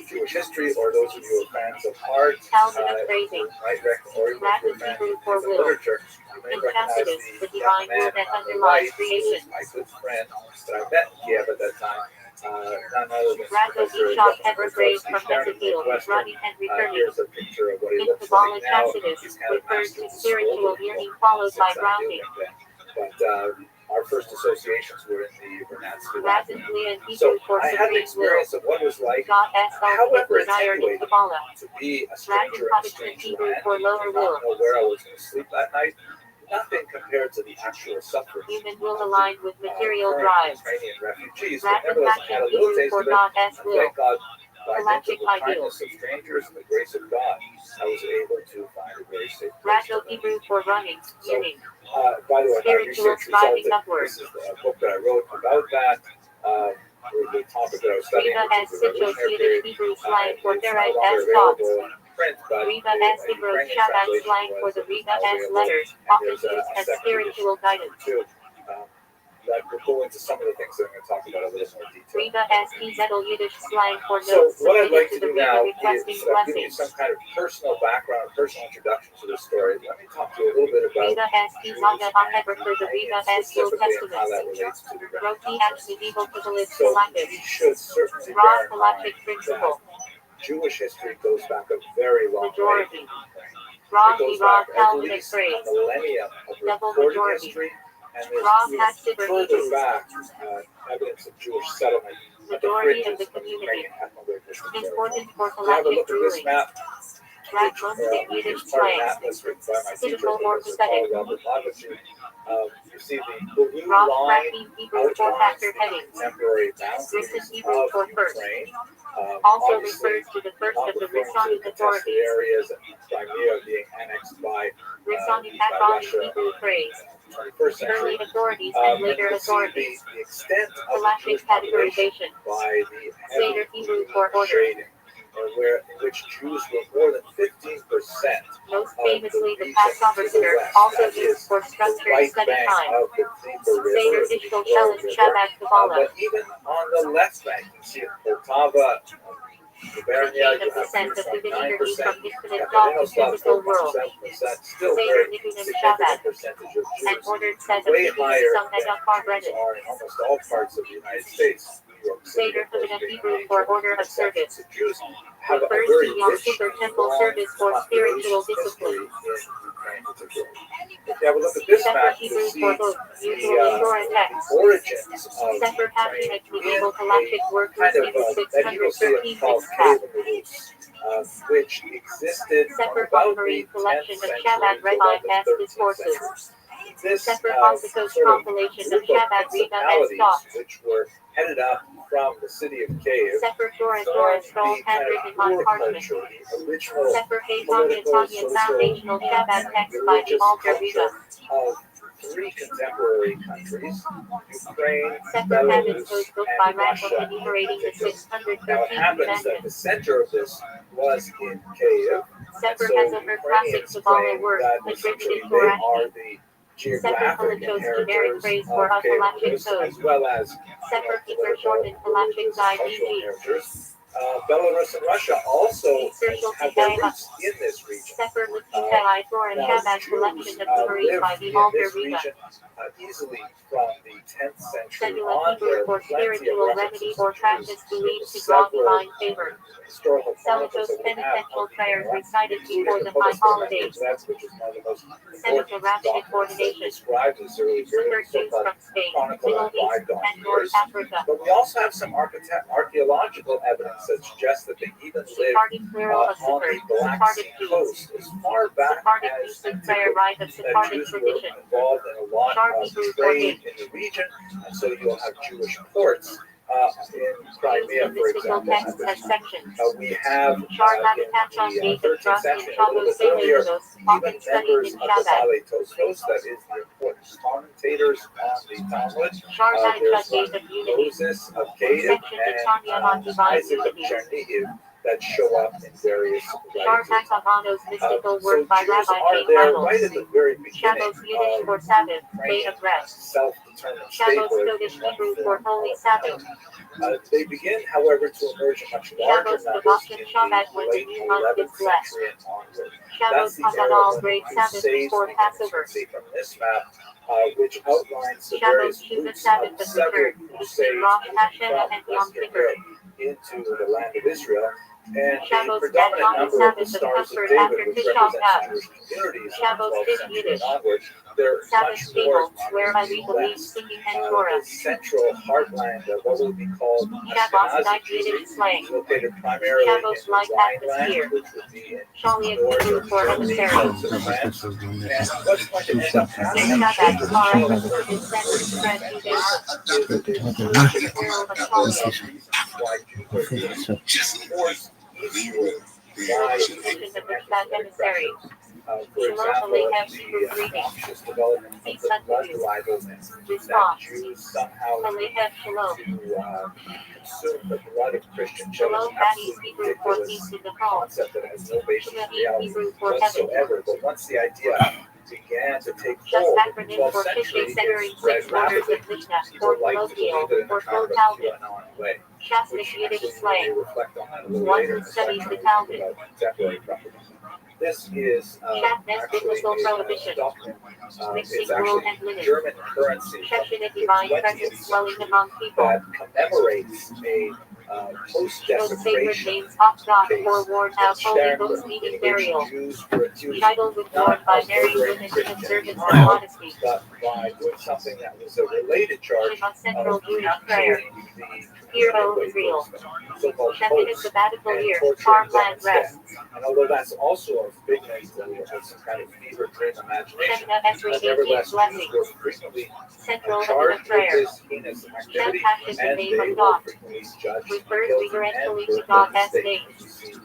Jewish history, or those of you who are fans of art, Talmud of phrasing. might recognize, or even if you're Latin fans Hebrew of for music will. literature, you may In recognize Tacitus, the the divine young will man that on the underlies right, who creation. is my good friend that I met in Kiev at that time. None other than Randall Professor Eshach Jeffrey ever praised from Stern at Ezekiel, Northwestern. Ronnie Henry Kearney. Here's a picture of what he In looks Kabbalah like now. Tacitus, He's kind of refers mastered to the spiritual scolding yearning followed since by I knew grounding. him then. But our first associations were in the Vernadsky Latin Latin. and So Hebrew for I had the supreme will. experience of what it was like, God S. however ultimate iron in attenuated, Kabbalah. to be a Latin stranger in a Protestant strange Hebrew land, for and lower not will. know where I was going to sleep that night. Nothing compared to the actual suffering Human will aligned with material current drives. Ukrainian refugees. But Latin nevertheless, I had a passion little Hebrew taste for of it. God S. And will. thank God, by dint of Galactic the ideals. kindness of strangers and the grace of God, I was able to find a very safe place. Rational Hebrew for running, So, yearning. by the way, my Spiritual research striving resulted, upward. this is a book that I wrote about that, the topic that I was studying, Riva which S. is the Sichos revolutionary Yiddish period. Hebrew slang for It's no Terai longer S. thoughts. available in print, but Riva the S. Hebrew Ukrainian Shabbat translation slang for the was Riva now S. available, letters, and often there's used a as second spiritual edition guidance. too. That will go into some of the things that I'm going to talk about a little more detail. Riva S. Zettel Yiddish slang for So notes what I'd submitted like to to the do now Riva is requesting give you blessings. some kind of personal background, personal introduction to this story. Let me talk to you a little bit about Riva S. Zaga Aheber for the Riva S. Old specifically and how that Testament. relates to the Roti refugees. X medieval Kabbalist So Galactic. we should certainly Raw bear in mind Galactic that principle. Jewish history goes back a very long way. Majority. Raw It goes Raw back at Calvinic least phrase. a millennium of Double recorded majority. history, and Raw there's Hatsiber further Hebrews. back evidence of Jewish settlement at the Majority of fringes the of the community. Ukrainian ethno-linguistic territory. Important for If you have a Galactic look at this ruling. map, which Ragnostic Yiddish is part of an slang. atlas written by my teacher, Suitable or Professor pathetic. Paul Robert Lavachi. You see the blue Raw line Crafting Hebrew for outlines factor the headings. contemporary Written boundaries Hebrew of for first. Ukraine. Also Obviously, refers to the first not of the referring to Risonic contested authorities. areas and Crimea being annexed by Risonic by Advani Russia Hebrew phrase. in the 21st century. Early authorities and later You see authorities. the extent of the Galactic Jewish population categorization. by the Seder heavy Hebrew for order. shading, in which Jews were more than 15%. Most of famously, the region Passover to the dinner, west, also that used is for the structured right study bank time. of the Dnieper River, Seder or the Ishkol Dnieper Shelis River. Shabbat Kabbalah. But even on the left bank, you see Poltava, Gubernia, The chain you of have descent of divinity 3.9%, from infinite and thought to Enoslav physical world. 4.7%, still Seder very Nikunim significant Shabbat. percentage of An Jews. ordered set of Way Hebrew higher some than that are Jews breaded. are in almost all parts of the United States. New York City, Seder of course, Covenant being a Hebrew major for order of exception. service. So Jews have a Refers very to Yom rich, Kippur temple long, service for spiritual population discipline. history in Ukraine particularly. If you have a look at this Sefer map, Hebrew you see for both, usually Torah the text. origins of Sefer Hashim Ukraine at in medieval a galactic work kind of received medieval 613 city called Mitzvah. Cave of the Roots, which existed from Sefer about the Marine 10th collection of century Shabbat to Rabbi about the Mass 13th discourses. century. This Sefer sort Hosiko's of compilation of group of Shabbat Riva as principalities, thoughts. which were headed up from the city of Kiev, Sefer Torah formed scroll the kind handwritten of on core parchment. culture, the original Sefer Tanya political, Tanya social, foundational Shabbat and text by the religious altar culture Riva. of three contemporary countries, Ukraine, Sefer Habits Belarus, book by and Randall Russia. enumerating the Now it 613 happens that the commandments. center of this was in Kiev, and Sefer so Hazover classic Ukrainians Kabbalah claim word, that attributed essentially to they Rashi. are the Sefer geographic Kalachos generic inheritors phrase of for a Kiev, galactic code. as well as Sefer Keeper political, shortened galactic religious, guide cultural EG. inheritors. Belarus and Russia also have their roots in this region. Sefer Likitai for a Now, Shabbat collection of memories live by the in altar this Riva. region easily from the 10th century Sedula on. There Hebrew are for plenty of spiritual remedy references or to Jews practice in believed to draw several divine favor. historical chronicles Selitos that we have penitential of the prayers era, recited before including the the high Post holidays. which is one of the most Seneca important rabbinic documents that ordination. describe this early Super period, Jews so-called from Spain, chronicle Middle of East, bygone and North years. Africa. But we also have some archaeological evidence that suggests that they even lived Sephardic plural of on Sefer, the Black Sephardic Sea Jews. coast as far back Sephardic as Muslim prayer antiquity. rite of That Sephardic Jews were tradition. involved in a lot Sharp of Hebrew trade ordained. in the region, and so you'll have Jewish ports in Crimea, for Mystical example. texts as sections. We have Shar in habitats on the gate of 13th trust in century, a little Chavos bit earlier, Selenos, even often studied members in of the Shabbat. Baalei Tosfos, that is the important commentators on the Talmud. Shar There's gate of unity. Moses of Kiev Section of Tanya on and divine Isaac of unity. Chernihiv that show up in various Shar writings. Hakavanos mystical So work by Jews Rabbi are Chaim there Reynolds. right at the very beginning Shabbos Yiddish of for Sabbath, day Ukrainian of rest. self-determined Shabbos statehood. Kodesh Hebrew for holy Sabbath. They begin, however, to emerge in much larger Shabbos numbers Devachim in Shabbat the when the late new month 11th is blessed. century and onward. Shabbos That's the era Hagadol, when great the Sabbath Crusades before begin, as you Passover. can see from this map, which outlines the Shabbos various Shiva routes Sabbath of of several return, between crusades Rosh moving Hashanah from and Yom Western Kippur. Europe into the land of Israel. And Shabbos the predominant Beth number of the Sabbath of stars of comfort David, after which Tisha represents B'Av. Jewish communities in the Shabbos 12th Bit century Yiddish. and onwards, they're Sabbath much more stable, where I we believe less. singing and Torah. The central heartland of what would be called Shabbos Ashkenazi night Yiddish slang. located primarily Shabbos in light Rhineland, atmosphere. which would be in Shali north Hebrew of for Germany, emissary. south of France. And what's going to end up happening Shabbat is tomorrow is the descendant spread to the Jewish world of Shali. why people are being forced eastward by Position of the Shabbat emissary. for example, Hebrew the greeting. noxious development of Peace the unto blood you. libel that Response. Jews somehow Aleichem Shalom. to consume the blood of Christian children. Shalom Patty's Absolutely Hebrew for ridiculous peace in the home. concept that has no basis in Shema reality Hebrew for heaven. whatsoever. But once the idea began to take Just hold in the acronym 12th for century, Tishrei centering it spread 6 orders rapidly. of Mishnah, People or like to believe colloquial, it in or a kind of a Talmud. QAnon way, Shastic which Yiddish actually we may slang. reflect on that a little One later who in the studies section the we talk Talmud. about contemporary propaganda. This is Shatnez actually biblical a prohibition. document. Mixing It's wool actually and linen. German currency from Sheshinah the divine 20th presence dwelling century among people. that commemorates a Those sacred post-desecration names oft not case forewarned out holy Sternberg, books in needing which burial. Jews were accused Shidal was not born by of married murdering women in Christians observance in and modesty. but by doing something that was a related charge Shema Central of Jewish prayer. capturing Hear, the O Israel. so-called Shemin is popes sabbatical and year. torturing them Farmland instead. rests. And although that's also a figment of some kind of fever dream imagination, Shemina Esri nevertheless, 18 Jews blessings. were frequently Central and charged with prayer. this heinous Shem activity, Hashem and the name they of were God. frequently judged, Refers guilty, and reverentially to burned God at the as stake, name. which you see in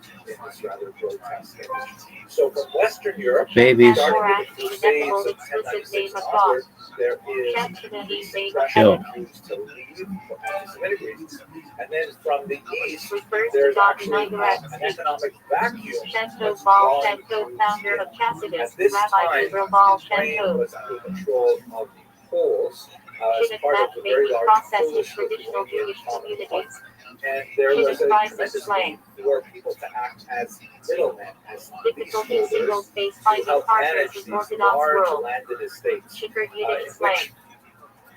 this rather grotesque image. So from Western Europe, Babies. starting with the the Crusades ineffable of explicit 1096 name and of God. onward, there is Shem Shina increasing name of pressure Chill. on Jews to leave for anti-Semitic reasons. And then from the East, Refers to there's God actually in direct an economic vacuum Shem that's Tov Baal drawing Shem Tov, Jews founder in. of Chassidus, At this Rabbi time, Gabriel Baal Shem Ukraine Tov. was under control of the Poles as Shidduch part of Math the very making large process in Polish traditional Lithuanian Jewish commonwealth. communities. And there was Shidduch a prices tremendous slang. need for people to act as middlemen, as Difficulty single leaseholders, space to finding help partners manage in these Orthodox large world. landed estates, Shikr in Yiddish slang. which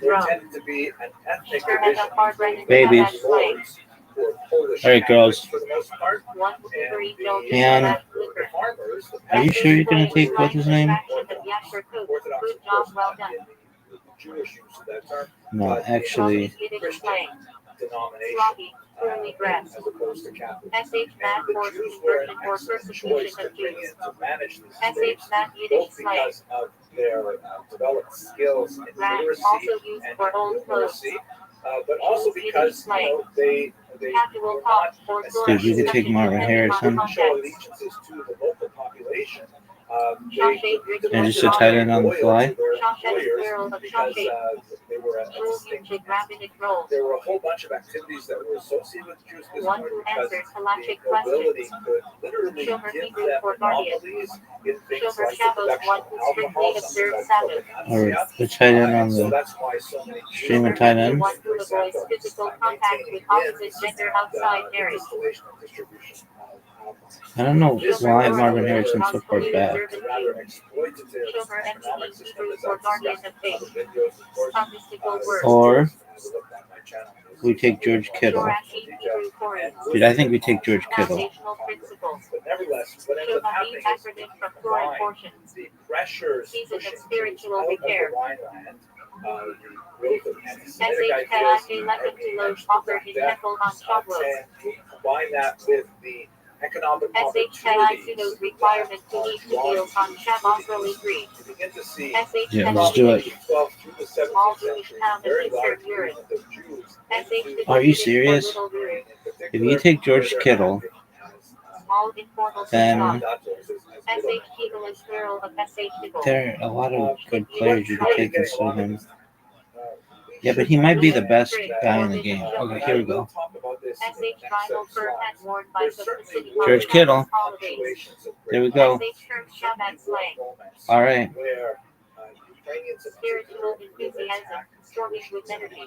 there Drum. tended to be an ethnic Shikr division had a hard between run Babies. the lords, who were Polish All right, girls. Catholics for the most part, One and delivery the, don't Yeah. liquor. farmers, the Are you peasants, sure you're gonna who take were what's his name? Orthodox, Orthodox, Good of job, course, well not done. in the Jewish use of that term, No, but in actually, the Christian denomination, Sloppy, poorly dressed. as opposed to Catholic. SH Math And the forced Jews were an conversion or excellent persecution choice to of bring Jews. in to manage these SH states, Math Yiddish both slang. because of their developed skills in Rat, literacy also used and for old clothes. numeracy, but also because they Casual were talk not or dude, we could especially take Marvin Harrison. show allegiances to the local population. And just a tight end on the fly. Because they were a distinct entity. There were a whole bunch of activities that were associated with Jews this One point who because answers the halachic nobility questions. could literally Shomer give Hebrew them for guardian. monopolies in things Shomer like the Shabbos, production one of who alcohol, strictly something observes called Sabbath. Or provenantia. the tight end on And so the that's why so many stream of Jews tight ends. One who avoids physical contact with opposite gender outside marriage. distillation and distribution of alcohol. I don't know This why was Marvin a Harrison's so far back. rather exploitative Shomer economic MC system, Hebrew as for I've guardian discussed of in faith. other videos, of course. Mystical word. Or Have a look on my channel. we take George Kittle. Jorashi Hebrew for it. Dude, I think we take George Kittle. Foundational principles. But nevertheless, what ends up Shomer happening the is acronym from Torah combine portions. the pressures Season of pushing Jews spiritual out of the repair. Rhineland, the growth of anti-Semitic SH ideas, Kalake are Lechem being Tilo mentioned offered to his death, temple on Shavuot. and combine that with the economic SH Kalai opportunities Sudo's requirement to eat two meals on Shabbos early free. you begin to see SH Yeah, from let's do it. the 12th through the 17th All century, Jewish towns very insert large urine. movement of Jews SH into Are you devoted for serious? little room. If you take George Kittle, All informal then SH Kegel is plural of SH Kegel. there are a lot of good players you could take instead of him. Yeah, but he might be the best guy in the game. Okay, here we go. SH vinyl fur hat worn by simplicity. George Kittle. There we go. SH term Shabbat slang. All right. Spiritual enthusiasm, storming with energy.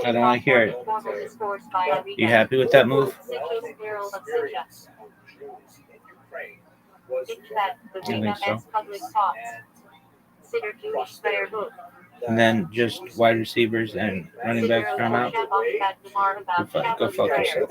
I don't want to hear it. Formal discourse by Ariga. You happy with that move? Sitchos plural of Sitcha. Sitchat, the I think Riga so. as public talks. Consider Jewish prayer book. And then just wide receivers and running backs come out. Shabbat, Gemara about Go Shabbat fuck prayer. yourself.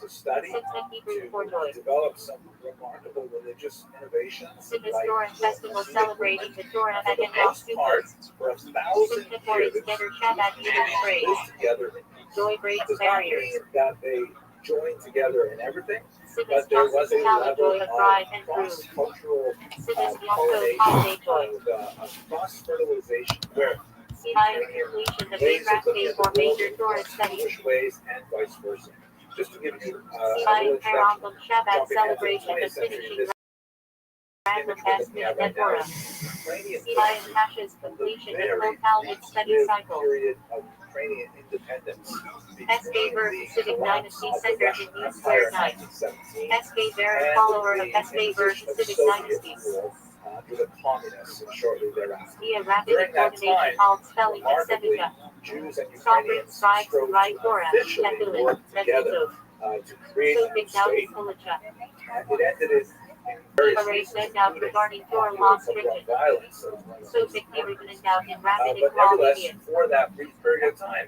to study, Simcha Hebrew to for joy. develop some remarkable religious innovations. Simcha's Torah festival celebrating the Torah For the and most part, for 1,000 Simcha for years, its better Shabbat Yiddish phrase. lived together in peace. Joy breaks Does not barriers. mean that they joined together in everything, Simcha's but there was a hospitality level joy of thrive of and groove. cross-cultural Simcha's Yom holiday joy. of cross-fertilization where By completion of ways a of looking day at the for world major in Torah studies. Jewish ways and vice versa. Just to give you a By little introduction, Parambam Shabbat jumping into the celebration 20th of century, finishing this Rambam image we're Past looking at Minute right now Torah. is Ukrainian By history, Pasha's the completion of very full Talmud study brief cycle. period of Ukrainian independence S.K. between Ver the Hasidic collapse dynasty of the centered Russian in New Empire Square in Night. 1917 S.K. Ver, and follower the of S.K. Ver imposition of Hasidic Soviet dynasties. rule under the communists shortly thereafter. Via rapid During that coordination time, called spelling and remarkably, Seneca. Jews and Sovereign Ukrainians scribes strove write to Torah, officially Catholic, work together Methodist, to create a new Sufic Dalit state, Kulacha. and it ended in various Array reasons, sent out including regarding Torah law striction. violence. Sufic given out in rabbinic But law nevertheless, Indian. for that brief period of time,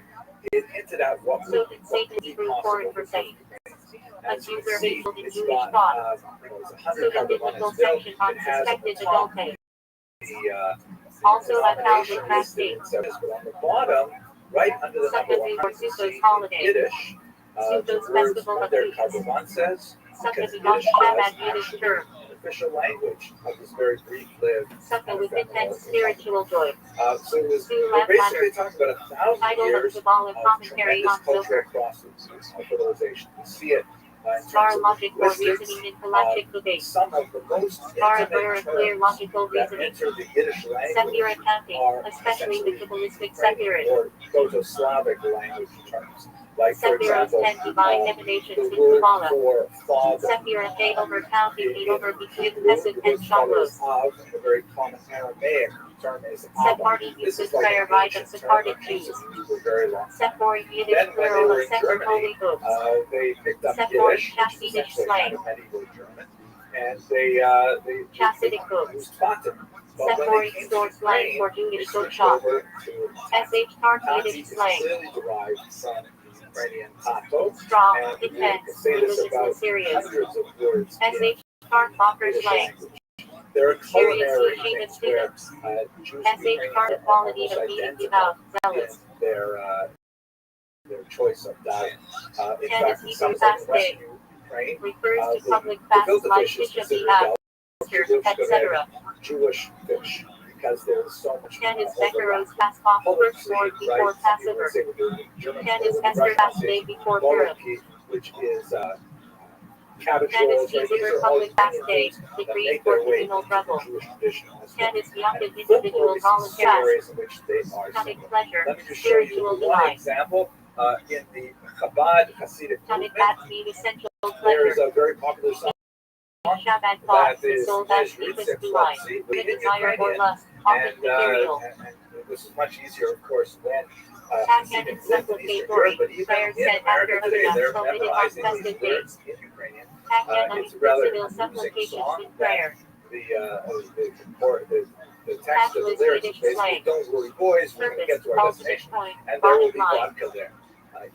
it hinted at what would Sufic be Satan Hebrew possible foreign for for saying. As you User can see, faithful in it's Jewish got thought. it's a Sufic 100 biblical on its bill. section on It has suspected top adultery. the Also a denomination Calvin listed casting. in service, but on the bottom, right under the number Sukkot for 100, you Sukkot's see holiday. Yiddish. The Sukkot's words festival of under peace. cover one says, Sukkot because is not Yiddish Shabbat was Yiddish actually term. an official language of this very brief-lived Sukkot with intense spiritual joy. so it was, Sue we're basically Lamplatter. talking about 1,000 Title of years Kabbalah of commentary tremendous on cultural Zohar. crosses of fertilization. You see it in Star terms of logic for linguistics. reasoning in galactic debate. Some of the most Star intimate and clear terms logical that reasoning. enter the Yiddish language Sephira counting, are especially the essentially Kabbalistic Ukrainian Sephirim. or Proto-Slavic language terms. Like, for Sephiros example, 10 divine emanations the in word Kabbalah. for father. Sephira K over counting the over between Hebrew, Pesach the and word for Shavuot. is av, the very common Aramaic term is abba. Sephardi This uses is like prayer an rite of ancient term Sephardic that Jews. Jews have used for a very long time. Sephori Yiddish Then when they plural were of in seven Germany, holy books. they picked up Sephori Yiddish, which is Chassidish essentially slang. kind of medieval German, and they Chassidic books. used Vater. But when they Sephori came store to slang Ukraine, for they Jewish switched bookshop. over to Tati. SH Tart Tati Yiddish is slang. clearly derived from the Ukrainian tato, Strong, and you intense, can say this religiously about serious. hundreds of words in SH Tart Fokker Yiddish slang. language. There are Serious culinary teaching of things where students. Jews and SH Ukrainians Tart are equality almost of meaning identical devout, in zealous. their choice of diet. In And fact, its in some Hebrew places fast in day Western Ukraine, refers to public the fasts filter like fish is fish of considered the a etc. Jewish fish because there is so much And its overlap. Beckeros fast off first word before Right? Passover. Say we're doing German And its food, Esther Russian fast sausage, day before Purim. Boloki, which is cabbage And rolls. its Right? These Easter are all public fast Ukrainian day, foods that decreed make for their way communal into the revel. Jewish tradition as well. And its Yom And individual folklore is some voluntary areas in which they are tonic similar. pleasure, Let me just show you spiritual one delight. example. In the Chabad Hasidic Tonic movement, fats mean essential there is pleasure. a very popular song Shabbat thought, that is soul that Yiddish deepest delight. The in desire or Ukrainian, lust, often material. and this is much easier, of course, when Passion Hasidics and lived in Eastern Europe, supplicatory. but even Prayers in said America after today, they're so it is memorizing unfested these days. words in Ukrainian. Passion It's a rather civil amusing supplications song in prayer. The text of the lyrics is basically, don't worry boys, we're going to Purpose, get to our ultimate destination, point, and there will bottom be line. vodka there.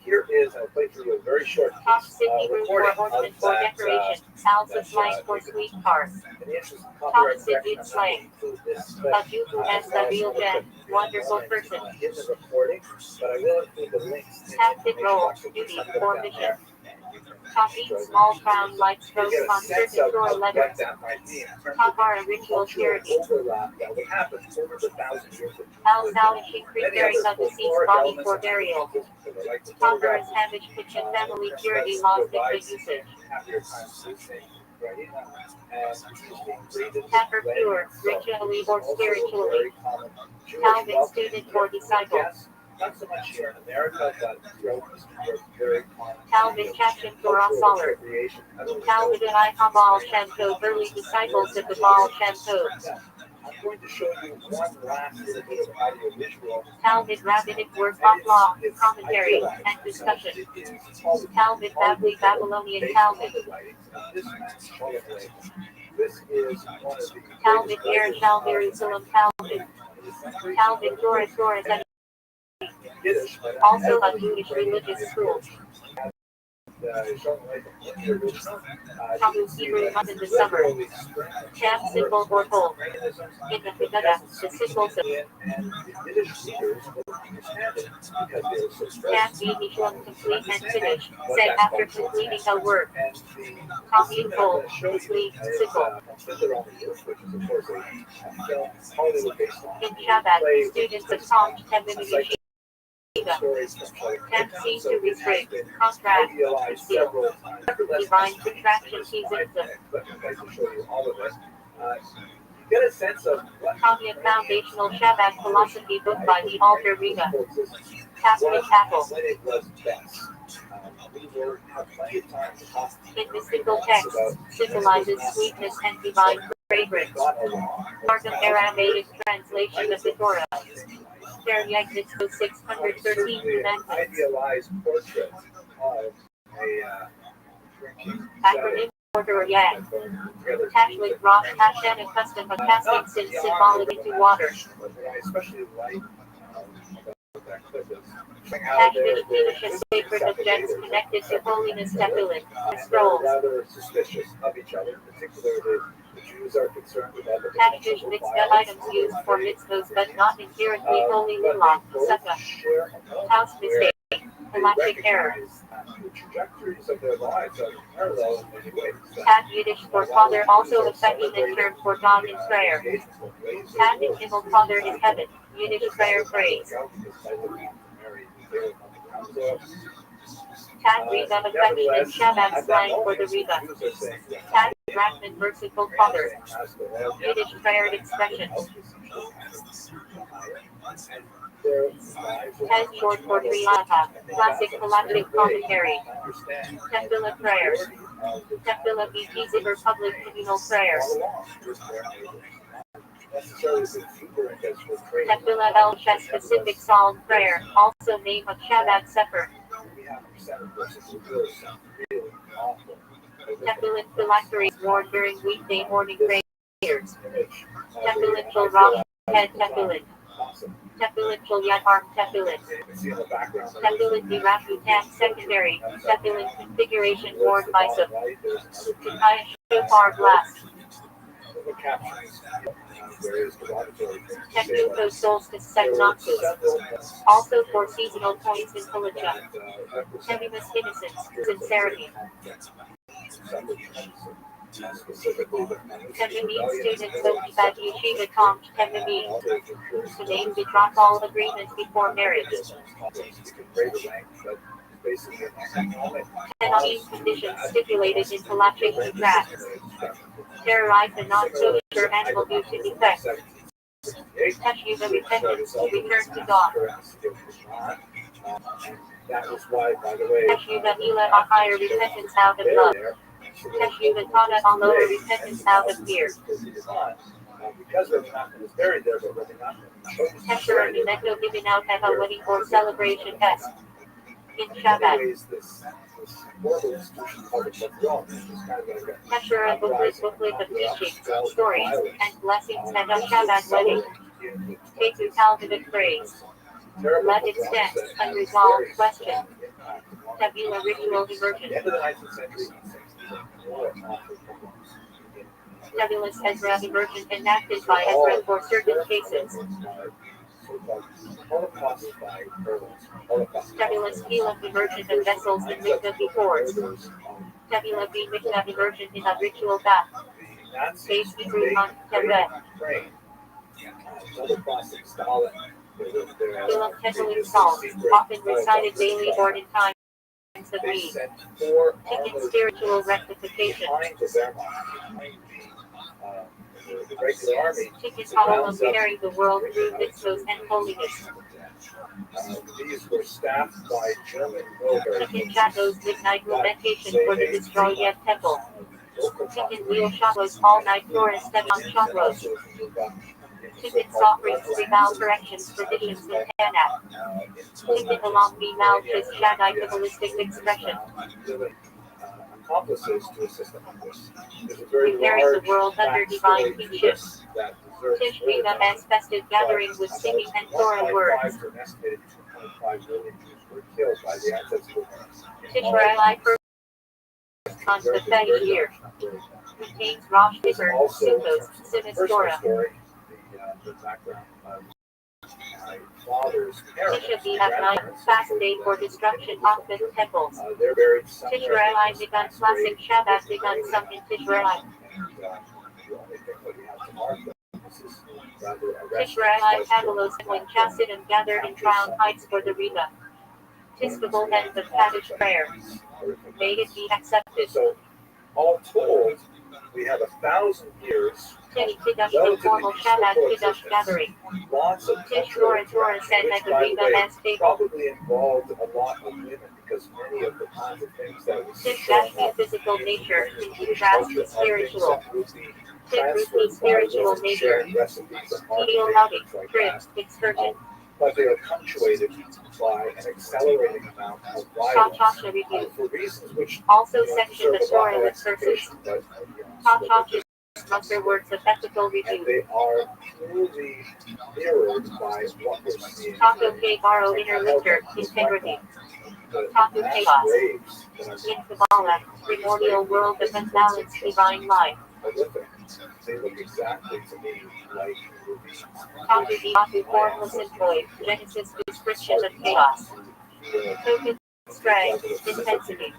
Here is, I'll play for you a very short Top piece, city room for recording ornament of for that, decoration. Salsa slang for sweet cars. in the interest of copyright Top protection, city I'm not going to slang. include this, A but Jew who has the real gem. Wonderful person. in the recording, but I will include the links in the Tactic information role, box. So duty, just put or them down mission. there, and you can Copying enjoy them. small crown like You strokes get a on sense certain of Torah what letters. that might be in terms Top of are a ritual cultural purity. overlap that would happen over the 1,000 years of Al Jews. Salishing Many preparing other of deceased folkloric body elements for of burial. because I like to Topper photograph is havage kitchen family just purity let's lost in provide good usage. happier times listening, right? And he's being breathed Tapper when pure, so ritually it's or also a spiritually. very common Jewish Calvin welcome student gift. or disciple. Yes, not so much here in America, but throughout Eastern Europe, very common. Calvin Chachin for all Cultural solar. appropriation. I don't Calvin know. and I have all Shem Tov, early disciples of the Baal Shem Tov. I'm going to show you one last little bit of audio visual. Calvin rabbinic work of law, commentary, and discussion. Calvin Babylonian Calvin. This is one of the Calvin Yer Jerusalem Calvin. Calvin Torah and Yiddish, but also a Jewish religious school. Tamu Hebrew month in the summer. Cham symbol or pole. In the Haggadah, the symbols of Cham being complete and finished, said after completing a work. Commune pole, complete, symbol. In Shabbat, students of Tom Tevin Tam seem to restrict, contract, conceal. Divine contraction seasons Get a sense of Kanye Foundational Shabbat Philosophy book by the Alter Riga. Catholic Apple. when it was best. We will have plenty of time to talk In mystical texts, symbolizes sweetness and divine fragrance. Part of Aramaic translation of the Torah. Teriyagnitzko 613 Commandments. idealized portrait of a drinking Acronym Order Yag. Tashlik Rosh Hashan a custom of casting sin symbolic into water. What I especially like about that clip is how Tashmish Kiddush sacred objects connected to holiness tefillin, and scrolls. rather suspicious of each other, particularly the Jews are concerned with other Tashmish mitzvah items used for mitzvahs but not inherently holy lillah, sukkah. House mistake. Galactic error. The trajectories of their lives are parallel in many ways. Tad Yiddish for father also affectionate term for God in prayer. Tad in Himmel Father in heaven. Yiddish prayer phrase. Tad Riga affectionate Shabbat slang for the Riga. Tad Brahman merciful father. Yiddish prayer expression. Ted short for Triata. Classic galactic commentary. Tefillah prayers. Tefillah BT Republic communal prayers. Tefillah El Sheh specific psalm prayer, also name of Shabbat Sefer. Tefillah phylacteries worn during weekday morning prayers. Tefillah Shel Rosh Head Tefillah. Tefillah Shel Yad Arm Tefillah. Tefillah Dirafu Tam secondary. Tefillah configuration worn by sub. Tikaya Shofar blast. Technico solstice segnoxus. Also for seasonal points in Pelagia. Heaviness, innocence, sincerity. Temimine students voted at Yeshiva Tom Temimine. To name the drop all agreement before marriage. Penalty conditions stipulated in Pelagic contracts. Terrorize the non-kosher animal due to defect. Teshuva repentance, return to God. Teshuva ila achaya repentance out of love. Teshuva tana aloha repentance out of fear. Because the mountain is buried there, but really not. Teshuvah numeko given out at a wedding or celebration fest. In Shabbat. Teshuvah booklet of teachings, stories, and blessings at a Shabbat wedding. Take to Talmudic phrase. Let it stand, unresolved question. Tabula ritual immersion. Tabulous Ezra immersion enacted by Ezra for certain cases. Tabulous Elam immersion of vessels in Mikvah before. Tabula B Mikvah immersion in a ritual bath. Base Hebrew on Tebet. Elam Tetelim Psalms, often recited daily or in times of need. Ticket spiritual rectification. Ticket hollow of carrying the world through mitzvos and holiness. These were staffed by German military. Ticket shadows midnight lamentation for the destroyed Yev temple. Ticket wheel shadows all night Torah on Shavuos. Ticket offerings revow corrections, traditions, and Tanakh. Ticket along the Malchus Shaddai Kabbalistic expression. Accomplices to assist them on this. Preparing the world under divine kingship. Tish Riga as festive gathering with singing and Torah words. Tish Rai on the fatty deer. Contains raw sugar, sucrose, sinistora. The background of my father's parents. Tisha have 9 fast day for destruction often temples. They're buried Tishrei begun classic Shabbat begun some in Tishrei. Tishrei Tabelos when Chassidim gathered in Crown Heights for the Riva. Tiscable end of Kaddish prayer. May it be accepted. So, all told, we have 1,000 years. Tini Kiddush informal Shabbat Kiddush gathering. Lots of Tish Torah said that the Riva has table. probably involved a lot of women because many of the kinds of things that we see. Tish Dashmi physical nature, contrast to spiritual. Tish spiritual nature. Teal outing, trim, excursion. But they are punctuated by an accelerating amount of violence Cha-cha review. for reasons which Also section the Torah with verses. Cha-cha muster words of ethical and review. they are clearly mirrored by what we're seeing. Taco K borrow inner litter, integrity. Taco Mass chaos. graves that are In Kabbalah, primordial world of unbalanced divine life. horrific. They look exactly to me like movies. Taku formless and void, Genesis description of chaos. Token stray, intensity.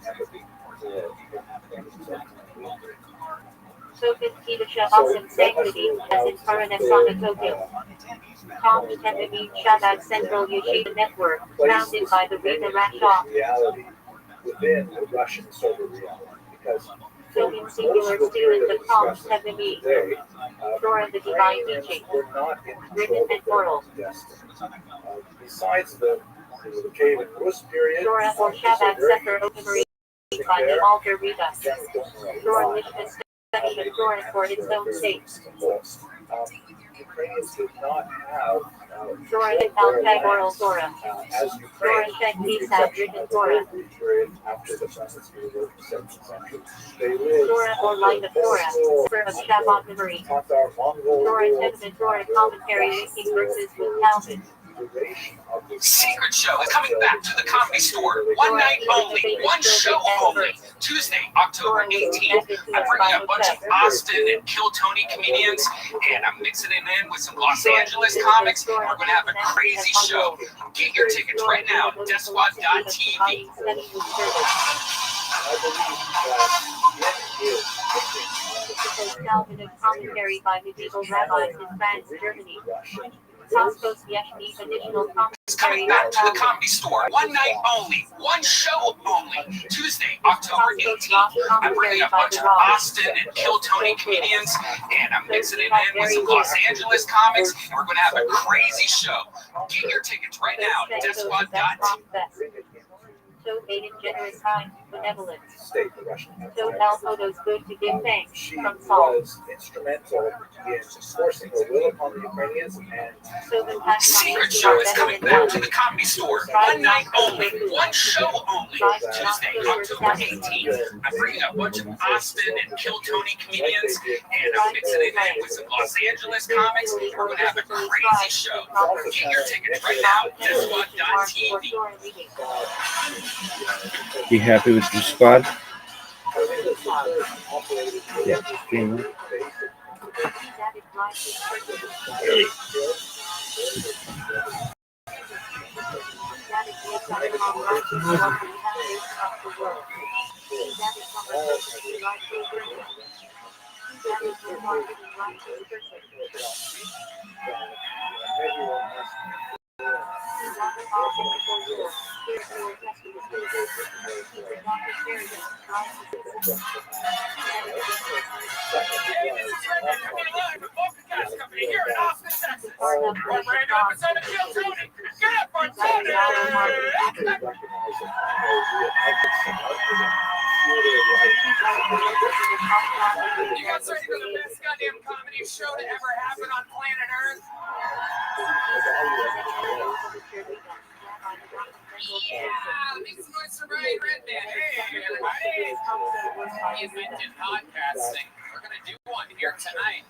Token Kedusha awesome sanctity, as in Paranasana Tokyo. Tom Kennedy Shabbat Central Yeshiva Network, founded by the Rita Rashaw. Reality within the Russian solar reality, because Token singular student of Tom Kennedy. today, Torah the divine teaching. we're not in Written and oral. destiny. Besides the cave and Rus period, Torah or Shabbat Sefer Openary by the altar Rita. Torah Lishma study of Torah for its own sake. Ukrainians did not have Torah and Al-Tag oral Torah. as Torah Ukraine, Shek with the Pesach exception written of the Torah. period after the Francis period of the 7th century. They lived Torah or light of Torah, Sefer of Shabbat memory. Tatar Mongol Torah rule, Testament Torah commentary linking verses with Talmud. duration of this Secret Show is coming back to the Comedy Store. One night only, one show only. Tuesday, October 18th. I'm bringing a bunch of Austin and Kill Tony comedians, and I'm mixing it in with some Los Angeles comics, and we're going to have a crazy show. Get your tickets right now at desquad.tv. I believe that it is Because Calvinist commentary by medieval rabbis in France, Germany. Russian. Costco's Yeshmi additional It's coming back to the Comedy Store. One night only, one show only. Tuesday, October 18th. I'm bringing a bunch of Austin and Kill Tony comedians, and I'm mixing it in with some Los Angeles comics, and we're going to have a crazy show. Get your tickets right now at desquad.tv. So made in generous kind, benevolence. State the Russian So Empire. El Photos good to give thanks. She From Saul. was instrumental in forcing her will upon the Ukrainians, and So the past Secret Show is coming back to the Comedy Store. One night only, one show only. Tuesday, October 18th. I'm bringing a bunch of Austin and Kill Tony comedians, and I'm mixing it in with some Los Angeles comics, and we're going to have a crazy show. Get your tickets right now at desquad.tv. You happy with your squad? Yeah. Green. Here in Austin, Texas. A brand new episode of Kill Tony. Get up on Sunday. You guys ready for the best goddamn comedy show to ever happen on planet Earth? Yeah, make some noise for Ryan Redman. Hey, everybody. We invented podcasting. We're going to do one here tonight.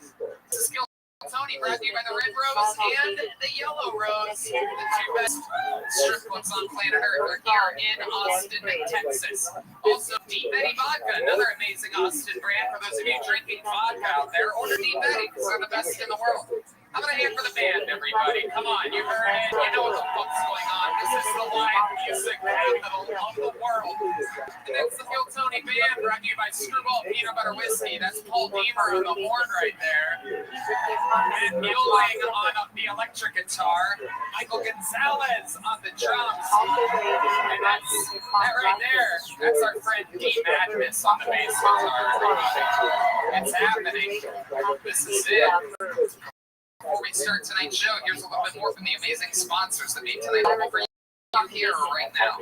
It's a Skill Tony County, brought to you by the Red Rose and the Yellow Rose, the two best strip clubs on planet Earth are here in Austin, Texas. Also, Deep Betty Vodka, another amazing Austin brand for those of you drinking vodka out there. Order Deep Betty because they're the best in the world. How about a hand for the band, everybody? Come on, you heard it. You know what the fuck's going on. This is the live music capital of the world. And it's the Phil Tony Band, brought to you by Screwball Peanut Butter Whiskey. That's Paul Deemer on the horn right there. And muling on the electric guitar. Michael Gonzalez on the drums. And that's that right there. That's our friend D. Madness on the bass guitar, everybody. It's happening. This is it. Before we start tonight's show, here's a little bit more from the amazing sponsors that made tonight for you here right now.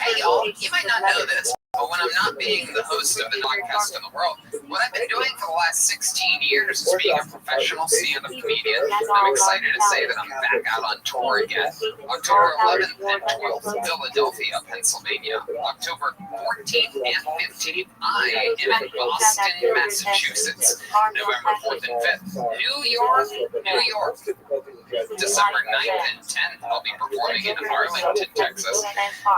Hey y'all, you might not know this, but when I'm not being the host of the podcast in the world, what I've been doing for the last 16 years is being a professional stand-up comedian. I'm excited to say that I'm back out on tour again. October 11th and 12th, Philadelphia, Pennsylvania. October 14th and 15th, I am in Boston, Massachusetts. November 4th and 5th, New York. December 9th and 10th, I'll be performing in Arlington, Texas.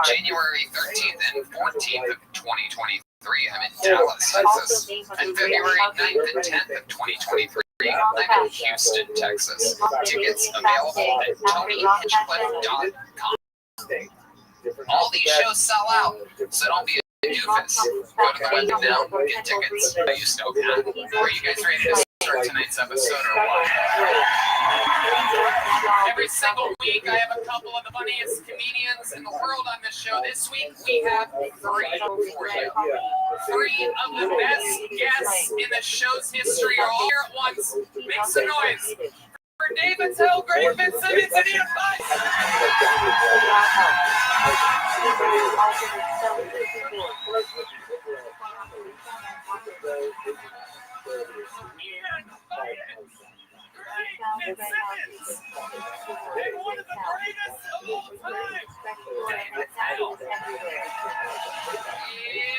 January 13th and 14th of 2023, I'm in Dallas, Texas. And February 9th and 10th of 2023, I'm in Houston, Texas. Tickets available at TonyHinchcliffe.com. All these shows sell out, so don't be a doofus. Go to the website now, get tickets. I used to open up. Are you guys ready to start tonight's episode or what? Every single week, I have a couple of the funniest comedians in the world on this show. This week, we have three for you. Three of the best guests in the show's history are all here at once. Make some noise for David Tell, Greg Fitzsimmons, and Ian Fight. Ian Fitzsimmons, and one of the greatest of all time, David Tell. Yeah!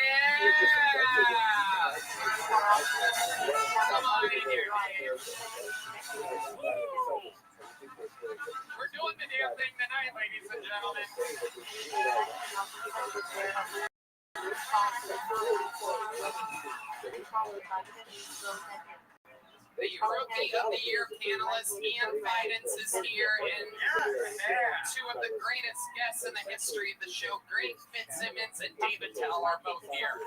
Come on in here, Dave. We're doing the damn thing tonight, ladies and gentlemen. The Rookie of the Year panelist, Ian Fidance, is here, and two of the greatest guests in the history of the show, Greg Fitzsimmons and David Tell, are both here.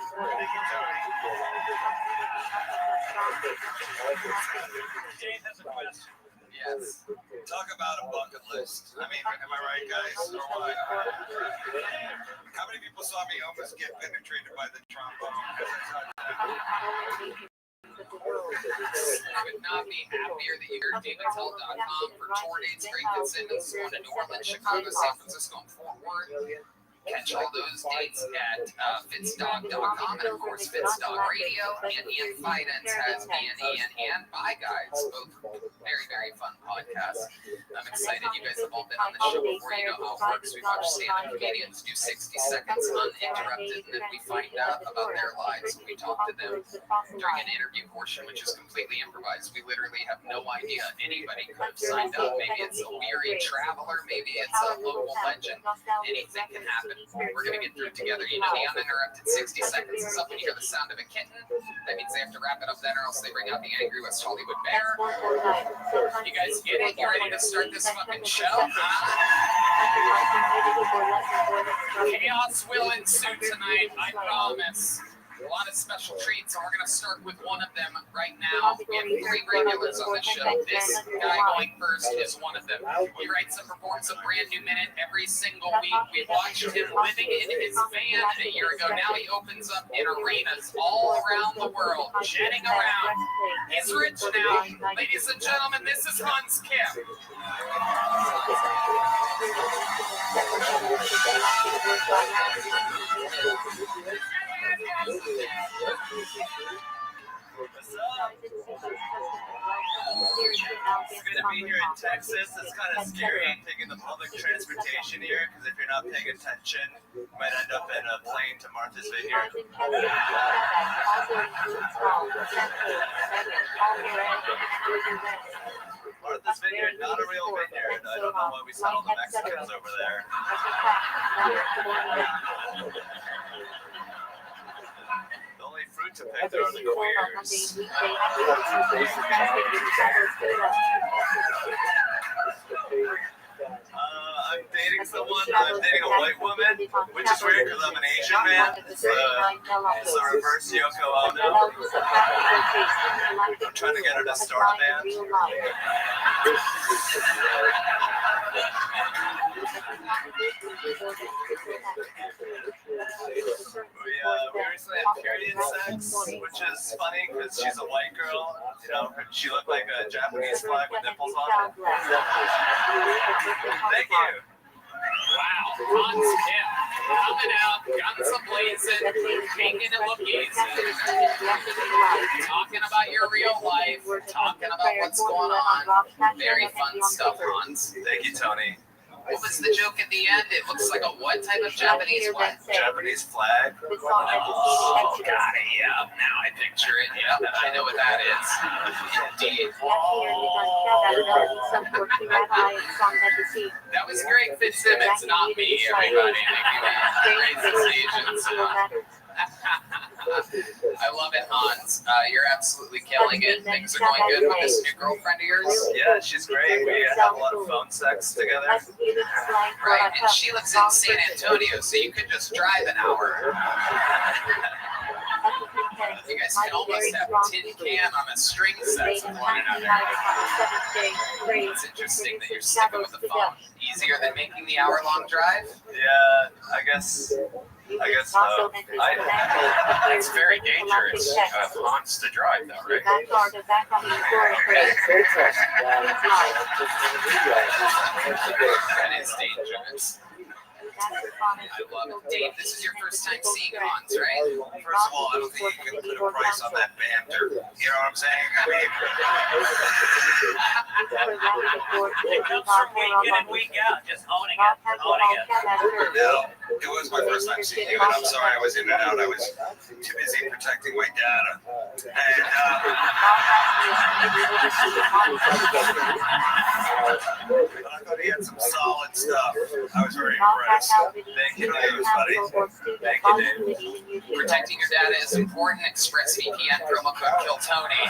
Dave has a question. Yes. Talk about a bucket list. I mean, am I right, guys? Or what? How many people saw me almost get penetrated by the trombone? I would not be happier that you heard DavidTell.com for tour dates. Greg Fitzsimmons going to New Orleans, Chicago, San Francisco, and Fort Worth. Catch all those dates at Fitzdog.com and, of course, Fitzdog Radio. And Ian Fidance has B&E and Bye Guides, both very, very fun podcasts. I'm excited you guys have all been on the show before. You know how it works. We watch stand-up comedians do 60 seconds uninterrupted, and then we find out about their lives and we talk to them during an interview portion, which is completely improvised. We literally have no idea anybody could have signed up. Maybe it's a weary traveler, maybe it's a local legend. Anything can happen. We're going to get through it together. You know, the uninterrupted 60 seconds is up when you hear the sound of a kitten. That means they have to wrap it up then, or else they bring out the angry West Hollywood bear. You guys get it? You ready to start this fucking show? Chaos will ensue tonight, I promise. A lot of special treats, and we're going to start with one of them right now. We have three regulars on the show. This guy going first is one of them. He writes and performs a brand new minute every single week. We watched him living in his van a year ago. Now he opens up in arenas all around the world, jetting around. He's rich now. Ladies and gentlemen, this is Hans Kim. It's going to be here in Texas. It's kind of scary taking the public transportation here because if you're not paying attention, you might end up in a plane to Martha's Vineyard. this vineyard, not a real vineyard. I don't know why we sent all the Mexicans over there. The only fruit to pick there are the queers. I'm dating someone, I'm dating a white woman, which is weird because I'm an Asian man. It's a reverse Yoko Ono. I'm trying to get her to start a band. We recently had period sex, which is funny because she's a white girl. You know, she looked like a Japanese flag with nipples on it. Thank you. Wow, Hans Kim coming out, guns a-blazing, making it look easy. Talking about your real life, talking about what's going on. Very fun stuff, Hans. Thank you, Tony. What was the joke at the end? It looks like a what type of Japanese what? Japanese flag. Oh, got it. Yeah, now I picture it. Yep, I know what that is. Indeed. That was Greg Fitzsimmons, not me, everybody. Racist Asians. I love it, Hans. You're absolutely killing it. Things are going good with this new girlfriend of yours. Yeah, she's great. We have a lot of phone sex together. Right, and she lives in San Antonio, so you could just drive an hour. You guys can almost have a tin can on a string sex with one another. It's interesting that you're sticking with the phone. Easier than making the hour-long drive? Yeah, I guess so. It's very dangerous Hans to drive, though, right? That is dangerous. I love it. Dave, this is your first time seeing Hans, right? First of all, I don't think you can put a price on that banter. You know what I'm saying? I mean, It comes from week in and week out, just owning it. no, it was my first time seeing you, and I'm sorry I was in and out. I was too busy protecting my data. And but I thought he had some solid stuff. I was very impressed. Thank you, Dave. It was funny. Thank you, Dave. Protecting your data is important. ExpressVPN promo code KillTony.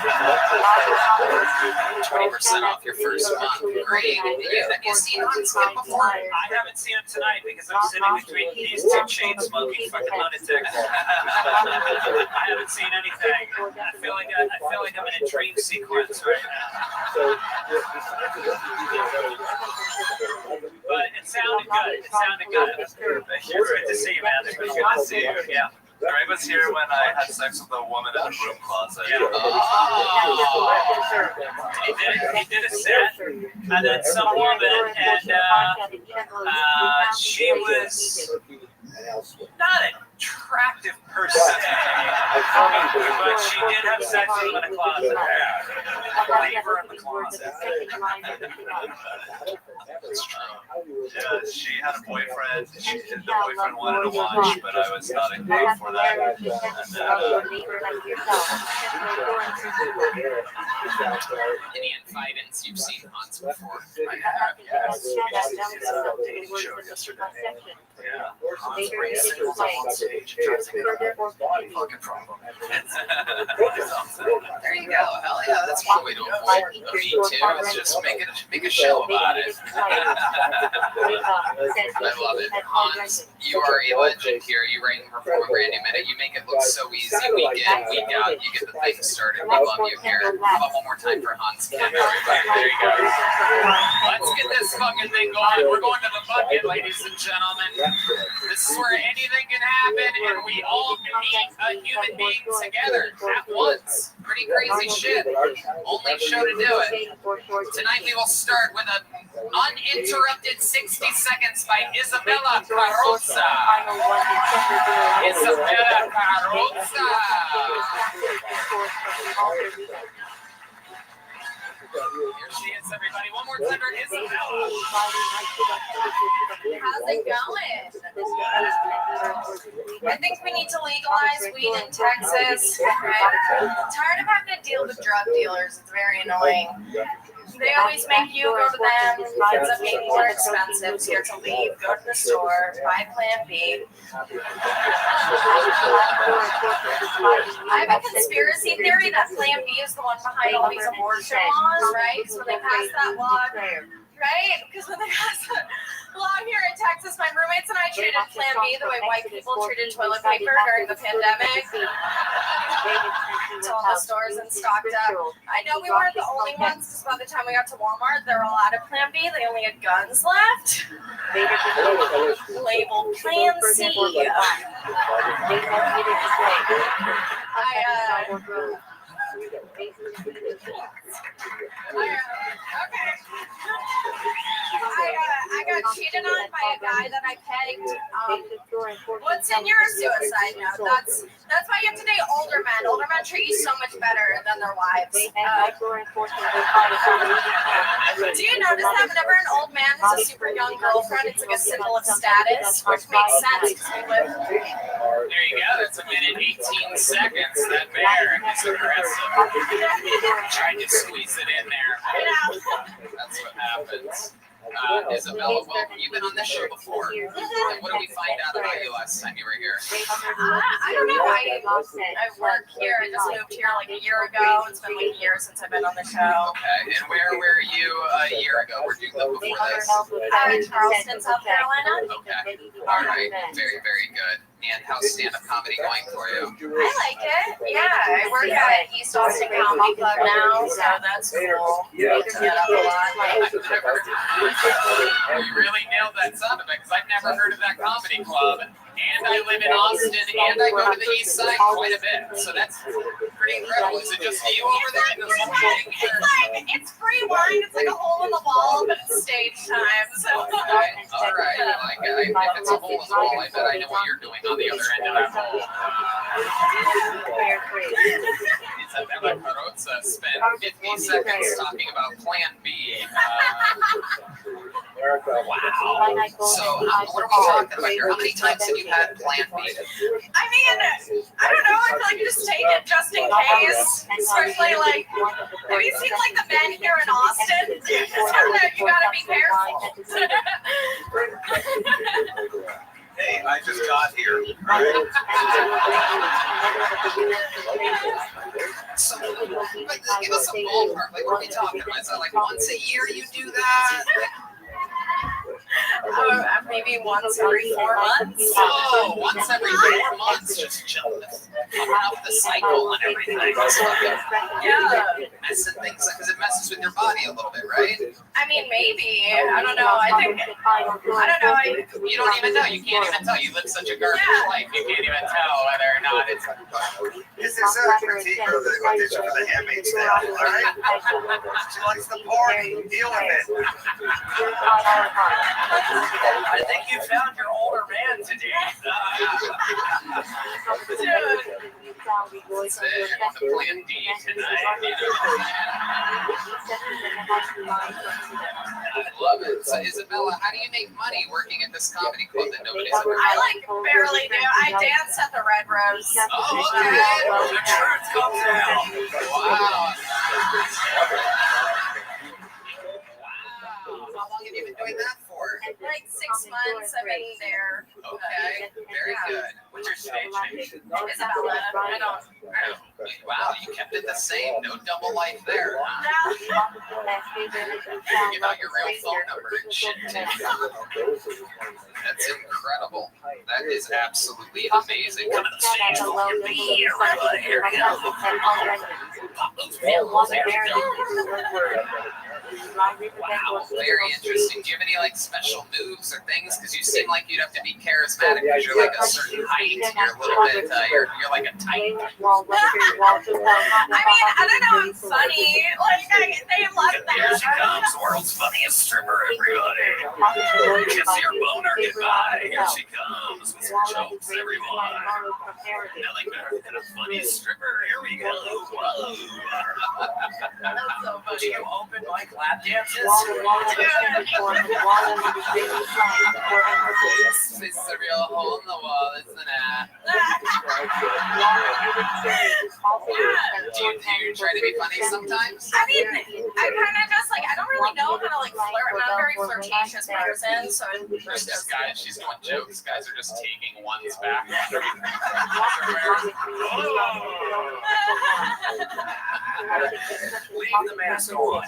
20% off your first month. Great. Have you seen Hans Kim before? I haven't seen him tonight because I'm sitting between these two chain-smoking fucking lunatics. I haven't seen anything. I feel like I'm in a dream sequence right now. But it sounded good. It sounded good. It's good to see you, man. It's good to see you. Yeah. Greg was here when I had sex with a woman in a broom closet. Yeah. He did a set, and then some woman, and she was not attractive per se, but she did have sex with him in a closet. Leave her in the closet. Yeah, she had a boyfriend. The boyfriend wanted to watch, but I was not in game for that. Any incidents you've seen Hans before? I have, yes. Show yesterday. Yeah. Hans racing on stage. Fucking problem. There you go. Hell yeah, that's one way to avoid a Me Too. Is just make a show about it. I love it. Hans, you are a legend here. You write and perform a brand new minute. You make it look so easy week in, week out. You get the thing started. We love you here. How about one more time for Hans Kim, everybody? There you go. Let's get this fucking thing going. We're going to the bucket, ladies and gentlemen. This is where anything can happen, and we all meet a human being together at once. Pretty crazy shit. Only show to do it. Tonight we will start with an uninterrupted 60 seconds by Isabella Carrozza. Isabella Carrozza. Here she is, everybody. One more time for Isabella. How's it going? I think we need to legalize weed in Texas. I'm tired of having to deal with drug dealers. It's very annoying. They always make you go to them. It ends up being more expensive. So you have to leave, go to the store, buy Plan B. I have a conspiracy theory that Plan B is the one behind all these abortion laws, right? Because when they passed that law, right? Because when they passed that law here in Texas, my roommates and I treated Plan B the way white people treated toilet paper during the pandemic. Until the stores and stocked up. I know we weren't the only ones, because by the time we got to Walmart, there were a lot of Plan B. They only had guns left. Labeled Plan C. I got cheated on by a guy that I pegged. What's in your suicide note? That's why you have to date older men. Older men treat you so much better than their wives. Do you notice that whenever an old man has a super young girlfriend, it's like a symbol of status, which makes sense because we live. There you go. That's a minute 18 seconds. That bear is aggressive. Trying to squeeze it in there. That's what happens. Isabella, welcome. You've been on this show before. And what did we find out about you last time you were here? I don't know. I work here. I just moved here like a year ago. It's been like a year since I've been on the show. Okay. And where were you a year ago? Where did you live before this? In Charleston, South Carolina. Okay. All right. Very, very good. And how's stand-up comedy going for you? I like it. Yeah, I work at East Austin Comedy Club now, so that's cool. Get up a lot. You really nailed that sound effect, because I've never heard of that comedy club. And I live in Austin, and I go to the east side quite a bit. So that's pretty incredible. Is it just you over there? It's free wine. It's like a hole in the wall, but it's stage time. So. All right. If it's a hole in the wall, I bet I know what you're doing on the other end of that hole. Isabella Carrozza spent 50 seconds talking about Plan B. Wow. So, what are we talking about here? How many times have you had Plan B? I mean, I don't know. I feel like you just take it just in case. Especially like, have you seen like the men here in Austin? You gotta be careful. Hey, I just got here. So, give us a ballpark. Like, what are we talking about? Is that like once a year you do that? Maybe once every 4 months. Oh, once every 4 months, just chilling, coming up the cycle and everything. Yeah. Messing things because it messes with your body a little bit, right? I mean, maybe. I don't know. I don't know. You don't even know. You can't even tell. You live such a garbage life. You can't even tell whether or not it's. This is a critique for the audition for The Handmaid's Tale, all right? She likes the party. Deal with it. I think you found your older man today. That's it. The Plan D tonight. I love it. So, Isabella, how do you make money working at this comedy club that nobody's ever I like barely do. I dance at the Red Rose. Oh, okay. The truth comes out. Wow. How long have you been doing that for? Like 6 months. I've been there. Okay, very good. What's your stage name? Isabella. I don't. Wow, you kept it the same. No double life there. Huh? Give out your real phone number and shit too. That's incredible. That is absolutely amazing. Come to the stage for me, everybody. Here we go. Pop those pills. There we go. Wow, very interesting. Do you have any like special moves or things? Because you seem like you'd have to be charismatic because you're like a certain height. You're a little bit. You're like a type. I mean, I don't know. I'm funny. Like they love that. Here she comes, world's funniest stripper, everybody. Kiss your boner goodbye. Here she comes with some jokes, everyone. Nothing better than a funny stripper. Here we go. Whoa. That's so funny. Do you open mic lap dances? It's a real hole in the wall, isn't it? Do you try to be funny sometimes? I mean, I kind of just like, I don't really know how to like flirt. I'm not a very flirtatious person, so There's this guy, she's doing jokes. Guys are just taking ones back. Leave the mask on.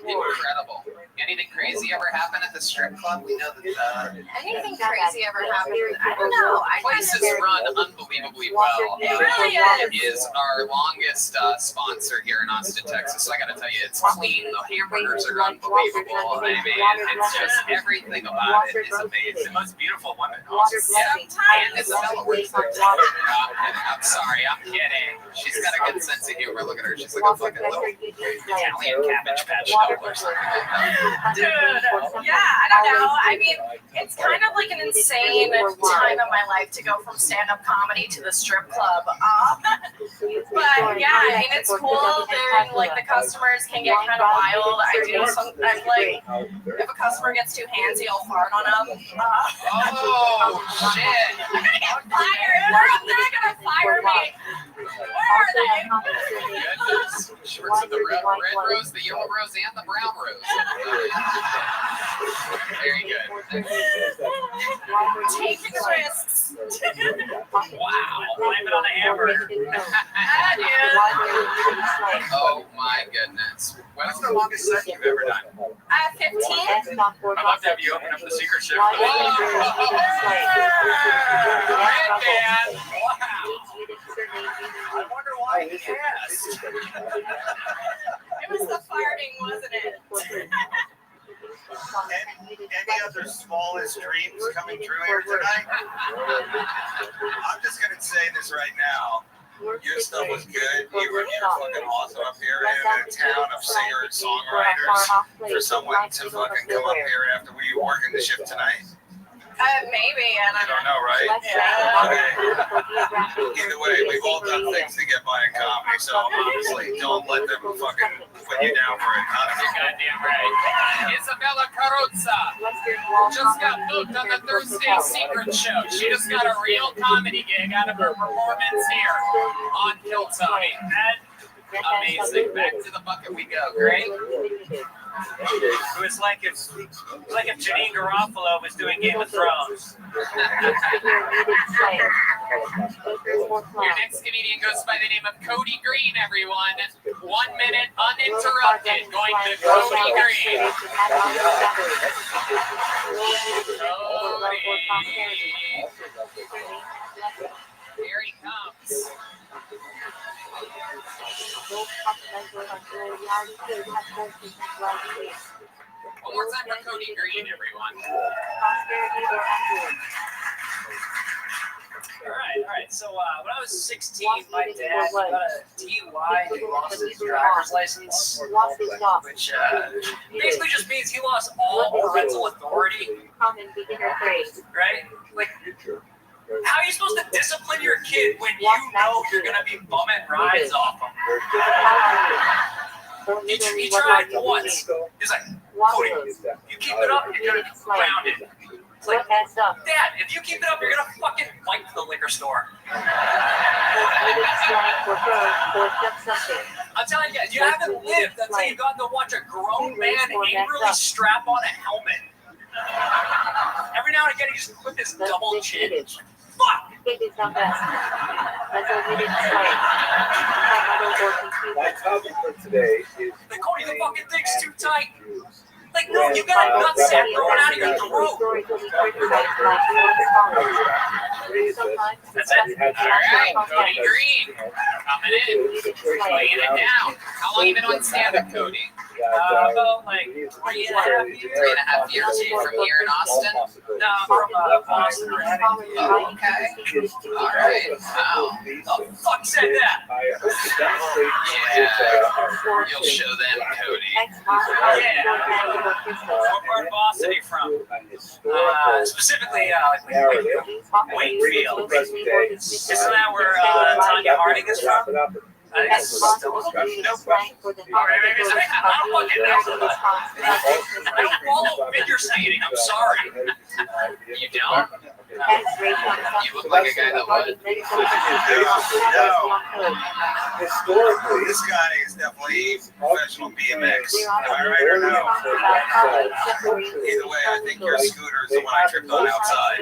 Incredible. Anything crazy ever happen at the strip club? We know that anything crazy ever happened? I don't know. the place is run unbelievably well. It really It is. is our longest sponsor here in Austin, Texas. So I got to tell you, it's clean. The hamburgers are unbelievable. I mean, it's just everything about it is amazing. The most beautiful woman. And Isabella works there. I'm sorry, I'm kidding. She's got a good sense of humor. Look at her. She's like a fucking little Italian Cabbage Patch doll or something like that. Dude, yeah, I don't know. I mean, it's kind of like an insane time of my life to go from stand-up comedy to the strip club. But yeah, I mean, it's cool. Then like the customers can get kind of wild. I do sometimes like if a customer gets too handsy, I'll fart on them. Oh, shit. I'm gonna get fired. They're gonna fire me. Where are they? She works at the red rose, the yellow rose, and the brown rose. Very good. Taking risks. Wow, blame it on the hamburger. Oh my goodness. What's the longest set you've ever done? 15. I'd love to have you open up the secret shift. Red band. I wonder why he asked. It was the farting, wasn't it? Any other smallest dreams coming true here tonight? I'm just gonna say this right now. Your stuff was good. You're fucking awesome up here in a town of singers, songwriters. For someone to fucking come up here after we working the shift tonight. Maybe, and I don't know, right? Yeah. Okay. Either way, we've all done things to get by in comedy, so obviously don't let them fucking put you down for it. You're goddamn right. Isabella Carrozza just got booked on the Thursday Secret Show. She just got a real comedy gig out of her performance here on Hilltony. Amazing. Back to the bucket we go. Great. It was like if Janine Garofalo was doing Game of Thrones. Your next comedian goes by the name of Cody Green, everyone. 1 minute uninterrupted. Going to Cody Green. Cody. Here he comes. One more time for Cody Green, everyone. All right. So when I was 16, my dad got a DUI and he lost his driver's license, which basically just means he lost all parental authority. Right? Like, how are you supposed to discipline your kid when you know you're going to be bumming rides off him? He tried once. He's like, Cody, you keep it up, you're going to be grounded. It's like, Dad, if you keep it up, you're going to fucking wipe the liquor store. I'm telling you guys, you haven't lived until you've gotten to watch a grown man angrily strap on a helmet. Every now and again, he just put this double chin. Fuck! My topic for today is Like, Cody, the fucking thing's too tight. Like, no, you got a nutsack growing out of your throat. That's it. All right, Cody Green coming in, laying it down. How long you been on stand-up, Cody? About like 3.5 years. 3.5 years from here in Austin. No, I'm from Boston. Oh, okay. All right. Wow. The fuck said that? Yeah. You'll show them, Cody. Yeah. What part of Boston are you from? Specifically, Wakefield. Isn't that where Tanya Harding is from? I think it's still a discussion. No question. All right, maybe it's I don't follow figure skating. I'm sorry. You don't? You look like a guy that would. Historically, this guy is definitely professional BMX. Am I right or no? Either way, I think your scooter is the one I tripped on outside.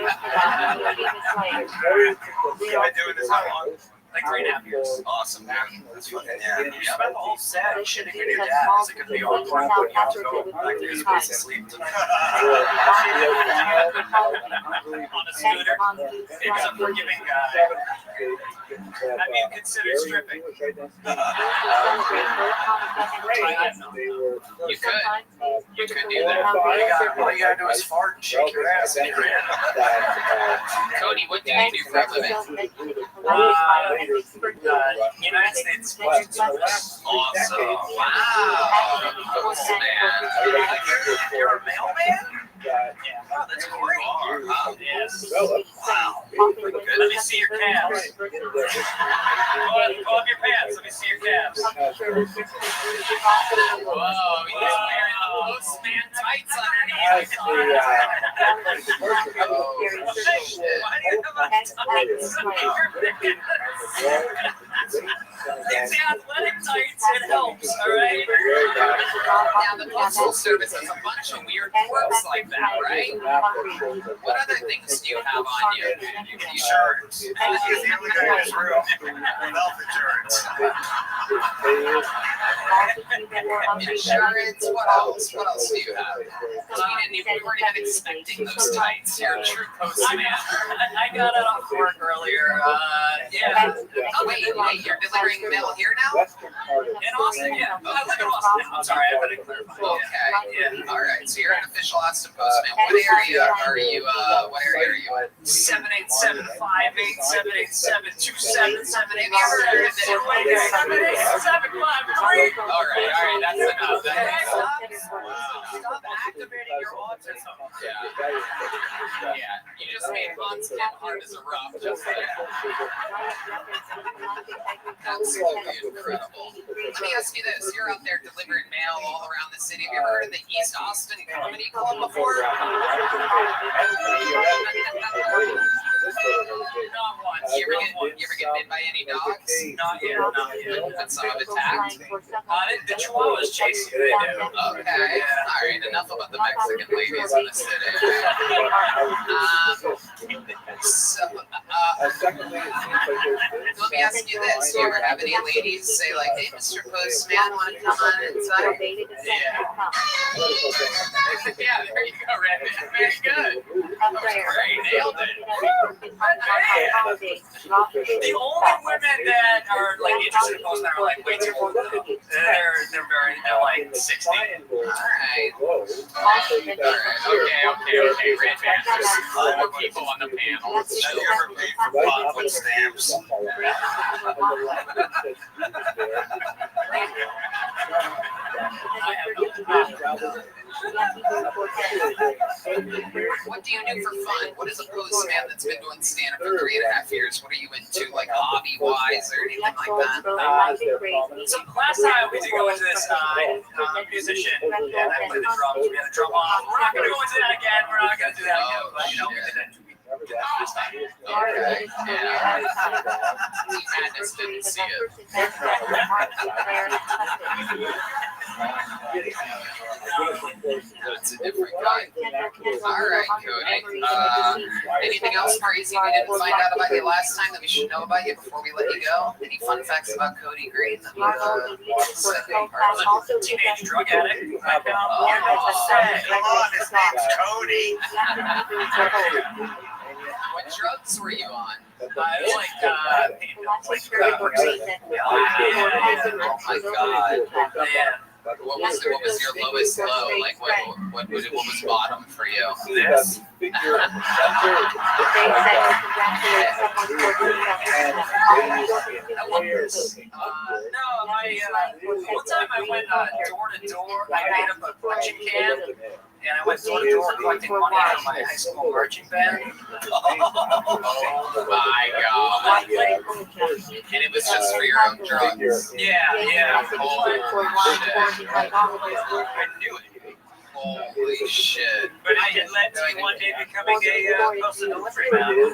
You've been doing this how long? Like 3.5 years. Awesome, man. That's fucking yeah. You spent the whole set shitting in your dad. Is it going to be awkward when you have to go back to your space to sleep tonight? On a scooter? It's a forgiving guy. Have you considered stripping? You could do that. All you gotta do is fart and shake your ass and you're in. Cody, what do you do for a living? United States Postal Service. Awesome. Wow. You're a mailman? Yeah. Oh, that's great. Yes. Wow. Let me see your calves. Pull up your pants. Let me see your calves. Whoa, he's wearing the postman tights underneath. Oh, shit. Why do you have tights? It's the athletic tights. It helps, all right? Now, the Postal Service has a bunch of weird quirks like that, right? What other things do you have on you? Insurance. He's the only guy in this room with health insurance. Insurance. What else? What else do you have? We weren't even expecting those tights. You're a true postman. I got out off work earlier. Yeah. Oh, wait, you're delivering mail here now? In Austin, yeah. I live in Austin now. I'm sorry, I better clarify. Okay. Yeah. All right. So you're an official Austin postman. What area are you? What area are you in? 787-58-787-2778. All right. That's enough. Stop activating your autism. Yeah. You just made Hans get hard as a rock. Just like absolutely incredible. Let me ask you this: you're out there delivering mail all around the city. Have you ever heard of the East Austin Comedy Club before? Not once. You ever get bit by any dogs? Not yet. But some have attacked. The Chihuahuas chasing me. Okay. All right. Enough about the Mexican ladies in the city. Let me ask you this: do you ever have any ladies say like, "Hey, Mr. Postman, want to come on inside?" Yeah, there you go, Red. Very good. Great, nailed it. The only women that are like interested in postmen are like way too old. They're like 60. All right. Okay. Red man. There's more people on the panel. Have you ever paid for fun with stamps? What do you do for fun? What is a postman that's been doing stand-up for 3.5 years? What are you into, like hobby-wise or anything like that? So last time we did go into this musician, and I played the drums. We had a drum on. We're not going to go into that again. But we did that 2 weeks ago. This time. Okay. Yeah. Madness didn't see it. That's a different guy. All right, Cody. Anything else crazy we didn't find out about you last time that we should know about you before we let you go? Any fun facts about Cody Green that Teenage drug addict. His name's Cody. What drugs were you on? It was like Oh my God. Yeah. What was your lowest low? Like what was bottom for you? This. One time I went door to door. I made up a punching can, and I went door to door collecting money from my high school marching band. Oh my God. And it was just for your own drugs. Yeah. Holy shit. I knew it. Holy shit. But it led to one day becoming a postal delivery man.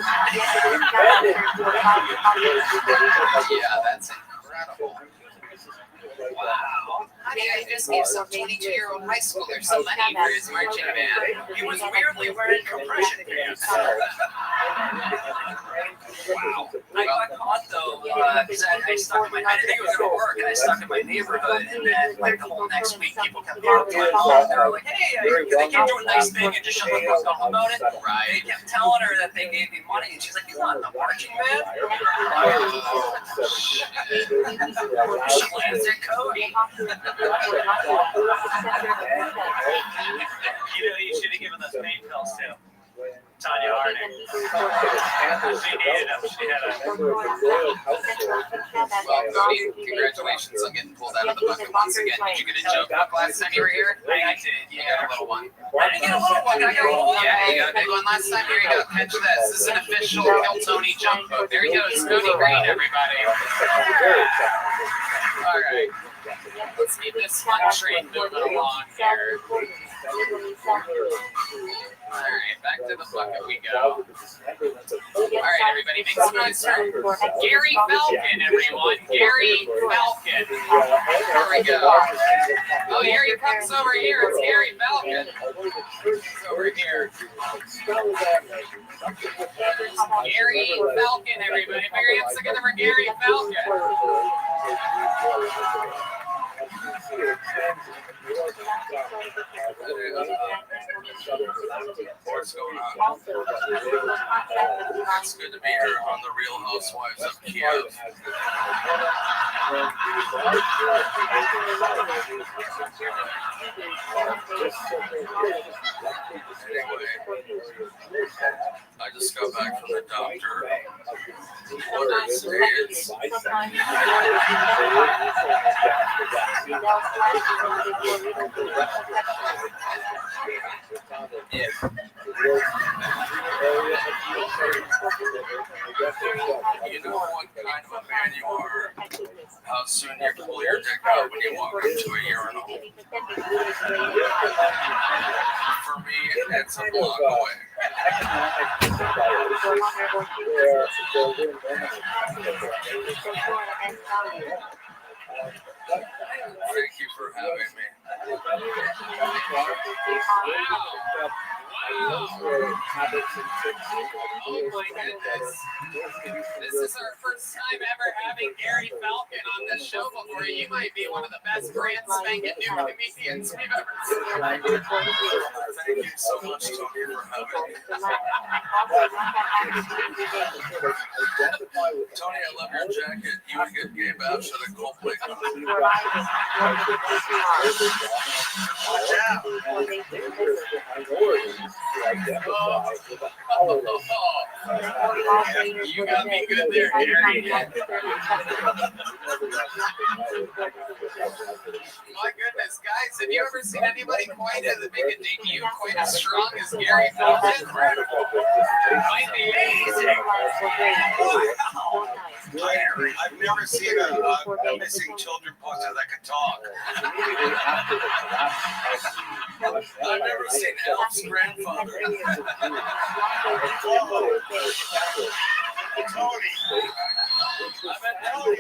Yeah, that's incredible. Wow. Honey, I just gave some 22-year-old high schooler some money for his marching band. He was weirdly wearing compression pants. Wow. I got caught though, because I stuck in my, I didn't think it was going to work, and I stuck in my neighborhood, and then like the whole next week, people kept talking to me. They were like, hey, they can't do a nice thing and just shut the fuck up about it. Right. They kept telling her that they gave me money, and she's like, you want the marching band? She lands at Cody. You should have given those pain pills too. Tanya Harding. She needed them. She had a. Well, Cody, congratulations on getting pulled out of the bucket once again. Did you get a joke book last time you were here? I did. You got a little one. I didn't get a little one. I got a little one. Yeah, you got a big one last time. Here you go. Catch this. This is an official Kill Tony jump book. There you go. It's Cody Green, everybody. All right. Let's keep this fun train moving along here. All right, back to the bucket we go. All right, everybody, make some noise for Gary Falcon, everyone. Gary Falcon. There we go. Oh, here he comes over here. It's Gary Falcon. He's over here. Gary Falcon, everybody. Put your hands together for Gary Falcon. What's going on? It's good to be here on the Real Housewives of Kiev. Anyway, I just got back from the doctor. What they say is you know what kind of a man you are, how soon you pull your dick out when you walk into a urinal. For me, it's a block away. Thank you for having me. Wow. Oh my goodness. This is our first time ever having Gary Falcon on this show before. You might be one of the best brand spanking new comedians we've ever seen. Thank you so much, Tony, for having me. Tony, I love your jacket. You would get gay babs at a Coldplay concert. You got me good there, Gary. My goodness, guys, have you ever seen anybody quite as make a debut quite as strong as Gary Falcon? Might be amazing. I've never seen a missing children poster that could talk. I've never seen Elf's grandfather. Tony,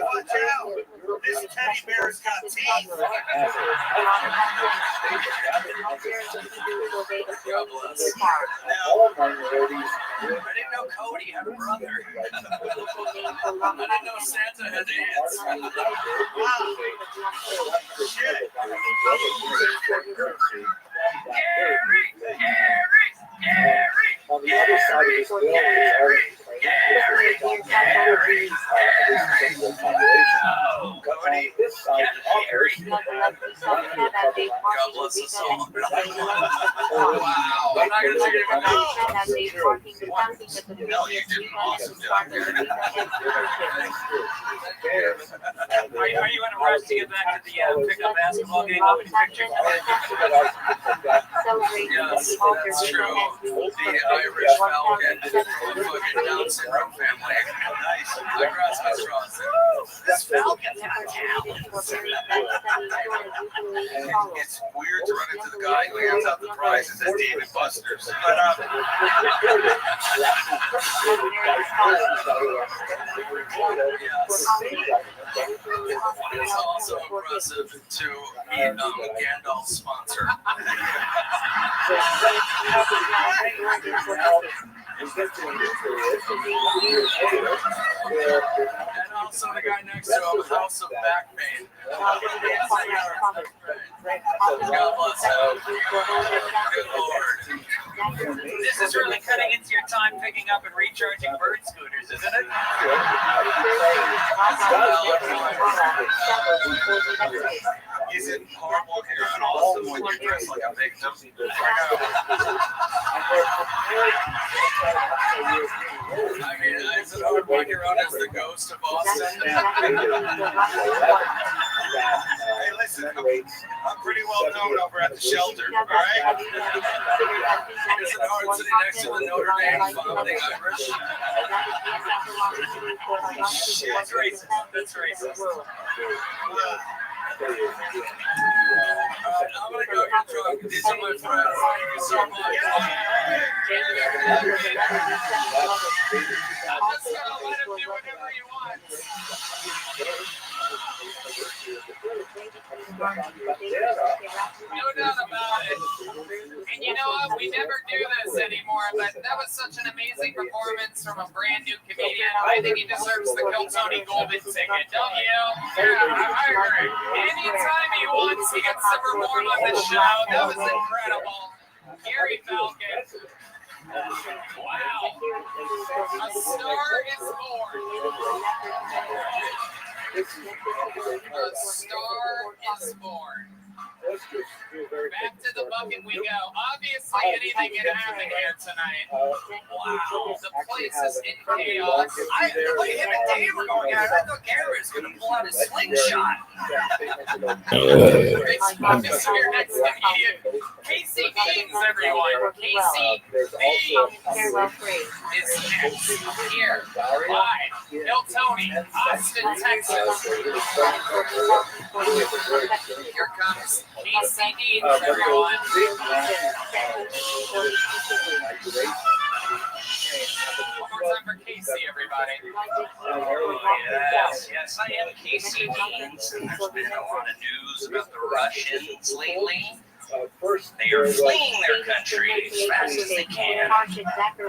watch out. This teddy bear's got teeth. God bless. Now, I didn't know Cody had a brother. I didn't know Santa had aunts. Wow. Shit. On the other side of this building is Gary. Cody, This side offers God bless us all. Wow. I'm not going to take it from No, you did an awesome job there. Are you in a rush to get back to the pickup basketball game? I'll be picturing Yes, that's true. The Irish Falcon, fucking Down syndrome family. Nice. I grasp my straws. This Falcon's got talent. It's weird to run into the guy who hands out the prizes at Dave and Buster's. But, it's also impressive to meet Gandalf's sponsor. And also the guy next to him, House of Back Pain. God bless him. Good Lord. This is really cutting into your time picking up and recharging bird scooters, isn't it? Is it horrible here and awesome when you're dressed like a victim? I mean, is it hard when you're out as the ghost of Boston? Hey, listen, I'm pretty well known over at the shelter, all right? Is it hard sitting next to the Notre Dame vomiting Irish? That's racist. That's racist. I'm gonna go get drunk. These are my friends. Thank you so much. I'm just gonna let him do whatever he wants. No doubt about it. And you know what? We never do this anymore, but that was such an amazing performance from a brand new comedian. I think he deserves the Kiltony Golden Ticket, don't you? Yeah, I agree. Anytime he wants, he gets to perform on the show. That was incredible. Gary Falcon. Wow. A star is born. A star is born. Back to the bucket we go. Obviously, anything can happen here tonight. Wow, the place is in chaos. The way him and Dave were going at it, I thought Gary was going to pull out his slingshot. It's your next comedian, Casey Deans, everyone. Casey is next here, live, Kiltony, Austin, Texas. Here comes Casey Deans, everyone. One more time for Casey, everybody. Yes, I am Casey Deans, and there's been a lot of news about the Russians lately. They are fleeing their country as fast as they can.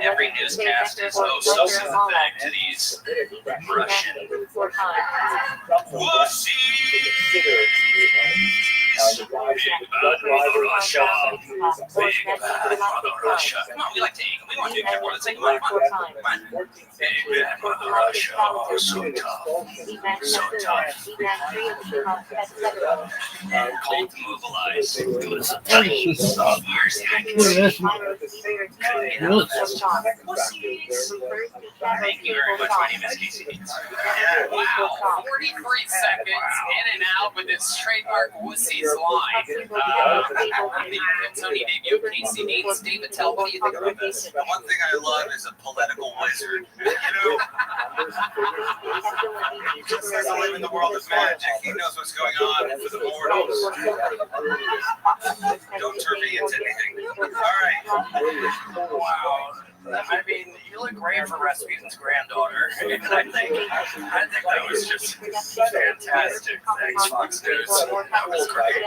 Every newscast is so sympathetic to these Russian wussies. Big bad Mother Russia. Big bad Mother Russia. Come on, we like to eat. We want to do more. Let's take come on. Big bad Mother Russia. So tough. So tough. Called to mobilize. Doing some tiny stuff. Here's the Thank you very much. My name is Casey Deans. Wow, 43 seconds in and out with his trademark wussies line. The Kiltony debut of Casey Deans. David, tell what do you think about this? The one thing I love is a political wizard. You know, he just doesn't live in the world of magic. He knows what's going on for the mortals. Don't turn me into anything. All right. Wow. I mean, you look great for Rasputin's granddaughter. I think that was just fantastic. Thanks, Fox News. That was great.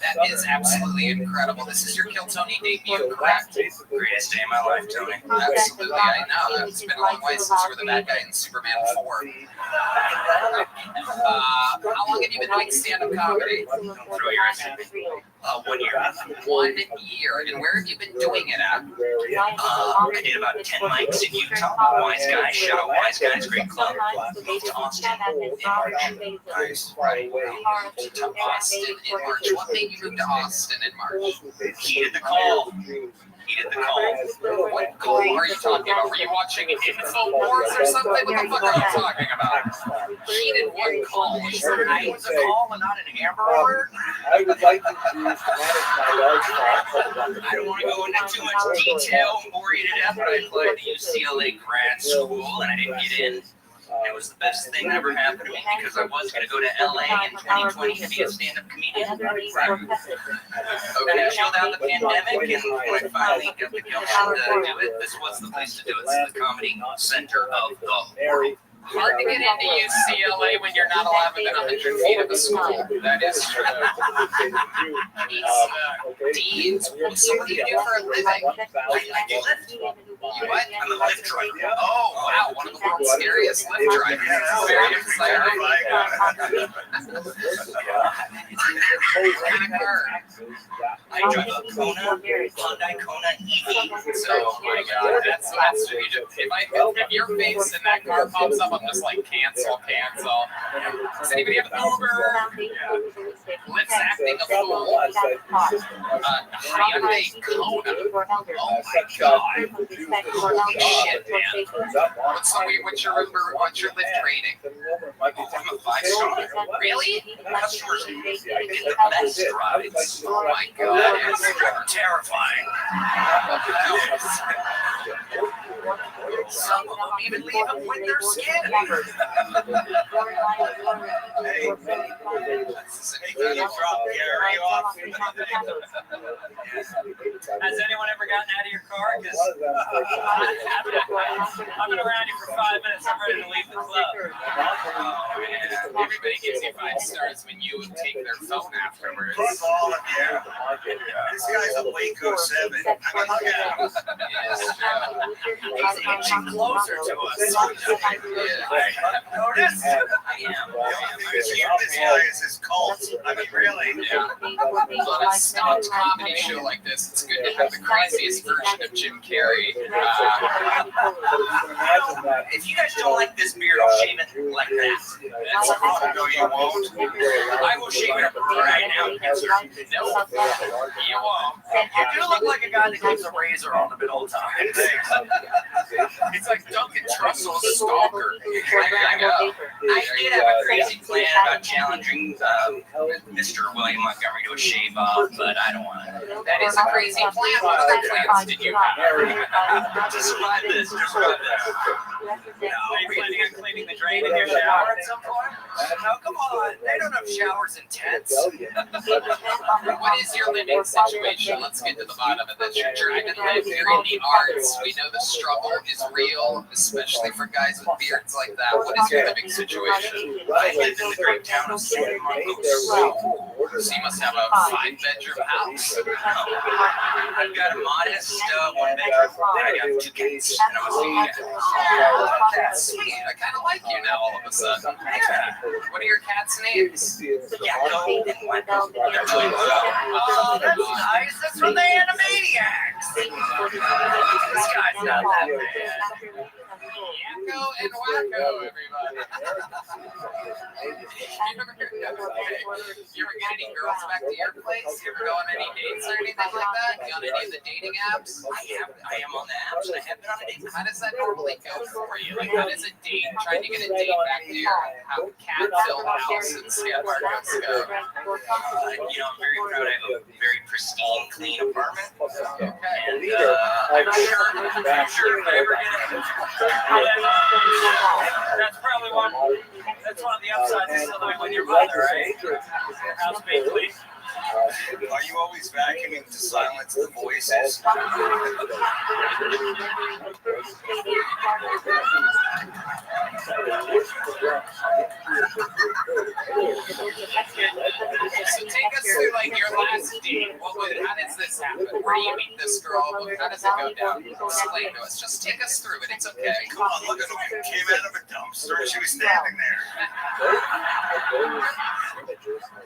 That is absolutely incredible. This is your Kiltony debut, correct? Greatest day of my life, Tony. Absolutely, I know. It's been a long way since you were the bad guy in Superman 4. How long have you been doing stand-up comedy? Don't throw your ass at me. 1 year. 1 year. And where have you been doing it at? I did about 10 mics in Utah. Wise Guys show. Wise Guys, great club. Moved to Austin in March. Nice. Right. To Austin in March. What made you move to Austin in March? Heeded the call. heeded the call. What call are you talking about? Were you watching InfoWars or something? What the fuck are you talking about? Heated what call? It was a call and not an Amber Alert. I would like you to manage my dog's thoughts. I don't want to go into too much detail and bore you to death, but I applied to UCLA grad school and I didn't get in. It was the best thing that ever happened to me because I was going to go to LA in 2020 to be a stand-up comedian. Then I chilled out the pandemic and when I finally got the gumption to do it, this was the place to do it. It's the comedy center of the world. Hard to get into UCLA when you're not alive within 100 feet of a school. That is true. Deans, what do you do for a living? I do lift. You what? I'm a lift driver. Oh, wow, one of the world's scariest lift drivers. Very exciting. What kind of car? I drive a Kona, Hyundai Kona EV. So, oh my God, that's if your face in that car pops up, I'm just like, cancel. Does anybody have Uber? Let's acting a fool. Hyundai Kona. Oh my God. Shit, man. What's your Lyft rating? Oh, I'm a 5-star. Really? Customers get the best rides. Oh my God. It's terrifying. Some of them even leave them with their skin. Has anyone ever gotten out of your car? Because I've been around you for 5 minutes. I'm ready to leave the club. Everybody gives you 5 stars when you take their phone afterwards. Fuck all of you. This guy's a Waco 7. Look at him. He's inching closer to us. Notice? I am. The only thing that's here this guy is his cult. I mean, really. Yeah. On a stopped comedy show like this, it's good to have the craziest version of Jim Carrey. If you guys don't like this beard, I'll shave it like that. That's wrong. No, you won't. I will shave it right now. No, you won't. You do look like a guy that keeps a razor on the bit all the time. It's like Duncan Trussell's stalker. I did have a crazy plan about challenging Mr. William Montgomery to a shave off, but I don't want to. That is a crazy plan. What other plans did you have? To survive this, Are you planning on cleaning the drain in your shower at some point? No, come on. They don't have showers in tents. What is your living situation? Let's get to the bottom of this. You're driving live, you're in the arts. We know the struggle is real, especially for guys with beards like that. What is your living situation? I live in the great town of San Marcos. So you must have a 5-bedroom house. I've got a modest 1-bedroom. I got 2 cats. And I was thinking, That's sweet. I kind of like you now all of a sudden. Yeah. What are your cats' names? Yakko and Wendell. They're twins. Oh, that's nice. That's from the Animaniacs. This guy's not that bad. Yakko and Wacko, everybody. You ever get any girls back to your place? You ever go on any dates or anything like that? You on any of the dating apps? I am on the apps and I have been on a date. How does that normally go for you? Like, how does a date, trying to get a date back to your cat-filled house in San Marcos go? I'm very proud. I have a very pristine, clean apartment. Okay. And I'm sure if I ever get it. That's probably one. That's one of the upsides of living with your mother, right? House being clean. Are you always vacuuming to silence the voices? So take us through like your last date. How does this happen? Where do you meet this girl? How does it go down? Explain to us. Just take us through it. It's okay. Come on, look at her. Came out of a dumpster and she was standing there.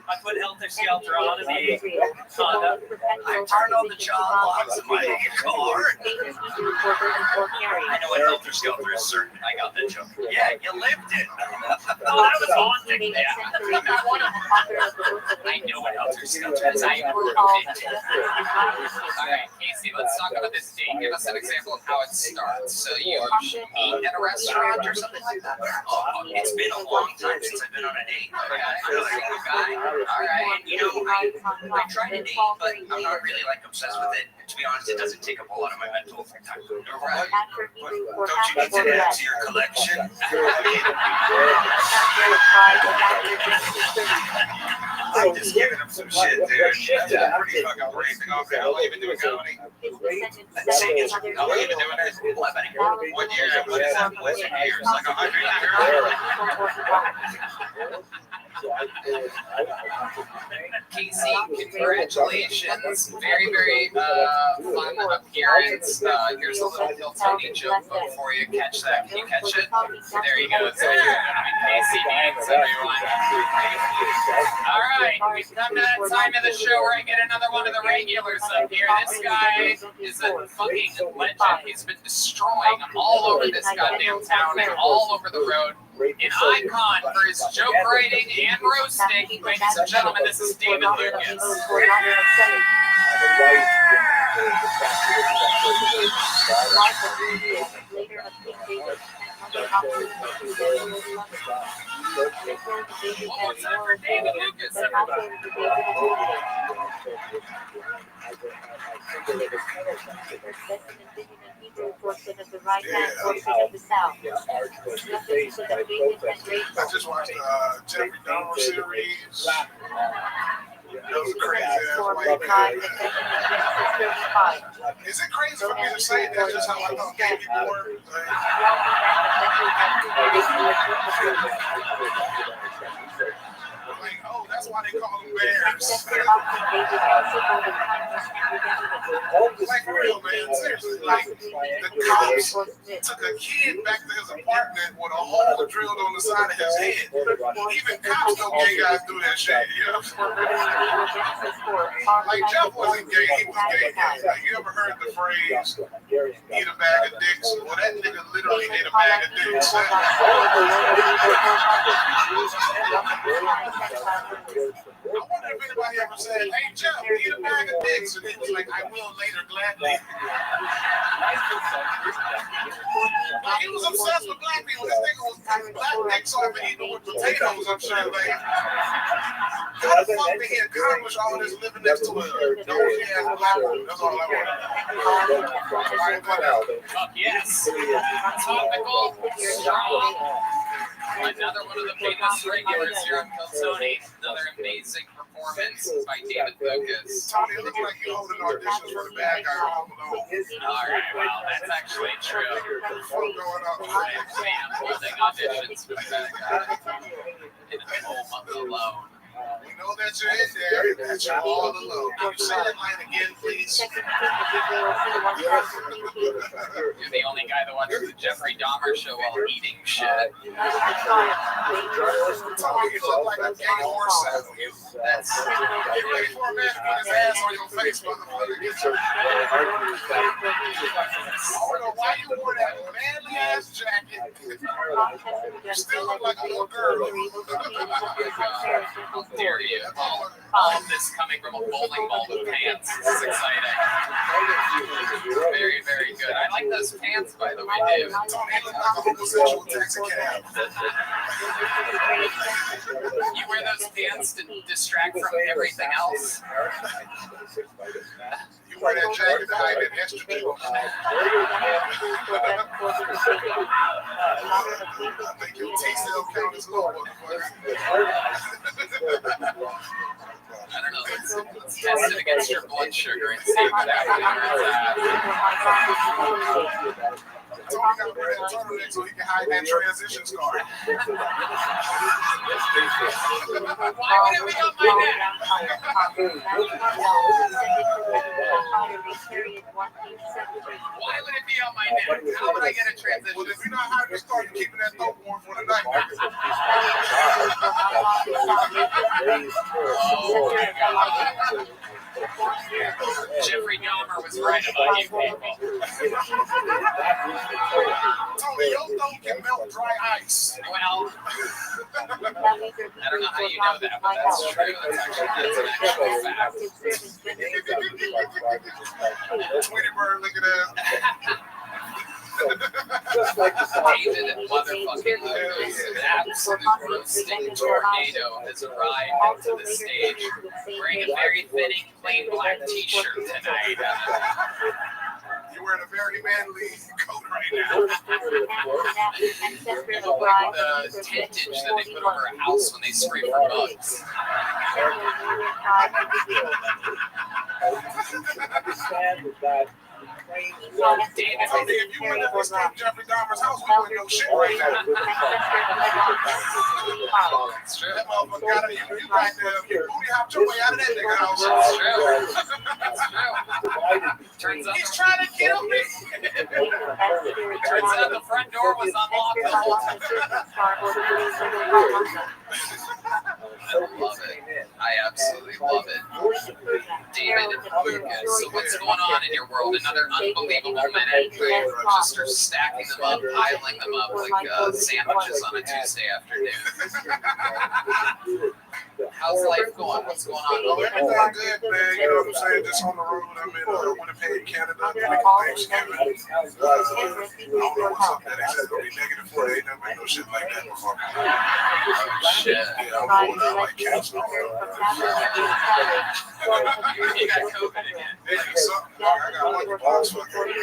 I put Helter Skelter on in the Honda. I turned on the John locks of my car. I know what Helter Skelter is, sir. I got that joke. Yeah, you lived it. Oh, that was haunting. I know what Helter Skelter is. I lived it. right, Casey, let's talk about this date. Give us an example of how it starts. So you eat at a restaurant or something like that? Oh, it's been a long time since I've been on a date. Okay, single guy. All right, you know, I try to date, but I'm not really like obsessed with it. To be honest, it doesn't take up a lot of my mental time. Right. But don't you need to add to your collection? I'm just giving him some shit, dude. That's pretty fucking bracing off there. How long you been doing comedy? How long you been doing this? 11 years. What year? What is that? 11 years. Like 100 years. Casey, congratulations. Very, very fun appearance. Here's a little Kill Tony joke for you. Catch that. Can you catch it? There you go. So Casey Deans, everyone. All right, we've come to that time of the show where I get another one of the regulars up here. This guy is a fucking legend. He's been destroying all over this goddamn town and all over the road. An icon for his joke writing and roasting. Ladies and gentlemen, this is David Lucas. One more time for David Lucas, everybody. Of the right-hand portion of the South. I just watched the Jeffrey Dahmer series. That was crazy. Is it crazy for me to say that's just how I thought gay people were? Like, oh, that's why they call them bears. Like, for real, man. Seriously, like, the cops took a kid back to his apartment with a hole drilled on the side of his head. Even cops know gay guys do that shit, you know? Like, Jeff wasn't gay, he was gay. Like, you ever heard the phrase, eat a bag of dicks? Well, that nigga literally ate a bag of dicks. I wonder if anybody ever said, hey, Jeff, eat a bag of dicks. And he was like, I will later, gladly. Like, he was obsessed with black people. This nigga was black dicks off and eating with potatoes, I'm sure. Like, how the fuck did he accomplish all this living next to a nosy ass black woman? That's all I want. Fuck yes. Topical, strong. Another one of the famous regulars here on Kill Tony. Another amazing performance by David Lucas. Tony, it looks like you're holding auditions for the bad guy Home Alone. Alright, well, that's actually true. What's going on? I am holding auditions for the bad guy in Home Alone. We know that you're in there, that you're all alone. Can you say that line again, please? You're the only guy that watches the Jeffrey Dahmer show while eating shit. Tony, you look like a gay horse saddle. That's Get ready for a man to put his ass on your face, motherfucker. I don't know why you wore that manly ass jacket. You still look like a little girl. How dare you? All of this coming from a bowling ball with pants. This is exciting. Very, very good. I like those pants, by the way, David. Tony, you look like a homosexual taxi cab. You wear those pants to distract from everything else. You wear that jacket to hide that estrogen. I think your T-cell count is low, motherfucker. I don't know. Let's test it against your blood sugar and see exactly where it's at. Tony got to wear that turtleneck so he can hide that transition scar. Why would it be on my neck? Why would it be on my neck? How would I get a transition? Well, if you're not hiding the scar, you're keeping that throat warm for the night. Oh my God. Jeffrey Dahmer was right about you people. Tony, your throat can melt dry ice. Well, I don't know how you know that, but that's true. That's actually an actual fact. Tweety bird looking at. Just like the David motherfucking Lucas, an absolute roasting tornado has arrived onto the stage, wearing a very fitting plain black t-shirt tonight. You're wearing a very manly coat right now. You look like the tentage that they put over a house when they spray for bugs. understand that David, Tony, if you went to this Jeffrey Dahmer's house, we wouldn't know shit right now. it's true. That motherfucker got it. You got the booty hopped your way out of that nigga house. It's true. It's true. Turns out He's trying to kill me. Turns out the front door was unlocked the whole time. I love it. I absolutely love it. David and Lucas. So what's going on in your world? Another unbelievable minute. Just are stacking them up, piling them up like sandwiches on a Tuesday afternoon. How's life going? What's going on? Oh, everything good, man. You know what I'm saying? Just on the road. I'm in Winnipeg, Canada. Thanksgiving. I don't know what's up there. They said it'll be negative 4. They ain't never made no shit like that before. Shit. Yeah, I'm going out like cats. You got COVID again. Maybe something. I got one box fucking.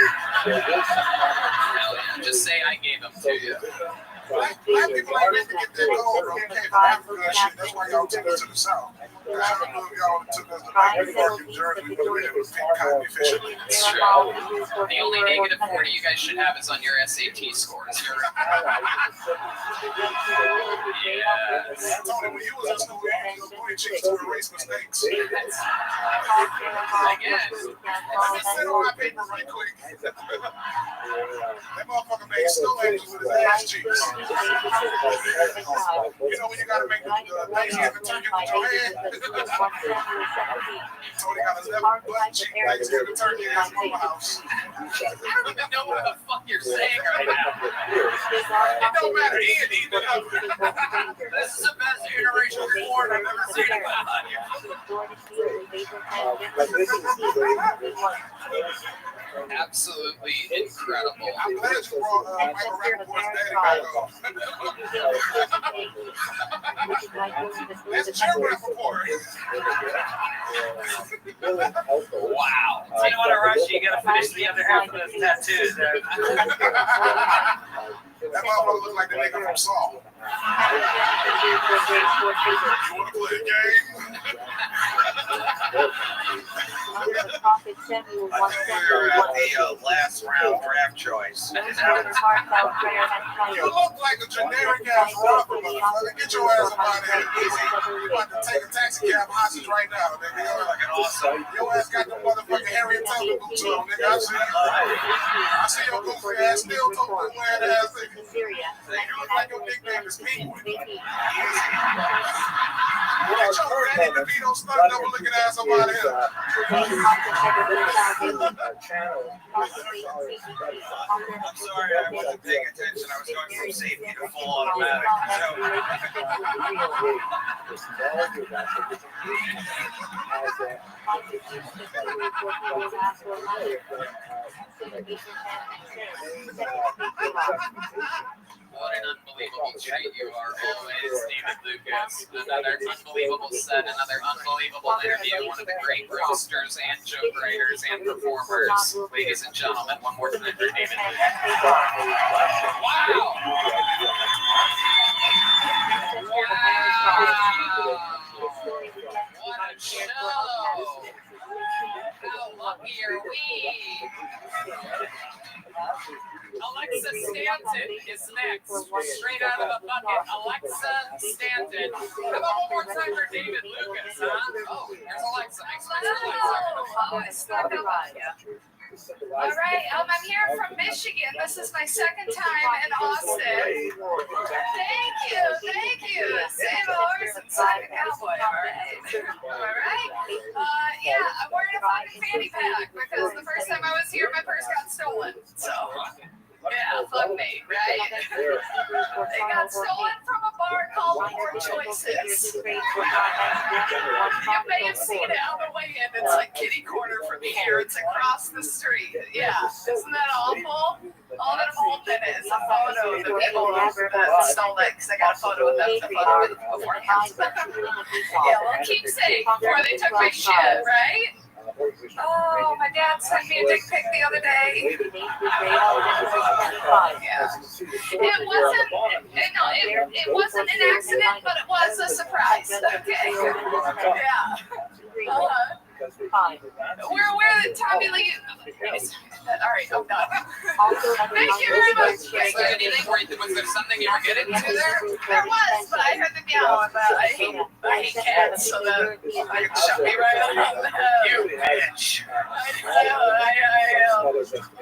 Just say I gave them to you. Black people ain't meant to get that gold, bro. We came from Africa and shit. That's why y'all took us to the south. Y'all took us to New York and Jersey. We would have been cotton efficiently. It's true. The only negative 40 you guys should have is on your SAT scores. Yes. Tony, when you was in school, you used to point cheeks to erase mistakes. I guess. Let me sit on my paper right quick. That motherfucker made snow angels with his ass cheeks. You know when you gotta make the Thanksgiving turkey with your hand? Tony got his left butt cheek Thanksgiving turkey ass in my house. I don't even know what the fuck you're saying right now. It don't matter, Ian either. This is the best interracial porn I've ever seen in my life. Absolutely incredible. I'm glad you brought Michael Rappaport's daddy back on. That's Jim Rappaport. Wow. You don't want to rush, you gotta finish the other half of those tattoos. That motherfucker look like the nigga from Saw. You wanna play a game? We're at the last round draft choice. You look like a generic ass rapper, motherfucker. Get your ass up out of here. Easy. You about to take a taxi cab hostage right now, nigga. You're like an awesome. Your ass got the motherfucking Harriet Tubman boots on, nigga. I see your goofy ass still totally wearing ass, nigga. You look like your nickname is Penguin. Get your Danny DeVito stunt double looking ass up out of here. I'm sorry, I wasn't paying attention. I was going from safety to full automatic. What an unbelievable treat you are always, David Lucas. Another unbelievable set, another unbelievable interview. One of the great roasters and joke writers and performers. Ladies and gentlemen, one more time for David Lucas. Wow! What a show! How lucky are we? Alexa Stanton is next, straight out of the bucket. Alexa Stanton. How about one more time for David Lucas, huh? Oh, there's Alexa. Next one's for Alexa. Oh, I stuck up on you. All right, I'm here from Michigan. This is my second time in Austin. Thank you. Save a horse and sign a cowboy, all right? Yeah, I'm wearing a fucking fanny pack because the first time I was here, my purse got stolen. So, yeah, fuck me, right? got stolen from a bar called Four Choices. You may have seen it on the way in. It's like kitty corner from here. It's across the street. Yeah, isn't that awful? All that I'm holding is a photo of the people that stole it, because I got a photo of them, the photo with beforehand. Yeah, well, keepsake before they took my shit, right? Oh, my dad sent me a dick pic the other day. Yeah. It wasn't an accident, but it was a surprise. Okay. Yeah. Where the Tommy Lee? All right, I'm done. Thank you very much. Was there anything? Was there something you were getting to there? There was, but I heard them yelling that I hate cats, so that I shut me right on the head. You bitch.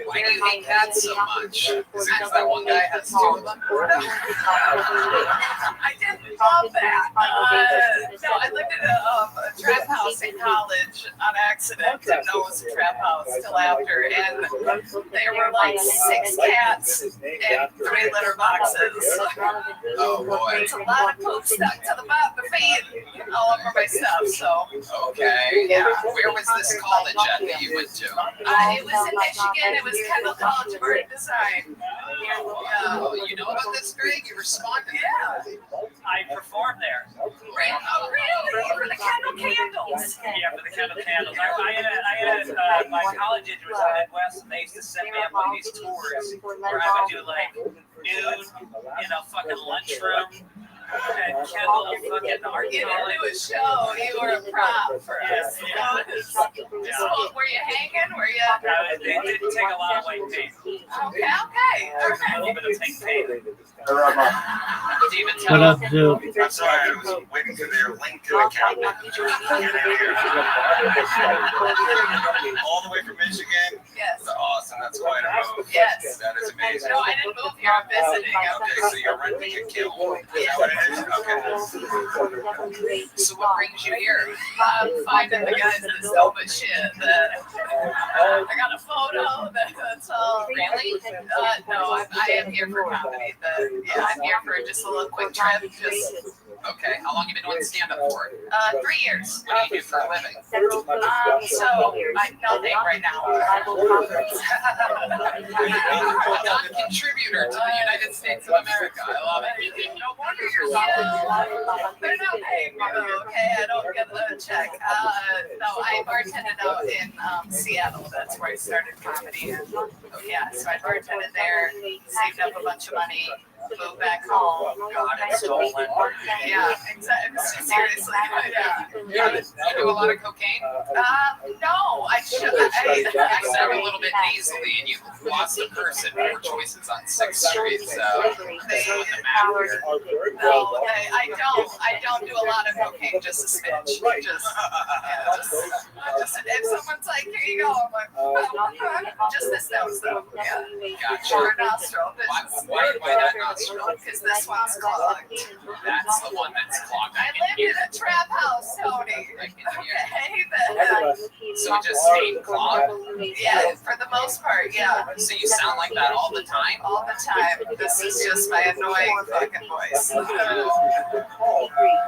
Why do you hate cats so much? Is it because that one guy has 2 of them? I didn't love that. No, I lived in a trap house in college on accident. Didn't know it was a trap house till after, and there were like 6 cats and 3 litter boxes. Oh boy. It's a lot of poop stuck to the bottom of the feet, all over my stuff. So Okay. Yeah. Where was this college at that you went to? it was in Michigan. It was Kendall College of Art and Design. Oh, you know about this, Greg? You responded. Yeah. I performed there. Oh, really? For the Kendall Candles. Yeah, for the Kendall Candles. I had my college was in the Midwest, and they used to send me up on these tours where I would do like noon in a fucking lunchroom and Kendall fucking art. You didn't do a show. You were a prop for us. Were you hanging? Were you? They didn't take a lot of white paint. Okay. All A little bit of pink paint. What up, dude? I'm sorry, I was waiting for their link to the cabinet. All the way from Michigan. Yes. That's awesome. That's quite a move. Yes. That is amazing. No, I didn't move here. I'm visiting. Okay, so you're renting a kill. Is that what it is? Okay. So what brings you here? Finding the guys that stole my shit. I got a photo that's all. Really? No, I am here for comedy. Yeah, I'm here for just a little quick trip. Just Okay. How long you been doing stand-up for? 3 years. What do you do for a living? So I'm nothing right now. Non-contributor to the United States of America. I love it. No wonder you're they're not paying me though, okay? I don't get the check. No, I bartended out in Seattle. That's where I started comedy. And, yeah, so I bartended there, saved up a bunch of money, moved back home. God, it's stolen. Yeah, exactly. Seriously, yeah. You do a lot of cocaine? No, I should. I sound a little bit nasally, and you lost a person. 4 choices on 6th Street, so that's not the matter. No, I don't do a lot of cocaine, just a smidge. Just if someone's like, here you go, I'm like, just this nose though. Yeah. Gotcha. Or nostril. Why that nostril? Because this one's clogged. That's the one that's clogged. I lived in a trap house, Tony. I can hear. Okay, So it just stayed clogged? yeah, for the most part, yeah. So you sound like that all the time? All the time. This is just my annoying fucking voice.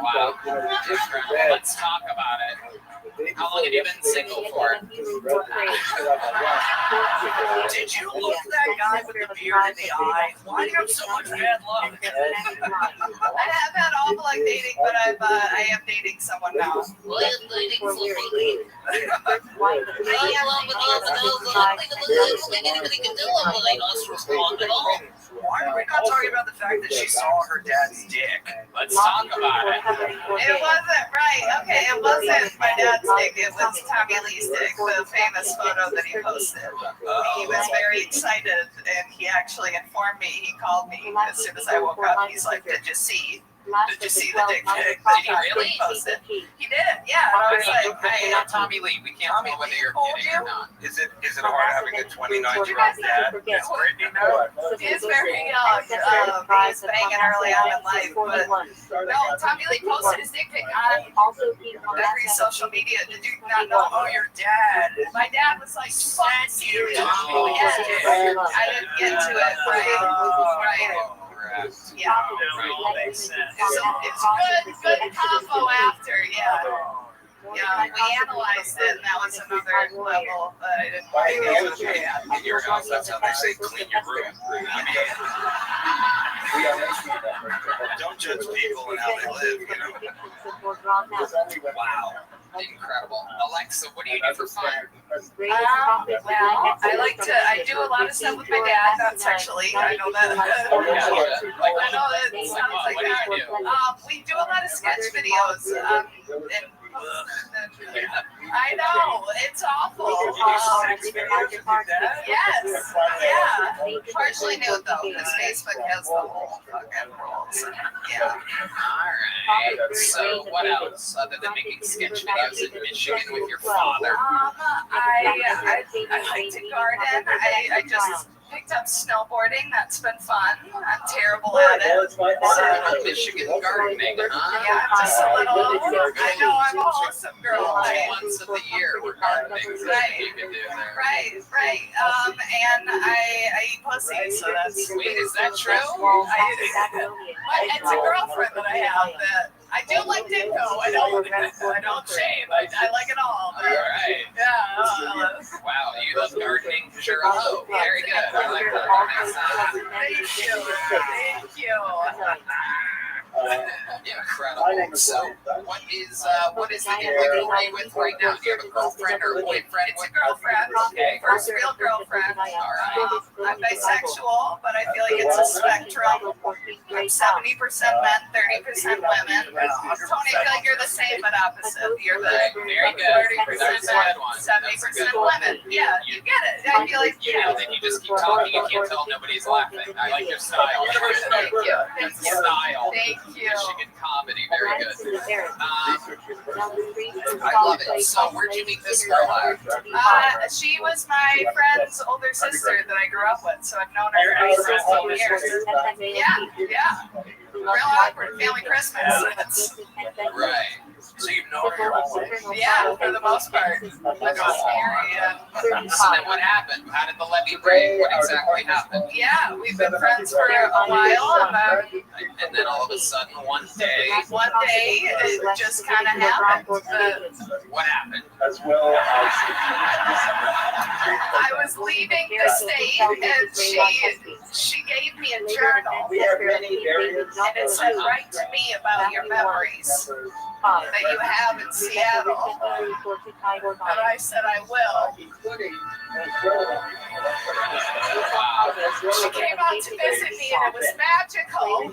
Wow. Let's talk about it. How long have you been single for? Did you look that guy with the beard in the eye? Why do you have so much bad luck? I have had awful like dating, but I am dating someone now. Why are we not talking about the fact that she saw her dad's dick? Let's talk about it. It wasn't right. Okay, it wasn't my dad's dick. It was Tommy Lee's dick, the famous photo that he posted. He was very excited, and he actually informed me. He called me as soon as I woke up. He's like, "Did you see the dick pic that Did he really? posted?" He did. Yeah. And I was like, Hey, not Tommy Lee. We can't know whether you're kidding or not. Is it hard having a 29-year-old dad? It's Brittany now. He's very young. He's banging early on in life, but no, Tommy Lee posted his dick pic on every social media. Did you not know? Oh, your dad. My dad was like, "Fuck you." Oh, Yeah. I didn't get to it. Right. Correct. Yeah. That all makes sense. It's good combo after, yeah. Yeah, we analyzed it, and that was another level that I didn't want to get to. In your house, that's how they say clean your room. Don't judge people and how they live, you know. Wow. Incredible. Alexa, what do you do for fun? Well, I do a lot of stuff with my dad, not sexually. I know that. I know that sounds like that. We do a lot of sketch videos. And I know, it's awful. Yes, yeah. Partially new though, because Facebook has the whole fucking rules. Yeah. Alright. So what else other than making sketch videos in Michigan with your father? I like to garden. I just picked up snowboarding. That's been fun. I'm terrible at it. So Michigan gardening, huh? Yeah, just a little. I know, I'm a wholesome girl. Once of the year we're gardening. Right. You can do there. Right. And I eat pussy, so that's Wait, is that true? It's a girlfriend that I have that I do like dingo. I don't shame. I like it all. All right. Yeah. Wow, you love gardening because you're a hoe. Very good. I like that. Thank you. Incredible. So, what is it you're living away with right now? Do you have a girlfriend or a boyfriend? It's a girlfriend. Okay. First real girlfriend. All right. I'm bisexual, but I feel like it's a spectrum. I'm 70% men, 30% women. Tony, I feel like you're the same but opposite. You're the Very good. 30%, 70% women. Yeah, you get it. I feel like And then you just keep talking. You can't tell nobody's laughing. I like your style. Thank you. Thank you. Style. Thank you. Michigan comedy. Very good. I love it. So, where'd you meet this girl at? She was my friend's older sister that I grew up with, so I've known her for 16 years. Yeah. Real awkward family Christmas. Right. So you've known her your whole life? Yeah, for the most part. I got married. So then what happened? How did the levee break? What exactly happened? Yeah, we've been friends for a while, And then all of a sudden, one day, it just kind of happened. What happened? I was leaving the state, and she gave me a journal, and it said, "Write to me about your memories that you have in Seattle." And I said, "I will." She came out to visit me, and it was magical.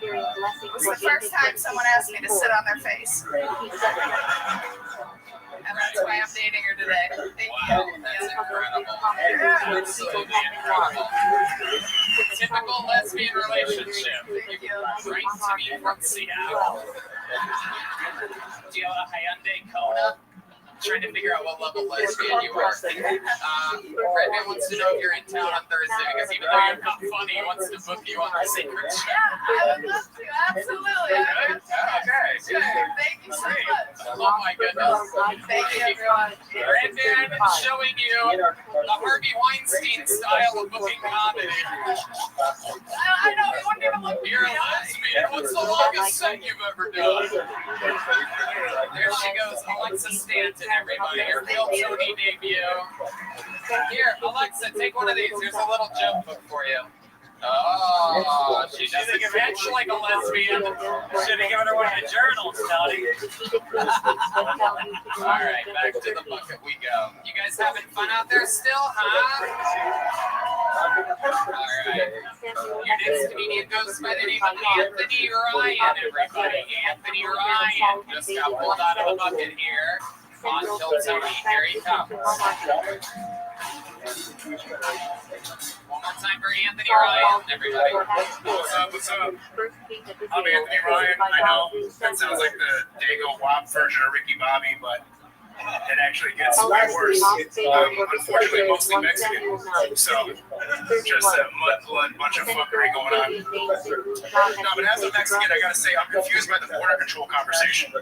It was the first time someone asked me to sit on their face. And that's why I'm dating her today. Thank Wow, you. that's incredible. Yeah. Absolutely incredible. Typical lesbian relationship. Thank you. Right to me from Seattle. Do you have a Hyundai Kona? Trying to figure out what level lesbian you are. Redman wants to know if you're in town on Thursday because even though you're not funny, he wants to book you on the secret show. Yeah, I would love to. Absolutely. Okay. Thank you so much. Oh my goodness. Thank you, everyone. Redman showing you the Harvey Weinstein style of booking comedy. I know, you wouldn't even look You're a lesbian. What's the longest set you've ever done? There she goes, Alexa Stanton, everybody. Her real Tony debut. Here, Alexa, take one of these. Here's a little joke book for you. Oh, she doesn't match like a lesbian. Should have given her one of the journals, Tony. All right, back to the bucket we go. You guys having fun out there still, huh? All right. Your next comedian goes by the name of Anthony Ryan, everybody. Anthony Ryan just got pulled out of the bucket here on Till Tony. Here he comes. One more time for Anthony Ryan, everybody. What's up? I'm Anthony Ryan. I know that sounds like the Dago WAP version of Ricky Bobby, but It actually gets way worse. Unfortunately, mostly Mexican. So, just a mudblood bunch of fuckery going on. No, but as a Mexican, I gotta say, I'm confused by the border control conversation.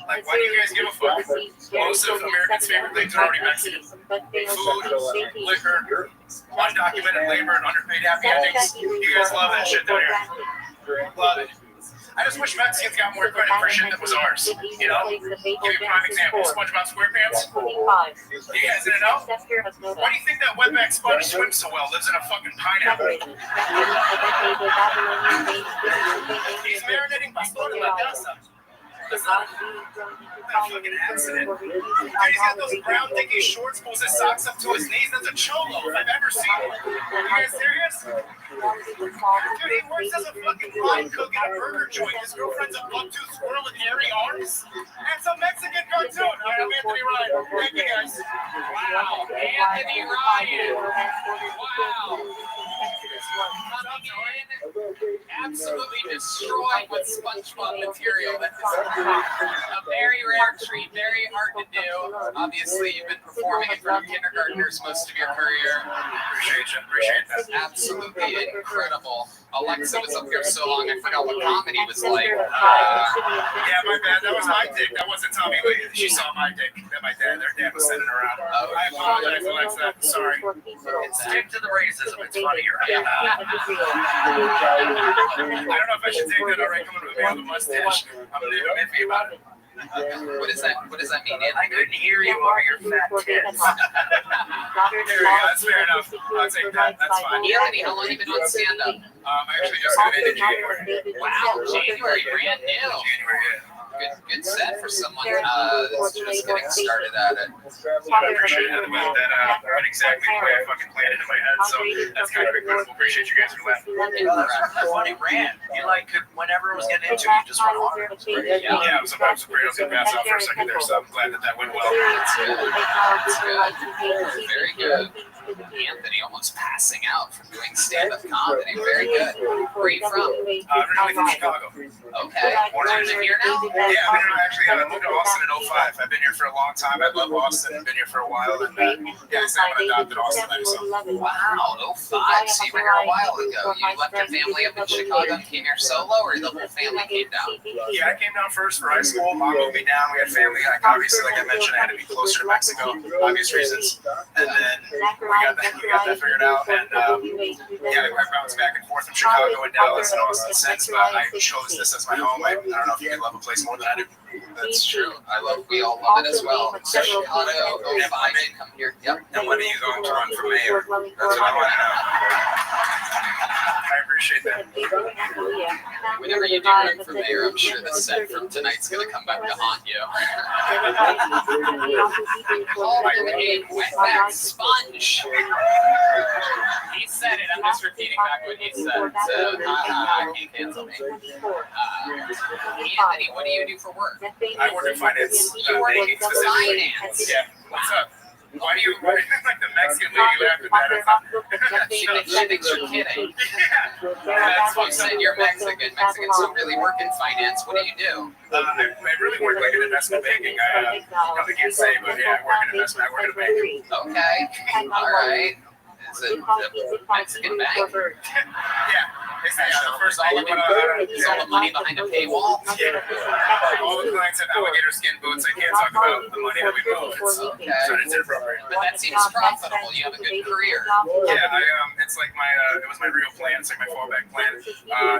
Like, why do you guys give a fuck? Most of Americans' favorite things are already Mexican. Food, liquor, undocumented labor, and underpaid happy endings. You guys love that shit down here. Love it. I just wish Mexicans got more credit for shit that was ours. You know? Give you a prime example. SpongeBob SquarePants. You guys didn't know? Why do you think that wetback sponge swims so well? Lives in a fucking pineapple. He's marinating pastor in la casa. It's not a fucking accident. Dude, he's got those brown dinky shorts, pulls his socks up to his knees. That's a cholo if I've ever seen one. Are you guys serious? Dude, he works as a fucking line cook at a burger joint. His girlfriend's a buck-toothed squirrel with hairy arms. And some Mexican cartoon. All right, I'm Anthony Ryan. Thank you, guys. Wow, Anthony Ryan. Wow. Absolutely destroyed with SpongeBob material. That is a very rare treat, very hard to do. Obviously, you've been performing in front of kindergartners most of your career. Appreciate that. Absolutely incredible. Alexa was up here so long, I forgot what comedy was like. Yeah, my bad. That was my dick. That wasn't Tommy Lee. She saw my dick that their dad was sending around. I apologize, Alexa. Sorry. Stick to the racism. It's funnier. I don't know if I should take that alreght coming with a man with a mustache. I'm a little iffy about it. What does that mean? I couldn't hear you over your fat tits. There we go. That's fair enough. I'll take that. That's fine. Anthony, how long have you been on stand-up? I actually just got into January. Wow, January, brand new. January, yeah. Good set for someone that's just getting started at it. I appreciate it. That went exactly the way I fucking planned it in my head, so that's kind of incredible. Appreciate you guys for laughing. That's funny, Rand. You whenever it was getting into, you just went hard. Yeah, it was afraid I was going to pass out for a second there, so I'm glad that went well. Very good. Anthony almost passing out from doing stand-up comedy. Very good. Where are you from? Originally from Chicago. Okay. Born here now? Yeah, I moved to Austin in 05. I've been here for a long time. I love Austin. I've been here for a while. And yeah, so I'm adopted Austin. So. Wow, 05. So you were here a while ago. You left your family up in Chicago and came here solo, or the whole family came down? Yeah, I came down first for high school. Mom moved me down. We had family. Obviously, like I mentioned, I had to be closer to Mexico, obvious reasons. And then we got that figured out. And yeah, I bounced back and forth from Chicago and Dallas and Austin since, but I chose this as my home. I don't know if you can love a place more than I do. That's true. We all love it as well. So Chicago, 05, you come here. Yep. And when are you going to run for mayor? That's what I want to know. I appreciate that. Whenever you do run for mayor, I'm sure the set from tonight's going to come back to haunt you. Called a wetback sponge. He said it. I'm just repeating back what he said. So, can't cancel me. Anthony, what do you do for work? I work in finance. You work in finance? Yeah. What's up? Why do you like the Mexican lady laughing at She thinks you're kidding. That's why you said you're Mexican. Mexicans don't really work in finance. What do you do? I really work like in investment banking. I probably can't say, but yeah, I work in investment. I work in a bank. Okay. All right. Is it a Mexican bank? Yeah. Is all the money behind a paywall? Yeah. All the clients have alligator skin boots. I can't talk about the money that we move. So it's inappropriate. But that seems profitable. You have a good career. Yeah, it's like it was my real plan. It's like my fallback plan.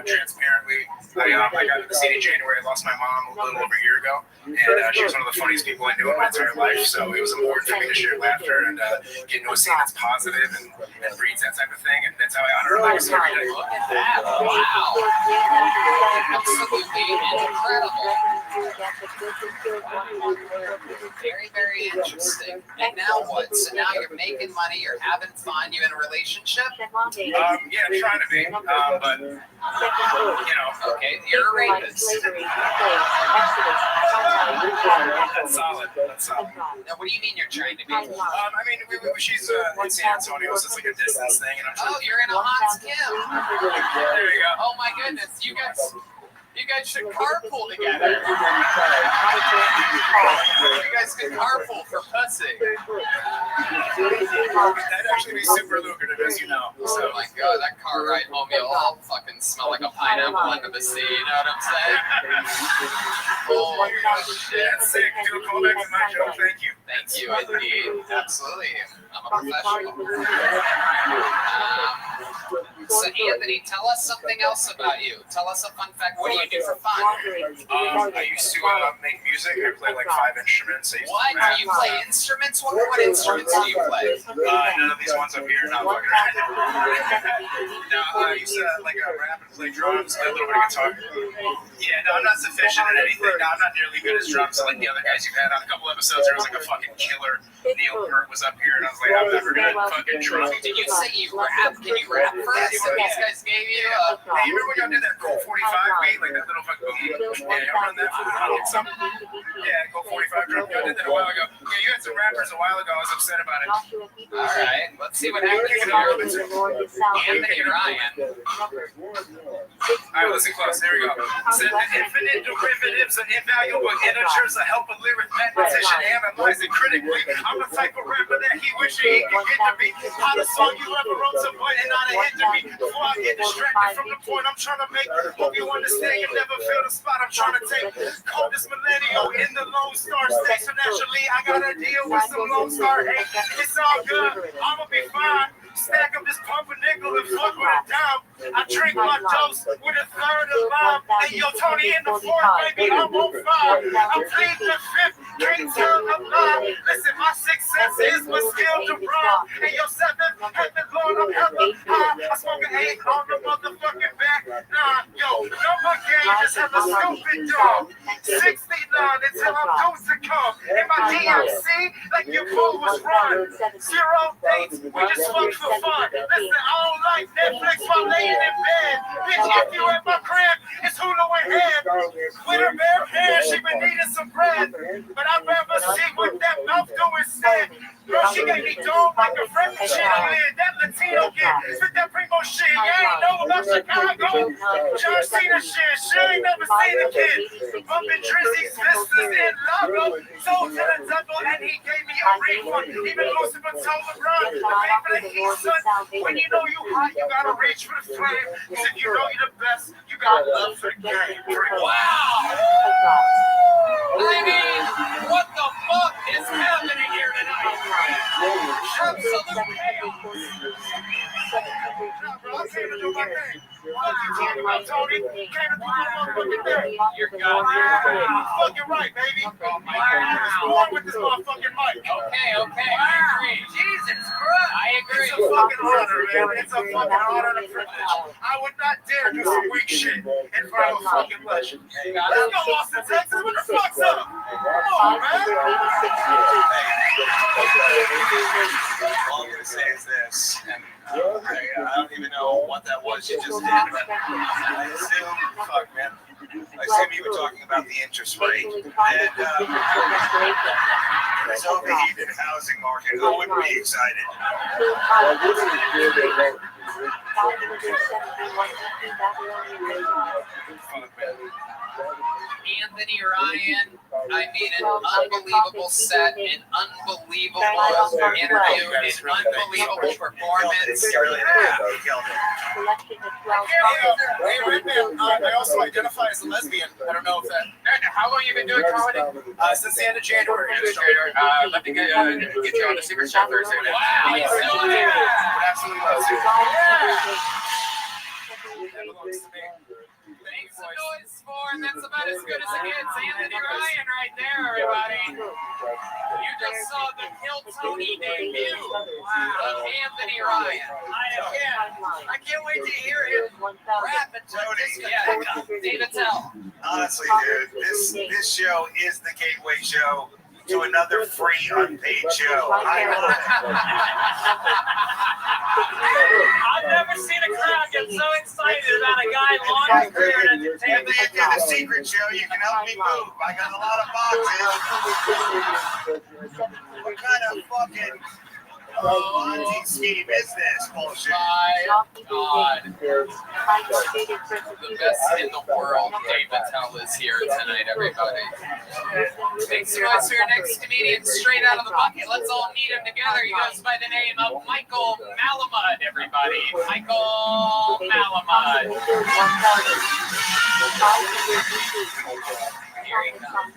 Transparently, I got into the scene in January. I lost my mom a little over a year ago, and she was one of the funniest people I knew in my entire life. So it was important for me to share laughter and get into a scene that's positive and breeds that type of thing. And that's how I honor her legacy every day. Look at that. Wow. Absolutely incredible. Very, very interesting. And now what? So now you're making money, you're having fun, you in a relationship? Yeah, trying to be. But, okay, you're a rapist. That's solid. Now, what do you mean you're trying to be? I mean, she's in San Antonio, so it's like a distance thing. And I'm you're in a hot skim. There you go. Oh my goodness, you guys guys should carpool together. You guys can carpool for pussy. That'd actually be super lucrative, as you know. So, oh my god, that car ride home, you'll all fucking smell like a pineapple under the sea, you know what I'm saying? Oh shit. That's sick. Do a callback to my joke. Thank you. Thank you, indeed. Absolutely. I'm a professional. So, Anthony, tell us something else about you. Tell us a fun fact. What do you do for fun? I used to make music. I play like 5 instruments. What? Do you play instruments? What instruments do you play? None of these ones up here. Not fucking around. No, I used to like rap and play drums, a little bit of guitar. Yeah, no, I'm not sufficient at anything. No, I'm not nearly good as drums like the other guys you've had on a couple episodes. There was like a fucking killer. Neil Peart was up here, and I was like, I'm never gonna fucking drum. Did you say you rap? Can you rap for us? So these guys gave you Hey, you remember when y'all did that Colt 45 beat? Like that little fucking boom? Yeah, y'all run that for some. Yeah, Colt 45 drum. Y'all did that a while ago. Yeah, you had some rappers a while ago. I was upset about it. Alright, let's see what happens here. Anthony Ryan. Alright, listen close. There we go. Said the infinite derivatives of invaluable integers that help a lyric mathematician analyze it critically. I'm the type of rapper that he wishes he could get to be. How the song you ever wrote to but and not a hit to me. Before I get distracted from the point I'm trying to make. Hope you understand you never feel the spot I'm trying to take. Coldest millennial in the Lone Star State. So naturally I gotta deal with some Lone Star hate. It's all good. I'ma be fine. Stack up this pumpernickel and fuck with a dime. I drink my dose with a third of lime. Hey, yo, Tony in the fourth, baby, I'm on fire. I'm pleading the fifth, can't tell a lie. Listen, my success is my skill to rhyme. Hey, yo, seventh, heaven, Lord, I'm hella high. I smoke an 8 on the motherfucking back. Nah, yo, number game, just have a stupid dog. 69 until I'm due to come. In my DMC, like your boo was run. 0 dates, we just fuck for fun. Listen, I don't like Netflix while laying in bed. Bitch, if you at my crib, it's Hulu and head. With her bare hands, she been needing some bread. But I'd rather see what that mouth do instead. Girl, she gave me dome like a French shit. That Latino kid, spit that primo shit. You ain't know about Chicago. John Cena shit. She ain't never seen a kid. Bumping Drizzy's vistas in Lago. Sold to the devil and he gave me a refund. Even Lucifer told LeBron, the paper that he son. When you know you hot, you gotta reach for the flame. Cause if you know you're the best, you got love for the game. Wow! I mean, what the fuck is happening here tonight? Absolute chaos! I came to do my thing. What you talking about, Tony? Came to do my motherfucking thing. You're goddamn Fucking right, baby. I was born with this motherfucking mic. Okay, I agree. Jesus Christ! I agree. It's a fucking honor, man. It's a fucking honor and a privilege. I would not dare do some weak shit in front of a fucking legend. Let's go, Austin, Texas. What the fuck's up? Come on, man. All I'm gonna say is this, and I don't even know what that was you just did, but I assume, fuck, man. I assume you were talking about the interest rate, and this overheated housing market. Who wouldn't be excited? Anthony Ryan, I mean, an unbelievable set, an unbelievable interview, an unbelievable performance. You really did. You killed it. Hey, Redman, I also identify as a lesbian. I don't know if that. How long you been doing comedy? Since the end of January. Let me get you on the Secret Chef Thursday. Wow, you still Would here? absolutely love to. That belongs to me. Make some noise for, and that's about as good as it gets. Anthony Ryan right there, everybody. You just saw the Kill Tony debut of Anthony Ryan. I can't wait to hear him rap and Tony, Yeah, David Tell. honestly, dude, this show is the gateway show to another free unpaid show. I love it. I've never seen a crowd get so excited about a guy launching career in If entertainment. you do the secret show, you can help me move. I got a lot of boxes. What kind of fucking Oh, DC business bullshit. My God. The best in the world, Dave Attell is here tonight, everybody. Thanks so much to our next comedian, straight out of the bucket. Let's all meet him together. He goes by the name of Michael Malamud, everybody. Michael Malamud. Here he comes.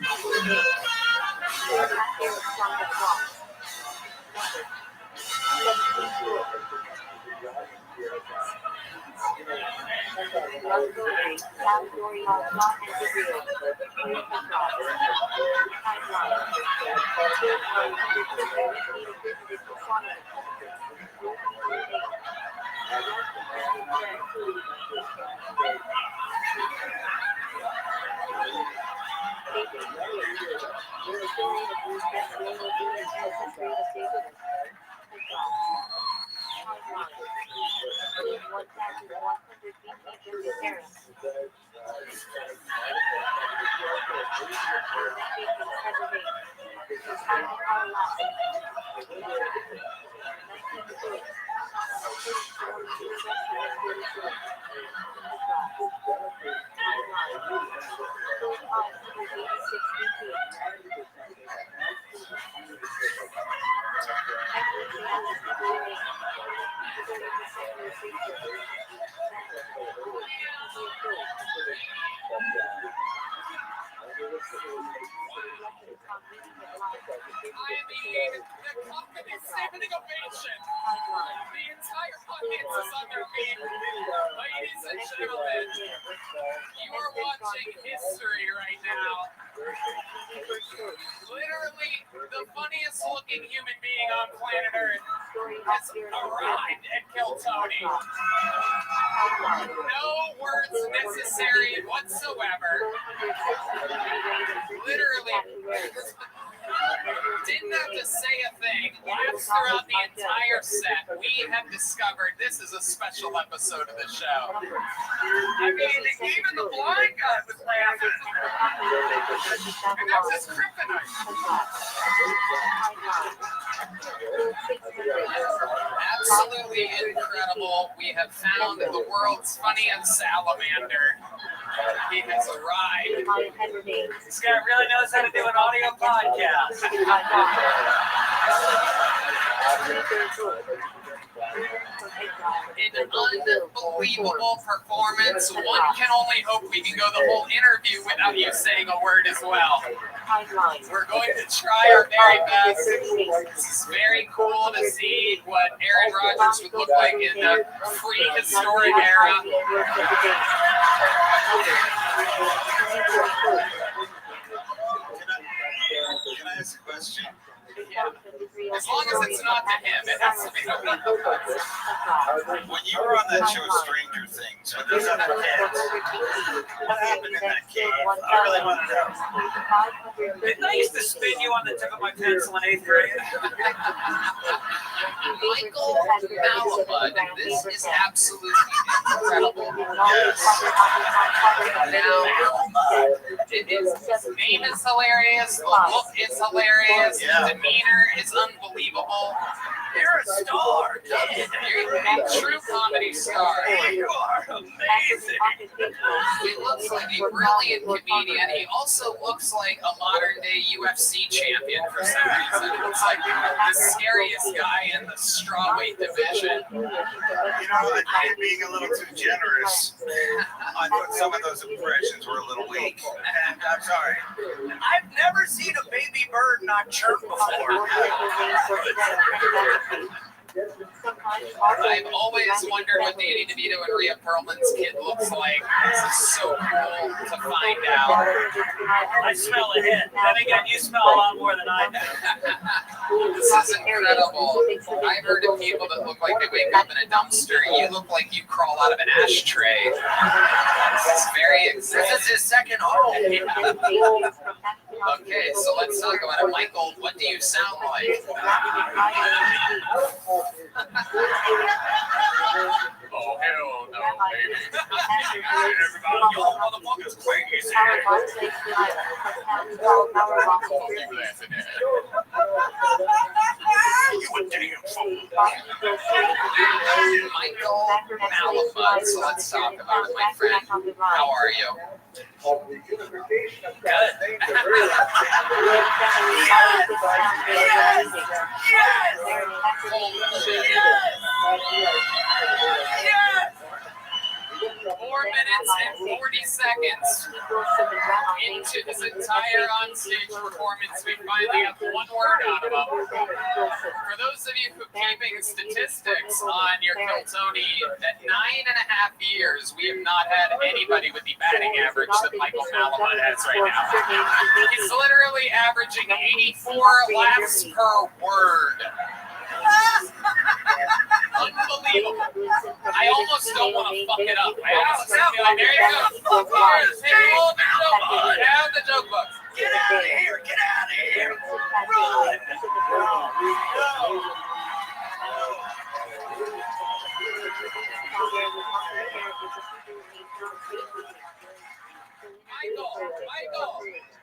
The confident standing ovation. The entire audience is on their feet. Ladies and gentlemen, you are watching history right now. Literally, the funniest looking human being on planet Earth has arrived at Kill Tony. No words necessary whatsoever. Literally, didn't have to say a thing. Laughs throughout the entire set. We have discovered this is a special episode of the show. I mean, even the blind guy was laughing. And that's his kryptonite. Absolutely incredible. We have found the world's funniest salamander. He has arrived. This guy really knows how to do an audio podcast. An unbelievable performance. One can only hope we can go the whole interview without you saying a word as well. We're going to try our very best. This is very cool to see what Aaron Rodgers would look like in the prehistoric era. Can I ask a question? Yeah. As long as it's not to him, it has to be. When you were on that show, Stranger Things, with those other kids, what happened in that cave? I really want to know. Didn't I used to spin you on the tip of my pencil in 8th grade? Michael Malamud, this is absolutely incredible. Yes. Now, his name is hilarious, the look is hilarious, the demeanor is unbelievable. You're a star. You're a true comedy star. You are amazing. He looks like a brilliant comedian. He also looks like a modern day UFC champion for some reason. He looks like the scariest guy in the strawweight division. You know, I think being a little too generous. I thought some of those impressions were a little weak. I'm sorry. I've never seen a baby bird not chirp before. I've always wondered what Danny DeVito and Rhea Perlman's kid looks like. This is so cool to find out. I smell a hit. Then again, you smell a lot more than I do. This is incredible. I've heard of people that look like they wake up in a dumpster. You look like you crawl out of an ashtray. This is very exciting. This is his second home. Okay, so let's talk about it. Michael, what do you sound like? Oh, hell no, baby. Everybody, y'all motherfuckers crazy. You a damn fool. Michael Malamud. So let's talk about it, my friend. How are you? Yes! 4 minutes and 40 seconds into this entire onstage performance, we finally have one word out of him. For those of you who are keeping statistics on your Kiltony, at 9.5 years, we have not had anybody with the batting average that Michael Malamud has right now. He's literally averaging 84 laughs per word. Unbelievable. I almost don't want to fuck it up. I almost feel like, there you go. Have the joke books. Get out of here! Get out of here! Run!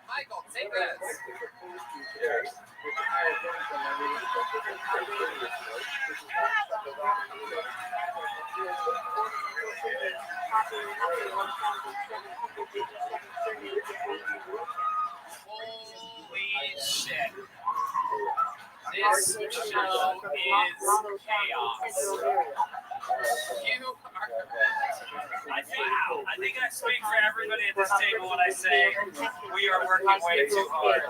Michael, take this. Holy shit. This show is chaos. I think I speak for everybody at this table when I say we are working way too hard.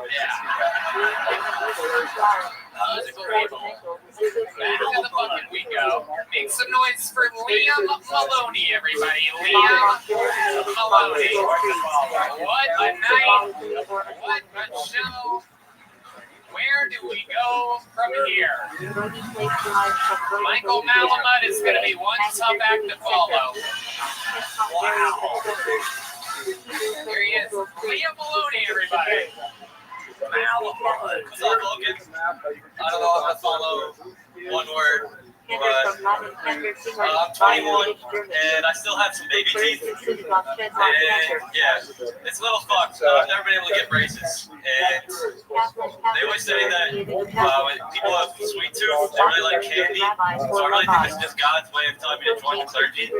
Unbelievable. Back to the bucket we go. Make some noise for Liam Maloney, everybody. Liam Maloney. What a night. What a show. Where do we go from here? Michael Malamud is going to be one tough act to follow. Wow. Here he is. Liam Maloney, everybody. Malamud. What's up, Logan? I don't know if I follow one word, but I'm 21 and I still have some baby teeth. And yeah, it's a little fucked. I've never been able to get braces. And they always say that when people have sweet tooth, they really like candy. So I really think it's just God's way of telling me to join the clergy.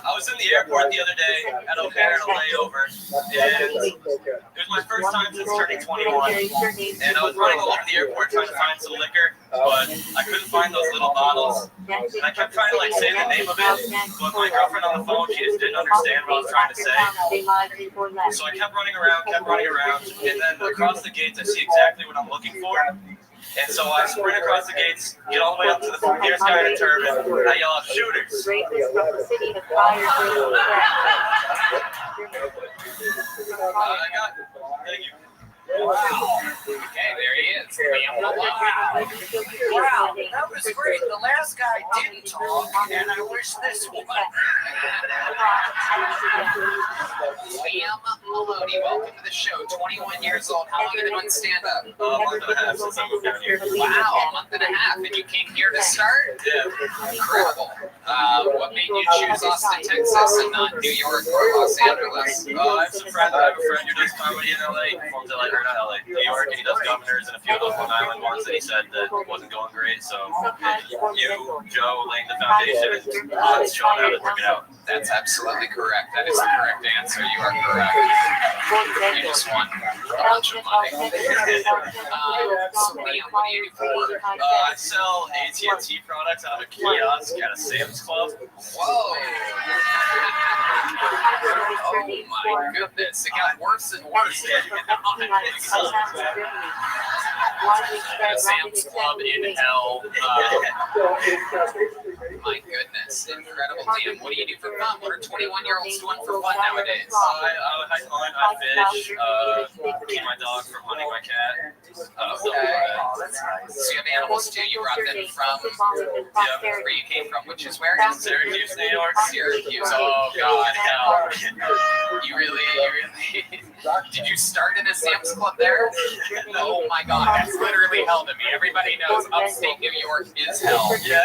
I was in the airport the other day at O'Hare on a layover, and it was my first time since turning 21. And I was running all over the airport trying to find some liquor, but I couldn't find those little bottles. And I kept trying to like say the name of it, but my girlfriend on the phone, she just didn't understand what I was trying to say. So I kept running around, and then across the gates I see exactly what I'm looking for. And so I sprint across the gates, get all the way up to the nearest guy in a turban, and I yell out, "Shooters!" Thank you. Wow. Okay, there he is. Liam Maloney. Wow, that was great. The last guy didn't talk, and I wish this one. Liam Maloney, welcome to the show. 21 years old. How long have you been doing stand-up? A month and a half since I moved down here. Wow, a month and a half. And you came here to start? Yeah. Incredible. What made you choose Austin, Texas, and not New York or Los Angeles? I have some friends. I have a friend who does comedy in LA, performs at like not LA, New York, and he does Governors and a few of those Long Island ones that he said that wasn't going great. So you, Joe, laying the foundation and us showing how to work it out. That's absolutely correct. That is the correct answer. You are correct. You just won a bunch of money. So Liam, what do you do for work? I sell AT&T products out of a kiosk at a Sam's Club. Whoa. Oh my goodness. It got worse and worse. At a Sam's Club in hell. My goodness. Incredible, Liam. What do you do for fun? What are 21-year-olds doing for fun nowadays? I hike hunt, I fish, keep my dog from hunting my cat. Okay. So you have animals too. You brought them from where you came from, which is where? Syracuse, New York. Syracuse. Oh God, hell. You really Did you start in a Sam's Club there? Oh my God, that's literally hell to me. Everybody knows upstate New York is hell. Yeah,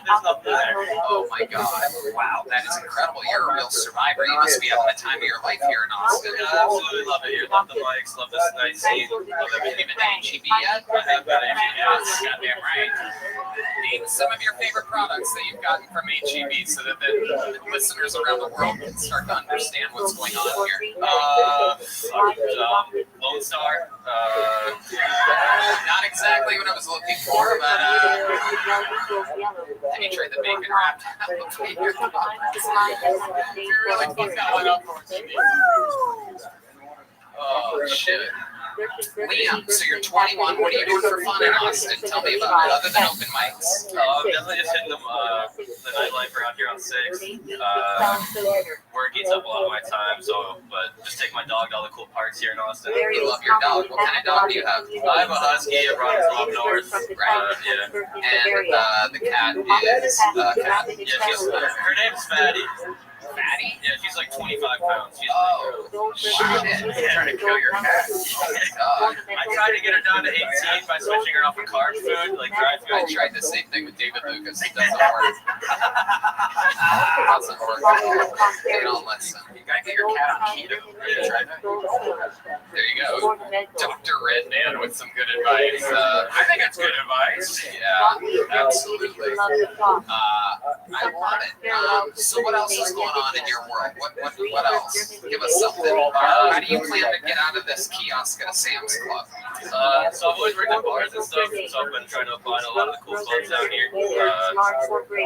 there's nothing there. Oh my God. Wow, that is incredible. You're a real survivor. You must be having the time of your life here in Austin. Yeah, I absolutely love it here. Love the mics, love this nice scene. Love everything. Even HEB yet? I have got anything else. Goddamn right. Name some of your favorite products that you've gotten from HEB so that the listeners around the world can start to understand what's going on here. Lone Star. Not exactly what I was looking for, but have you tried the bacon wrapped? You really fucked that one up for me. Oh shit. Liam, so you're 21. What are you doing for fun in Austin? Tell me about it, other than open mics. I'm definitely just hitting the nightlife around here on 6. Work eats up a lot of my time, but just take my dog to all the cool parks here in Austin. You love your dog. What kind of dog do you have? I have a husky. I brought her from up north. Yeah. And the cat is Cat. Yeah, her name's Fatty. Fatty? Yeah, she's like 25 pounds. She's Shit. You're trying to kill your cat. I tried to get her down to 18 by switching her off of carb food, like dry I food. tried the same thing with David Lucas. It doesn't work. It doesn't work. They don't listen. You gotta get your cat on keto. Have you tried that? There you go. Dr. Redman with some good advice. I think that's good advice. Yeah, absolutely. I love it. So what else is going on in your world? What else? Give us something. How do you plan to get out of this kiosk at a Sam's Club? So I've always worked in bars and stuff, so I've been trying to apply to a lot of the cool clubs down here. I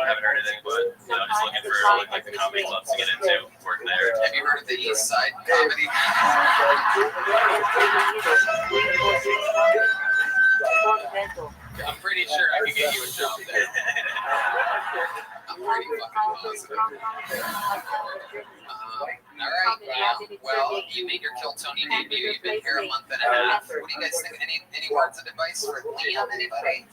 haven't heard anything, but just looking for like the comedy clubs to get into, work there. Have you heard of the East Side Comedy? I'm pretty sure I could get you a job there. I'm pretty fucking positive. All right. Well, you made your Kill Tony debut. You've been here a month and a half. What do you guys think? Any words of advice for Liam? Anybody?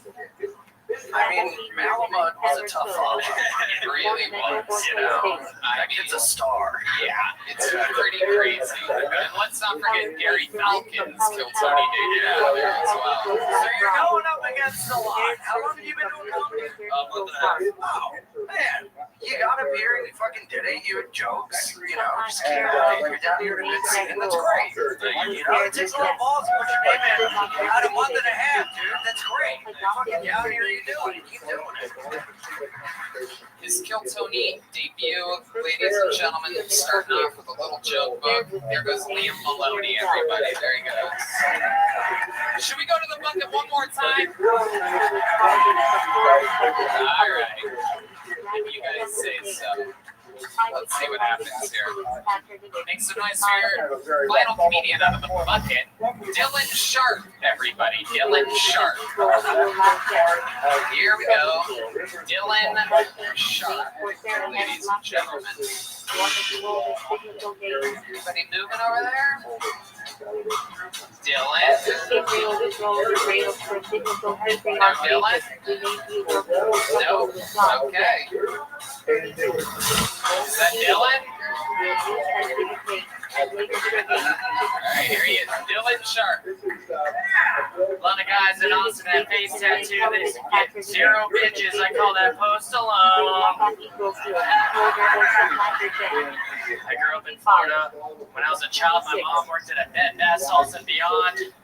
I mean, Malamud was a tough follow. It really was, you know. I mean, It's a star. yeah, it's pretty crazy. And let's not forget Gary Falcon's Kill Tony debut there as well. So you're going up against a lot. How long have you been doing comedy? Month and a half. Oh, man. You got up here and you fucking did it. You had jokes, just keep it. You're down here in the mid-scene, and that's great. It takes a lot of balls to put your name in. Out a month and a half, dude. That's great. Fucking down here, you doing it. Keep doing it. His Kill Tony debut, ladies and gentlemen, starting off with a little joke book. There goes Liam Maloney, everybody. There he goes. Should we go to the bucket one more time? All right. If you guys say so. Let's see what happens here. Make some noise for your final comedian out of the bucket, Dylan Sharp, everybody. Dylan Sharp. Here we go. Dylan Sharp, ladies and gentlemen. Everybody moving over there? Dylan? No, Dylan? No? Okay. Is that Dylan? Alright, here he is. Dylan Sharp. A lot of guys in Austin have face tattoo. They get 0 bitches. I call that post alone. I grew up in Florida. When I was a child, my mom worked at a Bed Bath Salts and Beyond.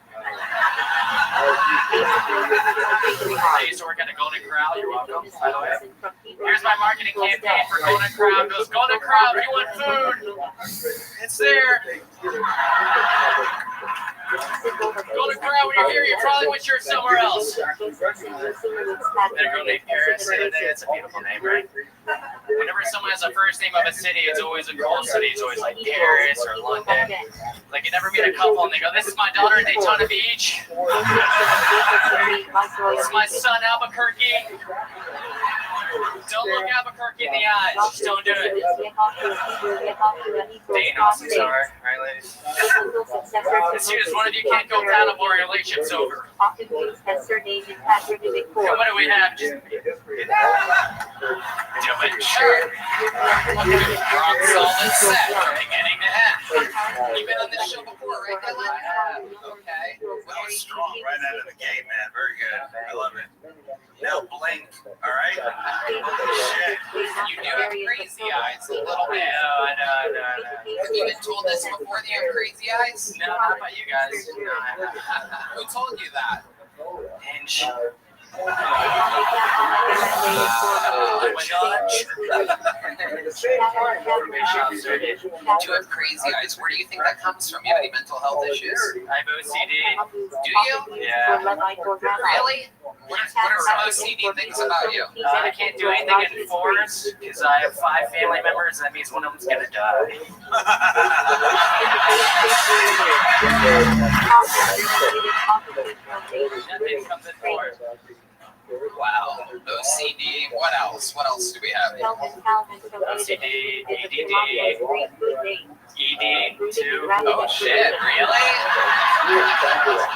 I used to work at a Golden Corral. You're welcome, by the way. Here's my marketing campaign for Golden Corral. It goes, Golden Corral, if you want food, it's there. Golden Corral, when you're here, you probably wish you were somewhere else. Met a girl named Paris the other day. It's a beautiful name, right? Whenever someone has a first name of a city, it's always a cool city. It's always like Paris or London. Like you never meet a couple and they go, this is my daughter in Daytona Beach. This is my son Albuquerque. Don't look Albuquerque in the eyes. Just don't do it. Dating Austin Star, right, ladies? As soon as one of you can't go paddleboard, your relationship's over. And what do we have? Just Dylan Sharp. Rock solid set from beginning to end. You've been on this show before, right, Dylan? I have. Okay. That was strong right out of the gate, man. Very good. I love it. Now blink, all right? Shit. You do have crazy eyes a little bit. I know. Have you been told this before that you have crazy eyes? No, not by you guys. No, I haven't. Who told you that? Hinge. You have crazy eyes. Where do you think that comes from? You have any mental health issues? I have OCD. Do you? Yeah. Really? What are some OCD things about you? I can't do anything in fours because I have 5 family members. That means one of them's gonna die. Nothing comes in fours. Wow. OCD. What else? What else do we have? OCD, ADD, ED, too. Oh shit, really?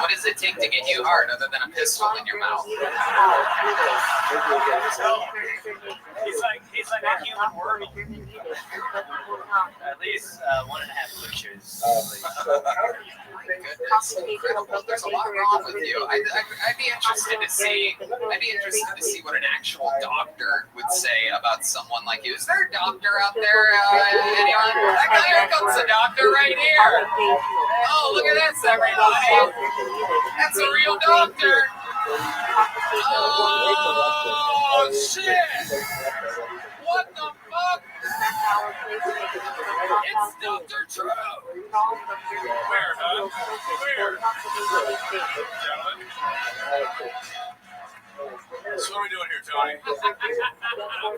What does it take to get you hard other than a pistol in your mouth? He's like a human world. At least 1.5 pictures. My goodness, incredible. There's a lot wrong with you. I'd be interested to see. I'd be interested to see what an actual doctor would say about someone like you. Is there a doctor out there? Anyone? Here comes a doctor right here. Oh, look at this, everybody. That's a real doctor. Oh shit! What the fuck? It's Dr. True. Where, huh? Where? So what are we doing here, Tony? What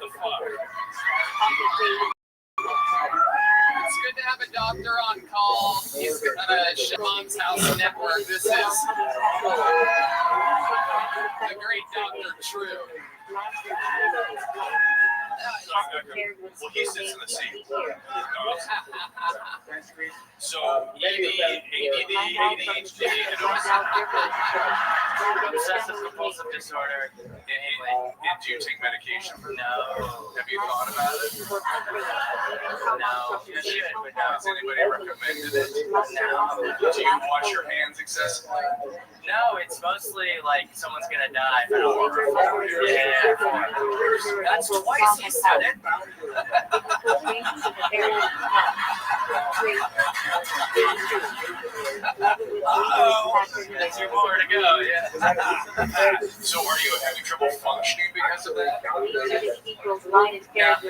the fuck? It's good to have a doctor on call. He's at a Mom's House Network. This is the great Dr. True. Well, he sits in the seat. So, ADD, ADHD, and Obsessive compulsive disorder. And do you take medication for that? No. Have you thought about it? No. You should, but no. Has anybody recommended it? No. Do you wash your hands excessively? No, it's mostly like someone's gonna die. If I don't wash my hands. Yeah. That's twice he said it. There's more to go, yeah. So are you having trouble functioning because of that? Yeah.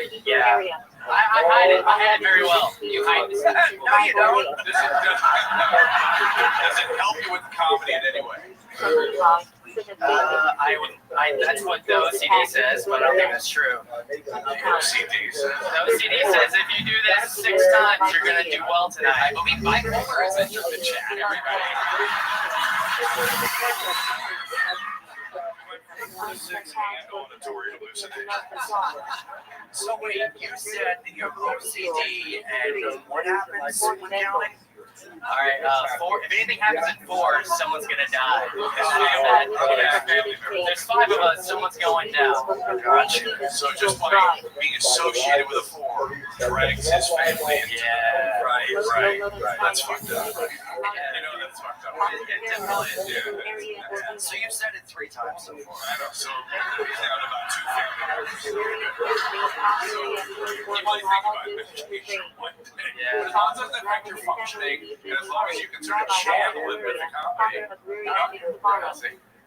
I hide it. I hide it very well. You hide it. No, you don't. Does it help you with comedy in any way? That's what the OCD says, but I don't think that's true. OCD says. The OCD says if you do this 6 times, you're gonna do well tonight. I believe bipolar is entered the chat, everybody. Auditory hallucination. So wait, you said that you have OCD, and what happens when counting? All right, 4. If anything happens at 4, someone's gonna die. There's 5 of us. Someone's going down. Gotcha. So just by being associated with a 4 drags his family into Yeah. Right. That's fucked up. You know that's fucked up. Yeah, definitely. Yeah. So you've said it 3 times so far. I know. So he's down about 2 family members. You might think about medication one day. Yeah. As long as it doesn't affect your functioning, and as long as you can sort of channel it with the comedy, it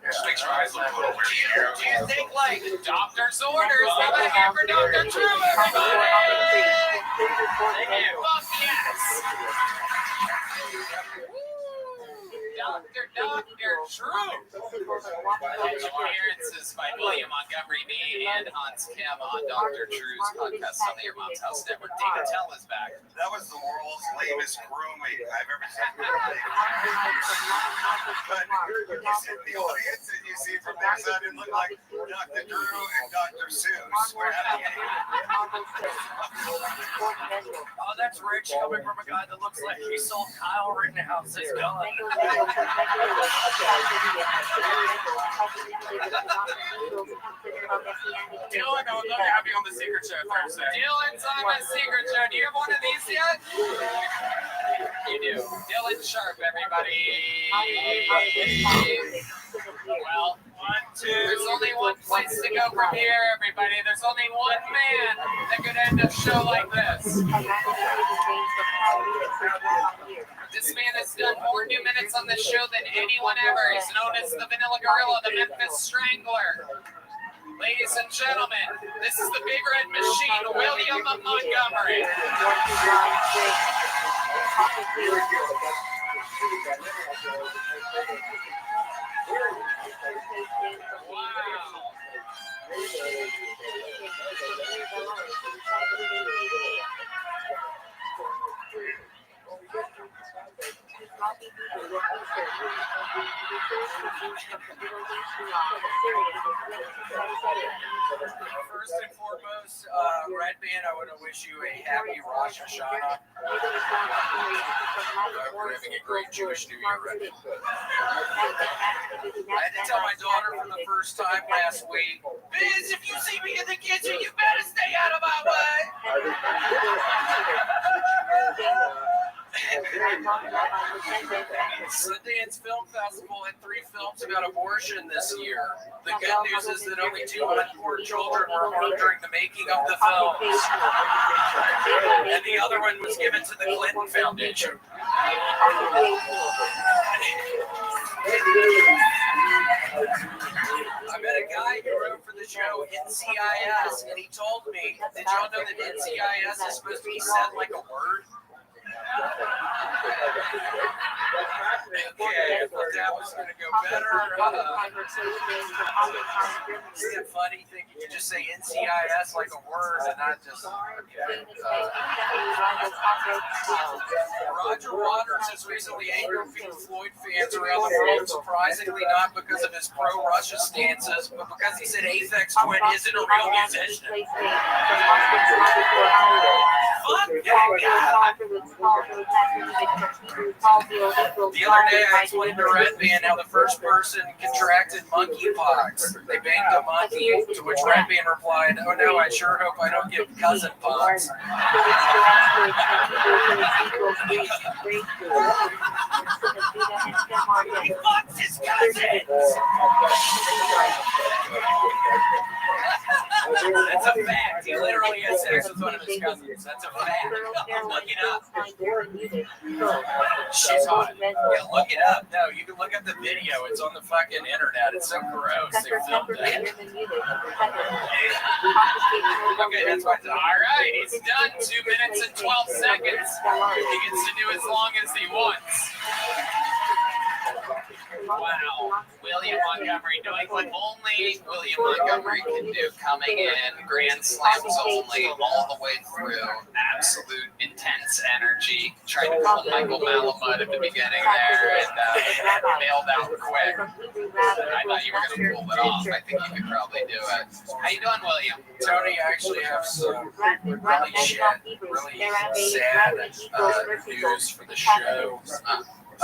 just makes your eyes look a little weird. Do you think, like, doctor's orders? Have a hand for Dr. True, everybody! Thank you. Fuck yes! Dr. True! Appearances by William Montgomery B. and Hans Kim on Dr. True's podcast on the Your Mom's House Network. David Tell is back. That was the world's lamest grooming I've ever seen. But you sit in the audience and you see from their side it looked like Dr. Drew and Dr. Seuss were having a Oh, that's rich coming from a guy that looks like he sold Kyle Rittenhouse's gun. Dylan, I would love to have you on the Secret Show Thursday. Dylan's on the Secret Show. Do you have one of these yet? You do. Dylan Sharp, everybody. Well, there's only one place to go from here, everybody. There's only one man that could end a show like this. This man has done more new minutes on this show than anyone ever. He's known as the Vanilla Gorilla, the Memphis Strangler. Ladies and gentlemen, this is the Big Red Machine, William Montgomery. Wow. First and foremost, Red Band, I want to wish you a happy Rosh Hashanah. We're having a great Jewish New Year, Red Band. I had to tell my daughter for the first time last week, Biz, if you see me in the kitchen, you better stay out of my way. Sundance Film Festival had 3 films about abortion this year. The good news is that only 2 unborn children were harmed during the making of the films. And the other one was given to the Clinton Foundation. I met a guy who wrote for the show NCIS, and he told me, did y'all know that NCIS is supposed to be said like a word? Okay, I thought that was going to go better. Isn't it funny? Think you can just say NCIS like a word and not just. Okay. Roger Waters has recently angered Pink Floyd fans around the world, surprisingly not because of his pro-Russia stances, but because he said Aphex Twin isn't a real musician. Fuck that guy. The other day, I explained to Red Band how the first person contracted monkeypox. They banged a monkey, to which Red Band replied, "Oh no, I sure hope I don't get cousin pox." He fucks his cousins! That's a fact. He literally has sex with one of his cousins. That's a fact. Look it up. She's hot. Yeah, look it up. No, you can look up the video. It's on the fucking internet. It's so gross. They filmed it. Okay, that's why. All right, he's done. 2 minutes and 12 seconds. He gets to do as long as he wants. Wow. William Montgomery doing what only William Montgomery can do. Coming in, grand slams only, all the way through. Absolute intense energy. Tried to pull Michael Malamud at the beginning there and bailed out quick. I thought you were going to pull it off. I think you could probably do it. How you doing, William? Tony, I actually have some really sad news for the show. I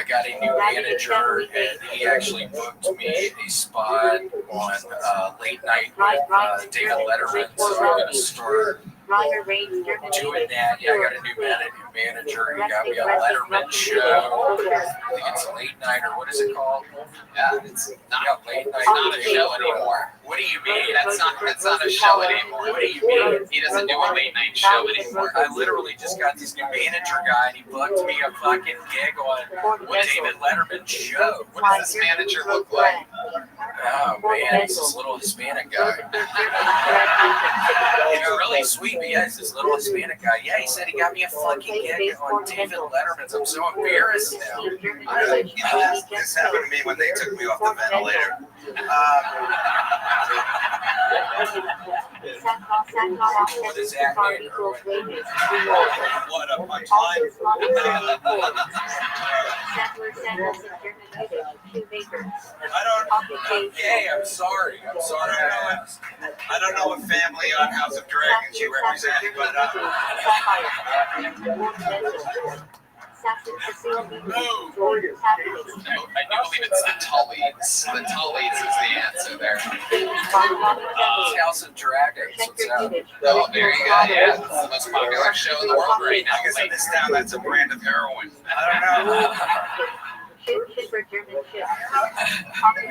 got a new manager, and he actually booked me a spot on late night with David Letterman. So I'm going to start doing that. Yeah, I got a new manager. He got me a Letterman show. I think it's late night, or what is it called? Yeah, it's not late night. It's not a show anymore. What do you mean? That's not a show anymore. What do you mean? He doesn't do a late night show anymore. I literally just got this new manager guy, and he booked me a fucking gig on David Letterman's show. What does this manager look like? Oh man, he's this little Hispanic guy. He's really sweet, but yeah, he's this little Hispanic guy. Yeah, he said he got me a fucking gig on David Letterman's. I'm so embarrassed now. This happened to me when they took me off the ventilator. What is that mean? What up, my time? Okay, I'm sorry. I don't know what family on House of Dragons you represent, but No, I do believe it's the Tullies. The Tullies is the answer there. House of Dragons. What's that? Oh, there you go. Yeah, it's the most popular show in the world right now. I guess in this town, that's a brand of heroin. I don't know.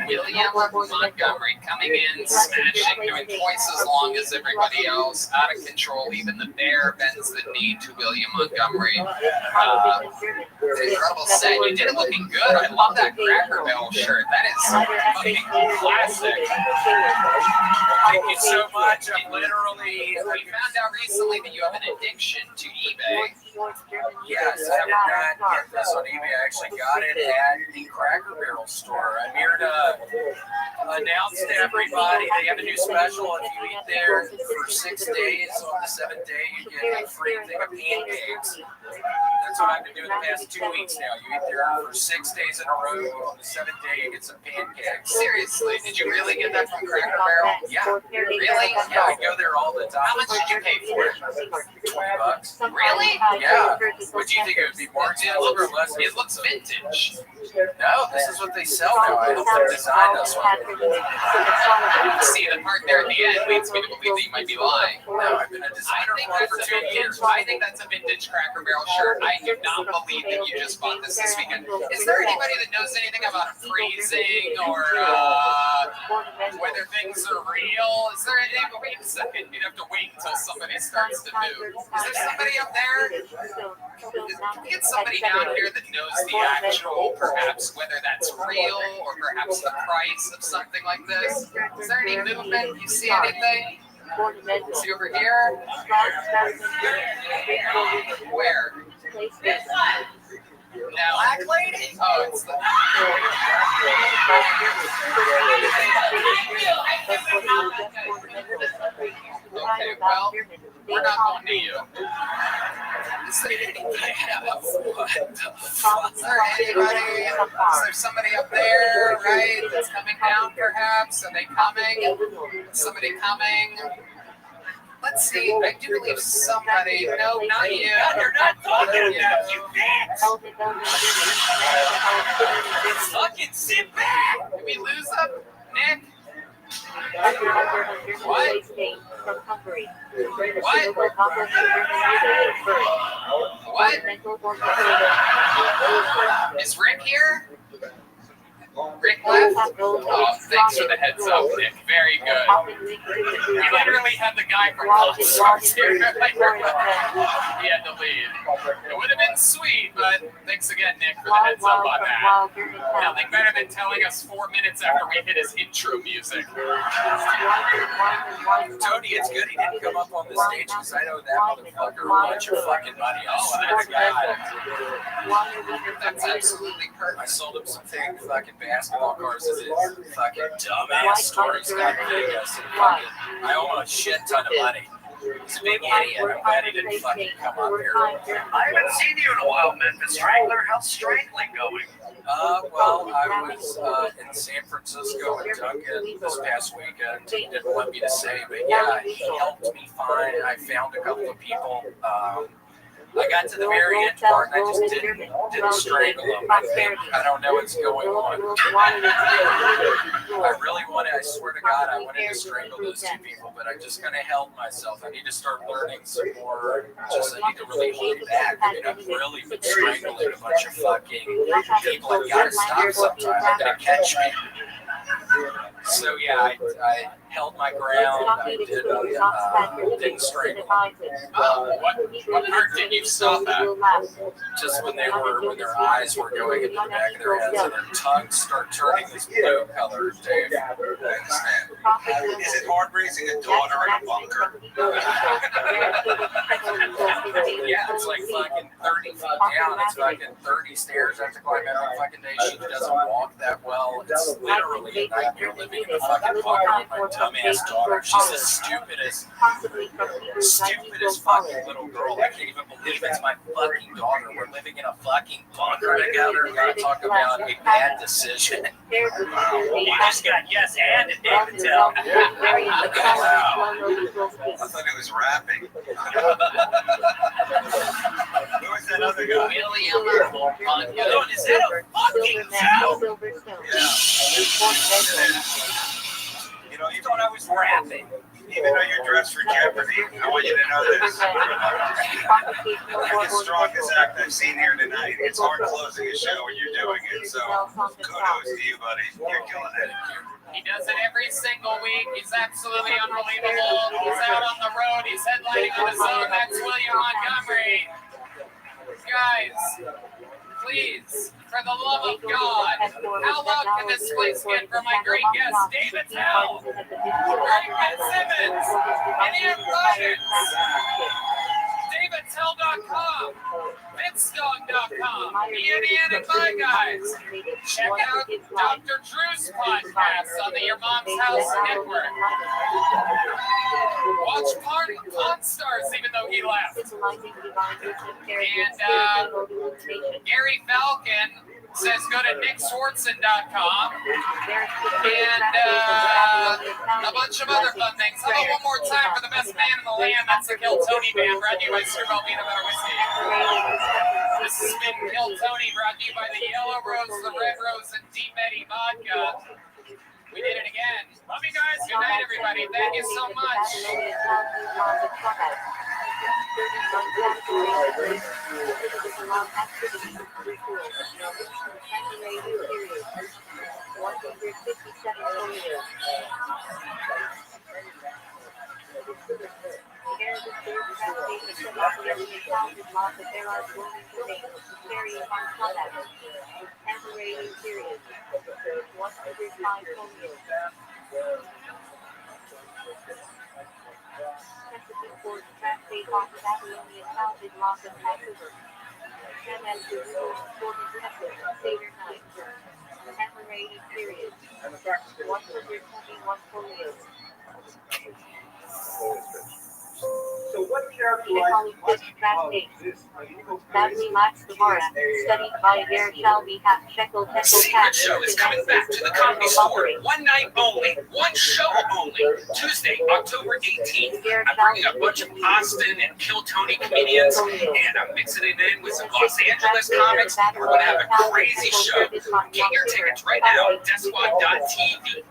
William Montgomery coming in, smashing, doing twice as long as everybody else, out of control. Even the bear bends the knee to William Montgomery. Incredible set. You did it looking good. I love that Cracker Barrel shirt. That is fucking classic. Thank you so much. We found out recently that you have an addiction to eBay. Yes, I did not get this on eBay. I actually got it at the Cracker Barrel store. I'm here to announce to everybody they have a new special. If you eat there for 6 days, on the 7th day, you get a free thing of pancakes. That's what I've been doing the past 2 weeks now. You eat there for 6 days in a row. On the 7th day, you get some pancakes. Seriously, did you really get that from Cracker Barrel? Yeah. Really? Yeah, I go there all the time. How much did you pay for it? $20. Really? Yeah. What do you think it would be more expensive or less? It looks vintage. No, this is what they sell now. I hope they design this one. See, the part there at the end leads me to believe that you might be lying. No, I've been a designer for 2 years. I think that's a vintage Cracker Barrel shirt. I do not believe that you just bought this weekend. Is there anybody that knows anything about freezing or whether things are real? Is there any? Wait a second. You'd have to wait until somebody starts to move. Is there somebody up there? Can we get somebody down here that knows the actual, perhaps whether that's real or perhaps the price of something like this? Is there any movement? You see anything? See over here? Where? Now, Black Lady? Oh, it's the. Okay, well, we're not going to you. Is there anybody? Is there somebody up there, right, that's coming down perhaps? Are they coming? Somebody coming? Let's see. I do believe somebody. No, not you. You're not talking about you, bitch! Fucking sit back! Did we lose them, Nick? What? What? Is Rick here? Rick left? Oh, thanks for the heads up, Nick. Very good. You literally had the guy from Consorts here. He had to leave. It would have been sweet, but thanks again, Nick, for the heads up on that. Nothing better than telling us 4 minutes after we hit his intro music. Tony, it's good he didn't come up on the stage because I know that motherfucker a bunch of fucking money. Oh, that's God. That's absolutely perfect. I sold him some fake fucking basketball cards as his fucking dumbass stories got Vegas and fucking I owe a shit ton of money. He's a big idiot. I'm glad he didn't fucking come up here. I haven't seen you in a while, Memphis Strangler. How's strangling going? Well, I was in San Francisco with Duncan this past weekend. He didn't want me to say, but yeah, he helped me find. I found a couple of people. I got to the very end part and I just didn't strangle him. I don't know what's going on. I really wanted, I swear to God, I wanted to strangle those two people, but I just kind of held myself. I need to start learning some more. Just, I need to really hold back. I mean, I've really been strangling a bunch of fucking people. I've got to stop sometime. They're going to catch me. So yeah, I held my ground. I didn't strangle. What part did you stop at? Just when their eyes were going into the back of their heads and their tongues start turning this blue color, Dave. Is it hard raising a daughter in a bunker? Yeah, it's like fucking 30 feet down. It's fucking 30 stairs I have to climb every fucking day. She doesn't walk that well. It's literally a nightmare living in a fucking bunker with my dumbass daughter. She's the stupidest fucking little girl. I can't even believe it's my fucking daughter. We're living in a fucking bunker together. We gotta talk about a bad decision. You just got yes and David Tell. Wow. I thought he was rapping. Who was that that other guy. William Montgomery. Is that a fucking joke? Silverstone. You know, you thought I was rapping. Even though you're dressed for Jeopardy, I want you to know this. That's the strongest act I've seen here tonight. It's hard closing a show when you're doing it, so kudos to you, buddy. You're killing it. He does it every single week. He's absolutely unbelievable. He's out on the road. He's headlining on his own. That's William Montgomery. Guys, please, for the love of God, how loud can this place get for my great guest, David Tell, Greg Fitzsimmons, and Ian Bidens, DavidTell.com, Fitzdog.com, Ian and my guys. Check out Dr. Drew's podcast on the Your Mom's House Network. Watch Pawn Stars, even though he left. And Gary Falcon says go to NickSwartzen.com and a bunch of other fun things. How about one more time for the best band in the land? That's the Kill Tony Band, brought to you by Screwball Peanut Butter Whiskey. This has been Kill Tony, brought to you by the Yellow Rose, the Red Rose, and Deep Eddy Vodka. We did it again. Love you guys. Good night, everybody. Thank you so much. So what characterizes Sadly lacks the Mora, studied by there shall be half shekel Secret Show is coming back to the Comedy Store. One night only, one show only. Tuesday, October 18th. I'm bringing a bunch of Austin and Kill Tony comedians, and I'm mixing it in with some Los Angeles comics. We're going to have a crazy show. Get your tickets right now at Desquad.tv.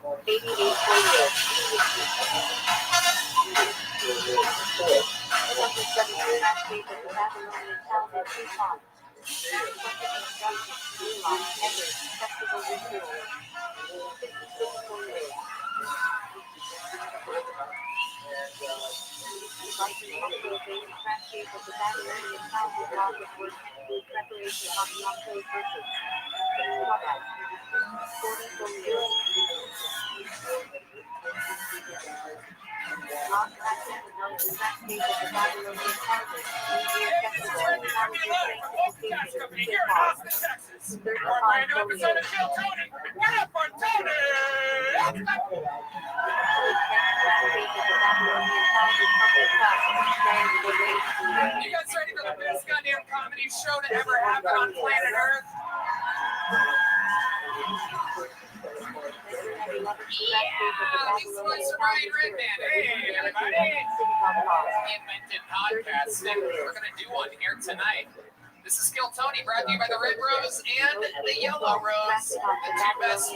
You guys ready for the best goddamn comedy show to ever happen on planet Earth? Yeah, these boys are Ryan Redman. Hey, everybody. We invented podcasting. We're going to do one here tonight. This is Kill Tony, brought to you by the Red Rose and the Yellow Rose, the two best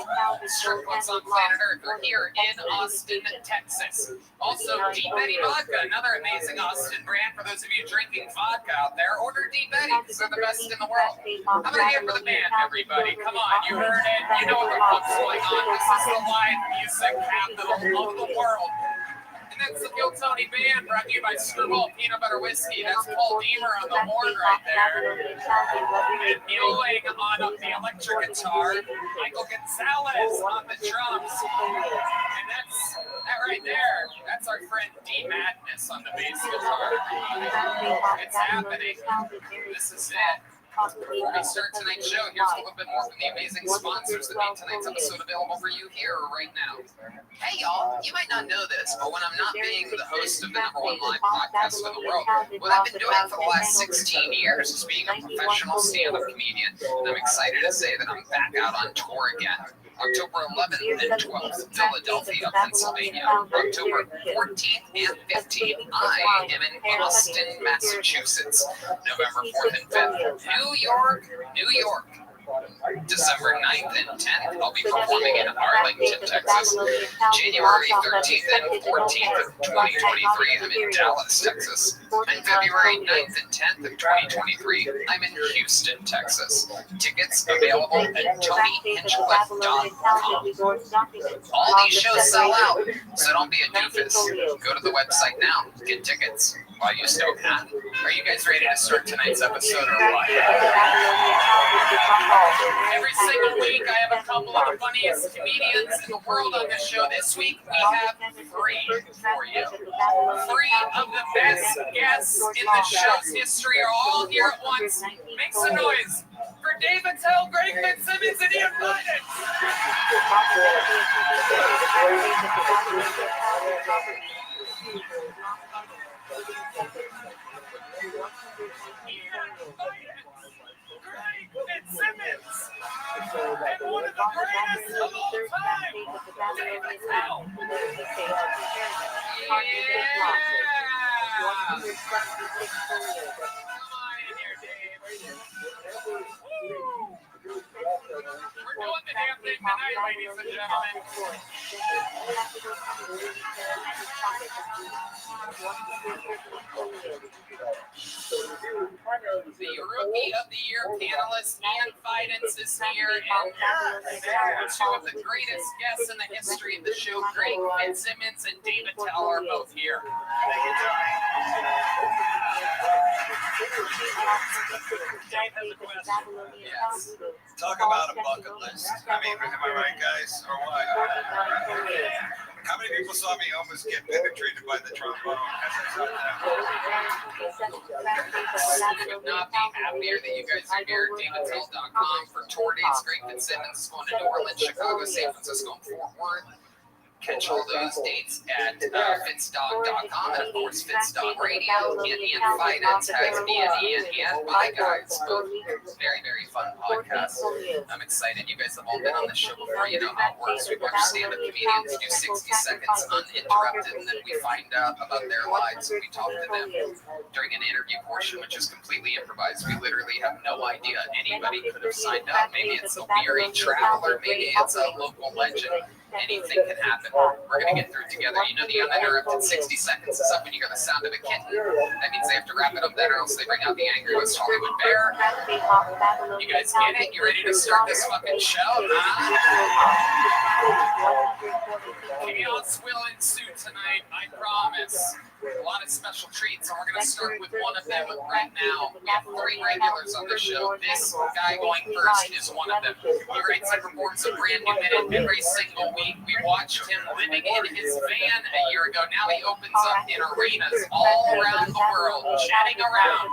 strip clubs on planet Earth. We're here in Austin, Texas. Also, Deep Eddy Vodka, another amazing Austin brand. For those of you drinking vodka out there, order Deep Eddy because they're the best in the world. How about a hand for the band, everybody? Come on, you heard it. You know what the fuck's going on. This is the live music capital of the world. And that's the Kill Tony Band, brought to you by Screwball Peanut Butter Whiskey. That's Paul Deemer on the horn right there. And mewling on the electric guitar, Michael Gonzalez on the drums. And that's that right there. That's our friend D Madness on the bass guitar. It's happening. This is it. Before we start tonight's show, here's a little bit more from the amazing sponsors that made tonight's episode available for you here right now. Hey y'all, you might not know this, but when I'm not being the host of the #1 live podcast in the world, what I've been doing for the last 16 years is being a professional stand-up comedian, and I'm excited to say that I'm back out on tour again. October 11th and 12th, Philadelphia, Pennsylvania. October 14th and 15th, I am in Boston, Massachusetts. November 4th and 5th, New York. December 9th and 10th, I'll be performing in Arlington, Texas. January 13th and 14th of 2023, I'm in Dallas, Texas. And February 9th and 10th of 2023, I'm in Houston, Texas. Tickets available at TonyHinchcliffe.com. All these shows sell out, so don't be a doofus. Go to the website now, get tickets while you still can. Are you guys ready to start tonight's episode or what? Every single week, I have a couple of the funniest comedians in the world on this show. This week, we have three for you. Three of the best guests in the show's history are all here at once. Make some noise for David Tell, Greg Fitzsimmons, and Ian Biden. Fitzsimmons, and one of the greatest of all time, David Tell. Come on in here, Dave. Woo. We're doing the damn thing tonight, ladies and gentlemen. The Rookie of the Year panelist, Ian Fidance, is here, and two of the greatest guests in the history of the show, Greg Fitzsimmons and David Tell, are both here. Yes. Talk about a bucket list. I mean, am I right, guys? Or what? How many people saw me almost get penetrated by the trombone as I saw that? Could not be happier that you guys are here. DavidTell.com for tour dates. Greg Fitzsimmons is going to New Orleans, Chicago, San Francisco, and Fort Worth. Catch all those dates at fitzdog.com and, of course, Fitzdog Radio. And Ian Fidance has me and Ian and my guys. Both very, very fun podcasts. I'm excited. You guys have all been on this show before. You know how it works. We watch stand-up comedians do 60 seconds uninterrupted, and then we find out about their lives and we talk to them during an interview portion, which is completely improvised. We literally have no idea. Anybody could have signed up. Maybe it's a weary traveler. Maybe it's a local legend. Anything can happen. We're going to get through it together. You know, the uninterrupted 60 seconds is up when you hear the sound of a kitten. That means they have to wrap it up then, or else they bring out the angry West Hollywood bear. You guys get it? You ready to start this fucking show? Chaos will ensue tonight, I promise. A lot of special treats, and we're going to start with one of them right now. We have three regulars on the show. This guy going first is one of them. He writes and performs a brand new minute every single week. We watched him living in his van a year ago. Now he opens up in arenas all around the world, chatting around.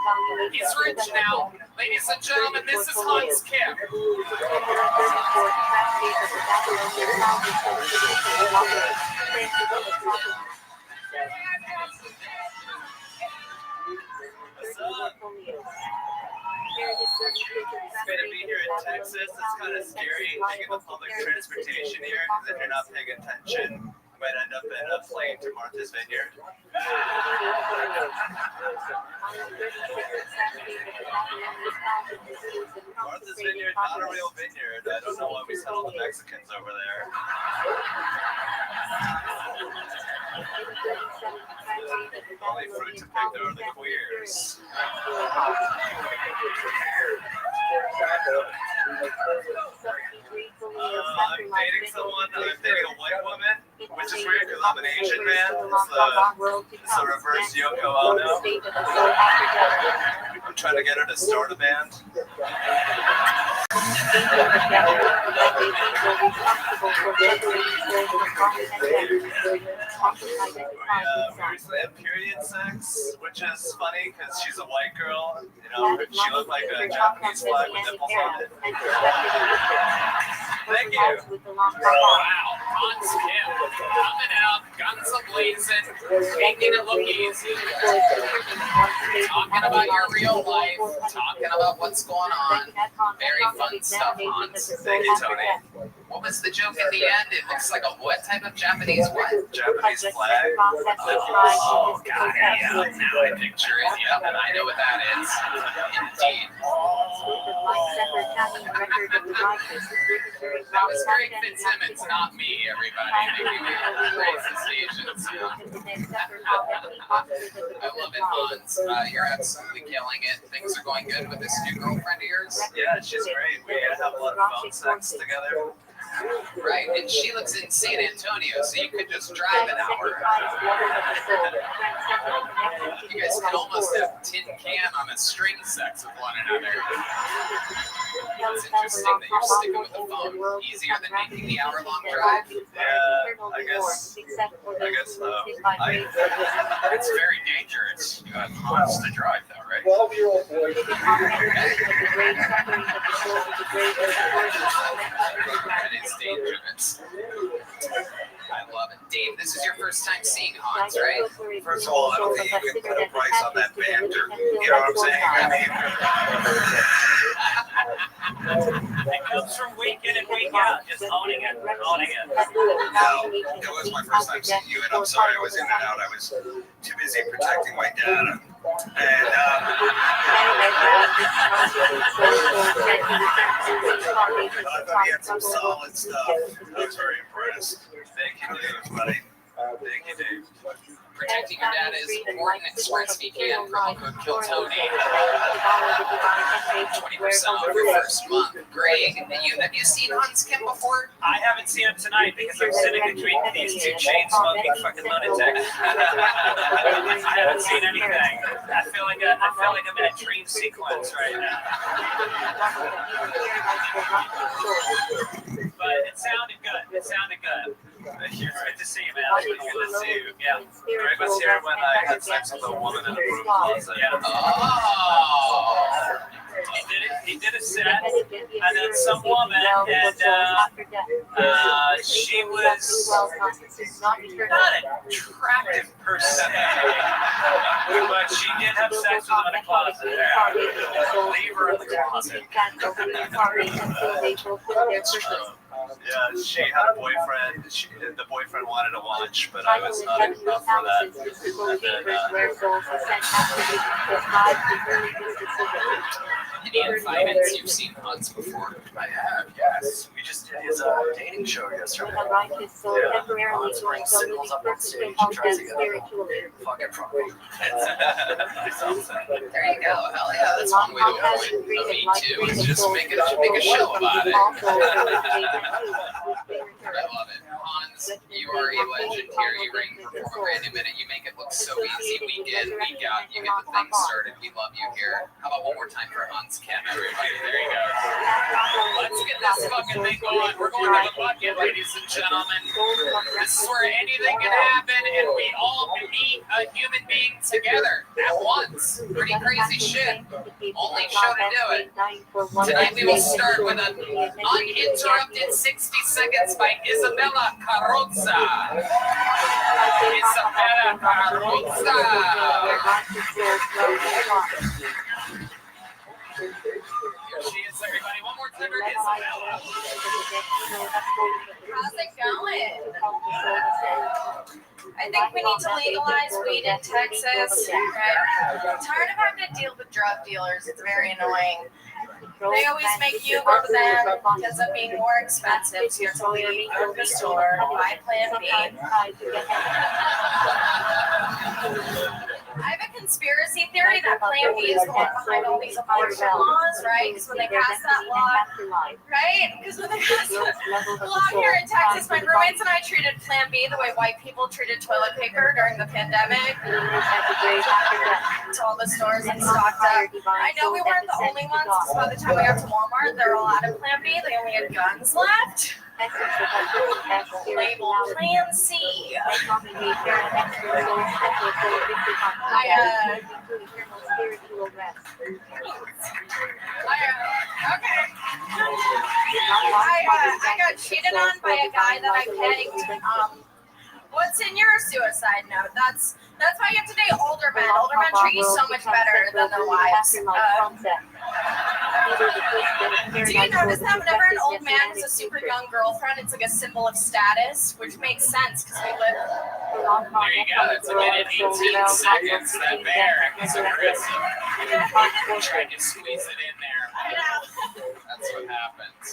He's rich now. Ladies and gentlemen, this is Hans Kim. It's going to be here in Texas. It's kind of scary taking the public transportation here because if you're not paying attention, you might end up in a plane to Martha's Vineyard. Martha's Vineyard, not a real vineyard. I don't know why we sent all the Mexicans over there. The only fruit to pick there are the queers. I'm dating someone. I'm dating a white woman, which is weird because I'm an Asian man. It's the reverse Yoko Ono. I'm trying to get her to start a band. We recently had period sex, which is funny because she's a white girl. You know, she looked like a Japanese flag with nipples on it. Thank you. Wow, Hans Kim coming out, guns a-blazing, making it look easy. Talking about your real life, talking about what's going on. Very fun stuff, Hans. Thank you, Tony. What was the joke at the end? It looks like a what type of Japanese what? Japanese flag. Oh, God, yeah. Now I picture it. Yep, and I know what that is. Indeed. That was Greg Fitzsimmons, not me, everybody. Making racist Asians. I love it, Hans. You're absolutely killing it. Things are going good with this new girlfriend of yours. Yeah, she's great. We have a lot of phone sex together. Right, and she lives in San Antonio, so you could just drive an hour. You guys could almost have tin can on a string sex with one another. It's interesting that you're sticking with the phone. Easier than making the hour-long drive. Yeah, I guess so. It's very dangerous. You have Hans to drive, though, right? 12-year-old boy. That is dangerous. I love it. Dave, this is your first time seeing Hans, right? First of all, I don't think you can put a price on that banter. You know what I'm saying? I mean, It comes from week in and week out, just owning it. no, it was my first time seeing you, and I'm sorry I was in and out. I was too busy protecting my data. And I thought he had some solid stuff. I was very impressed. Thank you, Dave, buddy. Thank you, Dave. Protecting your data is important. ExpressVPN, promo code KillTony. 20% off your first month. Greg, have you seen Hans Kim before? I haven't seen him tonight because I'm sitting between these two chain-smoking fucking lunatics. I haven't seen anything. I feel like I'm in a dream sequence right now. But it sounded good. It sounded good. It's good to see you, man. It's good to see you. Yeah. Greg was here when I had sex with a woman in a broom closet. Yeah. Oh. He did a set, and then some woman, and she was not attractive per se, but she did have sex with him in a closet. Leave her in the closet. Yeah, she had a boyfriend. The boyfriend wanted to watch, but I was not enough for that. Any invites you've seen Hans before? I have, yes. We just did his dating show yesterday. Hans brings singles up on stage and tries to get them fucking properly. There you go. Hell yeah, that's one way to avoid Me Too. Is just make a show about it. I love it. Hans, you are a legend here. You ring performer every minute. You make it look so easy week in, week out. You get the thing started. We love you here. How about one more time for Hans Kim, everybody? There you go. Let's get this fucking thing going. We're going to the bucket, ladies and gentlemen. This is where anything can happen, and we all meet a human being together at once. Pretty crazy shit. Only show to do it. Tonight we will start with an uninterrupted 60 seconds by Isabella Carrozza. Isabella Carrozza. Here she is, everybody. One more time for Isabella. How's it going? I think we need to legalize weed in Texas. Right? I'm tired of having to deal with drug dealers. It's very annoying. They always make you go to them because of being more expensive. So you have to leave, go to the store, buy Plan B. I have a conspiracy theory that Plan B is the one behind all these abortion laws, right? Because when they passed that law, right? Because when they passed the law here in Texas, my roommates and I treated Plan B the way white people treated toilet paper during the pandemic. To all the stores and stocked up. I know we weren't the only ones, because by the time we got to Walmart, there were a lot of Plan B. They only had guns left. Labeled Plan C. I got cheated on by a guy that I pegged. What's in your suicide note? That's why you have to date older men. Older men treat you so much better than their wives. Do you notice that whenever an old man has a super young girlfriend, it's like a symbol of status, which makes sense because we live. There you go. That's a minute 18 seconds. That bear is aggressive. Trying to squeeze it in there. I know. That's what happens.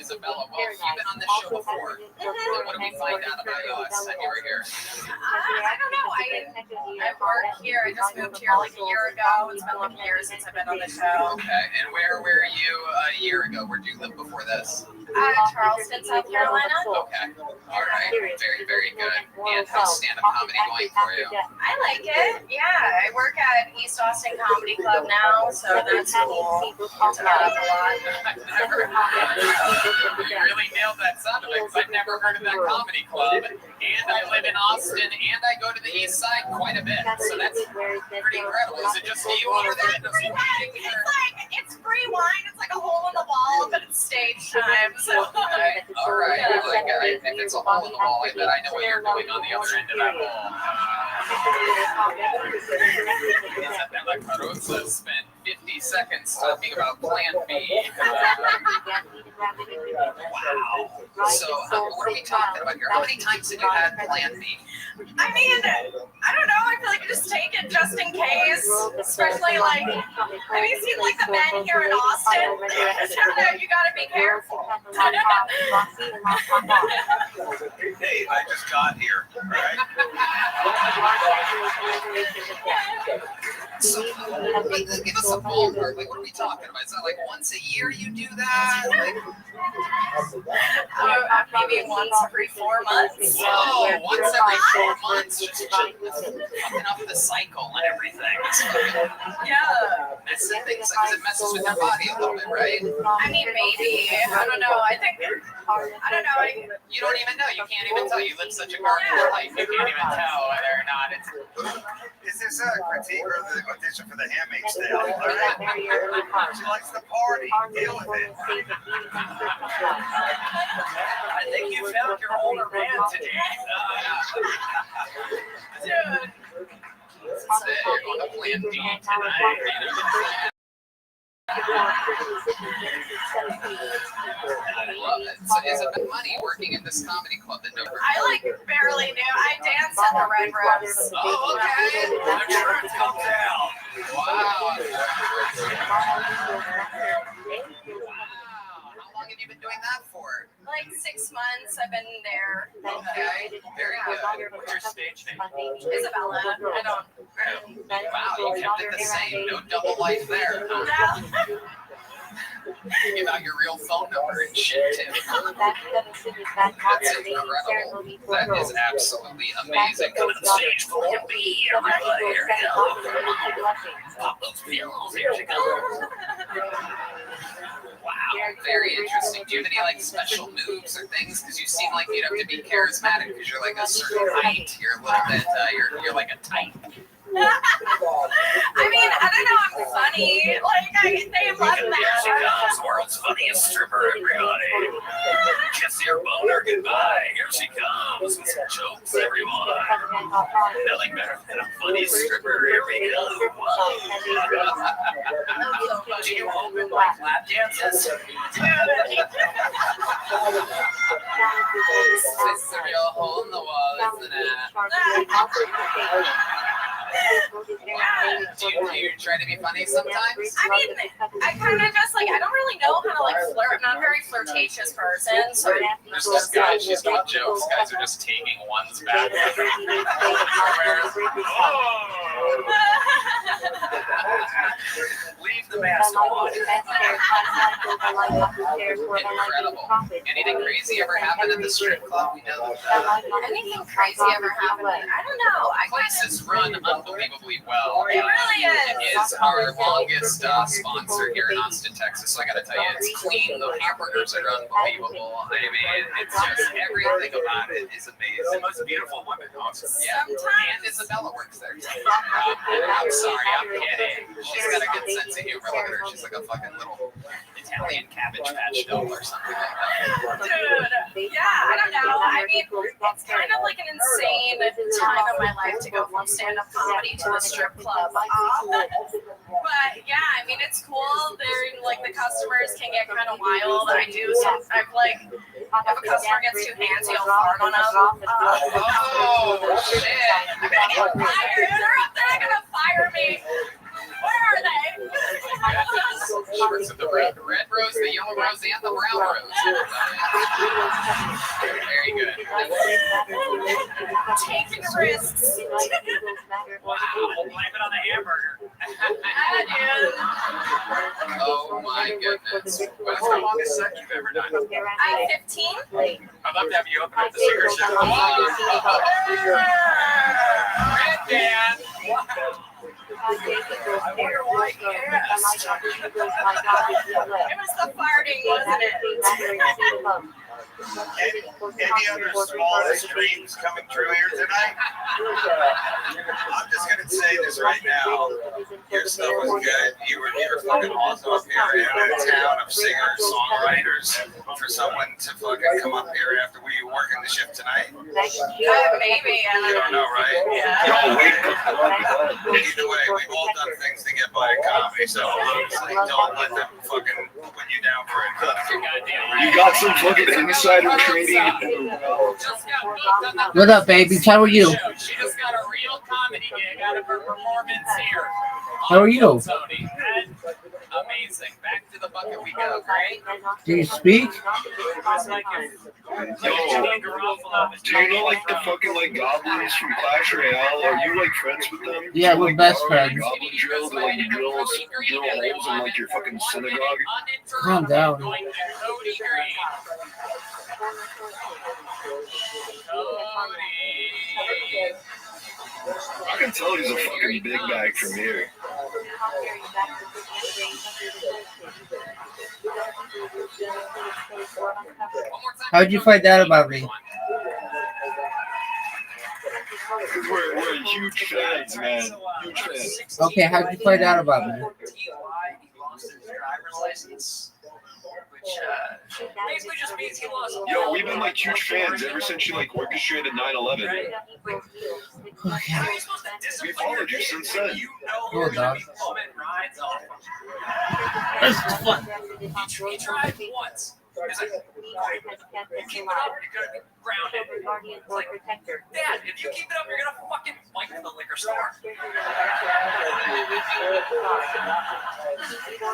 Isabella, well, you've been on this show before. What did we find out about you last time you were here? I don't know. I work here. I just moved here like a year ago. It's been like a year since I've been on the show. Okay, and where were you a year ago? Where did you live before this? Charleston, South Carolina. Okay, all right, very, very good. And how's stand-up comedy going for you? I like it. Yeah, I work at East Austin Comedy Club now, so that's cool. It's a lot. You really nailed that sound effect because I've never heard of that comedy club. And I live in Austin, and I go to the East Side quite a bit. So that's pretty incredible. Is it just you over there? It's free wine. It's like a hole in the wall, but it's stage time. So. All right. Like, if it's a hole in the wall, I bet I know what you're doing on the other end of that wall. Rabbi Rothschild spent 50 seconds talking about Plan B. Wow. So, what are we talking about here? How many times have you had Plan B? I mean, I don't know. I feel like I just take it just in case. Especially like, have you seen like the men here in Austin? You gotta be careful. Hey, I just got here, right? So, give us a ballpark. Like, what are we talking about? Is that like once a year you do that? Like, maybe once every 4 months. whoa, once every 4 months, just fucking up the cycle and everything. Yeah. Messing things because it messes with your body a little bit, right? I mean, maybe. I don't know. I don't know. You don't even know. You can't even tell. You live such a garbage life. You can't even tell whether or not it's. Is this a critique or the audition for the Handmaid's Tale? All right. She likes the party. Deal with it. I think you found your older man today. Dude. You're going to Plan D tonight. I love it. So is it money working in this comedy club that nobody? I like barely knew. I dance at the Red Rose. Oh, okay. Insurance comes down. Wow. How long have you been doing that for? Like 6 months. I've been there. Okay. Very good. What's your stage name? Isabella. I don't. Wow, you kept it the same. No double life there. Give out your real phone number and shit too. That's incredible. That is absolutely amazing. Come to the stage, Plan B. Everybody, here we go. Pop those pills. Here she comes. Wow, very interesting. Do you have any like special moves or things? Because you seem like you'd have to be charismatic because you're like a certain height. You're a little bit. You're like a type. I mean, I don't know. I'm funny. Like they love Here that. she comes, world's funniest stripper, everybody. Kiss your boner goodbye. Here she comes with some jokes, everyone. Nothing better than a funny stripper. Here we go. Do you open like lap dances? It's a real hole in the wall, isn't it? Do you try to be funny sometimes? I mean, I kind of just like I don't really know how to like flirt. I'm not a very flirtatious person, so. There's this guy, she's got jokes. Guys are just taking ones back. Leave the mask on. Incredible. Anything crazy ever happened at the strip club? We know that Anything crazy ever happened? I don't know. the place is run unbelievably well. It really is. It is our longest sponsor here in Austin, Texas. So I got to tell you, it's clean. The hamburgers are unbelievable. I mean, it's just everything about it is amazing. The most beautiful woman in Austin. Yeah, and Isabella works there too. I'm sorry, I'm kidding. She's got a good sense of humor. Look at her. She's like a fucking little Italian Cabbage Patch doll or something like that. Dude, yeah, I don't know. I mean, it's kind of like an insane time of my life to go from stand-up comedy to a strip club. But yeah, I mean, it's cool. They're like the customers can get kind of wild. I do. So I've like, if a customer gets too handsy, I'll fart on them. Oh shit! They're up there. They're gonna fire me. Where are they? Shirts of the red rose, the yellow rose, and the brown rose. Very good. Taking risks. Wow, we'll blame it on the hamburger. Oh my goodness. What's the longest set you've ever done? I'm 15. I'd love to have you open up the cigarette shop. Red Dan. It was the farting, wasn't it? Any other smallest dreams coming true here tonight? I'm just gonna say this right now. Your stuff was good. You were fucking awesome up here. In a town of singers, songwriters. For someone to fucking come up here after we working the shift tonight. Maybe. You don't know, right? Yeah. Either way, we've all done things to get by in comedy, so don't let them fucking put you down for it. You got some fucking insider trading. What up, babies? How are you? She just got a real comedy gig out of her performance here. How are you? Tony. Amazing. Back to the bucket we go. Great. Do you speak? Yo, do you know like the fucking like goblins from Clash Royale? Are you like friends with them? Yeah, we're best friends. Goblin drill, they like drill holes in like your fucking synagogue. Calm down. Going to Cody Green. I can tell he's a fucking big bag from here. How'd you find out about me? Because we're huge fans, man. Huge fans. Okay, how'd you find out about me? He lost his driver's license, which basically just means he lost. Yo, we've been like huge fans ever since you like orchestrated 9/11. We followed you since then. Cool, dog. That's fun. He tried once. He's like, keep it up, you're gonna be grounded. It's like, Dad, if you keep it up, you're gonna fucking fight in the liquor store.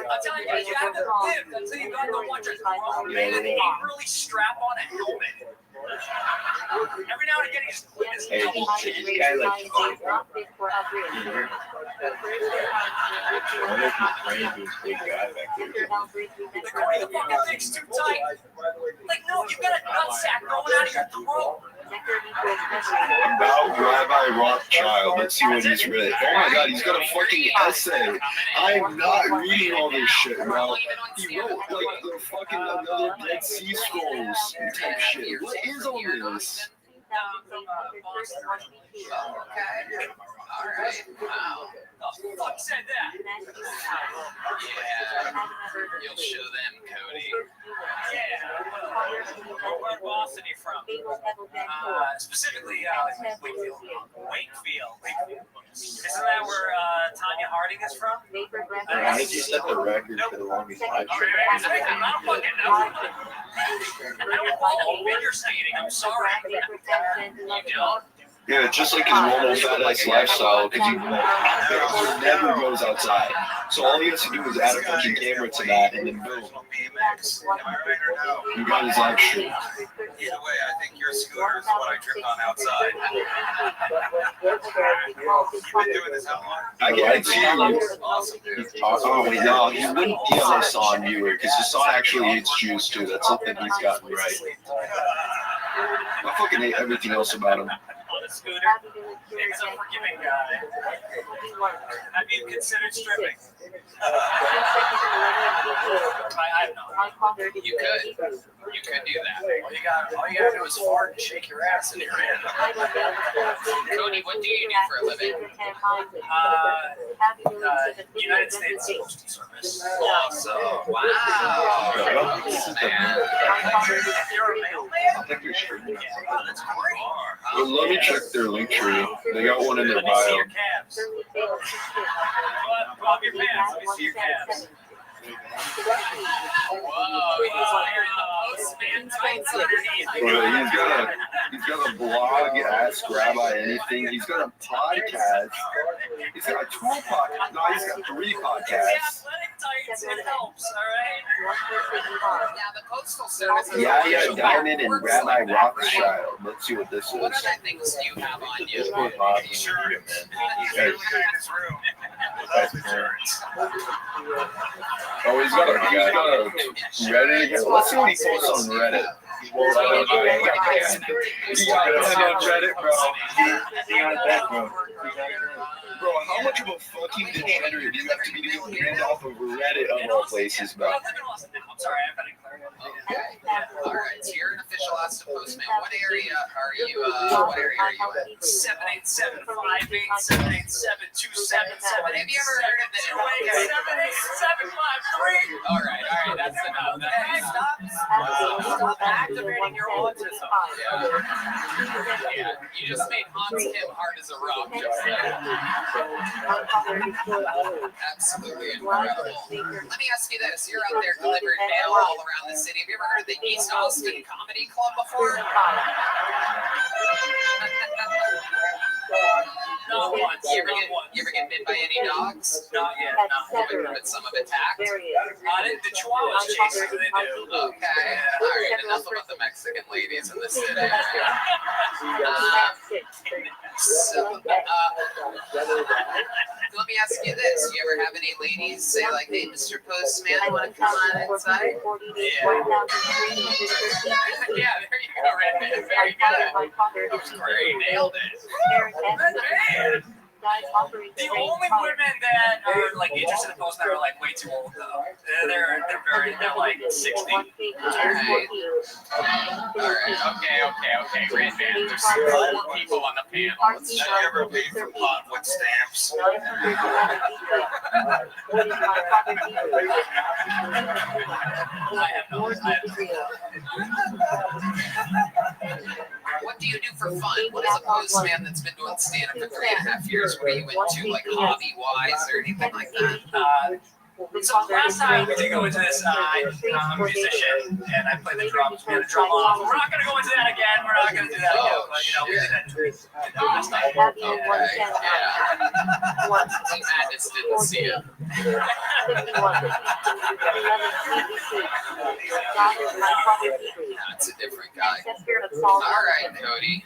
I'll tell you guys, you haven't lived until you got the one just grown man and angrily strap on a helmet. Every now and again, he's his Hey, double this guy like big guy back there. the Cody, the fucking thing's too tight. Like, no, you got a nutsack growing out of your throat. About Rabbi Rothschild. Let's see what he's read. Oh my god, he's got a fucking essay. I'm not reading all this shit, bro. He wrote like the fucking another Dead Sea Scrolls type shit. What is all this? Okay. Alright. Wow. The fuck said that? Yeah. You'll show them, Cody. Yeah. Where Boston are you from? Specifically, Wakefield. Isn't that where Tanya Harding is from? How did you set the record for the longest live stream? I'm not fucking know. I don't follow figure skating. I'm sorry. You don't? Yeah, just like his normal fat ass lifestyle, because he never goes outside. So all he has to do is add a fucking camera to that, and then boom, BMX. Am I right or no? you got his live stream. Either way, I think your scooter is what I tripped on outside. You've been doing this how long? I guarantee you. Awesome, dude. Oh wait, no, he wouldn't be on Hassan viewer because Hassan actually hates Jews too. That's something he's gotten right. I fucking hate everything else about him. On a scooter. He's a forgiving guy. Have you considered stripping? I have not. You could do that. All you gotta do is fart and shake your ass in your hand. Cody, what do you do for a living? United States Postal Service. Awesome. Wow. Man. You're a mailman? I think they're streaming. Yeah, that's great. Well, let me check their link tree. They got one in their Let me see bio. your calves. Pull up your pants. Let me see your calves. Whoa, he's wearing the postman tights underneath. Bro, he's got a blog, Ask Rabbi Anything. He's got a podcast. He's got 2 podcasts. No, he's got 3 podcasts. Tights, it helps, all right? Now, the Postal Service is Yeah, Diamond and Rabbi Rothschild. Let's see what this is. What other things do you have on you? This was awesome. Sure, man. You He's guys- in this room without insurance. Oh, he's got a Reddit. Let's see what he posts on Reddit. He got it on Reddit, bro. He got that, bro. Bro, how much of a fucking degenerate do you have to be to get banned off of Reddit of all places, bro? I'm sorry, I've got to clarify. Okay. All right. So you're an official Austin Postman. What area are you? What area are you at? 787 587 277. Have you ever heard of the 287 All right, that's enough. Hey, stop activating your autism. Yeah, you just made Hans Kim hard as a rock just absolutely incredible. Let me ask you this: you're out there delivering mail all around the city. Have you ever heard of the East Austin Comedy Club before? Not once. You ever get bit by any dogs? Not yet. But some have attacked. The Chihuahuas chase you, they do. Okay. All right. Enough about the Mexican ladies in the city. Let me ask you this: you ever have any ladies say like, "Hey, Mr. Postman, I want to come on inside"? Yeah, there you go, Redman. Very good. That was great. Nailed it. The only women that are like interested in Postman are like way too old though. They're like 60. All right. Okay. Redman, there's 4 people on the panel. Have you ever paid for pot with stamps? I have no. What do you do for fun? What is a postman that's been doing stand-up for 3.5 years? What are you into, like hobby-wise or anything like that? So last time we did go into this, I'm a musician and I play the drums. We had a drum off. We're not going to go into that again. We're not going to do that again. But we did that last time. Team Madness didn't see it. That's a different guy. All right, Cody.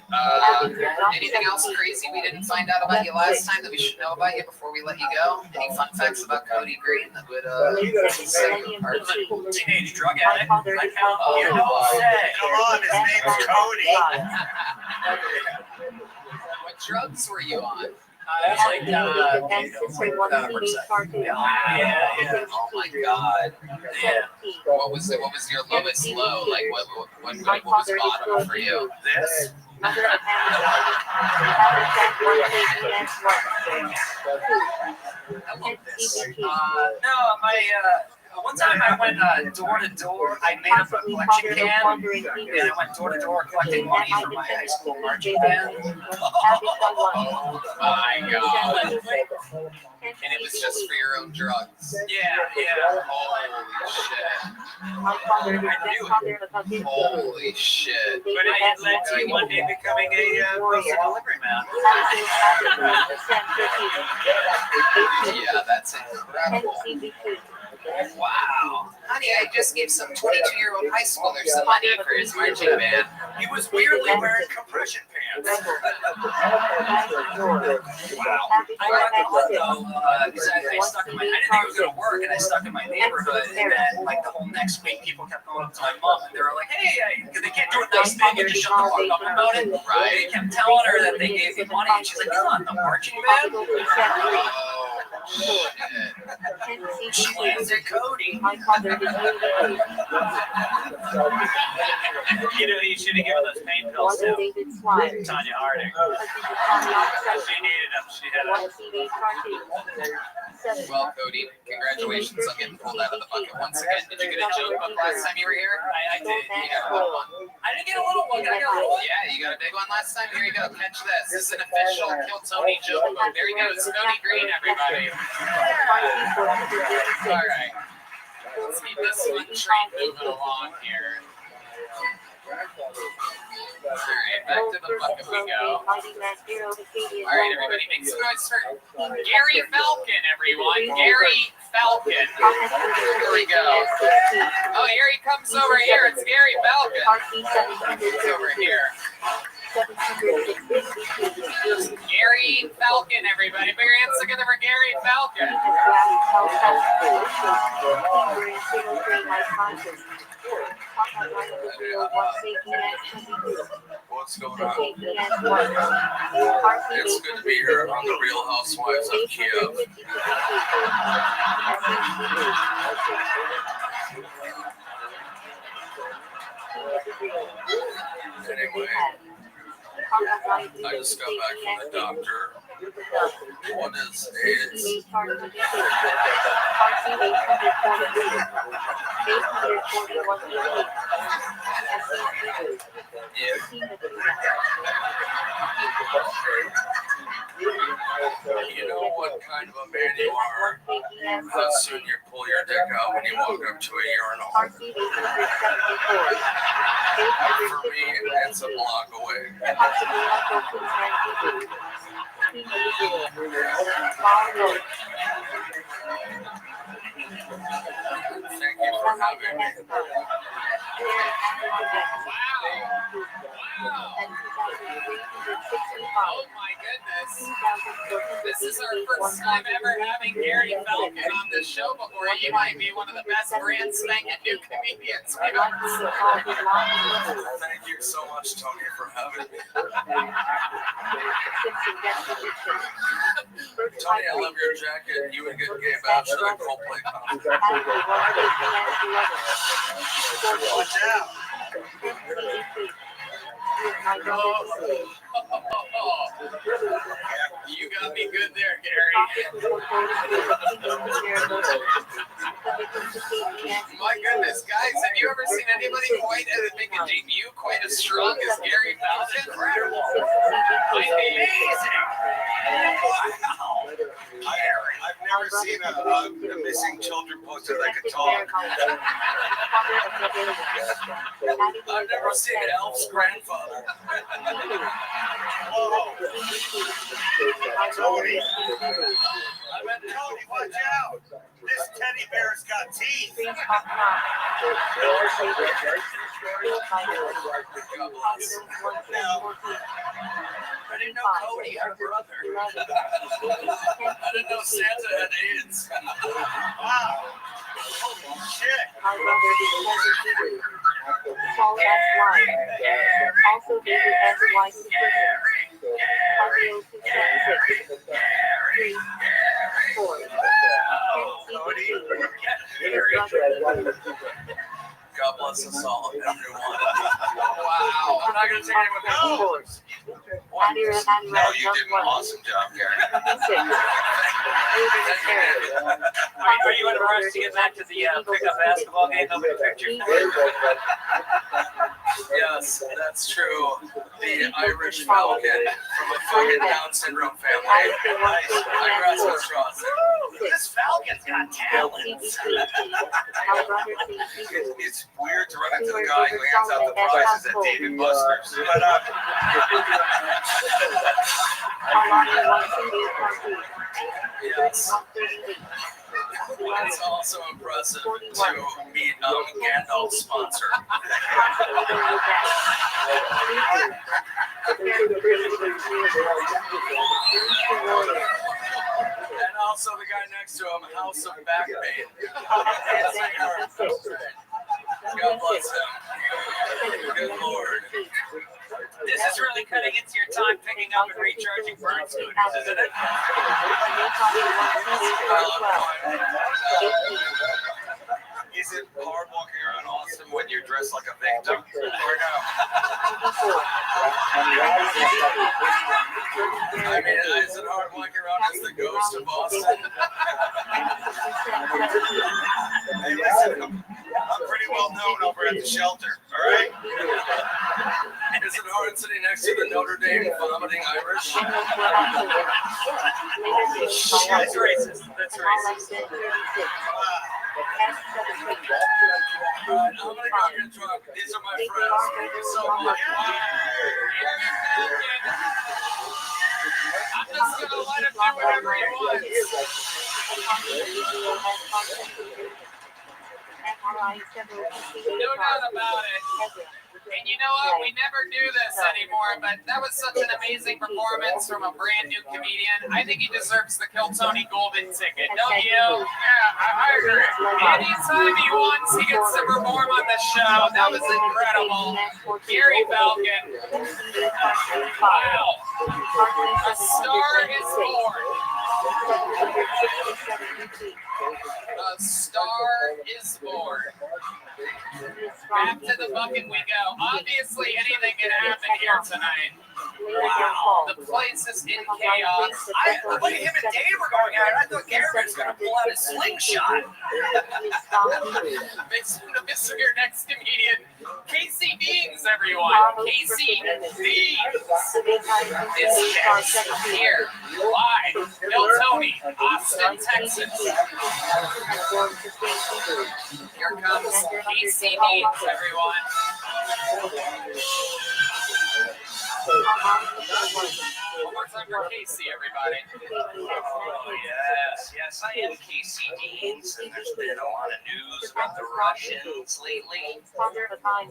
Anything else crazy we didn't find out about you last time that we should know about you before we let you go? Any fun facts about Cody Green that would Teenage drug addict. Oh, Come on, his name's Cody. what drugs were you on? It's like, Oh my God. yeah. What was your lowest low? Like what was bottom for you? This. I love this. No, one time I went door to door. I made up a collection can, and I went door to door collecting money for my high school marching band. Oh my God. And it was just for your own drugs. Yeah. Holy shit. But it led to one day becoming a postal delivery man. Yeah, that's incredible. Wow. Honey, I just gave some 22-year-old high schooler some money for his marching band. He was weirdly wearing compression pants. Wow. I got the hook though, because I stuck in my, I didn't think it was going to work, and I stuck in my neighborhood, and then like the whole next week, people kept going up to my mom, and they were like, hey, because they can't do a nice thing and just shut the fuck up about it. They kept telling her that they gave me money, and she's like, come on, the marching band? Oh, shit. She lands at Cody. You should have given those pain pills to Tanya Harding. She needed them. She had them. Well, Cody, congratulations on getting pulled out of the bucket once again. Did you get a joke book last time you were here? I did. You got a little one. I didn't get a little one. I got a little one. Yeah, you got a big one last time. Here you go. Catch this. This is an official Kill Tony joke book. There you go. It's Cody Green, everybody. All right. Let's keep this one train moving along here. Alright, back to the bucket we go. Alright, everybody, make some noise for Gary Falcon, everyone. Gary Falcon. Here we go. Oh, here he comes over here. It's Gary Falcon. He's over here. Gary Falcon, everybody. Put your hands together for Gary Falcon. What's going on? It's good to be here on the Real Housewives of Kiev. Anyway, I just got back from the doctor. What is AIDS? You know what kind of a man you are. How soon you pull your dick out when you walk up to a urinal. For me, it's a block away. Thank you for having me. Wow. Oh my goodness. This is our first time ever having Gary Falcon on this show before. You might be one of the best brand spanking new comedians. Thank you so much, Tony, for having me. Tony, I love your jacket. You would get gay badge at a Coldplay concert. Watch out. You got me good there, Gary. My goodness, guys, have you ever seen anybody quite make a debut quite as strong as Gary Falcon? Incredible. Amazing. Wow. I've never seen a missing children posted like a dog. I've never seen Elf's grandfather. Whoa. Tony. Tony, watch out. This teddy bear's got teeth. God bless. Now, I didn't know Cody had a brother. I didn't know Santa had AIDS. Wow. Holy shit. Also dated as wife to Audio 276. 3, 4. God bless us all, everyone. Wow. I'm not going to say anyone else. No, you did an awesome job, Gary. Are you in a rush to get back to the pickup basketball game? Nobody picked your Yes, that's true. The Irish Falcon from a fucking Down syndrome family. I grasp at straws. This Falcon's got talent. It's weird to run into the guy who hands out the prizes at Dave & Buster's. But, yes. It's also impressive to meet Gandalf's sponsor. And also the guy next to him, House of Back Pain. God bless him. Good Lord. This is really cutting into your time picking up and recharging burn scooters, isn't it? Is it hard walking around Austin when you're dressed like a victim? Or no? I mean, is it hard walking around as the ghost of Austin? at the shelter, all right? Is it hard sitting next to the Notre Dame vomiting Irish? That's racist. That's racist. All right, I'm gonna go get drunk. These are my friends. Thank you so much. I'm just gonna let him do whatever he wants. No doubt about it. And you know what? We never do this anymore, but that was such an amazing performance from a brand new comedian. I think he deserves the Kill Tony Golden ticket, don't you? Yeah, I agree. Anytime he wants, he gets to perform on the show. That was incredible. Gary Falcon. Wow. A star is born. A star is born. Back to the bucket we go. Obviously, anything can happen here tonight. Wow, the place is in chaos. The way him and Dave were going at it, I thought Gary was going to pull out a slingshot. Mr. Your next comedian, Casey Beans, everyone. Casey Beans is next here, live. Bill Tony, Austin, Texas. Here comes Casey Beans, everyone. One more time for Casey, everybody. Oh, yes, I am Casey Deans, and there's been a lot of news about the Russians lately.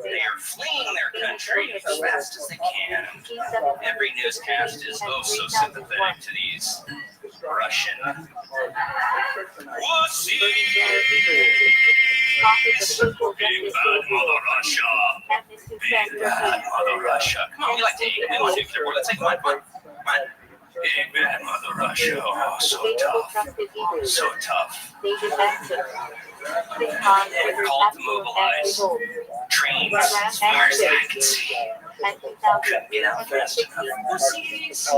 They are fleeing their country as fast as they can. Every newscast is oh so sympathetic to these Russian wussies. Big bad mother Russia. Big bad mother Russia. Come on, we like to eat. We want nuclear war. Let's take one. Come on. Big bad mother Russia. Oh, so tough. So tough. They're called to mobilize trains as far as I can see. Couldn't get out fast enough. Wussies.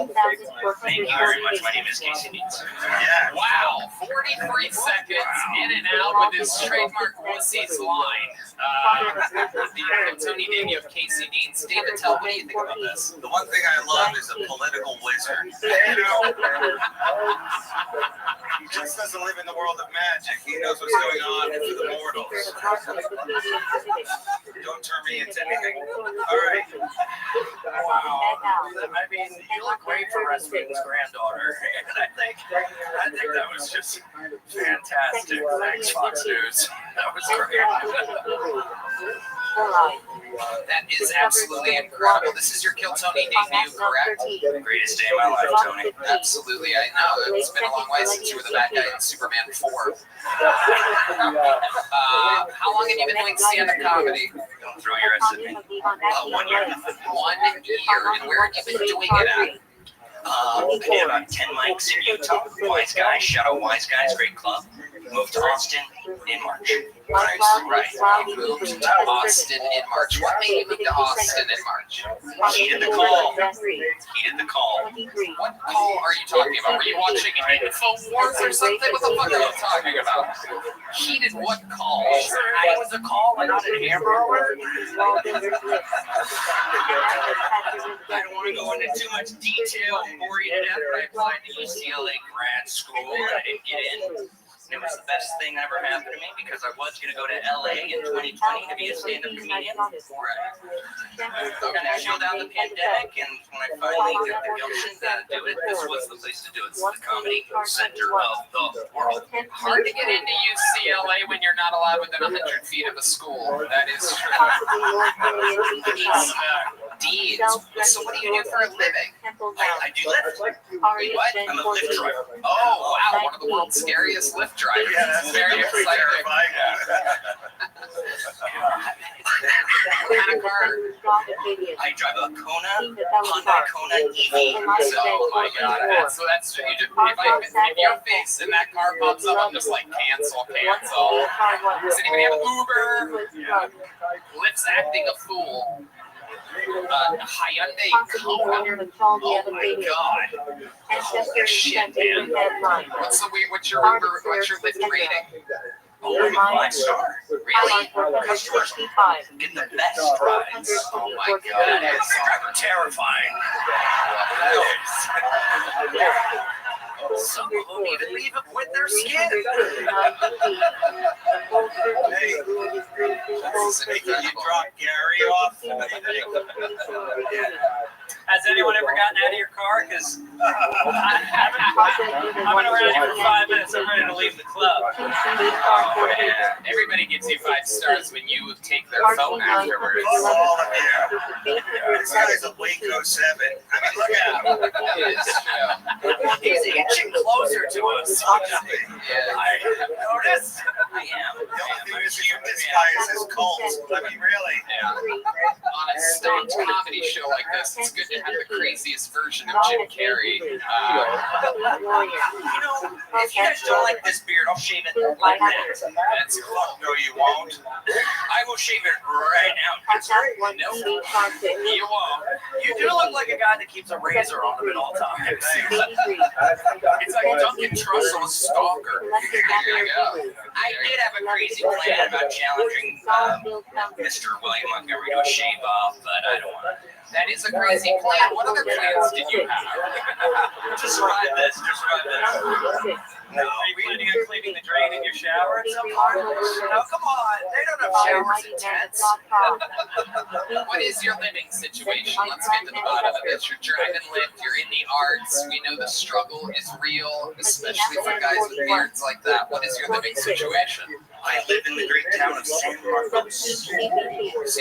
Thank you very much. My name is Casey Deans. Yeah. Wow, 43 seconds in and out with his trademark wussies line. The Tony debut of Casey Deans. David, tell what do you think about this? The one thing I love is a political wizard. He just doesn't live in the world of magic. He knows what's going on for the mortals. Don't turn me into anything. All right. Wow. I mean, you look great for Rasputin's granddaughter. And I think that was just fantastic. Thanks, Fox News. That was great. That is absolutely incredible. This is your Kill Tony debut, correct? Greatest day of my life, Tony. Absolutely. I know. It's been a long way since you were the bad guy in Superman 4. How long have you been doing stand-up comedy? Don't throw your ass at me. 1 year. 1 year. And where have you been doing it at? I did about 10 mics in Utah. Wise Guys, shout out Wise Guys, great club. Moved to Austin in March. Right. Moved to Austin in March. What made you move to Austin in March? Heeded the call. What call are you talking about? Were you watching InfoWars or something? What the fuck are you talking about? Heeded what call? It was a call. I got an Amber Alert. I don't want to go into too much detail and bore you to death, but I applied to UCLA grad school and I didn't get in. It was the best thing that ever happened to me because I was going to go to LA in 2020 to be a stand-up comedian before I kind of shut down the pandemic. And when I finally got the gumption to do it, this was the place to do it. It's the comedy center of the world. Hard to get into UCLA when you're not allowed within 100 feet of a school. That is true. Deeds. So what do you do for a living? I do Lyft. What? I'm a Lyft driver. Oh, wow. One of the world's scariest Lyft drivers. Yeah, that's very exciting. terrifying. What kind of car? I drive a Honda Kona EV. Oh my god. So that's you just, if your face in that car pops up, I'm just like cancel. Does anybody have Uber? Lyft's acting a fool. Hyundai Kona. Oh my god. Holy shit, man. What's your Lyft rating? Only 5-star. Really? Customers 65. get the best rides. Oh my god. It's terrifying. Some of them even leave it with their skin. Making you drop Gary off. Has anyone ever gotten out of your car? Because I've been around here for 5 minutes. I'm ready to leave the club. Oh, yeah. Everybody gives you 5 stars when you take their phone afterwards. All of you. This guy's a Waco 7. I mean, look at him. It is true. He's inching closer to us. Yeah. I have noticed. I am. The only thing is, this guy is his cult. I mean, really. Yeah. On a stopped comedy show like this, it's good to have the craziest version of Jim Carrey. You know, if you guys don't like this beard, I'll shave it like that. That's Fuck no, you won't. I will shave it right now. no, you won't. You do look like a guy that keeps a razor on him at all times. It's like Duncan Trussell, a stalker. There you go. I did have a crazy plan about challenging Mr. William Montgomery to a shave off, but I don't want to. That is a crazy plan. What other plans did you have? To survive this, to survive this. Are you planning on cleaning the drain in your shower at some point? No, come on. They don't have showers in tents. What is your living situation? Let's get to the bottom of this. You're driving Lyft, you're in the arts. We know the struggle is real, especially for guys with beards like that. What is your living situation? I live in the great town of San Marcos. So you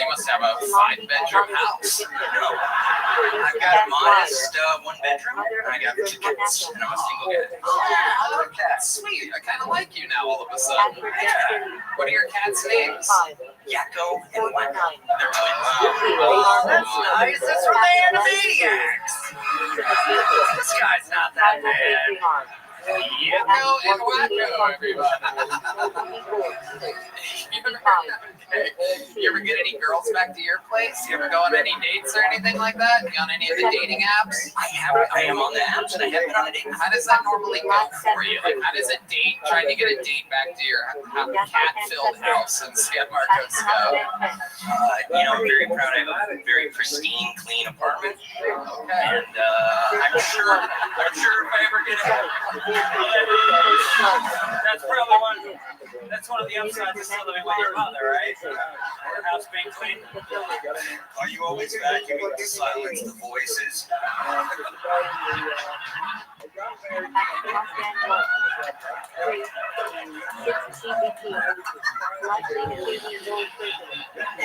must have a 5-bedroom house. No, I've got a modest 1-bedroom, and I got 2 kids, and I'm a single guy. I like that. Sweet. I kind of like you now all of a sudden. What are your cats' names? Yakko and Wacko. They're twins. Oh, That's nice. That's from the Animaniacs. This guy's not that bad. Yakko and Wacko, everybody. You ever get any girls back to your place? You ever go on any dates or anything like that? You on any of the dating apps? I am on the apps, and I haven't been on a date. How does that normally go for you? Like, how does a date, trying to get a date back to your cat-filled house in San Marcos go? You know, I'm very proud. I have a very pristine, clean apartment, Okay. and I'm sure if I ever get a That's one of the upsides of still living with your mother, right? Her house being clean. Are you always vacuuming to silence the voices?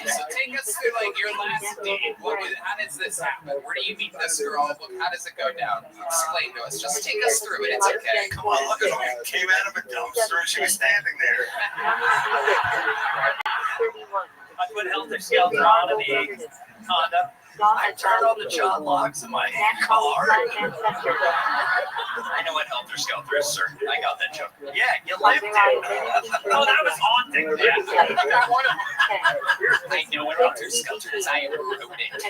So take us through like your last date. How does this happen? Where do you meet this girl? How does it go down? Explain to us. Just take us through it. It's okay. Come on, look at him. He came out of a dumpster and she was standing there. I put Helter Skelter on in the Honda. I turned on the John locks in my car. I know what Helter Skelter is, sir. I got that joke. Yeah, you lived it. Oh, that was haunting. I know what Helter Skelter is. I wrote it.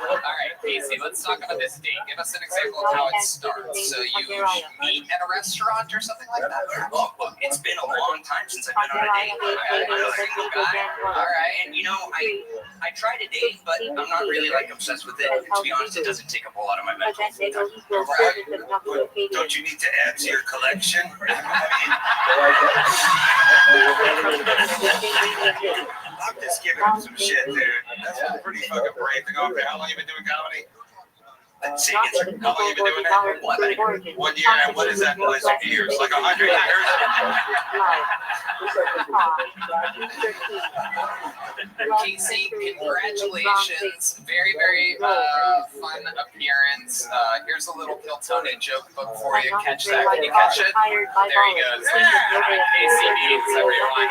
All right, Casey, let's talk about this date. Give us an example of how it starts. So you meet at a restaurant or something like that? Oh, well, it's been a long time since I've been on a date. I'm a single guy. All right. And you know, I tried to date, but I'm not really like obsessed with it. To be honest, it doesn't take up a lot of my mental time. Don't you need to add to your collection? I'm just giving him some shit, dude. That's pretty fucking brave to go up there. How long you been doing comedy? See, how long you been doing that? What, 1 year, and what is that in less of years? Like 100 years? Casey, congratulations. Very, very fun appearance. Here's a little Kill Tony joke book for you. Catch that. Can you catch it? There he goes. Casey needs everyone.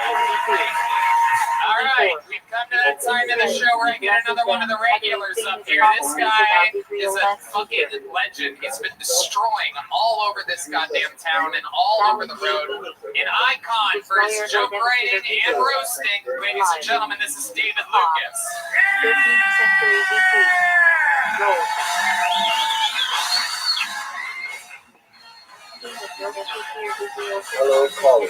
All right, we've come to that time of the show where I get another one of the regulars up here. This guy is a fucking legend. He's been destroying all over this goddamn town and all over the road. An icon for his joke writing and roasting. Ladies and gentlemen, this is David Lucas. 13th century BC. Roll. Hello, caller.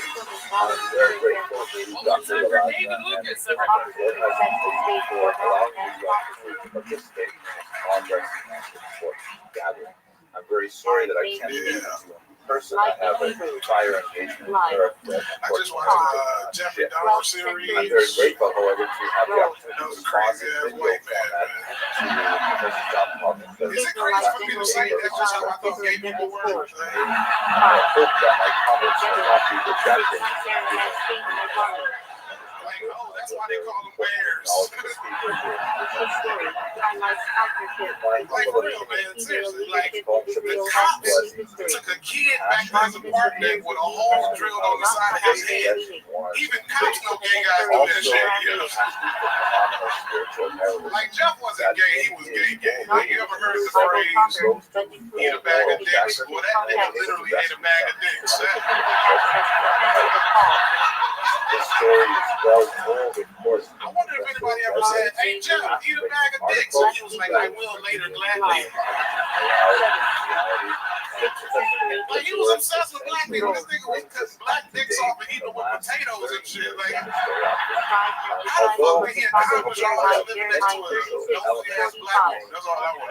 very grateful to Well, Dr. it's time for Elijah David and Lucas, the everybody. organization for allowing me to participate in this Congress and support gathering. I'm very sorry that I can't meet with you in person. I have a prior engagement here at I just watched Jeffrey Dahmer series. I'm very grateful, however, to have the That opportunity was to a crazy respond in ass video white format man. to Professor John Hawkins. Is it crazy for me to say that's just how I thought gay people were? I hope that my comments will not be rejected. Like, oh, that's why they call them bears. Like, for real, man. Seriously, like, the cops took a kid back to his apartment with a hole drilled on the side of his head. Even cops know gay guys do that shit. You know? Like, Jeff wasn't gay, he was gay. Like, you ever heard the phrase, eat a bag of dicks? Well, that nigga literally ate a bag of dicks. This story is well told, of course. I wonder if anybody ever said, hey, Jeff, eat a bag of dicks. And he was like, I will later, gladly. Like, he was obsessed with black people. This nigga was cutting black dicks off and eating them with potatoes and shit. Like, how the fuck did he accomplish all that living next to a nosy ass black woman? That's all I want.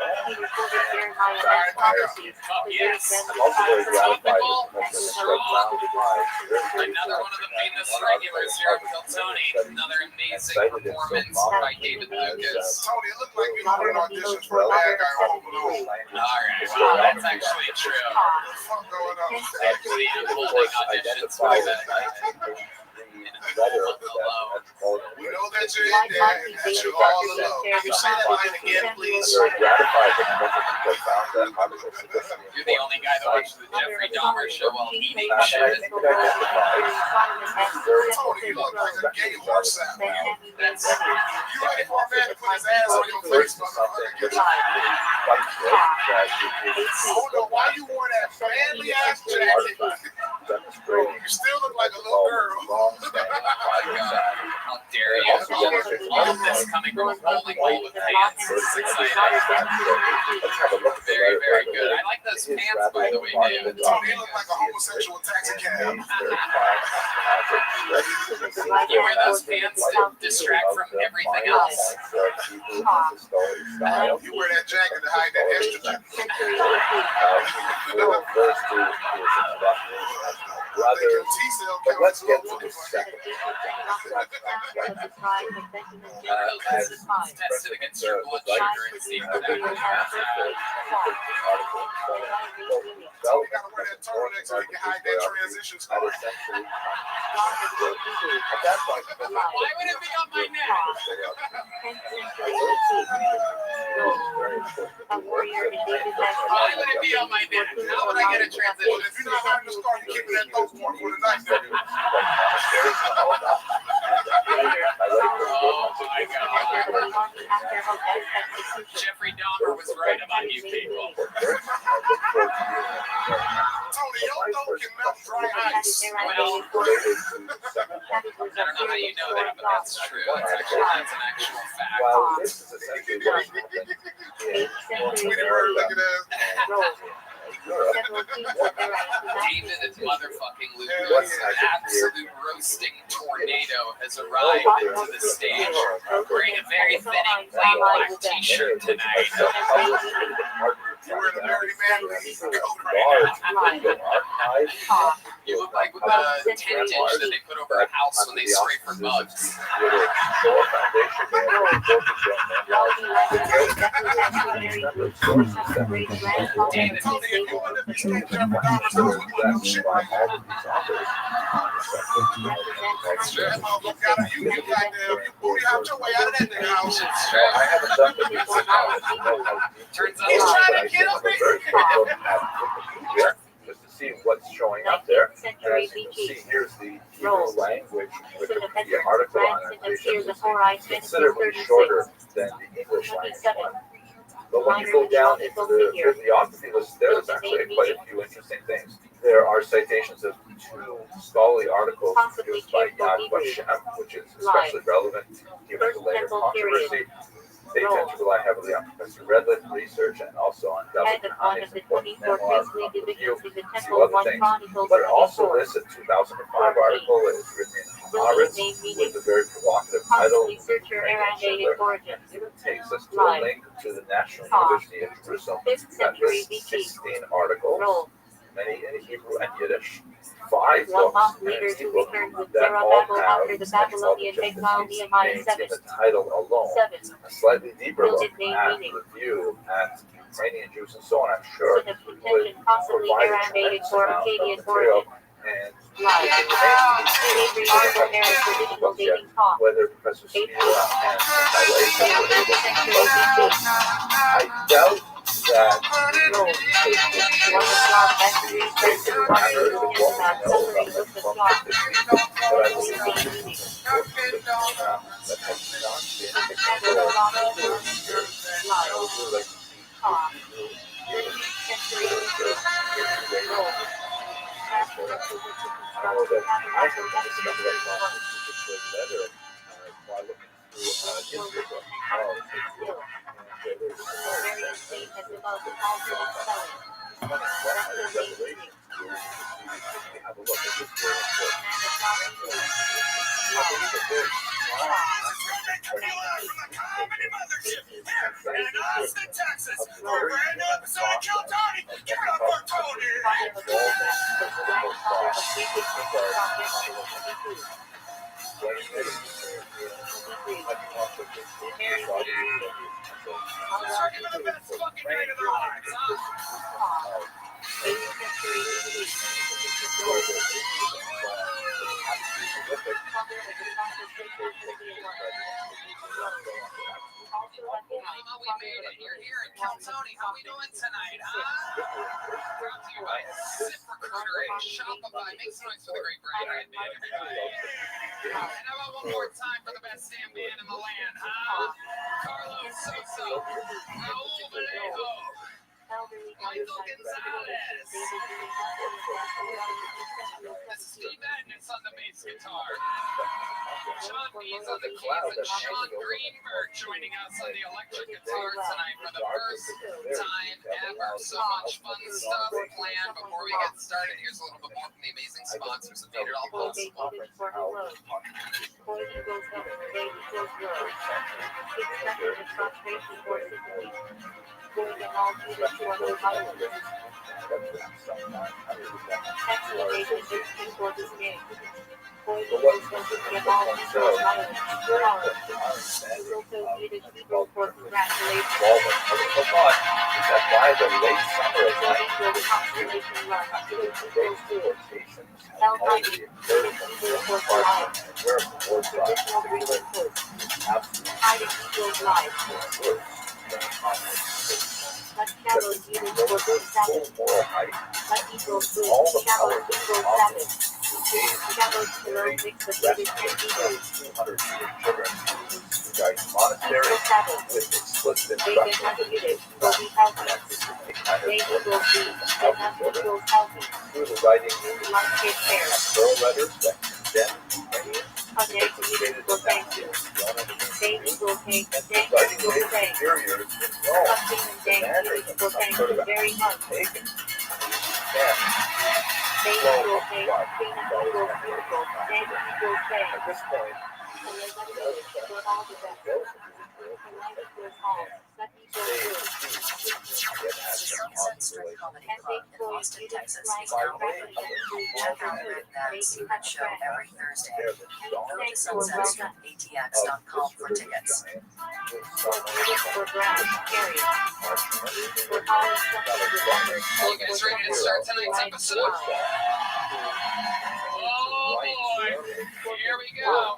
Yes. I'm also very gratified Topical, that strong. Another one of the famous regulars here at Kiltony. Another amazing performance by David Lucas. Tony, it looked like you were in auditions for a bad guy Home Alone. Alright, well, that's actually true. What the fuck going on? Actually, I'm holding auditions for that. We know that you're in there and that you're all alone. Can you say that line again, please? I'm very gratified that most of people found that popular position. You're the only guy that watches the Jeffrey Dahmer show while eating And I shit. think it identifies very Tony, you look like a gay horse sound. That's You ready for a man to put his ass on your face, motherfucker? Hold on, why you wore that family ass jacket? You still look like a little girl. how dare you? All of this coming from Rolling Ball with Pants. This is exciting. Very, very good. I like those pants, by the way, David. Tony, you look like a homosexual taxi cab. You wear those pants to distract from everything else. You wear that jacket to hide that estrogen. Brother, but let's get to the second. Tested against your blood sugar and see if that So we gotta wear that turtleneck so we can hide that transition scar. Why would it be on my neck? Why would it be on my neck? How would I get a transition? Well, if you're not hiding the scar, you're keeping that nose point for the night. Oh my God. Jeffrey Dahmer was right about you people. Tony, your nose can melt dry ice. Well, I don't know how you know that, but that's true. That's an actual fact. Well, this is essentially what Tweety bird looking at. David motherfucking Lucas, an absolute roasting tornado, has arrived into the stage wearing a very fitting plain black t-shirt tonight. You're wearing a very manly coat right now. You look like the tentage that they put over a house when they spray for bugs. David, Tony, if you want to be straight Jeffrey Dahmer, so we want to know shit right now. That motherfucker got a you goddamn, you booty hopped your way out of that nigga house. it's true. I haven't done this. Turns out He's trying to kill me. Just to see what's showing up there. And as you can see, here's the Hebrew language Wikipedia article on it. Considerably shorter than the English language one. But when you go down into the bibliography list, there's actually quite a few interesting things. There are citations of 2 scholarly articles produced by Yad Vashem, which is especially relevant given the later controversy. They tend to rely heavily on Professor Redliff research and also on Head Delvin of one Connie's of the important 24 memoir priestly on review, divisions in the a few Temple other One things. Chronicles But it also 24. lists a 2005 article that is written in Haaretz with a very provocative title, Constantly search your Aramaic origins. it takes us to a link to the National University of Jerusalem 5th that century lists BC. 16 articles, Roll. many in Hebrew and Yiddish, 5 One books, mock and an leaders who ebook returned with that all Zerubbabel have after the Babylonian exile, Nehemiah names 7. in the title alone. 7. A slightly deeper look Built-in name at meaning. review at Ukrainian Jews and so on, I'm sure, Sin of would contention, possibly provide a Aramaic tremendous or amount of Akkadian material origin. and Live. Avery article narrates traditional dating talk. whether Professor Spira and highlight I doubt that Roll. One o'clock factory friends who want to know about summary with the clock. but I believe Name meaning. that has not been The shadow of lost live. Talk. 13th century BC. Roll. Master of physics to I know construct that I tabernacle have discovered a estimated process which was letter while looking through history book. Very insane as above alternate spelling. Vector name meaning. Have a look at this very important. Austin, Texas, for a brand new episode of Kill Tony. Give it up for Tony. Let's start giving the best fucking night of their lives, huh? 8th century We made it. You're here at Kill Tony. How we doing tonight, huh? Brought to you by ZipRecruiter and Shopify. Make some noise for the great Brian Red Man, everybody. And how about one more time for the best damn man in the land, huh? Carlos Sosa, Raul Vallejo, Michael Gonzalez. This is Steve Madness on the bass guitar. John Bees on the keys and Sean Greenberg joining us on the electric guitar tonight for the first time ever. So much fun stuff planned. Before we get started, here's a little bit more from the amazing sponsors that made it all possible. Monastery with explicit instructions through the writing thorough letters that condemn superiors very much. taken. At this point, Strip Comedy Club in Austin, Texas is now open again. Check out Red Man's secret show every Thursday. Go to sunsetstripatx.com for tickets. You guys ready to start tonight's episode? Oh boy, here we go.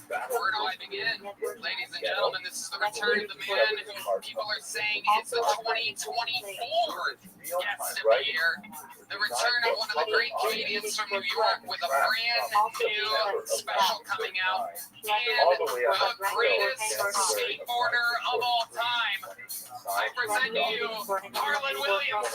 Where do I begin? Ladies and gentlemen, this is the return of the man who people are saying is the 2024 guest of the year. The return of one of the great comedians from New York with a brand new special coming out. And the greatest skateboarder of all time. I present to you Harlan Williams.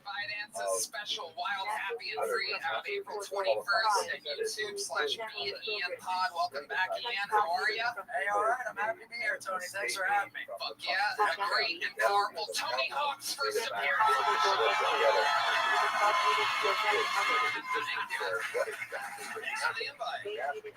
Finance's special Wild, Happy, and Free out April 21st at YouTube/BNEPod. Welcome back, Ian. How are you? Hey, all right. I'm happy to be here, Tony. Thanks for having me. Fuck yeah. A great and powerful Tony Hawk's first appearance. Thanks for the invite.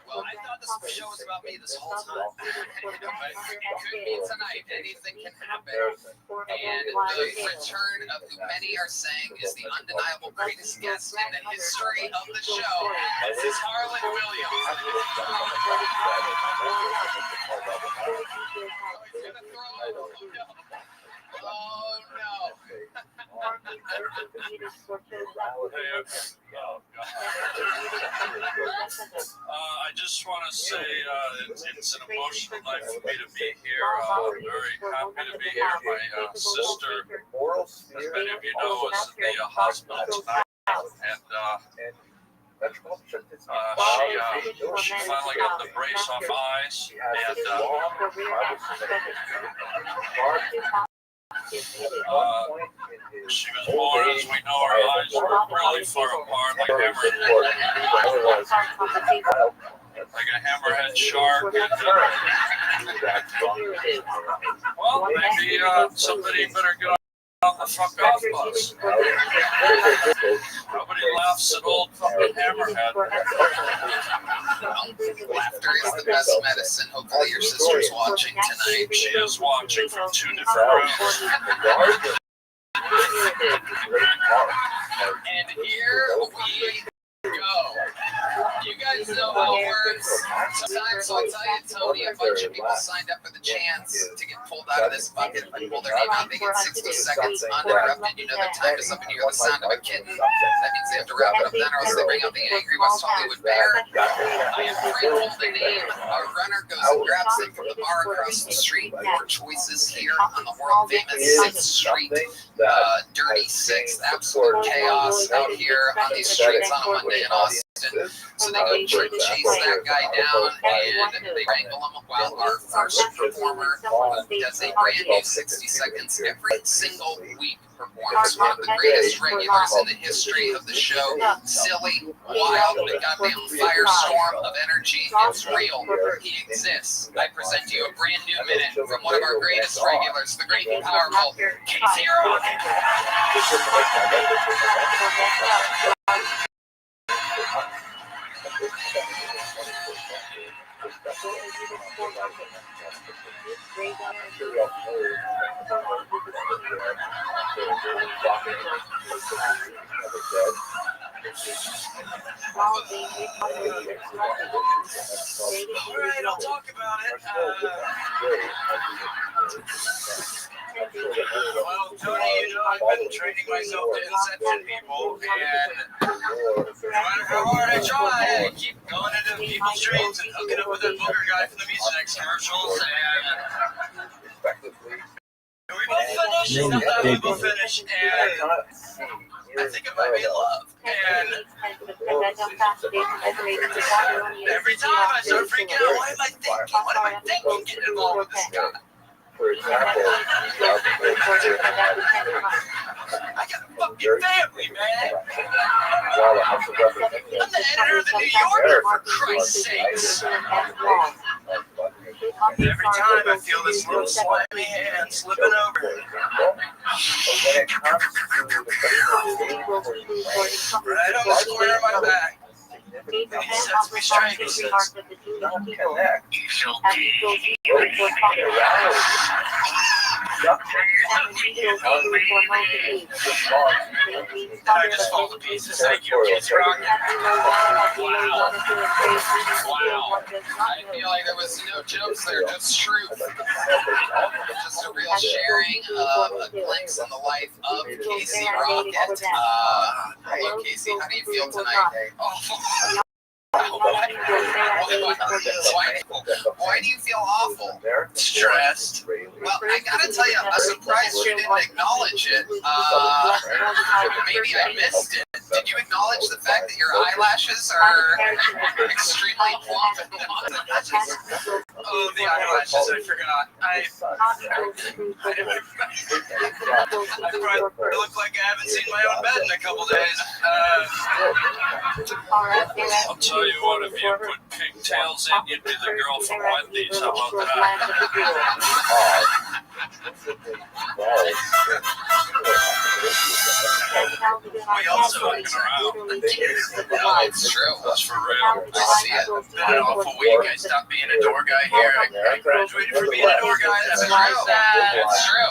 Well, I thought this show was about me this whole time. But it could be tonight. Anything can happen. And the return of who many are saying is the undeniable greatest guest in the history of the show. This is Harlan Williams. Oh no. I just want to say it's an emotional night for me to be here. Very happy to be here. My sister, as many of you know, is in the hospital tonight, and she finally got the brace off her eyes, and she was born, as we know, her eyes were really far apart, like a hammerhead shark. And, well, maybe somebody better get on the fuck off bus. Nobody laughs at old fucking hammerhead. Laughter is the best medicine. Hopefully your sister's watching tonight. She is watching from 2 different rooms. And here we go. You guys know how it works. Sometimes I'll tell you, Tony, a bunch of people signed up for the chance to get pulled out of this bucket. If I pull their name out, they get 60 seconds uninterrupted. You know their time is up and you hear the sound of a kitten. That means they have to wrap it up then, or else they bring out the angry West Hollywood bear. I have pre-pulled the name. Our runner goes and grabs it from the bar across the street. More choices here on the world famous 6th Street. Dirty 6th, absolute chaos out here on these streets on a Monday in Austin. So they go chase that guy down and they wrangle him while our first performer does a brand new 60 seconds every single week performs. One of the greatest regulars in the history of the show. Silly, wild, a goddamn firestorm of energy. It's real. He exists. I present to you a brand new minute from one of our greatest regulars, the great and powerful Casey Rock. Alright, I'll talk about it. Well, Tony, you know, I've been training myself to inception people, and no matter how hard I try, I keep going into people's dreams and hooking up with that booger guy from the Mucinex commercials, and we both finished, we both finished, and I think it might be love. And every time I start freaking out, what am I thinking? What am I thinking getting involved with this guy? For example, I got a fucking family, man. I'm the editor of the New Yorker, for Christ's sakes. And every time I feel this little slimy hand slipping over. Right on the square of my back. And he sets me straight. He says, "You shall be." I just fall to pieces. Thank you, Kids Rock. Wow. I feel like there was no jokes there, just truth. Just a real sharing of a glimpse in the life of Casey Rocket. Hello, Casey. How do you feel tonight? Oh. Why do you feel awful? Stressed. Well, I gotta tell you, I'm surprised you didn't acknowledge it. Maybe I missed it. Did you acknowledge the fact that your eyelashes are extremely plump and long? Oh, the eyelashes, I forgot. I look like I haven't seen my own bed in a couple days. I'll tell you what, if you put pigtails in, you'd be the girl from Wendy's. How about that? We also looking around. No, it's true. That's for real. I see it. Been an awful week. I stopped being a door guy here. I graduated from being a door guy. That's true. That's true.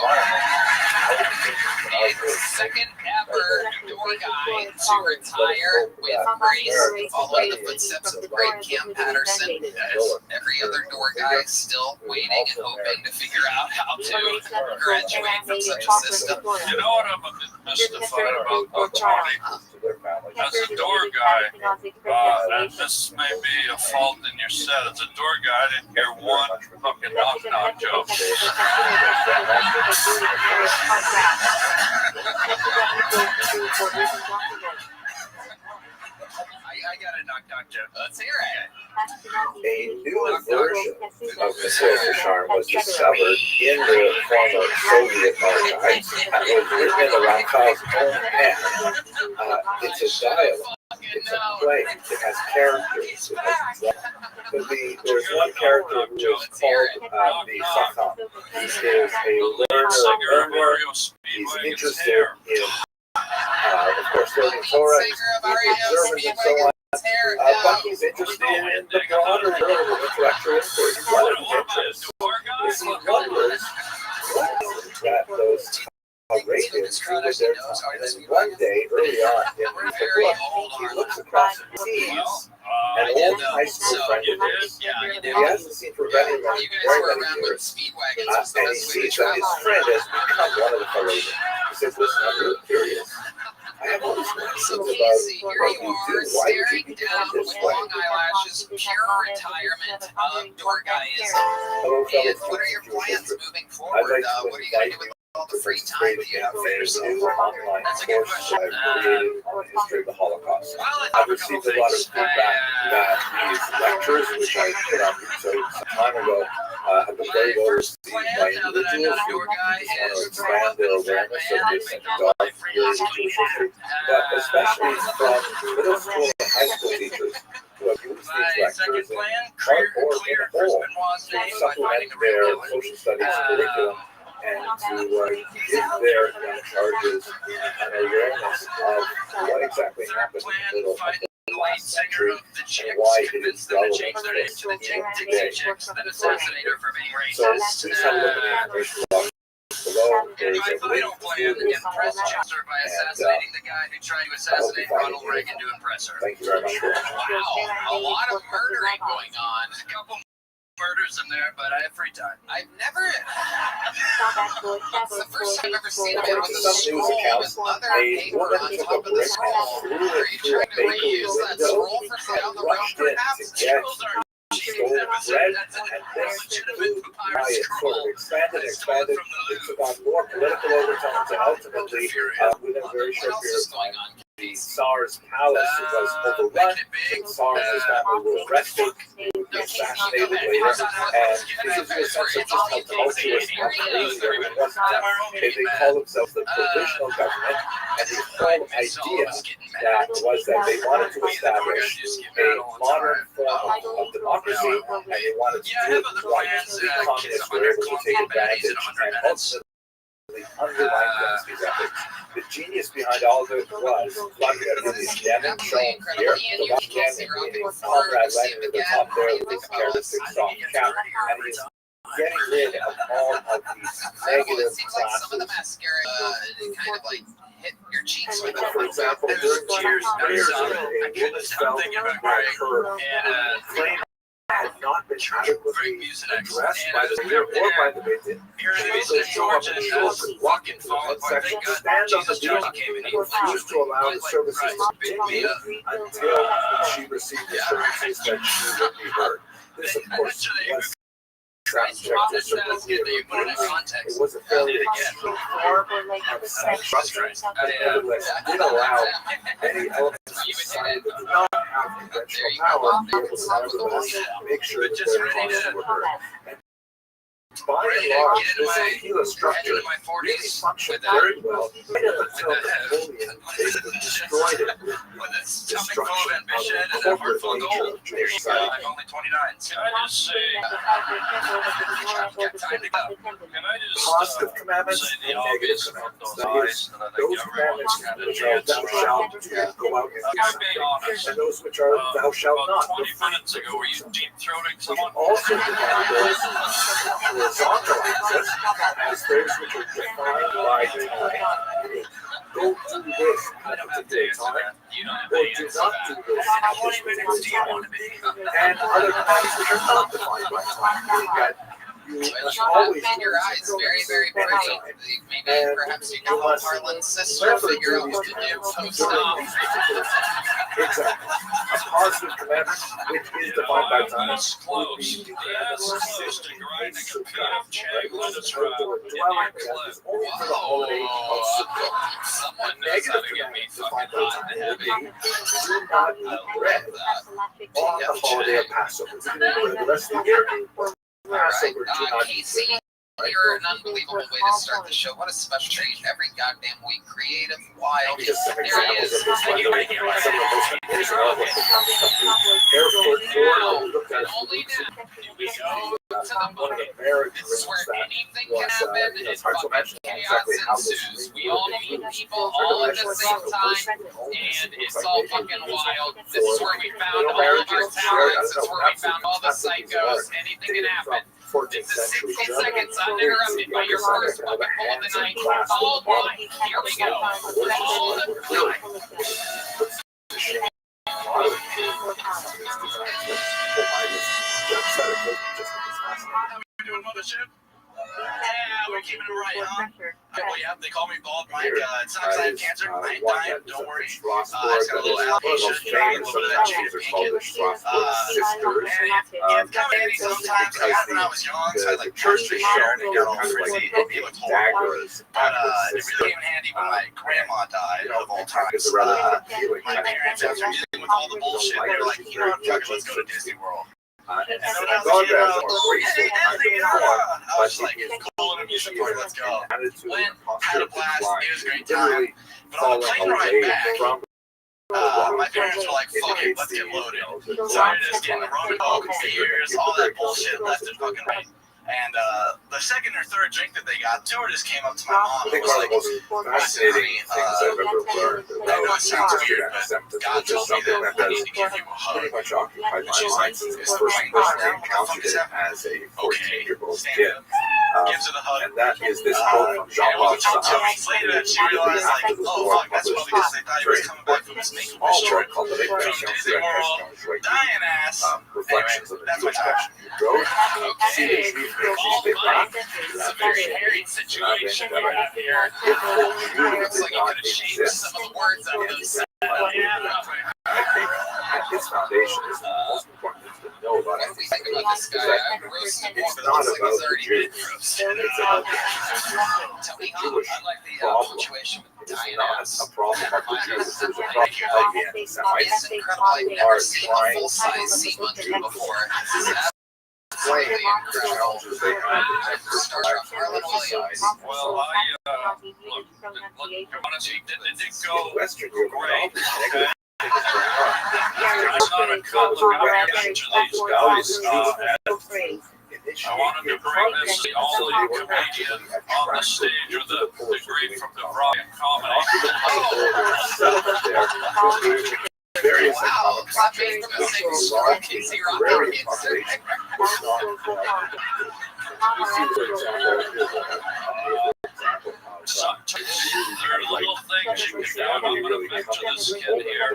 The second ever door guy to retire with grace, following the footsteps of the great Cam Patterson. Every other door guy is still waiting and hoping to figure out how to graduate from such a system. You know what I'm a bit mystified about, Tony? As a door guy, and this may be a fault in your set, as a door guy, I didn't hear one fucking knock-knock joke. I got a knock-knock joke. Let's hear it. A new version of the Silver Charm was discovered in the former Soviet archives and was written in the Rothschild's own pen. It's a dialogue. It's a play. It has characters. There's one character who is called the Sakam. He is a learner. He's interested in, of course, learning Torah, observing and so on. But he's interested in the broader world of intellectual inquiry. One of his interests is he wonders that those Arabians who were there. And then one day, early on in the book, he looks across and sees an old high school friend of his. He hasn't seen for very many years. And he sees that his friend has become one of the Arabians. He says, listen, I'm really curious. I have all these questions about what you do. Why did you become this way? Long eyelashes, pure retirement of door guyism. And what are your plans moving forward? What are you going to do with all the free time that you have for yourself? That's a good question. I've created on the history of the Holocaust. I've received a lot of feedback that these lectures, which I put on YouTube some time ago, have been very well received by individuals who want to expand their awareness of this dark period of Jewish history, but especially from middle school and high school teachers who have used these lectures in part or in whole to supplement their social studies curriculum and to give their young charges an awareness of what exactly happened in the middle of the last century and why it is relevant to us today. So please have a look at the information box below. There's a link to this by assassinating the guy who tried to assassinate Ronald Reagan to impress her. Thank you very much. Wow, a lot of murdering going on. A couple murders in there, but I have free time. I've never. It's the first time I've ever seen a man with a scroll with other paper on top of the scroll. Are you trying to reuse that scroll for down the road, perhaps? Scrolls are stolen bread, and this food diet sort of expanded. It took on more political overtones, and ultimately, within a very short period of time, the Tsar's palace was overrun. The Tsar's family were arrested, assassinated later, and this is a sense of just how tumultuous and crazy everything was. They call themselves the provisional government, and the whole idea that was that they wanted to establish a modern form of democracy, and they wanted to do it right so the communists were able to take advantage and ultimately undermine these efforts. The genius behind all of it was Vladimir Lenin's Yemen, shown here. The Yemen, Conrad Lenin at the top there with his characteristic soft cap, and he's getting rid of all of these negative classes. Some of the mascara kind of like hit your cheeks with it. For example, during Cheers, a woman felt that her flame had not been great music addressed by the leader or by the victim. Here in Georgia has fucking fallen apart. Thank God Jesus Christ came and he refused to allow the services to continue until she received assurances that she would be heard. This, of course, was Christ, that's good that you put it in context. it was a fairly extreme form of structure. Nevertheless, did allow many elements of society that did not have conventional power to be able to nevertheless make sure that their voices were heard. And by and large, this tequila structure really functioned very well right up until Napoleon basically destroyed it with destruction of the corporate nature of Jewish society. I'm only 29. Can I just say, Positive commandments and negative commandments. That is, those commandments which are thou shalt do, go out and do something, and those which are thou shalt not. 20 minutes ago, were you deep throating someone? Also divide those horizontal axis as those which are defined by time. Go do this at a particular time, or do not do this at this particular time. And other commandments which are not defined by time. That you must always in your eyes very, very pretty. Maybe perhaps you know Harlan's sister figure out what to do post Exactly. A positive commandment which is defined by time would be Yes, just to grind a computer check. Let us only for the holiday of Sukkot. Someone A knows how negative to get me commandment fucking defined by hot and time would heavy. be do not eat bread on the holiday of Passover. You can eat bread the rest of the year. Passover, do not eat Casey, bread. you're an unbelievable way to start the show. What a special treat every goddamn week. Creative, wild. Just some There he examples is. of this. Some of the most amazing artwork that comes from the airport floor that we looked at. Only now. We go to the One of movie. the marriage This is where rooms that anything was, can happen it's and hard to fucking imagine chaos exactly how this ensues. We all meet people Hard to all at imagine the a same single time, person who owns and it. it's Looks all like fucking maybe wild. for This is where we found real all of marriages, our shared, talents. This is where we found all the psychos. Anything can happen. 14th This is century 60 Germany. seconds uninterrupted by your first fucking pull of the night. All blind. Here we go. All the How we doing, mothership? Yeah, we're keeping it right, huh? Well, yeah, they call me Bald Mike. It's not because I have cancer. I ain't dying. Don't worry. I just got a little alopecia. You know, a little bit of that cheater pinky. It's kind of handy sometimes. I had when I was young, so I had like church to share and it got all frizzy. It looked horrible. But it really came in handy when my grandma died of all times. My parents, after dealing with all the bullshit, they were like, you know what, fuck it, let's go to Disney World. And so I was like, it's cool in a music party, let's go. Went, had a blast, it was a great time. But on the plane ride back, my parents were like, fuck it, let's get loaded. So I just getting the rum and coke, beers, all that bullshit left and fucking right. And the second or third drink that they got, stewardess came up to my mom and was like, fascinating things I've ever learned I know it sounds about weird, but God told me that I need to give you a hug. pretty much occupied my She's like, mind. this First person I encountered it as a 14-year-old kid. gives her the hug. And that is this quote from And it Jean-Paul wasn't until 2 Sartre. weeks later that she realized, like, oh fuck, that's probably because they thought he was coming back from his making All short. right, cultivate From patience, Disney World, dying ass. reflections of the That's new my time. direction you go. See the Okay. truth Bald makes you Mike. back. It's a very hairy situation we have here. Looks like you could have changed some of the words out of those. I think at its foundation is the most important thing to know about What do we think about this guy? I roasted him, It's but it not looks like about he's the already been Jews. roasted. It's about Tell me, Jewish I like the problem. punctuation with It's dying not ass. a problem of the Jews. It's a problem of the anti-Semites. It's incredible. I've never seen a full-size sea monkey before. This is absolutely incredible. They have Star Trek Harlan Williams. Well, look, honestly, it did go Western Europe. great. Okay. I'm not a cop, look, I'm getting to these guys, and I wanted to bring this the only comedian on the stage with a degree from DeVry in comedy. Various Wow, clap made from the same story. Casey Rothschild. Sometimes there are little things you can do, I'm going to mention this kid here.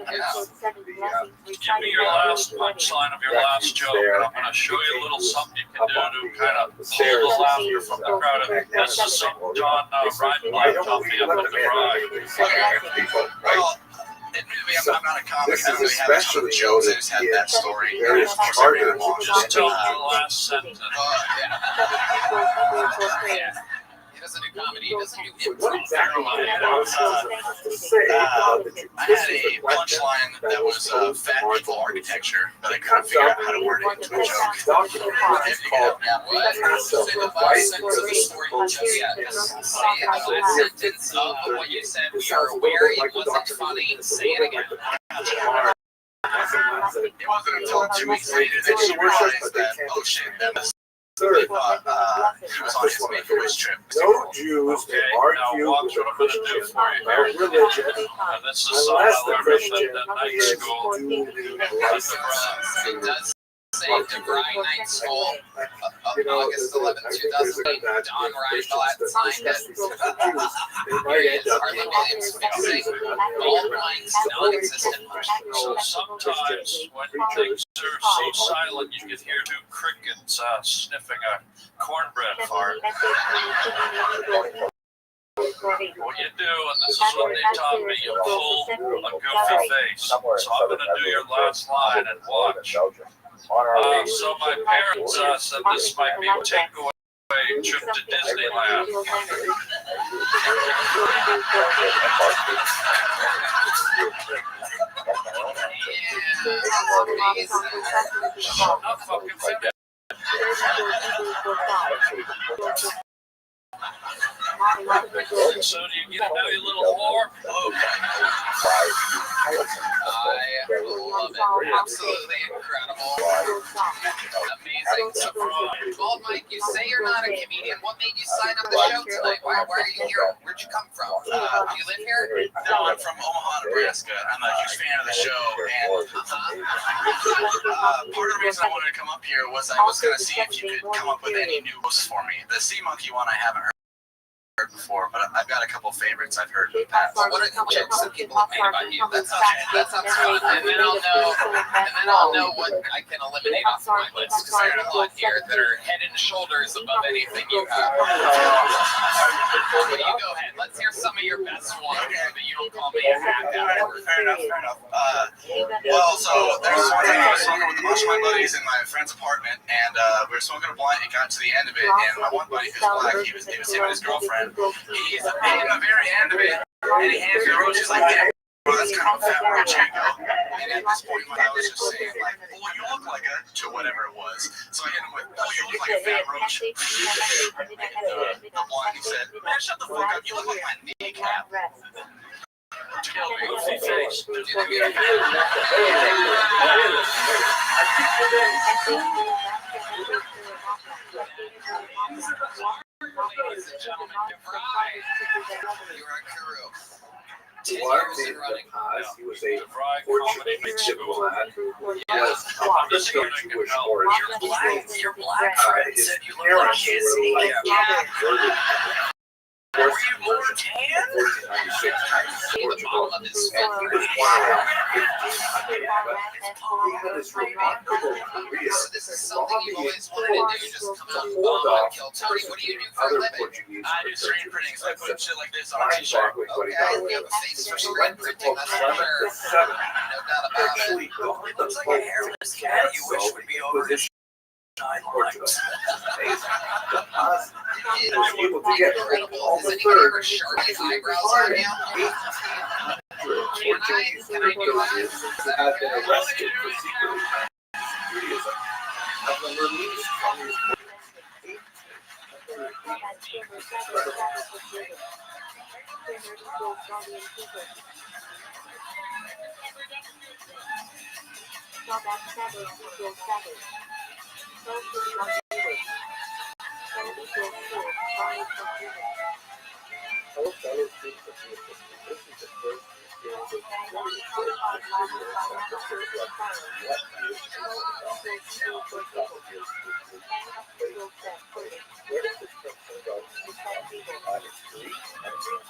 Give me your last punchline of your last joke, and I'm going to show you a little something you can do to kind of pull the laughter from the crowd. And this is something John Reinblatt taught me up at the Rye. Well, admittedly, I'm not a comic. I don't really have a ton of jokes. I just had that story. Of course, I read them all. Just tell me the last sentence. Yeah. He doesn't do comedy. He doesn't do improv. I had a punchline that was fat people architecture, but I couldn't figure out how to word it into a joke. What? Say the last sentence of the story you just said. Say the last sentence of what you said. We are aware it wasn't funny. Say it again. It wasn't until 2 weeks later that she realized that, oh shit, that was. He thought he was on his Make-A-Wish trip. No Jews Okay, can now argue watch what I'm going to do for you here. religion This is something I learned at night school. It does say DeVry Night School of August 11, 2008. Don Reinblatt signed it. Our limit is fixing all blanks, non-existent So sometimes when things are so silent, you can hear two crickets sniffing a cornbread fart. What you do, and this is what they taught me, you pull a goofy face. So I'm going to do your last line and watch. So my parents said this might be a takeaway trip to Disneyland. Not fucking forget. So do you get now, you little whore? I love it. Absolutely incredible. Amazing surprise. Bald Mike, you say you're not a comedian. What made you sign up the show tonight? Why are you here? Where'd you come from? Do you live here? No, I'm from Omaha, Nebraska. I'm a huge fan of the show, and part of the reason I wanted to come up here was I was going to see if you could come up with any new books for me. The Sea Monkey one I haven't heard before, but I've got a couple favorites I've heard in the past. What are the jokes that people have made about you? That sounds fun. And then I'll know what I can eliminate off my list, because I have a lot here that are head and shoulders above anything you have. You go ahead. Let's hear some of your best ones that you don't call me a hack afterwards. Fair enough. Well, so there's one thing I was smoking with a bunch of my buddies in my friend's apartment, and we were smoking a blunt. It got to the end of it, and my one buddy who's black, it was him and his girlfriend. He's in the very end of it, and he hands me the roach. He's like, "Damn, bro, that's kind of a fat roach, Jango." And at this point, I was just saying, like, "Oh, you look like a," to whatever it was. So I hit him with, "Oh, you look like a fat roach." The blind, he said, "Man, shut the fuck up. You look like my kneecap." Kill me, goofy face. Ladies and gentlemen, DeVry, you're on Kuru. 10 years in running. He was a DeVry comedy meets school. yes, understood Jewish origin. Your black friend said you look like his Were you more tan? See the bottom of his fifth grade. This is something you've always wanted to do, just come up and kill Tony. What do you do for a living? I do screen printing, so I put shit like this on a t-shirt. Okay, you have a face for screen printing, that's for sure. No doubt about it. Actually, It looks like a hairless cat you wish would be over his shine lines. able to get all Has the anybody third. ever sharpened eyebrows on you? Can I do that? Has been arrested for secret Judaism. Has been released from his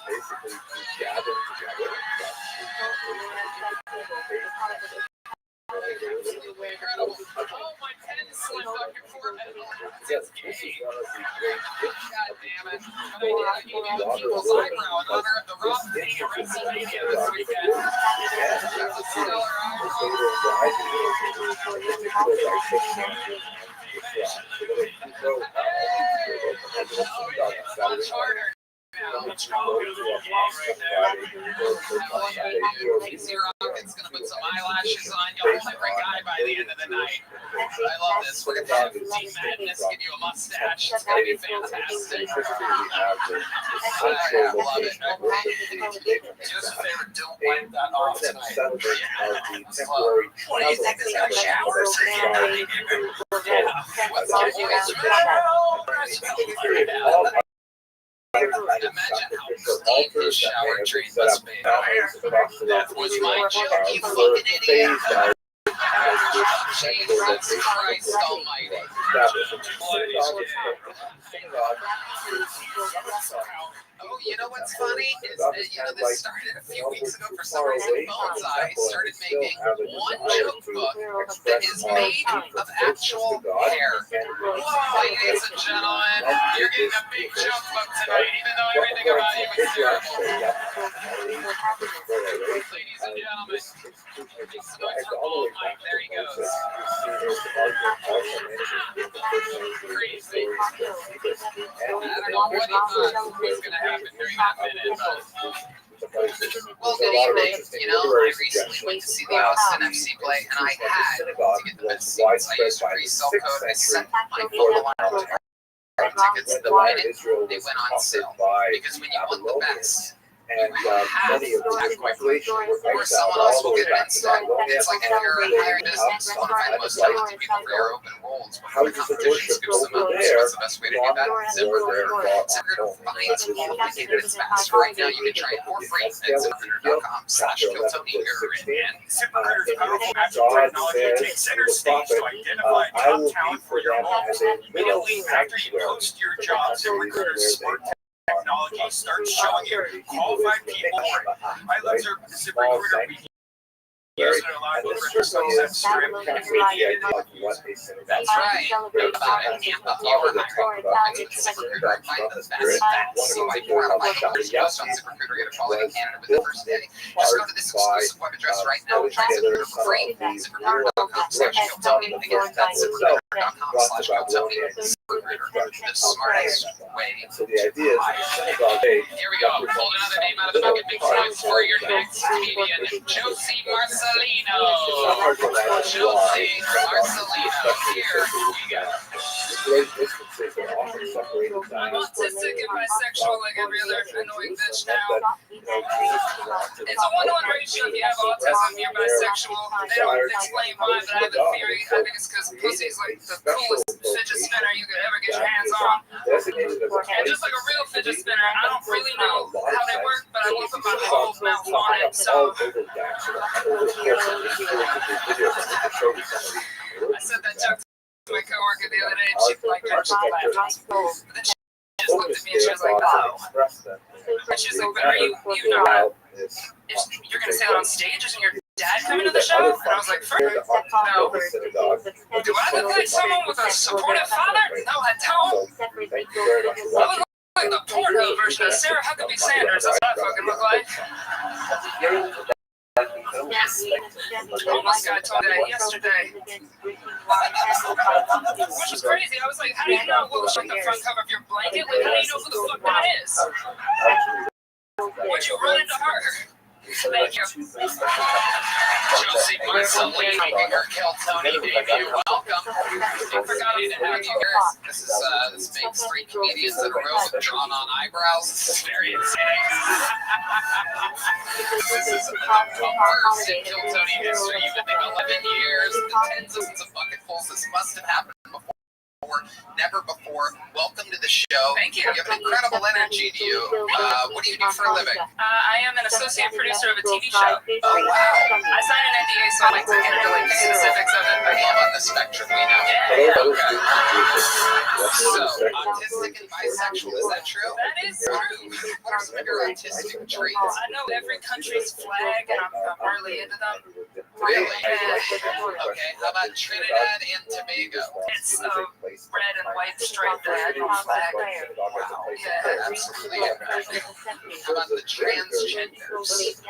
basically gather together. Incredible. Oh, my pen slipped off your forehead. Yes, this is one of the great gifts God of damn it. But I did. I gave you a people's eyebrow in honor of the Roth Day in Pennsylvania this weekend. That's a stellar eyebrow. Much harder. Easy Rocket's gonna put some eyelashes on you, every guy by the end of the night. I love this. We're gonna have Team Madness give you a mustache. It's gonna be fantastic. I love it. Do us a favor, don't wipe that off tonight. What do you think this guy showers? What's up, boys? Imagine how steep his shower train must be. That was my joke, you fucking idiot. Jesus Christ almighty. Oh, you know what's funny? Is that, this started a few weeks ago. For some reason, Bonsai started making one joke book that is made of actual hair. Ladies and gentlemen, you're getting a big joke book tonight, even though everything about you is terrible. Ladies and gentlemen, some noise for Gold Mike. There he goes. Crazy. I don't know what he thought was going to happen during that minute, but well, good evening. I recently went to see the Austin FC play, and I had to get the best seats. I used a resale code. I sent my photo line tickets the minute they went on sale, because when you want the best, and many of the quickly, or someone else will get it installed. It's like if you're a hiring business, you find the most talented people for your open roles. Before the competition scoops them up, so what's the best way to do that? ZipRecruiter. ZipRecruiter finds all the candidates fast. Right now, you can try it for free at ZipRecruiter.com/KilTonyHer. And ZipRecruiter's powerful actual technology takes center stage to identify top talent for your role. Immediately after you post your job, ZipRecruiter's smart technology starts showing you qualified people. I love ZipRecruiter. Years that allow you to print yourself that strip. That's right. About a camp of your hiring. I get ZipRecruiter. I find the best facts. So I pour out my dollars. Post on ZipRecruiter. Get a quality candidate with the first day. Just go to this exclusive web address right now and try ZipRecruiter for free. ZipRecruiter.com/KilTony. Again, that's ZipRecruiter.com/KilTony. ZipRecruiter, the smartest way. So the idea is, here we go. Pulled another name out of the bucket. Big time for your next comedian, Josie Marcelino. Josie Marcelino. Here we go. I'm autistic and bisexual like every other annoying bitch now. It's a 1-to-1 ratio. If you have autism, you're bisexual. They don't explain why, but I have a theory. I think it's because pussy is like the coolest fidget spinner you could ever get your hands on. And just like a real fidget spinner, I don't really know how they work, but I won't put my whole mouth on it. So I said that joke to my coworker the other day, and she liked it. She laughed. But then she just looked at me and she was like, "Oh." And she's like, "But are you know, you're gonna say that on stage? Isn't your dad coming to the show?" And I was like, "No. Do I look like someone with a supportive father? No, I don't. I look like the Pornhub version of Sarah Huckabee Sanders. That's what I fucking look like." Almost got told that yesterday. Which was crazy. I was like, how do you know what was on the front cover of your blanket? Like, how do you know who the fuck that is? Would you run into her? Thank you. Josie Marcelino making her Kill Tony debut. Welcome. I forgot to have you here. This makes 3 comedians in a row with drawn-on eyebrows. This is very insane. This is the first in Kill Tony history. You've been 11 years, the tens of bucketfuls. This must have happened before. before, never before. Welcome to the show. Thank you. You have an incredible energy to you. What do you do for a living? I am an associate producer of a TV show. Oh, wow. I signed an NDA, so I like to get into like the specifics of it. I am on the spectrum, we know. Yeah. Okay. So, autistic and bisexual, is that true? That is true. What are some of your autistic traits? I know every country's flag, and I'm really into them. Really? Okay, how about Trinidad and Tobago? It's a red and white striped flag. Yeah, absolutely. How about the transgenders?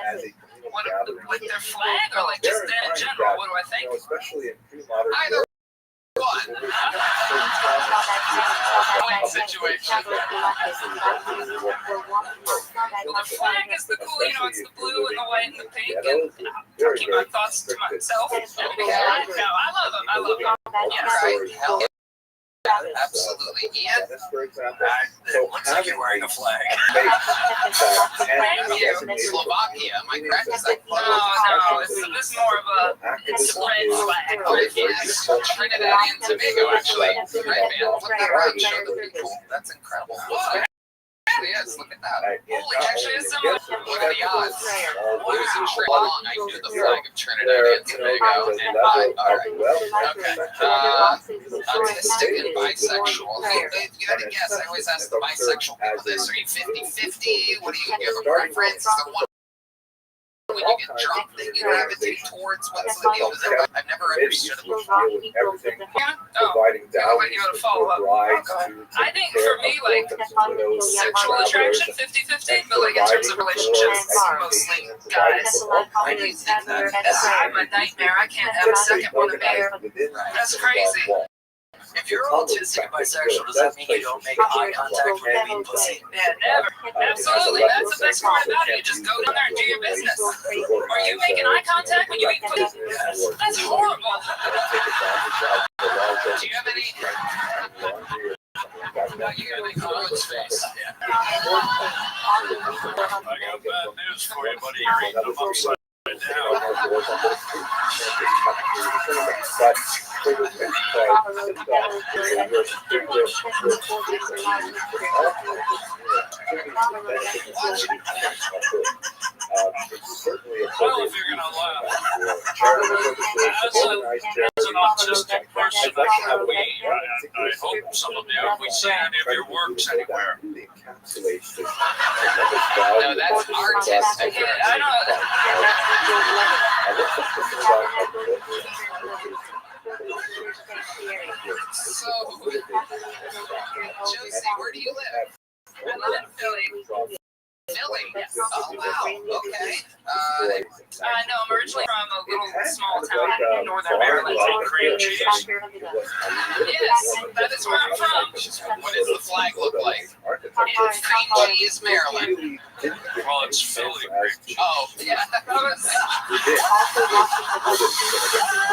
What, like their flag, or like just that in general? What do I think? Either one. Situation. Well, the flag is the cool, it's the blue and the white and the pink, and I'll keep my thoughts to myself. No, I love them. I love them. Yeah, right. Hell yeah, absolutely. Ian? It looks like you're wearing a flag. Thank you. Slovakia, am I correct? Is that No, it's more of a spread flag. Oh, it is Trinidad and Tobago, actually. Right, man. Flip that around, show the people. That's incredible. Whoa. It is. Look at that. Holy, actually, it's similar. What are the odds? Losing Trinidad. I knew the flag of Trinidad and Tobago. And all right. Okay. Autistic and bisexual. You had to guess. I always ask the bisexual people this. Are you 50-50? What do you give a preference? Is there one when you get drunk that you gravitate towards? What's the deal? I've never understood it before. Yeah? Oh, I'll let you follow up. I think for me, like, sexual attraction, 50-50, but like in terms of relationships, it's mostly guys. Why do you think that? I'm a nightmare. I can't have a second one of me. That's crazy. If you're autistic and bisexual, does that mean you don't make eye contact when you eat pussy? Yeah, never. Absolutely. That's the best part about it. You just go down there and do your business. Are you making eye contact when you eat pussy? That's horrible. Do you have any? No, you gotta make Carlos face. I got bad news for you, buddy. You're eating them upside down. Well, if you're gonna laugh, as an autistic person, I hope some of you, if we see any of your works anywhere. No, that's artistic. I So, Josie, where do you live? live in Philly. Philly? Oh, wow. Okay. No, I'm originally from a little small town in northern Maryland. Cream cheese. Yes, that is where I'm from. What does the flag look like? It's cream cheese, Maryland. Well, it's Philly cream cheese. Oh, yeah. I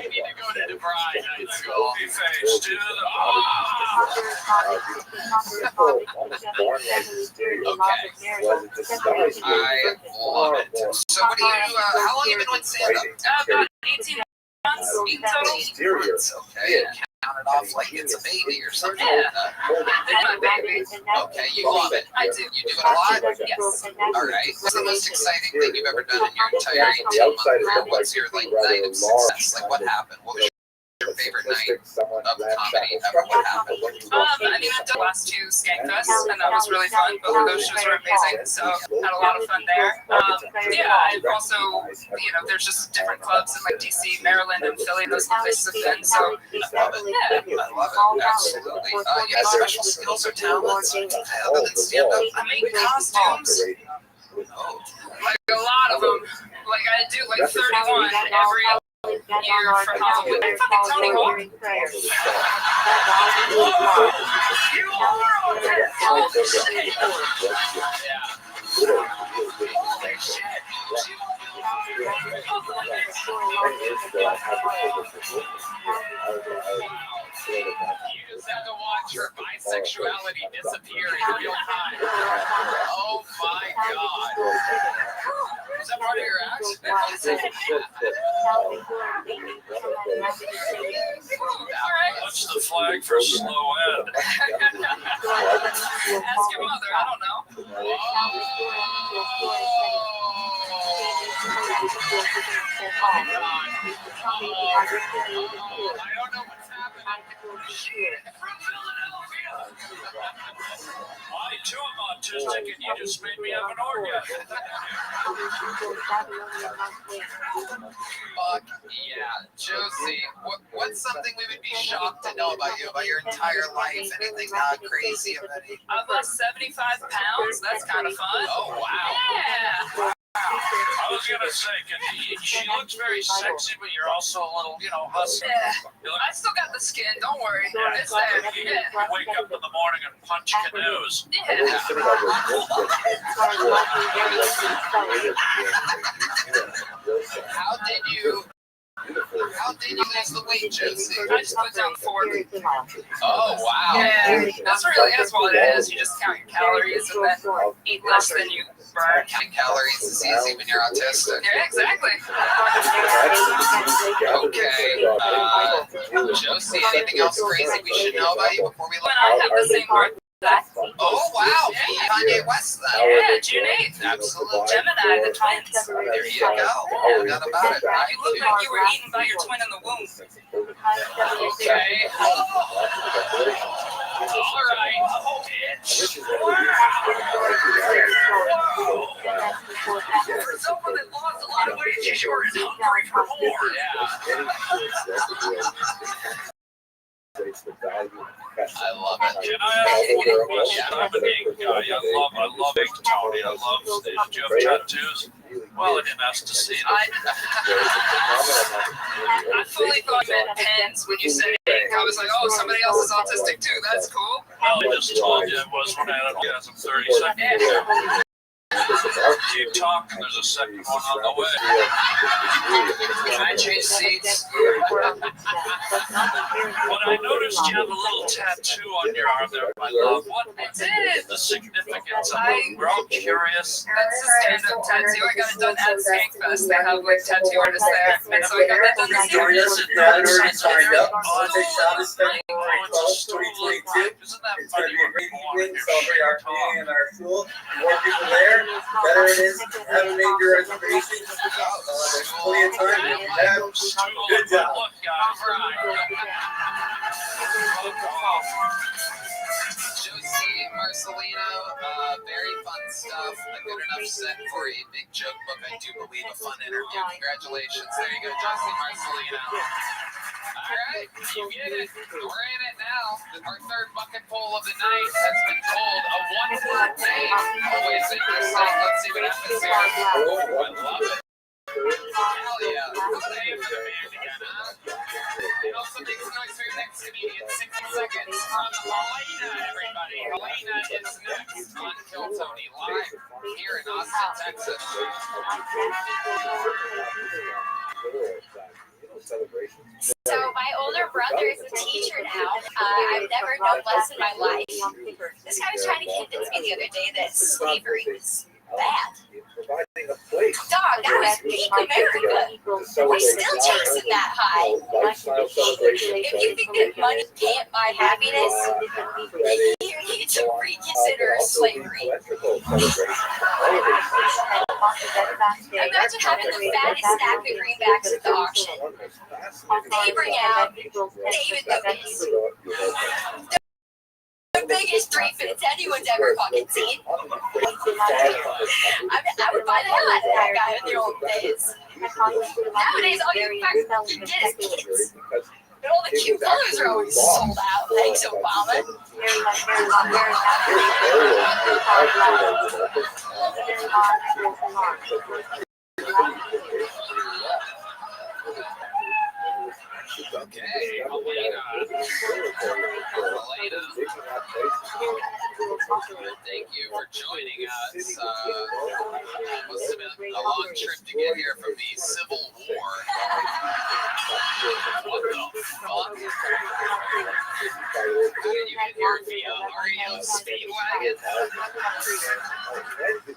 need to go to DeVry Night School. Be faced, dude. I love it. So what do you, how long have you been with stand-up? About 18 months in total. Okay, count it off like it's a baby or something. Yeah. My baby. Okay, you love it. I do. You do it a lot? Yes. All right. What's the most exciting thing you've ever done in your entire 18-month career? What's your night of success? Like, what happened? What was your favorite night of comedy ever? What happened? I've done the last two Skankfests, and that was really fun. Both of those shows were amazing, so had a lot of fun there. I've also, there's just different clubs in like DC, Maryland, and Philly. Those places have been. So, I love it. Absolutely. You have special skills or talents other than stand-up? I make costumes, like a lot of them. Like I do like 31 every year for Halloween. Fucking Tony Hawk. You just have to watch your bisexuality reality disappear in real time. Oh my god. Is that part of your act? What's the flag for slow ed? Ask your mother. I don't know. I don't know what's happening. Shit, from Philadelphia. I too am autistic, and you just made me have an orgasm. Fuck yeah, Josie. What's something we would be shocked to know about you, about your entire life? Anything crazy about it? I've lost 75 pounds. That's kind of fun. Oh wow. Yeah. I was gonna say, she looks very sexy, but you're also a little, hustler. Yeah. I still got the skin. Don't worry. It's there. You wake up in the morning and punch canoes. Yeah. How did you lose the weight, Josie? I just put down 40. Oh wow. Yeah, that's what it is. You just count your calories and then eat less than you burn. Counting calories is easy when you're autistic. Yeah, exactly. Okay. Josie, anything else crazy we should know about you before we When I have the same birthday. Oh wow, Kanye West then. Yeah, June 8th. Absolutely. Gemini, the twins. There you go. No doubt about it. You look like you were eaten by your twin in the womb. Okay. All right. For someone that lost a lot of weight, you sure is hungry for more. I love it. Can I ask one question? I'm an ink guy. I love ink, Tony. I love stage. Do you have tattoos? Well, I didn't ask to see them. I fully thought you meant pens when you said ink. I was like, oh, somebody else is autistic too. That's cool. Well, I just told you it was when I had an orgasm 30 seconds. Yeah. Keep talking. There's a second one on the way. Can I change seats? But I noticed you have a little tattoo on your arm there, my love. What I did. the significance of it? We're all curious. That's a stand-up tattoo. I got it done at Skankfest. They have like tattoo artists there. And so I got that done this year. Isn't that funny when people want to hear shit talk? in our school. More people there, better it is. Have a major reservation. There's plenty of time. Good job. Look, guys, Josie Marcelino, very fun stuff. A good enough set for a big joke book. I do believe a fun interview. Congratulations. There you go, Josie Marcelino. All right, you get it. We're in it now. Our third bucket poll of the night has been told a one-word name. Always interesting. Let's see what happens here. Oh, I love it. Hell yeah. What's the name of the band again, huh? And also make some noise for your next comedian. 60 seconds from Helena, everybody. Helena is next on Kill Tony live here in Austin, Texas. So my older brother is a teacher now. I've never known less in my life. This guy was trying to convince me the other day that slavery was bad. Dog, that was peak America. We're still chasing that high. If you think that money can't buy happiness, you need to reconsider slavery. Imagine having the fattest stack of greenbacks at the auction. They bring out David Lucas. The biggest 3 fits anyone's ever fucking seen. I would buy the hell out of that guy in the old days. Nowadays, all you can get is kids. But all the cute colors are always sold out. Thanks, Obama. Okay, Helena. Thank you for joining us. Must have been a long trip to get here from the Civil War. What the fuck? How did you get here via REO Speedwagon.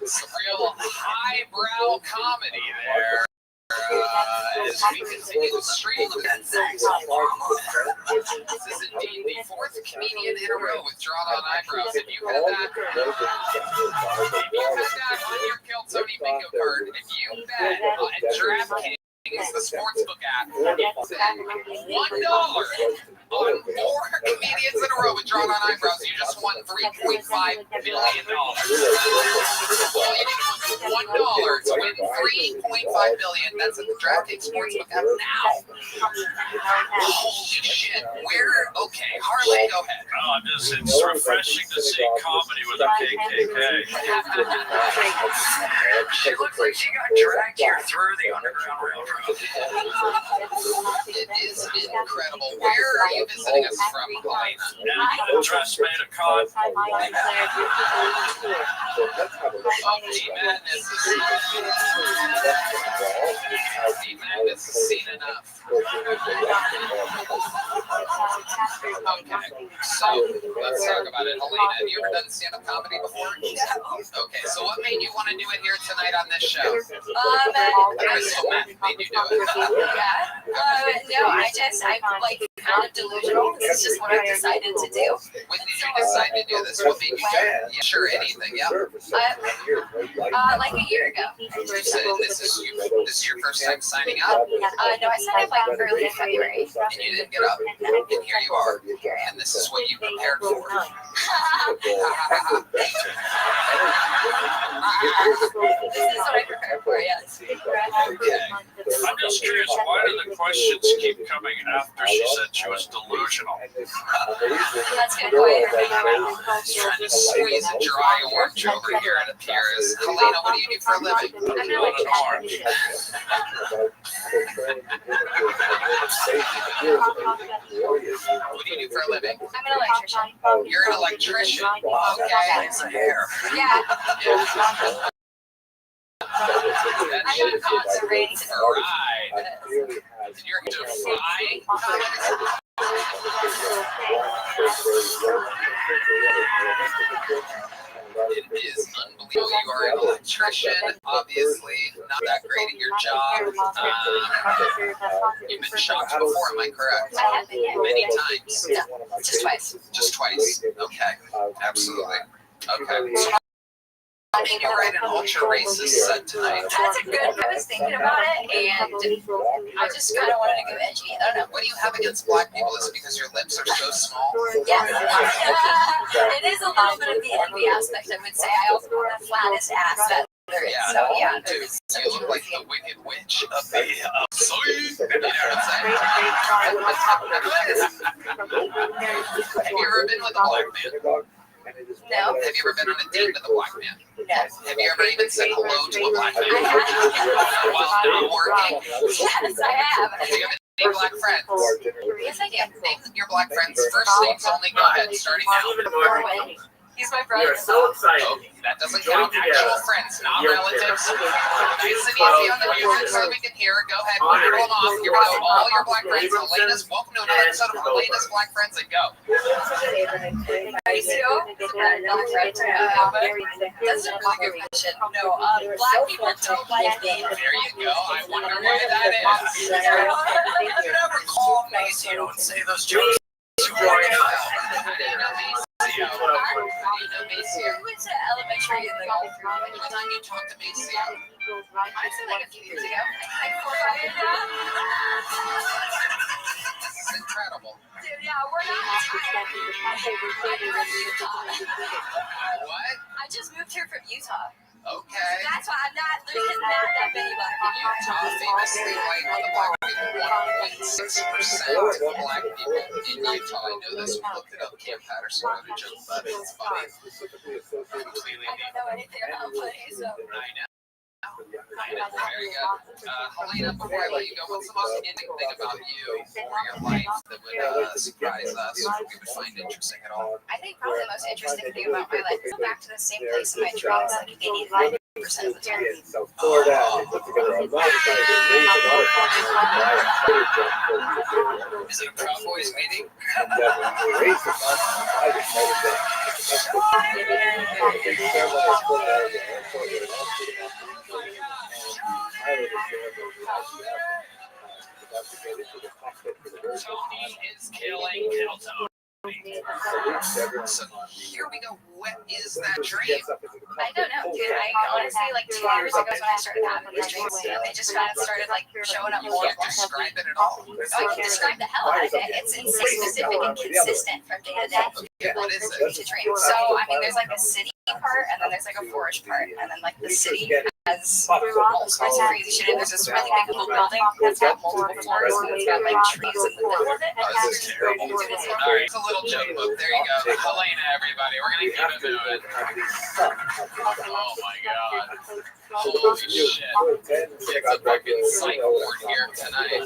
Some real highbrow comedy there. As we continue to stream this is indeed the fourth comedian in a row with drawn-on eyebrows. If you had that on your Kill Tony bingo card, if you bet at DraftKings, the sportsbook app, $1 on 4 comedians in a row with drawn-on eyebrows, you just won $3.5 billion. All you need was $1 to win $3.5 billion. That's at the DraftKings sportsbook app now. Holy shit! Okay, Harley, go ahead. Oh, it's refreshing to see comedy with a KKK. She looks like she got dragged here through the Underground Railroad. It is incredible. Where are you visiting us from, Helena? Dress made a con. D-Madness has seen enough. Okay, so let's talk about it. Helena, have you ever done stand-up comedy before? No. Okay, so what made you want to do it here tonight on this show? Crystal meth made you do it. No, I kind of delusional. This is just what I've decided to do. When did you decide to do this? What made you do it? Yeah, sure, anything, yeah. Like a year ago. You said this is your first time signing up? No, I signed up like early February. And you didn't get up. And here you are. And this is what you prepared for. This is what I prepared for, yes. I'm just curious, why do the questions keep coming after she said she was delusional? That's a good point. Trying to squeeze a dry orange over here, it appears. Helena, what do you do for a living? I'm not an orange. What do you do for a living? I'm an electrician. You're an electrician. Okay. Yeah. That I got a concert ready to right. You're defying. It is unbelievable. You are an electrician, obviously not that great at your job. You've been shocked before, am I correct? I have been, yeah. Many times. No, just twice. Just twice. Okay. Absolutely. Okay. I think you're right, an ultra racist set tonight. That's a good. I was thinking about it, and I just kind of wanted to go edgy. I don't know. What do you have against black people? Is it because your lips are so small? Yes. It is a little bit of the envy aspect, I would say. I also want the flattest ass that there is. Yeah, So yeah, dude, you look like the Wicked Witch of the Soy. You know what I'm saying? Have you ever been with a black man? No. Have you ever been on a date with a black man? No. Have you ever even said hello to a black man? I have. While not working? Yes, I have. Do you have any black friends? Yes, I do. Name your black friends. First names only. Go ahead, starting now. Norway. He's my brother. Oh, that doesn't count. Actual friends, not relatives. Nice and easy on the music so we can hear. Go ahead, put your phone off. Here we go. All your black friends. Helena's. Welcome to another episode of Helena's Black Friends, and go. I do. That's a really good question. No, black people don't like me. There you go. I wonder why that is. You never call Macy. You don't say those jokes. We went to elementary and like all through. What time you talked to Macy? I'd say like a few years ago. Like 4 or 5 years now. This is incredible. Dude, yeah, we're not tired. What? I just moved here from Utah. Okay. That's why there's not that many black people. Utah famously white on the black people. 1.6% of black people in Utah. I know this. We looked it up. Cam Patterson wrote a joke about it. It's funny. Completely I don't know anything about money, so. I know. Very good. Helena, before I let you go, what's the most interesting thing about you or your life that would surprise us or we would find interesting at all? I think probably the most interesting thing about my life is go back to the same place in my dreams like 80% of the time. So for that, they put together a lot of Is it a Proud Boys meeting? Tony is killing Kelto. So here we go. What is that dream? I don't know, dude. I honestly, like 2 years ago is when I started having these dreams. They just kind of started like showing up You more. can't describe it at all. I can describe the hell out of it. It's insane, specific and consistent from day to day. What is To it? dream. So I mean, there's like a city part, and then there's like a forest part, and then like the city has all sorts of crazy shit. And there's this really big cool building that's got multiple floors, and it's got like trees in the middle of it. Oh, this is terrible. All right, it's a little joke book. There you go. Helena, everybody. We're gonna keep it moving. Oh my god. Holy shit. It's a fucking psych ward here tonight.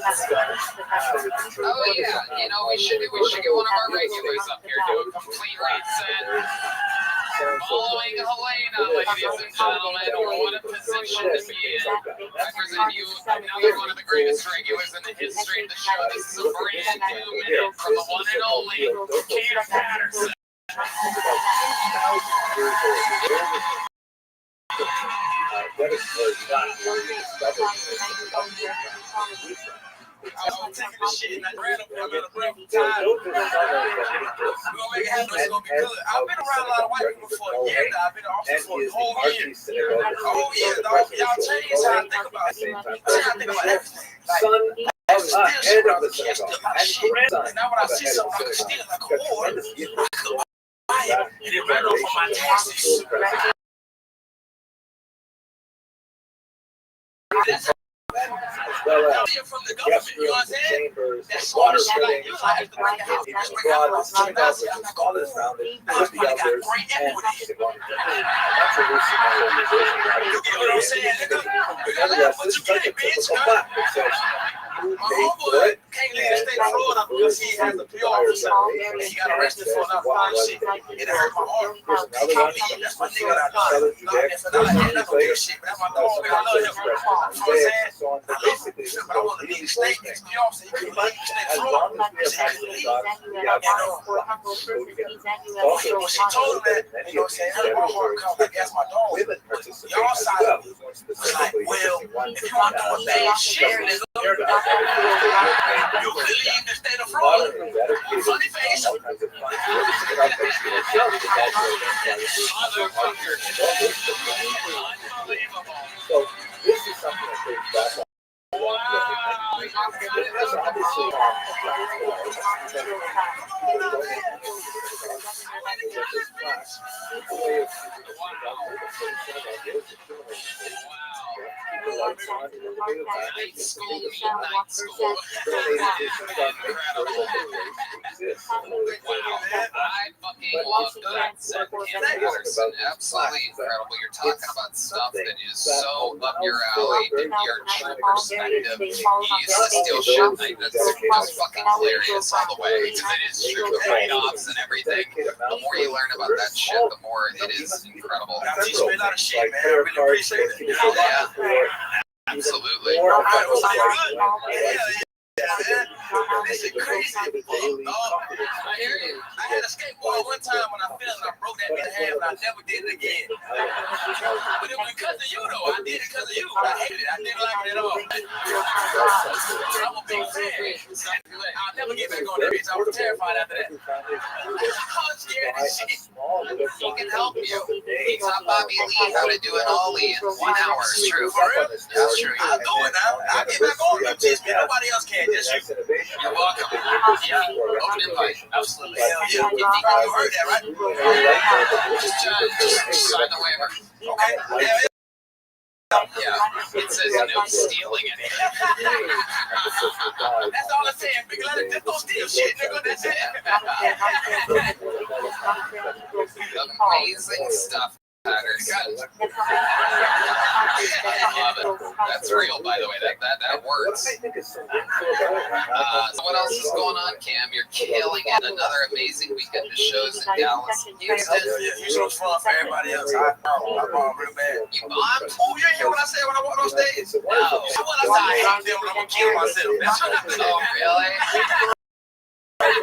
Oh yeah, you know we should get one of our regulars up here do a complete reset. Following Helena, ladies and gentlemen, what a position to be in. I present you another one of the greatest regulars in the history of the show. This is a brand new minute from the one and only Cam Patterson. I'm taking the shit and I ran up there. I'm in a break time. We're gonna make it happen. It's gonna be good. I've been around a lot of white people for a year now. I've been in office for a whole year. Oh yeah, dog. Y'all changed how I think about it. How I think about everything. Like, head of the synagogue and now when I see something I can steal like a war, I could buy it and it ran off on my taxes. From the government, you know what I'm saying? That's all the shit I use. I have to bring the house. Just bring out $100,000. I'm like, oh, this money got great equity. You get what I'm saying, nigga? You gotta laugh what you get, bitch. My homeboy can't leave the state of Florida because he has a PR officer and he got arrested for enough fine shit. It hurt my arm. He can't leave. That's my nigga that I love. Not no good shit, but that's my dog. I love him. You know what I'm saying? I love him. But I want to leave the state. His PR officer, he couldn't leave the state of Florida. He said he couldn't leave. When she told him that, you know what I'm saying? My heart comes like, that's my dog. Y'all side of it was like, well, if you want to do a bad shit, nigga, you could leave the state of Florida. Funny face. So this is something that goes back on. Night school, midnight school. I fucking love that set. Cam Patterson, absolutely incredible. You're talking about stuff that is so up your alley, and your true perspective. You used to steal shit like that's fucking hilarious all the way, because it is true trade-offs and everything. The more you learn about that shit, the more it is incredible. That teaches me a lot of shit, man. I really appreciate it. Yeah, absolutely. Yeah, man. This is crazy. I hear you. I had a skateboard one time when I fell and I broke that in half and I never did it again. But it was because of you though. I did it because of you. I hated it. I didn't like it at all. I'm a big fan. I'll never get back on that bitch. I was terrified after that. I was scared as shit. He can help you. He taught Bobby Lee how to do an ollie in 1 hour. It's true. For real? That's true. I'll do it now. I'll get back on you, just man. Nobody else can. Just you. You're welcome. Yeah, open invite. Absolutely. Yeah. You heard that, right? Just sign the waiver. Okay. Yeah, it says no stealing anything. That's all I'm saying. Big letter, just don't steal shit, nigga. That's it. Amazing stuff. Patterson. I love it. That's real, by the way. That works. So what else is going on, Cam? You're killing it. Another amazing weekend of shows in Dallas and Houston. Houston was fun for everybody else. I bombed real bad. You bombed? Oh, you ain't hear what I said when I walked on stage? No. What I said, I hate them when I'm gonna kill myself. Oh, really?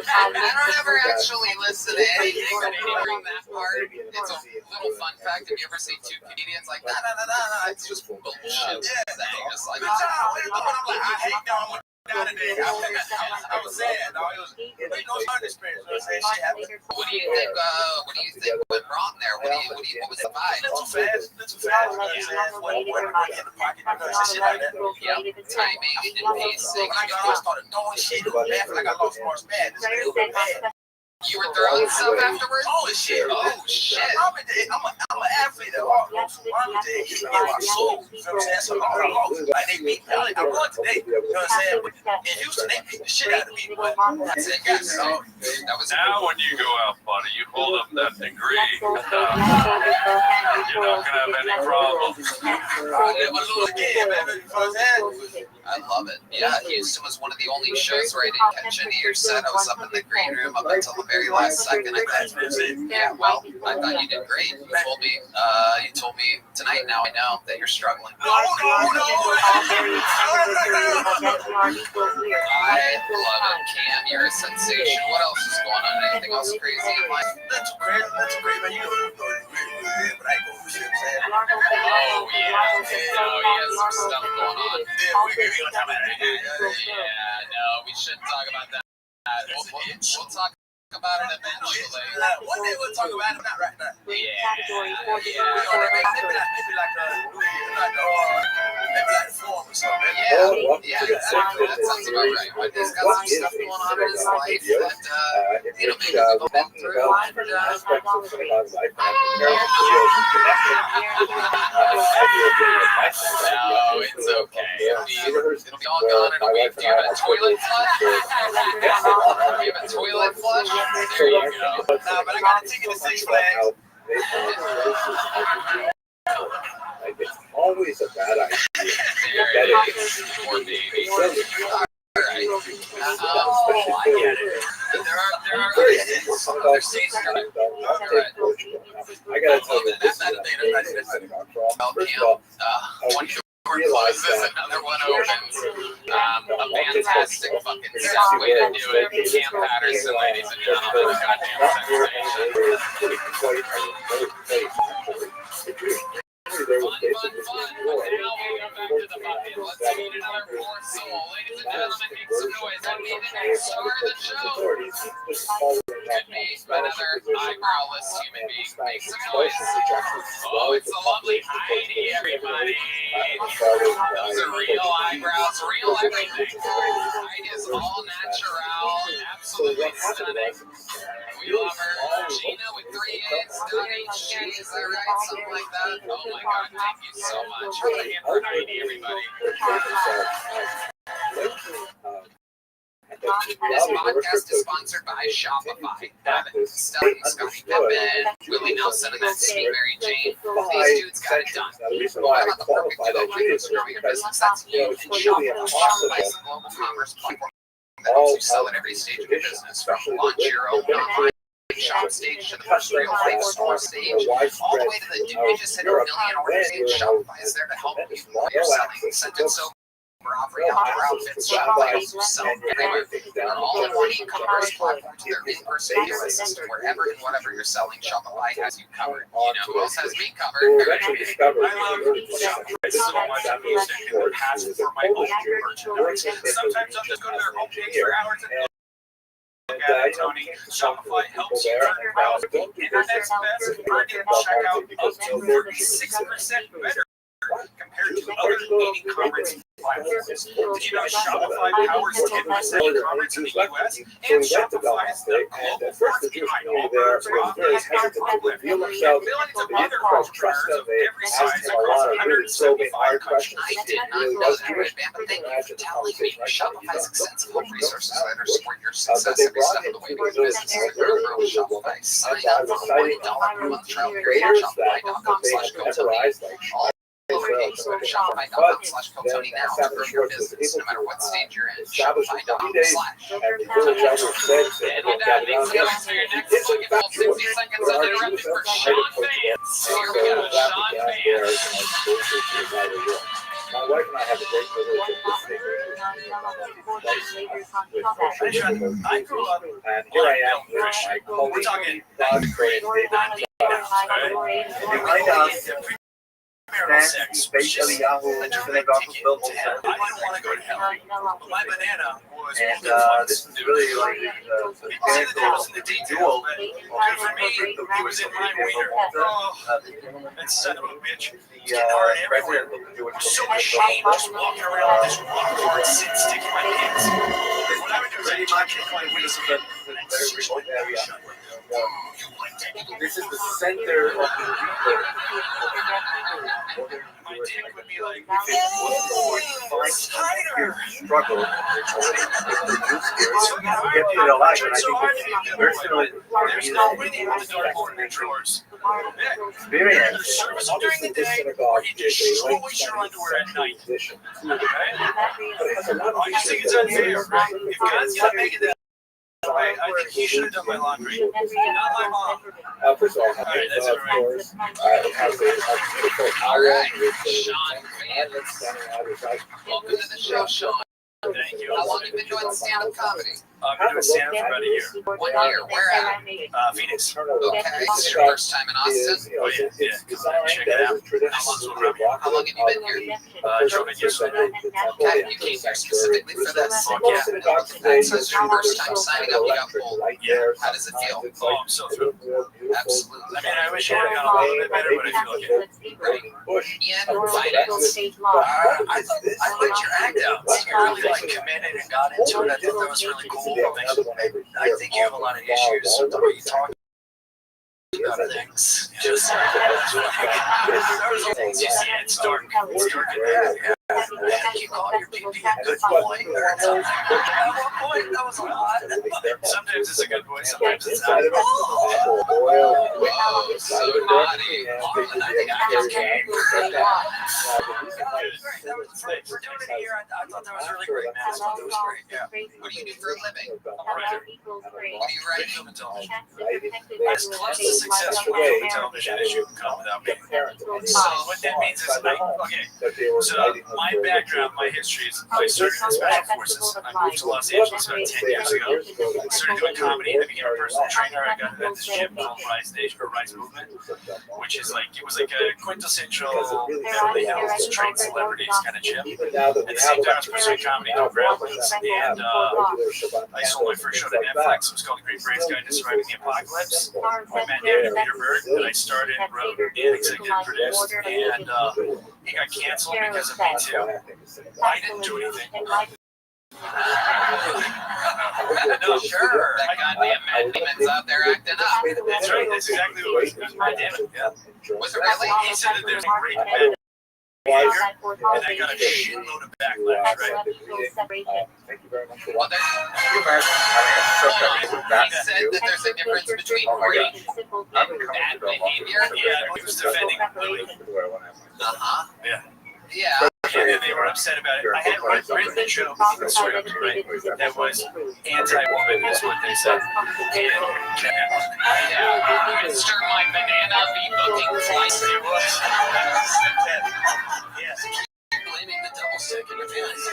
I don't ever actually listen to anything during that part. It's a little fun fact. If you ever see two comedians like, nah, it's just bullshit. Saying. It's like, good job, what are you doing? I'm like, I hate doing down today. I was sad, dog. It was fun experience. What do you think? What do you think went wrong there? What was the vibe? Little fast. Yep. Timing and pacing. I started throwing shit. Laughing like I lost March Madness. You were throwing stuff afterwards? Oh shit! I'm an athlete at all. I'm my soul. You know what I'm saying? So like they beat me. I won today. You know what I'm saying? In Houston, they beat the shit out of me. But I said, yes. So that was now when you go out, buddy, you hold up that degree. You're not gonna have any problems. I love it. Yeah, Houston was one of the only shows where I didn't catch any of your set. I was up in the green room up until the very last second. Yeah, well, I thought you did great. You told me tonight. Now I know that you're struggling. No. I love it, Cam. You're a sensation. What else is going on? Anything else crazy in life? That's crazy, man. You know, oh yeah, he has some stuff going on. Yeah, no, we shouldn't talk about that. We'll talk about it eventually. One day we'll talk about it, not right now. Maybe like form or something. Yeah, that sounds about right. But he's got some stuff going on in his life that, maybe we've been through. No, it's okay. It'll be all gone in a week. Do you have a toilet flush? Do you have a toilet flush? There you go. But I got a ticket to Six Flags. It's always a bad idea. Poor baby. All right. I get it. There are other states that I gotta tell you, this one closes, another one opens. A fantastic fucking way to do it. Cam Patterson, ladies and gentlemen, goddamn sensation. Fun. But now we go back to the bucket. Let's meet another poor soul. Ladies and gentlemen, make some noise. That'd be the next star of the show. Could be another eyebrowless human being. Make some noise. Oh, it's a lovely Heidi, everybody. Those are real eyebrows, real everything. Heidi is all natural, absolutely stunning. We love her. Gina with 3 A's, H, is that right? Something like that. Oh my God, thank you so much. Put a hand for Heidi, everybody. This podcast is sponsored by Shopify. Evan, Stelly, Scotty Pippen, Willie Nelson, and that's Steve Mary Jane. These dudes got it done. What about the perfect duo for growing your business? That's you and Shopify. Shopify is a global commerce platform that helps you sell at every stage of your business, from launch your own online shop stage to the first real life store stage, all the way to the dude who just hit $1 million order stage. Shopify is there to help you while you're selling. Sentence over offering outdoor outfits. Shopify helps you sell everywhere. They're all-in-one e-commerce platform to their in-person POS system. Wherever and whatever you're selling, Shopify has you covered. You know who else has me covered? I love Shopify so much. I'm using it in the past for my own merchandise. Sometimes I'll just go to their homepage for hours and look at it, Tony. Shopify helps you turn your browser internet's best market checkout up to 36% better compared to other e-commerce platforms. Did you know Shopify powers 10% e-commerce in the U.S. and Shopify is the global force behind all birds, rockets, and uplift. Millions of other entrepreneurs of every size across 175 countries. I did not know that, Red Band, but thank you for telling me. Shopify's extensive help resources that support your success every step of the way to your business. Learn more with Shopify. Sign up for a $1 per month trial period at Shopify.com/GoTony. All Shopify.com/GoTony now to grow your business, no matter what stage you're in. Shopify.com/. And with that, thanks guys for your next look at 60 seconds uninterrupted for Sean Vance. Here we go, Sean Vance. My wife and I have a great privilege of listening to I grew up And here I am with Christian. my We're colleague, talking Doug ninth Craig grade, David. Behind us stands Beit Eliyahu synagogue built to hell. I didn't want to go to hell, but my banana was And this is really like the pinnacle of the duel. good for me. He was in my wiener. Oh, that son of a bitch. It's getting hard everywhere. President of the Jewish I'm so ashamed just walking around with this rock hard shit sticking in my pants. What I would do is I'd touch it like with a very remote area. This is the center of the my dick would be like, if it wasn't for struggle, get to the life, and I think personally, there's no winning with the door corner drawers. experience. There's service during the day, or you destroy your underwear at night. Right? I just think it's unfair, right? If God's not making that way, I think he should have done my laundry. Not my mom. First of all, Alright, that's it, right? of course, it has a beautiful hour with Sean welcome to the show, Sean. Thank you. How long have you been doing stand-up comedy? I've been doing stand-up for about a year. 1 year. Where at? Phoenix. Okay, this is your first time in Austin? Oh, yeah, yeah. Check it out. How long have you been here? Drove in yesterday. Okay, you came here specifically for this? Fuck yeah. So it's your first time signing up, you got pulled. Yeah. How does it feel? Oh, I'm so thrilled. Absolutely. I mean, I wish I had gone a little bit better, but I feel like it. Ian, finance. I liked your act out. You really like committed and got into it. I thought that was really cool. I think you have a lot of issues with the way you talk about things. Just there's things you see. It's dark. It's dark in there. You call your PP a good boy or something. At one point, that was a lot. Sometimes it's a good boy. Sometimes it's not. Whoa, so naughty. Marlon, I think I just came. For doing it here, I thought that was really great, man. I thought that was great. Yeah. What do you do for a living? I'm a writer. What do you write? Film and television. As close to success for film and television as you can come without me. So what that means is, so my background, my history is I started in special forces. I moved to Los Angeles about 10 years ago. I started doing comedy. I became a personal trainer. I got at this gym called Rise Nation or Rise Movement, which is like, it was like a quintessential Beverly Hills trained celebrities kind of gym. At the same time, I was pursuing comedy, no grapplings, and I sold my first show to Netflix. It was called The Great British Guide to Surviving the Apocalypse. I met David Peter Berg that I started, wrote, and executive produced, and he got canceled because of Me Too. I didn't do anything. No, sure. That goddamn Matt Damon's out there acting up. That's right. That's exactly what it was. It was Matt Damon. Yeah. Was it really? He said that there's a great bad behavior, and I got a shitload of backlash, right? Thank you very much for Well, he said that there's a difference between great and bad behavior. Yeah, he was defending Louis. Uh-huh. Yeah. Yeah. And they were upset about it. I had written a joke in the script, right, that was anti-woman, is what they said. Yeah. Mr. My Banana be booking flights. It was. Yes. Blaming the double stick in your pants.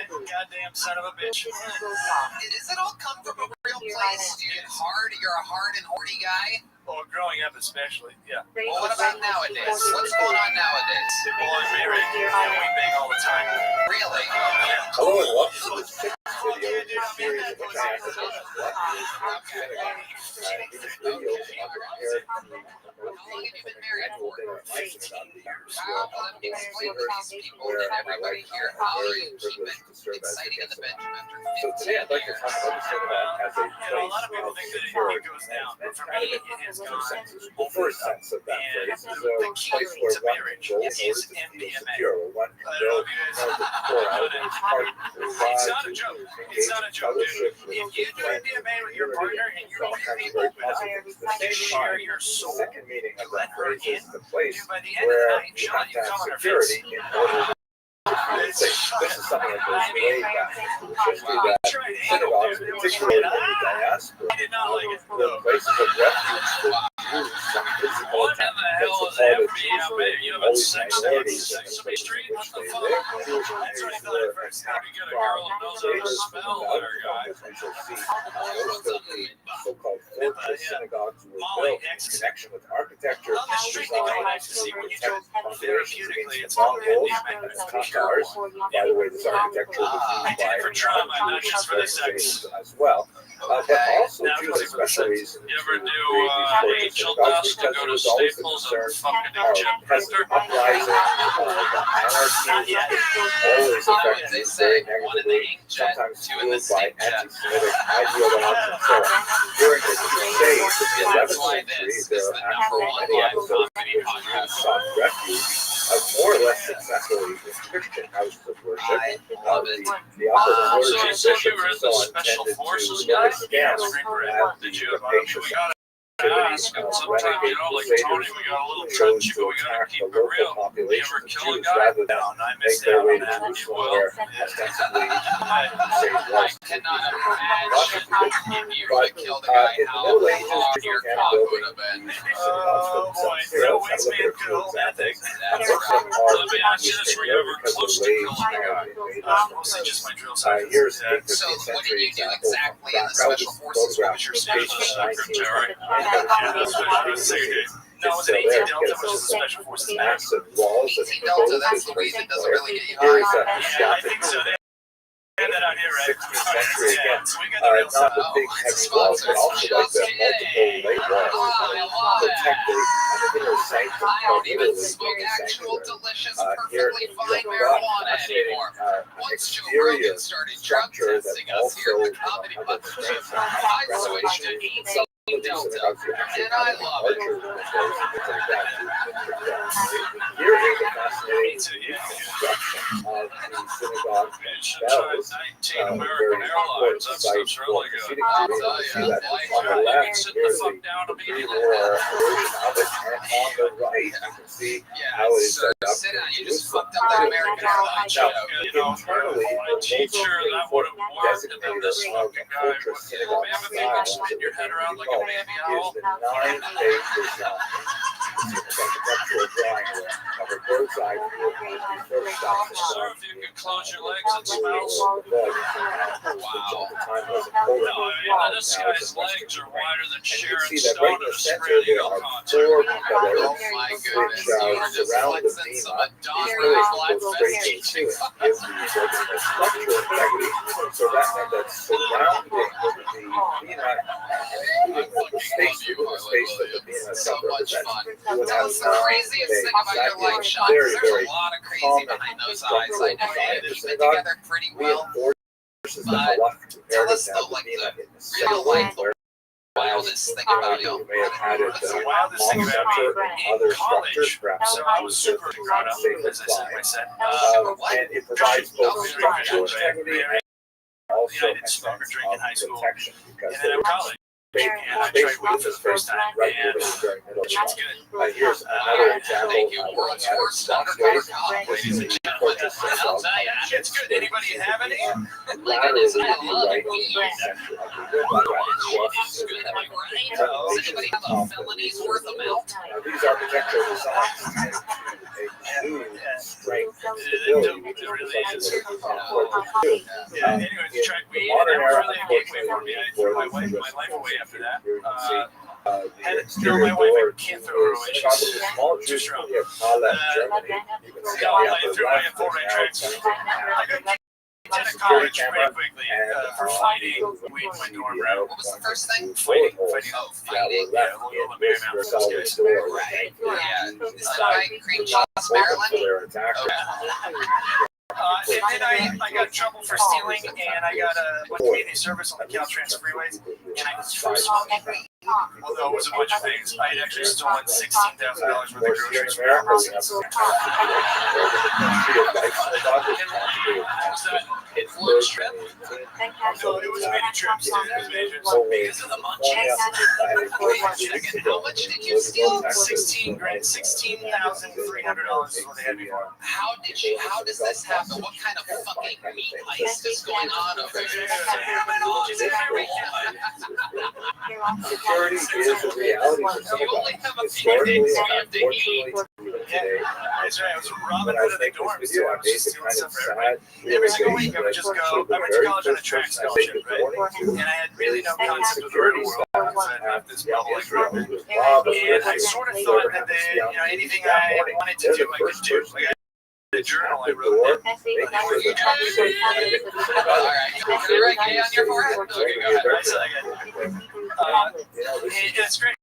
Goddamn son of a bitch. Does it all come from a real place? Do you get hard? You're a hard and horny guy? Well, growing up especially, yeah. Well, what about nowadays? What's going on nowadays? Well, I'm married, and we bang all the time. Really? Yeah. Hello and welcome to this video series in which I ask How long have you been married for? 15 years. Well, explain to these people and everybody here how you keep it exciting in the bedroom after 15 So today I'd like to talk about this cinema as a You know, a lot of people think that it goes down, but for me, it has gone. the first sense of that And phrase is the a key place where to one marriage goes is in order to feel MDMA. secure, where one can build It's not a joke. It's not a joke, dude. If you do MDMA with your partner and you're really open up, you share your soul, second meaning of that her phrase in, is the place dude, by the end of the where night, you Sean, have you to come have on her face. security in order this is something that goes way back to the history that synagogues, particularly in the diaspora, I did not like it. the places of refuge for Jews, some physical What in attack. the hell is That's all the MDMA? You haven't always sex minorities in sex the on the places street? in What which the they fuck? live. Jewish That's what I communities thought were at first. How attacked do you get a from girl that knows how to neighbors spell without there, them, guy? as we shall see. Most of the so-called fortress synagogues were Molly, built in ecstasy. connection with architecture, On the street, they call it design, ecstasy. When you protect do it populations therapeutically, against it's all Mongols good. and It's a pure Tatars. one. By the way, this architecture was I used did by it for trauma, not non-Jewish just for the sex. organizations as well. But also Now Jews for the special sex. reason You ever to do create these fortress Angel synagogues Dust to because go there to was always the Staples concern and fucking of Jet peasant Printer? uprising, the anarchy, Not yet. always affected They very say one in the negatively, inkjet, sometimes two in the fueled by stink jet. anti-Semitic ideologues and so on. During the Crusades in the 11th Why century, this there is are the actually number one many live episodes in comedy which podcast. Jews sought refuge, more or less successfully, in Christian houses of worship. I love it. The upper So orders you of said you bishops were and in so the on Special tended Forces to look guy? askance Yeah, at Did you? the rapacious We gotta activities ask him of sometime, you renegade know, like crusaders Tony, we got a little who chose touchy, to but we gotta attack keep the it local real. You population ever of kill a Jews guy? rather than No, I make missed their out way on to that. You Jerusalem, will. where ostensibly crusade I was. cannot imagine if you would have killed a guy, In the how Middle Ages, hard Jews your began cock would building have been. these synagogues for Oh boy, themselves. no I'll waste look at man a few kill ethic. examples. That's Most of right. them are Let me ask you this, were you ever because close of to the killing a guy? ways the invaders Mostly just my drill Here's sergeants. a So 15th what did century you do example exactly from in the Special Crowd's Forces? What photograph was your dated station? from Secretary. 1900. No, it was an Still there 18 Delta, because which is of the Special Forces base. massive walls that 18 Delta, enclose that's this the reason basic it doesn't layer. really get you Here is high. a Yeah, I shot think so. They had that out here, right? 16th century again. So we got the real Not stuff. the big heavy walls, but also like the multiple lay walls that protect the inner sanctum, I don't even literally smoke the actual sanctuary. delicious, Here perfectly you've fine got marijuana fascinating anymore. Once Joe exterior Rogan started drug structure that testing us here also at the Comedy has Button its Chip, strengths and I switched renovations. to 18 Some of these Delta, synagogues you actually and I have love larger it. windows and things like that. Here is a fascinating construction of the synagogue You should bells. try 19 Very American Airlines. That site stuff's for really good. Hasidic I'll Judaism. tell You see you, that like, on the You left, can sit the here's fuck the down immediately. pre-war version of it, and on the right, you can see yeah, how it is sir, set up sit down. You in just Jerusalem. fucked up that American Airlines Now, show. You know, internally, my teacher, that would have worked, and then this designator of fucking the guy. fortress You synagogue ever think of style, spin your head around like a is baby the owl? 9-page design. It's an architectural drawing of a bird's eye view of the first stop Sir, if you could close your legs and smell. Wow. No, this guy's legs are wider than And you Sharon can see that right Stone in at the a center Soprano there are concert. 4 Oh pillars my which goodness, you were just surround the flexing some bema. Madonna These pillars black go straight vest. into it, give the building a structural integrity. So that meant that surrounding the bema, including the space, even the space that the bema So itself much represents, fun. you would Tell have us the craziest thing about your light shots. very, There's very a lot of crazy common behind those eyes. I know you keep it synagogue together pretty well. reinforces the halachic Tell us imperative though, to have like the bema the in the real center life where wildest thing about you. you may have had it The wildest thing about me other in structures, college, perhaps so I was super proud of safe it, as I said. and it provides both Very, structural very, integrity very- and also I a didn't smoke or sense drink in of high school. protection because And then in college, and I tried weed for the first time, right and here during middle it's school. good. Here's another example Thank you, of world's at worst Stockways. undercover cop, This ladies is and the gentlemen. fortress I'll synagogue tell you, of It's good. Anybody have any? My goodness, I laterally love right it. in the center of the room. It's good, am I right? Does anybody have a felony's worth amount? Now, these architectural designs tend to exude strength and stability, which is precisely what fortress do. Yeah, anyways, I tried weed, and Modern that was era, really a gateway for me. I threw my life away after that. The Had to throw exterior my wife door in can't throw her away. Chicago, She's the small too Jewish strong. community of Halle, Germany. You can see on the I upper threw my left, full there's range now tracks. I got kicked out of college pretty quickly for fighting weed in my dorm room. What was the first thing? Fighting. Oh, that fighting. were left in this Versailles door. Right. Yeah. Is that right? Cream Shots, Maryland? Their attack. And then I got in trouble for stealing, and I got a community service on the Caltrans freeways, and I threw smoking. Although it was a bunch of things, I had actually stolen $16,000 worth of groceries from that person. It's one trip. No, it was many trips. It was many trips. Because of the munchies. Wait a second, how much did you steal? $16,300 is what they had before. How does this happen? What kind of fucking meat heist is going on over there? Security is a reality for You only synagogues. have a few Historically things and we have to eat. unfortunately, even today, That's right. I was robbing out of the dorms too. I was just stealing stuff for everybody. Every single week I would just go. I went to college on a track scholarship, right? And I had really no concept of the real world because I left this bubble I grew up in. And I sort of thought that anything I wanted to do, I could do. Like I had a journal I wrote. All right. Get on your forehead. Okay, go ahead. It's great.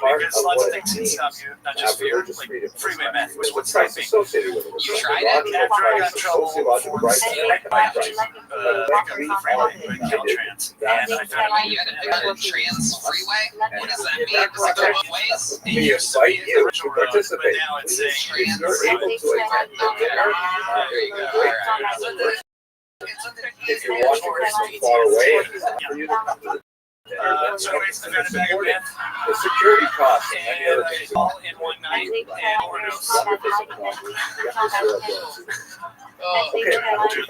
Because lots of things can stop you, not just fear, like freeway meth, which was typing. You tried it? After I got in trouble for stealing my pickup the freeway with Caltrans, and I found out You had to pick up trans freeway? What does that mean? Does it go both ways? it used to be the original road, but now it's saying Trans. you're able to attend. Okay. There you go. All right. If you're walking too far away, So anyways, I found a bag of meth, the security costs and and many other I things. all in one night, and overdose. Okay, I'll do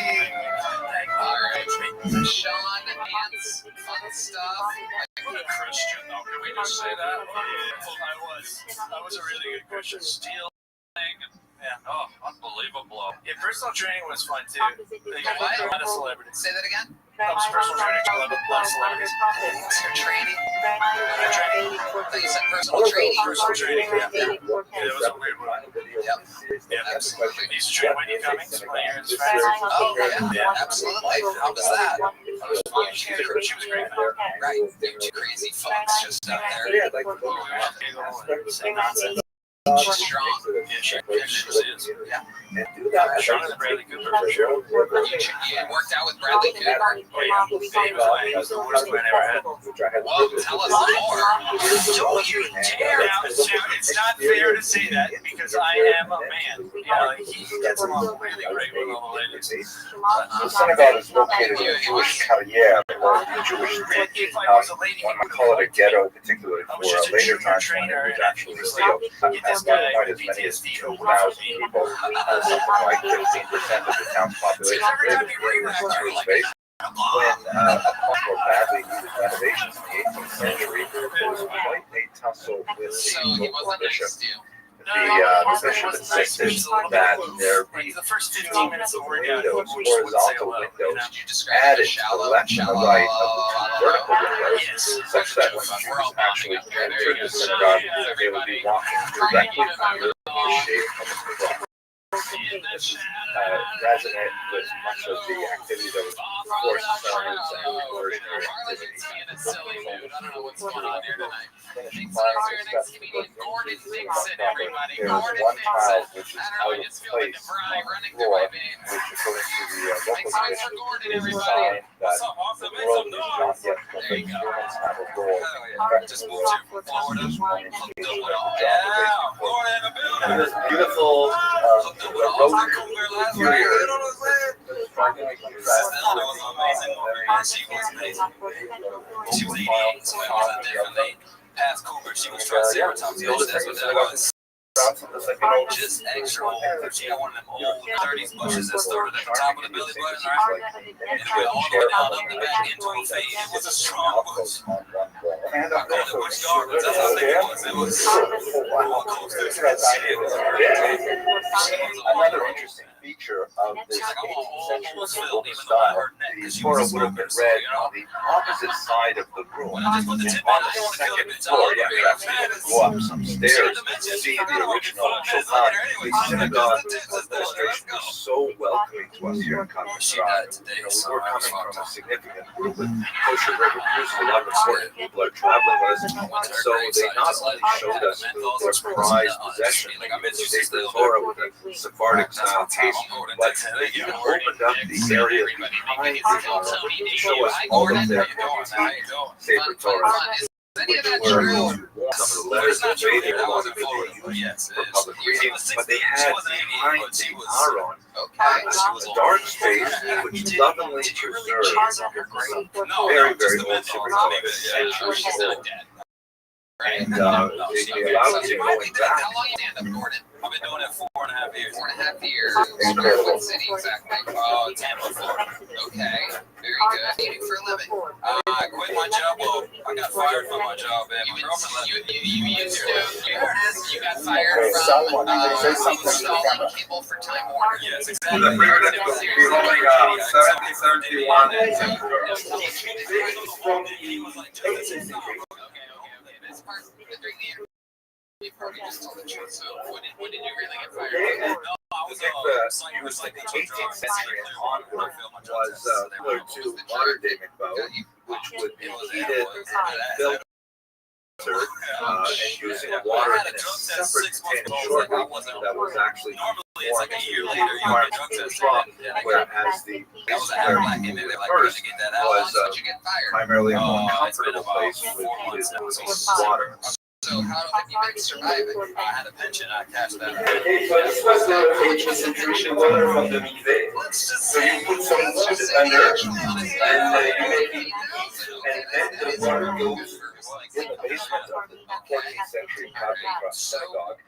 All right. Sean, Nance, fun stuff. What a Christian, though. Can we just say that? I was a really good Christian. Stealing and Yeah. oh, unbelievable. Yeah, personal training was fun too. Like, What? a lot of celebrities. Say that again? Helps personal training to a lot of celebrities. Your training? Training. You said personal training. Personal training. Yeah, that was a weird one. Yep. Yeah, Absolutely. I used to train Wendy Cummings, one of your friends. Oh, yeah, absolutely. How was that? She was great. Right. They're two crazy fucks just out there. Yeah, like Same nonsense. She's strong. Yeah, she is. Yeah. and do that. Stronger than Bradley Cooper for sure. You worked out with Bradley Cooper? Oh yeah, that was the worst plan I ever had. Whoa, tell us more. Don't you dare! Now, it's not fair to say that because I am a man. You know, like, he gets along really great with all the ladies. The synagogue is located in Jewish Karriere, or the Jewish street. If I was a lady, One might call it a ghetto, particularly I for was just a later junior times when it trainer, was and actually he was still like, get this guy quite with as many as PTSD 2,000 over people, something like 15% of the town's population lived in this Jewish space. When a couple of badly needed renovations in the 18th century, there was quite a tussle with So the he local wasn't bishop. nice to you. The bishop insisted that there like be the first 15 minutes of work out, windows, which would say horizontal hello. windows, Did you describe it added as to the shallow? left and the right of the two vertical windows, Yes. such that when Jews actually entered the synagogue, they would be walking directly under the shade of the cross. This resonated with much of the activity that was forced sermons and conversionary activities. In a silly mood. I don't know what's going on here tonight. Finished Thanks by for your next respect comedian, for Gordon the Nixon, everybody. There was Gordon one child Nixon. which is I don't know, out I of just feel like place the bride on the running through my floor, veins. which according to the local Thanks for tradition Gordon, is a everybody. sign that What's up, the awesome? Make world some is not noise. yet There complete. you go. Humans have a role Hell yeah. effectively Just moved here from Florida. hooked Yeah, up with all Florida in the building. this beautiful Hooked up with all the cougar last night. interior. You know what I'm saying? Still, it was an amazing woman. She was amazing. She was 88, so it wasn't definitely past cougar. She was Triceratops, bitch. That's what that was. Just extra old. She had one of them old 30s bushes that started at the top of the belly button, right? And it went all the way down up the back into a fade. It was a strong bush. I called it Bush Gardens. That's how thick it was. It was roller coaster. She was Another interesting feature of this 18th century Roman style, the Torah would have been read on the opposite side of the room. When I just put the tip On in, I the don't want to kill second it, bitch. floor, you actually have to go up some stairs to see the original Shulchan. The synagogue administration was so welcoming to us here in Kazakhstan. We were coming from a significant group of kosher River Cruise 11 important people are traveling with us. So they not only showed us their prized possession, the sacred Torah with a Sephardic style case, but they even opened up the area behind the Torah to show us all of their sacred Torah. Any of that Where true? some of the letters It's not that true. they That wanted wasn't to Florida, use but yes, it for is. public He was reading, on the but they 60s. had She wasn't 88, behind but she the was Aron okay. She was a dark space which lovingly Did you really preserved chance up your grade? No, very, just very the old mental. civilization, Yeah, centuries she's old. not dead. Right. And She's they not allowed dead. you So going back. how long you stand up, Gordon? I've been doing it 4.5 years. 4.5 years. Incredible. What city exactly? Oh, Tampa, Florida. Okay, very good. What do you do for a living? I quit my job. Well, I got fired from my job, and my girlfriend left me. You used to. You got fired from installing cable for Time Warner. Yes, exactly. It was like 70-31. He was like, This part during the interview, you probably just told the truth. So when did you really get fired? no, I was It was like the 18th century and onward was similar to modern day McBow, which would be heated filter and using water in a separate contained short that was actually normally it's like a year later you get drug tested. whereas the That was a half black in there. They're like, trying to get that out. was Did you get fired? primarily a more It's been comfortable about place 4 with months now. heated water. So how have you been surviving? I had a pension. I cashed that. This was the 18th century water from the Mive. Let's just So you put some wood under and you make it, and then the water goes In the basement of the 14th century Coptic synagogue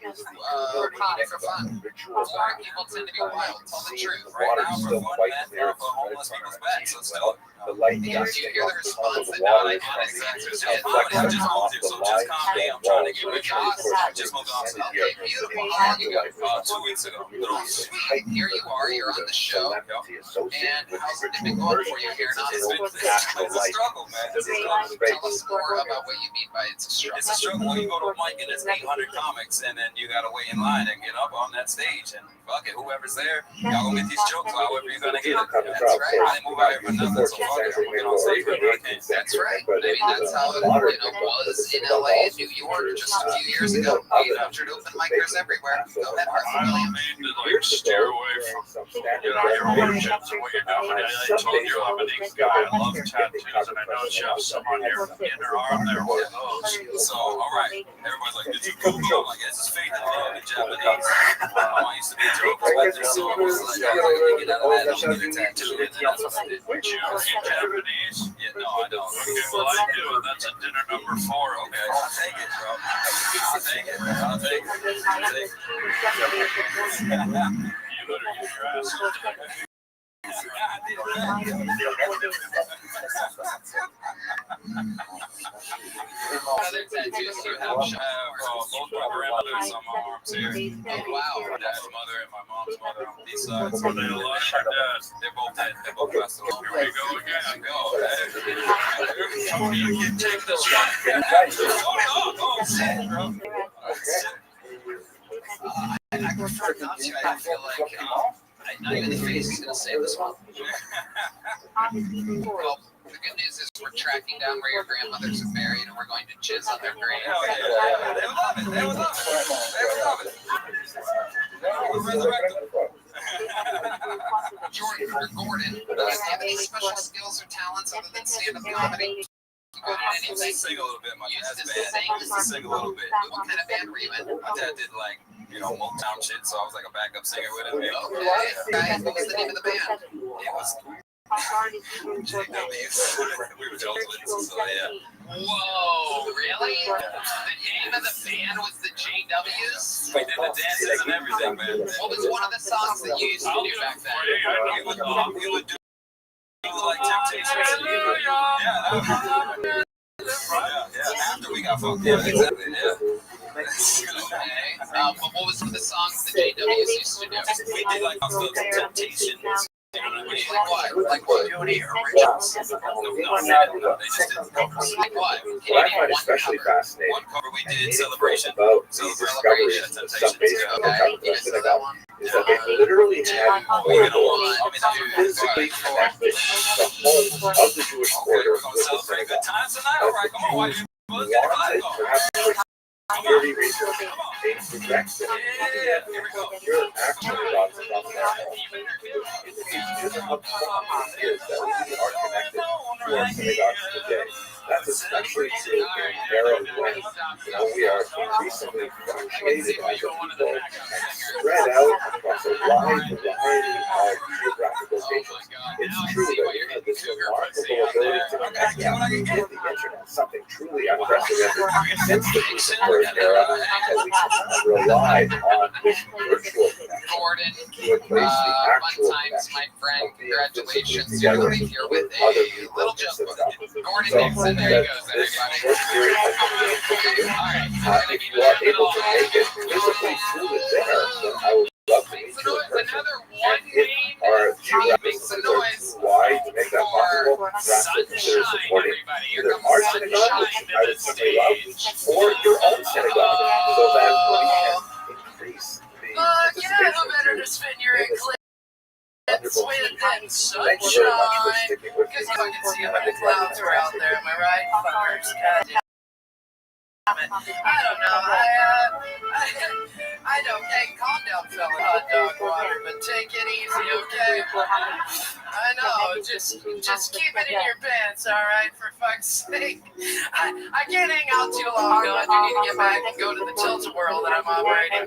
is the early Mikvah ritual bath. People tend to be wild. Tell the truth. The water is still quite clear. It's homeless red people's from beds. So still, the light Do you casting hear the off the response of the that water no, is I from can't the answer it? reflection just off moved the here, so just comedy. I'm limestone trying to walls, get which rid of of course just moved on. ended Okay, here. beautiful. The How long ago? afterlife 2 weeks ago. Sweet. Here you are. You're on the show. solemnity associated And with how's it ritual been going for worship. you here in It's Austin? no It's natural a light. struggle, man. It's a struggle. Tell us more about what you mean by it's a struggle. It's a struggle when you go to a mic and there's 800 comics, and then you gotta wait in line and get up on that stage, and fuck it, whoever's there, y'all gonna get these jokes however you're gonna get it. That's right. I didn't move out here for nothing, so fuck it, I'm gonna get on stage whenever I can. That's right. I mean, that's how it was in LA and New York just a few years ago. 800 open micers everywhere. Go ahead, I'm William. made to like steer away from your origins and what you're doing. I told you I'm an ink guy. I love tattoos, and I know you have some on your inner arm there. One of those. So, alright, everybody's like, did you Google? I'm like, this is faith and love in Japanese. I used to be a joke collector, so I was like, I was like, get out of that, don't get a tattoo. And then that's what I did. Would you in Japanese? Yeah, no, I don't. Okay, well I do, and that's a dinner number 4. Okay, I'll take it, bro. I'll take it. I'll take it. I'll take it. You better get your ass in. Other tattoos you have? Both my grandmothers on my arms here. Oh, wow. My dad's mother and my mom's mother on these sides. Were they alive or dead? They're both dead. They're both passed away. Here we go again. Go. Tony, you can take this one. Oh, shit, bro. I prefer not to. I feel like not even the face is going to save this one. Well, the good news is we're tracking down where your grandmothers are buried, and we're going to jizz on their grave. Hell yeah. They would love it. They would love it. They would love it. They would resurrect them. Jordan or Gordon, do you have any special skills or talents other than stand-up comedy? I used to sing a little bit. My dad's band. I used to sing a little bit. What kind of band were you in? My dad did like, Motown shit, so I was like a backup singer with him. Okay. Guys, what was the name of the band? It was JWs. We were Jones with, so yeah. Whoa, really? The name of the band was the JWs? We did the dances and everything, man. What was one of the songs that you used to do back then? We would do like Temptations. Yeah. After we got fucked up, exactly. Yeah. Okay. But what was some of the songs the JWs used to do? We did like Temptations. Like what? Like what? Beauty originals. No, they just did covers. Like what? Can What you I name find one especially cover? fascinating One cover we did, is Celebration. about the discovery of some basement of the Okay, you Coptic said that synagogue one. is that they literally had corridors physically connected the home of the Jewish Okay, quarter we're going to with the celebrate good synagogue. times tonight. All right, come on. Why you Wanted, get a flag on? perhaps for security reasons, they project that Yeah, here we go. you're actually about to come down home. It's just how powerful it is that we are connected to our synagogues today. That's especially true in an era when we are increasingly fractured as a people and spread out across a wide variety of geographical locations. It's true that we have this remarkable ability to connect with the internet, something truly unprecedented since the pre-conversion era, as we relied on this virtual connection. Gordon. replace the Fun actual times, my friend. connection of the Congratulations. together You'll leave here with other a people little just joke that book. Gordon so Nixon. There he goes, this everybody. short period of time All right. if you are able to make it physically to the dinner, then I would love to meet you in person. Another And one if our geographic makes a limits are noise too wide to make that possible, perhaps you'll consider sunshine, supporting everybody. Here either comes our synagogue, sunshine which to I the would simply love, stage. or your own synagogue, so that we can increase the Yeah, participation who of better to Jews spin your in this eclipse wonderful with season. than Thank you very much for sunshine? sticking with me. Because you can see And when I the think clouds are out there, am I right, fuckers? God damn it. I don't know. I don't. Hey, calm down, fella. Hot dog water, but take it easy, okay? I know. Just keep it in your pants, all right? For fuck's sake. I can't hang out too long, though. I do need to get back and go to the tilt-a-whirl that I'm operating.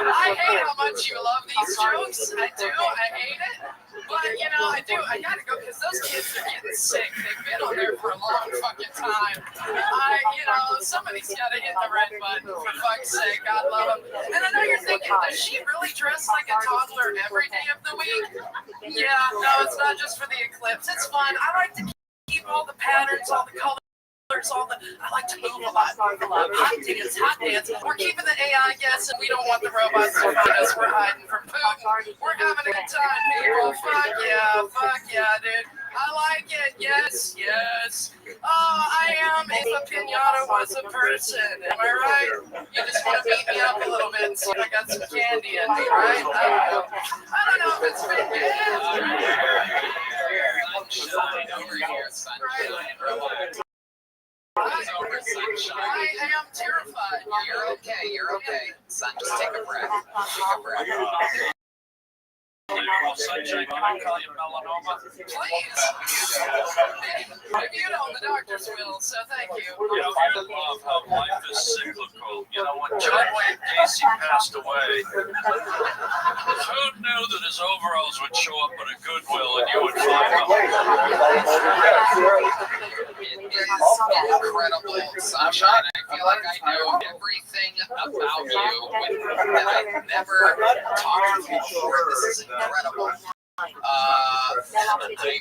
I hate how much you love these jokes. I do. I hate it. But, you know, I do. I gotta go because those kids are getting sick. They've been on there for a long fucking time. Somebody's gotta hit the red button, for fuck's sake. God love them. And I know you're thinking, does she really dress like a toddler every day of the week? Yeah, no, it's not just for the eclipse. It's fun. I like to keep all the patterns, all the colors. I like to move a lot. Hot dance. We're keeping the AI guessing. We don't want the robots to find us. We're hiding from Putin. We're having a good time, people. Fuck yeah, dude. I like it. Yes. Oh, I am. If a pinata was a person, am I right? You just want to beat me up a little bit and see if I got some candy in me, right? I don't know if it's been sunshine over here, sunshine. I am terrified. You're okay. Son, just take a breath. Sunshine, can I call you melanoma? Please. You know the doctors will, so thank you. You know, I love how life is cyclical. You know, when John Wayne Gacy passed away, who knew that his overalls would show up at a Goodwill and you would find them? It is incredible, Sunshine. I feel like I know everything about you that I've never talked to you before. This is incredible. I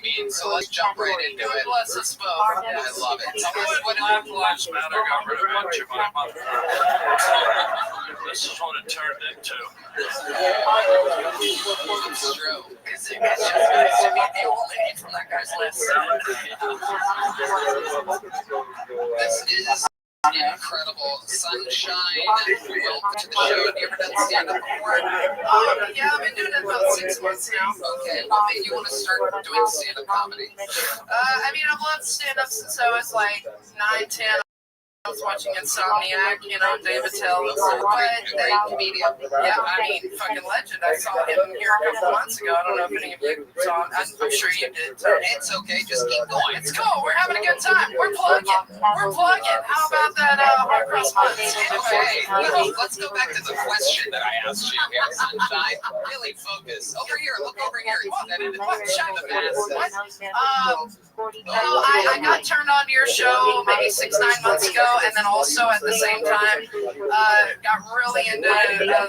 mean, so let's jump right into it. Bless us both. I love it. Tell us what Black Lives Matter got rid of Bunch of my mother. This is what it turned into. It's true. It's just nice to meet the old lady from that guy's list. This is incredible. Sunshine. Welcome to the show. Have you ever done stand-up before? Yeah, I've been doing it about 6 months now. Okay, what made you want to start doing stand-up comedy? I mean, I've loved stand-up since I was like 9, 10. I was watching Insomniac, Dave Attell, great comedian. Yeah, I mean, fucking legend. I saw him here a couple months ago. I don't know if any of you saw him. I'm sure you did. It's okay, just keep going. It's cool. We're having a good time. We're plugging. How about that hard cross buns? Okay, well, let's go back to the question that I asked you here, Sunshine. Really focus. Over here, look over here. Shine the mask. I got turned on to your show maybe 6-9 months ago. And then also at the same time, got really into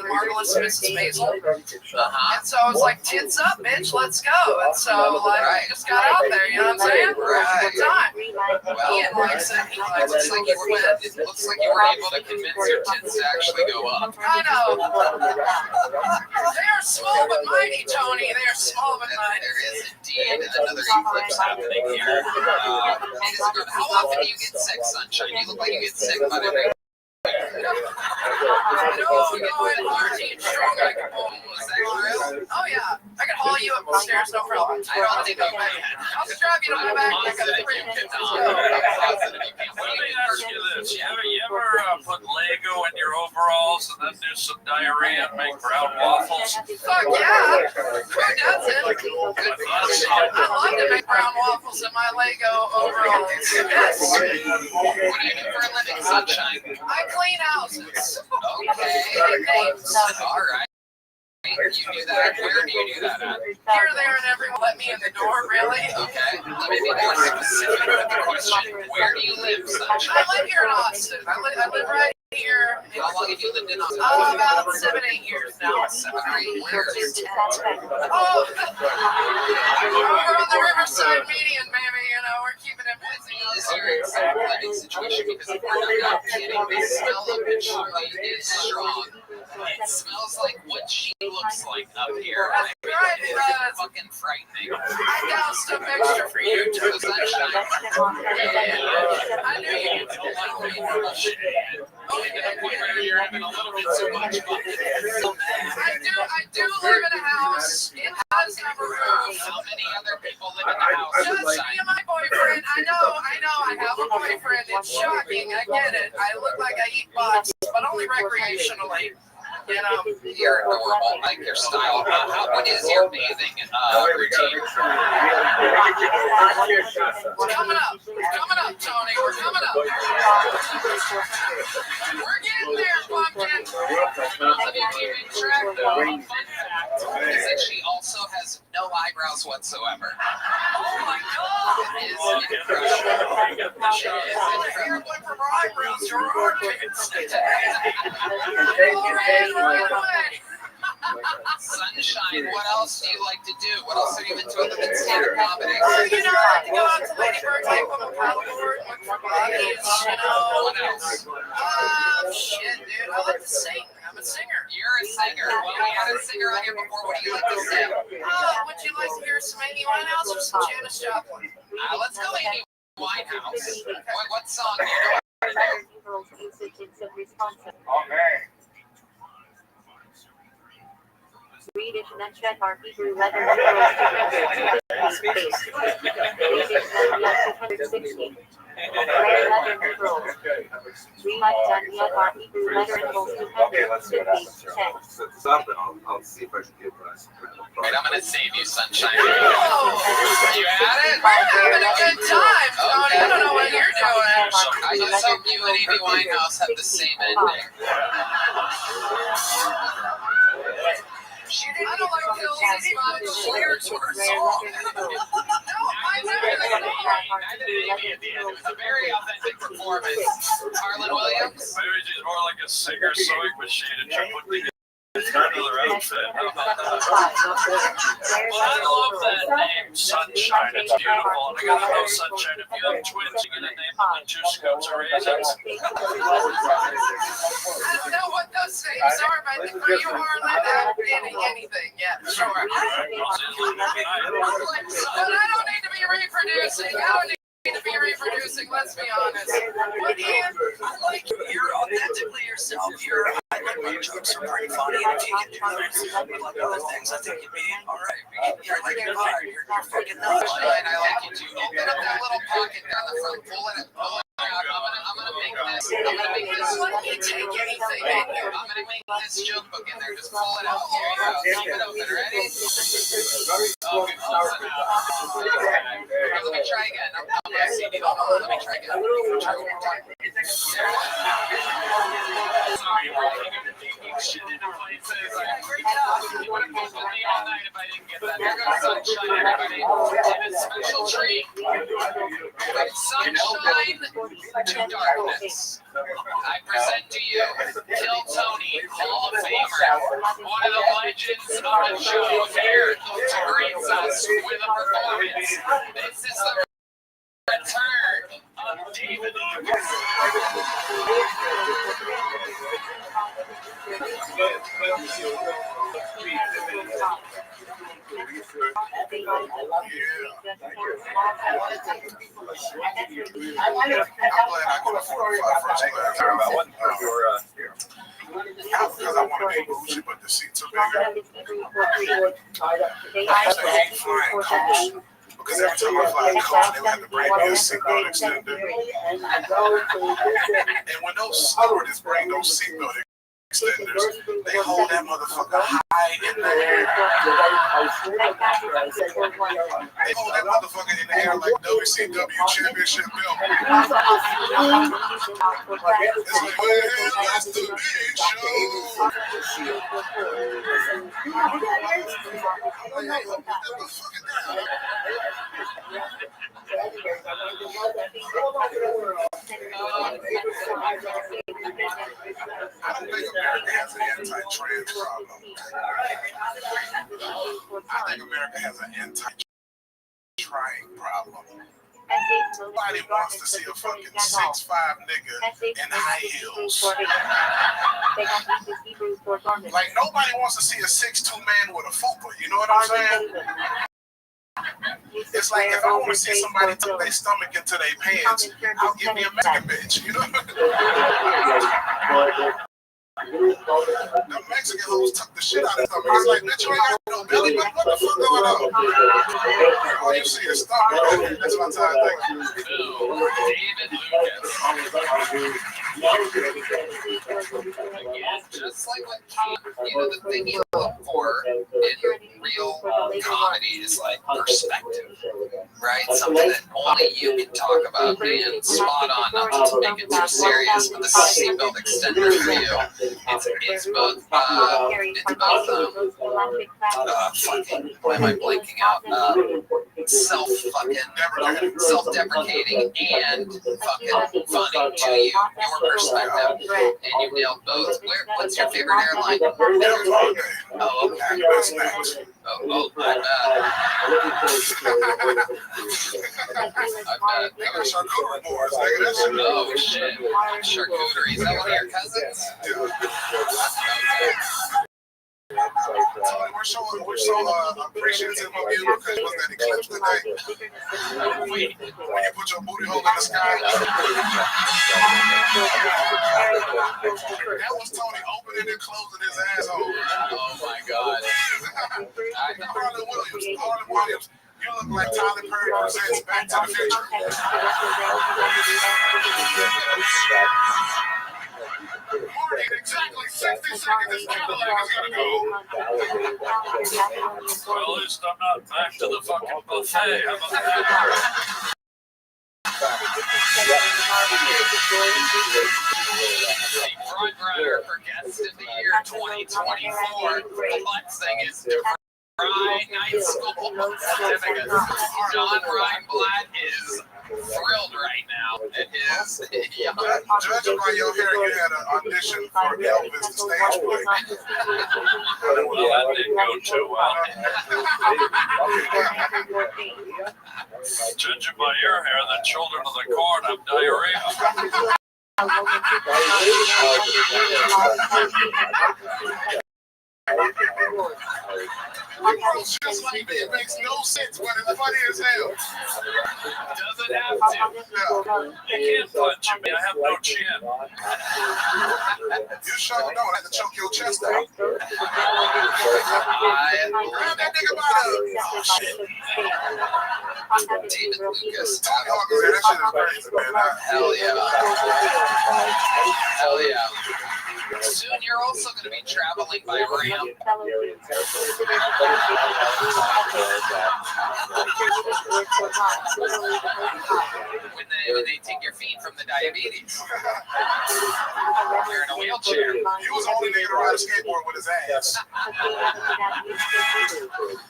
Marvelous Mrs. Maisel. And so I was like, tits up, bitch, let's go. And so I just got out there, you know what I'm saying? Good time. Well, Ian likes it. It looks like you were able to convince your tits to actually go up. I know. They are small but mighty, Tony. They are small but mighty. There is indeed another eclipse happening here. How often do you get sick, Sunshine? You look like you get sick by the way. No, Marty, strong like a bull. Is that true? Oh, yeah. I can haul you up the stairs, no problem. I don't think I can. I'll just drive you to my back. I got a 3 kids. Let me ask you this. You ever put Lego in your overalls and then do some diarrhea and make brown waffles? Fuck yeah. Who doesn't? I love to make brown waffles in my Lego overalls. Yes. What do you do for a living, Sunshine? I clean houses. Okay. Names. All right. You do that. Where do you do that at? Here, there, and everyone. Let me in the door, really? Okay. Let me be more specific with the question. Where do you live, Sunshine? I live here in Austin. I live right here. How long have you lived in Austin? About 7-8 years now. 7 or 8 years. Oh, over on the Riverside Median, baby. You know, we're keeping it busy. Is your exact living situation? Because if you're not kidding, the smell of patchouli is strong. It smells like what she looks like up here. I mean, it is fucking frightening. I doused a mixture for you too. Sunshine. I knew you don't like me for shit. Oh, to the point where you're having a little bit too much fun. I do live in a house. It does have a roof. How many other people live in the house? Just me and my boyfriend. I know. I have a boyfriend. It's shocking. I get it. I look like I eat butts, but only recreationally. You know, you're adorable. I like your style. What is your bathing routine? We're coming up, Tony. We're coming up. We're getting there, Pumpkin. Let me keep track, though. Fun fact is that she also has no eyebrows whatsoever. Oh my God! It is incredible. She is incredible. From her eyebrows to her armpits. Sunshine, what else do you like to do? What else are you into other than stand-up comedy? You know, I like to go out to Lady Bird, take them a paddleboard, look for bodies, you know. What else? Shit, dude, I like to sing. I'm a singer. You're a singer. Well, we had a singer on here before. What do you like to sing? Would you like to hear some Amy Winehouse or some Janis Joplin? Let's go Amy Winehouse. What song do you know how to do? Swedish nutshell are Hebrew leather numerals 260. Red leather numerals. Rewind nutshell are Hebrew leather numerals 250. I'll see if I can get what Wait, I'm gonna save you, Sunshine. Oh, You had it? We're having a good time, Tony. I don't know what you're doing. I just hope you and Amy Winehouse have the same ending. I don't like pills as much. Lyrics to her song. No, I never It was a very authentic performance. Harlan Williams? Maybe she's more like a singer sewing machine and she put together another outfit. How about that? Well, I love that name, Sunshine. It's beautiful. And I gotta know, Sunshine, if you have twins, you're gonna name them in 2 scoops of raisins. I don't know what those names are, but for you, Harlan, anything. Yeah, sure. But I don't need to be reproducing. I don't need to be reproducing, let's be honest. But Ian, I like you. You're authentically yourself. I like my jokes are pretty funny. And if you can do those, like other things, I think you'd be alright. You're like you're hard. You're fucking nuts. I like you too. Open up that little pocket down the front. Pull it out. I'm gonna make this. I'm gonna make this. Let me take anything in here. I'm gonna make this joke book in there. Just pull it out. There you go. Keep it open. Ready? Okay, close it out. Okay, let me try again. I'm gonna see you. Let me try again. Try one more time. Sorry, we're looking at the taking shit into places. You would have pulled me all night if I didn't get that. There goes Sunshine, everybody. And a special treat. From sunshine to darkness. I present to you Kill Tony, Hall of Famer, one of the legends of the show here to greet us with a performance. This is the return of David Lucas. Because I want to be bougie, but the seats are bigger. Because every time I fly a car, they have to bring me a seatbelt extender. And when those stewardess bring those seatbelt extenders, they hold that motherfucker high in the air. They hold that motherfucker in the air like WCW championship belt. It's like, well, that's the big show. I'm like, hey, put that motherfucker down. I don't pay trans problem. I think America has an anti-trying problem. Nobody wants to see a fucking 6'5" nigga in high heels. Like, nobody wants to see a 6'2" man with a fupa. You know what I'm saying? It's like if I want to see somebody tuck their stomach into their pants, I'll give me a Mexican bitch. You know? The Mexican hoes tuck the shit out of stomach. It's like, bitch, you ain't got no belly, but what the fuck going on? All you see is stomach. That's what I'm trying to think. David Lucas. Again, just like with Keith, the thing you look for in real comedy is like perspective, right? Something that only you can talk about, being spot on, not to make it too serious, but the seatbelt extender for you. It's both fucking, why am I blanking out? Self-deprecating and fucking funny to you, your perspective, and you nailed both. What's your favorite airline? Oh, okay. Oh, my bad. Oh, shit. Charcuterie. Is that one of your cousins? We're so appreciative of you because it was that eclipse today. When you put your booty hole in the sky. That was Tony opening and closing his asshole. Oh my God. Harlan Williams. You look like Tyler Perry presents Back to the Future. Morning, exactly 60 seconds is Cadillac is gonna go. Well, at least I'm not back to the fucking buffet. How about that? The front runner for Guest of the Year 2024. The flex thing is Ryan Night School certificates. John Reinblatt is thrilled right now at his young. Judging by your hair, you had an audition for Elvis, the stage play. Well, that didn't go too well. Judging by your hair, the children of the corn have diarrhea. Just like me, it makes no sense, but it's funny as hell. Doesn't have to. You can't punch me. I have no chin. You sure don't. I had to choke your chest out. Grab that nigga by the... Oh, shit. David Lucas. Tony Hawk is there. That shit is crazy, man. Hell yeah. Hell yeah. Soon you're also going to be traveling by ramp. When they take your feet from the diabetes. You're in a wheelchair. He was the only nigga to ride a skateboard with his ass.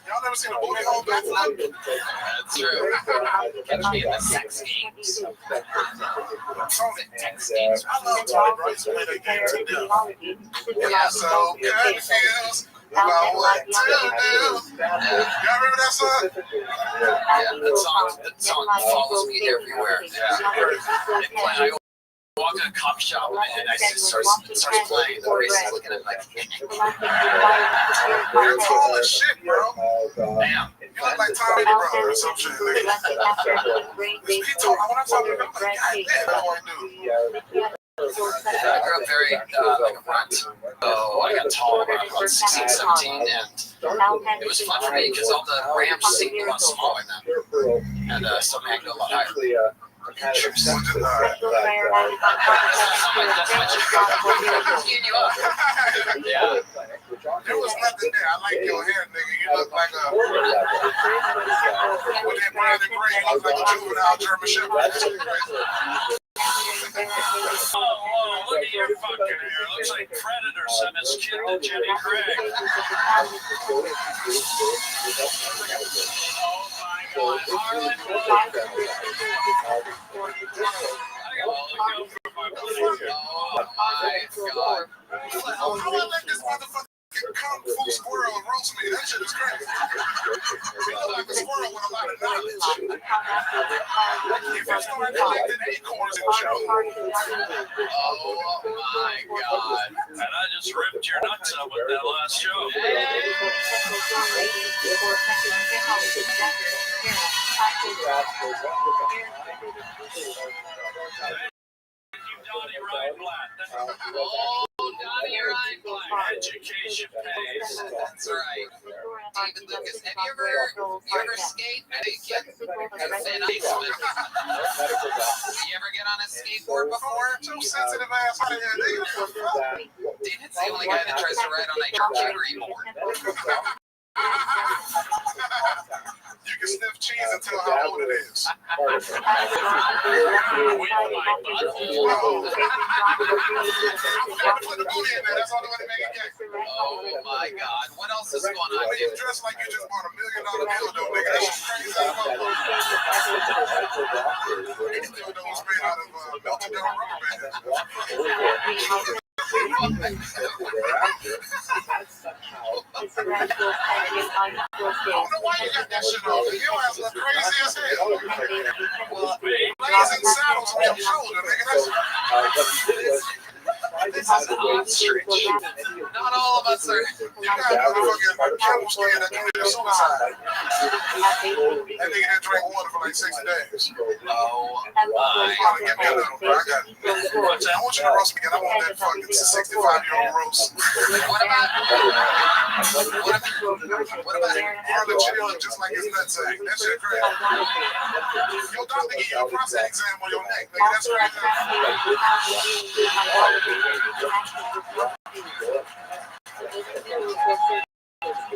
Y'all never seen a booty hole backflip? That's true. Catch me in the sex games. Sex games. I love Tony, bro. He's played that game to death. Yeah, so confused about what to do. Y'all remember that song? Yeah, that song follows me everywhere. Yeah. I walk in a coffee shop and I starts playing. The race is looking at me like, You're tall as shit, bro. damn. You look like Tommy brother or some shit. He told me when I talk to him, I'm like, God damn, that boy dude. I grew up very like a runt. Oh, I got tall around 16, 17, and it was fun for me because all the ramps seemed a lot smaller then. And so I could go a lot higher. That's Yeah. There was nothing there. I like your hair, nigga. You look like a with that brown and gray, you look like a juvenile German Shepherd. Oh, look at your fucking hair. Looks like Predator sent his kid to Jenny Craig. Oh my God. Harlan Williams. I go for my pleasure. Oh my God. How I let this motherfucker kung fu squirrel roast me? That shit is crazy. He look like a squirrel with a lot of knowledge. If you start collecting acorns and Joe. Oh my God. And I just ripped your nuts out with that last show. Donnie Reinblatt. Oh, Donnie Reinblatt. Education pays. That's right. David Lucas, have you ever skate? I think and Iceland. You ever get on a skateboard before? Too sensitive ass out of here. David's the only guy that tries to ride on a charcuterie board. You can sniff cheese and tell how old it is. Oh my God. What else is going on? You dress like you just bought $1 million dildo, nigga. That's crazy. This dildo was made out of melted down rubber band. I don't know why you got that shit on. Your ass look crazy as hell. Well, blazing saddles on your shoulder, nigga. This is an ostrich. Not all of us are. You got motherfucking camel skin that committed suicide. That nigga had drank water for like 60 days. Oh my. Get me a little, bro. I want you to roast me, and I want that fucking 65-year-old roast. What about Harlan chilling just like his nutsack? That shit crazy. Your doctor gave you a prostate exam on your neck, nigga. That's crazy.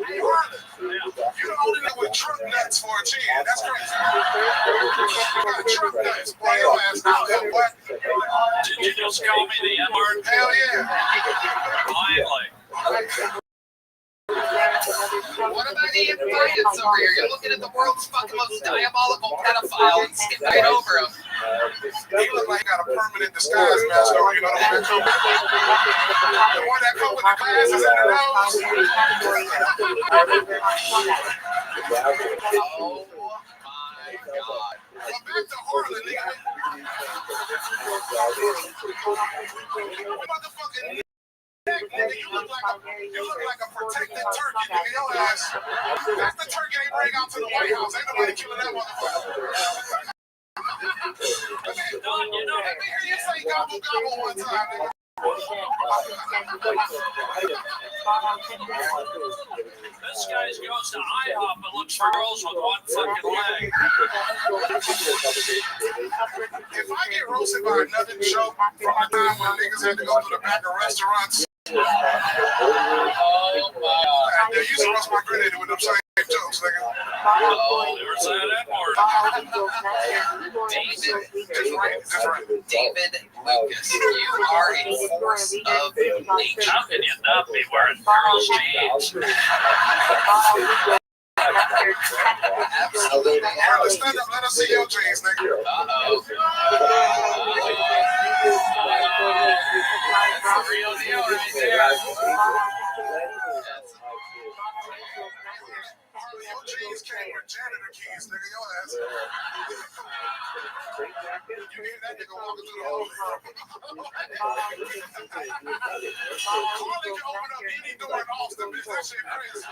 You don't only know with truck nuts for a chin. That's crazy. You got truck nuts. Boy, your ass out there, boy. Did you just call me the N-word? Hell yeah. Finally. What about Ian Bryant's over here? You're looking at the world's fucking most diabolical pedophile and skip right over him. He look like he got a permanent disguise mask on, you know what I mean? The one that come with the glasses and the nose. Oh my God. Well, back to Harlan, nigga. Motherfucking nigga, you look like a protected turkey, nigga. Your ass. That's the turkey they bring out to the White House. Ain't nobody killing that motherfucker. Let me hear you say gobble gobble one time, nigga. This guy goes to IHOP and looks for girls with one fucking leg. If I get roasted by another joke from the time when niggas had to go to the back of restaurants, oh my God. They used to roast my grenade with them same jokes, nigga. Oh, never said that word. David Lucas, you are a force of nature. How can you not be wearing girls' jeans? Absolutely. Stand up, let us see your jeans, nigga. Uh-oh. That's the real deal right there. Your jeans came with janitor keys, nigga. Your ass. You hear that nigga walking through the whole room. Carly can open up any door in Austin, bitch. That shit crazy.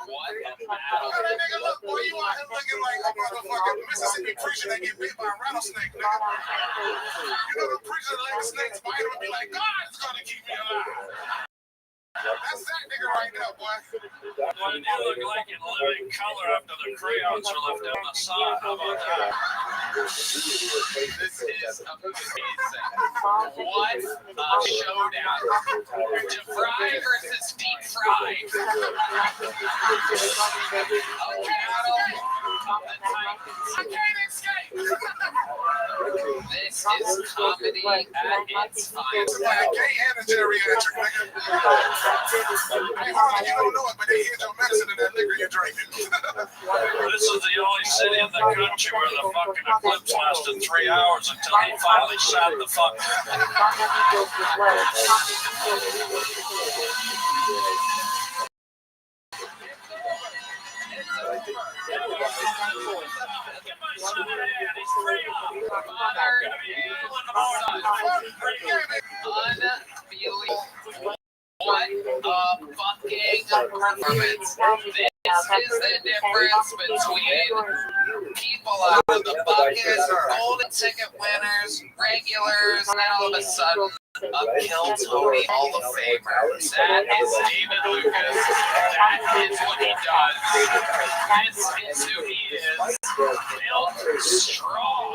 What? That nigga, look, boy, you out here looking like a motherfucking Mississippi preacher that get bit by a rattlesnake, nigga. You know the preacher that let the snakes bite him and be like, God's gonna keep me alive. That's that nigga right now, boy. Well, you look like in living color after the crayons are left on the side. How about that? This is amazing. What a showdown. Deep fry versus deep fried. I can't escape. This is comedy at its finest. Like a gay and a geriatric, nigga. Hey, hold on, you don't know it, but they hid your medicine in that liquor you're drinking. This is the only city in the country where the fucking eclipse lasted 3 hours until he finally sat the fuck down. What a fucking performance. This is the difference between people out of the bucket, golden ticket winners, regulars, and then all of a sudden, a kill Tony Hall of Famer. That is David Lucas. That is what he does. This is who he is. Built strong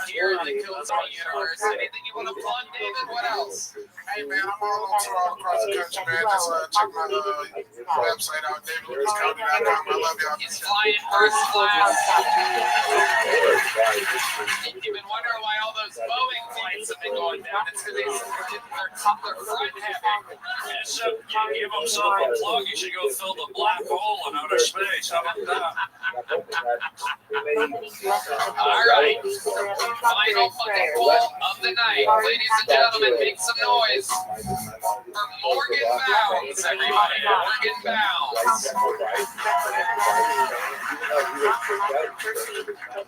here in the Kill Tony universe. Anything you want to plug, David? What else? Hey, man, I'm all on tour all across the country, man. Just check my website out, davidlucascomedy.com. I love y'all. He's flying first class. You've been wondering why all those Boeing flights have been going down. It's because they're front heavy. So give himself a plug. You should go fill the black hole in outer space. How about that? All right. Final fucking poll of the night. Ladies and gentlemen, make some noise for Morgan Bounds, everybody. Morgan Bounds.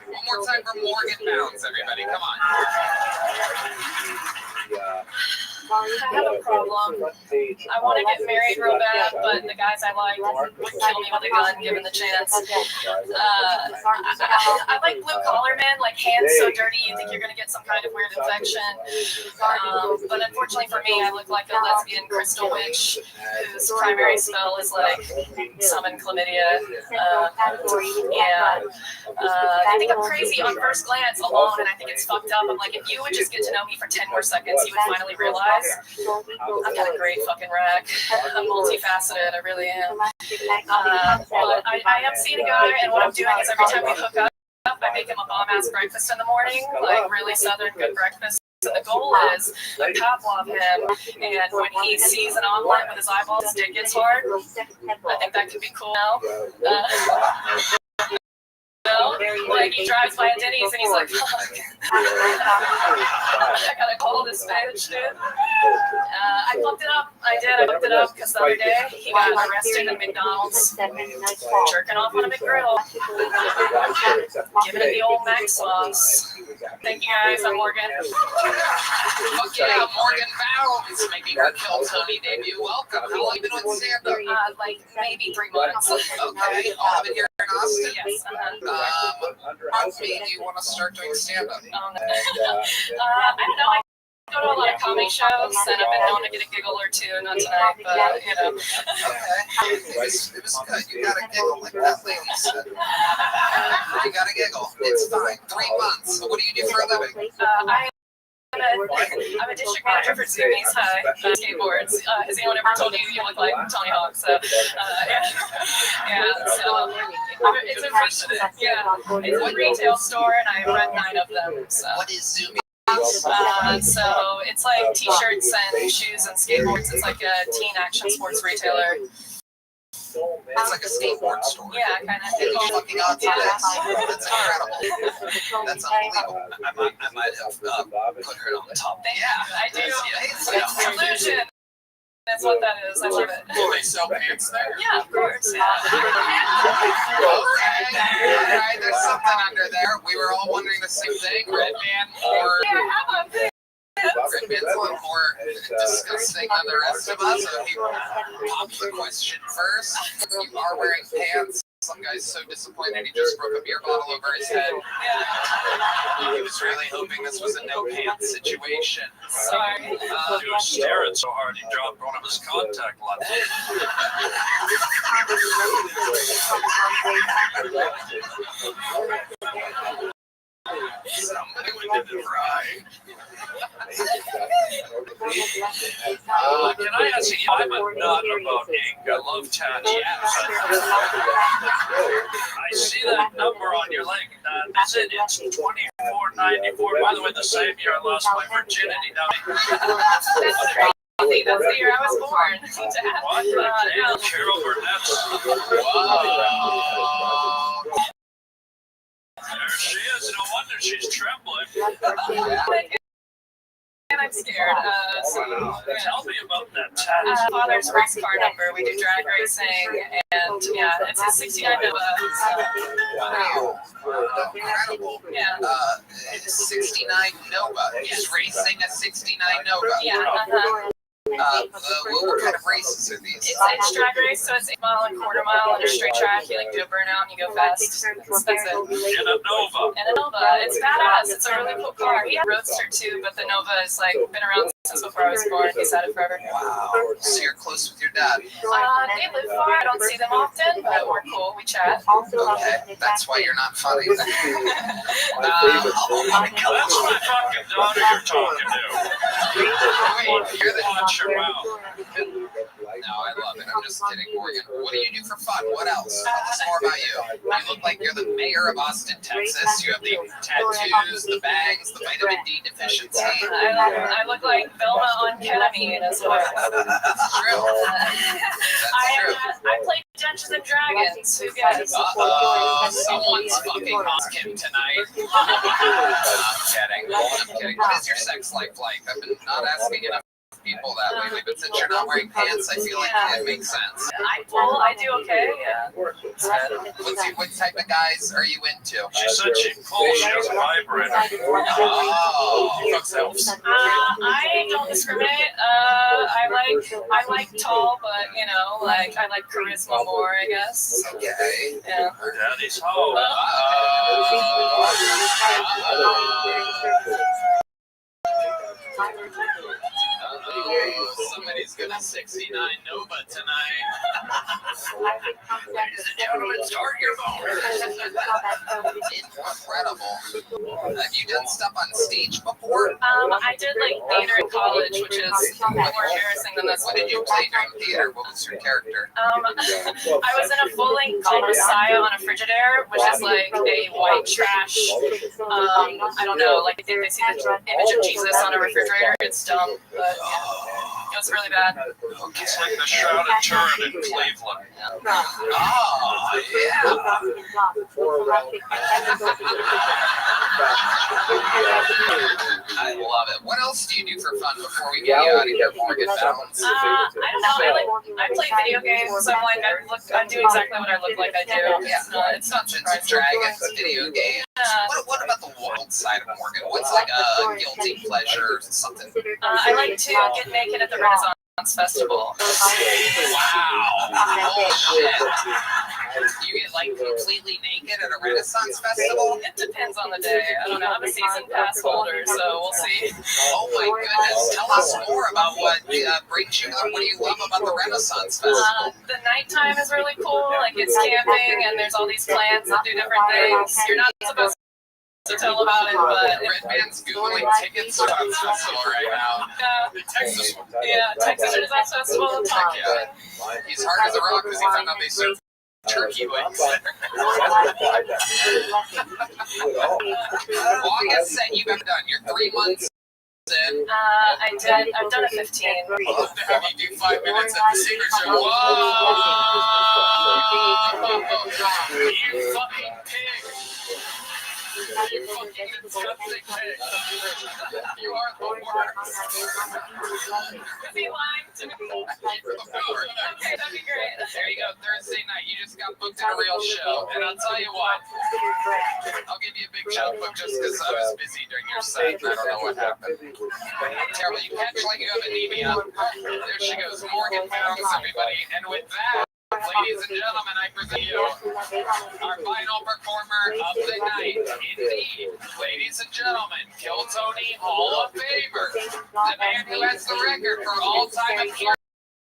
One more time for Morgan Bounds, everybody. Come on. I have a problem. I want to get married real bad, but the guys I like would kill me with a gun given the chance. I like blue collar men, like hands so dirty you think you're going to get some kind of weird infection. But unfortunately for me, I look like a lesbian crystal witch whose primary spell is like summon chlamydia. I think I'm crazy on first glance alone, and I think it's fucked up. I'm like, if you would just get to know me for 10 more seconds, you would finally realize I've got a great fucking rack. I'm multifaceted, I really am. But I am seeing a guy, and what I'm doing is every time we hook up, I make him a bomb-ass breakfast in the morning, like really southern good breakfast. So the goal is to Pavlov him, and when he sees an omelet with his eyeballs, his dick gets hard. I think that could be cool now. Like he drives by a Denny's and he's like, fuck. I gotta call this bitch, dude. I fucked it up. I fucked it up because the other day he got arrested at McDonald's jerking off on a McGriddle. Giving it the old Mac sauce. Thank you guys. I'm Morgan. Fuck yeah, Morgan Bounds making her Kill Tony debut. Welcome. How long have you been on stand-up? Like maybe 3 months. Okay, all of it here in Austin? Yes. What made you want to start doing stand-up? I don't know. I go to a lot of comedy shows, and I've been known to get a giggle or two. Not tonight, but you know. Okay. It was good. You got a giggle like that lady said. You got a giggle. It's fine. 3 months. What do you do for a living? I'm a district manager for Zoomies High Skateboards. Has anyone ever told you you look like Tony Hawk? So, so it's a retail store, and I rent 9 of them. So. What is Zoomies? So it's like t-shirts and shoes and skateboards. It's like a teen action sports retailer. It's like a skateboard store. Yeah, kind of. Oh, fucking odds of this. That's incredible. That's unbelievable. I might have put her on the top. Yeah, I do. It's illusion. That's what that is. I love it. Do they sell pants there? Yeah, of course. Okay. All right, there's something under there. We were all wondering the same thing. Red band or... Yeah, I have one. Red band's a little more disgusting than the rest of us. So he popped the question first. You are wearing pants. Some guy's so disappointed he just broke a beer bottle over his head. He was really hoping this was a no pants situation. Sorry. He was staring so hard he dropped one of his contact lenses. Somebody did it right. Can I ask you, I'm a nut about ink. I love tattoos. I see that number on your leg. Is it? It's 2494. By the way, the same year I lost my virginity. Now, That's the year I was born. what? Carol Burnett's. Wow. There she is. No wonder she's trembling. And I'm scared. Tell me about that tattoo. Father's race car number. We do drag racing, and yeah, it's a 69 Nova. Wow. Incredible. Yeah. 69 Nova. He's racing a 69 Nova. Yeah. What kind of races are these? It's drag race, so it's 8 mile and quarter mile on a straight track. You like do a burnout and you go fast. That's it. In a Nova. And a Nova. It's badass. It's a really cool car. He had a Roadster too, but the Nova is like been around since before I was born. He's had it forever. Wow. So you're close with your dad? They live far. I don't see them often, but we're cool. We chat. Okay, that's why you're not funny. That's my fucking daughter you're talking to. Wait, you're the Watch your mouth. No, I love it. I'm just kidding, Morgan. What do you do for fun? What else? Tell us more about you. You look like you're the mayor of Austin, Texas. You have the tattoos, the bags, the vitamin D deficiency. I look like Velma on ketamine as well. That's true. I play Dungeons and Dragons. Who gets? Someone's fucking Hoskin tonight. I'm kidding. What is your sex life like? I've been not asking enough people that lately, but since you're not wearing pants, I feel like it makes sense. I pull. I do okay. Yeah. What type of guys are you into? She said she pulls. She has a vibrator. Oh, I don't discriminate. I like tall, but you know, like I like charisma more, I guess. Okay. Yeah. Her daddy's home. Somebody's gonna 69 Nova tonight. Ladies and gentlemen, start your phone. Incredible. Have you done stuff on stage before? I did like theater in college, which is more embarrassing than this. What did you play during theater? What was your character? I was in a full-length called Messiah on a Frigidaire, which is like a white trash. I don't know, like I think they see the image of Jesus on a refrigerator. It's dumb, but yeah, it was really bad. Okay. It's like the Shrouded Turret in Cleveland. Oh, yeah. I love it. What else do you do for fun before we get you out of here, Morgan Balance? I don't know. I play video games. I'm like, I do exactly what I look like I do. Yeah. It's not Dungeons and Dragons, video games. What about the wild side of Morgan? What's like a guilty pleasure or something? I like to get naked at the Renaissance Festival. Wow. Oh, shit. You get like completely naked at a Renaissance festival? It depends on the day. I don't know. I'm a season pass holder, so we'll see. Oh my goodness. Tell us more about what brings you, what do you love about the Renaissance Festival? The nighttime is really cool. Like it's camping and there's all these clans that do different things. You're not supposed to tell about it, but Red Man's Googling tickets to the festival right now. Texas. Yeah, Texas Renaissance Festival. Heck yeah. He's hard as a rock because he found out they serve turkey wings. Longest set you've ever done? You're 3 months in. I've done a 15. I'll love to have you do 5 minutes at the Secret Show. Whoa! You fucking pig! You fucking disgusting pig! You are the worst. Is he lying to me? Okay, that'd be great. There you go, Thursday night. You just got booked in a real show. And I'll tell you what, I'll give you a big chunk book just because I was busy during your set. I don't know what happened. Terrible. You catch like you have anemia. There she goes. Morgan Pounds, everybody. And with that, ladies and gentlemen, I present you our final performer of the night. Indeed, ladies and gentlemen, Kill Tony Hall of Famer, the man who has the record for all-time appearances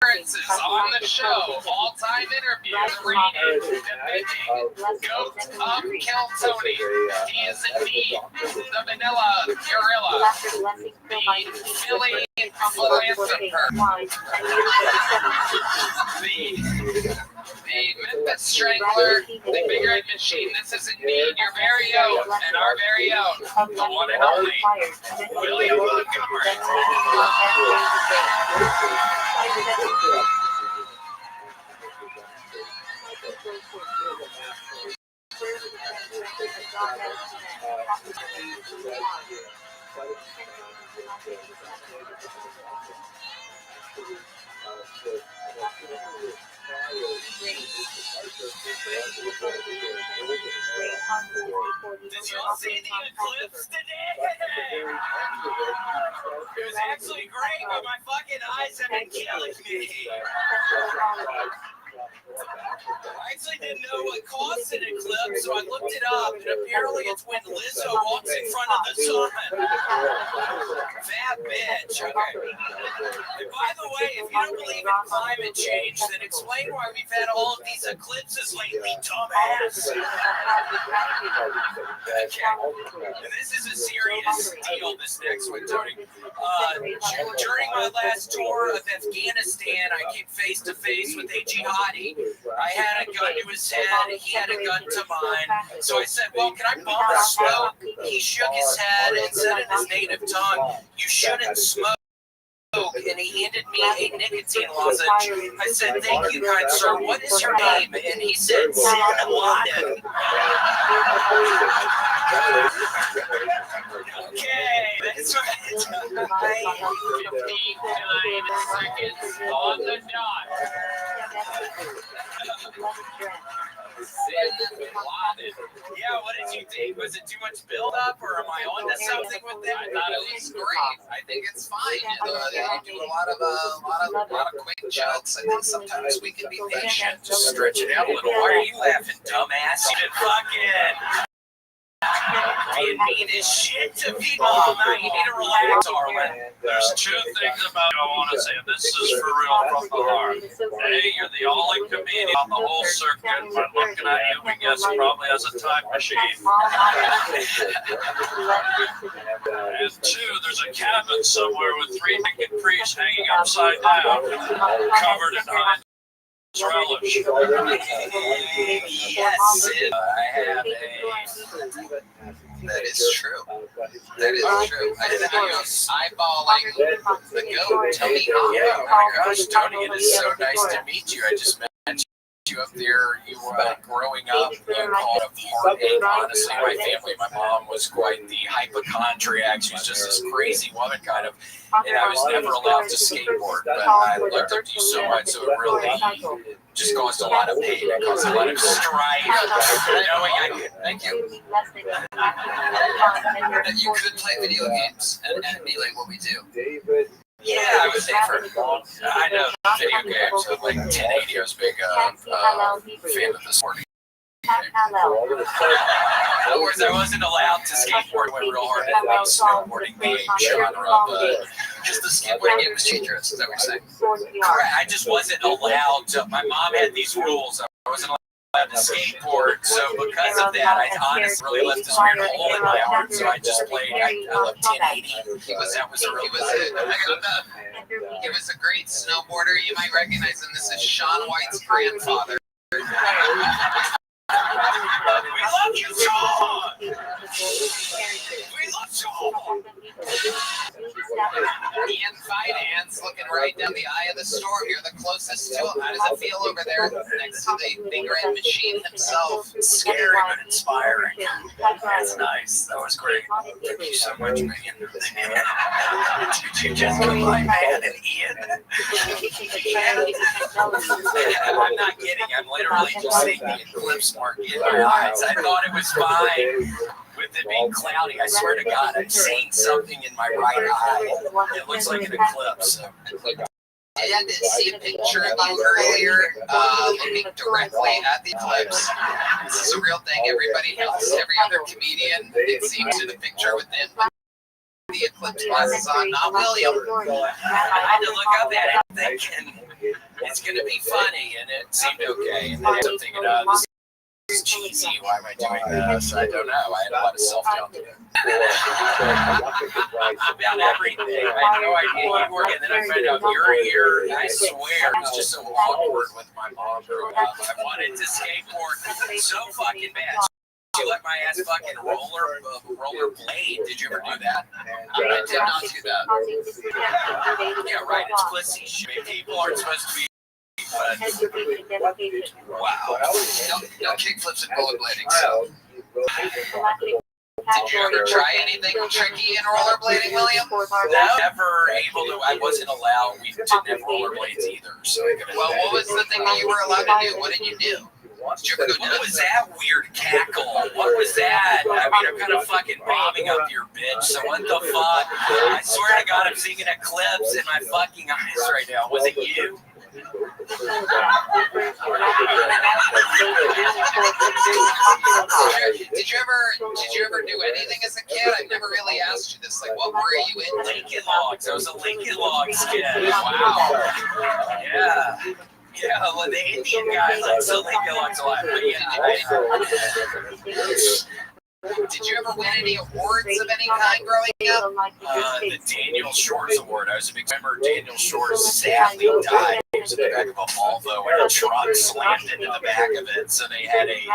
appearances on the show, all-time interviews, ratings, defending GOAT of Keltoni. He is indeed the Vanilla Gorilla, the Philly philanthropist, the Memphis Strangler, the Big Red Machine. This is indeed your very own and our very own, the one and only William Montgomery. Did y'all see the eclipse today? It was actually great, but my fucking eyes have been killing me. I actually didn't know what caused an eclipse, so I looked it up, and apparently it's when Lizzo walks in front of the sun. That bitch. Okay. And by the way, if you don't believe in climate change, then explain why we've had all of these eclipses lately, dumbass. Okay. And this is a serious deal, this next one, Tony. During my last tour of Afghanistan, I came face to face with a jihadi. I had a gun to his head, he had a gun to mine. So I said, well, can I bum a smoke? He shook his head and said in his native tongue, you shouldn't smoke. And he handed me a nicotine lozenge. I said, thank you, kind sir. What is your name? And he said, Son Laden. Okay, that's right. 59 seconds on the dot. Yeah, what did you think? Was it too much build-up, or am I onto something with that? I thought it was great. I think it's fine. You do a lot of quick jokes. I think sometimes we can be patient. Just stretch it out a little. Why are you laughing, dumbass? You fucking being mean as shit to people all night. You need to relax, darling. There's two things about it I want to say. This is for real from the heart. A, you're the only comedian on the whole circuit. By looking at you, we guess probably has a time machine. And two, there's a cabin somewhere with 3 naked priests hanging upside down, covered in honey. Relish. Yes, I have a. That is true. That is true. I was eyeballing the GOAT, Tony. Oh my gosh, Tony, it is so nice to meet you. I just met you up there. You were growing up. You called a heartache. Honestly, my family, my mom was quite the hypochondriac. She was just this crazy woman, kind of. And I was never allowed to skateboard, but I looked up to you so much, so it really just caused a lot of pain. It caused a lot of strife. Knowing I could, thank you. You could play video games and emulate what we do. Yeah, I was there for. I know video games. So like 1080, I was a big fan of the sport. In other words, I wasn't allowed to skateboard. Went real hard at the snowboarding game genre, just the skateboarding game was dangerous. Is that what you're saying? Correct. I just wasn't allowed to. My mom had these rules. I wasn't allowed to skateboard. So because of that, I honestly really left this weird hole in my heart. So I just played. I loved 1080 because that was a real. He was a great snowboarder. You might recognize him. This is Shaun White's grandfather. We love you, Shaun! We love Shaun! Ian Finance looking right down the eye of the storm. You're the closest to him. How does it feel over there next to the Big Red Machine himself? Scary but inspiring. That's nice. That was great. Thank you so much, man. Did you just get my man and Ian? I'm not kidding. I'm literally just seeing the eclipse mark in my eyes. I thought it was fine with it being cloudy. I swear to God, I'm seeing something in my right eye. It looks like an eclipse. I had to see a picture of you earlier, looking directly at the eclipse. This is a real thing. Everybody else, every other comedian, it seems to the picture with them. The eclipse glasses on, not William. I had to look up at it thinking, it's gonna be funny, and it seemed okay. And then I'm thinking, this is cheesy. Why am I doing this? I don't know. I had a lot of self-doubt. About everything. I had no idea you were, and then I found out you're here. I swear, it was just so awkward with my mom growing up. I wanted to skateboard so fucking bad. She let my ass fucking roller blade. Did you ever do that? I did not do that. Yeah, right. It's pussy shit. People aren't supposed to be. Wow. No kickflips and rollerblading. So. Did you ever try anything tricky in rollerblading, William? Never able to. I wasn't allowed. We didn't have rollerblades either. So well, what was the thing that you were allowed to do? What did you do? Did you ever go what was that weird cackle? What was that? I mean, I'm kind of fucking bombing up your bitch. So what the fuck? I swear to God, I'm seeing an eclipse in my fucking eyes right now. Was it you? Did you ever do anything as a kid? I've never really asked you this. Like, what were you in? Lincoln Logs. I was a Lincoln Logs kid. Wow. Yeah. Yeah, well, the Indian guy likes the Lincoln Logs a lot. But yeah, did you ever win any awards of any kind growing up? The Daniel Shores Award. I was a big member. Daniel Shores sadly died. He was in the back of a Volvo and a truck slammed into the back of it. So they had a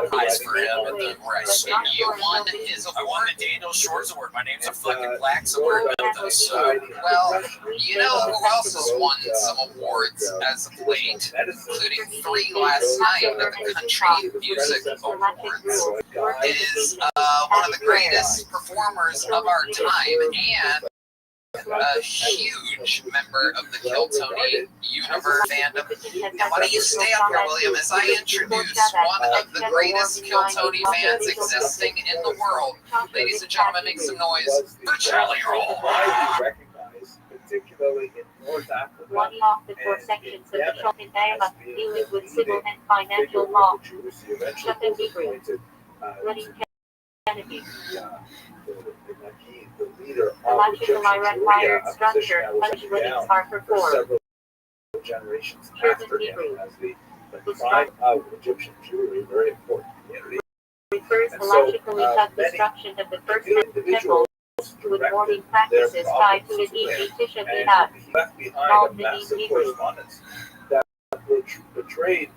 prize for him at where I stood. You won his award? I won the Daniel Shores Award. My name's a fucking Black Award Memphis. So. Well, you know who else has won some awards as of late, including 3 last night at the Country Music Awards, is one of the greatest performers of our time and a huge member of the Kill Tony universe fandom. Now, why don't you stay up here, William, as I introduce one of the greatest Kill Tony fans existing in the world. Ladies and gentlemen, make some noise for Charlie Roll. Particularly in North Africa. One of the 4 sections of the Shulchan Aruch dealing with civil and financial law. Shulchan Hebrew. Running Kennedy. The logical required structure, punishments are performed. Generations Shulchan after him Hebrew. as the prime of Egyptian Jewry, very important community. Refers to logically destruction of the first temple to informing practices tied to the Tisha B'Av. He left behind a massive correspondence that betrayed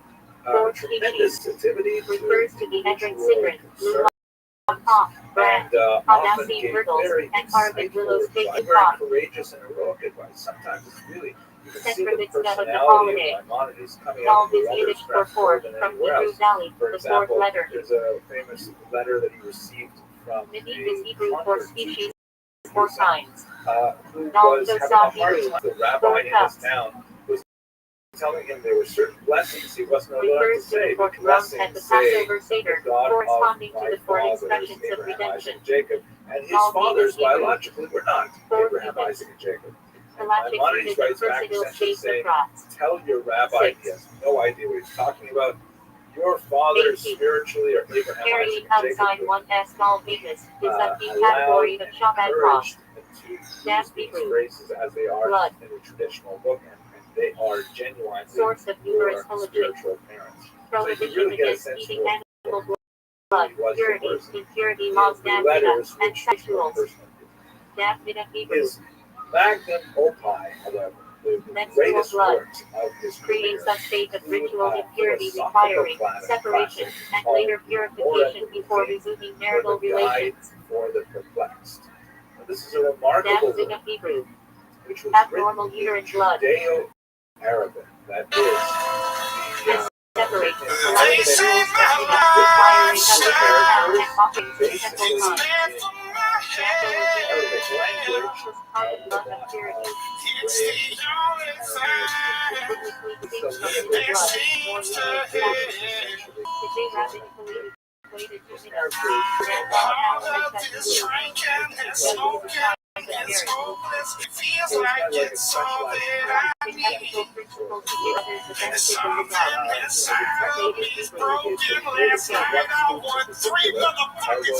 tremendous sensitivity refers to the entrance secret, brand, often Hanasi gave Myrtles, very and Carbon Willow's insightful, Taking very Pot. courageous and heroic advice. Sometimes it's really, you can see the Sacraments of the personality holiday. of Maimonides coming All out in his the Yiddish letters for fourth than from anywhere Hebrew else. Valley, For the fourth example, letter. there's a famous letter that he received from The a name is Hebrew for convert species 4 times. who No, was so having a sorry. hard time. The rabbi in his town was telling him there were certain blessings he wasn't allowed to Refers to say. the fourth month Blessings at the say Passover Seder, the God corresponding of to my the 4 fathers, expressions of Abraham, redemption. Isaac, Jacob, and his All fathers Hebrew. biologically were not Abraham, Isaac, and Jacob. The And logic Maimonides is writes the back versatile essentially states saying, of Christ. tell your rabbi 6. he has no idea what he's talking about. Your fathers 18. spiritually are Abraham, Carrying Isaac, and outside Jacob. one S small Venus is a key category of Shabbat law. Use these phrases as they are Blood. in the traditional book, and they are genuine Source of numerous your hologens. spiritual parents. Prohibition really get a against sense eating for animal blood, was the purity, person. impurity laws, Letters, and which sexuals. personally Daphne Hebrew. his magnum opus, however, the Menstrual greatest blood. works of his Creating career, some state of ritual impurity philosophical requiring separation and later purification before resuming marital or the guide relations. for the perplexed. Now, this is a remarkable Dancing work, of Hebrew. which was Abnormal written uterine in blood. Judeo-Arabic. That is the Separate They requiring say other and offering basic simple in times. Arabic language. Blood of purity. Feels like it's all that I need. There's something inside of these broken last night. I want 3 motherfucking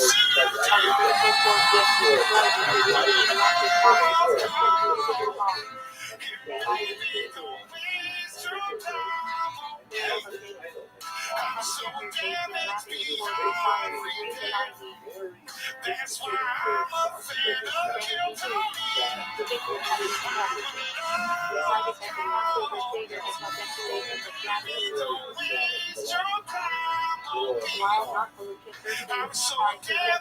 That's why I'm a fan of Kill Tony. Don't waste your time on me. I'm so damn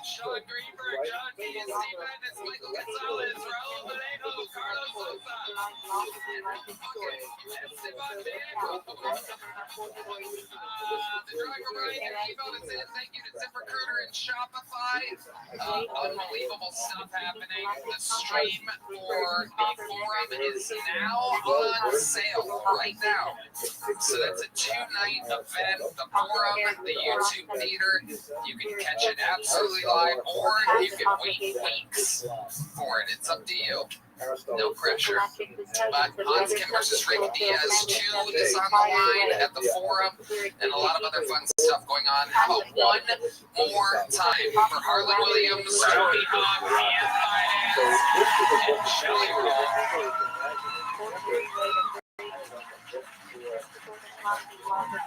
Sean Greenberg, John B. Steve Madness, Michael Gonzalez, Raul Vallejo, Carlos Sosa, Esteban Diego, the driver Ryan Evo is in. Thank you to ZipRecruiter and Shopify. Unbelievable stuff happening. The stream for the forum is now on sale right now. So that's a 2-night event. The forum, the YouTube theater. You can catch it absolutely live, or you can wait weeks for it. It's up to you. No pressure. But Hans Kim versus Rick Diaz 2 is on the line at the forum, and a lot of other fun stuff going on. How about one more time for Harlan Williams, Tony Hawk, Ian Finance, and Shelly Roll.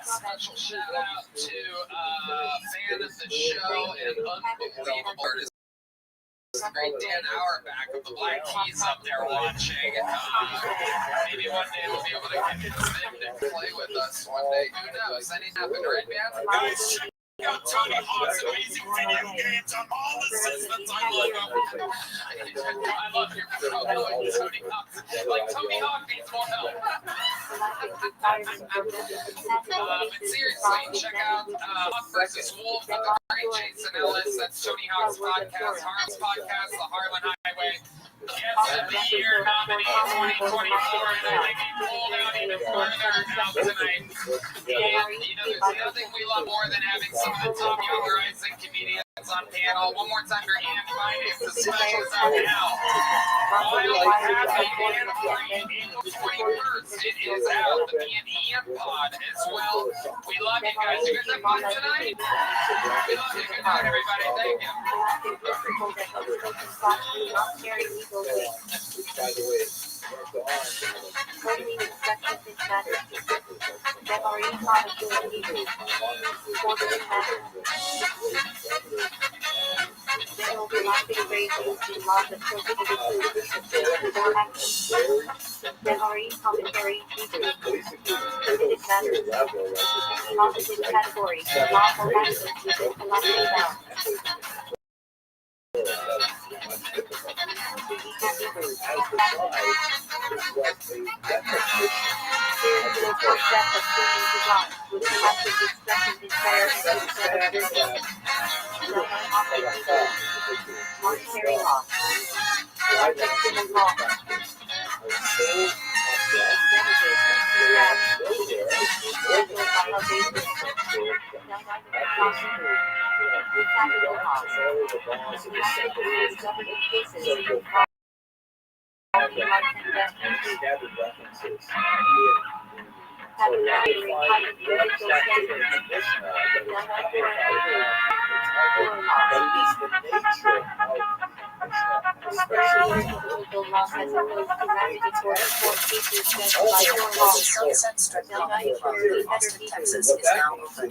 Special shout out to fan of the show and unbelievable artist. Great Dan Auerbach of the Black Keys up there watching. Maybe one day we'll be able to convince them to play with us one day. Who knows? Anything happen, right, man? Guys, check out Tony Hawk's amazing video games on all the systems. I love them. I love your promo code, Tony Hawk. Like Tony Hawk needs more help. But seriously, check out Hawk versus Wolf with the great Jason Ellis. That's Tony Hawk's podcast, Harm's podcast, The Harlan Highway. Yes, of the year nominee 2024, and I think he pulled out even further now tonight. And, there's nothing we love more than having some of the top young rising comedians on panel. One more time for Ian Finance, the specials out now. Wild Happy and Free, April 21st. It is out, the Me and Ian pod as well. We love you guys. You guys have fun tonight? We love you. Good night, everybody. Thank you. By the way, Sunset Strip Comedy Club in Austin, Texas is now open.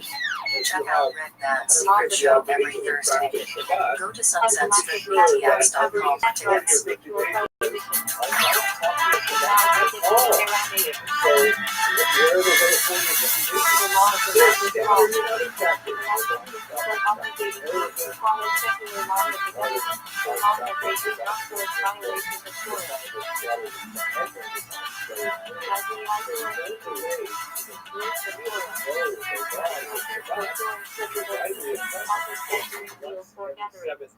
Check out Red Nat's secret show every Thursday. Go to sunsetstripatx.com for tickets. 7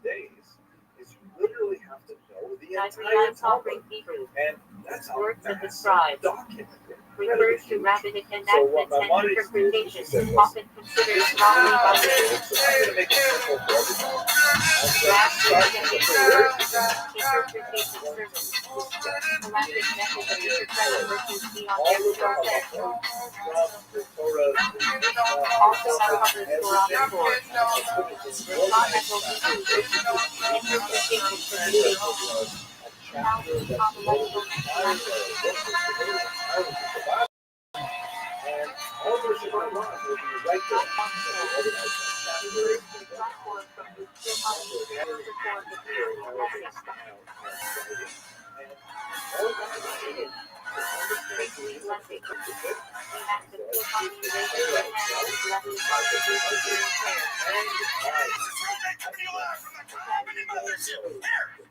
days is you literally have to know the entire Talmud. and that's how Works of the massive scribes. document. Refers to rabbinic So enactments what my and money interpretations, said was, often considered strongly by the so I'm going to make it simple for everybody. I'm going to start with the interpretation sermons. Galactic method of interpreting verses beyond all every of the context. from the Torah, Also uncovers Quranic forms. Rabbinical Hebrew. Interpretations for the people. Thousands of homiletical and all of this will be right there.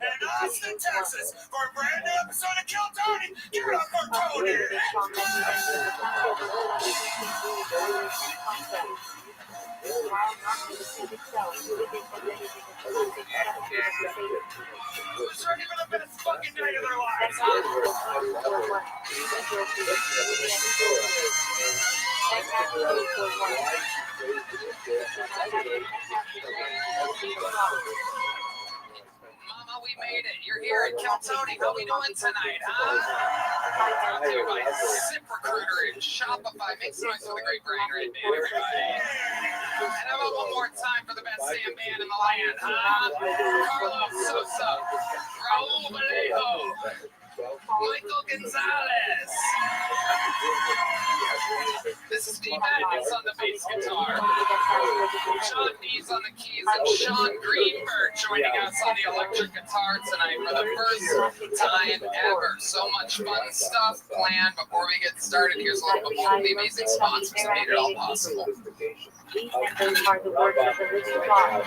In Austin, Texas, for a brand new episode of Kill Tony. Give it up for Tony. Who's ready for the best fucking night of their lives? Mama, we made it. You're here at Kill Tony. How we doing tonight, huh? Brought to you by ZipRecruiter and Shopify. Make some noise for the great brain right there, everybody. And how about one more time for the best Sam band in the land, huh? Carlos Sosa, Raul Vallejo, Michael Gonzalez. This is Steve Adams on the bass guitar. John Dees on the keys and Sean Greenberg joining us on the electric guitar tonight for the first time ever. So much fun stuff planned. Before we get started, here's a little bit more of the amazing sponsors who made it all possible. These members are the words of the living God.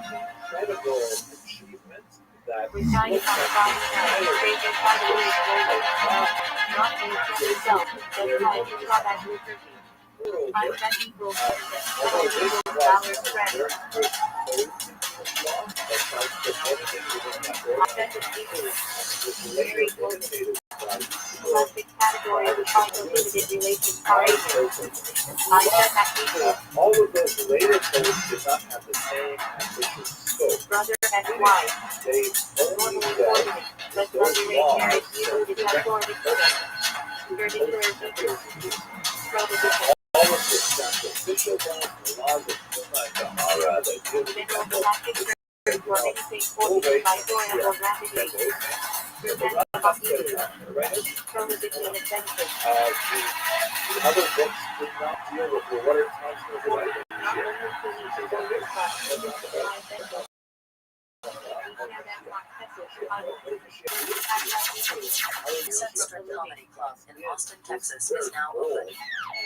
Incredible achievement that category of prohibited relations are all of those later codes did not have the same ambitious scope. brother and wife. They Normally only coordinate, but those underage laws marriage usually does not coordinate. Particular features. Prohibition. all of the sacrificial laws and the laws of Gemara that give General galactic terms for anything forced by foreign or rapid prohibition and exemption. the other books did not deal with well, what are times for the Sunset Strip Comedy Club in Austin, Texas is now open.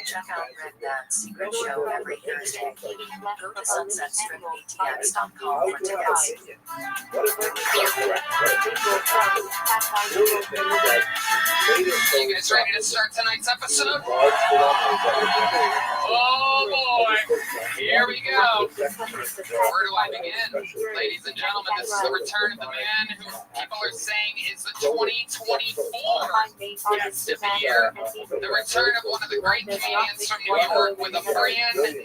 Check out Red Band's secret show every Thursday. Go to sunsetstripatx.com for tickets. You guys ready to start tonight's episode? Oh boy, here we go. Where do I begin? Ladies and gentlemen, this is the return of the man who people are saying is the 2024 guest of the year. The return of one of the great comedians from New York with a brand new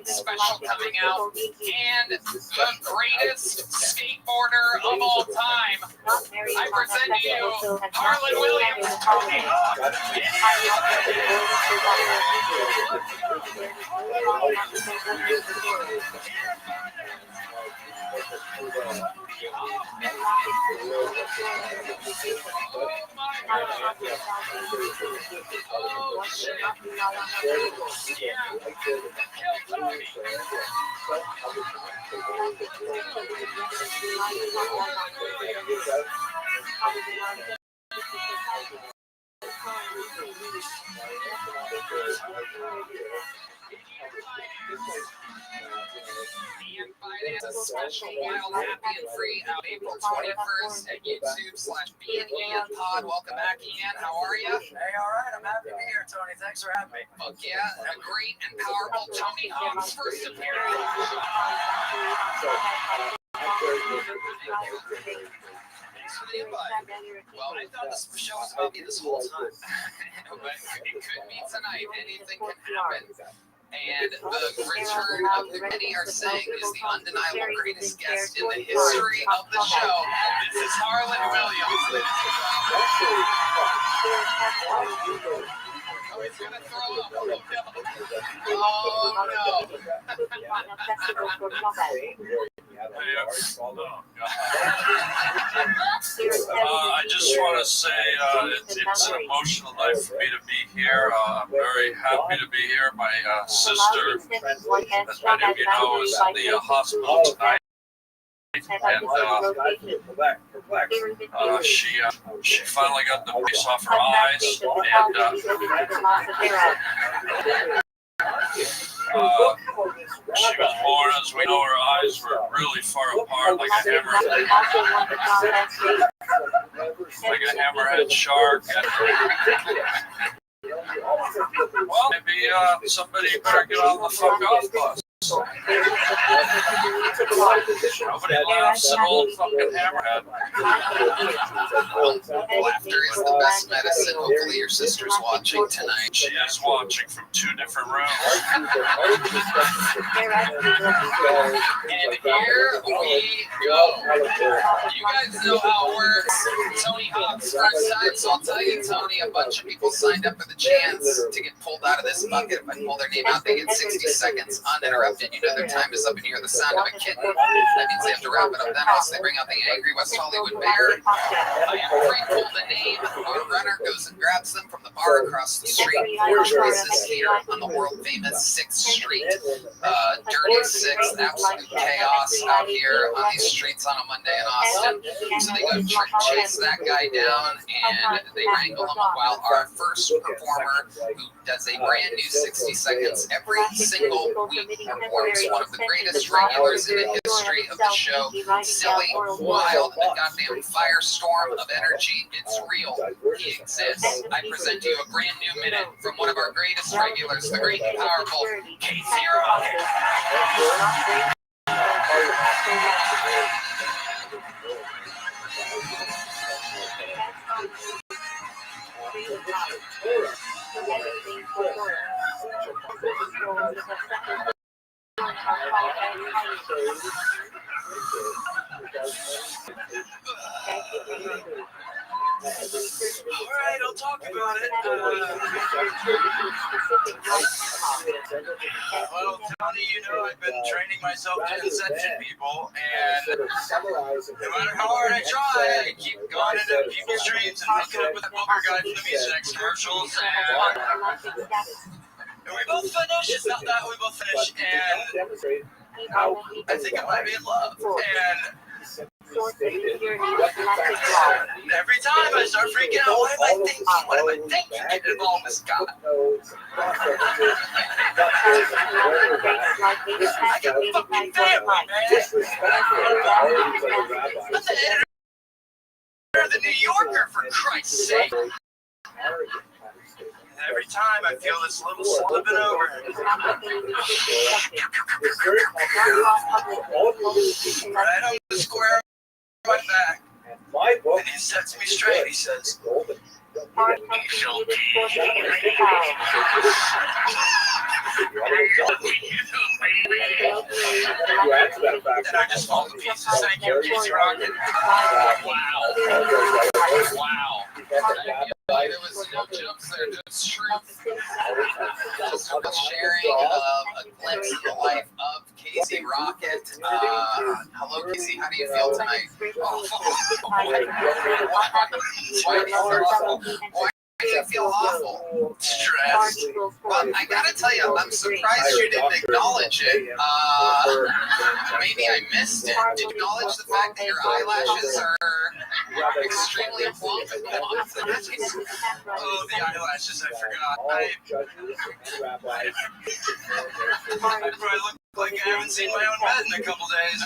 special coming out, and the greatest skateboarder of all time. I present to you Harlan Williams, Tony Hawk. Finance a special Wild, Happy, and Free out April 21st at YouTube/BNEN Pod. Welcome back, Ian. How are you? Hey, all right. I'm happy to be here, Tony. Thanks for having me. Fuck yeah. A great and powerful Tony Hawk's first appearance. Thanks for the invite. Well, I thought this show was about me this whole time. But it could be tonight. Anything can happen. And the return of the many are saying is the undeniable greatest guest in the history of the show. This is Harlan Williams. Oh, he's gonna throw up. Oh no. I just want to say it's an emotional night for me to be here. I'm very happy to be here. My sister, as many of you know, is in the hospital tonight. And she finally got the piece off her eyes, and she was born, as we know, her eyes were really far apart, like a hammerhead shark. Well, maybe somebody better get on the fuck off bus. Nobody laughs at old fucking hammerhead. Laughter is the best medicine. Hopefully your sister's watching tonight. She is watching from 2 different rooms. And here we go. You guys know how it works. Tony Hawk's first time, so I'll tell you, Tony, a bunch of people signed up for the chance to get pulled out of this bucket. If I pull their name out, they get 60 seconds uninterrupted. You know their time is up, and you hear the sound of a kitten. That means they have to wrap it up. Then also they bring out the angry West Hollywood bear. I am free pull the name. Our runner goes and grabs them from the bar across the street. 4 choices here on the world famous 6th Street. Dirty 6th, absolute chaos out here on these streets on a Monday in Austin. So they go chase that guy down, and they wrangle him while our first performer, who does a brand new 60 seconds every single week, performs one of the greatest regulars in the history of the show. Silly, wild, a goddamn firestorm of energy. It's real. He exists. I present to you a brand new minute from one of our greatest regulars, the great and powerful Casey Rocket. Alright, I'll talk about it. Well, Tony, you know I've been training myself to inception people, and no matter how hard I try, I keep going into people's dreams and hooking up with the poker guy from the Mucinex commercials, and we both finish. It's not that we both finish, and I think I might be in love, and every time I start freaking out, what am I thinking? What am I thinking? Getting involved with Scott. I got a fucking family, man. I'm the editor of the New Yorker, for Christ's sake. Every time I feel this little slipping over. Right on the square of my back. And he sets me straight. He says, and I just fall to pieces. Thank you, Casey Rocket. Wow. There was no jokes there, just truth. Just sharing of a glimpse of the life of Casey Rocket. Hello, Casey. How do you feel tonight? Why do you feel awful? Stressed? Well, I gotta tell you, I'm surprised you didn't acknowledge it. Maybe I missed it. Did you acknowledge the fact that your eyelashes are extremely plump and off the edges? Oh, the eyelashes, I forgot. I probably look like I haven't seen my own bed in a couple days.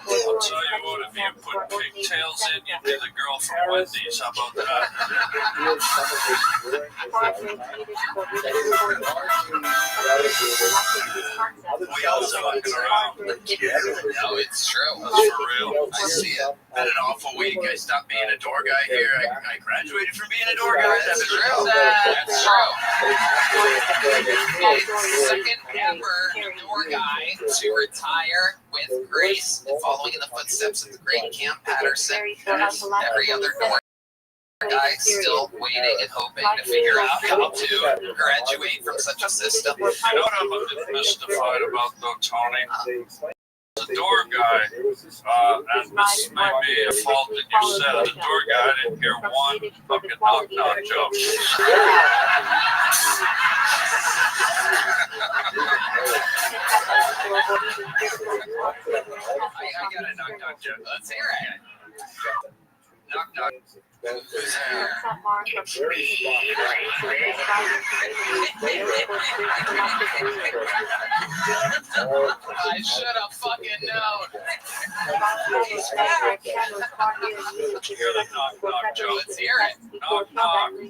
I'll tell you what, if you put pigtails in, you'd be the girl from Wendy's. How about that? We also looking around. No, it's true. That's for real. I see it. Been an awful week. I stopped being a door guy here. I graduated from being a door guy. That's true. That's true. Second ever door guy to retire with grace, following in the footsteps of the great Cam Patterson. Every other door guy still waiting and hoping to figure out how to graduate from such a system. You know what I'm a bit mystified about, though, Tony? As a door guy, and this may be a fault that you said, as a door guy, I didn't hear one fucking knock-knock joke. I got a knock-knock joke. Let's hear it. Knock-knock. Who's there? I should have fucking known. He's back. Hear the knock-knock joke. Let's hear it. Knock-knock. The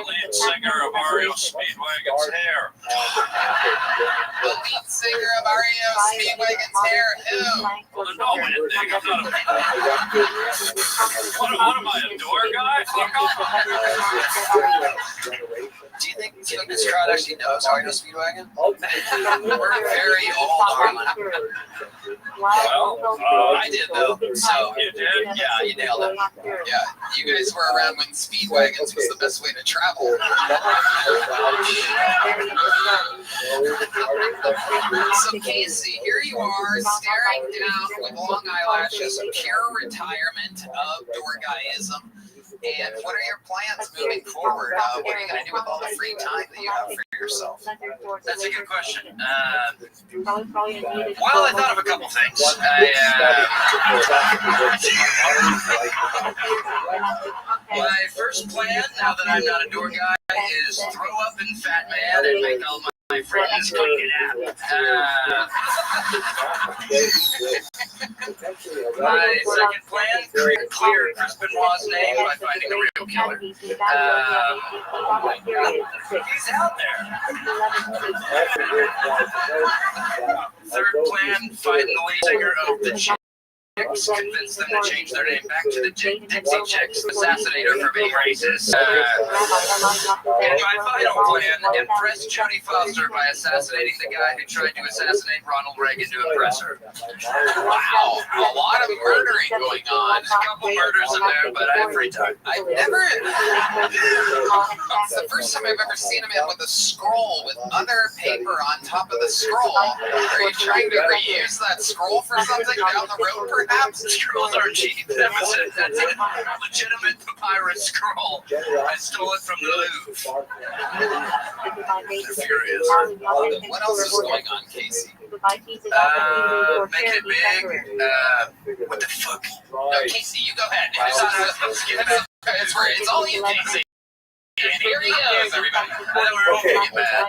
lead singer of REO Speedwagon's Hair. The lead singer of REO Speedwagon's Hair. Who? Well, there's no way to think I'm not what am I, a door guy? Fuck off. Do you think this crowd actually knows REO Speedwagon? We're very old on it. Well, I did though. So you did? yeah, you nailed it. Yeah, you guys were around when Speedwagons was the best way to travel. So Casey, here you are staring down with long eyelashes, pure retirement of door guyism. And what are your plans moving forward? What are you going to do with all the free time that you have for yourself? That's a good question. Well, I thought of a couple things. My first plan, now that I'm not a door guy, is throw up in Fat Man and make all my friends come get at me. My second plan, clear Chris Benoit's name by finding the real killer. He's out there. Third plan, find the lead singer of the Chicks, convince them to change their name back to the Dixie Chicks, assassinate her for being racist. And my final plan, impress Jodie Foster by assassinating the guy who tried to assassinate Ronald Reagan to impress her. Wow, a lot of murdering going on. There's a couple murders in there, but every time. I've never. It's the first time I've ever seen a man with a scroll with other paper on top of the scroll. Are you trying to reuse that scroll for something down the road, perhaps? Scrolls are cheap. That's a legitimate papyrus scroll. I stole it from the Louvre. They're furious. What else is going on, Casey? Make it big. What the fuck? No, Casey, you go ahead. It's all you, Casey. And here he is, everybody. I know we're all getting mad.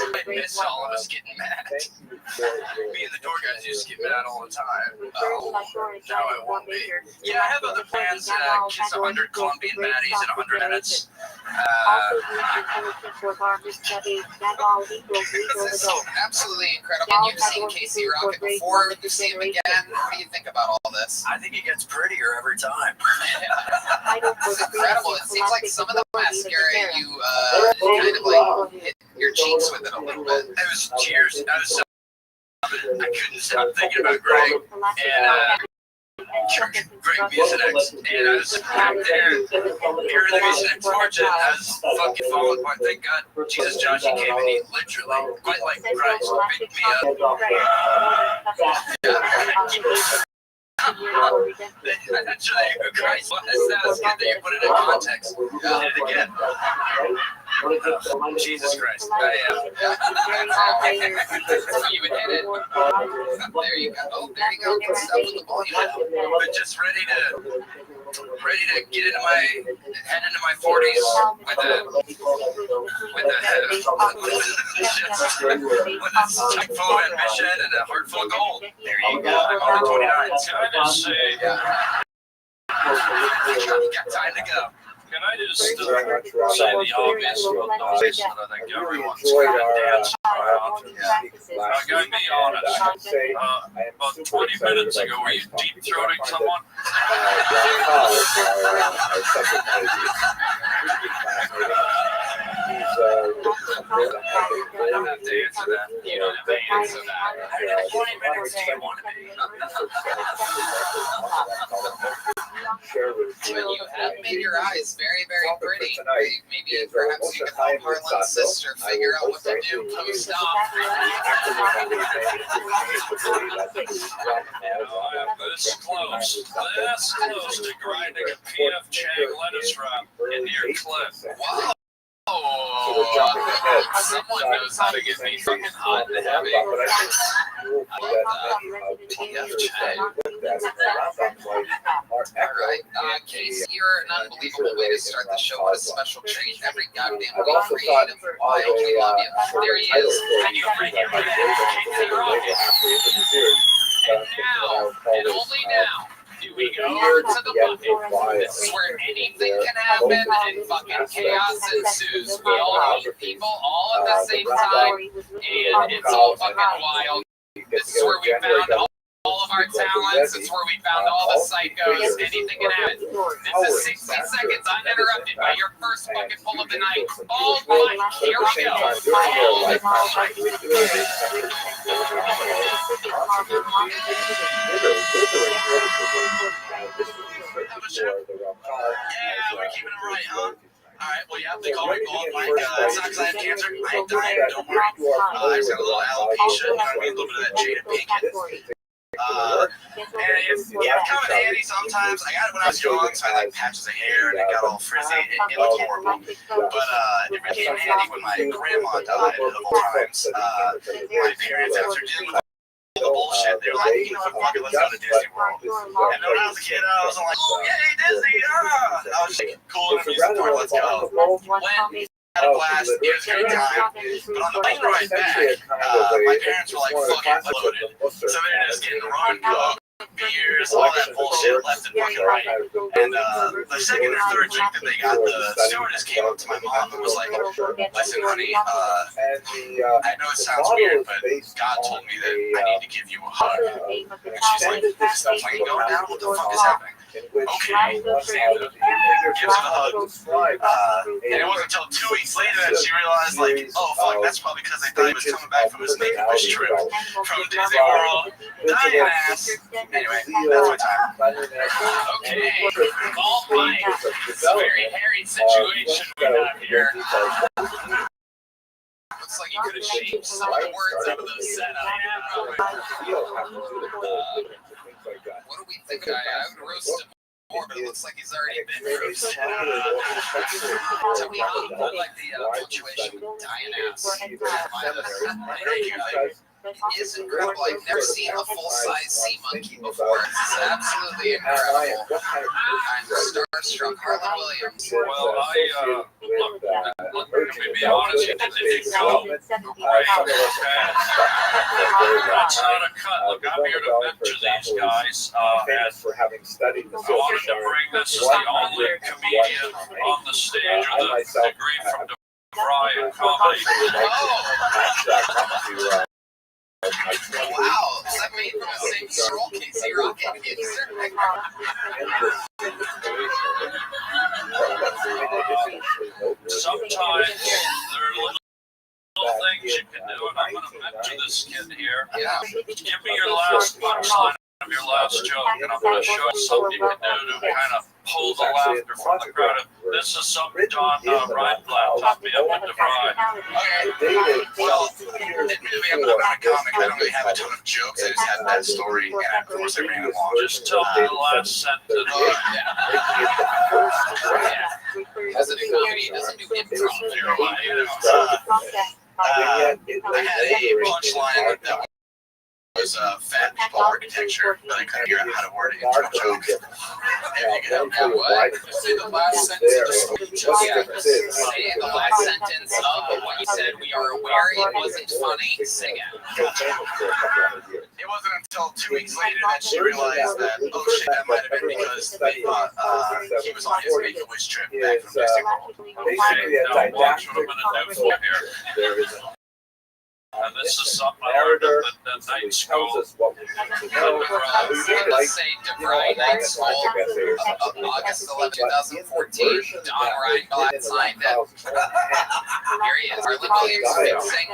I miss all of us getting mad. Me and the door guys used to get mad all the time. Oh, now I won't be. Yeah, I have other plans. Kiss 100 Colombian baddies in 100 minutes. This is absolutely incredible. You've seen Casey Rocket before. You see him again. What do you think about all this? I think he gets prettier every time. It's incredible. It seems like some of the mascara you kind of like hit your cheeks with it a little bit. It was cheers. I couldn't stop thinking about Greg. And Great Mucinex. And I was back there hearing the Mucinex fortune. I was fucking falling apart. Thank God Jesus Josh, he came and he literally, quite like Christ, picked me up. Actually, Christ, that was good that you put it in context. Did it again. Jesus Christ. I you would hit it. There you go. Oh, there you go. Good stuff with the volume now. But just ready to get into head into my 40s with a stick full of ambition and a heart full of gold. There you go. I'm only 29. Can I just say, got time to go. Can I just say the obvious about noise that I think everyone's kind of dancing around? I gotta be honest. About 20 minutes ago, were you deep throating someone? I don't have to answer that. You don't have to answer that. 20 minutes do you want to be? But you have made your eyes very, very pretty. Maybe perhaps you can help Harlan's sister figure out what to do post-op. This close to grinding a PF Chang lettuce wrap into your clip. Wow. Someone knows how to get me fucking hot and heavy. Alright, Casey, you're an unbelievable way to start the show. What a special treat. Every goddamn week, creative, wild, we love you. There he is. And you bring him in, Casey Rocket. And now, and only now, do we go to the bucket. This is where anything can happen and fucking chaos ensues. We all meet people all at the same time, and it's all fucking wild. This is where we found all of our talents. It's where we found all the psychos. Anything can happen. This is 60 seconds uninterrupted by your first fucking pull of the night. All right, here we go. Yeah, we're keeping it right, huh? Alright, well, yeah, they call me bald, Mike. It's not because I have cancer. I ain't dying, don't worry. I just got a little alopecia, you know what I mean? A little bit of that Jada Pinkett. And it's kind of handy sometimes. I got it when I was young, so I had like patches of hair and it got all frizzy. It looked horrible. But it became handy when my grandma died of Alzheimer's. My parents, after dealing with the bullshit, they were like, you know what, fuck it, let's go to Disney World. And when I was a kid, I was like, oh, yay, Disney, I was like, cool, music park, let's go. When had a blast, it was a great time. But on the plane ride back, my parents were like fucking loaded. So they're just getting rum and coke, beers, all that bullshit left and fucking right. And the second or third drink that they got, the stewardess came up to my mom and was like, listen, honey, I know it sounds weird, but God told me that I need to give you a hug. And she's like, is the plane going down? What the fuck is happening? Okay, Santa gives her a hug. And it wasn't until 2 weeks later that she realized, like, oh, fuck, that's probably because they thought he was coming back from his Make-A-Wish trip from Disney World, dying ass. Anyway, that's my time. Okay, all right. It's a very hairy situation we have here. Looks like you could have shaved some of the words out of the setup. What do we think? I would roast him more, but it looks like he's already been roasted. Tell me how you like the punctuation with dying ass. Thank you. It is incredible. I've never seen a full-size sea monkey before. This is absolutely incredible. I'm starstruck. Harlan Williams. Well, let me be honest, you didn't go great fast. That's not a cut. Look, I'm here to mentor these guys. I wanted to bring this as the only comedian on the stage with a degree from DeVry in comedy. Wow, is that made from the same scroll Casey Rocket used? Sometimes there are little things you can do, and I'm going to mentor this kid here. Yeah. Give me your last punchline your last joke, and I'm going to show you something you can do to kind of pull the laughter from the crowd. This is something Don Reinblatt taught me up in DeVry. Okay. Well, admittedly, I'm not a comic. I don't really have a ton of jokes. I just had that story, and of course, I ran along. Just tell me the last sentence. As a comedy, he doesn't do improv. I had a punchline that was fat people architecture, but I couldn't figure out how to word it into a joke. If you could help me out with What? Say the last sentence of the speech. Say the last sentence of what you said. We are aware it wasn't funny. Sing it. It wasn't until 2 weeks later that she realized that, oh shit, that might have been because they thought he was on his Make-A-Wish trip back from Disney World. Okay, now watch what I'm going to do for here. And this is something I learned up at night school. Say DeVry Night School, August 11, 2014. Don Reinblatt signed it. Here he is, our liberally fixing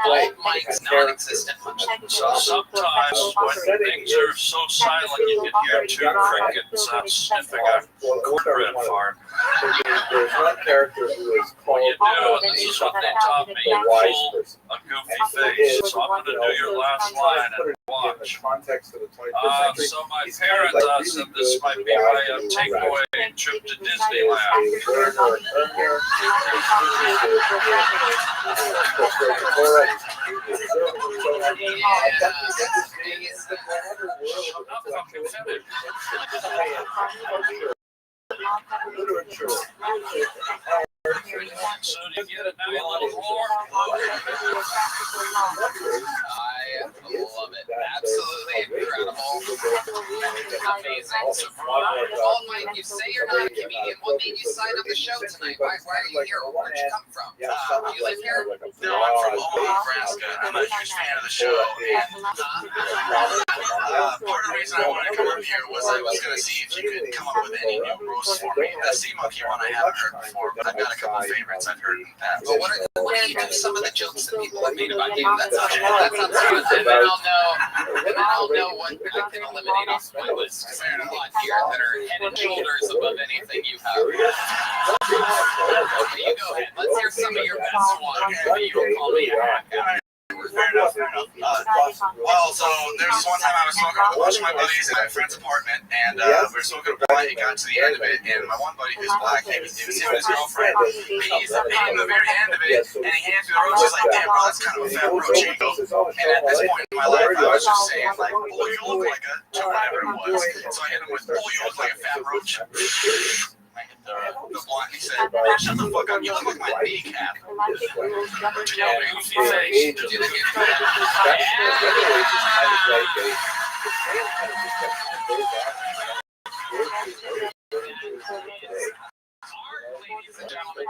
Old Mike's non-existent punchline. So sometimes when things are so silent, you can hear two crickets sniffing a cornbread farm. There's one character who is What called you do, and this is what they taught me, you pull a goofy face. So I'm going to do your last line and watch. Context of the 21st century. So my parents said this might be my takeaway trip to Disneyland. Literature. So do you get it now, you little whore? I love it. Absolutely incredible. Amazing. Well, Mike, you say you're not a comedian. What made you sign up the show tonight? Why are you here? Where'd you come from? Do you live here? No, I'm from Omaha, Nebraska. I'm a huge fan of the show. And, part of the reason I wanted to come up here was I was going to see if you could come up with any new roasts for me. The Sea Monkey one I haven't heard before, but I've got a couple of favorites I've heard in the past. Well, what do you do some of the jokes that people have made about you? That sounds good. And then I'll know what I can eliminate off my list. Because there's a lot here that are head and shoulders above anything you have. But you go ahead. Let's hear some of your best ones. You don't call me a hack. Fair enough. Well, so there's one time I was smoking with a bunch of my buddies in my friend's apartment, and we were smoking a blunt. It got to the end of it, and my one buddy who's black, it was him and his girlfriend. He's hitting the very end of it, and he hands me the roach. He's like, damn, bro, that's kind of a fat roach. Here you go. And at this point in my life, I was just saying, like, oh, you look like a, whatever it was. So I hit him with, oh, you look like a fat roach. I hit the blunt, and he said, man, shut the fuck up, you look like my kneecap. Ladies and gentlemen,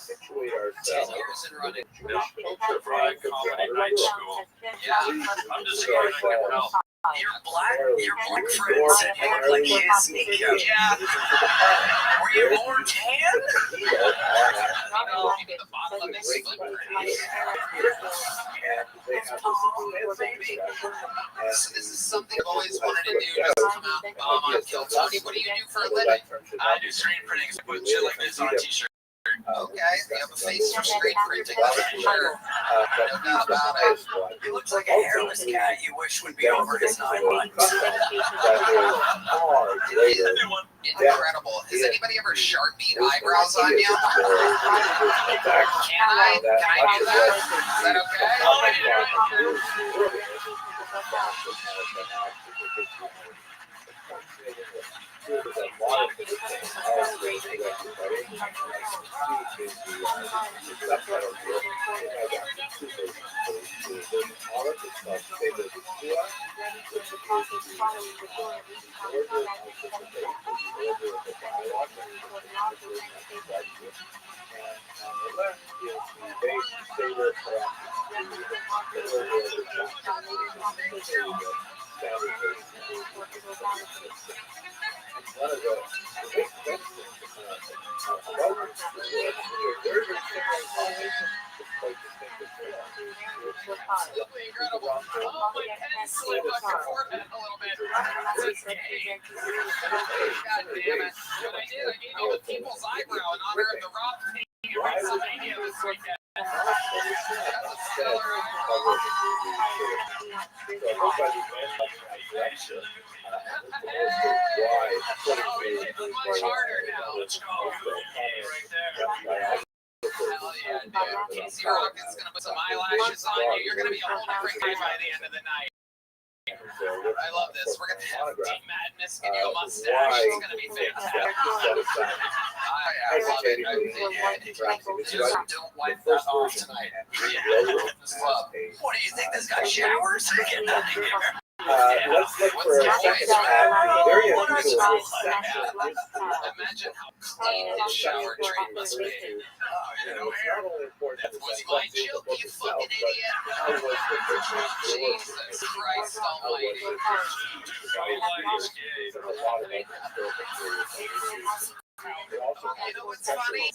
Situate ourselves. 10 years in running. DeVry Comedy Night School. Yeah. I'm just here to get help. Your black friend said you look like his kneecap. Yeah. Were you more tan? Maybe the bottom of his foot. So this is something I've always wanted to do, just come out and bomb on Kill Tony. What do you do for a living? I do screen printing, so I put shit like this on a t-shirt. Okay, you have a face for screen printing, that's for sure. No doubt about it. He looks like a hairless cat you wish would be over his 9 months. Incredible. Has anybody ever Sharpied eyebrows on you? Can I do that? Is that okay? Absolutely incredible. Oh, Oh, my pen slipped on your forehead a little bit. That's okay. God damn it. What I did, I gave you the people's eyebrow in honor of the Roth team in Pennsylvania this weekend. That's a stellar eyebrow. Oh, it's much harder now. Let's go. Right there. Hell yeah, dude. Casey Rocket's gonna put some eyelashes on you. You're gonna be a whole different guy by the end of the night. I love this. We're gonna have Deep Madness give you a mustache. It's gonna be fantastic. I love it. Just don't wipe that off tonight. What do you think? This guy showers? Get out of here. Let's look for a very unusual. Imagine how clean his shower drain must be. That was my joke, you fucking idiot. Jesus Christ almighty. You know what's funny?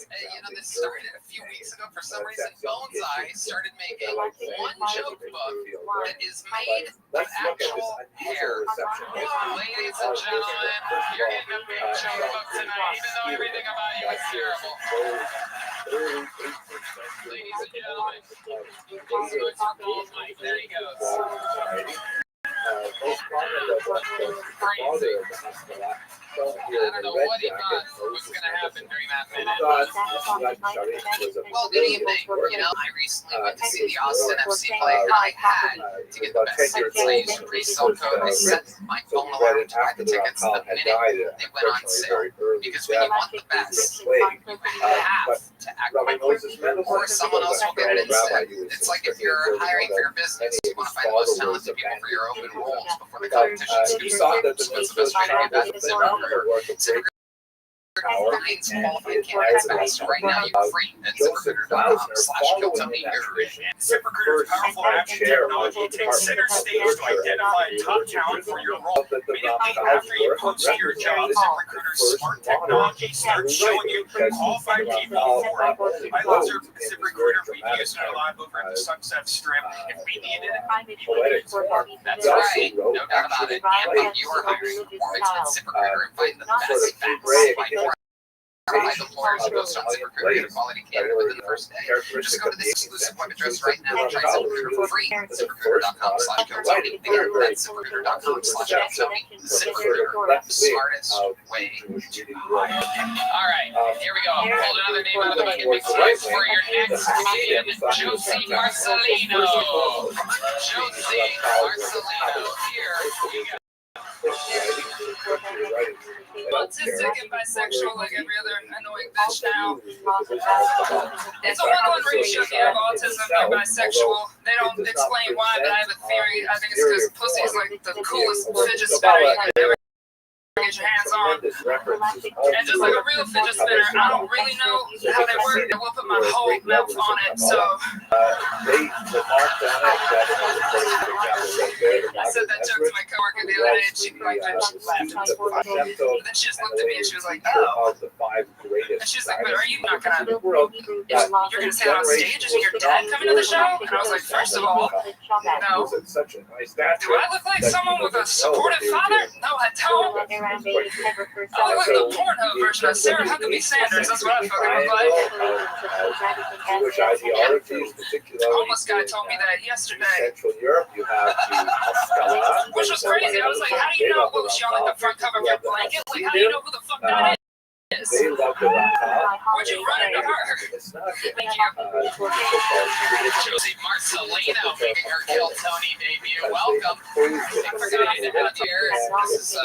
This started a few weeks ago. For some reason, Bones Eye started making one joke book that is made of actual hair. Ladies and gentlemen, you're getting a big joke book tonight, even though everything about you is terrible. Ladies and gentlemen, Mike, there he goes. Crazy. I don't know what he thought was going to happen during that minute. Well, good evening. I recently went to see the Austin FC play, and I had to get the best seats. I used a pre-sale code. I set my phone alarm to buy the tickets the minute they went on sale. Because when you want the best, you have to act quickly, or someone else will get it instead. It's like if you're hiring for your business, you want to find the most talented people for your open roles before the competition scoops up. So what's the best way to do that? Finds qualified candidates fast. Right now, you can free at ZipRecruiter.com/KillTony. ZipRecruiter's powerful action technology takes center stage to identify top talent for your role. Immediately after you post your job, ZipRecruiter's smart technology starts showing you qualified people for it. I love ZipRecruiter. We've used it a lot over at the Sunset Strip. If we needed it, that's right. No doubt about it. And when you are hiring performance with ZipRecruiter and find the best fast. My employers who post on ZipRecruiter get a quality candidate within the first day. Just go to this exclusive web address right now and try ZipRecruiter for free. ZipRecruiter.com/KillTony. Again, that's ZipRecruiter.com/KillTony. ZipRecruiter, the smartest way to hire. All right, here we go. Pulled another name out of the bucket. Big prize for your next comedian, Josie Marcelino. Josie Marcelino. Here we go. Autistic and bisexual like every other annoying bitch now. It's a 1-on-1 ratio if you have autism and bisexual. They don't explain why, but I have a theory. I think it's because pussy is like the coolest fidget spinner you could ever get your hands on. And just like a real fidget spinner, I don't really know how they work. I will put my whole mouth on it, so. I said that joke to my coworker the other day, and she liked it. She laughed. And then she just looked at me and she was like, "Oh." And she's like, "But are you not gonna? You're gonna say that on stage? Is your dad coming to the show?" And I was like, "First of all, no. Do I look like someone with a supportive father? No, I don't. I look like the Pornhub version of Sarah Huckabee Sanders. That's what I fucking look like." Homeless guy told me that yesterday. Which was crazy. I was like, how do you know what was she on like the front cover of your blanket? Like, how do you know who the fuck that is? Where'd you run into her? Thank you. Josie Marcelino making her Kill Tony debut. Welcome. I forgot I didn't have here. This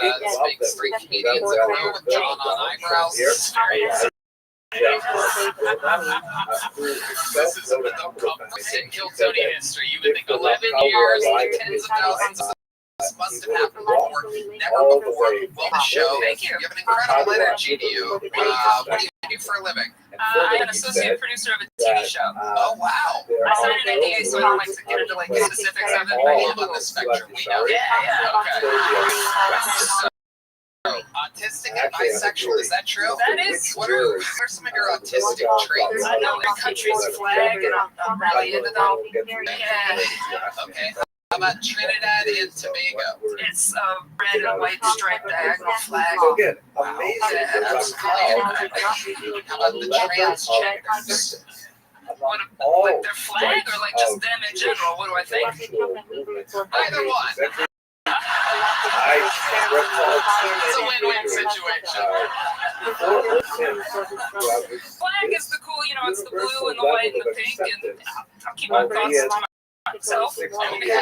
makes 3 comedians in a row with John on eyebrows. This is very exciting. This is the toughest in Kill Tony history. You would think 11 years, tens of thousands of must have happened before. Never before. Well, the show. Thank you. You have an incredible energy to you. What do you do for a living? I'm an associate producer of a TV show. Oh, wow. I signed an NDA, so I don't like to get into like the specifics of it. But I live on the spectrum. We know. Yeah. Okay. Autistic and bisexual, is that true? That is. What are some of your autistic traits? I know their country's flag, and I'm really into them. Yeah. Okay. How about Trinidad and Tobago? It's a red and white striped diagonal flag. So again, Wow. amazing. Yeah, that's How about the transgenders? What, like their flag or like just them in general? What do I think? Either one. It's a win-win situation. Flag is the cool, you know, it's the blue and the white and the pink, and I'll keep my thoughts to myself. I mean, no,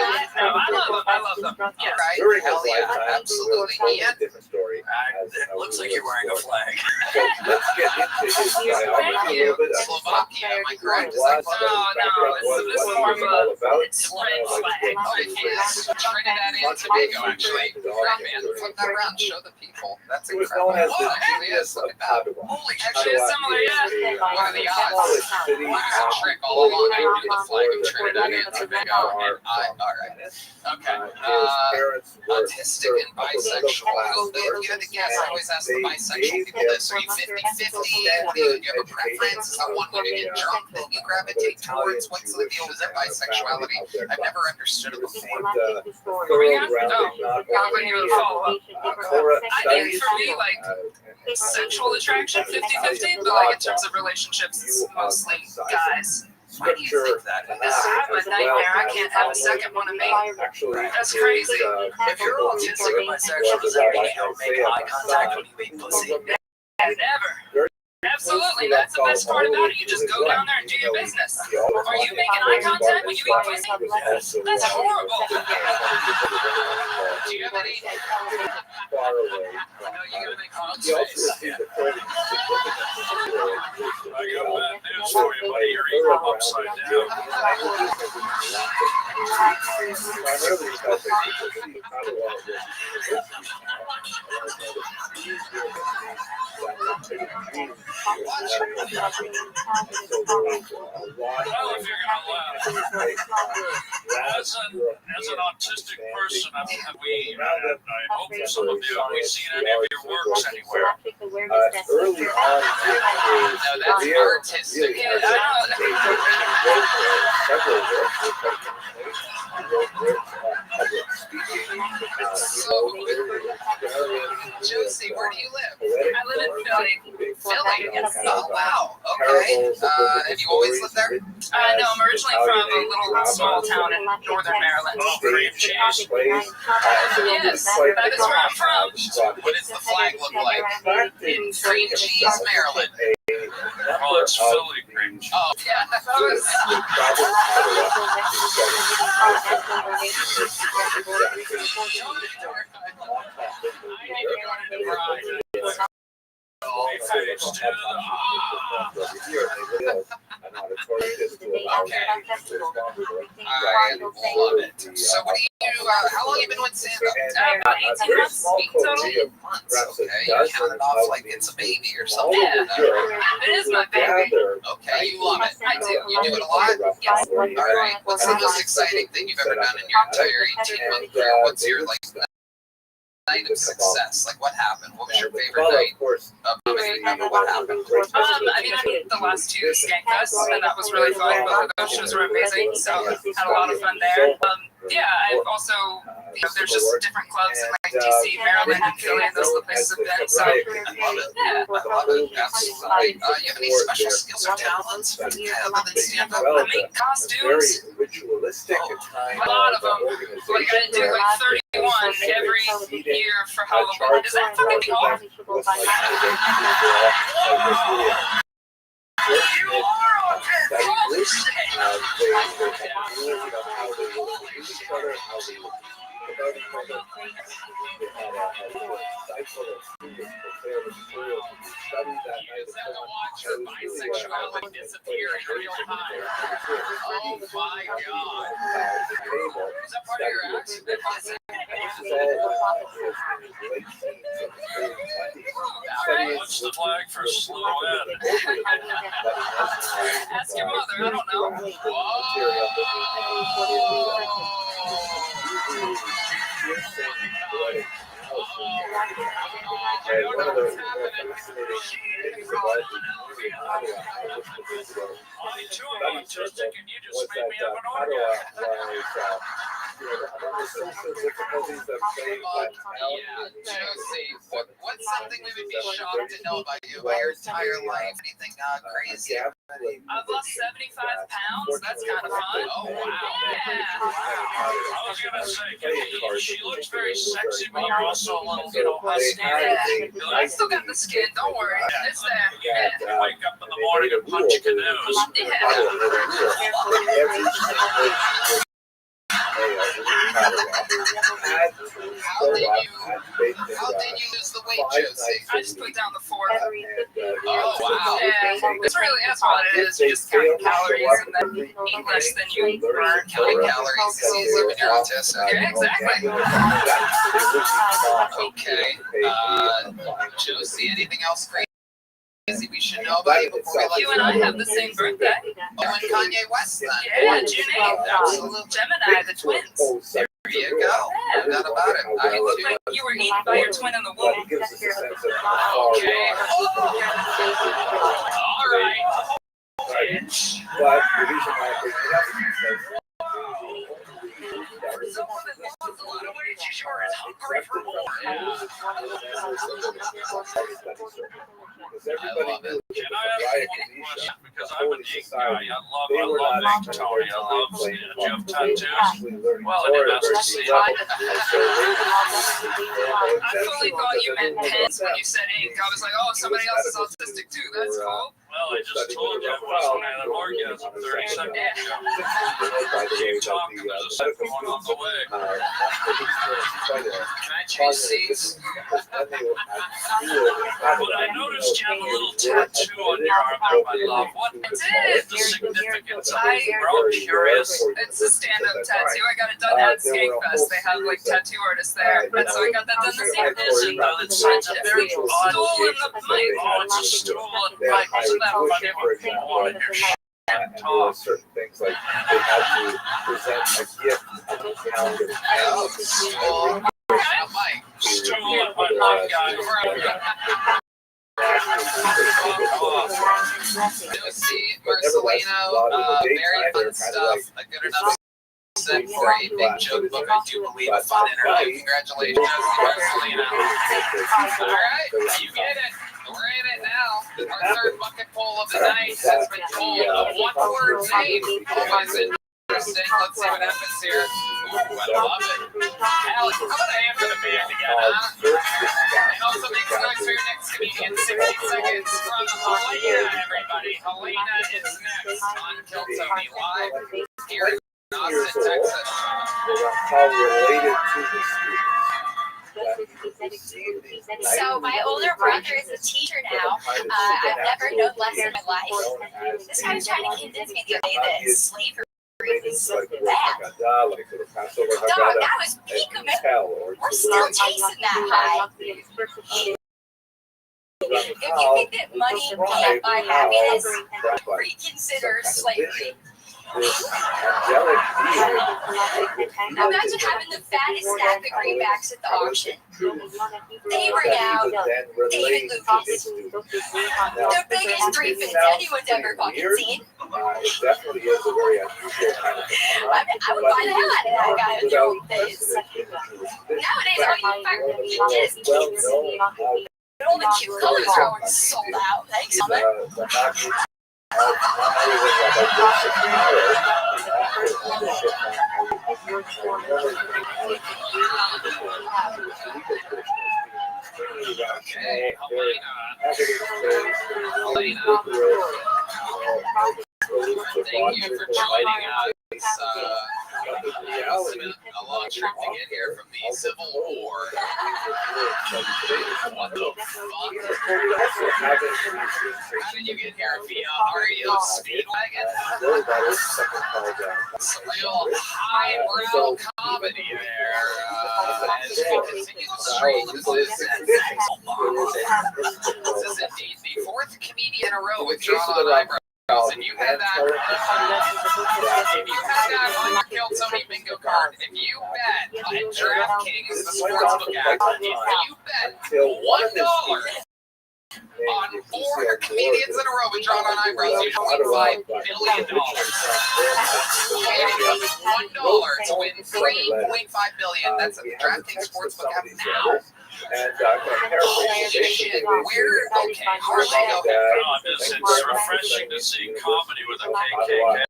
I love them. Yeah, Right? During Hell his yeah, lifetime, absolutely. totally Ian? different story. It looks like you're wearing a flag. So let's get into his biography a little bit. Slovakia, am I correct? Is Was, that this is more of all a, about. it's red flag. Oh, it is Trinidad and Tobago, actually. Right, man. Flip that around, show the people. That's He was known incredible. as the Whoa, actually genius is. of Look at that. Padua. Holy Actually, shit. it's similar, yeah. What are the odds? Polished city Wow, it's a trick all along. I knew the flag of Trinidad and Tobago. And alright. Okay. His parents were Autistic and bisexual. You had to guess. I always ask the bisexual people this. Are you 50-50? Do you have a preference? Is that one way to get drunk that you gravitate towards? What's the deal with that bisexuality? I've never understood it before. I think for me, like, sexual attraction 50-50, but like in terms of relationships, it's mostly guys. Why do you think that is? I'm a nightmare. I can't have a second one of me. That's crazy. If you're autistic or bisexual, does that mean you don't make eye contact when you eat pussy? Never. Absolutely. That's the best part about it. You just go down there and do your business. Are you making eye contact when you eat pussy? That's horrible. Do you have any? Far away. No, you gotta make Hans He also face. received a credit. I got bad news for you, buddy. You're eating them upside down. Primarily because they could see Padua Well, if you're gonna laugh, as an autistic person, I hope some of you have we seen any of your works anywhere. early on No, that's artistic. So, Josie, where do you live? I live in Philly. Philly. Oh, wow. Okay. Have you always lived there? No, I'm originally from a little small town in northern Maryland. Oh, cream cheese. Yes, that is where I'm from. What does the flag look like? Cream cheese, Maryland. Well, it's Philly cream cheese. Oh, yeah. I love it. So, what do you do? How long have you been with Santa? About 18 months. Months. Okay, you count it off like it's a baby or something. Yeah. It is my baby. Okay, you love it. I do. You do it a lot? Yes. All right. What's the most exciting thing you've ever done in your entire 18-month career? What's your night of success? Like, what happened? What was your favorite night? Remember what happened? I mean, the last two Skank Fests, and that was really fun. Both of those shows were amazing, so had a lot of fun there. Yeah, I've also, there's just different clubs in like DC, Maryland, and Philly, and those are the places I've been. So, yeah. I love it. Absolutely. You have any special skills or talents other than stand-up? I make costumes. A lot of them. Like, I do like 31 every year for Halloween. Is that fucking hard? You are autistic! Holy shit! You just have to watch your bisexuality disappear in real time. Oh my god. Is that part of your act? What's the flag for slow ed? Ask your mother, I don't know. I don't know what's happening. I too am autistic and you just made me have an orgasm. Josie, what's something we would be shocked to know about you by your entire life? Anything crazy? I've lost 75 pounds. That's kind of fun. Oh, wow. Yeah. I was gonna say, she looks very sexy, but you're also a little husky. I still got the skin. Don't worry. It's there. Yeah. You wake up in the morning and punch canoes. How did you lose the weight, Josie? I just put down the 4. Oh, wow. Yeah. This really is what it is. You just count calories and then eat less than you burn. Counting calories is easy when you're autistic. Yeah, exactly. Okay. Josie, anything else crazy we should know about you before we let You and I have the same birthday. Oh, and Kanye West then. Yeah, June 8th. Absolute Gemini, the twins. There you go. No doubt about it. You look like you were eaten by your twin in the womb. Okay. All right. But the reason why I bring it up is because Someone that lost a lot of weight, she sure is hungry for more. I love it. Can I ask one question? Because I'm a neat guy. I love Tony. I love do you have tattoos? Well, I didn't ask to see it. I fully thought you meant pens when you said ink. I was like, oh, somebody else is autistic too. That's cool. Well, I just told you I wasn't at an orgasm 30 seconds ago. Keep talking. There's a second one on the way. Can I change seats? But I noticed you have a little tattoo on your arm, my love. What is the significance of it? We're all curious. It's a stand-up tattoo. I got it done at Skankfest. They have like tattoo artists there, and so I got that done the same day. It's a very odd Stool in the mic. Oh, it's a stool and pipe. Isn't that funny when people want to hear shit and talk? certain things like they had to present a gift of a pound of Oh, stool. Mike. Stool and my love guy. Josie, Marcelino, very fun stuff. A good enough set for a big joke book. I do believe a fun interview. Congratulations, Josie Marcelino. All right, you get it. We're in it now. Our third bucket poll of the night has been called a one-word name. Always interesting. Let's see what happens here. Ooh, I love it. Alex, how about a hand for the band again, huh? And also make some noise for your next comedian. 60 seconds from Helena, everybody. Helena is next on Kill Tony Live here in Austin, Texas. how related to the students. So my older brother is a teacher now. I've never known less in my life. This guy was trying to convince me the other day that slavery is bad. Dog, that was peak of it. We're still chasing that high. If you think that money can't buy happiness, reconsider slavery. Imagine having the fattest stack of greenbacks at the auction. They bring out David Lucas, the biggest three fins anyone's ever fucking seen. It definitely is a very unusual kind of I would buy the hell out of that guy with their own face. Nowadays, all you fucking need is kids. All the cute colors are always sold out. Thanks, Summer. Okay, Helena. Thank you for joining us. It's been a long trip to get here from the Civil War. What the fuck? How did you get here via REO Speedwagon? Some real highbrow comedy there. As we continue to stream, this is indeed the fourth comedian in a row with drawn-on eyebrows. If you had that on your Kill Tony bingo card, if you bet at DraftKings, the sportsbook app, if you bet $1 On 4 comedians in a row with drawn on eyebrows, usually $5 million. Paid $1 to win $3.5 billion. That's a DraftKings Sportsbook app now. And I'm going to paraphrase Holy shit, where? Okay, Harley, go ahead. It's refreshing to see comedy with a KKK.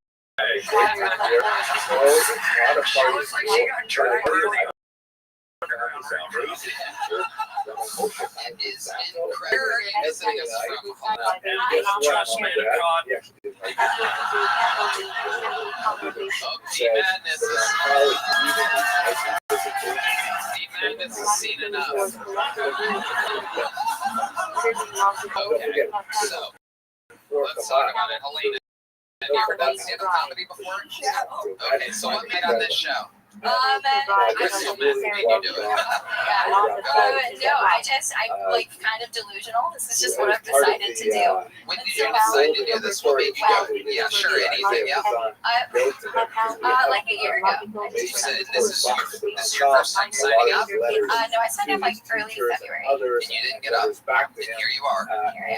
She looks like she got dragged. It is incredible. Visiting us from Trust me, the con. Team Madness has seen enough. Okay, so let's talk about it. Helena, have you ever done stand-up comedy before? Yeah. Okay, so what made on this show? Crystal meth made you do it. No, I'm like kind of delusional. This is just what I've decided to do. When did you decide to do this? What made you go? Yeah, sure, anything. Yeah. Like a year ago. You said this is your first time signing up? No, I signed up like early February. And you didn't get up. And here you are.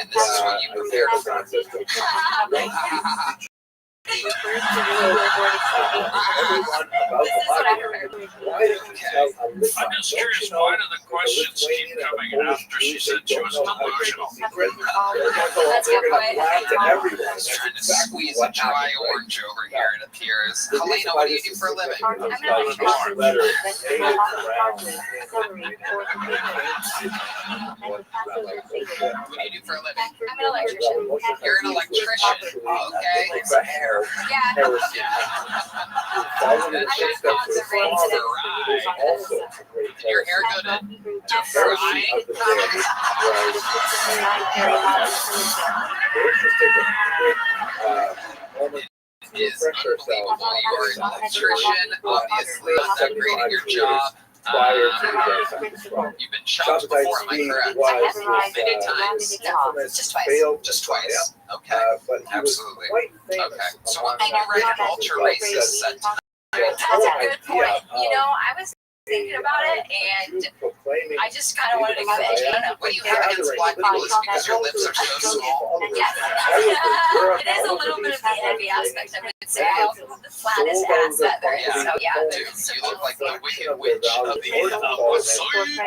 And this is what you prepared for. This is what I heard. I'm just curious, why do the questions keep coming after she said she was delusional? That's a good point. I was trying to squeeze a dry orange over here, it appears. Helena, what do you do for a living? I'm an electrician. What do you do for a living? I'm an electrician. You're an electrician. Okay. Yeah. Your hair good to fry? It is unbelievable. You're an electrician, obviously upgrading your job. You've been shocked before, am I correct? Many times? No, just twice. Just twice. Okay. Absolutely. Okay. So what made you write an ultra-racist sentence? That's a good point. You know, I was thinking about it, and I just kind of wanted to go edgy. I don't know. What do you have against black people? Is it because your lips are so small? Yes. It is a little bit of the envy aspect. I would say I also have the flattest ass that there is. So yeah. Dude, you look like the Wicked Witch of the West Side.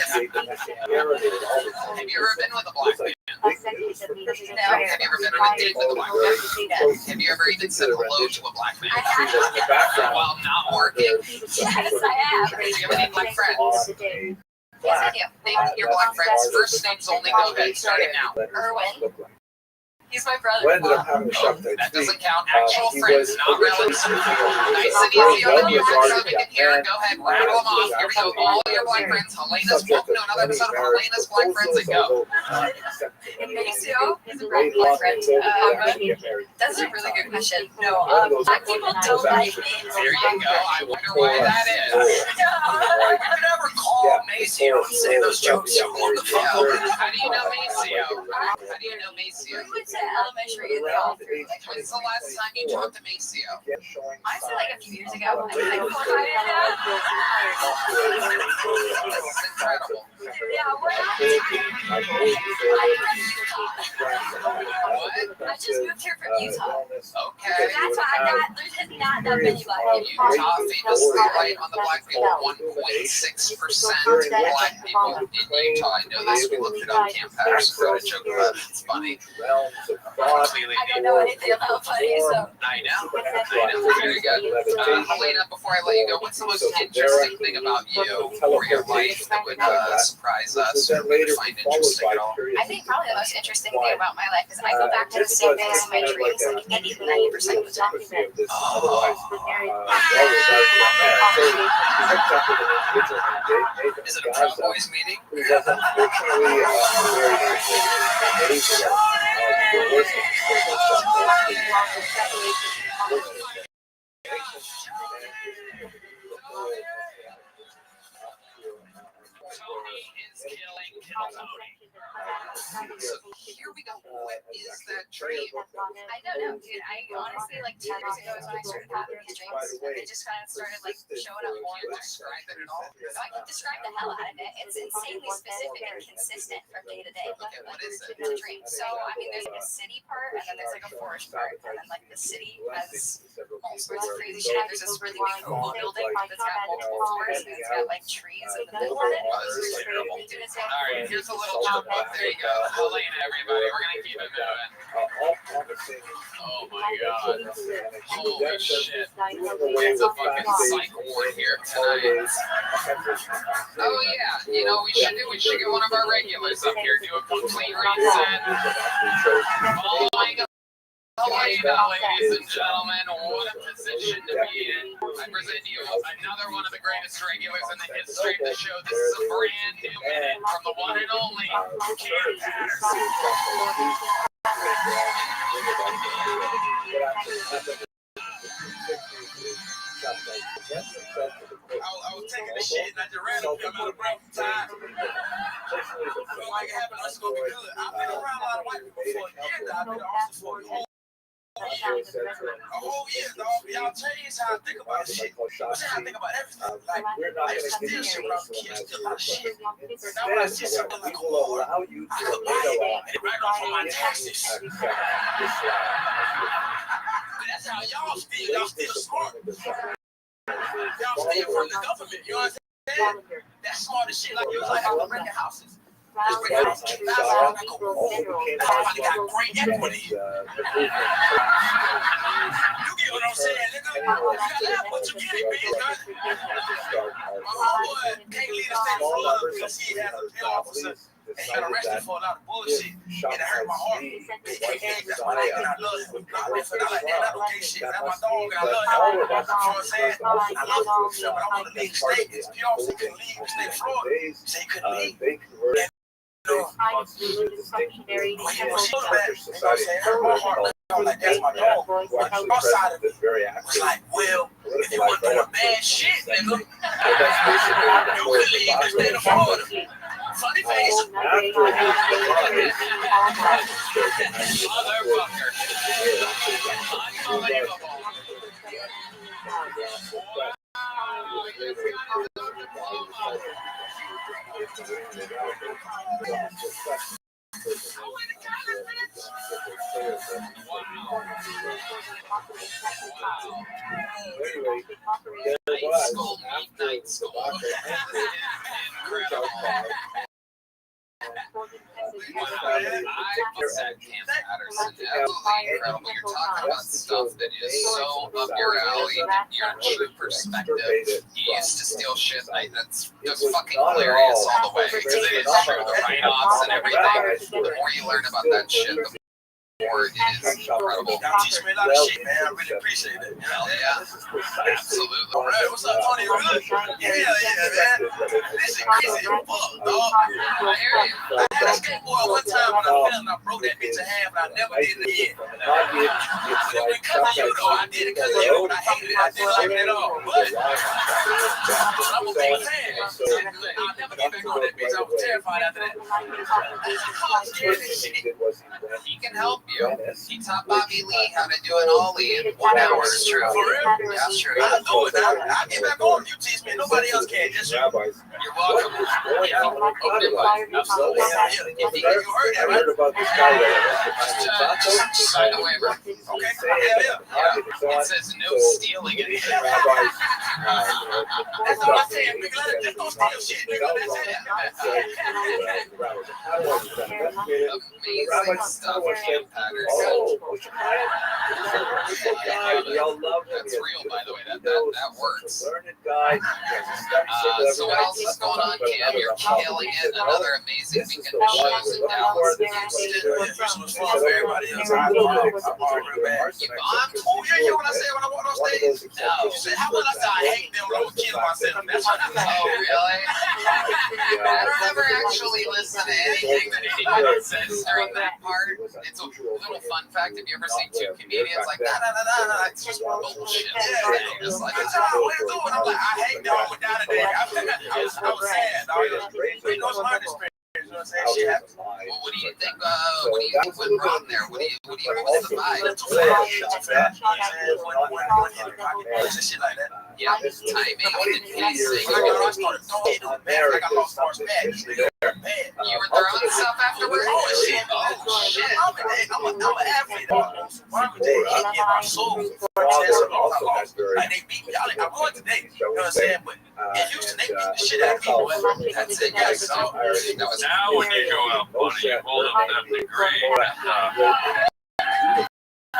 Have you ever been with a black man? No. Have you ever been on a date with a black man? Have you ever even said hello to a black man? I have. While not working? Yes, I have. Do you have any black friends? Yes, I do. Name your black friends. First names only. Go ahead. Starting now. Erwin. He's my brother. We ended up having a shop day. That doesn't count. Actual friends, not relatives. Nice and easy on the music so we can hear. Go ahead, rattle them off. Here we go. All your black friends. Helena's. Welcome to another episode of Helena's Black Friends and Go. Maceo is a black friend. That's a really good question. No, black people don't like me. There you go. I wonder why that is. I could never call Maceo and say those jokes to him on the phone. How do you know Maceo? How do you know Maceo? We went to elementary and all through. When's the last time you talked to Maceo? Honestly, like a few years ago. I mean, like 4 or 5 years ago. This is incredible. Yeah, we're not. I just moved here from Utah. Okay. That's why there's not that many black people. Utah famously light on the black people. 1.6% black people in Utah. I know this. We looked it up. Camp Patterson wrote a joke about it. It's funny. Completely I don't know anything about funny, so. I know. Very good. Helena, before I let you go, what's the most interesting thing about you or your life that would surprise us or we would find interesting at all? I think probably the most interesting thing about my life is I go back to the same place in my dreams like 90% of the time. Is it a Proud Boys meeting? Tony is killing Tony. So here we go. What is that dream? I I don't know, dude. I honestly, like 2 years ago is when I started having these dreams, and they just kind of started like showing up more and more. Describe it at all. So I can describe the hell out of it. It's insanely specific and consistent from day to day. Okay, what is it? It's a dream. So I mean, there's like a city part, and then there's like a forest part, and then like the city has all sorts of crazy shit. There's this really big cool building that's got multiple floors, and it's got like trees in the middle of it. Oh, this is terrible. Dude, it's All right, here's a little jump up. There you go. Helena, everybody. We're going to keep it moving. Oh, my God. Holy shit. It's a fucking psych ward here tonight. Oh, yeah. You know, we should get one of our regulars up here, do a complete reset. Following Helena, ladies and gentlemen, what a position to be in. I present to you another one of the greatest regulars in the history of the show. This is a brand new minute from the one and only Cam Patterson. I was taking the shit and I just ran up, come out of breath time. Felt like it happened, that's gonna be good. I've been around a lot of white people for a year now. I've been also for a whole year, dog. Y'all changed how I think about shit. Changed how I think about everything. Like, I used to steal shit when I was a kid, steal a lot of shit. Now when I see something like a war, I could buy it and write off on my taxes. That's how y'all steal. Y'all steal smart. Y'all steal from the government. You know what I'm saying? That's smart as shit. Like, you was like, I'm renting houses. Just bring it out to $2,000. I go, oh, that's why they got great equity. You get what I'm saying, nigga? You got that, but you get it, bitch. My homeboy can't leave the state of Florida because he has a bail officer. And he got arrested for a lot of bullshit. And it hurt my heart. That's my nigga, and I love him. Not like that, not okay shit. That's my dog, and I love him. You know what I'm saying? I love him, but I want to leave the state. It's pure, so he couldn't leave the state of Florida. So he couldn't leave. Like, that's my dog. Our side of it was like, well, if you want to do a bad shit, nigga, you could leave the state of Florida. Funny face. Motherfucker. Unbelievable. Night school, midnight school. Incredible. I said Cam Patterson, absolutely incredible. You're talking about stuff that is so up your alley, your true perspective. You used to steal shit, like that's just fucking hilarious all the way. Because it is true, the write-offs and everything. The more you learn about that shit, the more it is incredible. Y'all teach me a lot of shit, man. I really appreciate it. Hell yeah. Absolutely. All right, what's up, Tony? Good? Yeah, man. This shit crazy as fuck, dog. I hear you. I had a skateboard one time when I fell and I broke that bitch in half and I never did it again. But it was because of you, though. I did it because of you, and I hated it. I didn't like it at all. But I'm a big fan. I'll never get back on that bitch. I was terrified after that. He can help you. He taught Bobby Lee how to do an ollie in 1 hour. It's true. For real? Yeah, it's true. I'll do it now. I'll get back on. You teach me. Nobody else can. Just you. You're welcome. Yeah, open mic. Absolutely. You heard that, right? Just sign a waiver. Okay. Yeah. It says no stealing it. That's all I'm saying, nigga. Just don't steal shit, nigga. That's it. Amazing stuff, Cam Patterson. That's real, by the way. That works. So what else is going on, Cam? You're killing it. Another amazing weekend of shows in Dallas and Houston. This was fun for everybody else. I bombed real bad. You bombed? Oh, you hear what I said when I walked on stage? No. You said, how about I said I hate them when I was killing myself? That's what I said. Oh, really? I don't ever actually listen to anything that anyone says during that part. It's a little fun fact. Have you ever seen two comedians like, nah, it's just bullshit. Yeah, Just like, that's how I went through it. I'm like, I hate them. I went down today. I was sad, dog. It goes my experience. know what I'm saying? Shit happens. Well, what do you think? What do you think went wrong there? What was the vibe? Mental fat, you know what I'm saying? Shit like that. Yeah, timing, pacing. I started throwing it, man. I got lost stars bad. You were throwing stuff afterwards? Oh shit! I'm an athlete. They hit my soul. Like they beat me. I won today. You know what I'm saying? But in Houston, they beat the shit out of me, boy. That's it, guys. So that was Now when you go out, buddy, you hold up that degree,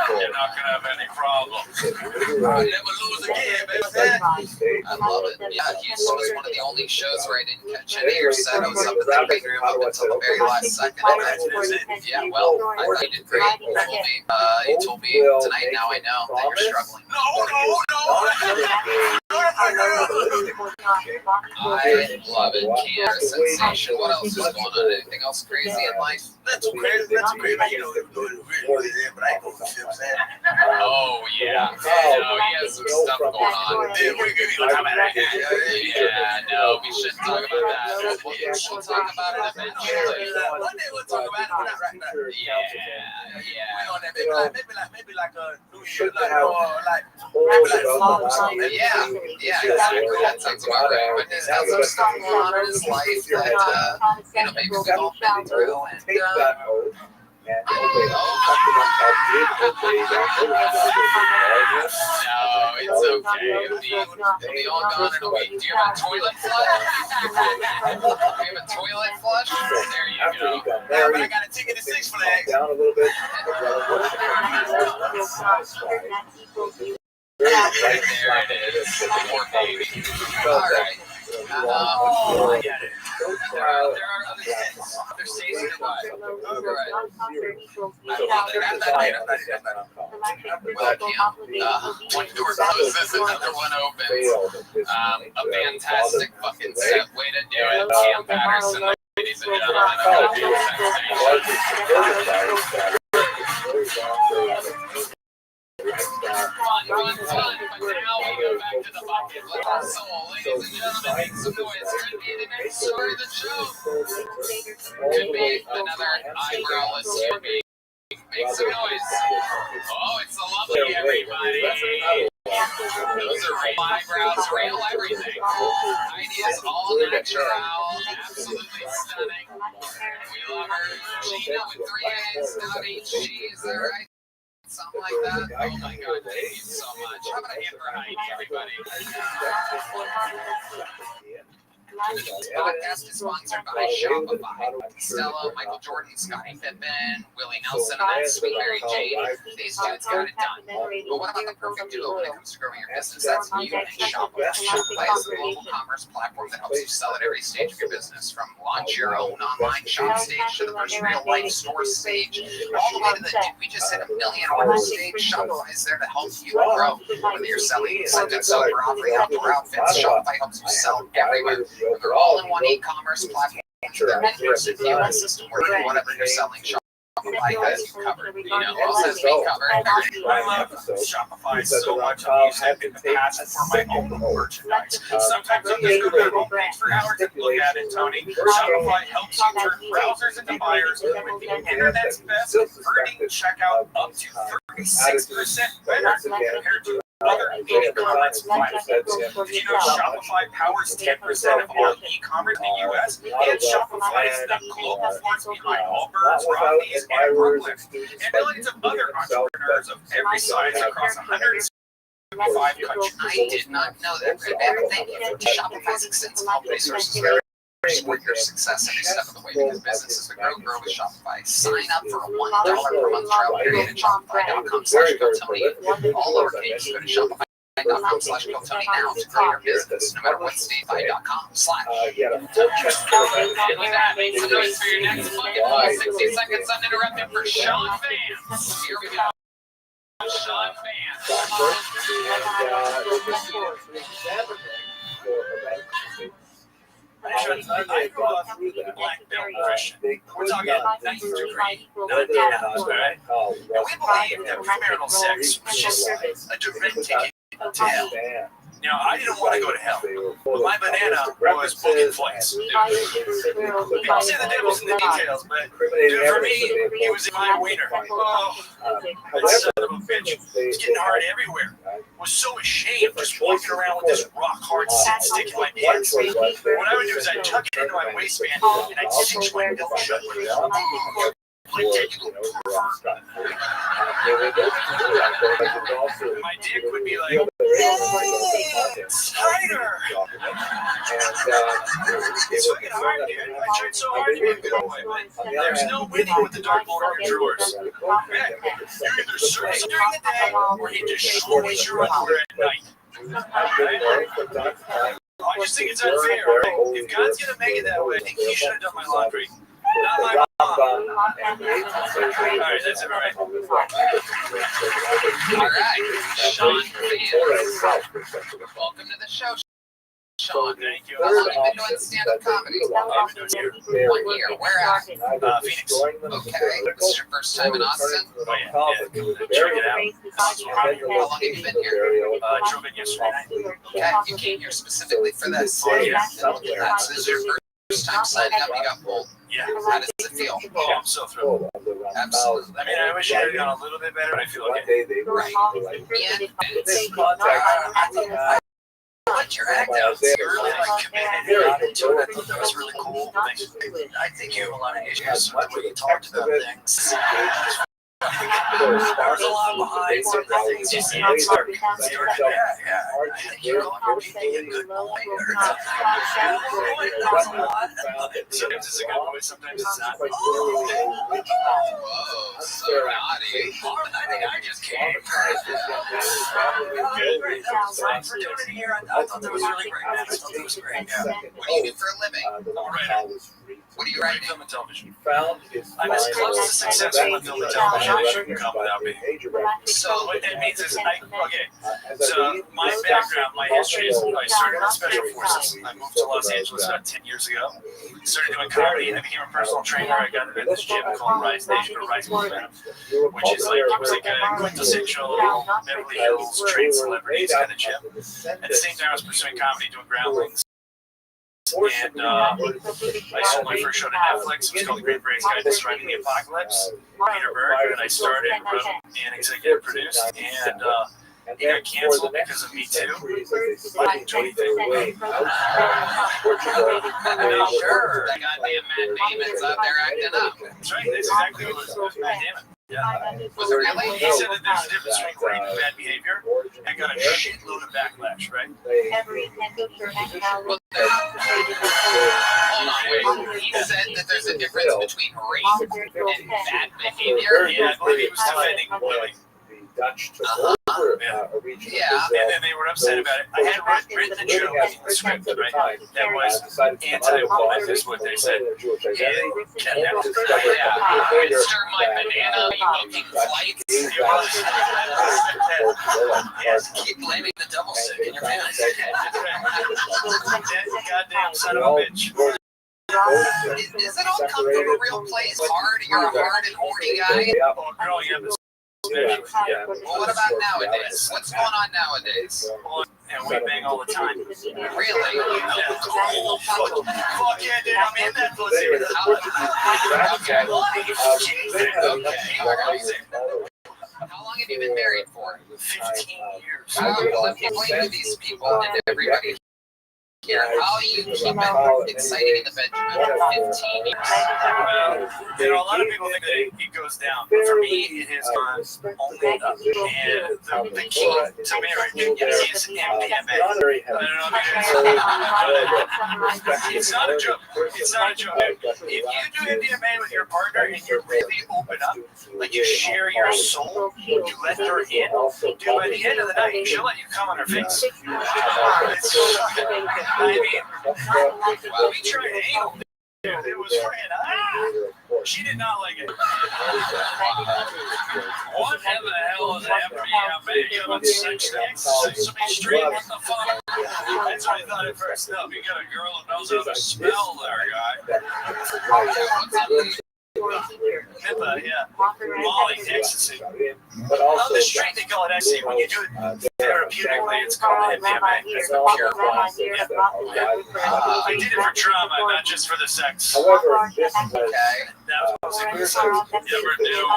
you're not gonna have any problems. I never lose again, baby. I love it. Yeah, Houston was one of the only shows where I didn't catch any of your set. I was up in the green room up until the very last second. Yeah, well, I thought you did great. You told me tonight, now I know that you're struggling. No. I love it. Cancer sensation. What else is going on? Anything else crazy in life? That's crazy. Man. You know, really, but I ain't gonna feel what I'm saying. Oh, yeah. No, he has some stuff going on. Yeah, we're good. You know, talk about that. Yeah, no, we shouldn't talk about that. We'll talk about it eventually. One day we'll talk about it, but not right now. Yeah. We on that. Maybe like a New Year, like Yeah, exactly. That sounds about right. But he's got some stuff going on in his life that, maybe we've all been through. And, no, it's okay. It'll be all gone in a week. Do you have a toilet flush? Do you have a toilet flush? There you go. But I got a ticket to Six Flags. Down a little bit. Right there it is. Poor baby. All right. I get it. There are other things. Other states in life. Right. One door closes, another one opens. A fantastic fucking set. Way to do it, Cam Patterson, ladies and gentlemen. Fun. But now we go back to the bucket. Let our soul, ladies and gentlemen, make some noise. Could be the next story of the show. Could be another eyebrowless human being. Make some noise. Oh, it's the lovely everybody. Those are real eyebrows, real everything. Ideas all natural, absolutely stunning. We love her. Gina with 3 A's, not HG, is that right? Something like that. Oh my God, thank you so much. How about a hand for Heidi, everybody? This podcast is sponsored by Shopify. Stella, Michael Jordan, Scottie Pippen, Willie Nelson, and that sweet Mary Jane. These dudes got it done. But what about the perfect duo when it comes to growing your business? That's you and Shopify. Shopify is a global commerce platform that helps you sell at every stage of your business, from launch your own online shop stage to the first real-life store stage, all the way to the we just hit 1 million order stage. Shopify is there to help you grow. Whether you're selling scented soap or offering outdoor outfits, Shopify helps you sell everywhere. They're all-in-one e-commerce platform. Their immersive POS system where whatever you're selling, Shopify has you covered. You know, also has me covered. I love Shopify so much. I've used it in the past for my own merchandise. Sometimes I'm just going to go for hours and look at it, Tony. Shopify helps you turn browsers into buyers with the internet's best converting checkout up to 36% better compared to other e-commerce platforms. Did you know Shopify powers 10% of all e-commerce in the U.S.? And Shopify is the global force behind Allbirds, Rothy's, and Brooklyn, and millions of other entrepreneurs of every size across 105 countries. I did not know that. Thank you. Shopify's extensive help resources support your success every step of the way, because businesses that grow with Shopify. Sign up for a $1 per month trial period at shopify.com/GoTony. All lowercase. Go to shopify.com/GoTony now to grow your business, no matter what stage. Shopify.com/. And with that, make some noise for your next fucking 60 seconds uninterrupted for Sean Vance. Here we go. Sean Vance. I grew up through the black belt Christian. We're talking 9th degree, not down, right? And we believe that premarital sex was just a direct ticket to hell. You know, I didn't want to go to hell, but my banana was booking flights. People say the devil's in the details, but dude, for me, it was in my wiener. Oh, that son of a bitch. It's getting hard everywhere. I was so ashamed just walking around with this rock hard sit stick in my pants. What I would do is I'd tuck it into my waistband and I'd cinch my belt shut with it. My dick would be like, tighter. It's fucking hard, dude. I tried so hard to be a good boy, but there's no winning with the dark lord of your drawers. Man, you either serve him during the day or he destroys your underwear at night. I just think it's unfair. If God's gonna make it that way, I think he should have done my laundry. Not my mom. Alright, that's it, alright. Alright, Sean Fields. Welcome to the show, Sean. Thank you. How long have you been doing stand-up comedy? I've been doing it 1 year. Where at? Phoenix. Okay. This is your first time in Austin? Oh, yeah. Check it out. How long have you been here? Drove in yesterday. Okay, you came here specifically for this. Yeah. This is your first time signing up. You got pulled. Yeah. How does it feel? Oh, I'm so thrilled. Absolutely. I mean, I wish I had gone a little bit better, but I feel okay. Right. Yeah. What your act out? You're really like committed to it. I thought that was really cool. I think you have a lot of issues with the way you talked about things. There's a lot behind some of the things you see on Twitter. Yeah. I think you're going to be a good boy. Sometimes it's a good boy, sometimes it's not. Whoa, so naughty. I think I just came. Thanks for doing it here. I thought that was really great. I thought that was great. Yeah. What do you do for a living? What do you write? Film and television. Found I'm as close to successful in film and television as you can come without me. So what that means is, so my background, my history is, I started in the Special Forces. I moved to Los Angeles about 10 years ago. Started doing comedy, and I became a personal trainer. I got into this gym called Rise Nation, or Rise Movement, which is like, it was like a quintessential Beverly Hills trained celebrities kind of gym. At the same time, I was pursuing comedy, doing groundlings. And I sold my first show to Netflix. It was called The Great British Guide to Surviving the Apocalypse. Peter Berg, and I started, wrote, and executive produced. And it got canceled because of Me Too. I didn't do anything. Sure. That goddamn Matt Damon's out there acting up. That's right. That's exactly what it was. Matt Damon. Yeah. Was it really? He said that there's a difference between great and bad behavior, and got a shitload of backlash, right? Hold on, wait. He said that there's a difference between rape and bad behavior? Yeah, I believe he was defending Willie. Dutch took Yeah. Yeah. And then they were upset about it. I had written the joke in the script, right? That was anti-woman, is what they said. Stir my banana, you booking flights. Yes. Keep blaming the double stick in your pants. Goddamn son of a bitch. Does it all come from a real place? You're a hard and horny guy? Growing up, well, what about nowadays? What's going on nowadays? and we bang all the time. Really? Yeah. Fuck yeah, dude, I'm in that pussy. How long have you been married for? 15 years. Let me explain to these people and everybody here how you keep it exciting in the bedroom after 15 years. Well, you know, a lot of people think that it goes down, but for me, it has gone only up. And the key to marriage is MDMA. It's not a joke. It's not a joke. If you do MDMA with your partner and you really open up, like you share your soul, you let her in, dude, by the end of the night, she'll let you come on her face. I mean, well, we tried anal. Dude, it was freaking she did not like it. What in the hell is MDMA? Sex stream? What the fuck? That's what I thought at first. No, you got a girl that knows how to smell there, guy. Nippa, yeah. Molly, ecstasy. On the street, they call it ecstasy. When you do it therapeutically, it's called MDMA. It's the pure one. Yeah. I did it for trauma, not just for the sex. However, this Okay. That was You ever do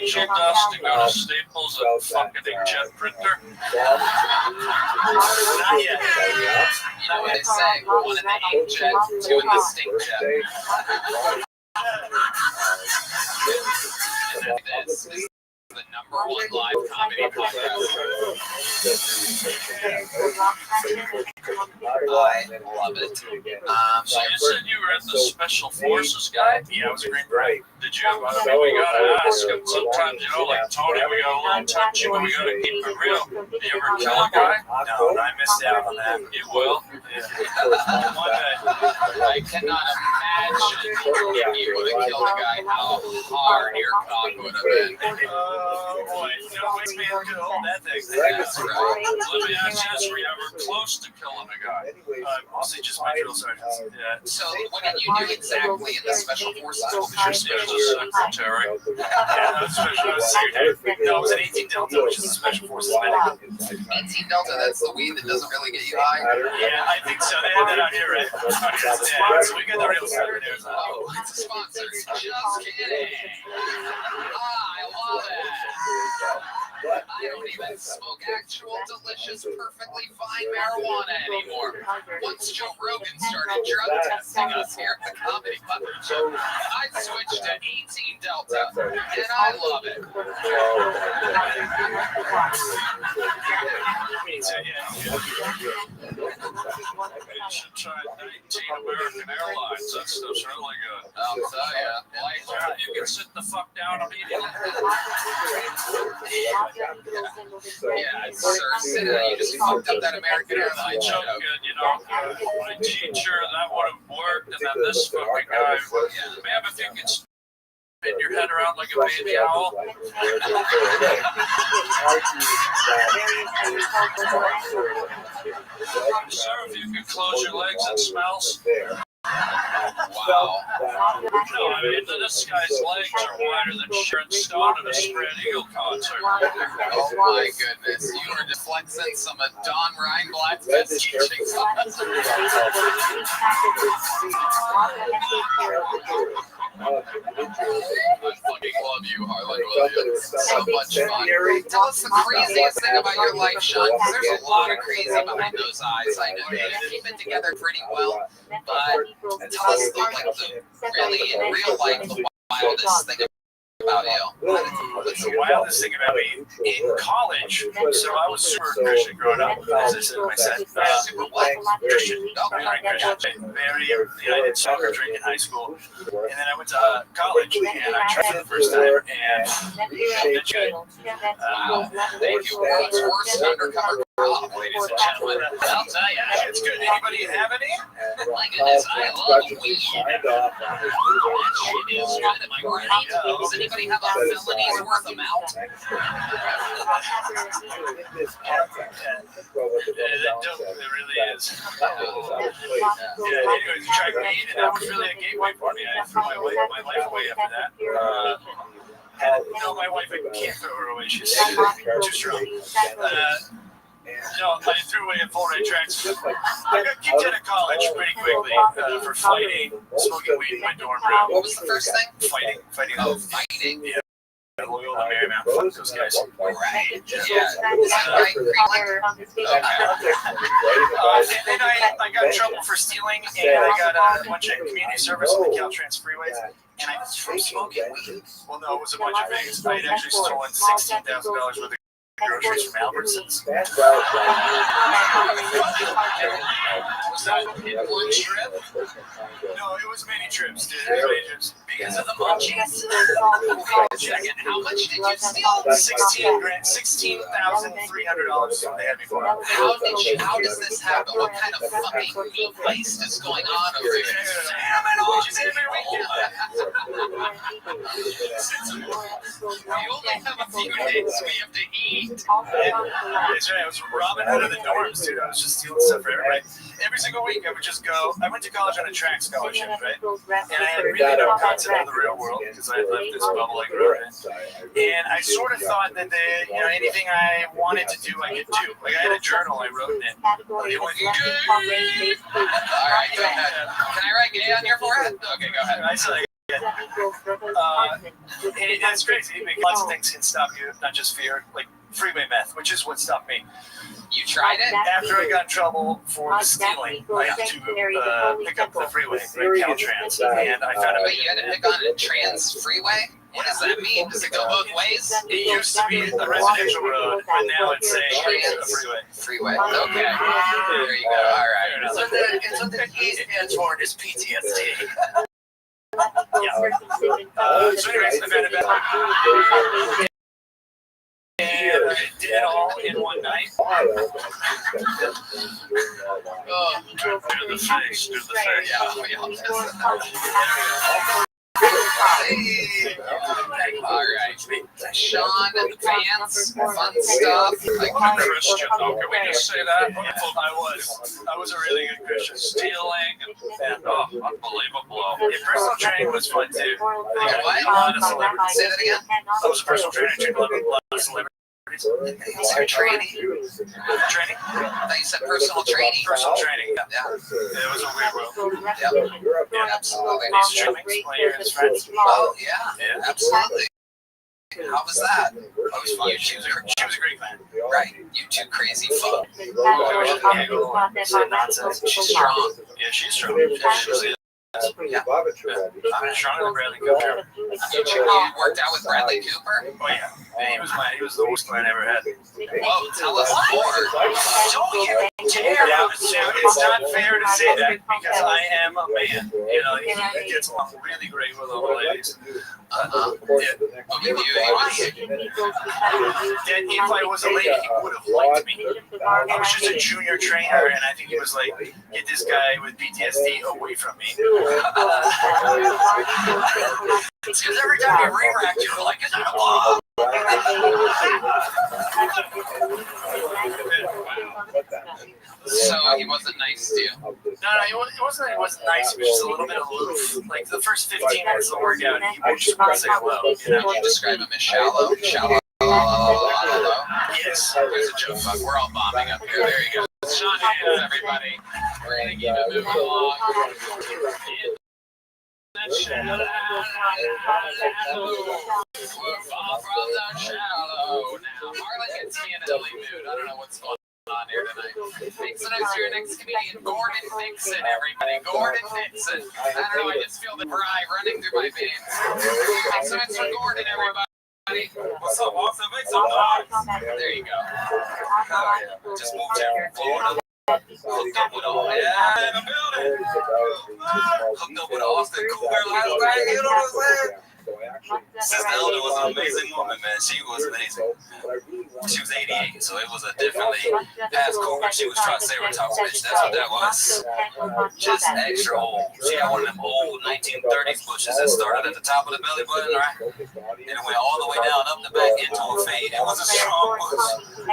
angel dust and go to Staples and fucking inkjet printer? not yet. You know what they say? One in the inkjet, two in the stinkjet. And this is the number one live comedy podcast. I love it. So you said you were in the Special Forces guy? Yeah, it was a Green Beret. Did you? I mean, we gotta ask him sometimes, you know, like Tony, we got a little touchy, but we gotta keep it real. Did you ever kill a guy? No, I missed out on that. You will. One day. I cannot imagine if you would have killed a guy, how hard your cock would have been. Oh boy, no way man could hold that thing. That's right. Let me ask you this, were you ever close to killing a guy? Mostly just my drill sergeants. Yeah. So what did you do exactly in the Special Forces? What was your As special? a secretary. Yeah, that's special. No, it was an 18 Delta, which is a Special Forces medic. 18 Delta, that's the weed that doesn't really get you high? Yeah, I think so. They had that out here, right? Yeah, so we got the real stuff in there. Oh, it's a sponsor. Just kidding. I love it. I don't even smoke actual, delicious, perfectly fine marijuana anymore. Once Joe Rogan started drug testing us here at the Comedy Mothership, I switched to 18 Delta, and I love it. Me too, yeah. You should try 19 American Airlines. That stuff's really good. I'll tell ya. You can sit the fuck down immediately. Yeah, sir, sit down. You just fucked up that American Airlines So joke. good, you know. My teacher, that would have worked, and then this fucking guy. Ma'am, if you could spin your head around like a baby owl. Sir, if you could close your legs, it smells. Wow. No, I mean, this guy's legs are wider than Sharon Stone at a Spread Eagle concert. Oh my goodness. You were just flexing some of Don Reinblatt's teachings on us. I fucking love you, Harlan Williams. So much fun. Tell us the craziest thing about your life, Sean, because there's a lot of crazy behind those eyes. I know you keep it together pretty well, but tell us the really, in real life, the wildest thing about you. What's the wildest thing about me in college? So I was super Christian growing up, as I said in my set. Super what? Christian, very Christian, I did soccer drink in high school, and then I went to college, and I tried for the first time, and it's good. Wow. Thank you. World's worst undercover cop, ladies and gentlemen. I'll tell you, It's good. Anybody have any? my goodness, I love weed. That shit is good. Am I right? Does anybody have a felony's worth amount? It really is. Yeah, anyways, I tried weed, and that was really a gateway for me. I threw my life away after that. No, my wife, I can't throw her away. She's too strong. No, I threw away a full-rate tracks. I got kicked out of college pretty quickly for fighting, smoking weed in my dorm room. What was the first thing? Fighting. Oh, fighting. Yeah. Loyola Marymount. Fuck those guys. Right. Yeah. Right. Okay. And then I got in trouble for stealing, and I got a bunch of community service on the Caltrans freeways. And I was from smoking weed. Well, no, it was a bunch of things. I had actually stolen $16,000 worth of groceries from Albertsons. Was that in one trip? No, it was many trips, dude. Many trips. Because of the munchies? Second, how much did you steal? $16,300 is what they had me for. How does this happen? What kind of fucking meat waste is going on over here? Just every weekend. We only have a few days we have to eat. That's right. I was robbing out of the dorms, dude. I was just stealing stuff for everybody. Every single week, I would just go. I went to college on a track scholarship, right? And I had really no concept of the real world because I lived this bubble I grew up in. And I sort of thought that anything I wanted to do, I could do. Like I had a journal I wrote in it. It went good. All right, can I write gay on your forehead? Okay, go ahead. I said, it's crazy because lots of things can stop you, not just fear, like freeway meth, which is what stopped me. You tried it? After I got in trouble for the stealing, I had to pick up the freeway, like Caltrans, and I found out. Wait, you had to pick on a trans freeway? What does that mean? Does it go both ways? It used to be a residential road, but now it's a freeway. Freeway. Okay. There you go. All right. It's what the E stands for is PTSD. So anyways, I found out and I did it all in one night. Do the face. All right. Sean, Vance, fun stuff. Like a Christian, though. Can we just say that? I was a really good Christian. Stealing and unbelievable. Yeah, personal training was fun too. What? Say that again? I was a personal trainer, trained a lot of celebrities. Is there training? Training? I thought you said personal training. Personal training, yeah. Yeah. It was a weird world. Yeah, absolutely. These trainings, when you're his friends. Oh, yeah, absolutely. How was that? That was fun. She was a great man. Right. You two crazy fuck. She's strong. Yeah, she's strong. Yeah. I'm stronger than Bradley Cooper. You worked out with Bradley Cooper? Oh yeah. He was the worst client I ever had. Whoa, tell us more. Don't you dare! It's not fair to say that because I am a man. You know, he gets along really great with all the ladies. If I was a lady, he would have liked me. I was just a junior trainer, and I think he was like, get this guy with PTSD away from me. Because every time you re-racked, you were like, is that a bomb? So he wasn't nice to you? No, it wasn't nice. It was just a little bit aloof. Like the first 15 minutes of the workout, he would just want to say hello. You know, you describe him as shallow. Shallow. Yes. There's a joke bug. We're all bombing up here. There you go. Sean Hayes, everybody. We're going to keep it moving along. We're far from the shallow now. Marlon gets me in a silly mood. I don't know what's going on here tonight. Thanks so much to your next comedian, Gordon Nixon, everybody. Gordon Nixon. I don't know, I just feel the bride running through my veins. Thanks so much for Gordon, everybody. What's up, Austin? Make some noise. There you go. Oh, yeah. Just moved here from Florida. Hooked up with all, yeah, in the building. Hooked up with Austin Cougar last night, you know what I'm saying? Sister Elder was an amazing woman, man. She was amazing. She was 88, so it was a definitely past Cougar. She was trying to say her top bitch. That's what that was. Just extra old. She had one of them old 1930s bushes that started at the top of the belly button, right? And it went all the way down up the back into a fade. It was a strong bush.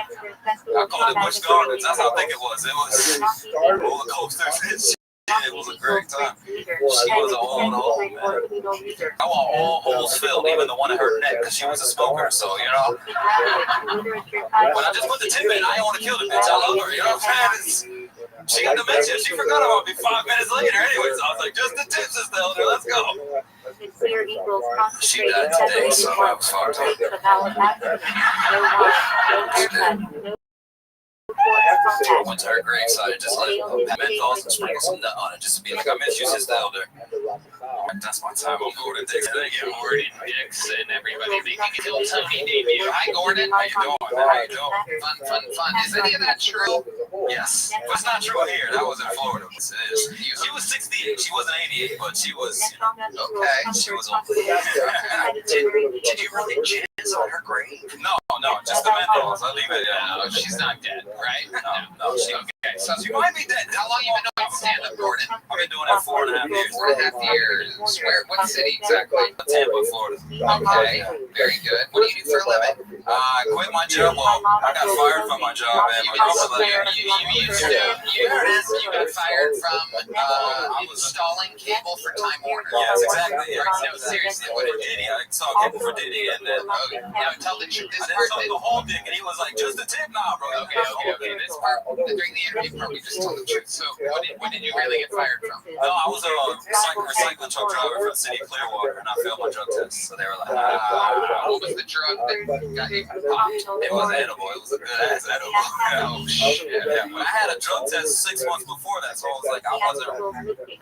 I called it Bush Gardens. That's how thick it was. It was roller coasters and shit. It was a great time. She was an old, man. I want all holes filled, even the one in her neck, because she was a smoker, so, you know. When I just put the tip in, I didn't want to kill the bitch. I love her, you know what I'm saying? She got dementia. She forgot about me 5 minutes later anyway, so I was like, just the tip, Sister Elder, let's go. She died today, so I was fucked up. I went to her grave side and just let menthols and sprinkle some nut on it just to be like, I miss you, Sister Elder. That's my time on Gordon Dixon. Thank you, Gordon Dixon, everybody. Making a Hill Tony debut. Hi, Gordon. How you doing? How you doing? Fun. Is any of that true? Yes. But it's not true here. That was in Florida. It is. She was 68. She wasn't 88, but she was, okay. She was old. Did you really jizz on her grave? No, just the menthols. I'll leave it. No, she's not dead, right? No, she okay. So she might be dead. How long you been knowing stand-up, Gordon? I've been doing it 4.5 years. 4.5 years. Where? What city exactly? Tampa, Florida. Okay, very good. What do you do for a living? I quit my job. Well, I got fired from my job, and my girlfriend let me. You got fired from installing cable for Time Warner. Yes, exactly. Yeah. No, seriously, what For Diddy, I saw cable for Diddy, and then now tell the truth. This I part, didn't tell the whole dick, and he was like, "Just a tip, nah, bro." okay. This part, during the interview part, we just told the truth. So, what did you really get fired from? No, I was a recycling truck driver for the city of Clearwater, and I failed my drug test. So they were like, What was the drug that got you popped? it was edible. It was a good ass edible. Oh shit! Yeah, but I had a drug test 6 months before that, so I was like, I wasn't.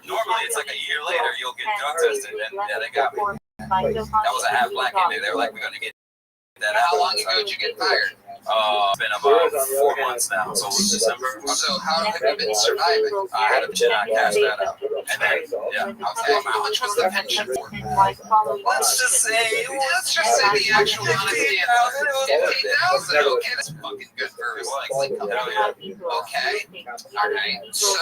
Normally, it's like a year later you'll get drug tested, and yeah, they got me. That was a half black in there. They were like, we're gonna get that. How long ago did you get fired? It's been about 4 months now, so it was December. So how have you been surviving? I had a cash that out, and then yeah. Okay, how much was the pension for? Let's just say the actual honesty. 50,000. Okay, that's fucking good for a recycling company. Hell yeah. Okay, all right. So,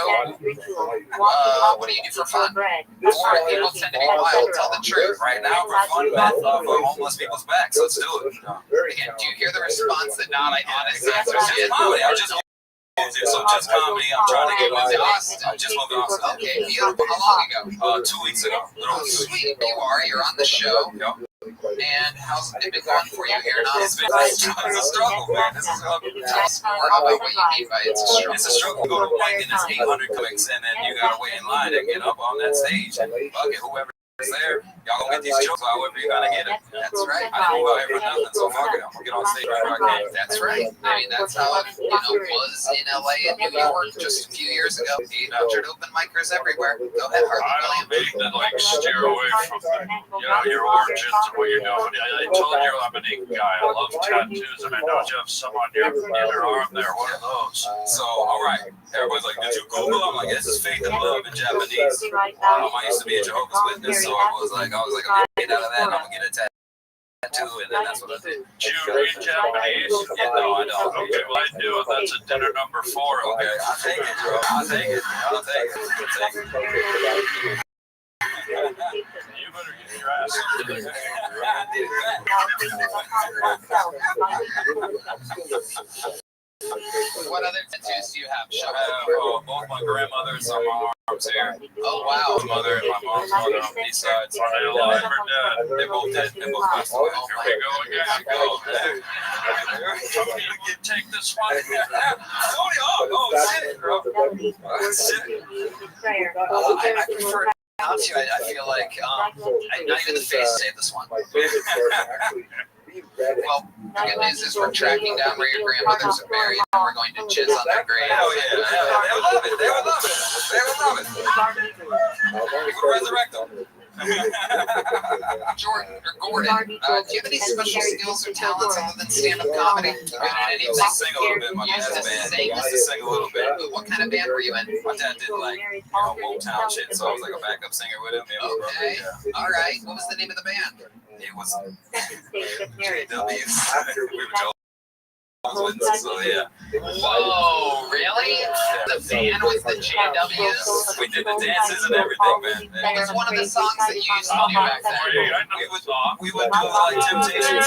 what do you do for fun? Florida people tend to be wild. Tell the truth. Right now, for fun, meth off of homeless people's backs. Let's do it. Again, do you hear the response that not honest answers Just is? comedy. I just so just comedy. I'm trying to get moved to Austin. I just moved to Austin. Okay, beautiful. How long ago? 2 weeks ago. Oh, sweet. You're on the show. Yep. And how's it been going for you here in It's Austin? been a struggle, man. This is Tell us more about what you mean by it's a struggle. It's a struggle. Go to Wake and it's 800 clicks, and then you gotta wait in line to get up on that stage. And fuck it, whoever's there, y'all gonna get these jokes however you gotta get it. That's right. I didn't go out here for nothing, so fuck it. I'm gonna get on stage right where I can. That's right. I mean, that's how it was in LA and New York just a few years ago. 800 open micers everywhere. Go ahead, Harvey I don't Williams. mean to like steer away from your origins and what you're doing. I told you I'm an ink guy. I love tattoos, and I know you have some on your arm there. What are those? So, all right, everybody's like, did you Google? I'm like, this is faith and love in Japanese. I used to be a Jehovah's Witness, so I was like, I'm gonna get out of that. I'm gonna get a tattoo, and then that's what I did. Do you read Japanese? Yeah, no, I don't. Okay, well I do. That's a dinner number 4. Okay, I'll take it, bro. I'll take it. You better get your ass up to the What other tattoos do you have? Show I us. have both my grandmothers on my arms here. Oh, wow. My mother and my mom's mother on these sides. Are they alive or dead? They both did. They both passed away. Here we go again. You take this one. Oh, shit, bro. I prefer not to. I feel like not even the face say this one. Well, the good news is we're tracking down where your grandmothers are buried, and we're going to jizz on their grave. Hell yeah. They would love it. They would love it. They would love it. We would resurrect them. Jordan or Gordon, do you have any special skills or talents other than stand-up comedy? I used to sing a little bit. My dad's band. I used to sing a little bit. What kind of band were you in? My dad did like Motown shit, so I was like a backup singer with him. Okay, all right. What was the name of the band? It was JWs. We were Joe. So yeah. Whoa, really? The band was the JWs? We did the dances and everything, man. What was one of the songs that you used to do back then? We would do like Temptations.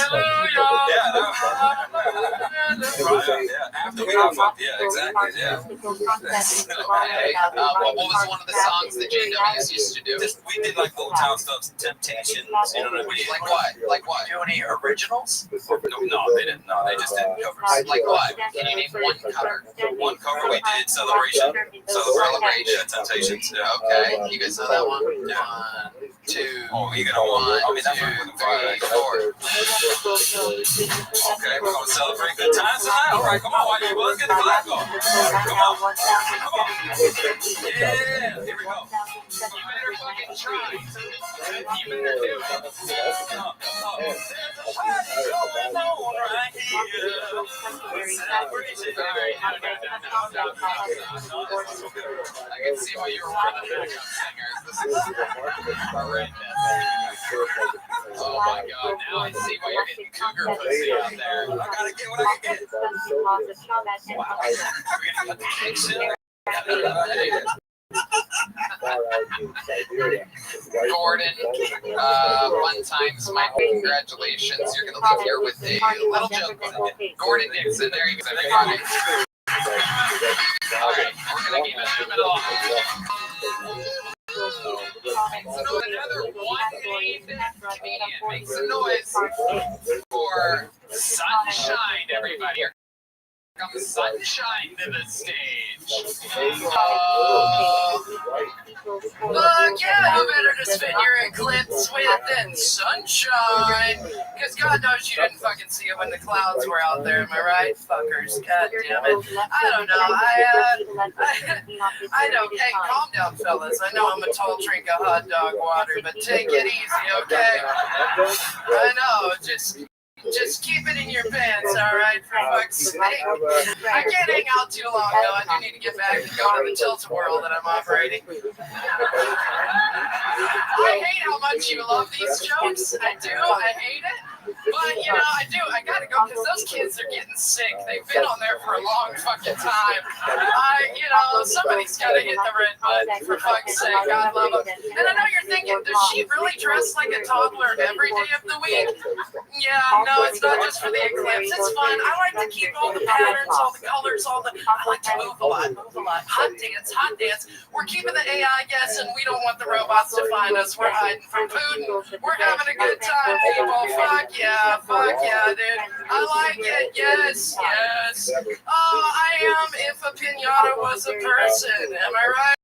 After we got fucked. Yeah, exactly. Yeah. Okay. What was one of the songs that JWs used to do? We did like Motown stuff, Temptations. You know what I mean? Like what? Like what? Do any originals? No, they didn't. No, they just did covers. Like what? Can you name one cover? One cover we did, Celebration. Celebration. Temptations. Yeah. Okay. You guys know that one? Yeah. 1, 2, Oh, you got one. I mean, that's 1, 2, 3, 4. Okay, we're gonna celebrate good times tonight. All right, come on, white people, let's get the flag going. Come on, come on. Yeah, here we go. You better fucking try. You better do it. There's a party going on right here. Celebration. I can see why you were one of the backup singers. This is horrendous. Oh my god, now I see why you're getting cougar pussy out there. I gotta get what I can get. Wow. We're gonna cut the cake soon. Gordon, one times my congratulations. You're gonna leave here with a little joke on it. Gordon Dixon, there you go, everybody. All right, we're gonna keep it moving along. So another one-named comedian. Make some noise for Sunshine, everybody. Here comes Sunshine to the stage. Fuck yeah, you better just spin your eclipse within sunshine. Because God knows you didn't fucking see it when the clouds were out there, am I right, fuckers? God damn it. I don't know. I don't. Hey, calm down, fellas. I know I'm a tall drink of hot dog water, but take it easy, okay? I know, just keep it in your pants, all right, for fuck's sake. I can't hang out too long, though. I do need to get back and go to the tilt-a-whirl that I'm operating. I hate how much you love these jokes. I do. I hate it. But, you know, I do. I gotta go because those kids are getting sick. They've been on there for a long fucking time. You know, somebody's gotta hit the red button, for fuck's sake. God love them. And I know you're thinking, does she really dress like a toddler every day of the week? Yeah, no, it's not just for the eclipse. It's fun. I like to keep all the patterns, all the colors, I like to move a lot. Hot dance. We're keeping the AI guessing. We don't want the robots to find us. We're hiding from Putin. We're having a good time, people. Fuck yeah, dude. I like it. Yes. I am if a pinata was a person. Am I right?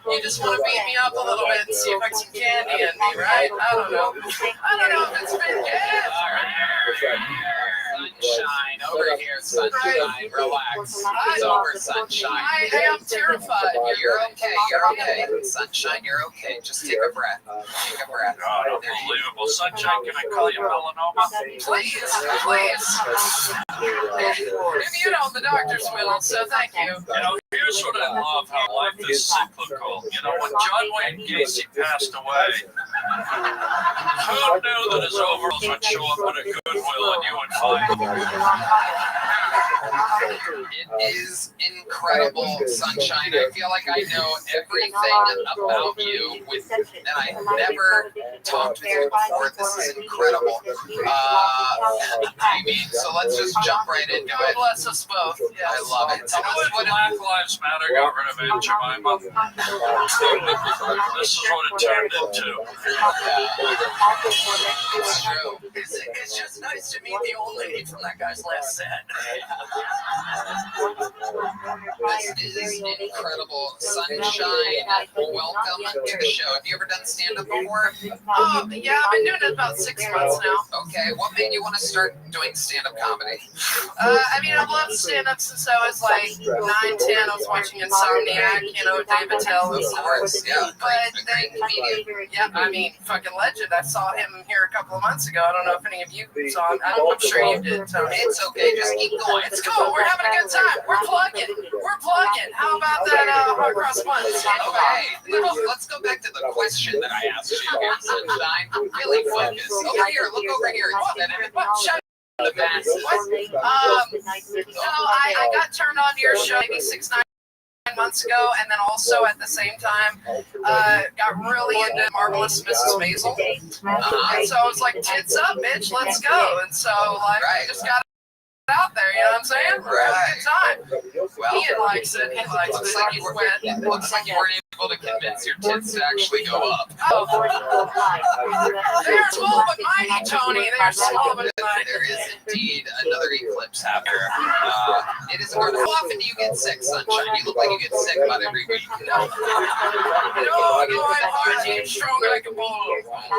You just want to beat me up a little bit and see if I can some candy in me, right? I don't know if it's been good. All right. Sunshine, over here, Sunshine. Relax. It's over, Sunshine. I am terrified. You're okay. Sunshine, you're okay. Just take a breath. God, unbelievable. Sunshine, can I call you melanoma? Please. If you don't, the doctors will, so thank you. You know, here's what I love, how life is cyclical. You know, when John Wayne Gacy passed away, who knew that his overalls would show up at a Goodwill and you would find them? It is incredible, Sunshine. I feel like I know everything about you, and I never talked with you before. This is incredible. I mean, so let's just jump right into God it. bless us both. I love it. Tell us what Black Lives Matter got rid of Aunt Jemima. This is what it turned into. It's true. It's just nice to meet the old lady from that guy's last set. This is incredible. Sunshine, welcome to the show. Have you ever done stand-up before? Yeah, I've been doing it about 6 months now. Okay, what made you want to start doing stand-up comedy? I mean, I've loved stand-up since I was like 9, 10. I was watching Insomniac, you know, David Attell and stuff. Yeah, But then, I mean, fucking legend. I saw him here a couple of months ago. I don't know if any of you saw him. I'm sure you did, Tony. It's okay, just keep going. It's cool. We're having a good time. We're plugging. How about that hard cross buns? Okay, let's go back to the question that I asked you here, Sunshine. Really focus. Over here, look over here. Shut the mask. I got turned on to your show maybe 6, 9 months ago, and then also at the same time got really into Marvelous Mrs. Maisel. And so I was like, tits up, bitch, let's go. And so like I just got out there, you know what I'm saying? We're having a good time. Well, Ian likes it. He likes it. It looks like you weren't able to convince your tits to actually go up. Oh, they're small but mighty, Tony. They're small but mighty. There is indeed another eclipse happening. It is hard. How often do you get sick, Sunshine? You look like you get sick about every week. No, I'm hard to get strong like a bull.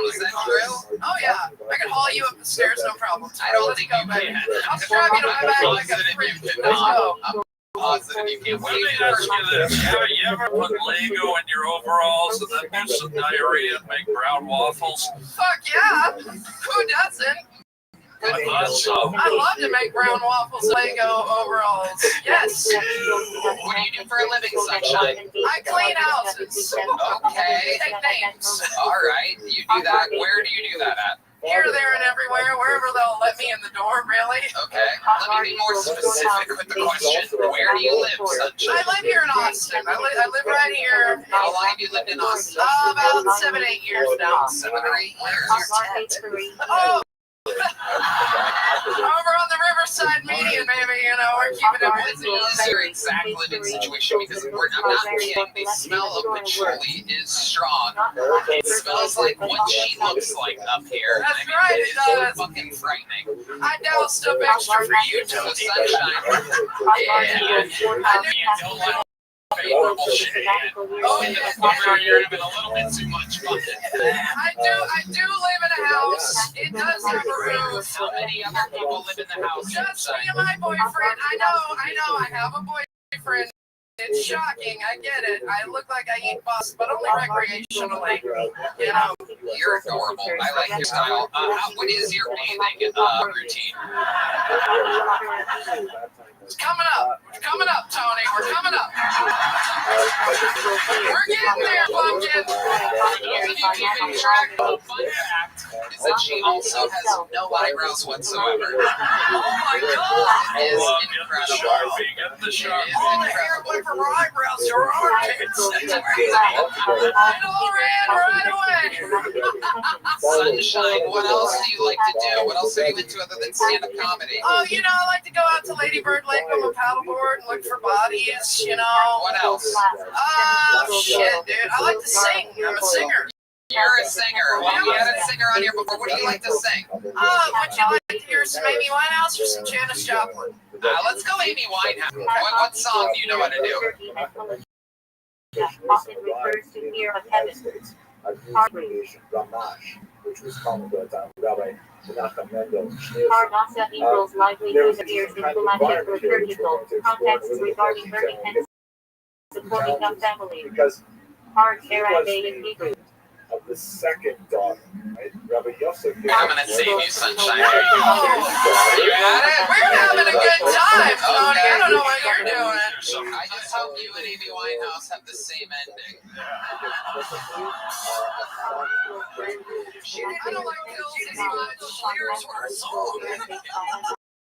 Is that true? Oh, yeah. I can haul you up the stairs, no problem. I don't think you can. I'll strap you to my back like a freak. Let's go. I'm positive you can. Let me ask you this. You ever put Lego in your overalls and then do some diarrhea and make brown waffles? Fuck yeah. Who doesn't? I thought so. I love to make brown waffles, Lego overalls. Yes. What do you do for a living, Sunshine? I clean houses. Okay. Take names. All right. You do that. Where do you do that at? here, there, and everywhere, wherever they'll let me in the door, really. Okay. Let me be more specific with the question. Where do you live, Sunshine? I live here in Austin. I live right here. How long have you lived in Austin? About 7-8 years now. 7 or 8 years. Oh! Over on the Riverside Median, baby, you know, we're keeping it busy. Is your exact living situation? Because I'm not kidding. The smell of patchouli is strong. It smells like what she looks like up here. That's right, it does. It's fucking frightening. I doused up extra for you, So Tony. Sunshine. Yeah. Don't let favorable shit. Oh, into the point where you're having a little bit too much fun. I do live in a house. It does have a roof. How many other people live in the house? Just me and my boyfriend. I know. I have a boyfriend. It's shocking. I get it. I look like I eat bust, but only recreationally. You know. You're adorable. I like your style. What is your bathing routine? It's coming up. It's coming up, Tony. We're coming up. We're getting there, Pumpkin. For those of you keeping track, the fun fact is that she also has no eyebrows whatsoever. Oh my God! It is incredible. Get the sharp. All the hair went from her eyebrows to her armpits. It's crazy. It all ran right away. Sunshine, what else do you like to do? What else are you into other than stand-up comedy? Oh, you know, I like to go out to Lady Bird Lake on a paddleboard and look for bodies, you know. What else? Oh, shit, dude. I like to sing. I'm a singer. You're a singer. Well, we had a singer on here before. What do you like to sing? Would you like to hear some Amy Winehouse or some Janis Joplin? Let's go Amy Winehouse. What song do you know how to do? Often refers to fear of heaven. Which was called Rabbi Rothschild. Parnassa equals livelihood appears in Pelagic liturgical contexts regarding learning and supporting a family. Because Hard Arabic Hebrew. of the second daughter, right? Rabbi Yosef. I'm gonna save you, Sunshine. You got it? We're having a good time, Tony. I don't know what you're doing. I just hope you and Amy Winehouse have the same ending. I don't like pills as much. Here's her song.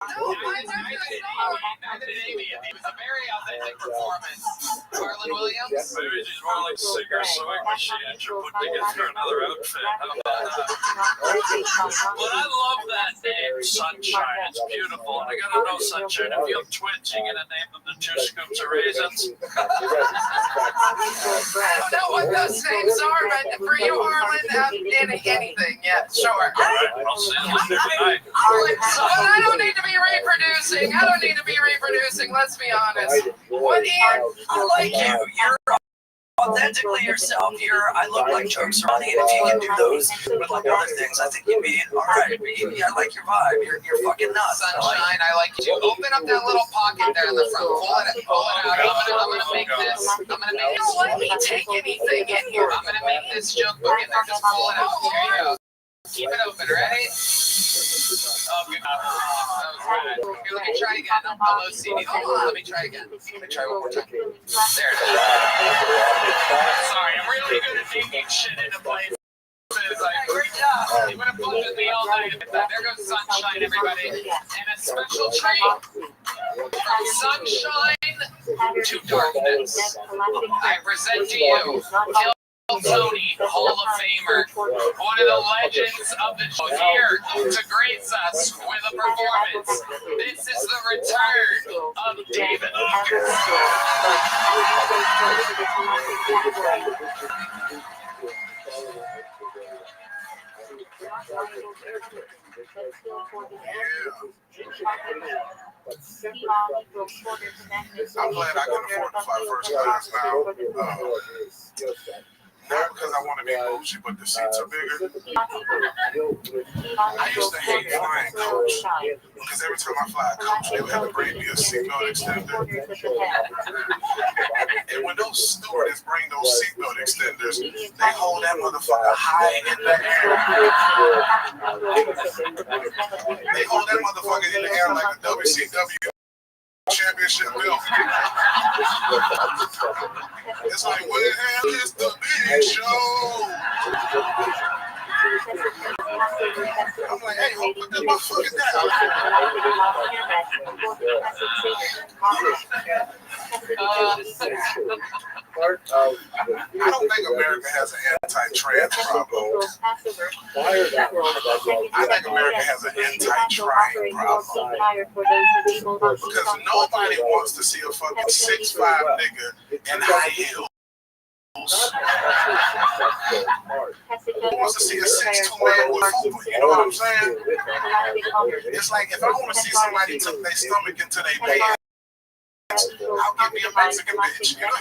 No, I Neither did Amy. It was a very authentic performance. Marlon Williams? Maybe she's more like singer sewing machine and you're putting together another outfit. How about that? But I love that name, Sunshine. It's beautiful. And I gotta know, Sunshine, if you have twins, you gonna name them the 2 scoops of raisins? don't know what those names are, but for you, Harlan, anything, yeah, sure. All right, I'll send them tonight. But I don't need to be reproducing. I don't need to be reproducing. Let's be honest. What Ian? I like you. You're authentically yourself. I look like jokes are funny, and if you can do those with like other things, I think you'd be all right. I like your vibe. You're fucking nuts. Sunshine, I like you. Open up that little pocket there in the front. Pull it out. I'm gonna make this. Don't let me take anything in here. I'm gonna make this joke book in there. Just pull it out. Here you go. Keep it open. Ready? Oh, good. That was good. Here, let me try again. I'm OCD. Let me try again. Let me try one more time. There it is. Sorry, I'm really good at making shit into places. Great job. You would have fun with me all night. There goes Sunshine, everybody. And a special treat from sunshine to darkness. I present to you Tony, Hall of Famer, one of the legends of the show, here to grace us with a performance. This is the return of David I'm glad I can afford to fly first class now. Not because I want to be bougie, but the seats are bigger. I used to hate flying coach because every time I fly a coach, they would have to bring me a seatbelt extender. And when those stewardess bring those seatbelt extenders, they hold that motherfucker high in the air. They hold that motherfucker in the air like a WCW championship belt. It's like, what the hell is the big show? like, hey, put that motherfucker down. I don't think America has an anti-trans problem. I think America has an anti-trying problem. Because nobody wants to see a fucking 6'5" nigga in high heels. Who wants to see a 6'2" man with fupa? You know what I'm saying? It's like if I want to see somebody tuck their stomach into their pants, I'll give me a Mexican bitch. You know?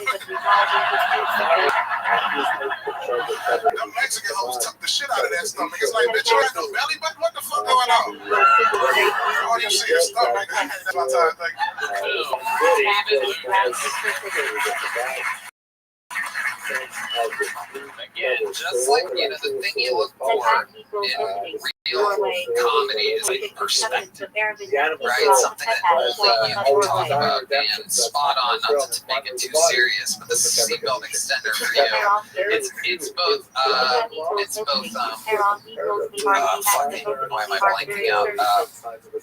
The Mexican hoes tuck the shit out of that stomach. It's like, bitch, you got no belly button? What the fuck going on? All you see is stomach. That's my time. Like, again, just like, you know, the thing you look for in real comedy is like perspective, right? Something that you can talk about and spot on, not to make it too serious, but this is a seatbelt extender for you. It's both fucking, why am I blanking out?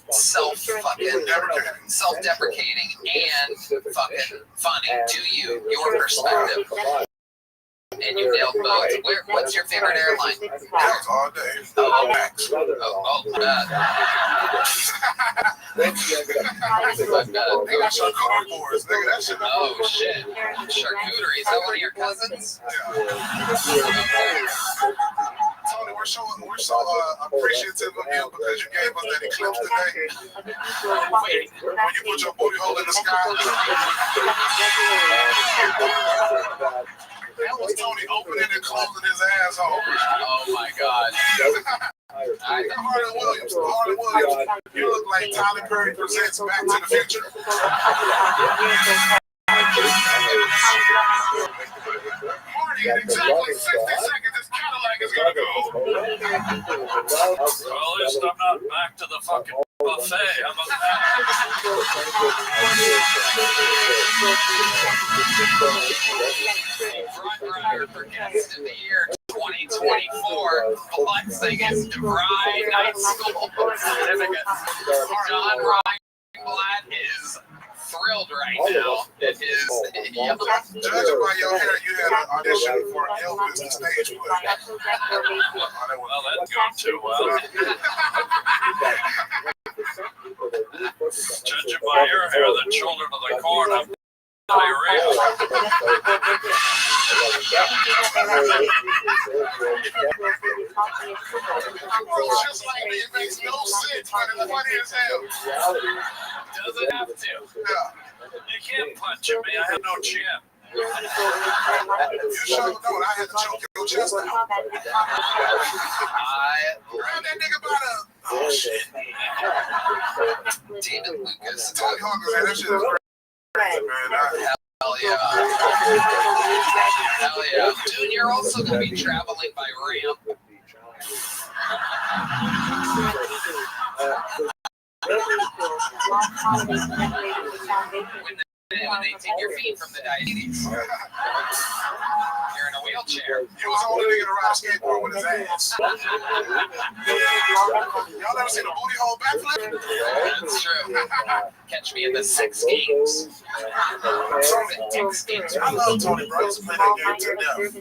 Self-deprecating and fucking funny to you, your perspective. And you nailed both. What's your favorite airline? all day. Max. They got charcuterie nigga. That shit. Oh shit. Charcuterie. Is that one of your cousins? Tony, we're so appreciative of you because you gave us that eclipse today. Wait, when you put your booty hole in the sky. That was Tony opening and closing his asshole. Oh my god. Harlan Williams, you look like Tyler Perry presents Back to the Future. Marty, in exactly 60 seconds, this Cadillac is gonna go. Well, at least I'm not back to the fucking buffet. How about that? Front runner for guest of the year 2024, flexing his DeVry Night School certificate. John Reinblatt is thrilled right now. It is. Judging by your hair, you had an audition for Elvis the stage play. Well, that didn't go too well. Judging by your hair, the children of the corn have diarrhea. Just like me, it makes no sense, but it's funny as hell. Doesn't have to. Yeah. You can't punch at me. I have no chin. You sure don't. I had to choke your chest out. Grab that nigga by the. Oh shit. David Lucas. Tony Hawk was that shit is crazy, man. Hell yeah. Hell yeah. Dude, you're also going to be traveling by ramp. When they take your feet from the diabetes. You're in a wheelchair. He was the only nigga to ride a skateboard with his ass. Y'all ever seen a booty hole backflip? That's true. Catch me in the 6 games. I love Tony, bro. He's playing that game to death.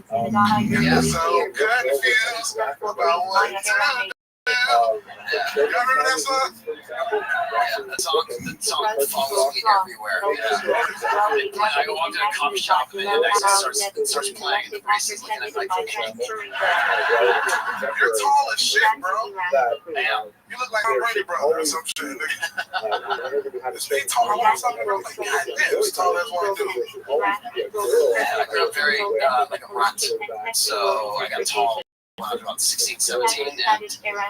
Yeah, so good it feels about one time. Y'all remember that song? Yeah, the song follows me everywhere. Yeah. I go walk to a coffee shop and then it starts playing and the priest is looking at my picture. You're tall as shit, bro. Damn. You look like a Brady brother or some shit, nigga. It's me tall. I want something. I'm like, God damn, it's tall as one dude. Yeah, I grew up very like a runt, so I got tall when I was about 16, 17, and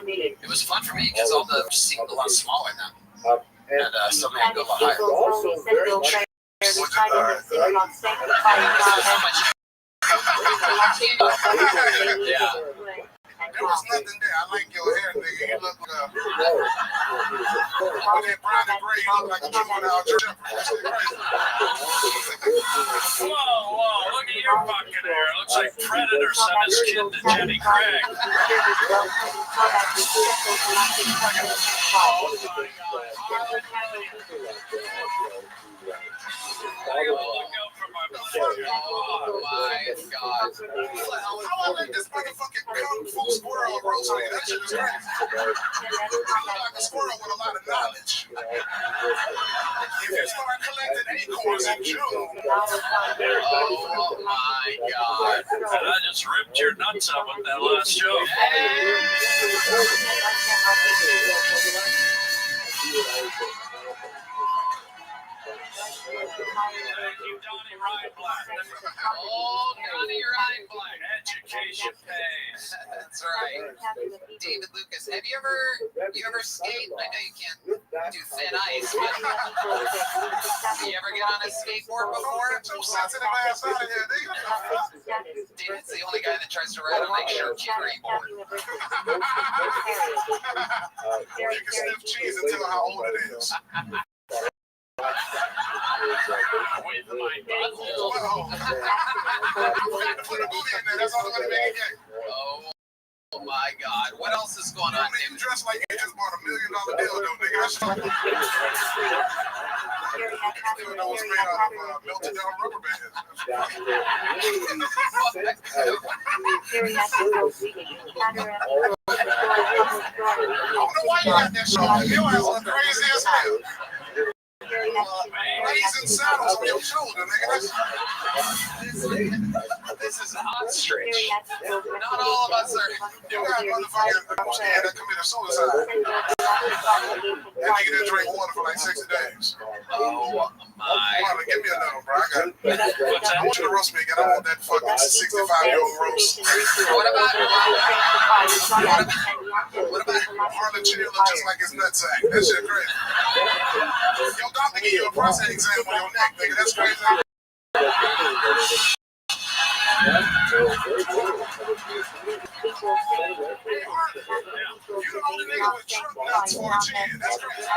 it was fun for me because all the seemed a lot smaller now, and suddenly I go a lot higher. Yeah. There was nothing there. I like your hair, nigga. You look with that brown and gray, you look like a juvenile jerk. Whoa, look at your fucking hair. It looks like Predator 7 his kid to Jenny Craig. Oh my God. How I let this motherfucking kung fu squirrel roast me? That shit is crazy. You look like a squirrel with a lot of knowledge. If you start collecting acorns in June. Oh my God. And I just ripped your nuts up with that last joke. Thank you, Donnie Reinblatt. Oh, Donnie Reinblatt. Education pays. That's right. David Lucas, have you ever skate? I know you can't do thin ice, but you ever get on a skateboard before? Too sensitive ass out of here, nigga. David's the only guy that tries to ride a nice charcuterie board. You can sniff cheese and tell how old it is. With my butthole. Put a booty in there, that's all I'm gonna make it get. Oh my God. What else is going on? You dress like you just bought $1 million dildo, nigga. That's something. Dildo was made out of melted down rubber bands. I don't know why you got that show. Your ass look crazy as hell. Raising saddles on your shoulder, nigga. This is an ostrich. Not all of us are. You got motherfuckers that committed suicide. That nigga didn't drink water for like 60 days. Oh my. Come on, give me another, bro. I want you to roast me again. I want that fucking 65-year-old roast. What about Harlan Cheney look just like his nutsack? That shit crazy. Your doctor give you a prostate exam on your neck, nigga. That's crazy. You the only nigga with truck nuts for a chin. That's crazy.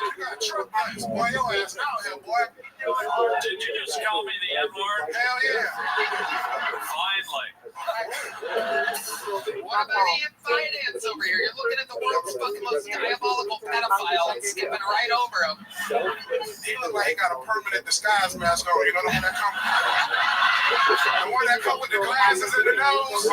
You got truck nuts. Boy, your ass out here, boy. Did you just call me the N-word? Hell yeah. Finally. What about Ian Finance over here? You're looking at the world's fucking most diabolical pedophile and skipping right over him. He look like he got a permanent disguise mask over. You know the one that come? The one that come with the glasses and the nose?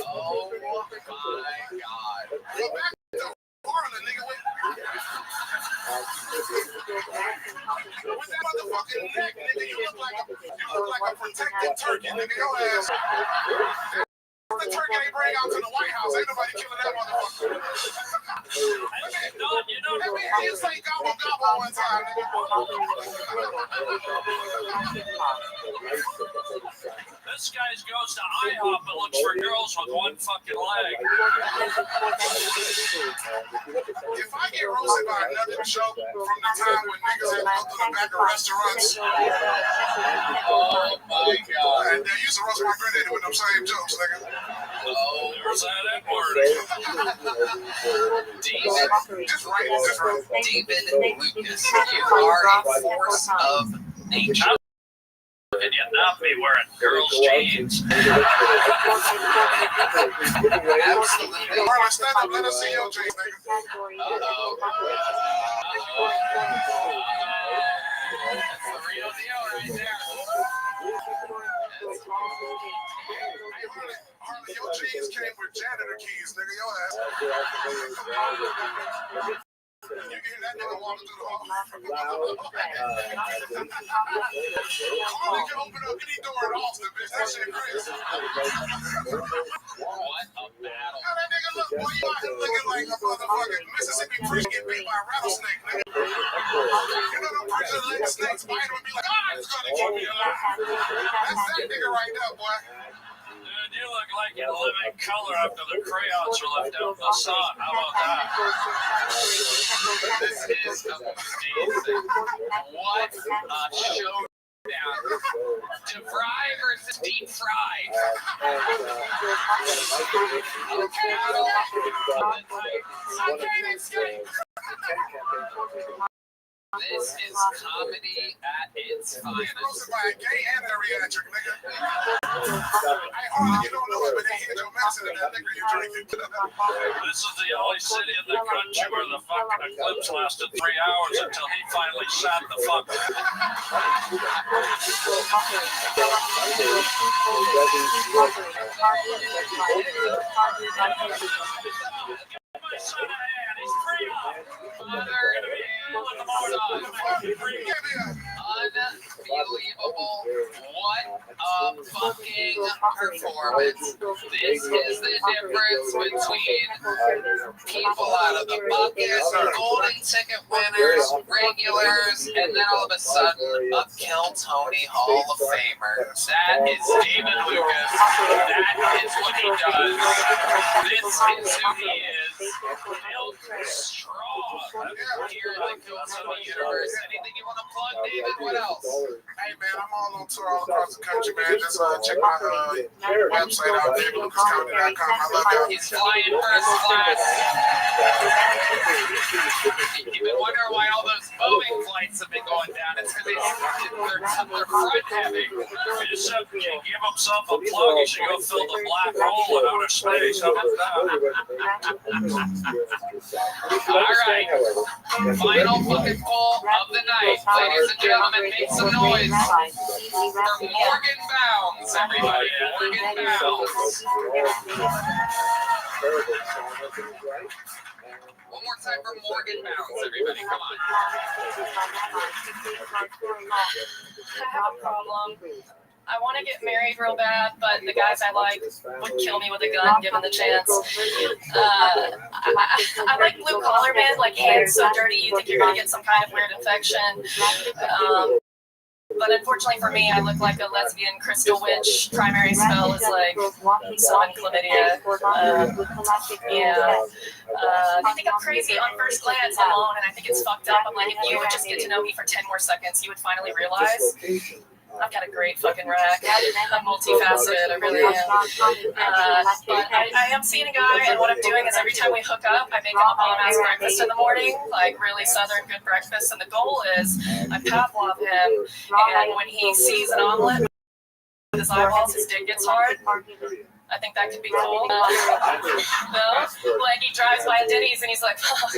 Oh my God. Go back to Harlan, nigga. With that motherfucking neck, nigga, you look like a protected turkey, nigga. Your ass. The turkey they bring out to the White House. Ain't nobody killing that motherfucker. Let me hear you say gobble gobble one time, nigga. This guy goes to IHOP and looks for girls with one fucking leg. If I get roasted by another joke from the time when niggas had looked in the back of restaurants, oh my God. And they used to roast my granddaddy with them same jokes, nigga. Oh, there's that N-word. David, just right. David Lucas, you are a force of nature. Can you not be wearing girls' jeans? Absolutely. Marlon, stand up. Let us see your jeans, nigga. Uh-oh. That's the real deal right there. Harley, your jeans came with janitor keys, nigga. Your ass. You hear that nigga walking through the hall? Harley can open up any door in Austin, bitch. That shit crazy. What a battle. How that nigga look? Boy, you out here looking like a motherfucking Mississippi preacher get bit by a rattlesnake, nigga. You know the preacher let the snakes bite him and be like, God's gonna keep me alive. That's that nigga right there, boy. Dude, you look like you live in color after the crayons are left out in the sun. How about that? This is amazing. What a showdown. DeVry versus deep fried. Okay, I can't escape. This is comedy at its finest. Sponsored by a gay and a reactor, nigga. Hey, hold on, you don't know it, but they hid your medicine in that nigga you drinking. This is the only city in the country where the fucking eclipse lasted 3 hours until he finally sat the fuck down. My son a hand, he's 3 up. Unbelievable. What a fucking performance. This is the difference between people out of the bucket, golden ticket winners, regulars, and then all of a sudden a Kill Tony Hall of Famer. That is David Lucas. That is what he does. This is who he is. Built strong here in the Kill Tony universe. Anything you want to plug, David? What else? Hey man, I'm all on tour all across the country, man. Just check my website out, davidlucascomedy.com. I love y'all. He's flying first class. You've been wondering why all those Boeing flights have been going down. It's because they're front heavy. He just said he gave himself a plug. He should go fill the black hole in outer space. How about that? All right. Final fucking poll of the night. Ladies and gentlemen, make some noise for Morgan Bounds, everybody. Morgan Bounds. One more time for Morgan Bounds, everybody. Come on. I have a problem. I want to get married real bad, but the guys I like would kill me with a gun given the chance. I like blue collar men, like hands so dirty you think you're going to get some kind of weird infection. But unfortunately for me, I look like a lesbian crystal witch. Primary spell is like summon chlamydia. If you think I'm crazy on first glance alone, and I think it's fucked up, I'm like, if you would just get to know me for 10 more seconds, you would finally realize I've got a great fucking rack. I'm multifaceted, I really am. But I am seeing a guy, and what I'm doing is every time we hook up, I make him a bomb-ass breakfast in the morning, like really southern good breakfast, and the goal is I Pavlov him, and when he sees an omelet with his eyeballs, his dick gets hard. I think that could be cool. No? Like he drives by a Denny's and he's like, fuck.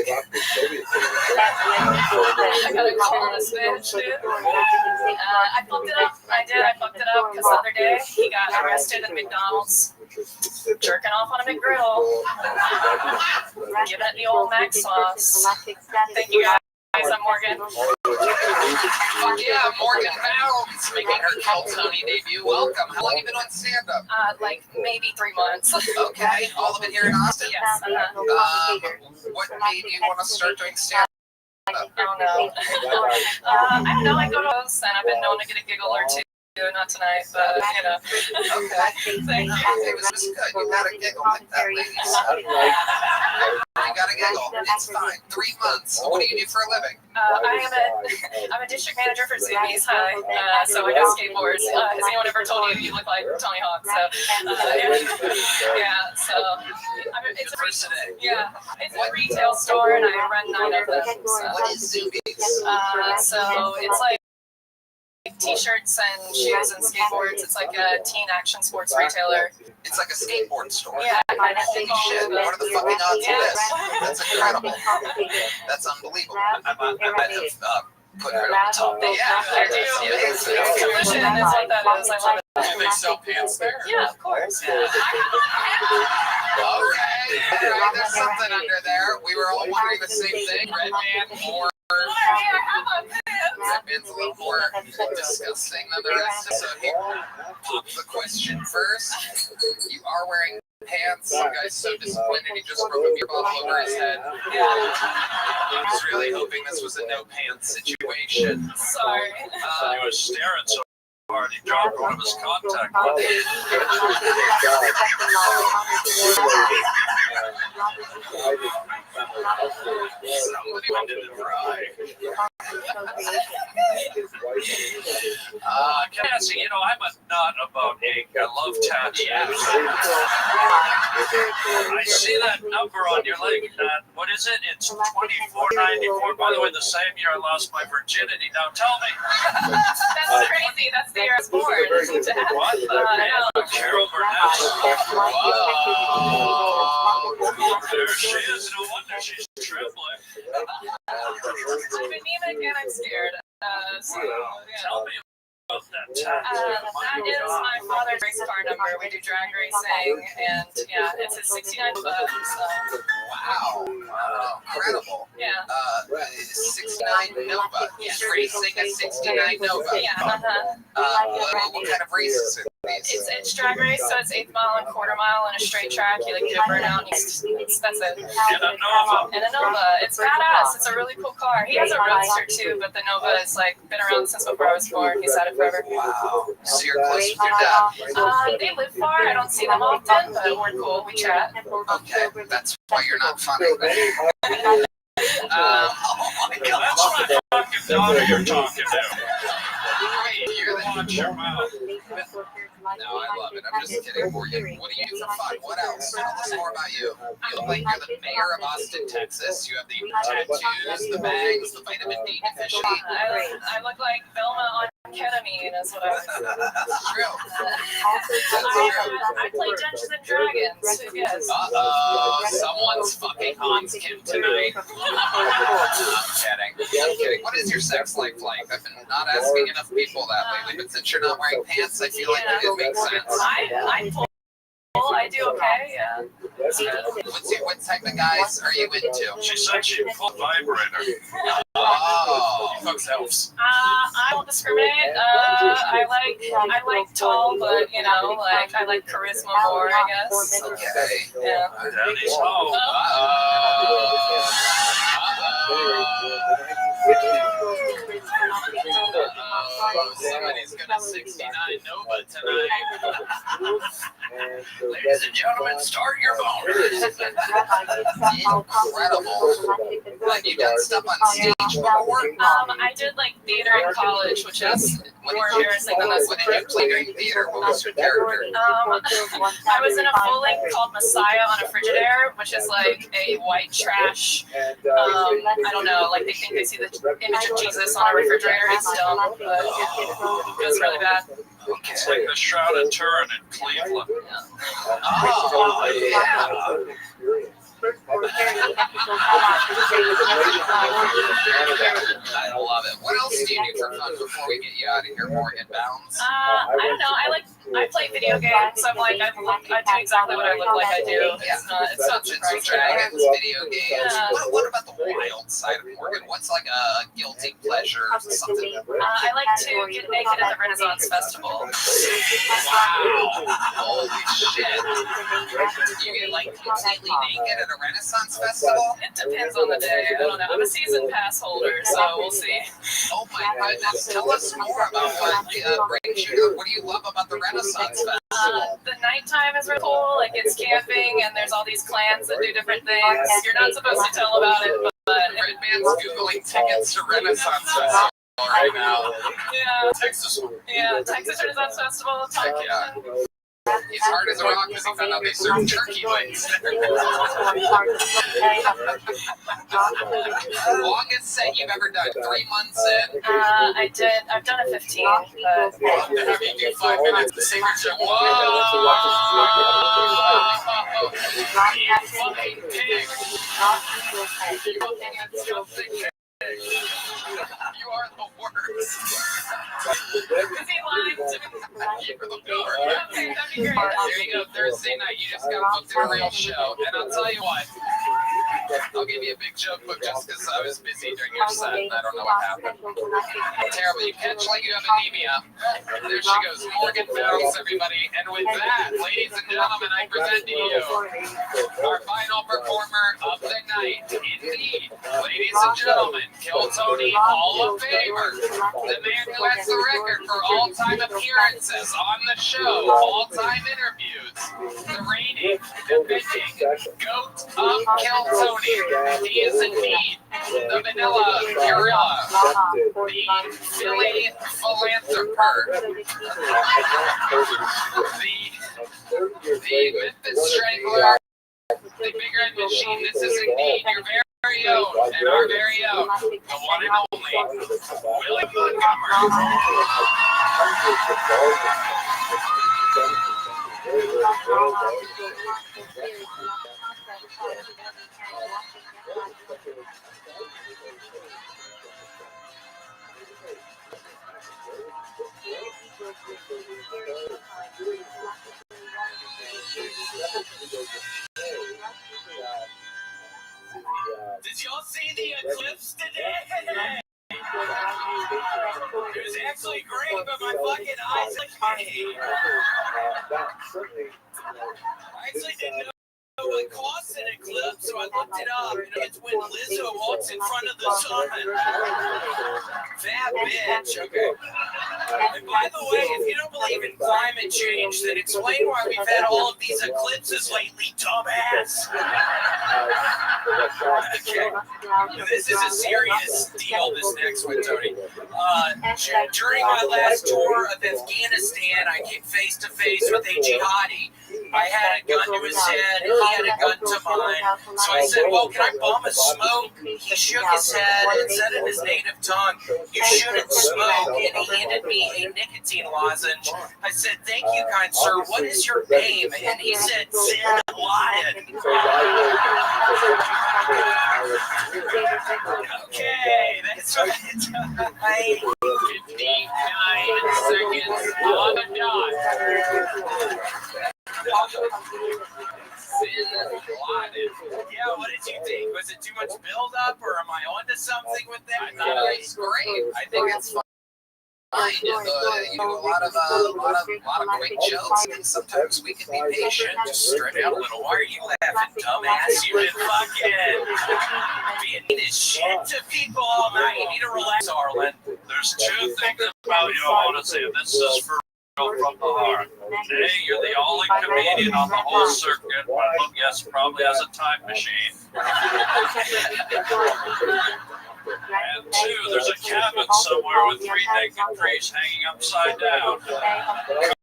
I gotta call this bitch, dude. I fucked it up. I fucked it up because the other day he got arrested at McDonald's jerking off on a McGriddle. Giving it the old Mac sauce. Thank you guys. I'm Morgan. Fuck yeah, Morgan Bounds making her Kill Tony debut. Welcome. How long have you been on stand-up? Like maybe 3 months. Okay, all of it here in Austin? Yes. What made you want to start doing stand-up? I don't know. I don't know. I go to those, and I've been known to get a giggle or two. Not tonight, but you know. Okay. Thank you. It was just good. You got a giggle like that, ladies. You got a giggle. It's fine. 3 months. What do you do for a living? I'm a district manager for Zoomies. Hi. So I got skateboards. Has anyone ever told you you look like Tony Hawk? So yeah. So it's a retail store, and I run 9 of them. So. What is Zoomies? So it's like T-shirts and shoes and skateboards. It's like a teen action sports retailer. It's like a skateboard store. Yeah, kind of Holy shit! What are the fucking odds of this? That's incredible. That's unbelievable. I might have put her on the top. Yeah, I do. Collision is what that is. I love it. Do they sell pants there? Yeah, of course. Yeah. Okay, there's something under there. We were all wondering the same thing. Red Man more. Red Man's a little more disgusting than the rest. So here, pop the question first. You are wearing pants. Some guy's so disappointed he just broke a beer bottle over his head. I was really hoping this was a no pants situation. Sorry. He was staring so hard he dropped one of his contact lenses. Somebody wanted to fry. Cassie, you know, I'm a nut about ink. I love tattoos. I see that number on your leg. What is it? It's 2494. By the way, the same year I lost my virginity. Now tell me. That's crazy. That's the year I was born. What the hell? Carol Burnett. Wow. There she is. No wonder she's trembling. I'm anemic and I'm scared. Tell me about that tattoo. That is my father's race car number. We do drag racing, and yeah, it's a 69 Nova. Wow. Incredible. Yeah. 69 Nova. He's racing a 69 Nova. Yeah. What kind of races are these? It's drag race, so it's 8th mile and quarter mile on a straight track. You like do a burnout. That's it. In a Nova. And a Nova. It's badass. It's a really cool car. He has a Roadster too, but the Nova is like been around since before I was born. He's had it forever. Wow. So you're close with your dad? They live far. I don't see them often, but we're cool. We chat. Okay. That's why you're not funny. Oh my God. That's my fucking daughter you're talking to. You're the Watch your mouth. No, I love it. I'm just kidding. Morgan, what do you do for fun? What else? Tell us more about you. You look like you're the mayor of Austin, Texas. You have the tattoos, the bags, the vitamin D deficiency. I look like Velma on ketamine is what I was. True. I play Dungeons and Dragons. Who guess? Someone's fucking Hans Kim tonight. I'm kidding. What is your sex life like? I've been not asking enough people that lately, but since you're not wearing pants, I feel like it makes sense. I pull. I do okay. Yeah. What type of guys are you into? She said she'd pull vibrator. Oh, folks helps. I don't discriminate. I like tall, but you know, like I like charisma more, I guess. Okay. Yeah. Daddy's home. Somebody's gonna 69 Nova tonight. Ladies and gentlemen, start your boners. Incredible. Have you done stuff on stage before? I did like theater in college, which is more embarrassing than this. What did you play during theater? What was your character? I was in a full length called Messiah on a Frigidaire, which is like a white trash. I don't know, like they think they see the image of Jesus on a refrigerator. It's dumb, but it was really bad. It's like the Shrouded Turin in Cleveland. Oh, yeah. I love it. What else do you do for fun before we get you out of here, Morgan Bounds? I don't know. I play video games. I'm like I do exactly what I look like I do. It's not Dungeons & Dragons, video games. Yeah. What about the wild side of Morgan? What's like a guilty pleasure or something? I like to get naked at the Renaissance Festival. Wow. Holy shit. You get like completely naked at a Renaissance Festival? It depends on the day. I don't know. I'm a season pass holder, so we'll see. Oh my goodness. Tell us more about what brings you to, what do you love about the Renaissance Festival? The nighttime is really cool. Like it's camping and there's all these clans that do different things. You're not supposed to tell about it, but Red Man's Googling tickets to Renaissance Festival right now. Yeah. Texas. Yeah, Texas Renaissance Festival. Heck yeah. He's hard as a rock because he found out they serve turkey legs. Longest set you've ever done? 3 months in? I've done a 15, but have you do 5 minutes to sing your show? You are the worst. Is he lying to me? You're the worst. Okay, that'd be great. There you go. Thursday night, you just got booked in a real show. And I'll tell you what, I'll give you a big joke book just because I was busy during your set and I don't know what happened. Terrible. You catch like you have anemia. There she goes. Morgan Bounds, everybody. And with that, ladies and gentlemen, I present to you our final performer of the night. Indeed, ladies and gentlemen, Kill Tony Hall of Famer, the man who has the record for all-time appearances on the show, all-time interviews, the reigning, defending GOAT of Kill Tony. Tony. He is indeed the Vanilla Gorilla, the Philly Philanthropist, the Memphis Strangler, the Big Red Machine. This is indeed your very own and our very own, the one and only Willie Montgomery. Did y'all see the eclipse today? It was actually great, but my fucking eyes look funny. I actually didn't know what caused an eclipse, so I looked it up. And it's when Lizzo walks in front of the sun. That bitch, okay. And by the way, if you don't believe in climate change, then explain why we've had all of these eclipses lately, dumbass. Okay. This is a serious deal, this next one, Tony. During my last tour of Afghanistan, I came face to face with a jihadi. I had a gun to his head, he had a gun to mine. So I said, well, can I bum a smoke? He shook his head and said in his native tongue, you shouldn't smoke. And he handed me a nicotine lozenge. I said, thank you, kind sir. What is your name? And he said, Zin Laden. Okay, that's right. 59 seconds on the dot. Yeah, what did you think? Was it too much build up, or am I onto something with that? I thought it was great. I think it's fun. You do a lot of quick jokes, and sometimes we can be patient. Just stretch out a little. Why are you laughing, dumbass? You've been fucking being mean as shit to people all night. You need to relax, Arlen. There's two things about you I want to say. This is for real from the heart. A, you're the only comedian on the whole circuit. Well, yes, probably has a time machine. And two, there's a cabin somewhere with 3 naked priests hanging upside down,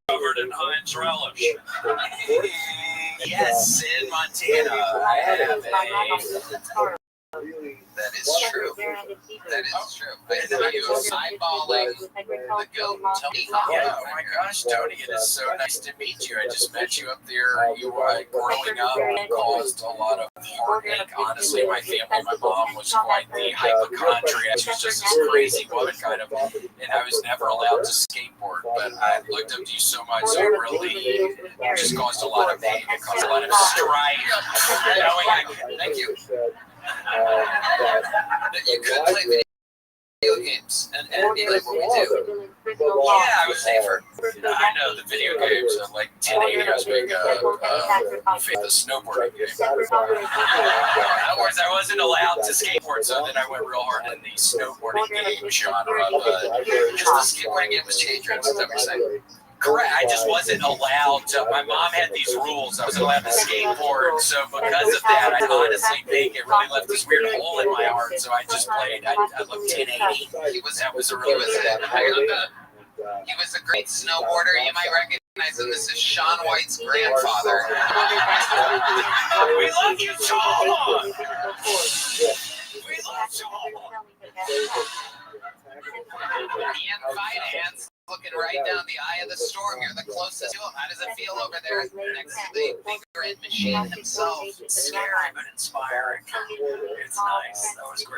covered in Heinz relish. Yes, in Montana, I have a... That is true. That is true. I know you eyeballing the goat, Tony. Yeah, oh my gosh, Tony, it is so nice to meet you. I just met you up there. You growing up caused a lot of heartache. Honestly, my family, my mom was quite the hypochondriac. She was just this crazy woman, kind of, and I was never allowed to skateboard. But I looked up to you so much, so it really just caused a lot of pain. It caused a lot of strife. Thank you. You could play video games and be like what we do. Yeah, I was safer. I know the video games in like 1080. I was making the snowboarding game. In other words, I wasn't allowed to skateboard, so then I went real hard in the snowboarding game genre. Because the skateboarding game was changed, is that what you're saying? Correct. I just wasn't allowed to. My mom had these rules. I wasn't allowed to skateboard. So because of that, I honestly think it really left this weird hole in my heart. So I just played. I looked 1080. He was a great snowboarder. You might recognize him. This is Shaun White's grandfather. We love you, Shaun. We love Shaun. Ian Finance. Looking right down the eye of the storm. You're the closest to him. How does it feel over there next to the Big Red Machine himself? It's scary but inspiring. It's nice. That was great.